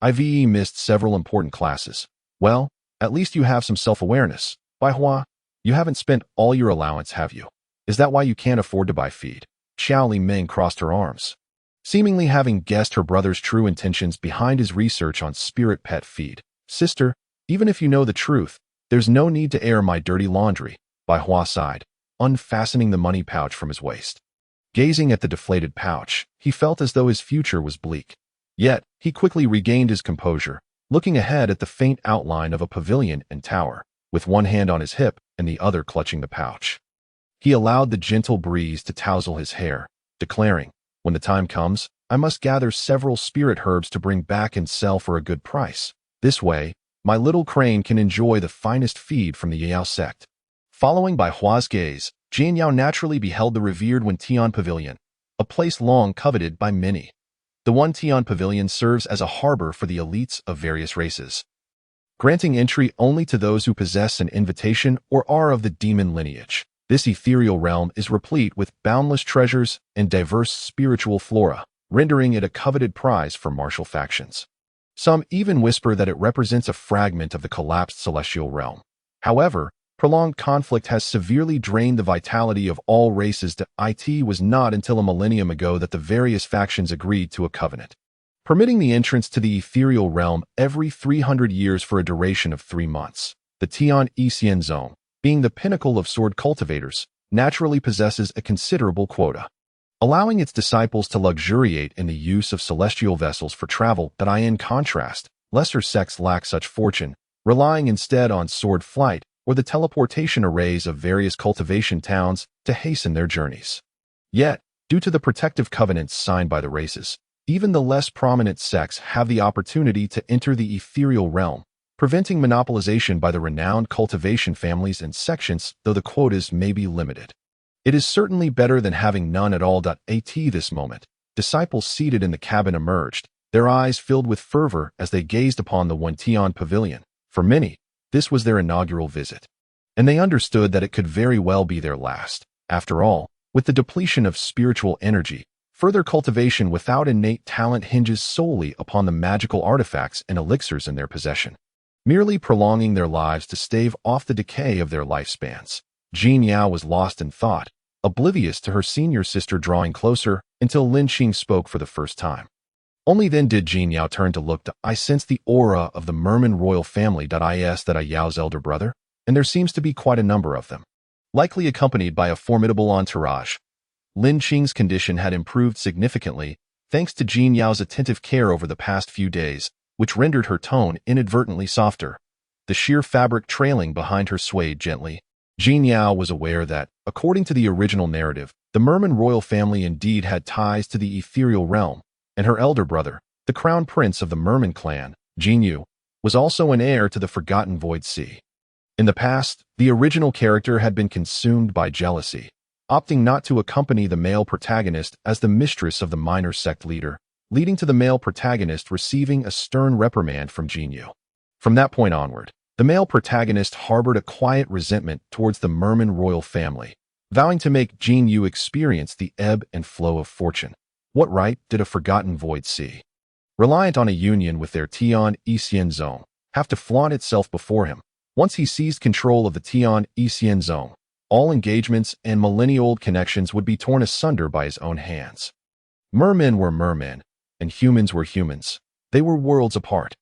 Speaker 1: I've missed several important classes. Well, at least you have some self-awareness. Bai Hua, you haven't spent all your allowance, have you? Is that why you can't afford to buy feed? Xiao Li Ming crossed her arms, seemingly having guessed her brother's true intentions behind his research on spirit pet feed. Sister, even if you know the truth, there's no need to air my dirty laundry. Bai Hua sighed, unfastening the money pouch from his waist. Gazing at the deflated pouch, he felt as though his future was bleak. Yet, he quickly regained his composure, looking ahead at the faint outline of a pavilion and tower, with one hand on his hip and the other clutching the pouch. He allowed the gentle breeze to tousle his hair, declaring, when the time comes, I must gather several spirit herbs to bring back and sell for a good price. This way, my little crane can enjoy the finest feed from the Yao sect. Following Bai Hua's gaze, Jin Yao naturally beheld the revered Wantian Pavilion, a place long coveted by many. The Wantian Pavilion serves as a harbor for the elites of various races, granting entry only to those who possess an invitation or are of the demon lineage. This ethereal realm is replete with boundless treasures and diverse spiritual flora, rendering it a coveted prize for martial factions. Some even whisper that it represents a fragment of the collapsed celestial realm. However, prolonged conflict has severely drained the vitality of all races. It was not until a millennium ago that the various factions agreed to a covenant, permitting the entrance to the ethereal realm every 300 years for a duration of 3 months. The Tian Isian Zone, being the pinnacle of sword cultivators, naturally possesses a considerable quota, allowing its disciples to luxuriate in the use of celestial vessels for travel. In contrast, lesser sects lack such fortune, relying instead on sword flight or the teleportation arrays of various cultivation towns to hasten their journeys. Yet, due to the protective covenants signed by the races, even the less prominent sects have the opportunity to enter the ethereal realm, preventing monopolization by the renowned cultivation families and sections, though the quotas may be limited. It is certainly better than having none at all. At this moment, disciples seated in the cabin emerged, their eyes filled with fervor as they gazed upon the Wantian Pavilion. For many, this was their inaugural visit, and they understood that it could very well be their last. After all, with the depletion of spiritual energy, further cultivation without innate talent hinges solely upon the magical artifacts and elixirs in their possession, merely prolonging their lives to stave off the decay of their lifespans. Jin Yao was lost in thought, oblivious to her senior sister drawing closer, until Lin Xing spoke for the first time. Only then did Jin Yao turn to look. I sense the aura of the merman royal family. Is that Yao's elder brother? And there seems to be quite a number of them, likely accompanied by a formidable entourage. Lin Qing's condition had improved significantly thanks to Jin Yao's attentive care over the past few days, which rendered her tone inadvertently softer. The sheer fabric trailing behind her swayed gently. Jin Yao was aware that, according to the original narrative, the merman royal family indeed had ties to the ethereal realm, and her elder brother, the crown prince of the merman clan, Jin Yu, was also an heir to the forgotten Void Sea. In the past, the original character had been consumed by jealousy, opting not to accompany the male protagonist as the mistress of the minor sect leader, leading to the male protagonist receiving a stern reprimand from Jin Yu. From that point onward, the male protagonist harbored a quiet resentment towards the merman royal family, vowing to make Jin Yu experience the ebb and flow of fortune. What right did a forgotten Void Sea, reliant on a union with their Tian Xian zone, have to flaunt itself before him? Once he seized control of the Tian Xian zone, all engagements and millennia-old connections would be torn asunder by his own hands. Mermen were mermen, and humans were humans. They were worlds apart.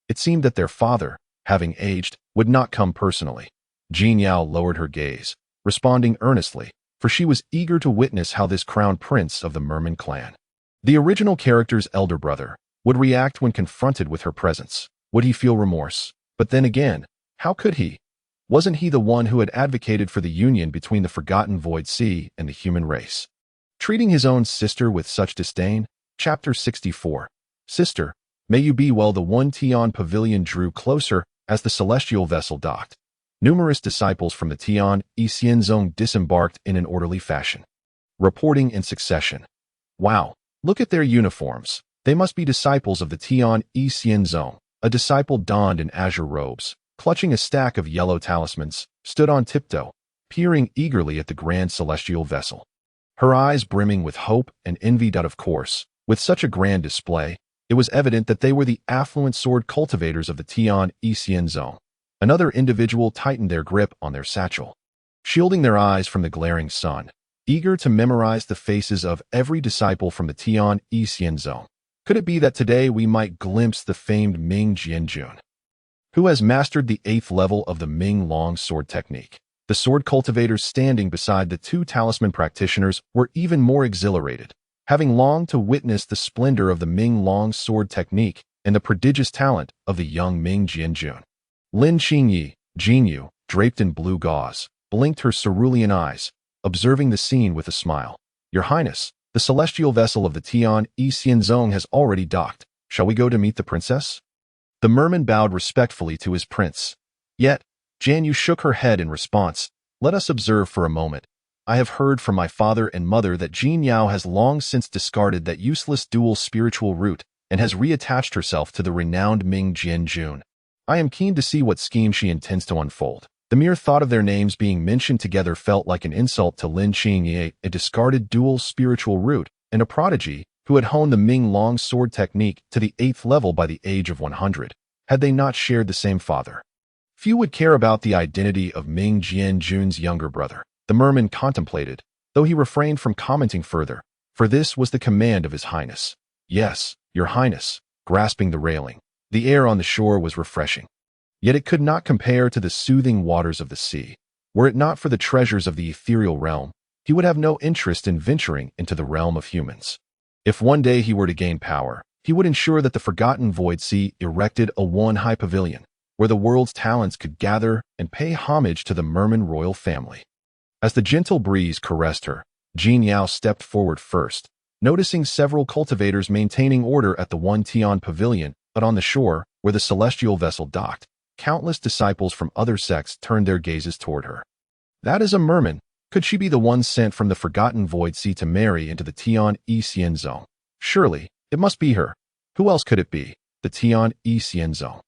Speaker 1: It seemed that their father, having aged, would not come personally. Jin Yao lowered her gaze, responding earnestly, for she was eager to witness how this crown prince of the merman clan, the original character's elder brother, would react when confronted with her presence. Would he feel remorse? But then again, how could he? Wasn't he the one who had advocated for the union between the forgotten Void Sea and the human race? Treating his own sister with such disdain? Chapter 64. Sister, may you be well. The one Tian pavilion drew closer as the celestial vessel docked. Numerous disciples from the Tian Xian zone disembarked in an orderly fashion, reporting in succession. Wow, look at their uniforms. They must be disciples of the Tian Xian zone. A disciple donned in azure robes, clutching a stack of yellow talismans, stood on tiptoe, peering eagerly at the grand celestial vessel. Her eyes brimming with hope and envy. Of course, with such a grand display, it was evident that they were the affluent sword cultivators of the Tian Xian zone. Another individual tightened their grip on their satchel, shielding their eyes from the glaring sun, eager to memorize the faces of every disciple from the Tian Xian zone. Could it be that today we might glimpse the famed Ming Jianjun, who has mastered the 8th level of the Ming long sword technique? The sword cultivators standing beside the two talisman practitioners were even more exhilarated, having longed to witness the splendor of the Ming long sword technique and the prodigious talent of the young Ming Jianjun. Lin Qingyi, Jin Yu, draped in blue gauze, blinked her cerulean eyes, observing the scene with a smile. Your Highness, the celestial vessel of the Tian Xian zone has already docked. Shall we go to meet the princess? The merman bowed respectfully to his prince. Yet, Jian Yu shook her head in response. Let us observe for a moment. I have heard from my father and mother that Jin Yao has long since discarded that useless dual spiritual root and has reattached herself to the renowned Ming Jianjun. I am keen to see what scheme she intends to unfold. The mere thought of their names being mentioned together felt like an insult to Lin Qingyi, a discarded dual spiritual root and a prodigy who had honed the Ming long sword technique to the 8th level by the age of 100. Had they not shared the same father, few would care about the identity of Ming Jianjun's younger brother. The merman contemplated, though he refrained from commenting further, for this was the command of his highness. Yes, your highness. Grasping the railing, the air on the shore was refreshing. Yet it could not compare to the soothing waters of the sea. Were it not for the treasures of the ethereal realm, he would have no interest in venturing into the realm of humans. If one day he were to gain power, he would ensure that the forgotten Void Sea erected a one-high pavilion, where the world's talents could gather and pay homage to the merman royal family. As the gentle breeze caressed her, Jin Yao stepped forward first, noticing several cultivators maintaining order at the One Tian pavilion, but on the shore, where the celestial vessel docked, countless disciples from other sects turned their gazes toward her. That is a merman. Could she be the one sent from the forgotten Void Sea to marry into the Tian Xian zone? Surely, it must be her. Who else could it be? The Tian Xian zone.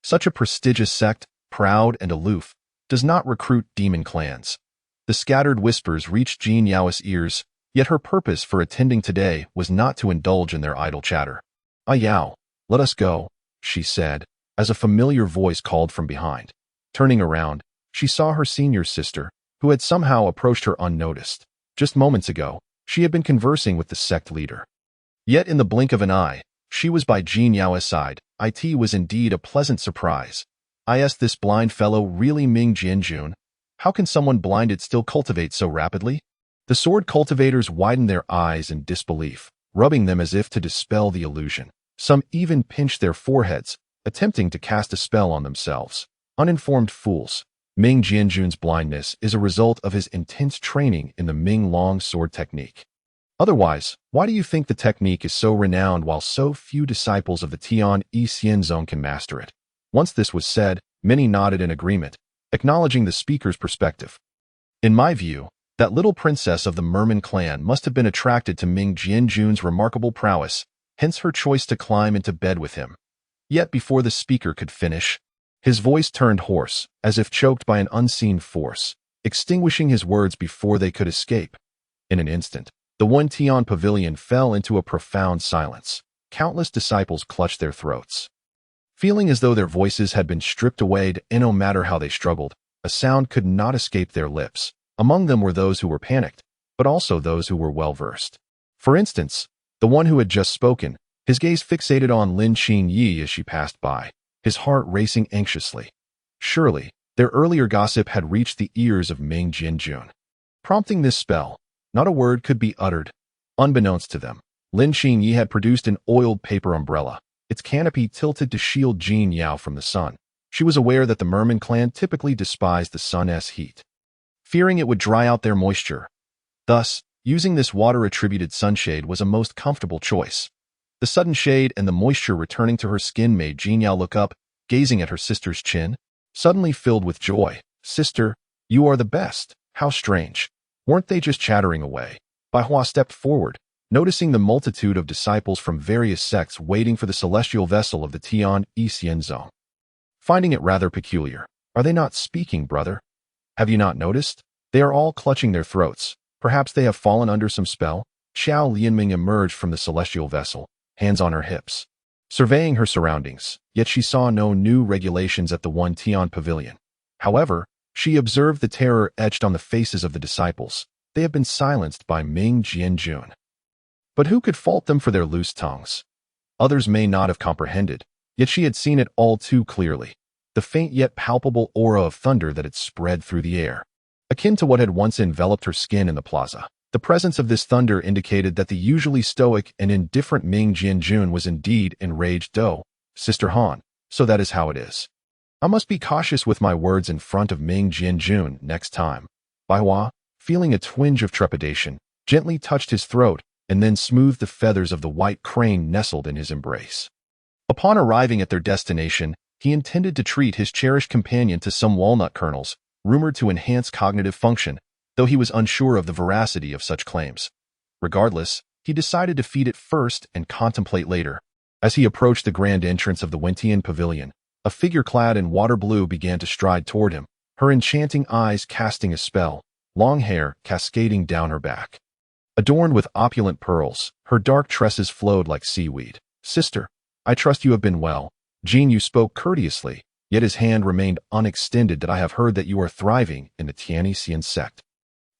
Speaker 1: Such a prestigious sect, proud and aloof, does not recruit demon clans. The scattered whispers reached Jin Yao's ears, yet her purpose for attending today was not to indulge in their idle chatter. Ah Yao, let us go, she said, as a familiar voice called from behind. Turning around, she saw her senior sister, who had somehow approached her unnoticed. Just moments ago, she had been conversing with the sect leader. Yet in the blink of an eye, she was by Jin Yao's side. It was indeed a pleasant surprise. Is this blind fellow really Ming Jianjun? How can someone blinded still cultivate so rapidly? The sword cultivators widened their eyes in disbelief, rubbing them as if to dispel the illusion. Some even pinched their foreheads, attempting to cast a spell on themselves. Uninformed fools. Ming Jianjun's blindness is a result of his intense training in the Ming long sword technique. Otherwise, why do you think the technique is so renowned while so few disciples of the Tian Yi Xianzong can master it? Once this was said, many nodded in agreement, acknowledging the speaker's perspective. In my view, that little princess of the Merman clan must have been attracted to Ming Jianjun's remarkable prowess, hence her choice to climb into bed with him. Yet before the speaker could finish, his voice turned hoarse, as if choked by an unseen force, extinguishing his words before they could escape. In an instant, the One Tian pavilion fell into a profound silence. Countless disciples clutched their throats, feeling as though their voices had been stripped away, and no matter how they struggled, a sound could not escape their lips. Among them were those who were panicked, but also those who were well-versed. For instance, the one who had just spoken, his gaze fixated on Lin Qingyi as she passed by, his heart racing anxiously. Surely, their earlier gossip had reached the ears of Ming Jianjun. Prompting this spell, not a word could be uttered. Unbeknownst to them, Lin Qingyi had produced an oiled paper umbrella, its canopy tilted to shield Jin Yao from the sun. She was aware that the Merman clan typically despised the sun's heat, fearing it would dry out their moisture. Thus, using this water-attributed sunshade was a most comfortable choice. The sudden shade and the moisture returning to her skin made Jin Yao look up, gazing at her sister's chin, suddenly filled with joy. "Sister, you are the best. How strange. Weren't they just chattering away?" Bai Hua stepped forward, noticing the multitude of disciples from various sects waiting for the celestial vessel of the Tian Yi Xianzong. Finding it rather peculiar. "Are they not speaking, brother? Have you not noticed? They are all clutching their throats. Perhaps they have fallen under some spell." Xiao Lianming emerged from the celestial vessel, hands on her hips, surveying her surroundings, yet she saw no new regulations at the One Tian pavilion. However, she observed the terror etched on the faces of the disciples. They have been silenced by Ming Jianjun. But who could fault them for their loose tongues? Others may not have comprehended, yet she had seen it all too clearly. The faint yet palpable aura of thunder that had spread through the air, akin to what had once enveloped her skin in the plaza. The presence of this thunder indicated that the usually stoic and indifferent Ming Jianjun was indeed enraged. "Oh, Sister Han, so that is how it is. I must be cautious with my words in front of Ming Jianjun next time." Bai Hua, feeling a twinge of trepidation, gently touched his throat and then smoothed the feathers of the white crane nestled in his embrace. Upon arriving at their destination, he intended to treat his cherished companion to some walnut kernels, rumored to enhance cognitive function, though he was unsure of the veracity of such claims. Regardless, he decided to feed it first and contemplate later. As he approached the grand entrance of the Wentian pavilion, a figure clad in water blue began to stride toward him, her enchanting eyes casting a spell, long hair cascading down her back. Adorned with opulent pearls, her dark tresses flowed like seaweed. "Sister, I trust you have been well." Jin Yu spoke courteously, yet his hand remained unextended. "That I have heard that you are thriving in the Tianxian sect.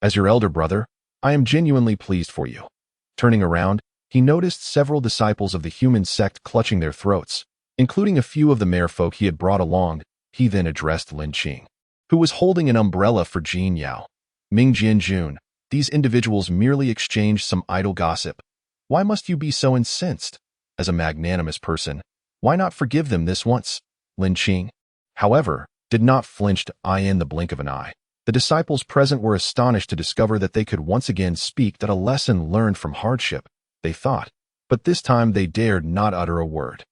Speaker 1: As your elder brother, I am genuinely pleased for you." Turning around, he noticed several disciples of the human sect clutching their throats, including a few of the merfolk he had brought along. He then addressed Lin Qing, who was holding an umbrella for Jin Yao. "Ming Jianjun, these individuals merely exchanged some idle gossip. Why must you be so incensed? As a magnanimous person, why not forgive them this once?" Lin Qing, however, did not flinch in the blink of an eye. The disciples present were astonished to discover that they could once again speak that a lesson learned from hardship, they thought, but this time they dared not utter a word,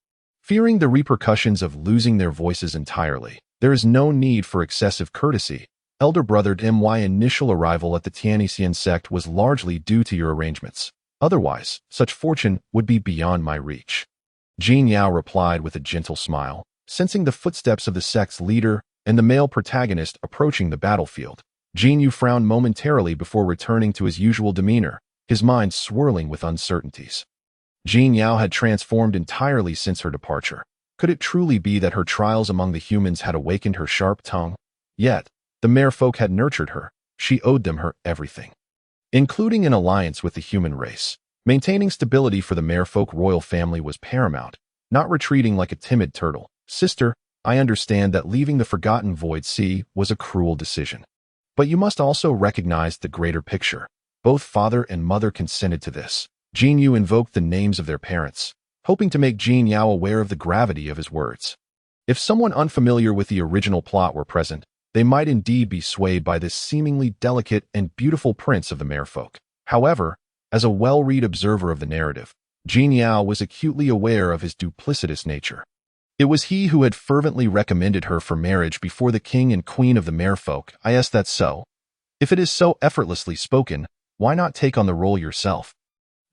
Speaker 1: fearing the repercussions of losing their voices entirely. "There is no need for excessive courtesy. Elder brother, my initial arrival at the Tianxian sect was largely due to your arrangements. Otherwise, such fortune would be beyond my reach." Jin Yao replied with a gentle smile, sensing the footsteps of the sect's leader and the male protagonist approaching the battlefield. Jin Yu frowned momentarily before returning to his usual demeanor, his mind swirling with uncertainties. Jin Yao had transformed entirely since her departure. Could it truly be that her trials among the humans had awakened her sharp tongue? Yet, the merfolk had nurtured her. She owed them her everything, including an alliance with the human race. Maintaining stability for the merfolk royal family was paramount, not retreating like a timid turtle. "Sister, I understand that leaving the Forgotten Void Sea was a cruel decision. But you must also recognize the greater picture. Both father and mother consented to this. Jin Yu invoked the names of their parents, hoping to make Jin Yao aware of the gravity of his words. If someone unfamiliar with the original plot were present, they might indeed be swayed by this seemingly delicate and beautiful prince of the merfolk. However, as a well-read observer of the narrative, Jin Yao was acutely aware of his duplicitous nature. It was he who had fervently recommended her for marriage before the king and queen of the merfolk. Is that so? If it is so effortlessly spoken, why not take on the role yourself?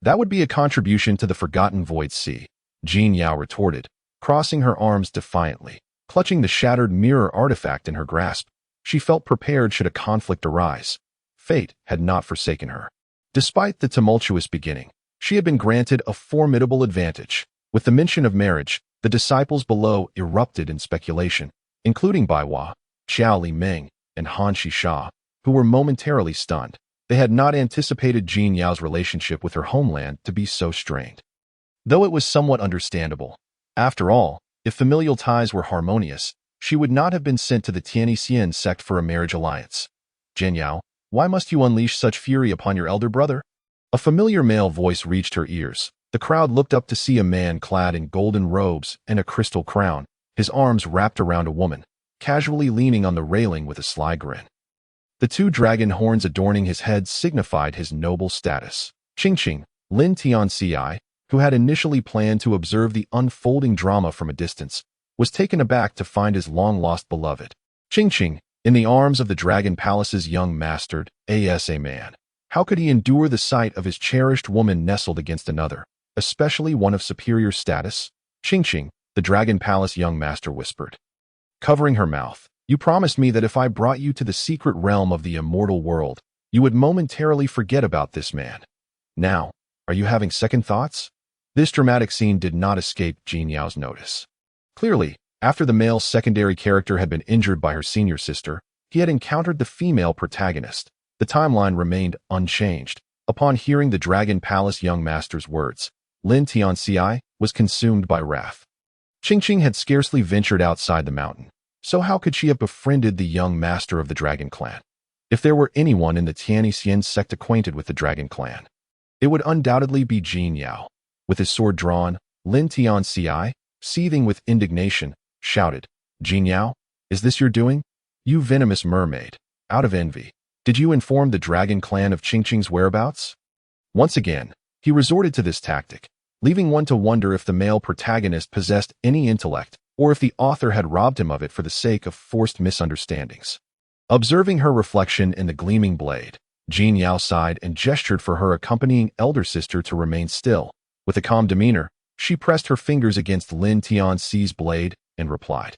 Speaker 1: That would be a contribution to the Forgotten Void Sea, Jin Yao retorted, crossing her arms defiantly. Clutching the shattered mirror artifact in her grasp, she felt prepared should a conflict arise. Fate had not forsaken her. Despite the tumultuous beginning, she had been granted a formidable advantage. With the mention of marriage, the disciples below erupted in speculation, including Bai Hua, Xiao Li Ming, and Han Shisha, who were momentarily stunned. They had not anticipated Jin Yao's relationship with her homeland to be so strained. Though it was somewhat understandable. After all, if familial ties were harmonious, she would not have been sent to the Tianxian sect for a marriage alliance. Jin Yao, why must you unleash such fury upon your elder brother? A familiar male voice reached her ears. The crowd looked up to see a man clad in golden robes and a crystal crown, his arms wrapped around a woman, casually leaning on the railing with a sly grin. The two dragon horns adorning his head signified his noble status. Qingqing, Lin Tianci, who had initially planned to observe the unfolding drama from a distance, was taken aback to find his long-lost beloved. Qingqing, in the arms of the Dragon Palace's young master, a man. How could he endure the sight of his cherished woman nestled against another, especially one of superior status? Qingqing, the Dragon Palace young master whispered, covering her mouth. You promised me that if I brought you to the secret realm of the immortal world, you would momentarily forget about this man. Now, are you having second thoughts? This dramatic scene did not escape Jin Yao's notice. Clearly, after the male secondary character had been injured by her senior sister, he had encountered the female protagonist. The timeline remained unchanged. Upon hearing the Dragon Palace young master's words, Lin Tianci was consumed by wrath. Qingqing had scarcely ventured outside the mountain, so how could she have befriended the young master of the Dragon Clan? If there were anyone in the Tianxian sect acquainted with the Dragon Clan, it would undoubtedly be Jin Yao. With his sword drawn, Lin Tianci, seething with indignation, shouted, Jin Yao, is this your doing? You venomous mermaid. Out of envy, did you inform the Dragon Clan of Qingqing's whereabouts? Once again, he resorted to this tactic, leaving one to wonder if the male protagonist possessed any intellect or if the author had robbed him of it for the sake of forced misunderstandings. Observing her reflection in the gleaming blade, Jin Yao sighed and gestured for her accompanying elder sister to remain still. With a calm demeanor, she pressed her fingers against Lin Tianci's blade and replied,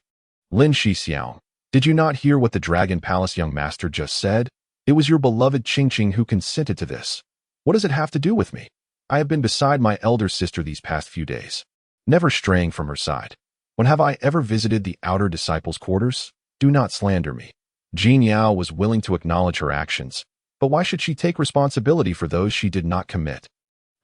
Speaker 1: Lin Shixiang, did you not hear what the Dragon Palace young master just said? It was your beloved Qingqing who consented to this. What does it have to do with me? I have been beside my elder sister these past few days, never straying from her side. When have I ever visited the outer disciples' quarters? Do not slander me. Jin Yao was willing to acknowledge her actions, but why should she take responsibility for those she did not commit?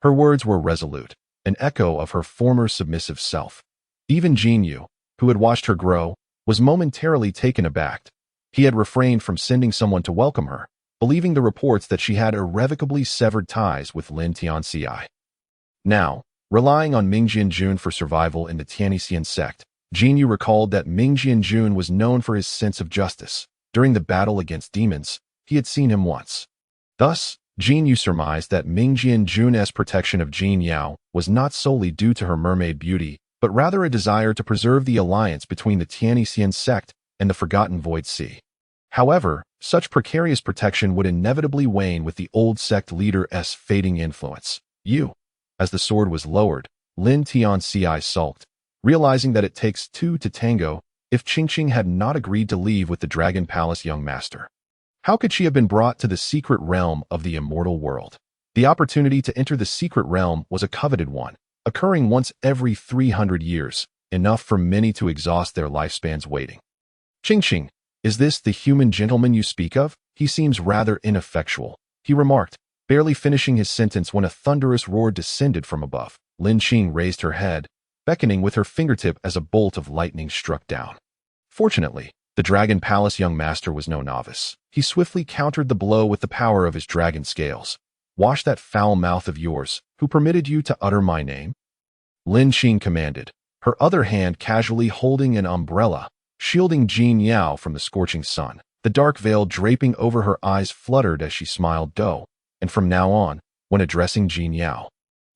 Speaker 1: Her words were resolute, an echo of her former submissive self. Even Jin Yu, who had watched her grow, was momentarily taken aback. He had refrained from sending someone to welcome her, believing the reports that she had irrevocably severed ties with Lin Tianci. Now, relying on Ming Jianjun for survival in the Tianxian sect, Jin Yu recalled that Ming Jianjun was known for his sense of justice. During the battle against demons, he had seen him once. Thus, Jin Yu surmised that Ming Jianjun's protection of Jin Yao was not solely due to her mermaid beauty, but rather a desire to preserve the alliance between the Tianxian sect and the Forgotten Void Sea. However, such precarious protection would inevitably wane with the old sect leader's fading influence. As the sword was lowered, Lin Tianci sulked, realizing that it takes two to tango if Qingqing had not agreed to leave with the Dragon Palace young master. How could she have been brought to the secret realm of the immortal world? The opportunity to enter the secret realm was a coveted one, occurring once every 300 years, enough for many to exhaust their lifespans waiting. Qingqing, is this the human gentleman you speak of? He seems rather ineffectual, he remarked, barely finishing his sentence when a thunderous roar descended from above. Lin Qing raised her head, beckoning with her fingertip as a bolt of lightning struck down. Fortunately, the Dragon Palace young master was no novice. He swiftly countered the blow with the power of his dragon scales, Wash that foul mouth of yours. Who permitted you to utter my name? Lin Qing commanded, her other hand casually holding an umbrella, shielding Jin Yao from the scorching sun. The dark veil draping over her eyes fluttered as she smiled. "Doe, and from now on, when addressing Jin Yao,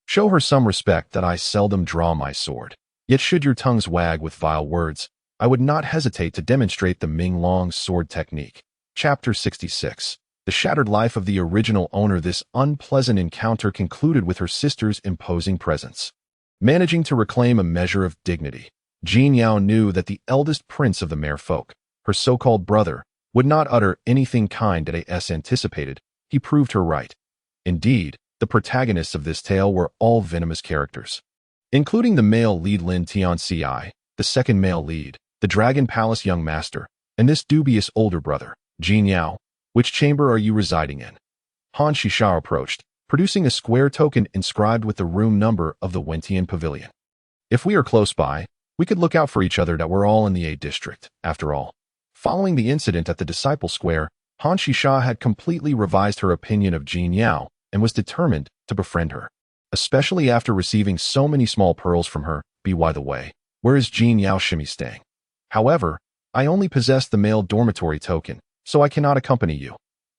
Speaker 1: show her some respect that I seldom draw my sword. Yet should your tongues wag with vile words, I would not hesitate to demonstrate the Ming Long sword technique." Chapter 66. The shattered life of the original owner. This unpleasant encounter concluded with her sister's imposing presence. Managing to reclaim a measure of dignity, Jin Yao knew that the eldest prince of the merfolk, her so-called brother, would not utter anything kind as anticipated. He proved her right. Indeed, the protagonists of this tale were all venomous characters, including the male lead Lin Tianci, the second male lead, the Dragon Palace young master, and this dubious older brother, Jin Yao. "Which chamber are you residing in?" Han Shisha approached, producing a square token inscribed with the room number of the Wentian Pavilion. "If we are close by, we could look out for each other that we're all in the A district, after all." Following the incident at the Disciple Square, Han Shisha had completely revised her opinion of Jin Yao and was determined to befriend her, especially after receiving so many small pearls from her. By the way, where is Jin Yao Shimi staying? However, I only possess the male dormitory token, so I cannot accompany you.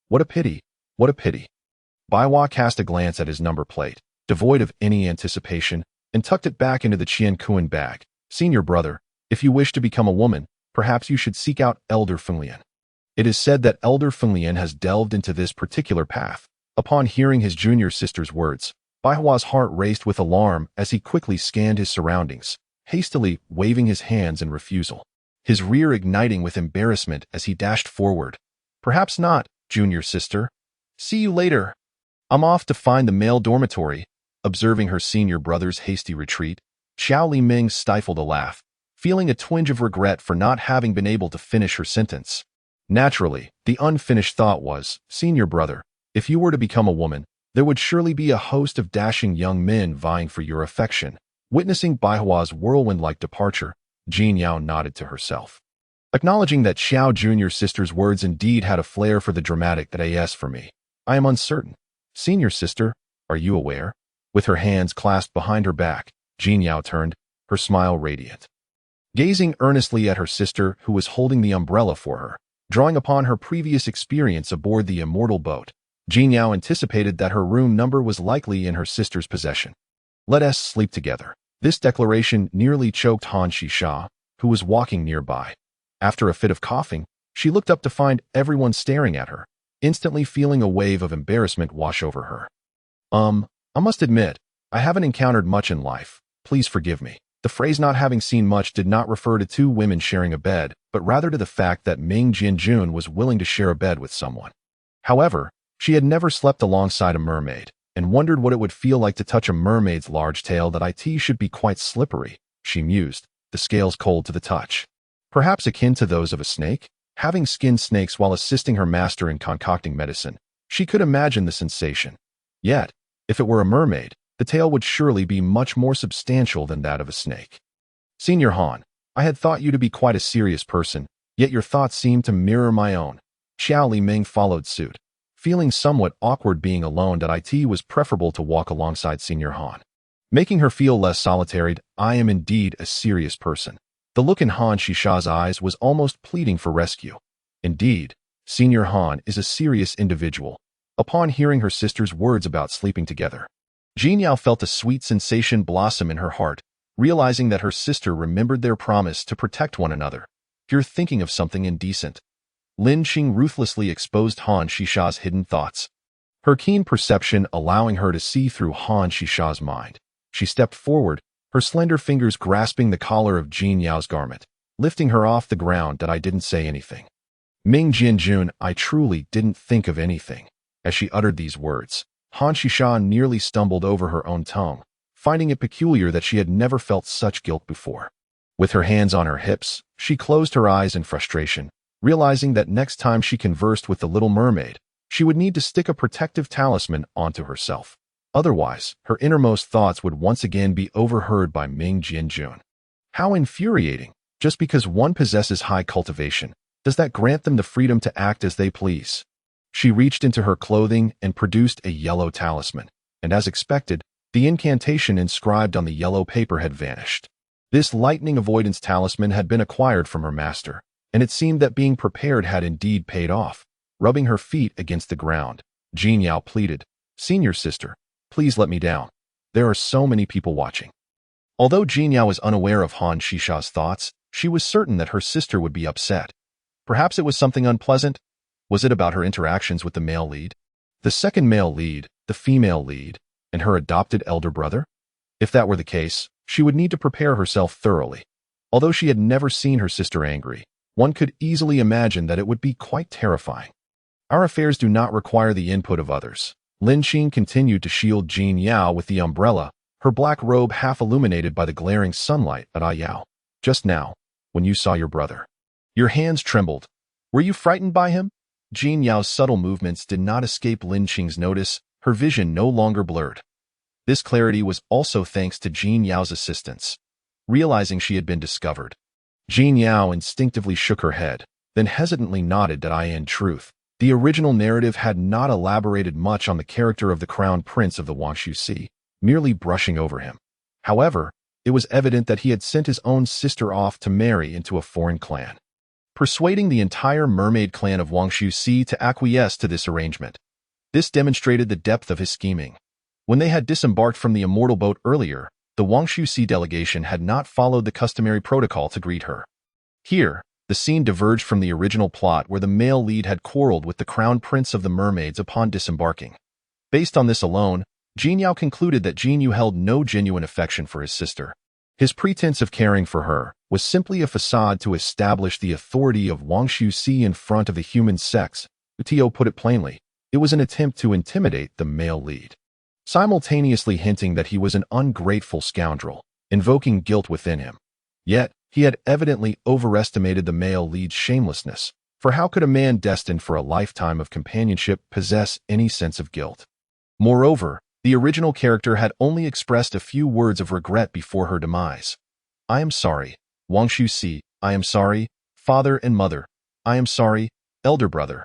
Speaker 1: What a pity, what a pity. Baiwa cast a glance at his number plate, devoid of any anticipation, and tucked it back into the Qian Kuan bag. "Senior brother, if you wish to become a woman, perhaps you should seek out Elder Fenglian. It is said that Elder Fenglian has delved into this particular path." Upon hearing his junior sister's words, Baihua's heart raced with alarm as he quickly scanned his surroundings, hastily waving his hands in refusal, his rear igniting with embarrassment as he dashed forward. "Perhaps not, junior sister. See you later. I'm off to find the male dormitory." Observing her senior brother's hasty retreat, Xiao Li Ming stifled a laugh, feeling a twinge of regret for not having been able to finish her sentence. Naturally, the unfinished thought was, "Senior brother, if you were to become a woman, there would surely be a host of dashing young men vying for your affection." Witnessing Baihua's whirlwind-like departure, Jin Yao nodded to herself, acknowledging that Xiao Junior's sister's words indeed had a flair for the dramatic. "That as for me, I am uncertain. Senior sister, are you aware?" With her hands clasped behind her back, Jin Yao turned, her smile radiant. Gazing earnestly at her sister, who was holding the umbrella for her, drawing upon her previous experience aboard the immortal boat, Jin Yao anticipated that her room number was likely in her sister's possession. "Let us sleep together." This declaration nearly choked Han Shisha, who was walking nearby. After a fit of coughing, she looked up to find everyone staring at her, instantly feeling a wave of embarrassment wash over her. I must admit, I haven't encountered much in life. Please forgive me." The phrase "not having seen much" did not refer to two women sharing a bed, but rather to the fact that Ming Jianjun was willing to share a bed with someone. However, she had never slept alongside a mermaid, and wondered what it would feel like to touch a mermaid's large tail. "That it should be quite slippery," she mused, the scales cold to the touch. Perhaps akin to those of a snake? Having skinned snakes while assisting her master in concocting medicine, she could imagine the sensation. Yet, if it were a mermaid, the tail would surely be much more substantial than that of a snake. "Senior Han, I had thought you to be quite a serious person, yet your thoughts seem to mirror my own." Xiao Li Ming followed suit, feeling somewhat awkward being alone. "That it was preferable to walk alongside Senior Han, making her feel less solitary. I am indeed a serious person." The look in Han Shisha's eyes was almost pleading for rescue. Indeed, Senior Han is a serious individual. Upon hearing her sister's words about sleeping together, Jin Yao felt a sweet sensation blossom in her heart, realizing that her sister remembered their promise to protect one another. "You're thinking of something indecent." Lin Qing ruthlessly exposed Han Shisha's hidden thoughts, her keen perception allowing her to see through Han Shisha's mind. She stepped forward, her slender fingers grasping the collar of Jin Yao's garment, lifting her off the ground. "That I didn't say anything. Ming Jianjun, I truly didn't think of anything." As she uttered these words, Han Shisha nearly stumbled over her own tongue, finding it peculiar that she had never felt such guilt before. With her hands on her hips, she closed her eyes in frustration, realizing that next time she conversed with the little mermaid, she would need to stick a protective talisman onto herself. Otherwise, her innermost thoughts would once again be overheard by Ming Jianjun. How infuriating! Just because one possesses high cultivation, does that grant them the freedom to act as they please? She reached into her clothing and produced a yellow talisman, and as expected, the incantation inscribed on the yellow paper had vanished. This lightning avoidance talisman had been acquired from her master, and it seemed that being prepared had indeed paid off. Rubbing her feet against the ground, Jin Yao pleaded, "Senior sister, please let me down. There are so many people watching." Although Jin Yao was unaware of Han Shisha's thoughts, she was certain that her sister would be upset. Perhaps it was something unpleasant? Was it about her interactions with the male lead? The second male lead, the female lead, and her adopted elder brother? If that were the case, she would need to prepare herself thoroughly. Although she had never seen her sister angry, one could easily imagine that it would be quite terrifying. Our affairs do not require the input of others. Lin Qing continued to shield Jin Yao with the umbrella, her black robe half illuminated by the glaring sunlight at Yao. "Just now, when you saw your brother, your hands trembled. Were you frightened by him?" Jin Yao's subtle movements did not escape Lin Qing's notice, her vision no longer blurred. This clarity was also thanks to Jin Yao's assistance. Realizing she had been discovered, Jin Yao instinctively shook her head, then hesitantly nodded that in truth, the original narrative had not elaborated much on the character of the crown prince of the Wangshu Sea, merely brushing over him. However, it was evident that he had sent his own sister off to marry into a foreign clan, persuading the entire mermaid clan of Wangshu Sea to acquiesce to this arrangement. This demonstrated the depth of his scheming. When they had disembarked from the immortal boat earlier, the Wangshu Sea delegation had not followed the customary protocol to greet her. Here, the scene diverged from the original plot where the male lead had quarreled with the crown prince of the mermaids upon disembarking. Based on this alone, Jin Yao concluded that Jin Yu held no genuine affection for his sister. His pretense of caring for her was simply a facade to establish the authority of Wangshu Sea in front of the human sex. Tio put it plainly, it was an attempt to intimidate the male lead, simultaneously hinting that he was an ungrateful scoundrel, invoking guilt within him. Yet, he had evidently overestimated the male lead's shamelessness, for how could a man destined for a lifetime of companionship possess any sense of guilt? Moreover, the original character had only expressed a few words of regret before her demise. "I am sorry, Wangshu Sea. I am sorry, father and mother. I am sorry, elder brother."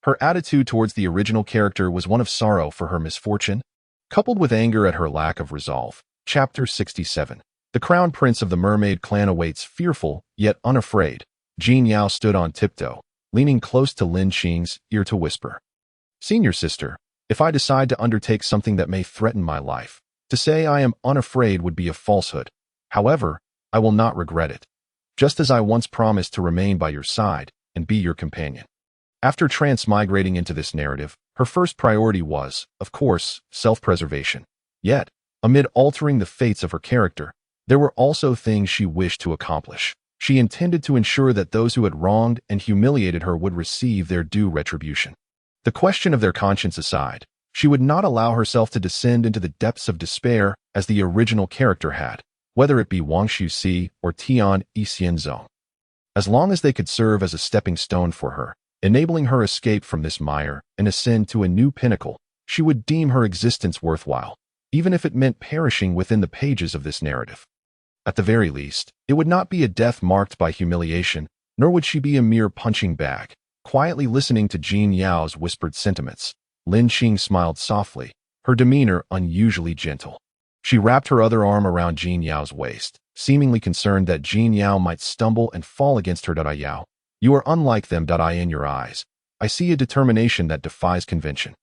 Speaker 1: Her attitude towards the original character was one of sorrow for her misfortune, coupled with anger at her lack of resolve. Chapter 67. The crown prince of the mermaid clan awaits, fearful, yet unafraid. Jin Yao stood on tiptoe, leaning close to Lin Qing's ear to whisper, "Senior sister, if I decide to undertake something that may threaten my life, to say I am unafraid would be a falsehood. However, I will not regret it, just as I once promised to remain by your side and be your companion." After transmigrating into this narrative, her first priority was, of course, self-preservation. Yet, amid altering the fates of her character, there were also things she wished to accomplish. She intended to ensure that those who had wronged and humiliated her would receive their due retribution. The question of their conscience aside, she would not allow herself to descend into the depths of despair as the original character had, whether it be Wangshu Sea or Tian Xianzong. As long as they could serve as a stepping stone for her, enabling her escape from this mire and ascend to a new pinnacle, she would deem her existence worthwhile, even if it meant perishing within the pages of this narrative. At the very least, it would not be a death marked by humiliation, nor would she be a mere punching bag. Quietly listening to Jin Yao's whispered sentiments, Lin Qing smiled softly, her demeanor unusually gentle. She wrapped her other arm around Jin Yao's waist, seemingly concerned that Jin Yao might stumble and fall against her. "Yao, you are unlike them. In your eyes, I see a determination that defies convention.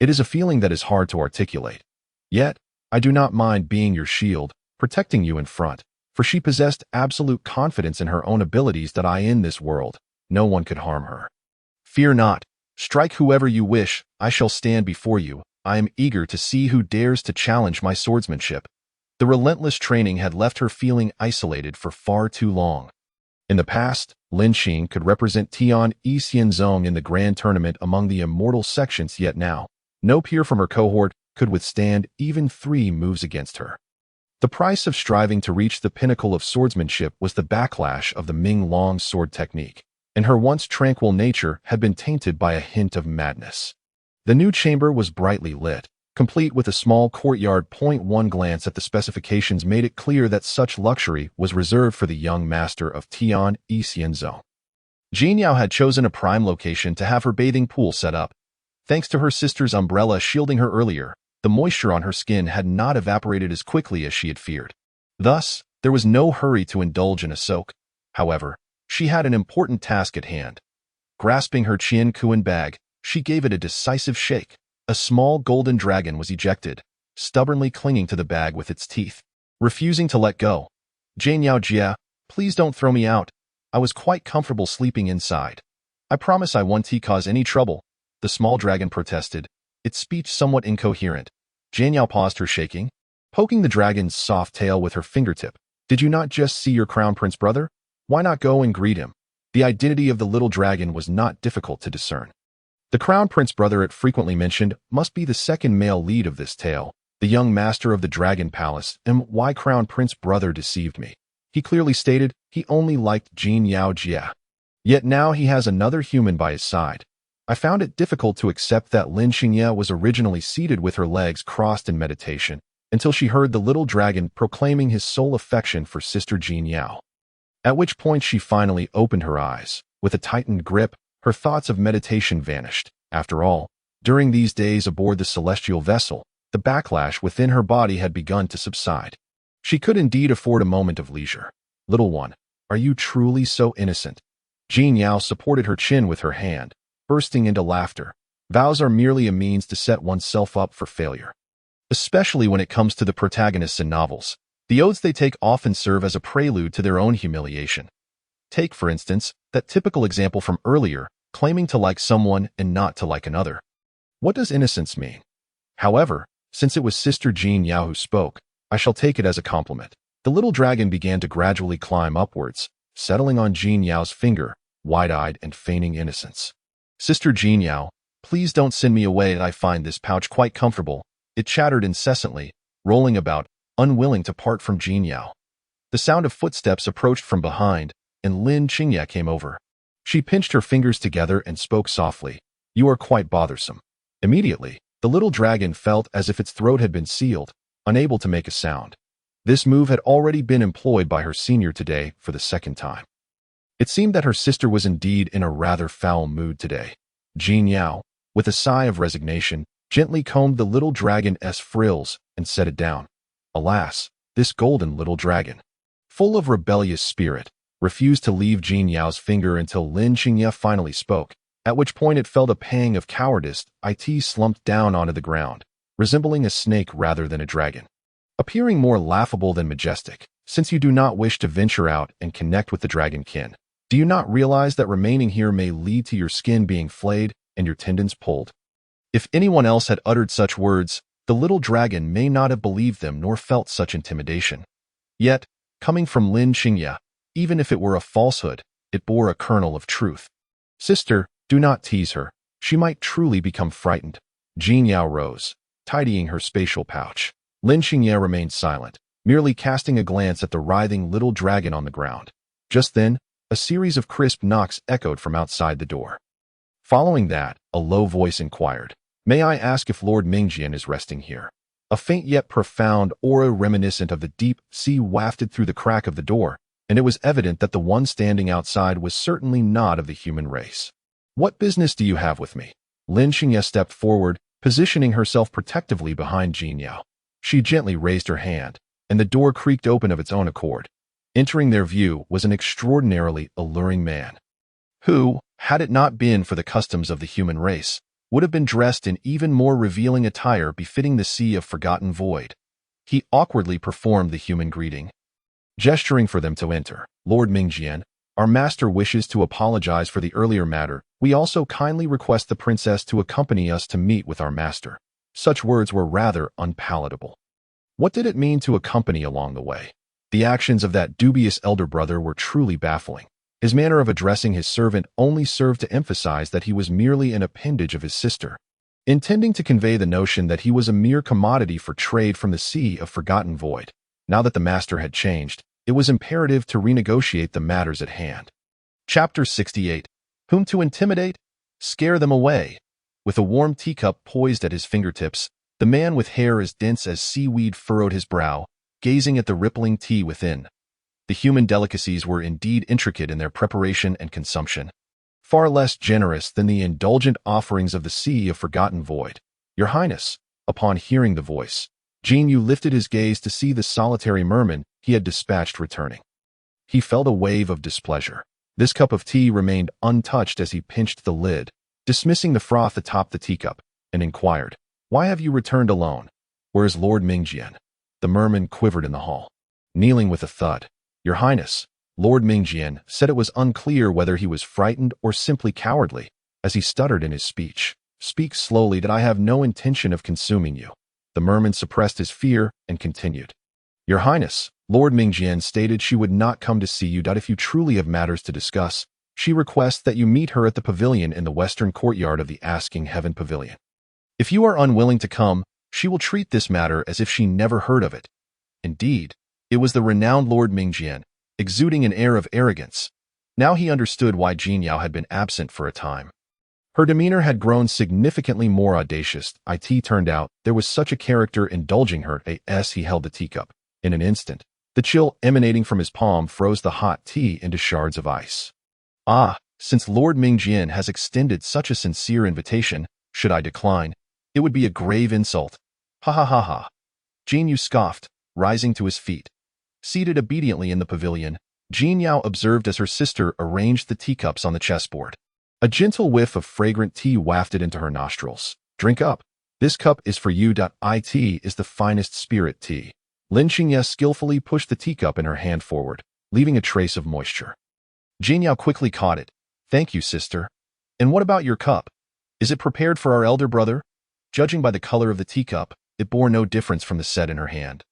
Speaker 1: It is a feeling that is hard to articulate. Yet, I do not mind being your shield, protecting you in front," for she possessed absolute confidence in her own abilities. In this world, no one could harm her. "Fear not. Strike whoever you wish. I shall stand before you. I am eager to see who dares to challenge my swordsmanship." The relentless training had left her feeling isolated for far too long. In the past, Lin Qing could represent Tian Xianzong in the grand tournament among the immortal sections, yet now, no peer from her cohort could withstand even 3 moves against her. The price of striving to reach the pinnacle of swordsmanship was the backlash of the Ming long sword technique, and her once tranquil nature had been tainted by a hint of madness. The new chamber was brightly lit, complete with a small courtyard. One glance at the specifications made it clear that such luxury was reserved for the young master of Tian Xianzong. Jin Yao had chosen a prime location to have her bathing pool set up, Thanks to her sister's umbrella shielding her earlier, the moisture on her skin had not evaporated as quickly as she had feared. Thus, there was no hurry to indulge in a soak. However, she had an important task at hand. Grasping her Chien Kuan bag, she gave it a decisive shake. A small golden dragon was ejected, stubbornly clinging to the bag with its teeth, refusing to let go. Jane Yao Jia, please don't throw me out. I was quite comfortable sleeping inside. I promise I won't cause any trouble, the small dragon protested, its speech somewhat incoherent. Jane Yao paused her shaking, poking the dragon's soft tail with her fingertip. Did you not just see your crown prince brother? Why not go and greet him? The identity of the little dragon was not difficult to discern. The crown prince brother it frequently mentioned must be the second male lead of this tale, the young master of the dragon palace, and why crown prince brother deceived me. He clearly stated he only liked Jin Yao Jia. Yet now he has another human by his side. I found it difficult to accept that Lin Xingye was originally seated with her legs crossed in meditation, until she heard the little dragon proclaiming his sole affection for sister Jin Yao. At which point she finally opened her eyes. With a tightened grip, her thoughts of meditation vanished. After all, during these days aboard the celestial vessel, the backlash within her body had begun to subside. She could indeed afford a moment of leisure. Little one, are you truly so innocent? Jin Yao supported her chin with her hand, bursting into laughter. Vows are merely a means to set oneself up for failure. Especially when it comes to the protagonists in novels. The oaths they take often serve as a prelude to their own humiliation. Take, for instance, that typical example from earlier, claiming to like someone and not to like another. What does innocence mean? However, since it was Sister Jin Yao who spoke, I shall take it as a compliment. The little dragon began to gradually climb upwards, settling on Jin Yao's finger, wide-eyed and feigning innocence. Sister Jin Yao, please don't send me away. I find this pouch quite comfortable, it chattered incessantly, rolling about, unwilling to part from Jin Yao. The sound of footsteps approached from behind, and Lin Xingye came over. She pinched her fingers together and spoke softly. You are quite bothersome. Immediately, the little dragon felt as if its throat had been sealed, unable to make a sound. This move had already been employed by her senior today for the second time. It seemed that her sister was indeed in a rather foul mood today. Jin Yao, with a sigh of resignation, gently combed the little dragon's frills and set it down. Alas, this golden little dragon, full of rebellious spirit, refused to leave Jin Yao's finger until Lin Xingye finally spoke, at which point it felt a pang of cowardice. It slumped down onto the ground, resembling a snake rather than a dragon, appearing more laughable than majestic. Since you do not wish to venture out and connect with the dragonkin, do you not realize that remaining here may lead to your skin being flayed and your tendons pulled? If anyone else had uttered such words, the little dragon may not have believed them nor felt such intimidation. Yet, coming from Lin Xingye, even if it were a falsehood, it bore a kernel of truth. Sister, do not tease her. She might truly become frightened. Jin Yao rose, tidying her spatial pouch. Lin Xingye remained silent, merely casting a glance at the writhing little dragon on the ground. Just then, a series of crisp knocks echoed from outside the door. Following that, a low voice inquired, May I ask if Lord Mingjian is resting here? A faint yet profound aura reminiscent of the deep sea wafted through the crack of the door, and it was evident that the one standing outside was certainly not of the human race. What business do you have with me? Lin Xingye stepped forward, positioning herself protectively behind Jin Yao. She gently raised her hand, and the door creaked open of its own accord. Entering their view was an extraordinarily alluring man, who, had it not been for the customs of the human race, would have been dressed in even more revealing attire befitting the sea of forgotten void. He awkwardly performed the human greeting, gesturing for them to enter. Lord Mingjian, our master wishes to apologize for the earlier matter. We also kindly request the princess to accompany us to meet with our master. Such words were rather unpalatable. What did it mean to accompany along the way? The actions of that dubious elder brother were truly baffling. His manner of addressing his servant only served to emphasize that he was merely an appendage of his sister, intending to convey the notion that he was a mere commodity for trade from the sea of forgotten void. Now that the master had changed, it was imperative to renegotiate the matters at hand. Chapter 68. Whom to intimidate? Scare them away. With a warm teacup poised at his fingertips, the man with hair as dense as seaweed furrowed his brow, gazing at the rippling tea within. The human delicacies were indeed intricate in their preparation and consumption. far less generous than the indulgent offerings of the Sea of Forgotten Void. Your Highness, upon hearing the voice, Jin Yu lifted his gaze to see the solitary merman he had dispatched returning. He felt a wave of displeasure. This cup of tea remained untouched as he pinched the lid, dismissing the froth atop the teacup, and inquired, "Why have you returned alone? Where is Lord Mingjian?" The merman quivered in the hall, kneeling with a thud. "Your Highness," Lord Mingjian said. It was unclear whether he was frightened or simply cowardly, as he stuttered in his speech. "Speak slowly, that I have no intention of consuming you." The merman suppressed his fear and continued. "Your Highness," Lord Mingjian stated, "she would not come to see you. If you truly have matters to discuss, she requests that you meet her at the pavilion in the western courtyard of the Asking Heaven Pavilion. If you are unwilling to come, she will treat this matter as if she never heard of it." Indeed, it was the renowned Lord Mingjian, exuding an air of arrogance. Now he understood why Jin Yao had been absent for a time. Her demeanor had grown significantly more audacious. It turned out there was such a character indulging her as he held the teacup. In an instant, the chill emanating from his palm froze the hot tea into shards of ice. "Ah, since Lord Mingjian has extended such a sincere invitation, should I decline, it would be a grave insult. Ha ha ha ha." Jin Yu scoffed, rising to his feet. Seated obediently in the pavilion, Jin Yao observed as her sister arranged the teacups on the chessboard. A gentle whiff of fragrant tea wafted into her nostrils. "Drink up. This cup is for you. It is the finest spirit tea." Lin Qingye skillfully pushed the teacup in her hand forward, leaving a trace of moisture. Jin Yao quickly caught it. "Thank you, sister. And what about your cup? Is it prepared for our elder brother?" Judging by the color of the teacup, it bore no difference from the set in her hand.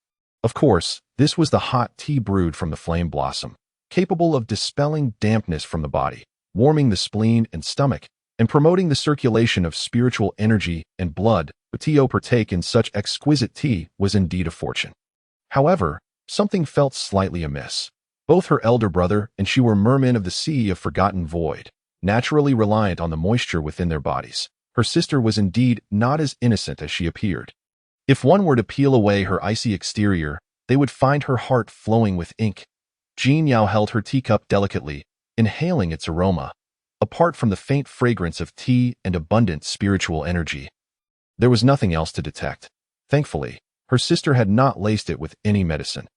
Speaker 1: Of course, this was the hot tea brewed from the flame blossom, capable of dispelling dampness from the body, warming the spleen and stomach, and promoting the circulation of spiritual energy and blood. To partake in such exquisite tea was indeed a fortune. However, something felt slightly amiss. Both her elder brother and she were mermen of the Sea of Forgotten Void, naturally reliant on the moisture within their bodies. Her sister was indeed not as innocent as she appeared. If one were to peel away her icy exterior, they would find her heart flowing with ink. Jin Yao held her teacup delicately, inhaling its aroma. Apart from the faint fragrance of tea and abundant spiritual energy, there was nothing else to detect. Thankfully, her sister had not laced it with any medicine.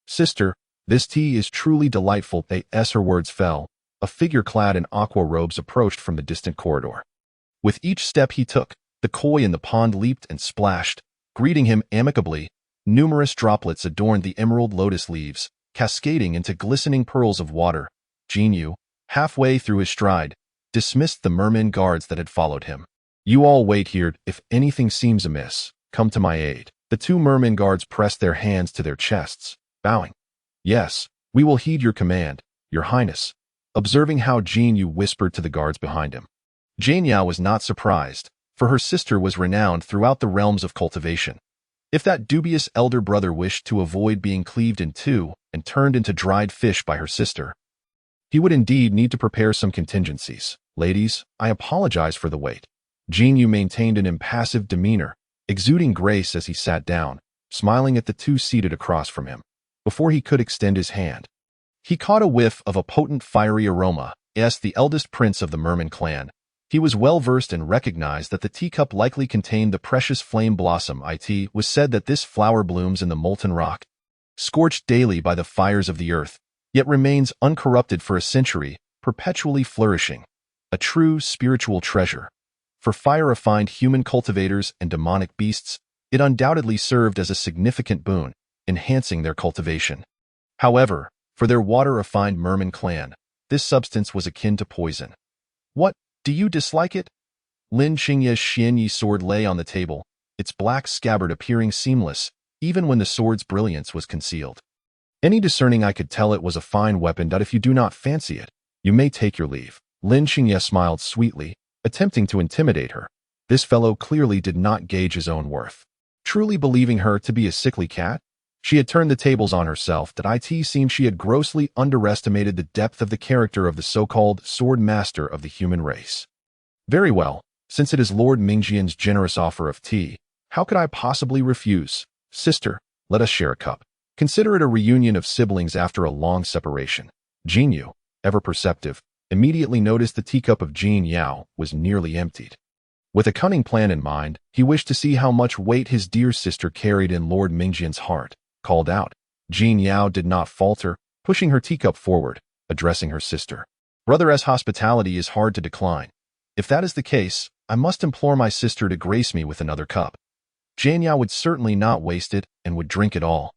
Speaker 1: Sister, this tea is truly delightful." As her words fell, a figure clad in aqua robes approached from the distant corridor. With each step he took, the koi in the pond leaped and splashed, greeting him amicably. Numerous droplets adorned the emerald lotus leaves, cascading into glistening pearls of water. Jin Yu, halfway through his stride, dismissed the merman guards that had followed him. "You all wait here. If anything seems amiss, come to my aid." The two merman guards pressed their hands to their chests, bowing. "Yes, we will heed your command, Your Highness." Observing how Jin Yu whispered to the guards behind him, Jin Yao was not surprised, for her sister was renowned throughout the realms of cultivation. If that dubious elder brother wished to avoid being cleaved in two and turned into dried fish by her sister, he would indeed need to prepare some contingencies. "Ladies, I apologize for the wait." Jin Yu maintained an impassive demeanor, exuding grace as he sat down, smiling at the two seated across from him. Before he could extend his hand, he caught a whiff of a potent fiery aroma. As the eldest prince of the merman clan, he was well versed and recognized that the teacup likely contained the precious flame blossom. It was said that this flower blooms in the molten rock, scorched daily by the fires of the earth, yet remains uncorrupted for a century, perpetually flourishing. A true spiritual treasure. For fire-refined human cultivators and demonic beasts, it undoubtedly served as a significant boon, enhancing their cultivation. However, for their water-refined merman clan, this substance was akin to poison. "What, do you dislike it?" Lin Qingye's Xianyi sword lay on the table, its black scabbard appearing seamless, even when the sword's brilliance was concealed. "Any discerning eye could tell it was a fine weapon. If you do not fancy it, you may take your leave." Lin Qingye smiled sweetly, attempting to intimidate her. This fellow clearly did not gauge his own worth. Truly believing her to be a sickly cat, she had turned the tables on herself. It seemed she had grossly underestimated the depth of the character of the so-called sword master of the human race. "Very well, since it is Lord Mingjian's generous offer of tea, how could I possibly refuse? Sister, let us share a cup. Consider it a reunion of siblings after a long separation." Jin Yu, ever perceptive, immediately noticed the teacup of Jin Yao was nearly emptied. With a cunning plan in mind, he wished to see how much weight his dear sister carried in Lord Mingjian's heart. Called out. Jin Yao did not falter, pushing her teacup forward, addressing her sister. Brother, as hospitality is hard to decline. If that is the case, I must implore my sister to grace me with another cup. Jin Yao would certainly not waste it and would drink it all.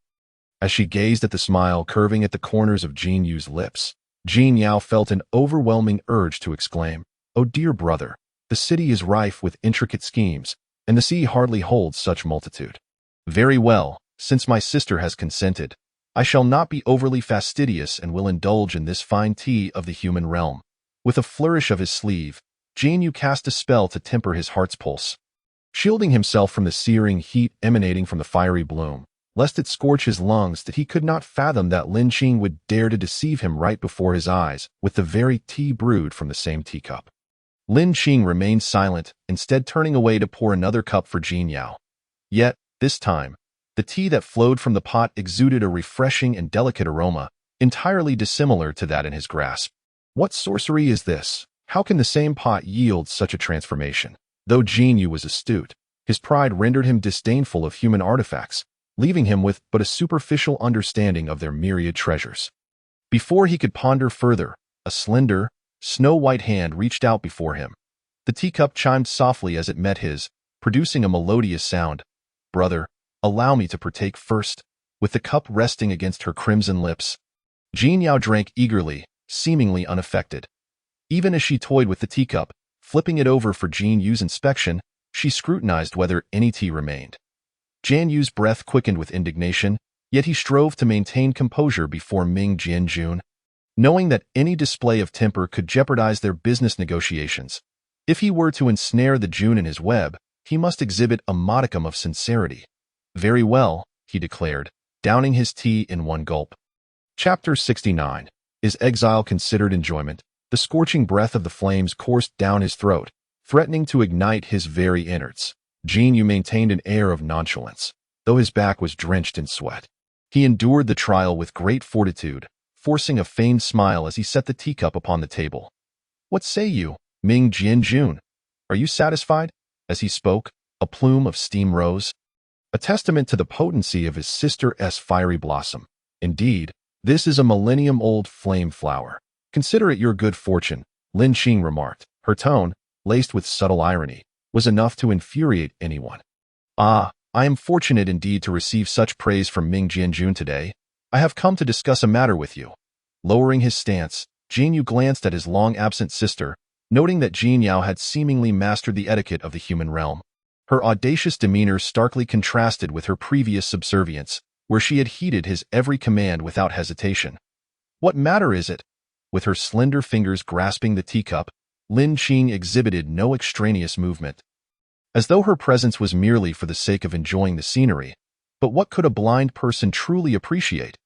Speaker 1: As she gazed at the smile curving at the corners of Jin Yu's lips, Jin Yao felt an overwhelming urge to exclaim, "Oh dear brother, the city is rife with intricate schemes, and the sea hardly holds such multitude. Very well, since my sister has consented, I shall not be overly fastidious and will indulge in this fine tea of the human realm." With a flourish of his sleeve, Jin Yu cast a spell to temper his heart's pulse. Shielding himself from the searing heat emanating from the fiery bloom, lest it scorch his lungs, that he could not fathom that Lin Qing would dare to deceive him right before his eyes with the very tea brewed from the same teacup. Lin Qing remained silent, instead turning away to pour another cup for Jin Yao. Yet, this time, the tea that flowed from the pot exuded a refreshing and delicate aroma, entirely dissimilar to that in his grasp. What sorcery is this? How can the same pot yield such a transformation? Though Jin Yu was astute, his pride rendered him disdainful of human artifacts, leaving him with but a superficial understanding of their myriad treasures. Before he could ponder further, a slender, snow-white hand reached out before him. The teacup chimed softly as it met his, producing a melodious sound. "Brother, allow me to partake first." With the cup resting against her crimson lips, Jin Yao drank eagerly, seemingly unaffected. Even as she toyed with the teacup, flipping it over for Jin Yu's inspection, she scrutinized whether any tea remained. Jin Yu's breath quickened with indignation, yet he strove to maintain composure before Ming Jianjun, knowing that any display of temper could jeopardize their business negotiations. If he were to ensnare the Jun in his web, he must exhibit a modicum of sincerity. "Very well," he declared, downing his tea in one gulp. Chapter 69. Is exile considered enjoyment? The scorching breath of the flames coursed down his throat, threatening to ignite his very innards. Jin Yu maintained an air of nonchalance, though his back was drenched in sweat. He endured the trial with great fortitude, forcing a feigned smile as he set the teacup upon the table. "What say you, Ming Jianjun? Are you satisfied?" As he spoke, a plume of steam rose, a testament to the potency of his sister's fiery blossom. "Indeed, this is a millennium-old flame flower. Consider it your good fortune," Lin Qing remarked. Her tone, laced with subtle irony, was enough to infuriate anyone. "Ah, I am fortunate indeed to receive such praise from Ming Jianjun today. I have come to discuss a matter with you." Lowering his stance, Jin Yu glanced at his long-absent sister, noting that Jin Yao had seemingly mastered the etiquette of the human realm. Her audacious demeanor starkly contrasted with her previous subservience, where she had heeded his every command without hesitation. "What matter is it?" With her slender fingers grasping the teacup, Lin Qing exhibited no extraneous movement, as though her presence was merely for the sake of enjoying the scenery. But what could a blind person truly appreciate?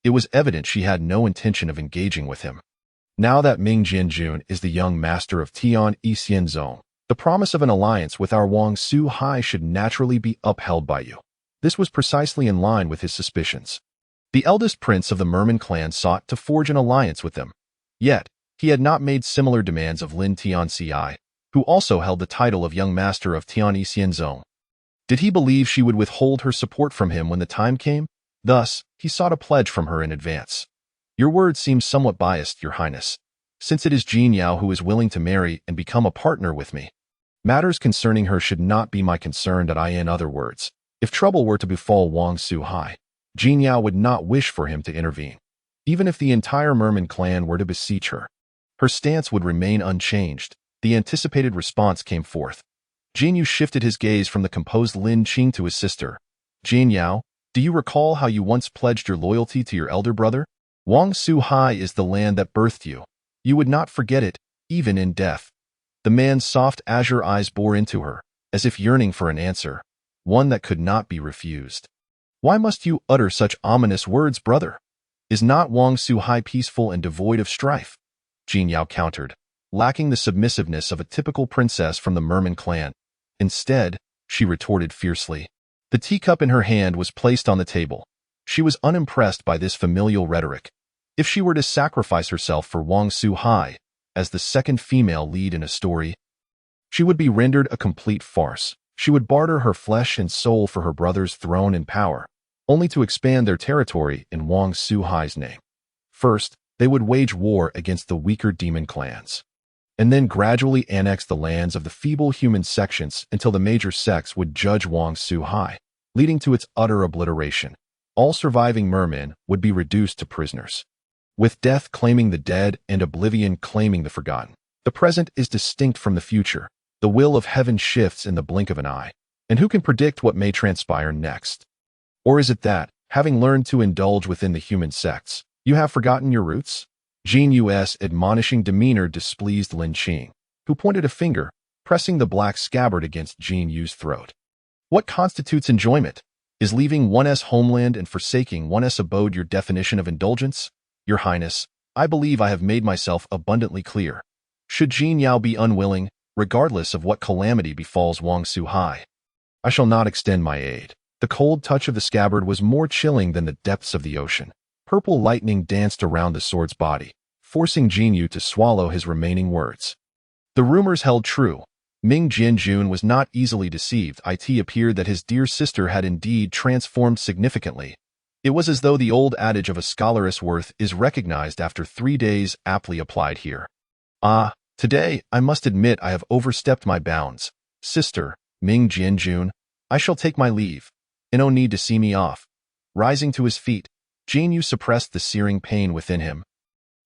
Speaker 1: It was evident she had no intention of engaging with him. Now that Ming Jianjun is the young master of Tian Yixian Zone, the promise of an alliance with our Wang Su Hai should naturally be upheld by you. This was precisely in line with his suspicions. The eldest prince of the Merman clan sought to forge an alliance with them. Yet, he had not made similar demands of Lin Tianci, who also held the title of young master of Tian Yixian Zone. Did he believe she would withhold her support from him when the time came? Thus, he sought a pledge from her in advance. "Your word seems somewhat biased, Your Highness, since it is Jin Yao who is willing to marry and become a partner with me. Matters concerning her should not be my concern. In other words, if trouble were to befall Wang Su Hai, Jin Yao would not wish for him to intervene. Even if the entire Merman clan were to beseech her, her stance would remain unchanged." The anticipated response came forth. Jin Yu shifted his gaze from the composed Lin Qing to his sister. "Jin Yao, do you recall how you once pledged your loyalty to your elder brother? Wang Su Hai is the land that birthed you. You would not forget it, even in death." The man's soft azure eyes bore into her, as if yearning for an answer, one that could not be refused. "Why must you utter such ominous words, brother? Is not Wang Su Hai peaceful and devoid of strife?" Jin Yao countered, lacking the submissiveness of a typical princess from the Merman clan. Instead, she retorted fiercely. The teacup in her hand was placed on the table. She was unimpressed by this familial rhetoric. If she were to sacrifice herself for Wang Su Hai, as the second female lead in a story. She would be rendered a complete farce. She would barter her flesh and soul for her brother's throne and power, only to expand their territory in Wang Suhai's name. First, they would wage war against the weaker demon clans, and then gradually annex the lands of the feeble human sections until the major sects would judge Wang Suhai, leading to its utter obliteration. All surviving mermen would be reduced to prisoners, with death claiming the dead and oblivion claiming the forgotten. The present is distinct from the future. The will of heaven shifts in the blink of an eye, and who can predict what may transpire next? Or is it that, having learned to indulge within the human sects, you have forgotten your roots? Jin Yu's admonishing demeanor displeased Lin Qing, who pointed a finger, pressing the black scabbard against Jin Yu's throat. What constitutes enjoyment? Is leaving one's homeland and forsaking one's abode your definition of indulgence? Your Highness, I believe I have made myself abundantly clear. Should Jin Yao be unwilling, regardless of what calamity befalls Wang Suhai, I shall not extend my aid. The cold touch of the scabbard was more chilling than the depths of the ocean. Purple lightning danced around the sword's body, forcing Jin Yu to swallow his remaining words. The rumors held true. Ming Jianjun was not easily deceived. It appeared that his dear sister had indeed transformed significantly. It was as though the old adage of a scholar's worth is recognized after 3 days aptly applied here. Ah, today, I must admit I have overstepped my bounds. Sister, Ming Jianjun, I shall take my leave. No need to see me off. Rising to his feet, Jin Yu suppressed the searing pain within him,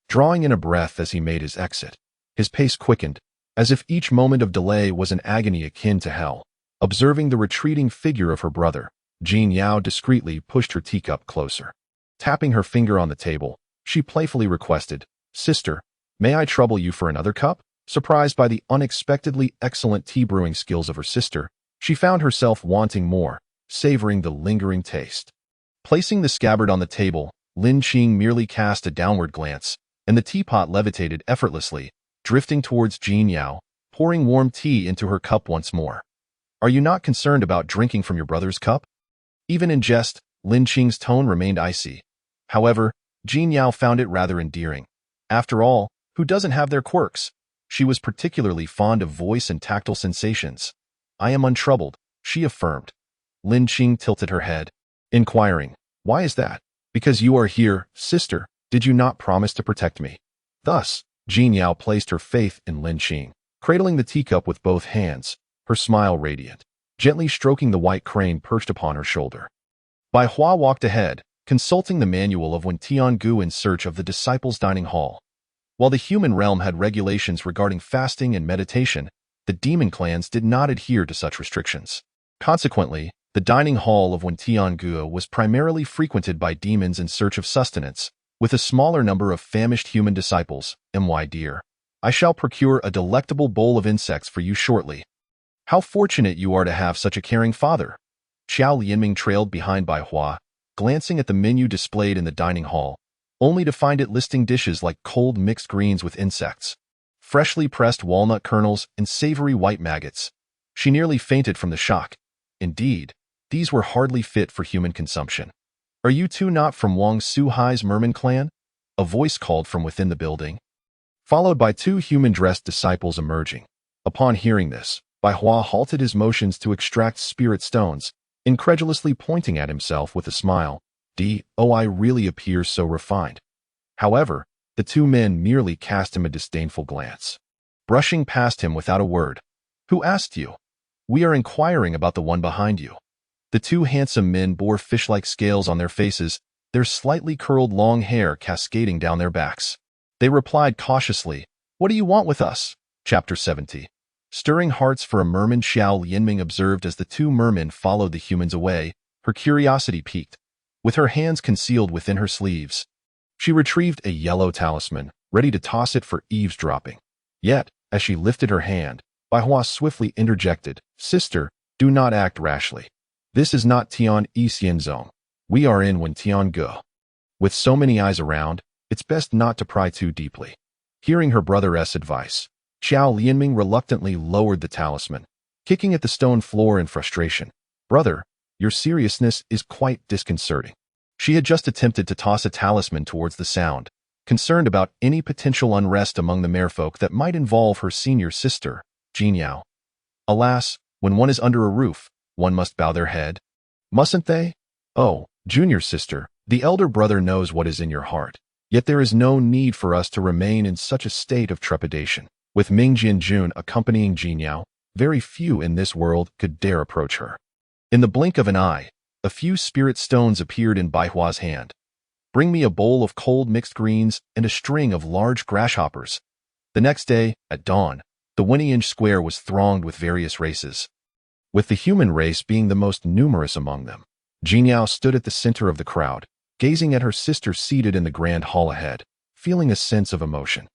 Speaker 1: drawing in a breath as he made his exit. His pace quickened, as if each moment of delay was an agony akin to hell. Observing the retreating figure of her brother, Jin Yao discreetly pushed her teacup closer. Tapping her finger on the table, she playfully requested, "Sister, may I trouble you for another cup?" Surprised by the unexpectedly excellent tea-brewing skills of her sister, she found herself wanting more, savoring the lingering taste. Placing the scabbard on the table, Lin Qing merely cast a downward glance, and the teapot levitated effortlessly, drifting towards Jin Yao, pouring warm tea into her cup once more. "Are you not concerned about drinking from your brother's cup?" Even in jest, Lin Qing's tone remained icy. However, Jin Yao found it rather endearing. After all, who doesn't have their quirks? She was particularly fond of voice and tactile sensations. "I am untroubled," she affirmed. Lin Qing tilted her head, inquiring, "Why is that?" "Because you are here, sister. Did you not promise to protect me?" Thus, Jin Yao placed her faith in Lin Qing, cradling the teacup with both hands, her smile radiant, gently stroking the white crane perched upon her shoulder. Bai Hua walked ahead, consulting the manual of Wen Tiangu in search of the disciples' dining hall. While the human realm had regulations regarding fasting and meditation, the demon clans did not adhere to such restrictions. Consequently, the dining hall of Wen Tiangu was primarily frequented by demons in search of sustenance, with a smaller number of famished human disciples. "My dear, I shall procure a delectable bowl of insects for you shortly. How fortunate you are to have such a caring father." Xiao Lianming trailed behind Bai Hua, glancing at the menu displayed in the dining hall, only to find it listing dishes like cold mixed greens with insects, freshly pressed walnut kernels, and savory white maggots. She nearly fainted from the shock. Indeed, these were hardly fit for human consumption. "Are you two not from Wang Suhai's merman clan?" a voice called from within the building, followed by 2 human-dressed disciples emerging. Upon hearing this, Bai Hua halted his motions to extract spirit stones, incredulously pointing at himself with a smile. I really appear so refined." However, the 2 men merely cast him a disdainful glance, brushing past him without a word. "Who asked you?" "We are inquiring about the one behind you." The 2 handsome men bore fish-like scales on their faces, their slightly curled long hair cascading down their backs. They replied cautiously, "What do you want with us?" Chapter 70. Stirring hearts for a merman. Xiao Lianming observed as the 2 mermen followed the humans away, her curiosity piqued. With her hands concealed within her sleeves, she retrieved a yellow talisman, ready to toss it for eavesdropping. Yet, as she lifted her hand, Bai Hua swiftly interjected, "Sister, do not act rashly. This is not Tian Yi Xianzong. We are in Wen Tiangu. With so many eyes around, it's best not to pry too deeply." Hearing her brother's advice, Xiao Lianming reluctantly lowered the talisman, kicking at the stone floor in frustration. "Brother, your seriousness is quite disconcerting." She had just attempted to toss a talisman towards the sound, concerned about any potential unrest among the merfolk that might involve her senior sister, Jinyao. Alas, when one is under a roof, one must bow their head. Mustn't they? Oh, junior sister, the elder brother knows what is in your heart. Yet there is no need for us to remain in such a state of trepidation. With Ming Jianjun accompanying Jinyao, very few in this world could dare approach her. In the blink of an eye, a few spirit stones appeared in Baihua's hand. Bring me a bowl of cold mixed greens and a string of large grasshoppers. The next day, at dawn, the Weniange Square was thronged with various races, with the human race being the most numerous among them. Jinyao stood at the center of the crowd, gazing at her sister seated in the grand hall ahead, feeling a sense of emotion.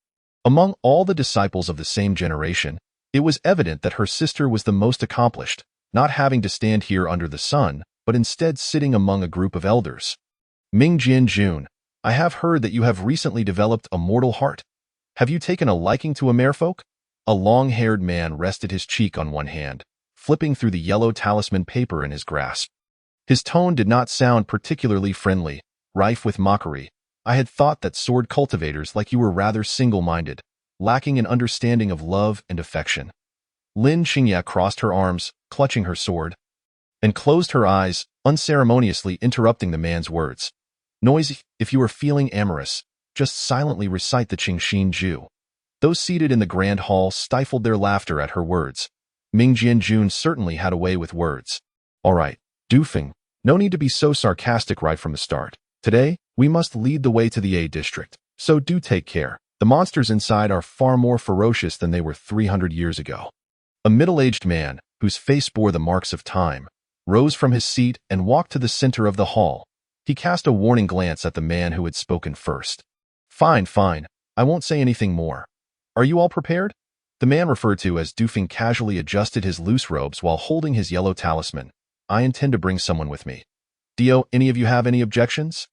Speaker 1: Among all the disciples of the same generation, it was evident that her sister was the most accomplished, not having to stand here under the sun, but instead sitting among a group of elders. Ming Jianjun, I have heard that you have recently developed a mortal heart. Have you taken a liking to a merfolk? A long-haired man rested his cheek on one hand, flipping through the yellow talisman paper in his grasp. His tone did not sound particularly friendly, rife with mockery. I had thought that sword cultivators like you were rather single-minded, lacking an understanding of love and affection. Lin Xingye crossed her arms, clutching her sword, and closed her eyes, unceremoniously interrupting the man's words. Noisy, if you are feeling amorous, just silently recite the Qingxin Ju. Those seated in the grand hall stifled their laughter at her words. Ming Jianjun certainly had a way with words. All right, Dufeng, no need to be so sarcastic right from the start. Today, we must lead the way to the A district, so do take care. The monsters inside are far more ferocious than they were 300 years ago. A middle-aged man, whose face bore the marks of time, rose from his seat and walked to the center of the hall. He cast a warning glance at the man who had spoken first. Fine, I won't say anything more. Are you all prepared? The man referred to as Dufeng casually adjusted his loose robes while holding his yellow talisman. I intend to bring someone with me. Dio, any of you have any objections?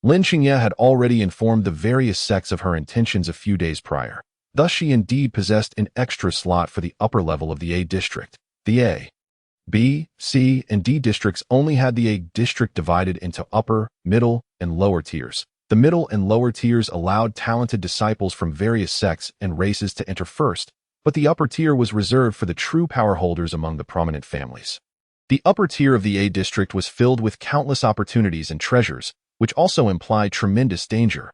Speaker 1: Lin Xingye had already informed the various sects of her intentions a few days prior. Thus she indeed possessed an extra slot for the upper level of the A district. The A, B, C, and D districts only had the A district divided into upper, middle, and lower tiers. The middle and lower tiers allowed talented disciples from various sects and races to enter first, but the upper tier was reserved for the true power holders among the prominent families. The upper tier of the A district was filled with countless opportunities and treasures, which also implied tremendous danger.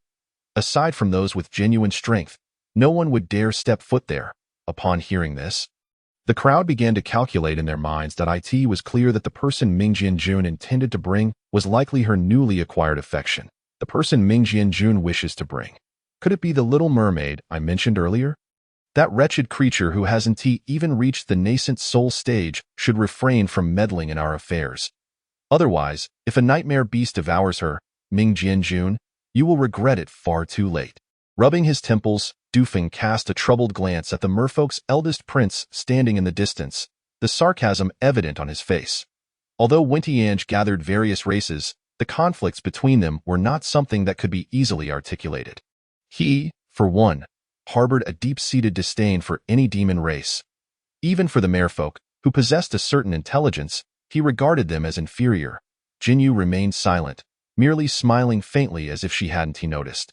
Speaker 1: Aside from those with genuine strength, no one would dare step foot there. Upon hearing this, the crowd began to calculate in their minds that it was clear that the person Ming Jianjun intended to bring was likely her newly acquired affection. The person Ming Jianjun wishes to bring. Could it be the little mermaid I mentioned earlier? That wretched creature who hasn't even reached the nascent soul stage should refrain from meddling in our affairs. Otherwise, if a nightmare beast devours her, Ming Jianjun, you will regret it far too late. Rubbing his temples, Dufeng cast a troubled glance at the merfolk's eldest prince standing in the distance, the sarcasm evident on his face. Although Wentiange gathered various races, the conflicts between them were not something that could be easily articulated. He, for one, harbored a deep-seated disdain for any demon race. Even for the merfolk, who possessed a certain intelligence, he regarded them as inferior. Jinyu remained silent, merely smiling faintly as if she hadn't noticed.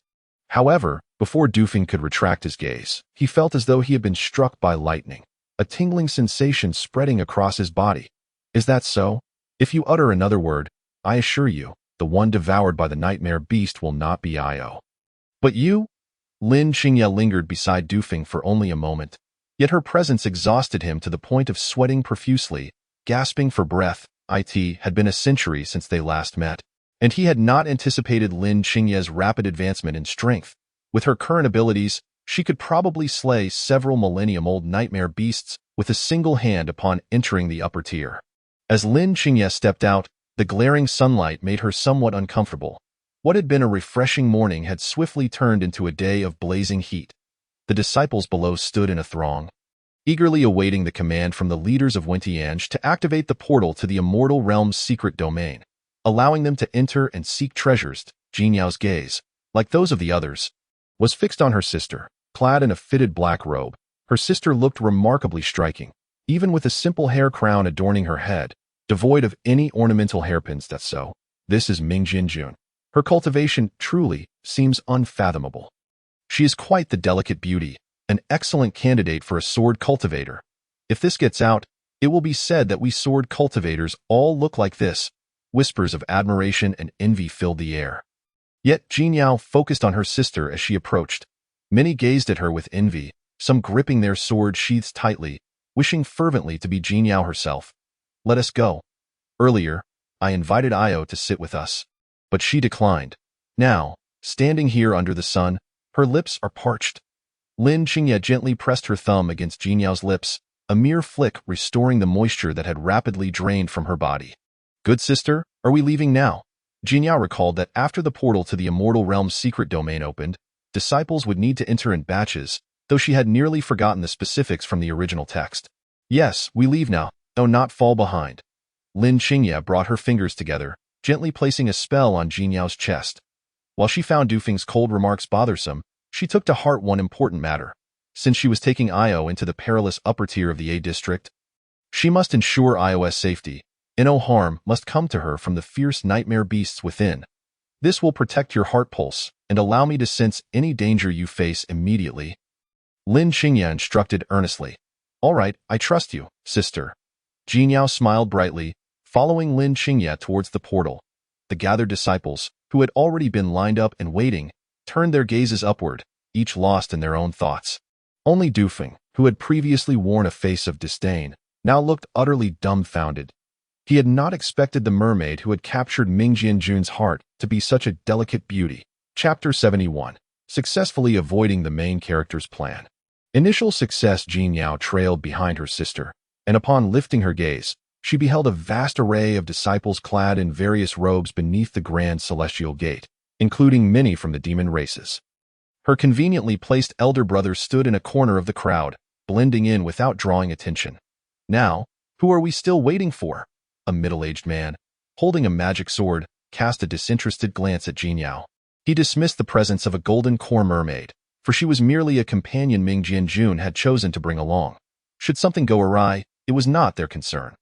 Speaker 1: However, before Dufeng could retract his gaze, he felt as though he had been struck by lightning, a tingling sensation spreading across his body. Is that so? If you utter another word, I assure you, the one devoured by the nightmare beast will not be Io. But you? Lin Xingye lingered beside Dufeng for only a moment, yet her presence exhausted him to the point of sweating profusely, gasping for breath. It had been a century since they last met, and he had not anticipated Lin Xingye's rapid advancement in strength. With her current abilities, she could probably slay several millennium-old nightmare beasts with a single hand upon entering the upper tier. As Lin Xingye stepped out, the glaring sunlight made her somewhat uncomfortable. What had been a refreshing morning had swiftly turned into a day of blazing heat. The disciples below stood in a throng, eagerly awaiting the command from the leaders of Wentiange to activate the portal to the immortal realm's secret domain, allowing them to enter and seek treasures. Jinyao's gaze, like those of the others, was fixed on her sister, clad in a fitted black robe. Her sister looked remarkably striking, even with a simple hair crown adorning her head, devoid of any ornamental hairpins. That's so. This is Ming Jianjun. Her cultivation truly seems unfathomable. She is quite the delicate beauty, an excellent candidate for a sword cultivator. If this gets out, it will be said that we sword cultivators all look like this. Whispers of admiration and envy filled the air. Yet Jinyao focused on her sister as she approached. Many gazed at her with envy, some gripping their sword sheaths tightly, wishing fervently to be Jinyao herself. Let us go. Earlier, I invited Io to sit with us, but she declined. Now, standing here under the sun, her lips are parched. Lin Qingye gently pressed her thumb against Jinyao's lips, a mere flick restoring the moisture that had rapidly drained from her body. Good sister, are we leaving now? Jinyao recalled that after the portal to the Immortal Realm's secret domain opened, disciples would need to enter in batches, though she had nearly forgotten the specifics from the original text. Yes, we leave now, though not fall behind. Lin Qingye brought her fingers together, gently placing a spell on Jinyao's chest. While she found Dufeng's cold remarks bothersome, she took to heart one important matter. Since she was taking Io into the perilous upper tier of the A district, she must ensure Io's safety, and no harm must come to her from the fierce nightmare beasts within. This will protect your heart pulse and allow me to sense any danger you face immediately. Lin Qingye instructed earnestly. All right, I trust you, sister. Jinyao smiled brightly, following Lin Qingye towards the portal. The gathered disciples, who had already been lined up and waiting, turned their gazes upward, each lost in their own thoughts. Only Dufeng, who had previously worn a face of disdain, now looked utterly dumbfounded. He had not expected the mermaid who had captured Ming Jianjun's heart to be such a delicate beauty. Chapter 71. Successfully avoiding the main character's plan. Initial success. Jinyao trailed behind her sister, and upon lifting her gaze, she beheld a vast array of disciples clad in various robes beneath the grand celestial gate, including many from the demon races. Her conveniently placed elder brother stood in a corner of the crowd, blending in without drawing attention. Now, who are we still waiting for? A middle-aged man, holding a magic sword, cast a disinterested glance at Jinyao. He dismissed the presence of a golden core mermaid, for she was merely a companion Ming Jianjun had chosen to bring along. Should something go awry, it was not their concern.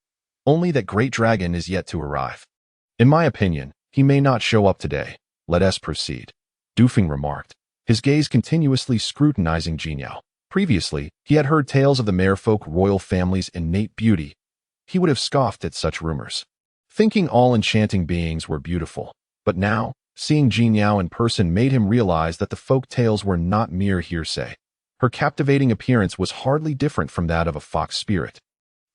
Speaker 1: Only that great dragon is yet to arrive. In my opinion, he may not show up today. Let us proceed. Dufeng remarked, his gaze continuously scrutinizing Jinyao. Previously, he had heard tales of the merfolk royal family's innate beauty. He would have scoffed at such rumors, thinking all enchanting beings were beautiful. But now, seeing Jinyao in person made him realize that the folk tales were not mere hearsay. Her captivating appearance was hardly different from that of a fox spirit,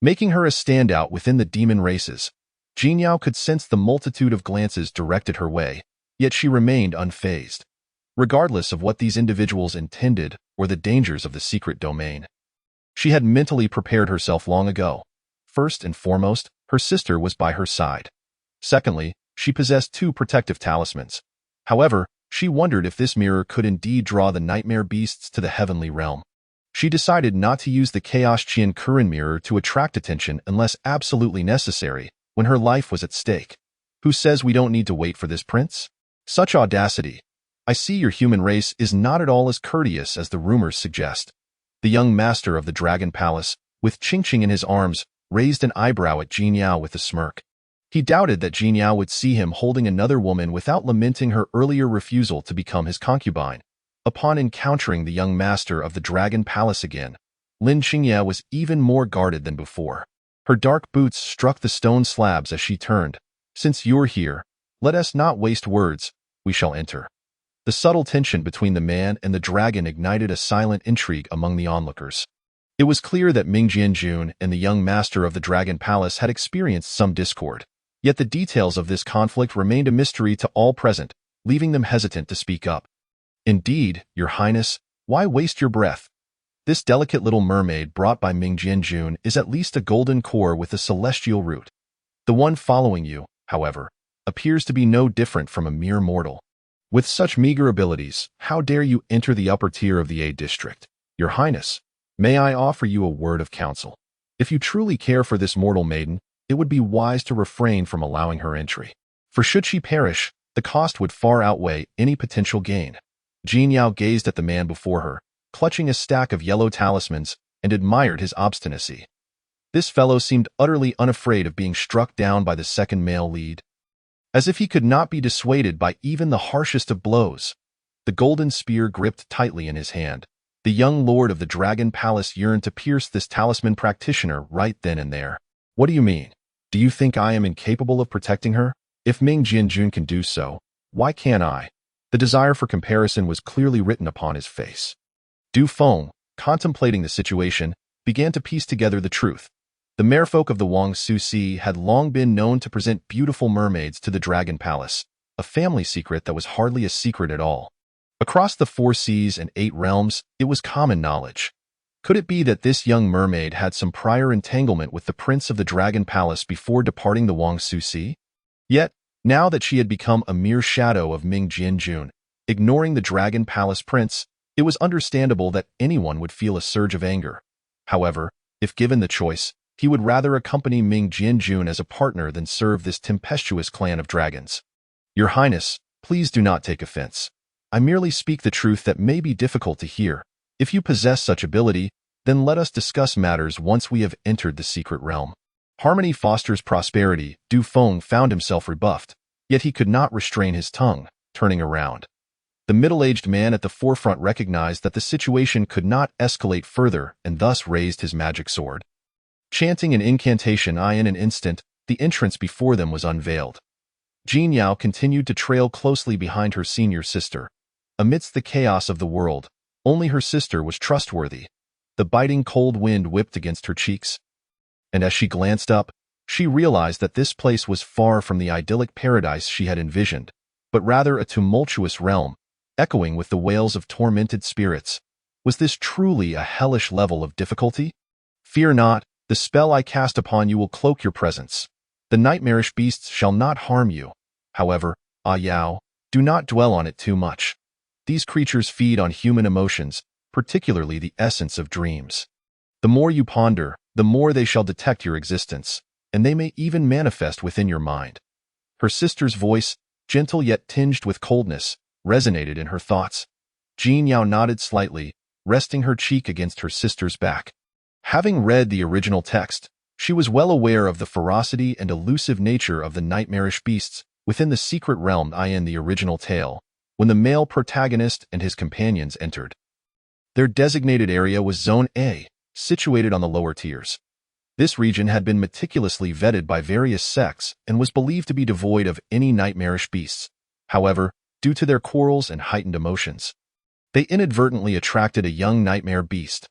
Speaker 1: making her a standout within the demon races. Jinyao could sense the multitude of glances directed her way, yet she remained unfazed, regardless of what these individuals intended or the dangers of the secret domain. She had mentally prepared herself long ago. First and foremost, her sister was by her side. Secondly, she possessed 2 protective talismans. However, she wondered if this mirror could indeed draw the nightmare beasts to the heavenly realm. She decided not to use the Chaos Qian Kuren mirror to attract attention unless absolutely necessary, when her life was at stake. Who says we don't need to wait for this prince? Such audacity. I see your human race is not at all as courteous as the rumors suggest. The young master of the Dragon Palace, with Qingqing in his arms, raised an eyebrow at Jinyao with a smirk. He doubted that Jinyao would see him holding another woman without lamenting her earlier refusal to become his concubine. Upon encountering the young master of the Dragon Palace again, Lin Qingye was even more guarded than before. Her dark boots struck the stone slabs as she turned. Since you're here, let us not waste words, we shall enter. The subtle tension between the man and the dragon ignited a silent intrigue among the onlookers. It was clear that Ming Jianjun and the young master of the Dragon Palace had experienced some discord. Yet the details of this conflict remained a mystery to all present, leaving them hesitant to speak up. Indeed, Your Highness, why waste your breath? This delicate little mermaid brought by Ming Jianjun is at least a golden core with a celestial root. The one following you, however, appears to be no different from a mere mortal. With such meager abilities, how dare you enter the upper tier of the A district? Your Highness, may I offer you a word of counsel? If you truly care for this mortal maiden, it would be wise to refrain from allowing her entry. For should she perish, the cost would far outweigh any potential gain. Jinyao gazed at the man before her, clutching a stack of yellow talismans, and admired his obstinacy. This fellow seemed utterly unafraid of being struck down by the second male lead, as if he could not be dissuaded by even the harshest of blows. the golden spear gripped tightly in his hand. The young lord of the Dragon Palace yearned to pierce this talisman practitioner right then and there. What do you mean? Do you think I am incapable of protecting her? If Ming Jianjun can do so, why can't I? The desire for comparison was clearly written upon his face. Du Feng, contemplating the situation, began to piece together the truth. The merfolk of the Wang Su Sea had long been known to present beautiful mermaids to the Dragon Palace, a family secret that was hardly a secret at all. Across the 4 seas and 8 realms, it was common knowledge. Could it be that this young mermaid had some prior entanglement with the prince of the Dragon Palace before departing the Wang Su Sea? Yet, now that she had become a mere shadow of Ming Jianjun, ignoring the Dragon Palace prince, it was understandable that anyone would feel a surge of anger. However, if given the choice, he would rather accompany Ming Jianjun as a partner than serve this tempestuous clan of dragons. Your Highness, please do not take offense. I merely speak the truth that may be difficult to hear. If you possess such ability, then let us discuss matters once we have entered the secret realm. Harmony fosters prosperity. Du Feng found himself rebuffed, yet he could not restrain his tongue, turning around. The middle-aged man at the forefront recognized that the situation could not escalate further and thus raised his magic sword. Chanting an incantation, in an instant, the entrance before them was unveiled. Jin Yao continued to trail closely behind her senior sister. Amidst the chaos of the world, only her sister was trustworthy. The biting cold wind whipped against her cheeks. And as she glanced up, she realized that this place was far from the idyllic paradise she had envisioned, but rather a tumultuous realm, echoing with the wails of tormented spirits. Was this truly a hellish level of difficulty? Fear not, the spell I cast upon you will cloak your presence. The nightmarish beasts shall not harm you. However, Yao, do not dwell on it too much. These creatures feed on human emotions, particularly the essence of dreams. The more you ponder, the more they shall detect your existence, and they may even manifest within your mind. Her sister's voice, gentle yet tinged with coldness, resonated in her thoughts. Jin Yao nodded slightly, resting her cheek against her sister's back. Having read the original text, she was well aware of the ferocity and elusive nature of the nightmarish beasts within the secret realm in the original tale, when the male protagonist and his companions entered. Their designated area was Zone A, situated on the lower tiers. This region had been meticulously vetted by various sects and was believed to be devoid of any nightmarish beasts. However, due to their quarrels and heightened emotions, they inadvertently attracted a young nightmare beast.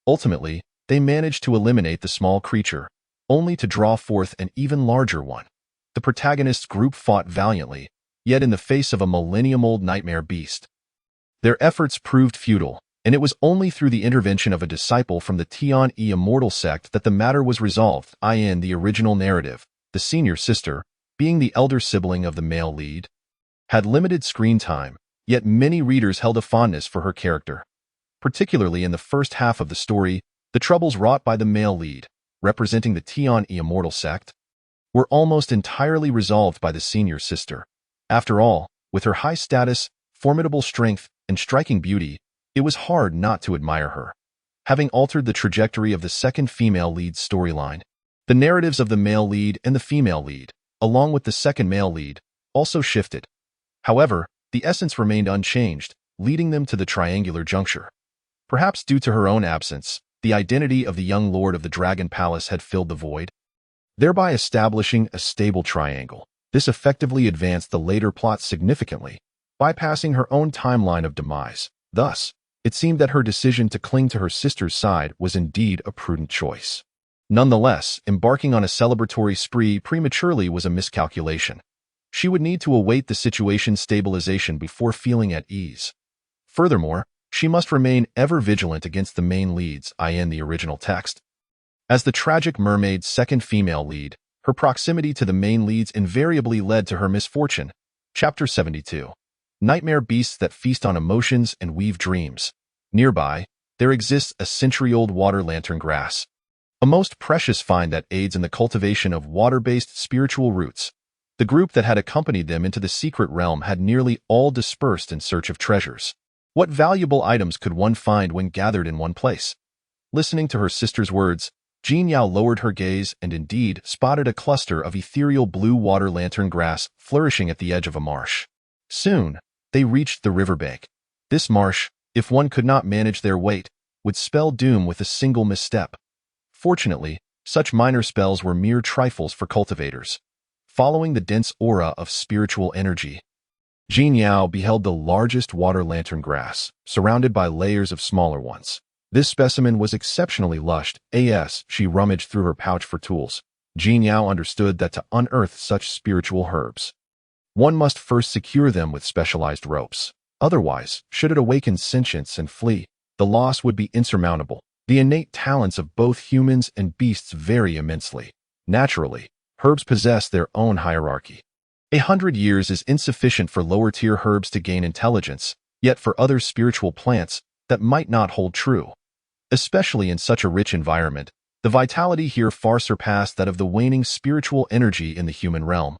Speaker 1: Ultimately, they managed to eliminate the small creature, only to draw forth an even larger one. The protagonist's group fought valiantly, yet in the face of a millennium-old nightmare beast. Their efforts proved futile, and it was only through the intervention of a disciple from the Tian-E immortal sect that the matter was resolved. In the original narrative, the senior sister, being the elder sibling of the male lead, had limited screen time, yet many readers held a fondness for her character. Particularly in the first half of the story, the troubles wrought by the male lead, representing the Tian-E immortal sect, were almost entirely resolved by the senior sister. After all, with her high status, formidable strength, and striking beauty, it was hard not to admire her. Having altered the trajectory of the second female lead's storyline, the narratives of the male lead and the female lead, along with the second male lead, also shifted. However, the essence remained unchanged, leading them to the triangular juncture. Perhaps due to her own absence, the identity of the young lord of the Dragon Palace had filled the void, thereby establishing a stable triangle. This effectively advanced the later plot significantly, bypassing her own timeline of demise. Thus, it seemed that her decision to cling to her sister's side was indeed a prudent choice. Nonetheless, embarking on a celebratory spree prematurely was a miscalculation. She would need to await the situation's stabilization before feeling at ease. Furthermore, she must remain ever vigilant against the main leads, in the original text. As the tragic mermaid's second female lead, her proximity to the main leads invariably led to her misfortune. Chapter 72. Nightmare beasts that feast on emotions and weave dreams. Nearby, there exists a century-old water lantern grass, a most precious find that aids in the cultivation of water-based spiritual roots. The group that had accompanied them into the secret realm had nearly all dispersed in search of treasures. What valuable items could one find when gathered in one place? Listening to her sister's words, Jin Yao lowered her gaze and indeed spotted a cluster of ethereal blue water lantern grass flourishing at the edge of a marsh. Soon, they reached the riverbank. This marsh, if one could not manage their weight, would spell doom with a single misstep. Fortunately, such minor spells were mere trifles for cultivators. Following the dense aura of spiritual energy, Jin Yao beheld the largest water lantern grass, surrounded by layers of smaller ones. This specimen was exceptionally lush. As she rummaged through her pouch for tools, Jin Yao understood that to unearth such spiritual herbs, one must first secure them with specialized ropes. Otherwise, should it awaken sentience and flee, the loss would be insurmountable. The innate talents of both humans and beasts vary immensely. Naturally, herbs possess their own hierarchy. 100 years is insufficient for lower-tier herbs to gain intelligence, yet for other spiritual plants, that might not hold true. Especially in such a rich environment, the vitality here far surpassed that of the waning spiritual energy in the human realm,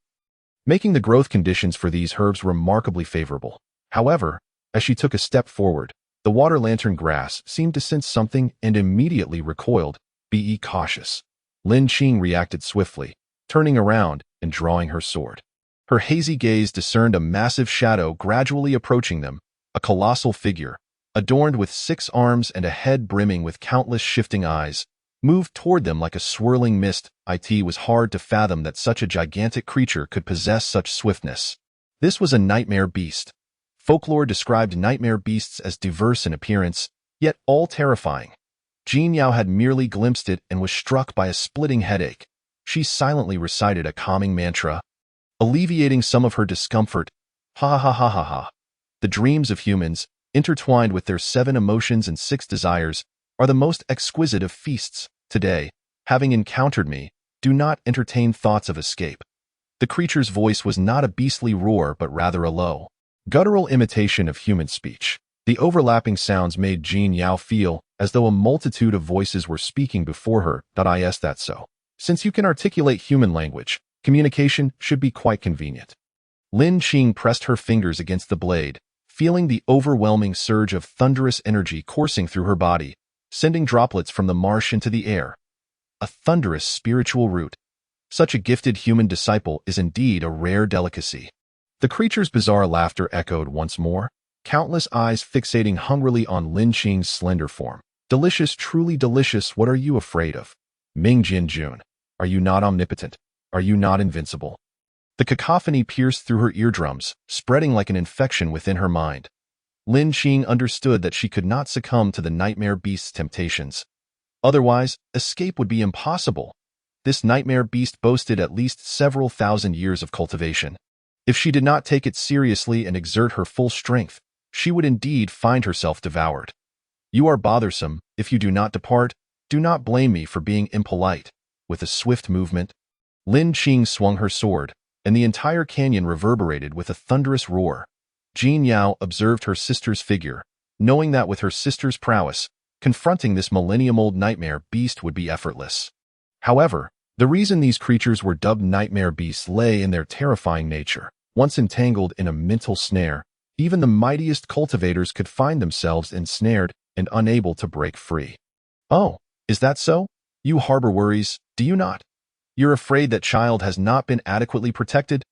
Speaker 1: making the growth conditions for these herbs remarkably favorable. However, as she took a step forward, the water lantern grass seemed to sense something and immediately recoiled. Be cautious. Lin Qing reacted swiftly, turning around and drawing her sword. Her hazy gaze discerned a massive shadow gradually approaching them, a colossal figure, adorned with 6 arms and a head brimming with countless shifting eyes, moved toward them like a swirling mist. It was hard to fathom that such a gigantic creature could possess such swiftness. This was a nightmare beast. Folklore described nightmare beasts as diverse in appearance, yet all terrifying. Jin Yao had merely glimpsed it and was struck by a splitting headache. She silently recited a calming mantra, alleviating some of her discomfort. Ha ha ha ha ha. The dreams of humans, intertwined with their 7 emotions and 6 desires, are the most exquisite of feasts. Today, having encountered me, do not entertain thoughts of escape. The creature's voice was not a beastly roar but rather a low, guttural imitation of human speech. The overlapping sounds made Jin Yao feel as though a multitude of voices were speaking before her. Is that so? Since you can articulate human language, communication should be quite convenient. Lin Qing pressed her fingers against the blade, feeling the overwhelming surge of thunderous energy coursing through her body, sending droplets from the marsh into the air. A thunderous spiritual root. Such a gifted human disciple is indeed a rare delicacy. The creature's bizarre laughter echoed once more, countless eyes fixating hungrily on Lin Qing's slender form. Delicious, truly delicious. What are you afraid of? Ming Jin Jun. Are you not omnipotent? Are you not invincible? The cacophony pierced through her eardrums, spreading like an infection within her mind. Lin Qing understood that she could not succumb to the nightmare beast's temptations. Otherwise, escape would be impossible. This nightmare beast boasted at least several thousand years of cultivation. If she did not take it seriously and exert her full strength, she would indeed find herself devoured. You are bothersome. If you do not depart, do not blame me for being impolite. With a swift movement, Lin Qing swung her sword, and the entire canyon reverberated with a thunderous roar. Jin Yao observed her sister's figure, knowing that with her sister's prowess, confronting this millennium-old nightmare beast would be effortless. However, the reason these creatures were dubbed nightmare beasts lay in their terrifying nature. Once entangled in a mental snare, even the mightiest cultivators could find themselves ensnared and unable to break free. Oh, is that so? You harbor worries, do you not? You're afraid that child has not been adequately protected?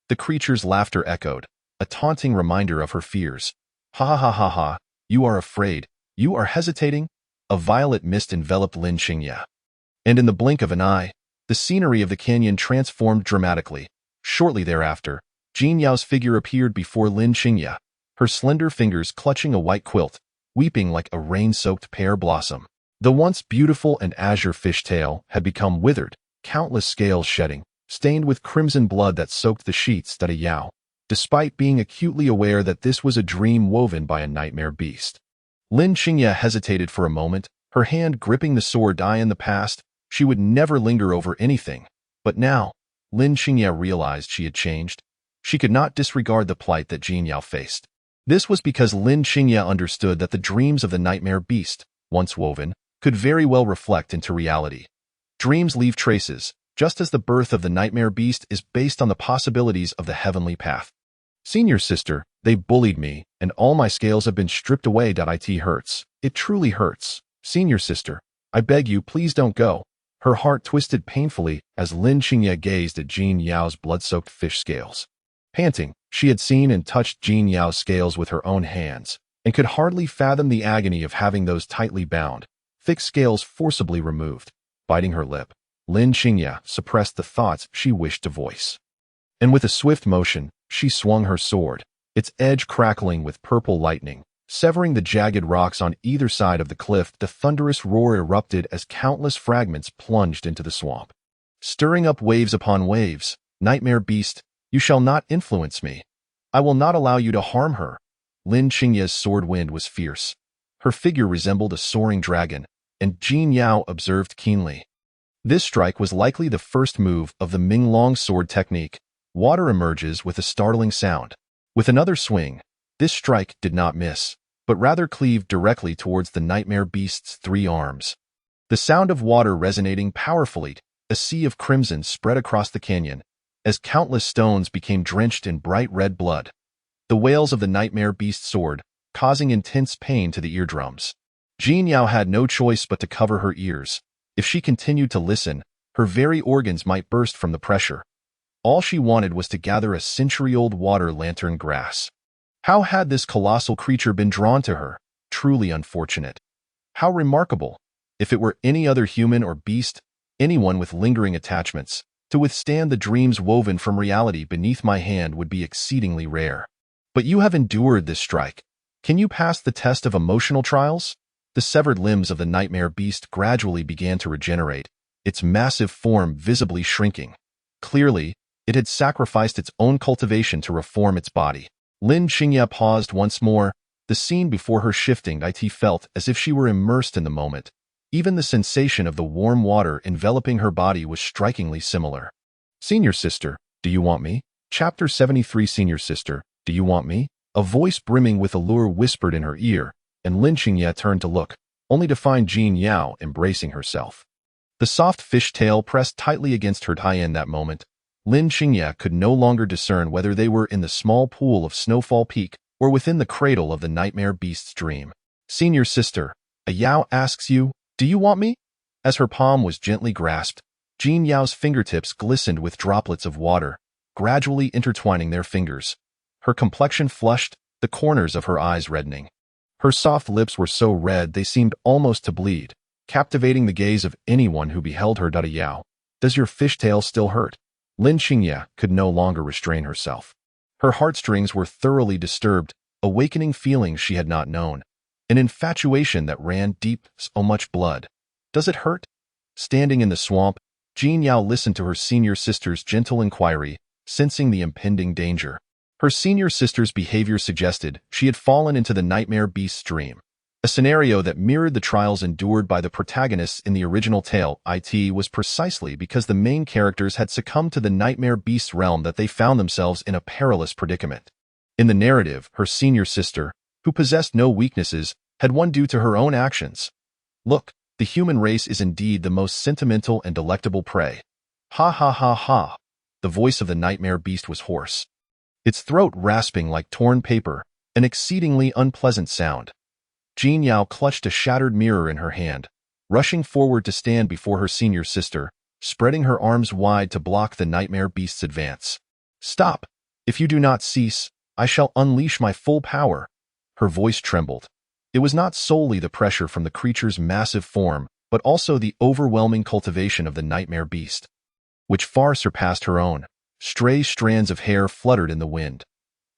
Speaker 1: The creature's laughter echoed, a taunting reminder of her fears. Ha ha ha ha ha, you are afraid, you are hesitating? A violet mist enveloped Lin Qingya. And in the blink of an eye, the scenery of the canyon transformed dramatically. Shortly thereafter, Jin Yao's figure appeared before Lin Qingya, her slender fingers clutching a white quilt, weeping like a rain-soaked pear blossom. The once beautiful and azure fishtail had become withered, countless scales shedding, stained with crimson blood that soaked the sheets. Yao, despite being acutely aware that this was a dream woven by a nightmare beast. Lin Qingya hesitated for a moment, her hand gripping the sword. In the past, she would never linger over anything, but now, Lin Qingya realized she had changed. She could not disregard the plight that Jin Yao faced. This was because Lin Qingya understood that the dreams of the nightmare beast, once woven, could very well reflect into reality. Dreams leave traces, just as the birth of the nightmare beast is based on the possibilities of the heavenly path. Senior sister, they bullied me, and all my scales have been stripped away. It hurts. It truly hurts. Senior sister, I beg you, please don't go. Her heart twisted painfully as Lin Qingya gazed at Jin Yao's blood-soaked fish scales. Panting, she had seen and touched Jin Yao's scales with her own hands, and could hardly fathom the agony of having those tightly bound, thick scales forcibly removed. Biting her lip, Lin Qingya suppressed the thoughts she wished to voice. And with a swift motion, she swung her sword, its edge crackling with purple lightning, severing the jagged rocks on either side of the cliff. The thunderous roar erupted as countless fragments plunged into the swamp, stirring up waves upon waves. Nightmare beast, you shall not influence me. I will not allow you to harm her. Lin Qingya's sword wind was fierce. Her figure resembled a soaring dragon, and Jin Yao observed keenly. This strike was likely the first move of the Ming long sword technique. Water emerges with a startling sound. With another swing, this strike did not miss, but rather cleaved directly towards the nightmare beast's 3 arms. The sound of water resonating powerfully, a sea of crimson spread across the canyon, as countless stones became drenched in bright red blood. The wails of the nightmare beast's sword, causing intense pain to the eardrums. Jin Yao had no choice but to cover her ears. If she continued to listen, her very organs might burst from the pressure. All she wanted was to gather a century-old water lantern grass. How had this colossal creature been drawn to her? Truly unfortunate. How remarkable. If it were any other human or beast, anyone with lingering attachments, to withstand the dreams woven from reality beneath my hand would be exceedingly rare. But you have endured this strike. Can you pass the test of emotional trials? The severed limbs of the nightmare beast gradually began to regenerate, its massive form visibly shrinking. Clearly, it had sacrificed its own cultivation to reform its body. Lin Qingya paused once more, the scene before her shifting. It felt as if she were immersed in the moment. Even the sensation of the warm water enveloping her body was strikingly similar. Senior sister, do you want me? Chapter 73. Senior sister, do you want me? A voice brimming with allure whispered in her ear, and Lin Qingya turned to look, only to find Jin Yao embracing herself. The soft fish tail pressed tightly against her thigh. In that moment, Lin Qingya could no longer discern whether they were in the small pool of Snowfall Peak or within the cradle of the nightmare beast's dream. Senior sister, a Yao asks you, do you want me? As her palm was gently grasped, Jin Yao's fingertips glistened with droplets of water, gradually intertwining their fingers. Her complexion flushed, the corners of her eyes reddening. Her soft lips were so red they seemed almost to bleed, captivating the gaze of anyone who beheld her. Yao, does your fishtail still hurt? Lin Qingya could no longer restrain herself. Her heartstrings were thoroughly disturbed, awakening feelings she had not known. An infatuation that ran deep, so much blood. Does it hurt? Standing in the swamp, Jin Yao listened to her senior sister's gentle inquiry, sensing the impending danger. Her senior sister's behavior suggested she had fallen into the nightmare beast's dream, a scenario that mirrored the trials endured by the protagonists in the original tale. It was precisely because the main characters had succumbed to the nightmare beast's realm that they found themselves in a perilous predicament. In the narrative, her senior sister, who possessed no weaknesses, had won due to her own actions. Look, the human race is indeed the most sentimental and delectable prey. Ha ha ha ha. The voice of the nightmare beast was hoarse, its throat rasping like torn paper, an exceedingly unpleasant sound. Jin Yao clutched a shattered mirror in her hand, rushing forward to stand before her senior sister, spreading her arms wide to block the nightmare beast's advance. Stop! If you do not cease, I shall unleash my full power. Her voice trembled. It was not solely the pressure from the creature's massive form, but also the overwhelming cultivation of the nightmare beast, which far surpassed her own. Stray strands of hair fluttered in the wind.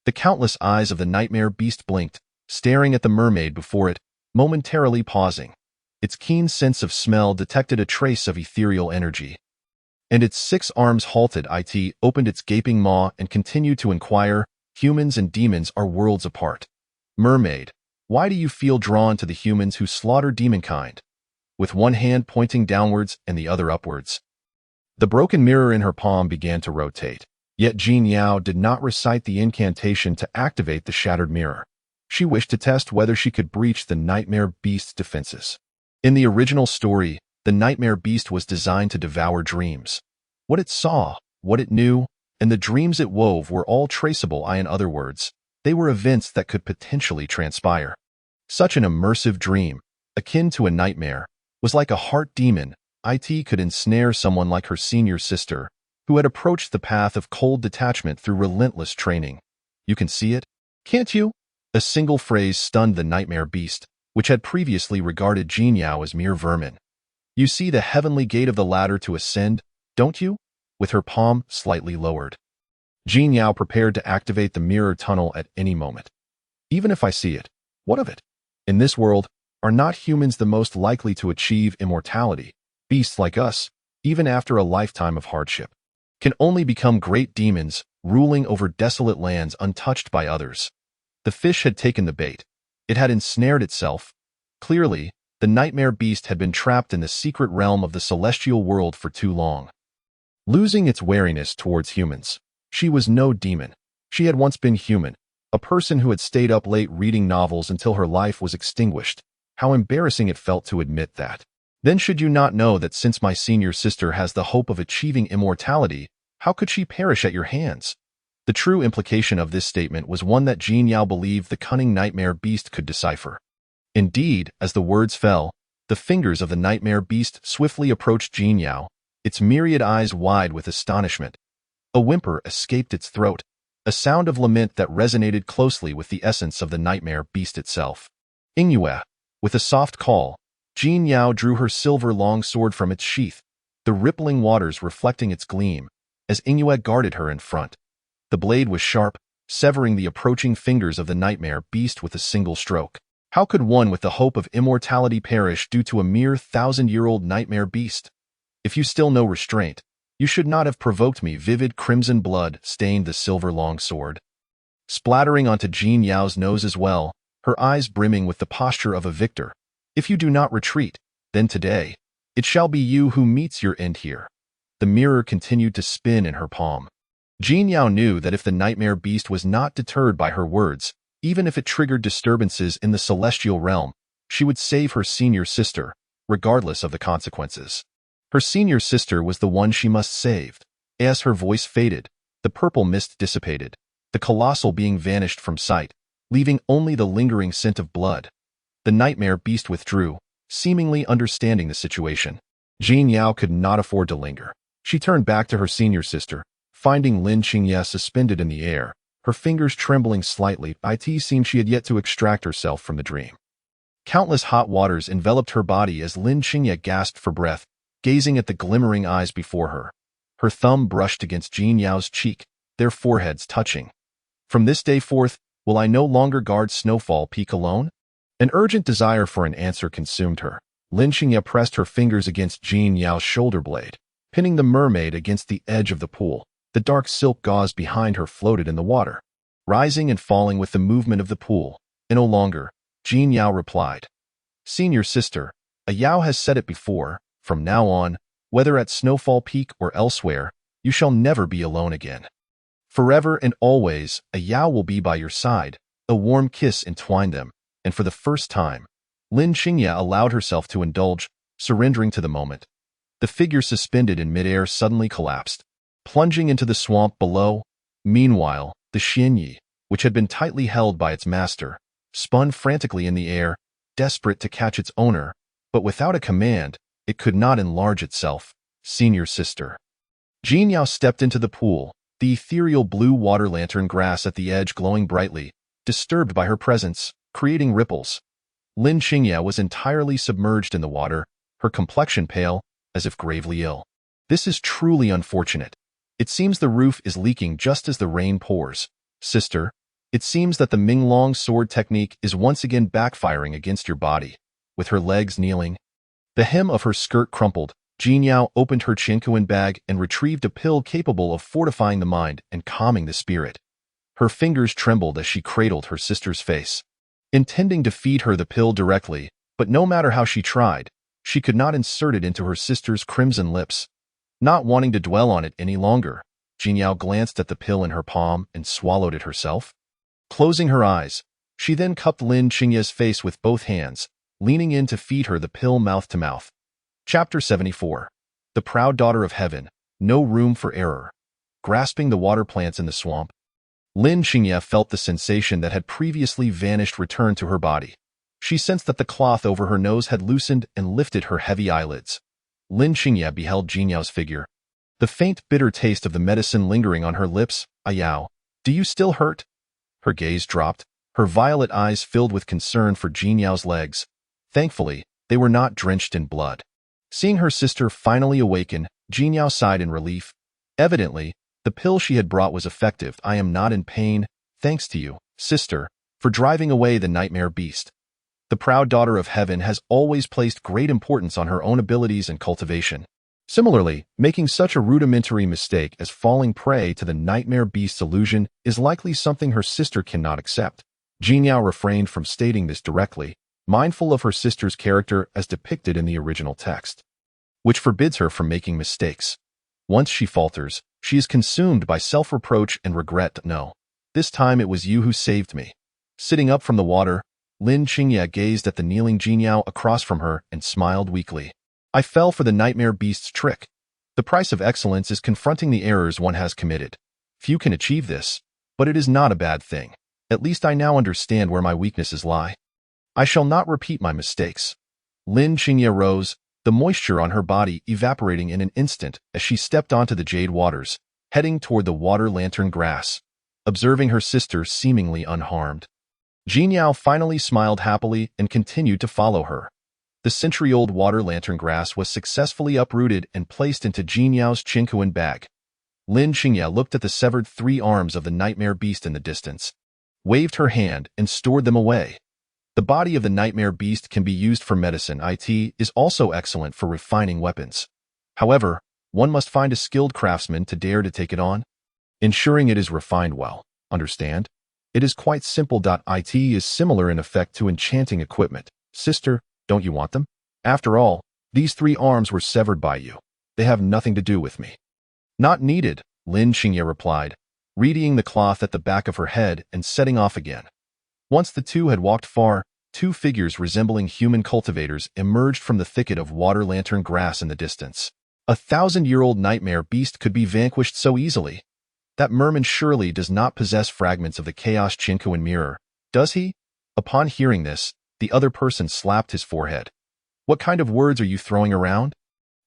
Speaker 1: The countless eyes of the nightmare beast blinked, staring at the mermaid before it, momentarily pausing. Its keen sense of smell detected a trace of ethereal energy. And its 6 arms halted. It opened its gaping maw and continued to inquire, humans and demons are worlds apart. Mermaid, why do you feel drawn to the humans who slaughter demonkind? With one hand pointing downwards and the other upwards. The broken mirror in her palm began to rotate, yet Jin Yao did not recite the incantation to activate the shattered mirror. She wished to test whether she could breach the nightmare beast's defenses. In the original story, the nightmare beast was designed to devour dreams. What it saw, what it knew, and the dreams it wove were all traceable. In other words, they were events that could potentially transpire. Such an immersive dream, akin to a nightmare, was like a heart demon. It could ensnare someone like her senior sister, who had approached the path of cold detachment through relentless training. You can see it, can't you? A single phrase stunned the nightmare beast, which had previously regarded Jin Yao as mere vermin. "You see the heavenly gate of the ladder to ascend, don't you?" With her palm slightly lowered. Jin Yao prepared to activate the mirror tunnel at any moment. "Even if I see it, what of it? In this world, are not humans the most likely to achieve immortality? Beasts like us, even after a lifetime of hardship, can only become great demons, ruling over desolate lands untouched by others." The fish had taken the bait. It had ensnared itself. Clearly, the nightmare beast had been trapped in the secret realm of the celestial world for too long. Losing its wariness towards humans, she was no demon. She had once been human, a person who had stayed up late reading novels until her life was extinguished. How embarrassing it felt to admit that. "Then should you not know that since my senior sister has the hope of achieving immortality, how could she perish at your hands?" The true implication of this statement was one that Jin Yao believed the cunning nightmare beast could decipher. Indeed, as the words fell, the fingers of the nightmare beast swiftly approached Jin Yao, its myriad eyes wide with astonishment. A whimper escaped its throat, a sound of lament that resonated closely with the essence of the nightmare beast itself. "Ingyue." With a soft call, Jin Yao drew her silver longsword from its sheath, the rippling waters reflecting its gleam, as Ingyue guarded her in front. The blade was sharp, severing the approaching fingers of the nightmare beast with a single stroke. How could one with the hope of immortality perish due to a mere 1,000-year-old nightmare beast? "If you still know restraint, you should not have provoked me." Vivid crimson blood stained the silver longsword, splattering onto Jin Yao's nose as well, her eyes brimming with the posture of a victor. "If you do not retreat, then today, it shall be you who meets your end here." The mirror continued to spin in her palm. Jin Yao knew that if the nightmare beast was not deterred by her words, even if it triggered disturbances in the celestial realm, she would save her senior sister, regardless of the consequences. Her senior sister was the one she must save. As her voice faded, the purple mist dissipated, the colossal being vanished from sight, leaving only the lingering scent of blood. The nightmare beast withdrew, seemingly understanding the situation. Jin Yao could not afford to linger. She turned back to her senior sister, finding Lin Qingye suspended in the air, her fingers trembling slightly. It seemed she had yet to extract herself from the dream. Countless hot waters enveloped her body as Lin Qingye gasped for breath, gazing at the glimmering eyes before her. Her thumb brushed against Jin Yao's cheek, their foreheads touching. "From this day forth, will I no longer guard Snowfall Peak alone?" An urgent desire for an answer consumed her. Lin Qingye pressed her fingers against Jin Yao's shoulder blade, pinning the mermaid against the edge of the pool. The dark silk gauze behind her floated in the water, rising and falling with the movement of the pool. "No longer," Jin Yao replied. "Senior sister, a Yao has said it before, from now on, whether at Snowfall Peak or elsewhere, you shall never be alone again. Forever and always, a Yao will be by your side." A warm kiss entwined them, and for the first time, Lin Qingye allowed herself to indulge, surrendering to the moment. The figure suspended in midair suddenly collapsed, plunging into the swamp below. Meanwhile, the Xianyi, which had been tightly held by its master, spun frantically in the air, desperate to catch its owner, but without a command, it could not enlarge itself. "Senior sister." Jin Yao stepped into the pool, the ethereal blue water lantern grass at the edge glowing brightly, disturbed by her presence, creating ripples. Lin Qingye was entirely submerged in the water, her complexion pale, as if gravely ill. "This is truly unfortunate. It seems the roof is leaking just as the rain pours. Sister, it seems that the Minglong sword technique is once again backfiring against your body." With her legs kneeling, the hem of her skirt crumpled, Jin Yao opened her Chinkuan bag and retrieved a pill capable of fortifying the mind and calming the spirit. Her fingers trembled as she cradled her sister's face, intending to feed her the pill directly, but no matter how she tried, she could not insert it into her sister's crimson lips. Not wanting to dwell on it any longer, Jin Yao glanced at the pill in her palm and swallowed it herself. Closing her eyes, she then cupped Lin Qingye's face with both hands, leaning in to feed her the pill mouth to mouth. Chapter 74. The Proud Daughter of Heaven, No Room for Error. Grasping the water plants in the swamp, Lin Qingye felt the sensation that had previously vanished return to her body. She sensed that the cloth over her nose had loosened and lifted her heavy eyelids. Lin Qingye beheld Jin Yao's figure, the faint bitter taste of the medicine lingering on her lips. "Yao, do you still hurt?" Her gaze dropped, her violet eyes filled with concern for Jin Yao's legs. Thankfully, they were not drenched in blood. Seeing her sister finally awaken, Jin Yao sighed in relief. Evidently, the pill she had brought was effective. I am not in pain, thanks to you, sister, for driving away the nightmare beast. The proud daughter of heaven has always placed great importance on her own abilities and cultivation. Similarly, making such a rudimentary mistake as falling prey to the nightmare beast's illusion is likely something her sister cannot accept. Jin Yao refrained from stating this directly, mindful of her sister's character as depicted in the original text, which forbids her from making mistakes. Once she falters, she is consumed by self-reproach and regret. No, this time it was you who saved me. Sitting up from the water, Lin Qingye gazed at the kneeling Jin Yao across from her and smiled weakly. I fell for the nightmare beast's trick. The price of excellence is confronting the errors one has committed. Few can achieve this, but it is not a bad thing. At least I now understand where my weaknesses lie. I shall not repeat my mistakes. Lin Qingye rose, the moisture on her body evaporating in an instant as she stepped onto the jade waters, heading toward the water lantern grass, observing her sister seemingly unharmed. Jin Yao finally smiled happily and continued to follow her. The century-old water lantern grass was successfully uprooted and placed into Jin Yao's Qingkuan bag. Lin Qingye looked at the severed 3 arms of the nightmare beast in the distance, waved her hand, and stored them away. The body of the nightmare beast can be used for medicine. It is also excellent for refining weapons. However, one must find a skilled craftsman to dare to take it on, ensuring it is refined well. Understand? It is quite simple. It is similar in effect to enchanting equipment. Sister, don't you want them? After all, these 3 arms were severed by you. They have nothing to do with me. Not needed, Lin Qingye replied, readying the cloth at the back of her head and setting off again. Once the two had walked far, 2 figures resembling human cultivators emerged from the thicket of water lantern grass in the distance. 1,000-year-old nightmare beast could be vanquished so easily. That merman surely does not possess fragments of the chaos Qingkuan mirror, does he? Upon hearing this, the other person slapped his forehead. What kind of words are you throwing around?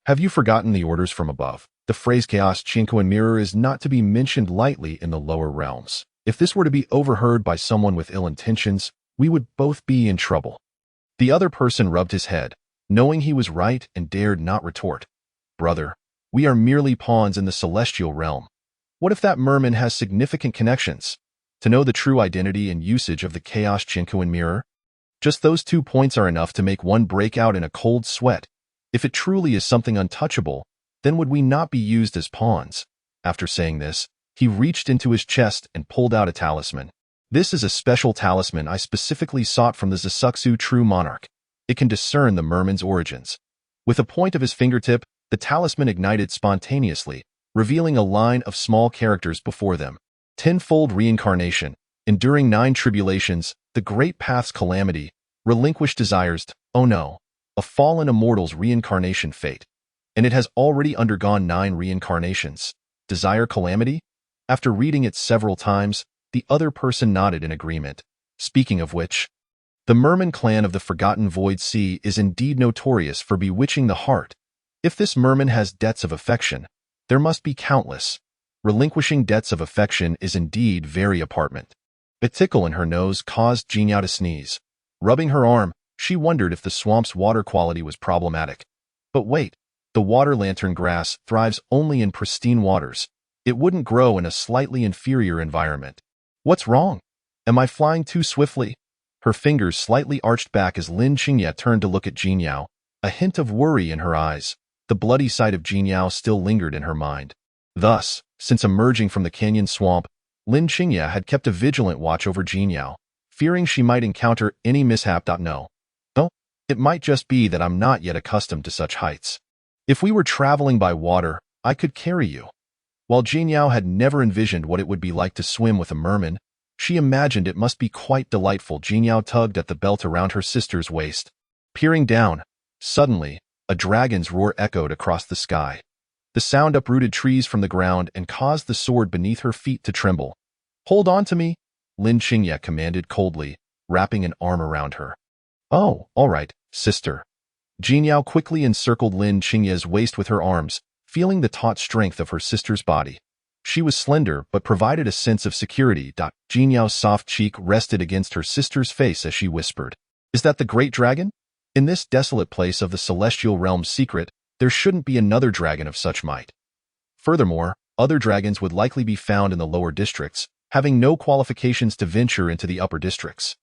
Speaker 1: Have you forgotten the orders from above? The phrase chaos Qingkuan mirror is not to be mentioned lightly in the lower realms. If this were to be overheard by someone with ill intentions, we would both be in trouble. The other person rubbed his head, knowing he was right, and dared not retort. Brother, we are merely pawns in the celestial realm. What if that merman has significant connections? To know the true identity and usage of the chaos Qingkuan mirror? Just those 2 points are enough to make one break out in a cold sweat. If it truly is something untouchable, then would we not be used as pawns? After saying this, he reached into his chest and pulled out a talisman. This is a special talisman I specifically sought from the Zisuksu True Monarch. It can discern the merman's origins. With a point of his fingertip, the talisman ignited spontaneously, revealing a line of small characters before them. 10-fold reincarnation, enduring 9 tribulations, the great path's calamity, relinquished desires, oh no, a fallen immortal's reincarnation fate. And it has already undergone 9 reincarnations. Desire calamity? After reading it several times, the other person nodded in agreement. Speaking of which, the merman clan of the Forgotten Void Sea is indeed notorious for bewitching the heart. If this merman has debts of affection, there must be countless. Relinquishing debts of affection is indeed very apartment. A tickle in her nose caused Jin Yao to sneeze. Rubbing her arm, she wondered if the swamp's water quality was problematic. But wait, the water lantern grass thrives only in pristine waters. It wouldn't grow in a slightly inferior environment. What's wrong? Am I flying too swiftly? Her fingers slightly arched back as Lin Qingye turned to look at Jin Yao, a hint of worry in her eyes. The bloody sight of Jin Yao still lingered in her mind. Thus, since emerging from the canyon swamp, Lin Qingye had kept a vigilant watch over Jin Yao, fearing she might encounter any mishap. No, it might just be that I'm not yet accustomed to such heights. If we were traveling by water, I could carry you. While Jin Yao had never envisioned what it would be like to swim with a merman, she imagined it must be quite delightful. Jin Yao tugged at the belt around her sister's waist. Peering down, suddenly, a dragon's roar echoed across the sky. The sound uprooted trees from the ground and caused the sword beneath her feet to tremble. Hold on to me, Lin Qingye commanded coldly, wrapping an arm around her. Oh, all right, sister. Jin Yao quickly encircled Lin Qingye's waist with her arms, feeling the taut strength of her sister's body. She was slender but provided a sense of security. Jin Yao's soft cheek rested against her sister's face as she whispered, "Is that the great dragon? In this desolate place of the celestial realm's secret, there shouldn't be another dragon of such might. Furthermore, other dragons would likely be found in the lower districts, having no qualifications to venture into the upper districts.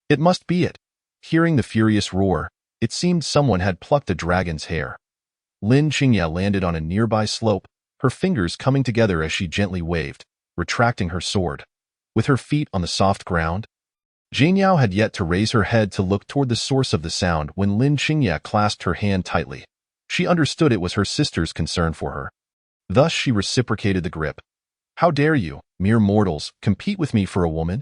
Speaker 1: It must be it." Hearing the furious roar, it seemed someone had plucked a dragon's hair. Lin Qingye landed on a nearby slope, her fingers coming together as she gently waved, retracting her sword. With her feet on the soft ground, Jin Yao had yet to raise her head to look toward the source of the sound when Lin Qingye clasped her hand tightly. She understood it was her sister's concern for her. Thus she reciprocated the grip. "How dare you, mere mortals, compete with me for a woman?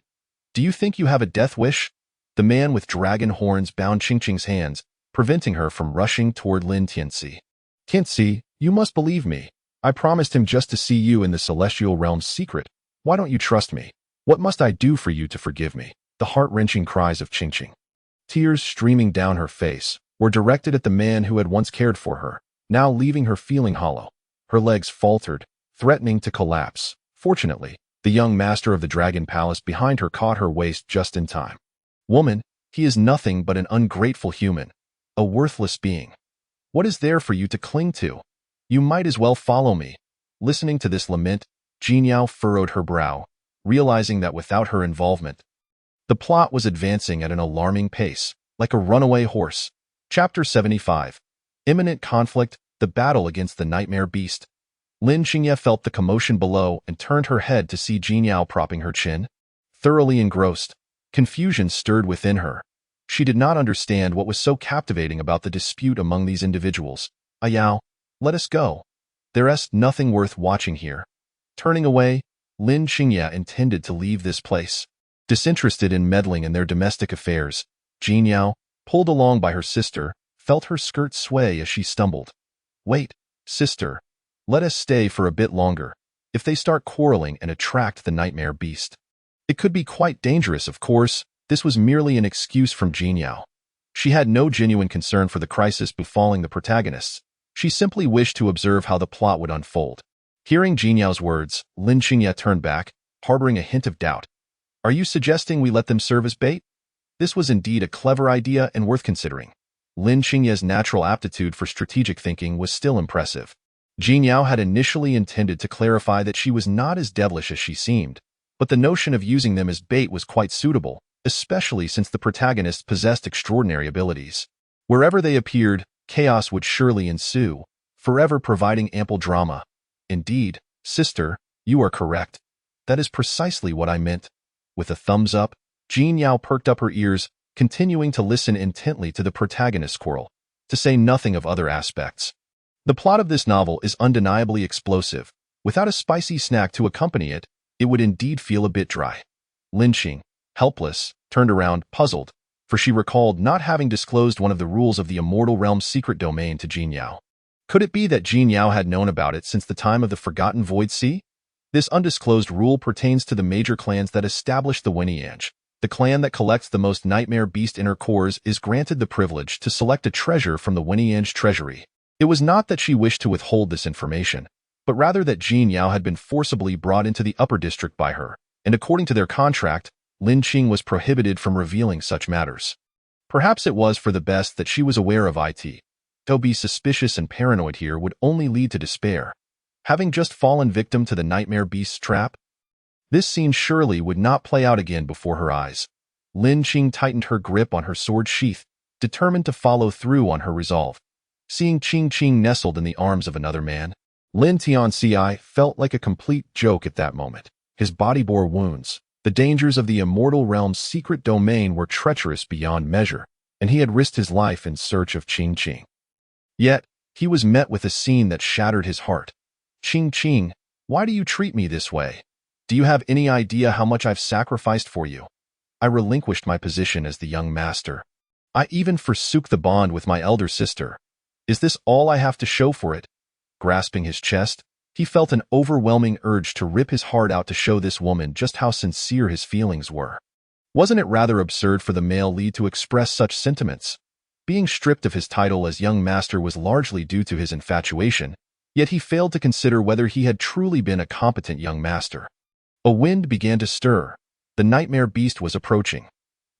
Speaker 1: Do you think you have a death wish?" The man with dragon horns bound Qingqing's hands, preventing her from rushing toward Lin Tianxi. "Tianxi, you must believe me. I promised him just to see you in the celestial realm's secret. Why don't you trust me? What must I do for you to forgive me?" The heart-wrenching cries of Qingqing, tears streaming down her face, were directed at the man who had once cared for her, now leaving her feeling hollow. Her legs faltered, threatening to collapse. Fortunately, the young master of the Dragon Palace behind her caught her waist just in time. "Woman, he is nothing but an ungrateful human, a worthless being. What is there for you to cling to? You might as well follow me." Listening to this lament, Jin Yao furrowed her brow, realizing that without her involvement, the plot was advancing at an alarming pace, like a runaway horse. Chapter 75. Imminent Conflict, the Battle Against the Nightmare Beast. Lin Qingye felt the commotion below and turned her head to see Jin Yao propping her chin. Thoroughly engrossed, confusion stirred within her. She did not understand what was so captivating about the dispute among these individuals. "Yao, let us go. There's nothing worth watching here." Turning away, Lin Qingye intended to leave this place. Disinterested in meddling in their domestic affairs, Jin Yao, pulled along by her sister, felt her skirt sway as she stumbled. "Wait, sister. Let us stay for a bit longer. If they start quarreling and attract the nightmare beast, it could be quite dangerous." Of course, this was merely an excuse from Jin Yao. She had no genuine concern for the crisis befalling the protagonists. She simply wished to observe how the plot would unfold. Hearing Jin Yao's words, Lin Qingye turned back, harboring a hint of doubt. "Are you suggesting we let them serve as bait?" This was indeed a clever idea and worth considering. Lin Qingye's natural aptitude for strategic thinking was still impressive. Jin Yao had initially intended to clarify that she was not as devilish as she seemed, but the notion of using them as bait was quite suitable, especially since the protagonists possessed extraordinary abilities. Wherever they appeared, chaos would surely ensue, forever providing ample drama. "Indeed, sister, you are correct. That is precisely what I meant." With a thumbs up, Jin Yao perked up her ears, continuing to listen intently to the protagonist's quarrel, to say nothing of other aspects. The plot of this novel is undeniably explosive. Without a spicy snack to accompany it, it would indeed feel a bit dry. Lin Qing, helpless, turned around, puzzled, for she recalled not having disclosed one of the rules of the Immortal Realm's secret domain to Jin Yao. Could it be that Jin Yao had known about it since the time of the Forgotten Void Sea? This undisclosed rule pertains to the major clans that established the Weniange. The clan that collects the most nightmare beast inner cores is granted the privilege to select a treasure from the Weniange treasury. It was not that she wished to withhold this information, but rather that Jin Yao had been forcibly brought into the upper district by her, and according to their contract, Lin Qing was prohibited from revealing such matters. Perhaps it was for the best that she was aware of it. To be suspicious and paranoid here would only lead to despair. Having just fallen victim to the nightmare beast's trap, this scene surely would not play out again before her eyes. Lin Qing tightened her grip on her sword sheath, determined to follow through on her resolve. Seeing Qing nestled in the arms of another man, Lin Tianxi felt like a complete joke at that moment. His body bore wounds. The dangers of the Immortal Realm's secret domain were treacherous beyond measure, and he had risked his life in search of Qing. Yet, he was met with a scene that shattered his heart. "Qing, why do you treat me this way? Do you have any idea how much I've sacrificed for you? I relinquished my position as the young master. I even forsook the bond with my elder sister. Is this all I have to show for it?" Grasping his chest, he felt an overwhelming urge to rip his heart out to show this woman just how sincere his feelings were. Wasn't it rather absurd for the male lead to express such sentiments? Being stripped of his title as young master was largely due to his infatuation, Yet he failed to consider whether he had truly been a competent young master. A wind began to stir. The nightmare beast was approaching.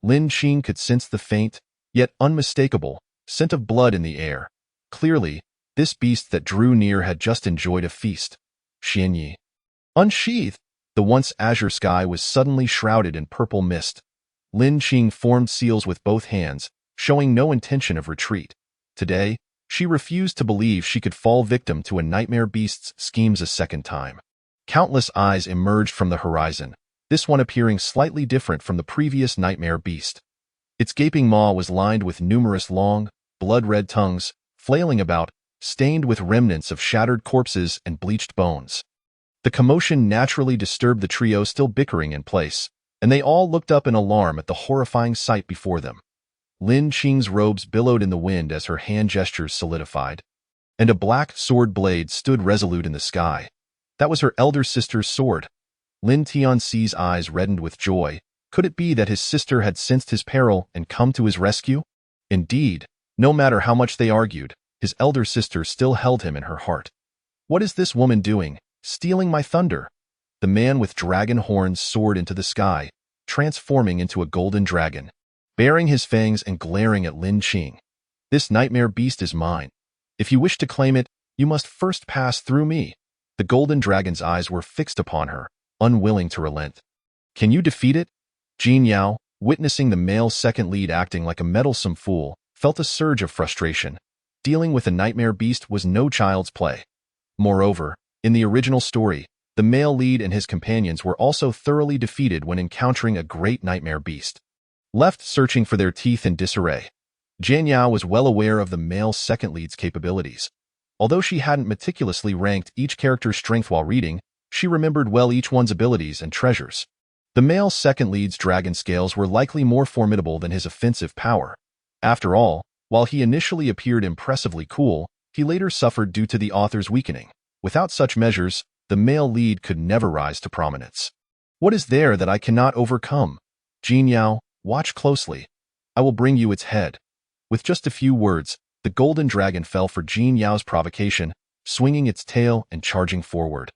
Speaker 1: Lin Qing could sense the faint, yet unmistakable, scent of blood in the air. Clearly, this beast that drew near had just enjoyed a feast. Xianyi. Unsheathed, the once azure sky was suddenly shrouded in purple mist. Lin Qing formed seals with both hands, showing no intention of retreat. Today, she refused to believe she could fall victim to a nightmare beast's schemes a second time. Countless eyes emerged from the horizon, this one appearing slightly different from the previous nightmare beast. Its gaping maw was lined with numerous long, blood-red tongues, flailing about, stained with remnants of shattered corpses and bleached bones. The commotion naturally disturbed the trio still bickering in place, and they all looked up in alarm at the horrifying sight before them. Lin Qing's robes billowed in the wind as her hand gestures solidified, and a black sword blade stood resolute in the sky. That was her elder sister's sword. Lin Tianxi's eyes reddened with joy. Could it be that his sister had sensed his peril and come to his rescue? Indeed, no matter how much they argued, his elder sister still held him in her heart. What is this woman doing, stealing my thunder? The man with dragon horns soared into the sky, transforming into a golden dragon, baring his fangs and glaring at Lin Qing. This nightmare beast is mine. If you wish to claim it, you must first pass through me. The golden dragon's eyes were fixed upon her, unwilling to relent. Can you defeat it? Jin Yao, witnessing the male second lead acting like a meddlesome fool, felt a surge of frustration. Dealing with a nightmare beast was no child's play. Moreover, in the original story, the male lead and his companions were also thoroughly defeated when encountering a great nightmare beast. Left searching for their teeth in disarray, Jin Yao was well aware of the male second lead's capabilities. Although she hadn't meticulously ranked each character's strength while reading, she remembered well each one's abilities and treasures. The male second lead's dragon scales were likely more formidable than his offensive power. After all, while he initially appeared impressively cool, he later suffered due to the author's weakening. Without such measures, the male lead could never rise to prominence. What is there that I cannot overcome? Jin Yao, watch closely. I will bring you its head. With just a few words, the golden dragon fell for Jin Yao's provocation, swinging its tail and charging forward,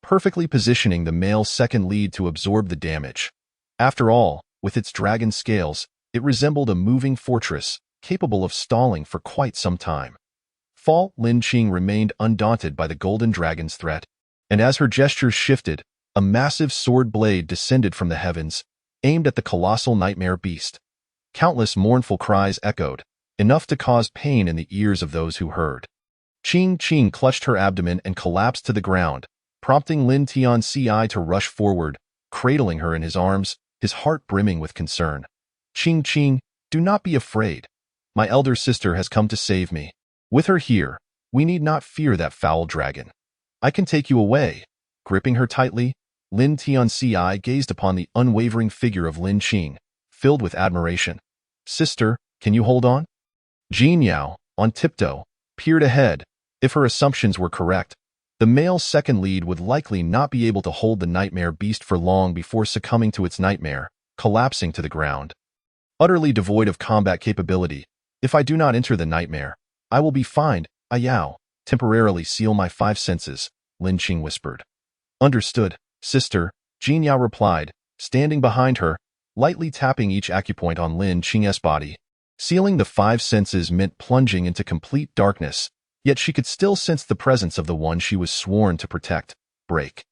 Speaker 1: perfectly positioning the male second lead to absorb the damage. After all, with its dragon scales, it resembled a moving fortress, capable of stalling for quite some time. Lin Qing remained undaunted by the golden dragon's threat, and as her gestures shifted, a massive sword blade descended from the heavens, aimed at the colossal nightmare beast. Countless mournful cries echoed, enough to cause pain in the ears of those who heard. Qing clutched her abdomen and collapsed to the ground, prompting Lin Tianxi to rush forward, cradling her in his arms, his heart brimming with concern. Qing, do not be afraid. My elder sister has come to save me. With her here, we need not fear that foul dragon. I can take you away. Gripping her tightly, Lin Tianxi gazed upon the unwavering figure of Lin Qing, filled with admiration. Sister, can you hold on? Jin Yao, on tiptoe, peered ahead. If her assumptions were correct, the male second lead would likely not be able to hold the nightmare beast for long before succumbing to its nightmare, collapsing to the ground. Utterly devoid of combat capability, if I do not enter the nightmare, I will be fined. Yao, temporarily seal my 5 senses, Lin Qing whispered. Understood, sister, Jin Yao replied, standing behind her, lightly tapping each acupoint on Lin Qing's body. Sealing the 5 senses meant plunging into complete darkness, yet she could still sense the presence of the one she was sworn to protect. Break.